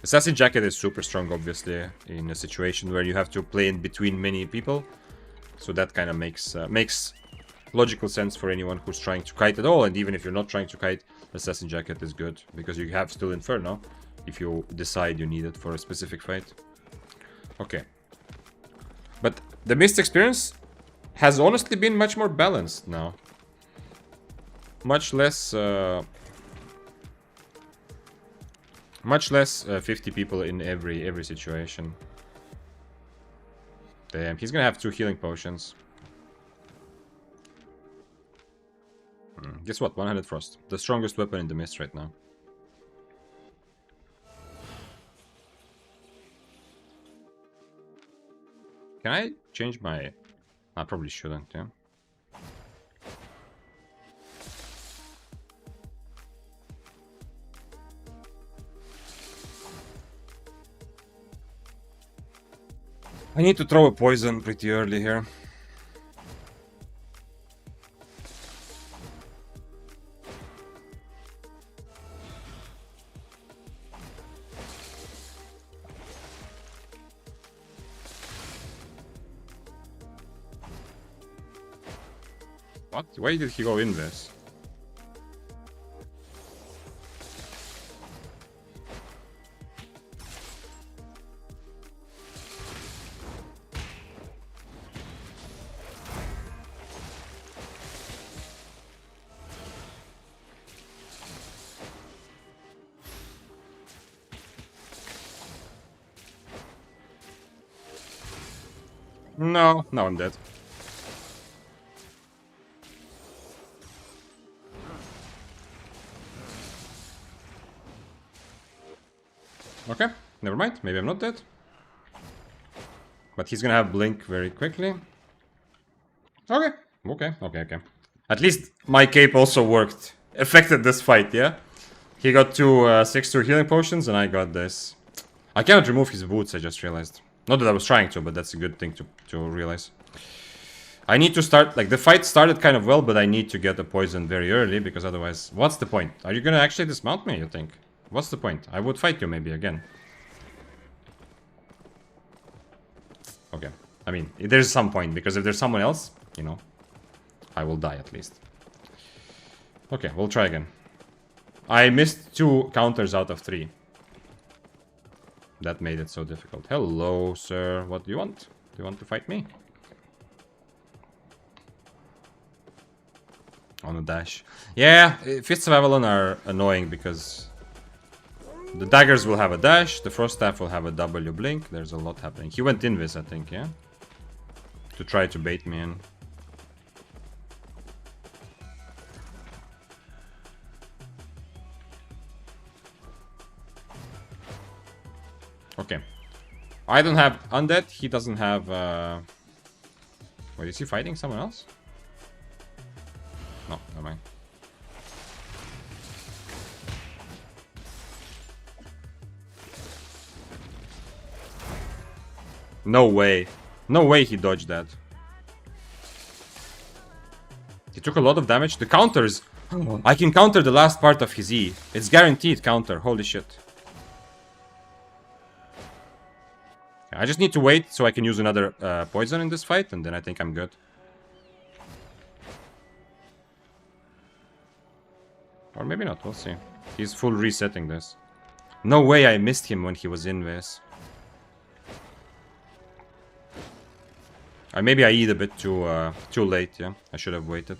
Assassin jacket is super strong, obviously, in a situation where you have to play in between many people. So that kind of makes logical sense for anyone who's trying to kite at all. And even if you're not trying to kite, assassin jacket is good because you have still Inferno if you decide you need it for a specific fight. Okay. But the Mist experience has honestly been much more balanced now. Much less 50 people in every situation. Damn, he's gonna have 2 healing potions. Guess what? 100 Frost. The strongest weapon in the Mist right now. Can I change my... I probably shouldn't, yeah. I need to throw a poison pretty early here. What? Why did he go in this? No, now I'm dead. Okay, never mind. Maybe I'm not dead. But he's gonna have Blink very quickly. Okay. At least my cape also worked. Affected this fight, yeah? He got 2 6-2 healing potions and I got this. I cannot remove his boots, I just realized. Not that I was trying to, but that's a good thing to realize. I need to start, like, the fight started kind of well, but I need to get the poison very early, because otherwise, what's the point? Are you gonna actually dismount me, you think? What's the point? I would fight you maybe again. Okay. I mean, there's some point, because if there's someone else, you know, I will die at least. Okay, we'll try again. I missed 2 counters out of 3. That made it so difficult. Hello, sir. What do you want? Do you want to fight me? On a dash. Yeah, Fists of Avalon are annoying because the daggers will have a dash, the Frost Staff will have a W blink. There's a lot happening. He went Invis, I think, yeah? To try to bait me in. I don't have undead. He doesn't have... Wait, is he fighting someone else? No, never mind. No way. No way he dodged that. He took a lot of damage. The counters... I can counter the last part of his E. It's guaranteed counter. Holy shit. I just need to wait so I can use another poison in this fight, and then I think I'm good. Or maybe not, we'll see. He's full resetting this. No way I missed him when he was in this. Maybe I eat a bit too late, yeah. I should have waited.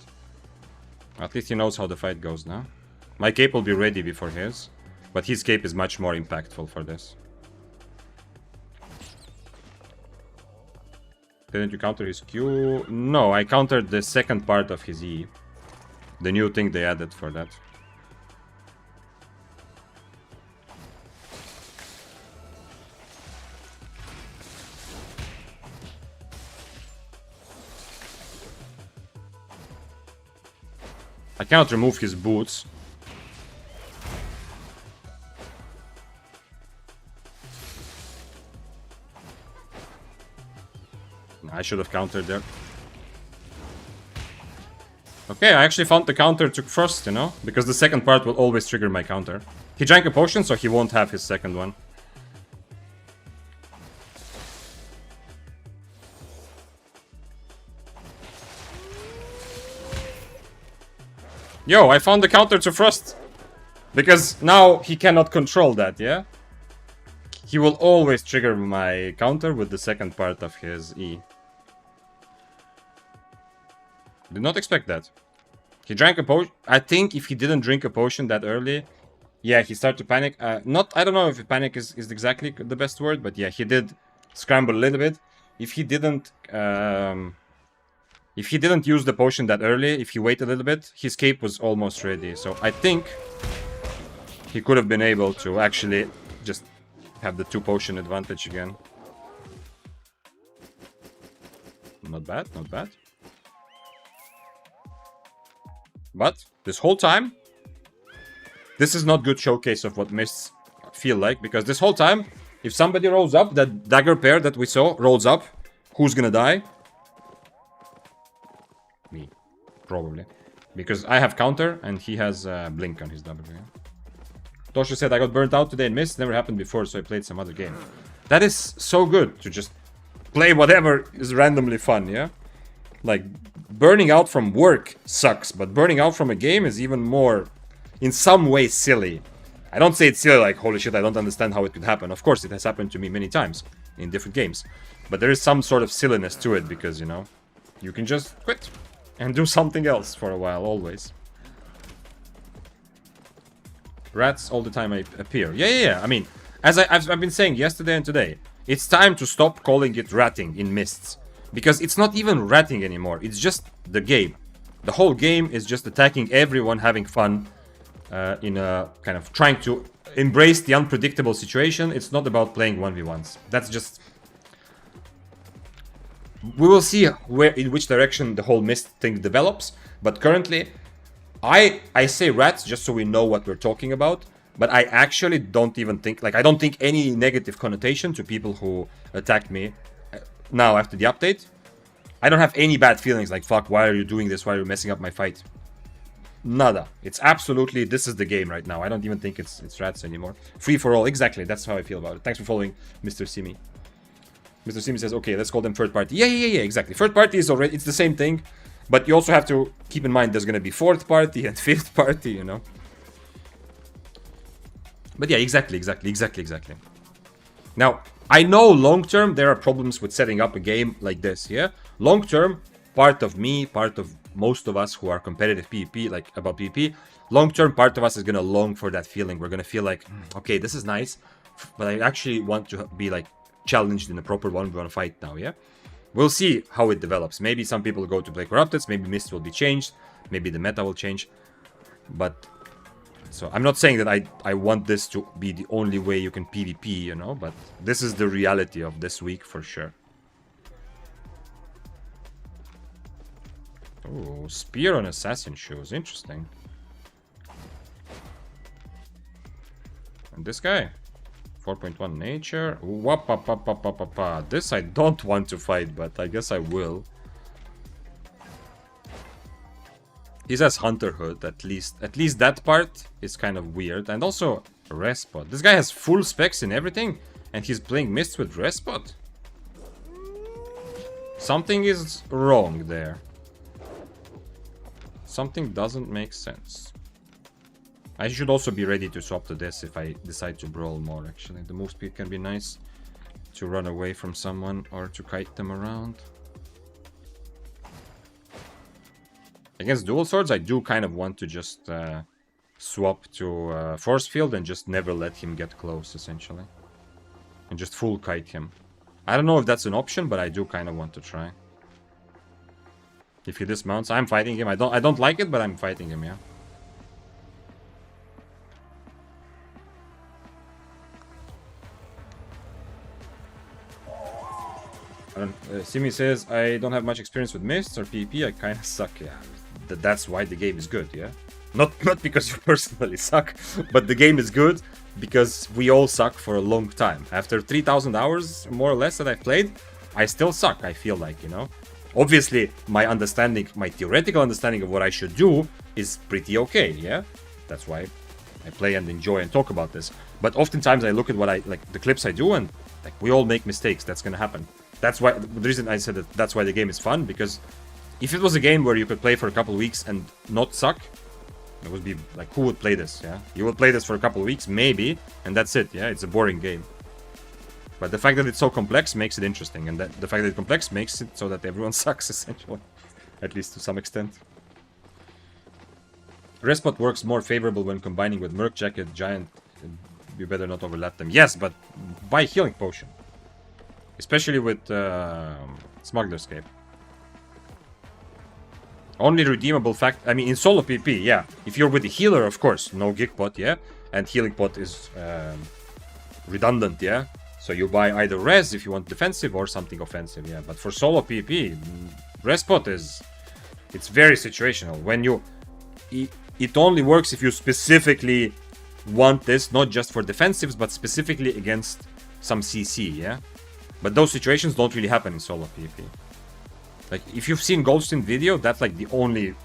At least he knows how the fight goes now. My cape will be ready before his. But his cape is much more impactful for this. Didn't you counter his Q? No, I countered the second part of his E. The new thing they added for that. I cannot remove his boots. I should have countered there. Okay, I actually found the counter to first, you know? Because the second part will always trigger my counter. He drank a potion, so he won't have his second one. Yo, I found the counter to Frost. Because now he cannot control that, yeah? He will always trigger my counter with the second part of his E. Did not expect that. He drank a potion. I think if he didn't drink a potion that early, yeah, he started to panic. I don't know if panic is exactly the best word, but yeah, he did scramble a little bit. If he didn't use the potion that early, if he waited a little bit, his cape was almost ready. So I think he could have been able to actually just have the 2 potion advantage again. Not bad, not bad. But this whole time, this is not good showcase of what mists feel like. Because this whole time, if somebody rolls up, that dagger pair that we saw rolls up, who's gonna die? Me. Probably. Because I have counter and he has blink on his W. Tosha said, I got burnt out today in Mist. Never happened before, so I played some other game. That is so good to just play whatever is randomly fun, yeah? Like, burning out from work sucks, but burning out from a game is even more, in some way, silly. I don't say it's silly like, holy shit, I don't understand how it could happen. Of course, it has happened to me many times in different games. But there is some sort of silliness to it because, you know, you can just quit and do something else for a while, always. Rats all the time appear. Yeah. I mean, as I've been saying yesterday and today, it's time to stop calling it ratting in Mists. Because it's not even ratting anymore, it's just the game. The whole game is just attacking everyone, having fun, in a kind of trying to embrace the unpredictable situation. It's not about playing 1v1s. That's just... We will see in which direction the whole Mist thing develops, but currently, I say rats just so we know what we're talking about, but I actually don't even think, like, I don't think any negative connotation to people who attacked me now after the update. I don't have any bad feelings like, fuck, why are you doing this? Why are you messing up my fight? Nada. It's absolutely, this is the game right now. I don't even think it's rats anymore. Free for all, exactly. That's how I feel about it. Thanks for following, Mr. Simi. Mr. Simi says, okay, let's call them third party. Yeah, exactly. Third party is already, it's the same thing. But you also have to keep in mind there's going to be fourth party and fifth party, you know. But yeah, exactly. Now, I know long-term there are problems with setting up a game like this, yeah? Long-term, part of me, part of most of us who are competitive PvP, like about PvP, long-term part of us is gonna long for that feeling. We're gonna feel like, okay, this is nice, but I actually want to be like challenged in a proper 1v1 fight now, yeah? We'll see how it develops. Maybe some people go to play Corrupted, maybe Mist will be changed, maybe the meta will change, but So I'm not saying that I want this to be the only way you can PvP, you know, but this is the reality of this week for sure. Oh, spear on assassin shoes, interesting. And this guy, 4.1 nature. Wapapapapapapa. This I don't want to fight, but I guess I will. He says Hunterhood, at least. At least that part is kind of weird. And also, Respot. This guy has full specs in everything, and he's playing Mists with Respot. Something is wrong there. Something doesn't make sense. I should also be ready to swap to this if I decide to brawl more, actually. The move speed can be nice to run away from someone or to kite them around. Against dual swords, I do kind of want to just swap to force field and just never let him get close, essentially. And just full kite him. I don't know if that's an option, but I do kind of want to try. If he dismounts, I'm fighting him. I don't like it, but I'm fighting him, yeah. Simi says, I don't have much experience with mists or PvP, I kind of suck. Yeah, that's why the game is good, yeah? Not because you personally suck, but the game is good because we all suck for a long time. After 3,000 hours, more or less, that I've played, I still suck, I feel like, you know? Obviously, my understanding, my theoretical understanding of what I should do is pretty okay, yeah? That's why I play and enjoy and talk about this. But oftentimes I look at what the clips I do, and like we all make mistakes, that's gonna happen. That's why, the reason I said that's why the game is fun, because if it was a game where you could play for a couple of weeks and not suck, it would be like, who would play this, yeah? You would play this for a couple of weeks, maybe, and that's it, yeah? It's a boring game. But the fact that it's so complex makes it interesting, and that the fact that it's complex makes it so that everyone sucks, essentially. At least to some extent. Respot works more favorable when combining with Merc Jacket, Giant. You better not overlap them. Yes, but buy Healing Potion. Especially with Smuggler's Cape. Only redeemable fact... I mean, in solo PP, yeah. If you're with the healer, of course, no Gig Pot, yeah? And Healing Pot is redundant, yeah? So you buy either res if you want defensive or something offensive, yeah. But for solo PP, res pot is... It's very situational. When you... It only works if you specifically want this, not just for defensives, but specifically against some CC, yeah? But those situations don't really happen in solo PvP. Like, if you've seen Goldstein video, that's like the only...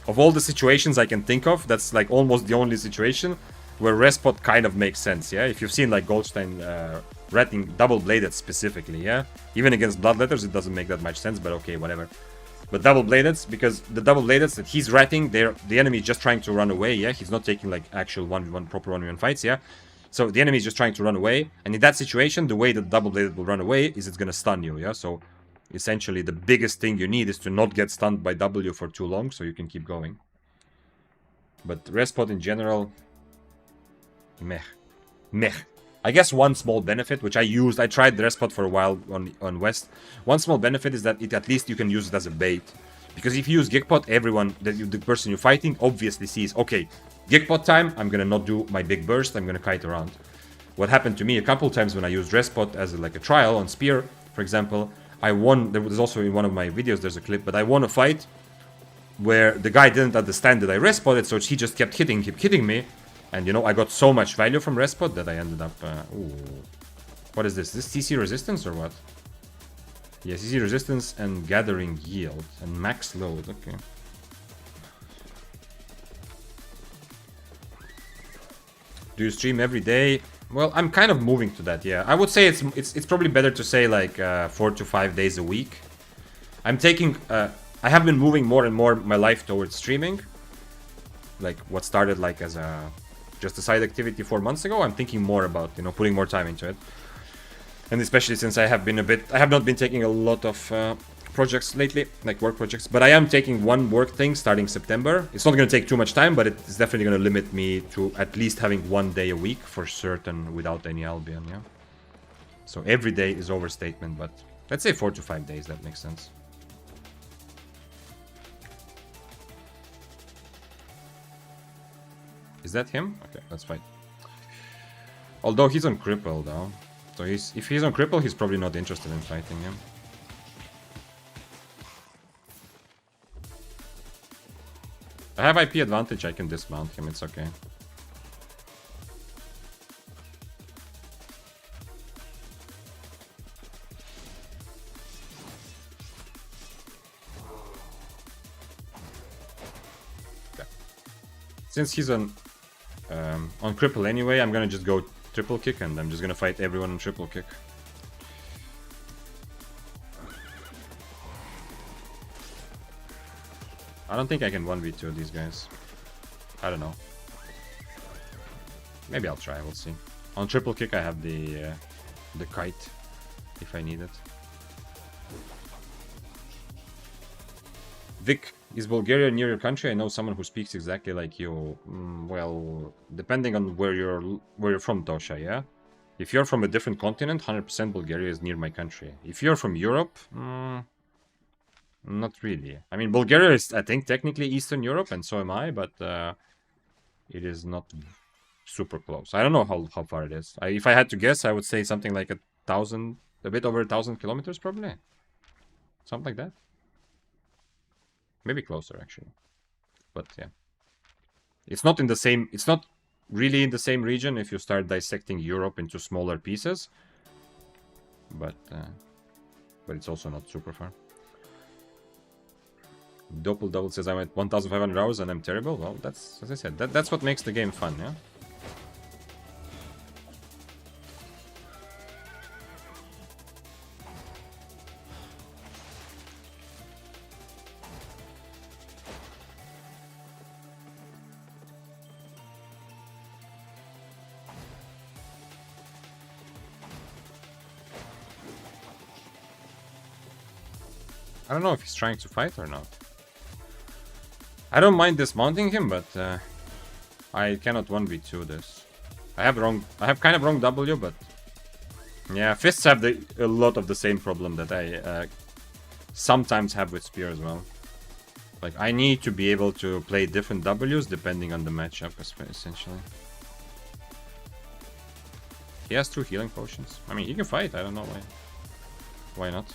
Of all the situations I can think of, that's like almost the only situation where Respot kind of makes sense, yeah? If you've seen like Goldstein ratting double-bladed specifically, yeah? Even against Bloodletters, it doesn't make that much sense, but okay, whatever. But double-bladeds, because the double-bladeds that he's ratting, the enemy is just trying to run away, yeah? He's not taking like actual 1v1, proper 1v1 fights, yeah? So the enemy is just trying to run away, and in that situation, the way that double-bladed will run away is it's gonna stun you, yeah? So essentially, the biggest thing you need is to not get stunned by W for too long, so you can keep going. But Respot in general... Meh. Meh. I guess one small benefit, which I tried the Respot for a while on West. One small benefit is that at least you can use it as a bait. Because if you use Gigpot, everyone, the person you're fighting, obviously sees, okay, Gigpot time, I'm gonna not do my big burst, I'm gonna kite around. What happened to me a couple times when I used Respot as like a trial on Spear, for example, I won, there's also in one of my videos, there's a clip, but I won a fight where the guy didn't understand that I Respotted, so he just kept hitting me. And, you know, I got so much value from Respot that I ended up... ooh. What is this? This CC resistance or what? Yeah, CC resistance and gathering yield. And max load, okay. Do you stream every day? Well, I'm kind of moving to that, yeah. I would say it's probably better to say like 4 to 5 days a week. I'm taking... I have been moving more and more my life towards streaming. Like what started like as a... just a side activity 4 months ago, I'm thinking more about, you know, putting more time into it. And especially since I have not been taking a lot of projects lately, like work projects, but I am taking one work thing starting September. It's not going to take too much time, but it's definitely going to limit me to at least having 1 day a week for certain without any Albion, yeah? So every day is overstatement, but let's say 4 to 5 days, that makes sense. Is that him? Okay, let's fight. Although he's on cripple though. So if he's on cripple, he's probably not interested in fighting him. I have IP advantage, I can dismount him, it's okay. Since he's on cripple anyway, I'm gonna just go triple kick and I'm just gonna fight everyone on triple kick. I don't think I can 1v2 these guys. I don't know. Maybe I'll try, we'll see. On triple kick I have the kite, if I need it. Vic, is Bulgaria near your country? I know someone who speaks exactly like you. Well, depending on where you're from, Tosha, yeah? If you're from a different continent, 100% Bulgaria is near my country. If you're from Europe, not really. I mean, Bulgaria is, I think, technically Eastern Europe, and so am I, but it is not super close. I don't know how far it is. If I had to guess, I would say something like a bit over 1,000 kilometers, probably. Something like that. Maybe closer, actually. But yeah. It's not really in the same region if you start dissecting Europe into smaller pieces. But it's also not super far. Double says I'm at 1,500 hours and I'm terrible. Well, that's, as I said, that's what makes the game fun, yeah? I don't know if he's trying to fight or not. I don't mind dismounting him, but I cannot 1v2 this. I have kind of wrong W, but yeah, fists have a lot of the same problem that I sometimes have with spear as well. Like, I need to be able to play different Ws depending on the matchup, essentially. He has 2 healing potions. I mean, he can fight, I don't know why. Why not?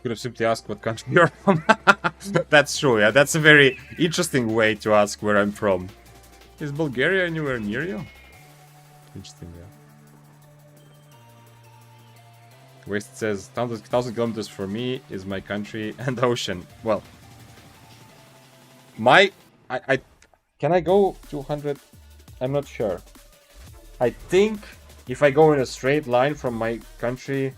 Could have simply asked what country you're from. That's true, yeah. That's a very interesting way to ask where I'm from. Is Bulgaria anywhere near you? Interesting, yeah. Waste says 1,000 kilometers for me is my country and ocean. Well, can I go 200? I'm not sure. I think if I go in a straight line from my country.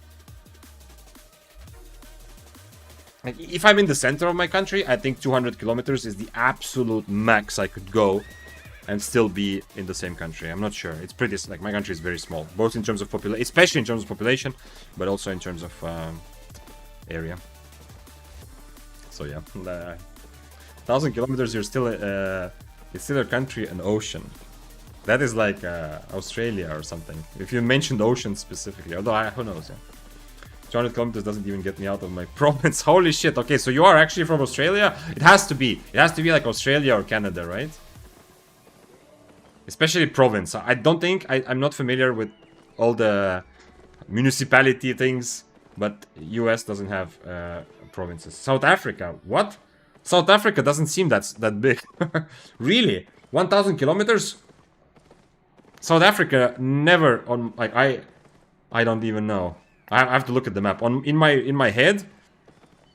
Like, if I'm in the center of my country, I think 200 kilometers is the absolute max I could go and still be in the same country. I'm not sure. It's pretty, like, my country is very small, both in terms of population, especially in terms of population, but also in terms of area. So yeah, 1,000 kilometers, you're still it's still a country and ocean. That is like Australia or something. If you mentioned ocean specifically, although who knows, yeah. 200 kilometers doesn't even get me out of my province. Holy shit. Okay, so you are actually from Australia? It has to be. It has to be like Australia or Canada, right? Especially province. I don't think... I'm not familiar with all the municipality things, but US doesn't have provinces. South Africa. What? South Africa doesn't seem that big. Really? 1,000 kilometers? South Africa never on... Like, I don't even know. I have to look at the map. In my head,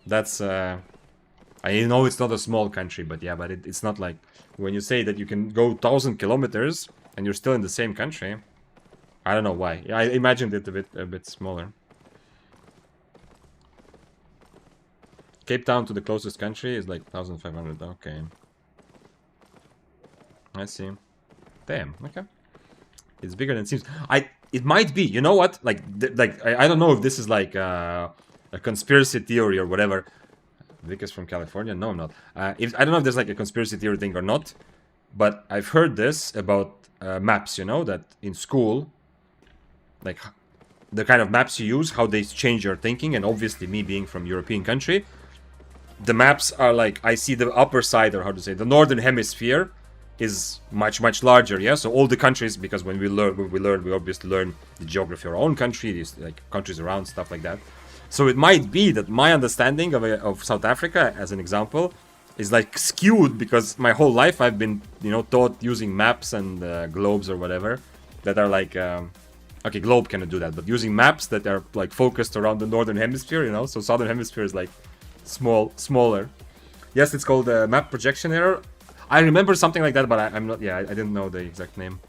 that's I know it's not a small country, but yeah, but it's not like when you say that you can go 1,000 kilometers and you're still in the same country. I don't know why. I imagined it a bit smaller. Cape Town to the closest country is like 1,500. Okay, I see. Damn. Okay, it's bigger than it seems. It might be, you know what? Like I don't know if this is like a conspiracy theory or whatever, Vic is from California? No, I'm not. I don't know if there's like a conspiracy theory thing or not, but I've heard this about maps, you know, that in school, like the kind of maps you use, how they change your thinking, and obviously me being from European country, the maps are like, I see the upper side, or how to say, the northern hemisphere is much, much larger, yeah? So all the countries, because when we obviously learn the geography of our own country, these like countries around, stuff like that. So it might be that my understanding of South Africa, as an example, is like skewed because my whole life I've been, you know, taught using maps and globes or whatever that are like, okay, globe cannot do that, but using maps that are like focused around the northern hemisphere, you know, so southern hemisphere is like smaller. Yes, it's called map projection error. I remember something like that, but I'm not, yeah, I didn't know the exact name.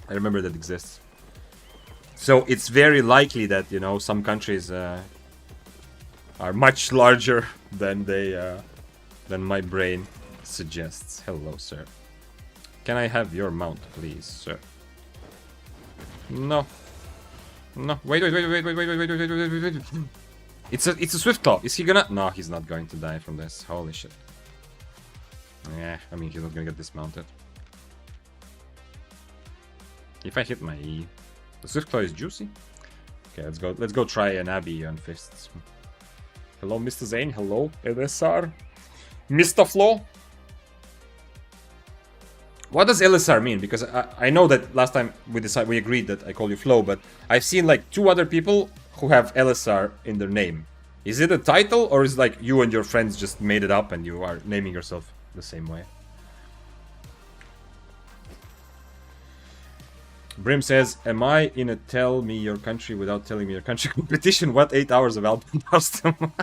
I remember that exists. So it's very likely that, you know, some countries are much larger than than my brain suggests. Hello, sir. Can I have your mount, please, sir? No. No. Wait. It's a swift claw. Is he gonna? No, he's not going to die from this. Holy shit. Yeah, I mean, he's not gonna get dismounted. If I hit my E, the swift claw is juicy. Okay, let's go try an Abbey on fists. Hello, Mr. Zane. Hello, LSR. Mr. Flo. What does LSR mean? Because I know that last time we agreed that I call you Flo, but I've seen like 2 other people who have LSR in their name. Is it a title, or is it like you and your friends just made it up and you are naming yourself the same way? Brim says, am I in a tell me your country without telling me your country competition? What 8 hours of Albion custom?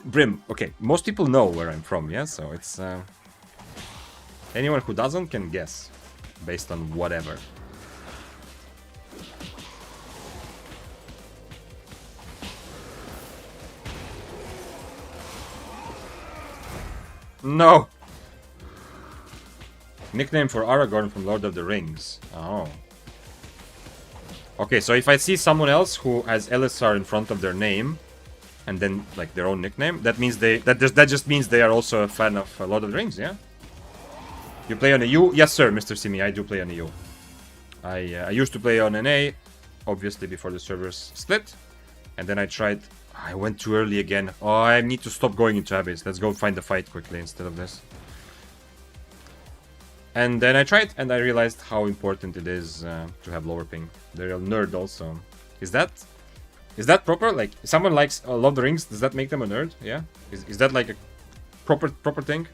Brim, okay, most people know where I'm from, yeah? So it's... anyone who doesn't can guess, based on whatever. No! Nickname for Aragorn from Lord of the Rings. Oh. Okay, so if I see someone else who has LSR in front of their name, and then like their own nickname, that means that just means they are also a fan of Lord of the Rings, yeah? You play on a U? Yes, sir, Mr. Simi, I do play on a U. I used to play on an A, obviously before the servers split, and then I went too early again. Oh, I need to stop going into Abyss. Let's go find the fight quickly instead of this. And then I tried, and I realized how important it is to have lower ping. They're a nerd also. Is that proper? Like, if someone likes Lord of the Rings, does that make them a nerd? Yeah? Is that like a proper thing?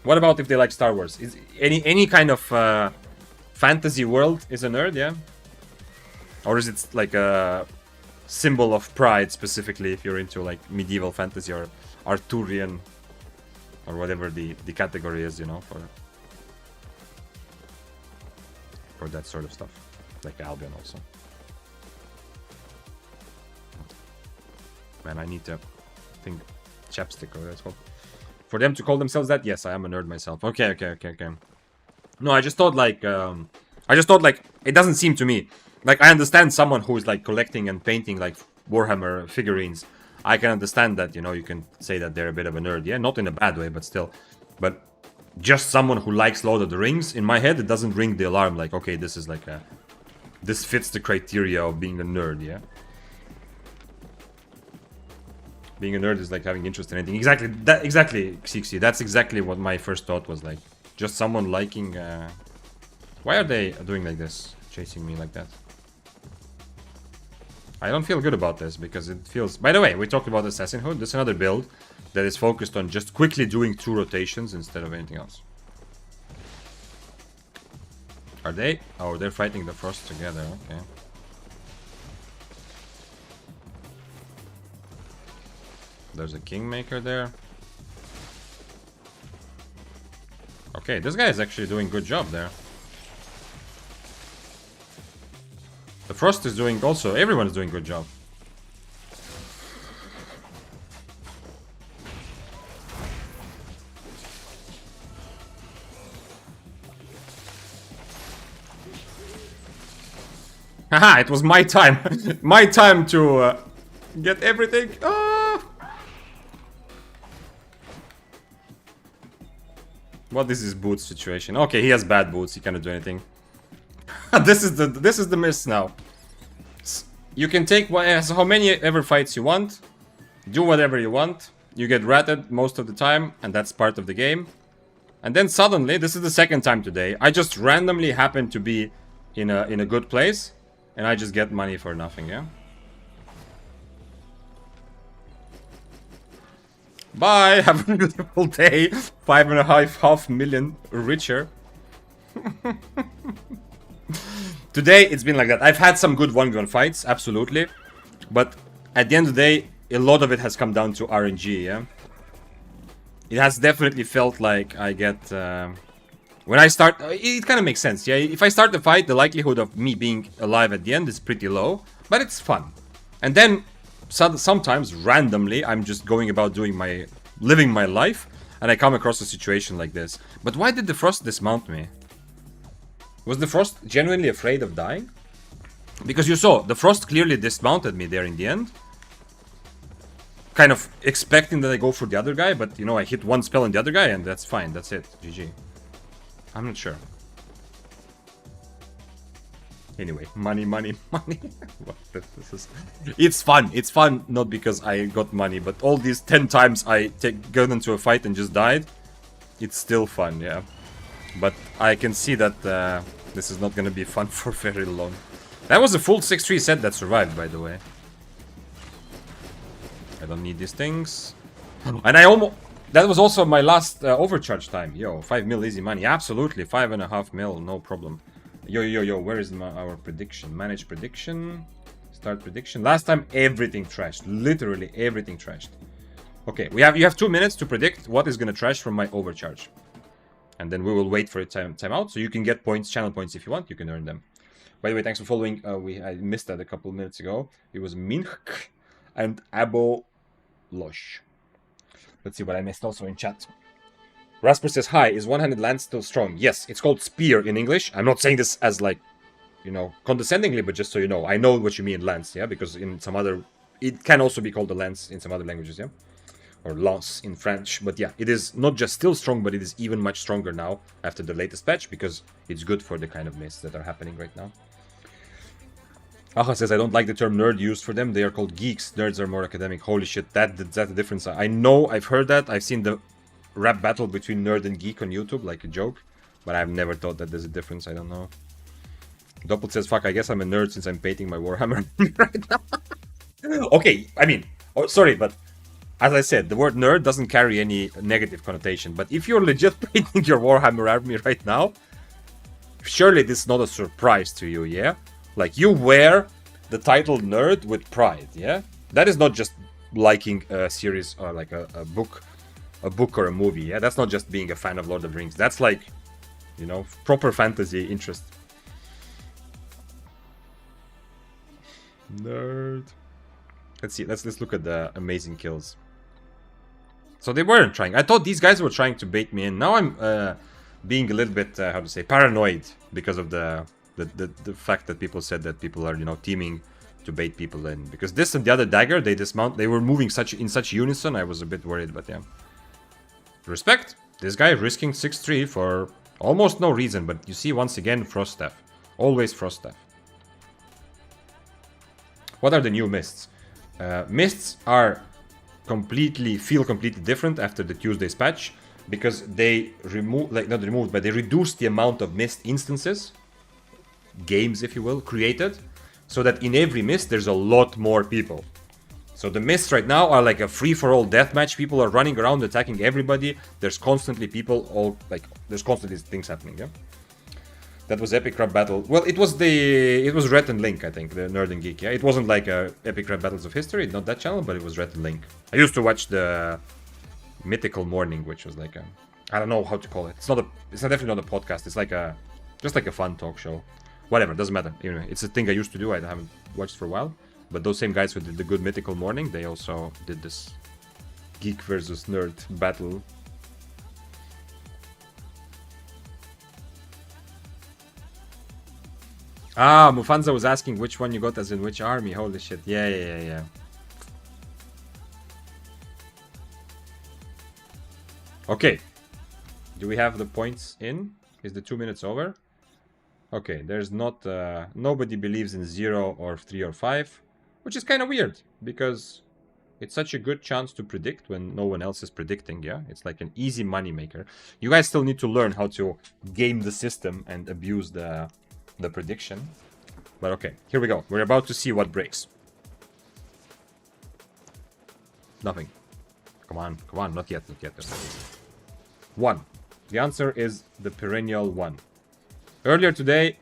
What about if they like Star Wars? Is any kind of fantasy world is a nerd, yeah? Or is it like a symbol of pride specifically if you're into like medieval fantasy or Arthurian or whatever the category is, you know, for that sort of stuff. Like Albion also. Man, I need to think chapstick or that's called. For them to call themselves that, yes, I am a nerd myself. Okay. No, I just thought like it doesn't seem to me. Like, I understand someone who is like collecting and painting like Warhammer figurines. I can understand that, you know, you can say that they're a bit of a nerd, yeah, not in a bad way, but still. But just someone who likes Lord of the Rings, in my head, it doesn't ring the alarm like, okay, this is like this fits the criteria of being a nerd, yeah? Being a nerd is like having interest in anything. Exactly, Xixi. That's exactly what my first thought was like. Just someone liking... Why are they doing like this? Chasing me like that? I don't feel good about this because it feels... By the way, we talked about Assassinhood. This is another build that is focused on just quickly doing 2 rotations instead of anything else. Are they? Oh, they're fighting the Frost together. Okay. There's a Kingmaker there. Okay, this guy is actually doing a good job there. The Frost is doing also... Everyone is doing a good job. Haha, it was my time. My time to get everything. Oh! What is his boots situation? Okay, he has bad boots. He cannot do anything. This is the miss now. You can take how many ever fights you want. Do whatever you want. You get ratted most of the time, and that's part of the game. And then suddenly, this is the second time today, I just randomly happen to be in a good place, and I just get money for nothing, yeah? Bye, have a beautiful day. 5.5 million richer. Today, it's been like that. I've had some good 1v1 fights, absolutely. But at the end of the day, a lot of it has come down to RNG, yeah? It has definitely felt like I get... when I start... It kind of makes sense, yeah? If I start the fight, the likelihood of me being alive at the end is pretty low. But it's fun. And then, sometimes, randomly, I'm just going about living my life. And I come across a situation like this. But why did the Frost dismount me? Was the Frost genuinely afraid of dying? Because you saw, the Frost clearly dismounted me there in the end. Kind of expecting that I go for the other guy, but you know, I hit one spell on the other guy and that's fine, that's it. GG. I'm not sure. Anyway, money. This is... It's fun not because I got money, but all these 10 times I got into a fight and just died, it's still fun, yeah. But I can see that this is not gonna be fun for very long. That was a full 6-3 set that survived, by the way. I don't need these things. And I almost... That was also my last overcharge time. Yo, 5 mil easy money. Absolutely, 5.5 mil, no problem. Yo, where is our prediction? Manage prediction. Start prediction. Last time, everything trashed. Literally, everything trashed. Okay, you have 2 minutes to predict what is gonna trash from my overcharge. And then we will wait for a time out. So you can get points, channel points if you want. You can earn them. By the way, thanks for following. I missed that a couple minutes ago. It was Minch and Abo Losh. Let's see what I missed also in chat. Rasper says, hi, is one-handed lance still strong? Yes, it's called spear in English. I'm not saying this as like, you know, condescendingly, but just so you know. I know what you mean, lance, yeah? Because in some other... It can also be called a lance in some other languages, yeah? Or lance in French. But yeah, it is not just still strong, but it is even much stronger now after the latest patch because it's good for the kind of myths that are happening right now. Aha says, I don't like the term nerd used for them. They are called geeks. Nerds are more academic. Holy shit, that's the difference. I know, I've heard that. I've seen the rap battle between nerd and geek on YouTube, like a joke. But I've never thought that there's a difference. I don't know. Doppel says, fuck, I guess I'm a nerd since I'm painting my Warhammer right now. Okay, I mean, sorry, but as I said, the word nerd doesn't carry any negative connotation. But if you're legit painting your Warhammer army right now, surely this is not a surprise to you, yeah? Like, you wear the title nerd with pride, yeah? That is not just liking a series or like a book or a movie, yeah? That's not just being a fan of Lord of the Rings. That's like, you know, proper fantasy interest. Nerd. Let's see, let's look at the amazing kills. So they weren't trying. I thought these guys were trying to bait me in. Now I'm being a little bit, how to say, paranoid because of the fact that people said that people are, you know, teaming to bait people in. Because this and the other dagger, they were moving in such unison, I was a bit worried, but yeah. Respect. This guy risking 6-3 for almost no reason, but you see once again Frost Staff. Always Frost Staff. What are the new mists? Mists are feel completely different after the Tuesday's patch because they they reduced the amount of mist instances, games if you will, created, so that in every mist there's a lot more people. So the mists right now are like a free-for-all deathmatch. People are running around attacking everybody. There's constantly people, there's constantly things happening, yeah? That was Epic Rap Battle. Well, it was Rhett and Link, I think, the Nerd and Geek, yeah? It wasn't like Epic Rap Battles of History, not that channel, but it was Rhett and Link. I used to watch the Mythical Morning, which was like I don't know how to call it. It's definitely not a podcast. It's like just like a fun talk show. Whatever, doesn't matter. Anyway, it's a thing I used to do. I haven't watched for a while. But those same guys who did the good Mythical Morning, they also did this Geek versus Nerd battle. Ah, Mufanza was asking which one you got as in which army. Holy shit. Yeah. Okay. Do we have the points in? Is the 2 minutes over? Okay, there's not... nobody believes in 0 or 3 or 5. Which is kind of weird, because it's such a good chance to predict when no one else is predicting, yeah? It's like an easy money maker. You guys still need to learn how to game the system and abuse the prediction. But okay, here we go. We're about to see what breaks. Nothing. Come on, not yet, not yet. 1. The answer is the perennial 1. Earlier today,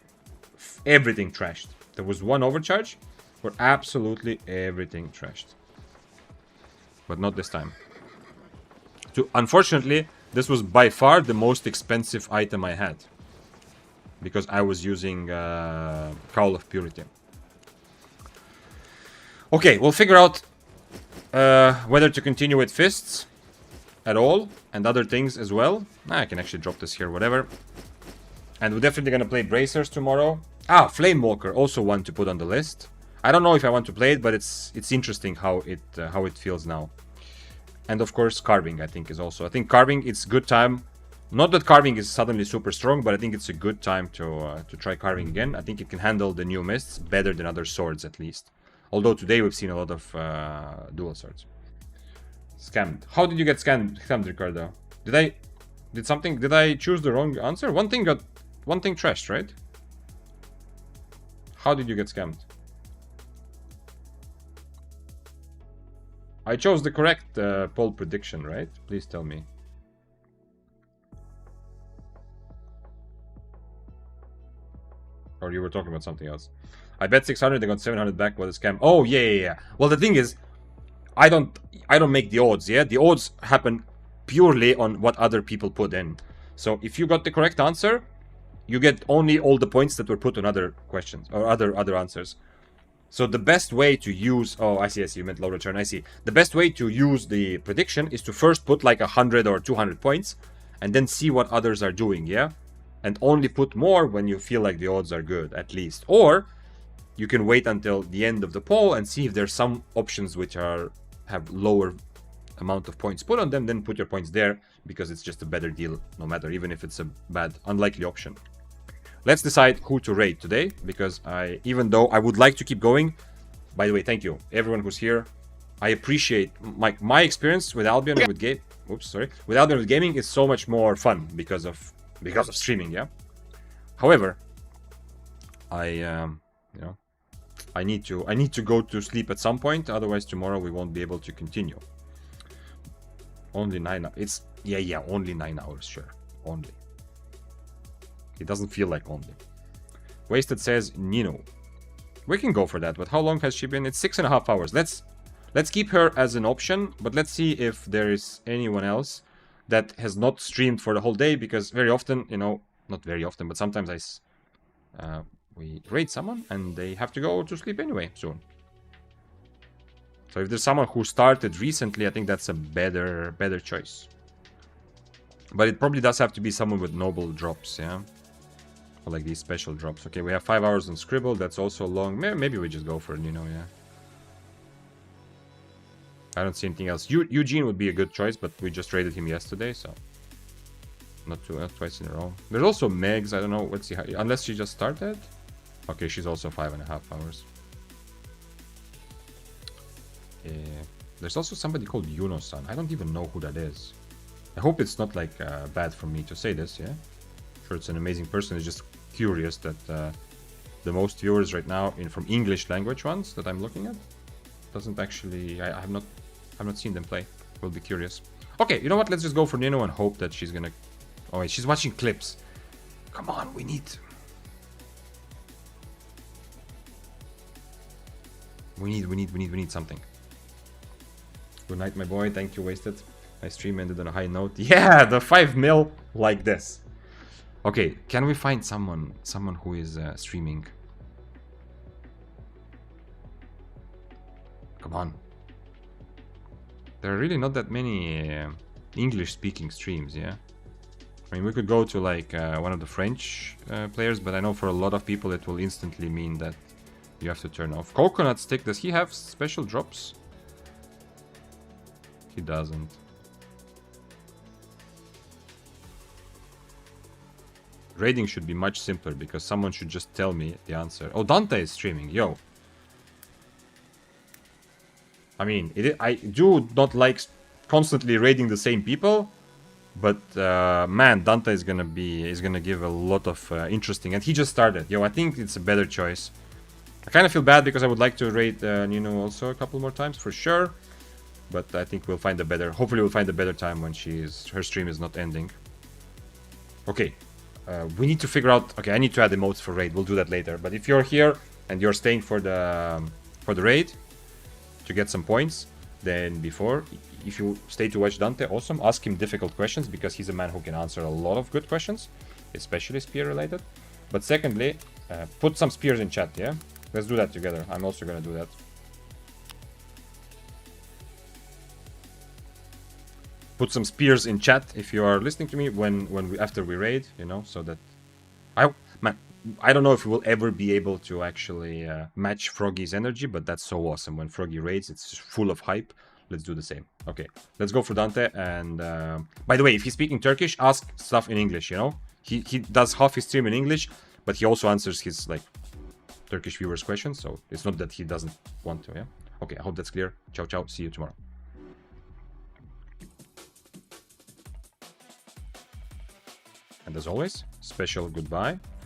everything trashed. There was 1 overcharge, where absolutely everything trashed. But not this time. Unfortunately, this was by far the most expensive item I had. Because I was using Cowl of Purity. Okay, we'll figure out whether to continue with Fists at all, and other things as well. I can actually drop this here, whatever. And we're definitely going to play Bracers tomorrow. Flame Walker, also one to put on the list. I don't know if I want to play it, but it's interesting how it feels now. And of course, Carving, I think, is also... I think Carving, it's good time. Not that Carving is suddenly super strong, but I think it's a good time to try Carving again. I think it can handle the new mists better than other swords, at least. Although today we've seen a lot of dual swords. Scammed. How did you get scammed, Ricardo? Did I choose the wrong answer? One thing trashed, right? How did you get scammed? I chose the correct poll prediction, right? Please tell me. Or you were talking about something else. I bet 600, they got 700 back. What a scam. Oh, yeah. Well, the thing is, I don't make the odds, yeah? The odds happen purely on what other people put in. So if you got the correct answer, you get only all the points that were put on other questions or other answers. So the best way to use... Oh, I see, you meant low return, I see. The best way to use the prediction is to first put like 100 or 200 points and then see what others are doing, yeah? And only put more when you feel like the odds are good, at least. Or you can wait until the end of the poll and see if there's some options which have lower amount of points put on them, then put your points there because it's just a better deal no matter, even if it's a bad, unlikely option. Let's decide who to raid today, because even though I would like to keep going, by the way, thank you, everyone who's here. I appreciate my experience with Albion and with Albion with gaming is so much more fun because of streaming, yeah. However, I need to go to sleep at some point, otherwise tomorrow we won't be able to continue. Only 9 hours. Only 9 hours, sure. Only. It doesn't feel like only. Wasted says Nino. We can go for that, but how long has she been? It's 6.5 hours. Let's keep her as an option, but let's see if there is anyone else that has not streamed for the whole day, because very often, not very often, but sometimes we raid someone and they have to go to sleep anyway soon. So if there's someone who started recently, I think that's a better choice. But it probably does have to be someone with noble drops, yeah? Or like these special drops. Okay, we have 5 hours on Scribble. That's also long. Maybe we just go for it, yeah. I don't see anything else. Eugene would be a good choice, but we just raided him yesterday, so... Not twice in a row. There's also Megs. I don't know. Let's see how... Unless she just started? Okay, she's also 5.5 hours. There's also somebody called Yuno-san. I don't even know who that is. I hope it's not like bad for me to say this, yeah? Sure, it's an amazing person. It's just curious that the most viewers right now from English language ones that I'm looking at doesn't actually... I have not seen them play. We'll be curious. Okay, you know what? Let's just go for Nino and hope that she's gonna... Oh wait, she's watching clips. Come on, we need something. Good night, my boy. Thank you, Wasted. My stream ended on a high note. Yeah, the 5 mil like this. Okay, can we find someone who is streaming? Come on. There are really not that many English-speaking streams, yeah? I mean, we could go to like one of the French players, but I know for a lot of people it will instantly mean that you have to turn off. Coconut Stick, does he have special drops? He doesn't. Raiding should be much simpler because someone should just tell me the answer. Oh, Dante is streaming. Yo. I mean, I do not like constantly raiding the same people, but man, Dante is gonna give a lot of interesting. And he just started. Yo, I think it's a better choice. I kind of feel bad because I would like to raid Nino also a couple more times for sure. But I think we'll find a better. Hopefully, we'll find a better time when her stream is not ending. Okay, we need to figure out. Okay, I need to add emotes for raid. We'll do that later. But if you're here and you're staying for the raid to get some points, then if you stay to watch Dante, awesome. Ask him difficult questions because he's a man who can answer a lot of good questions, especially spear related. But secondly, put some spears in chat. Yeah, let's do that together. I'm also gonna do that. Put some spears in chat if you are listening to me after we raid, you know, so that I don't know if we will ever be able to actually match Froggy's energy, but that's so awesome. When Froggy raids, it's full of hype. Let's do the same. Okay, let's go for Dante. And by the way, if he's speaking Turkish, ask stuff in English, you know? He does half his stream in English, but he also answers his, like, Turkish viewers' questions, so it's not that he doesn't want to, yeah? Okay, I hope that's clear. Ciao, ciao. See you tomorrow. And as always, special goodbye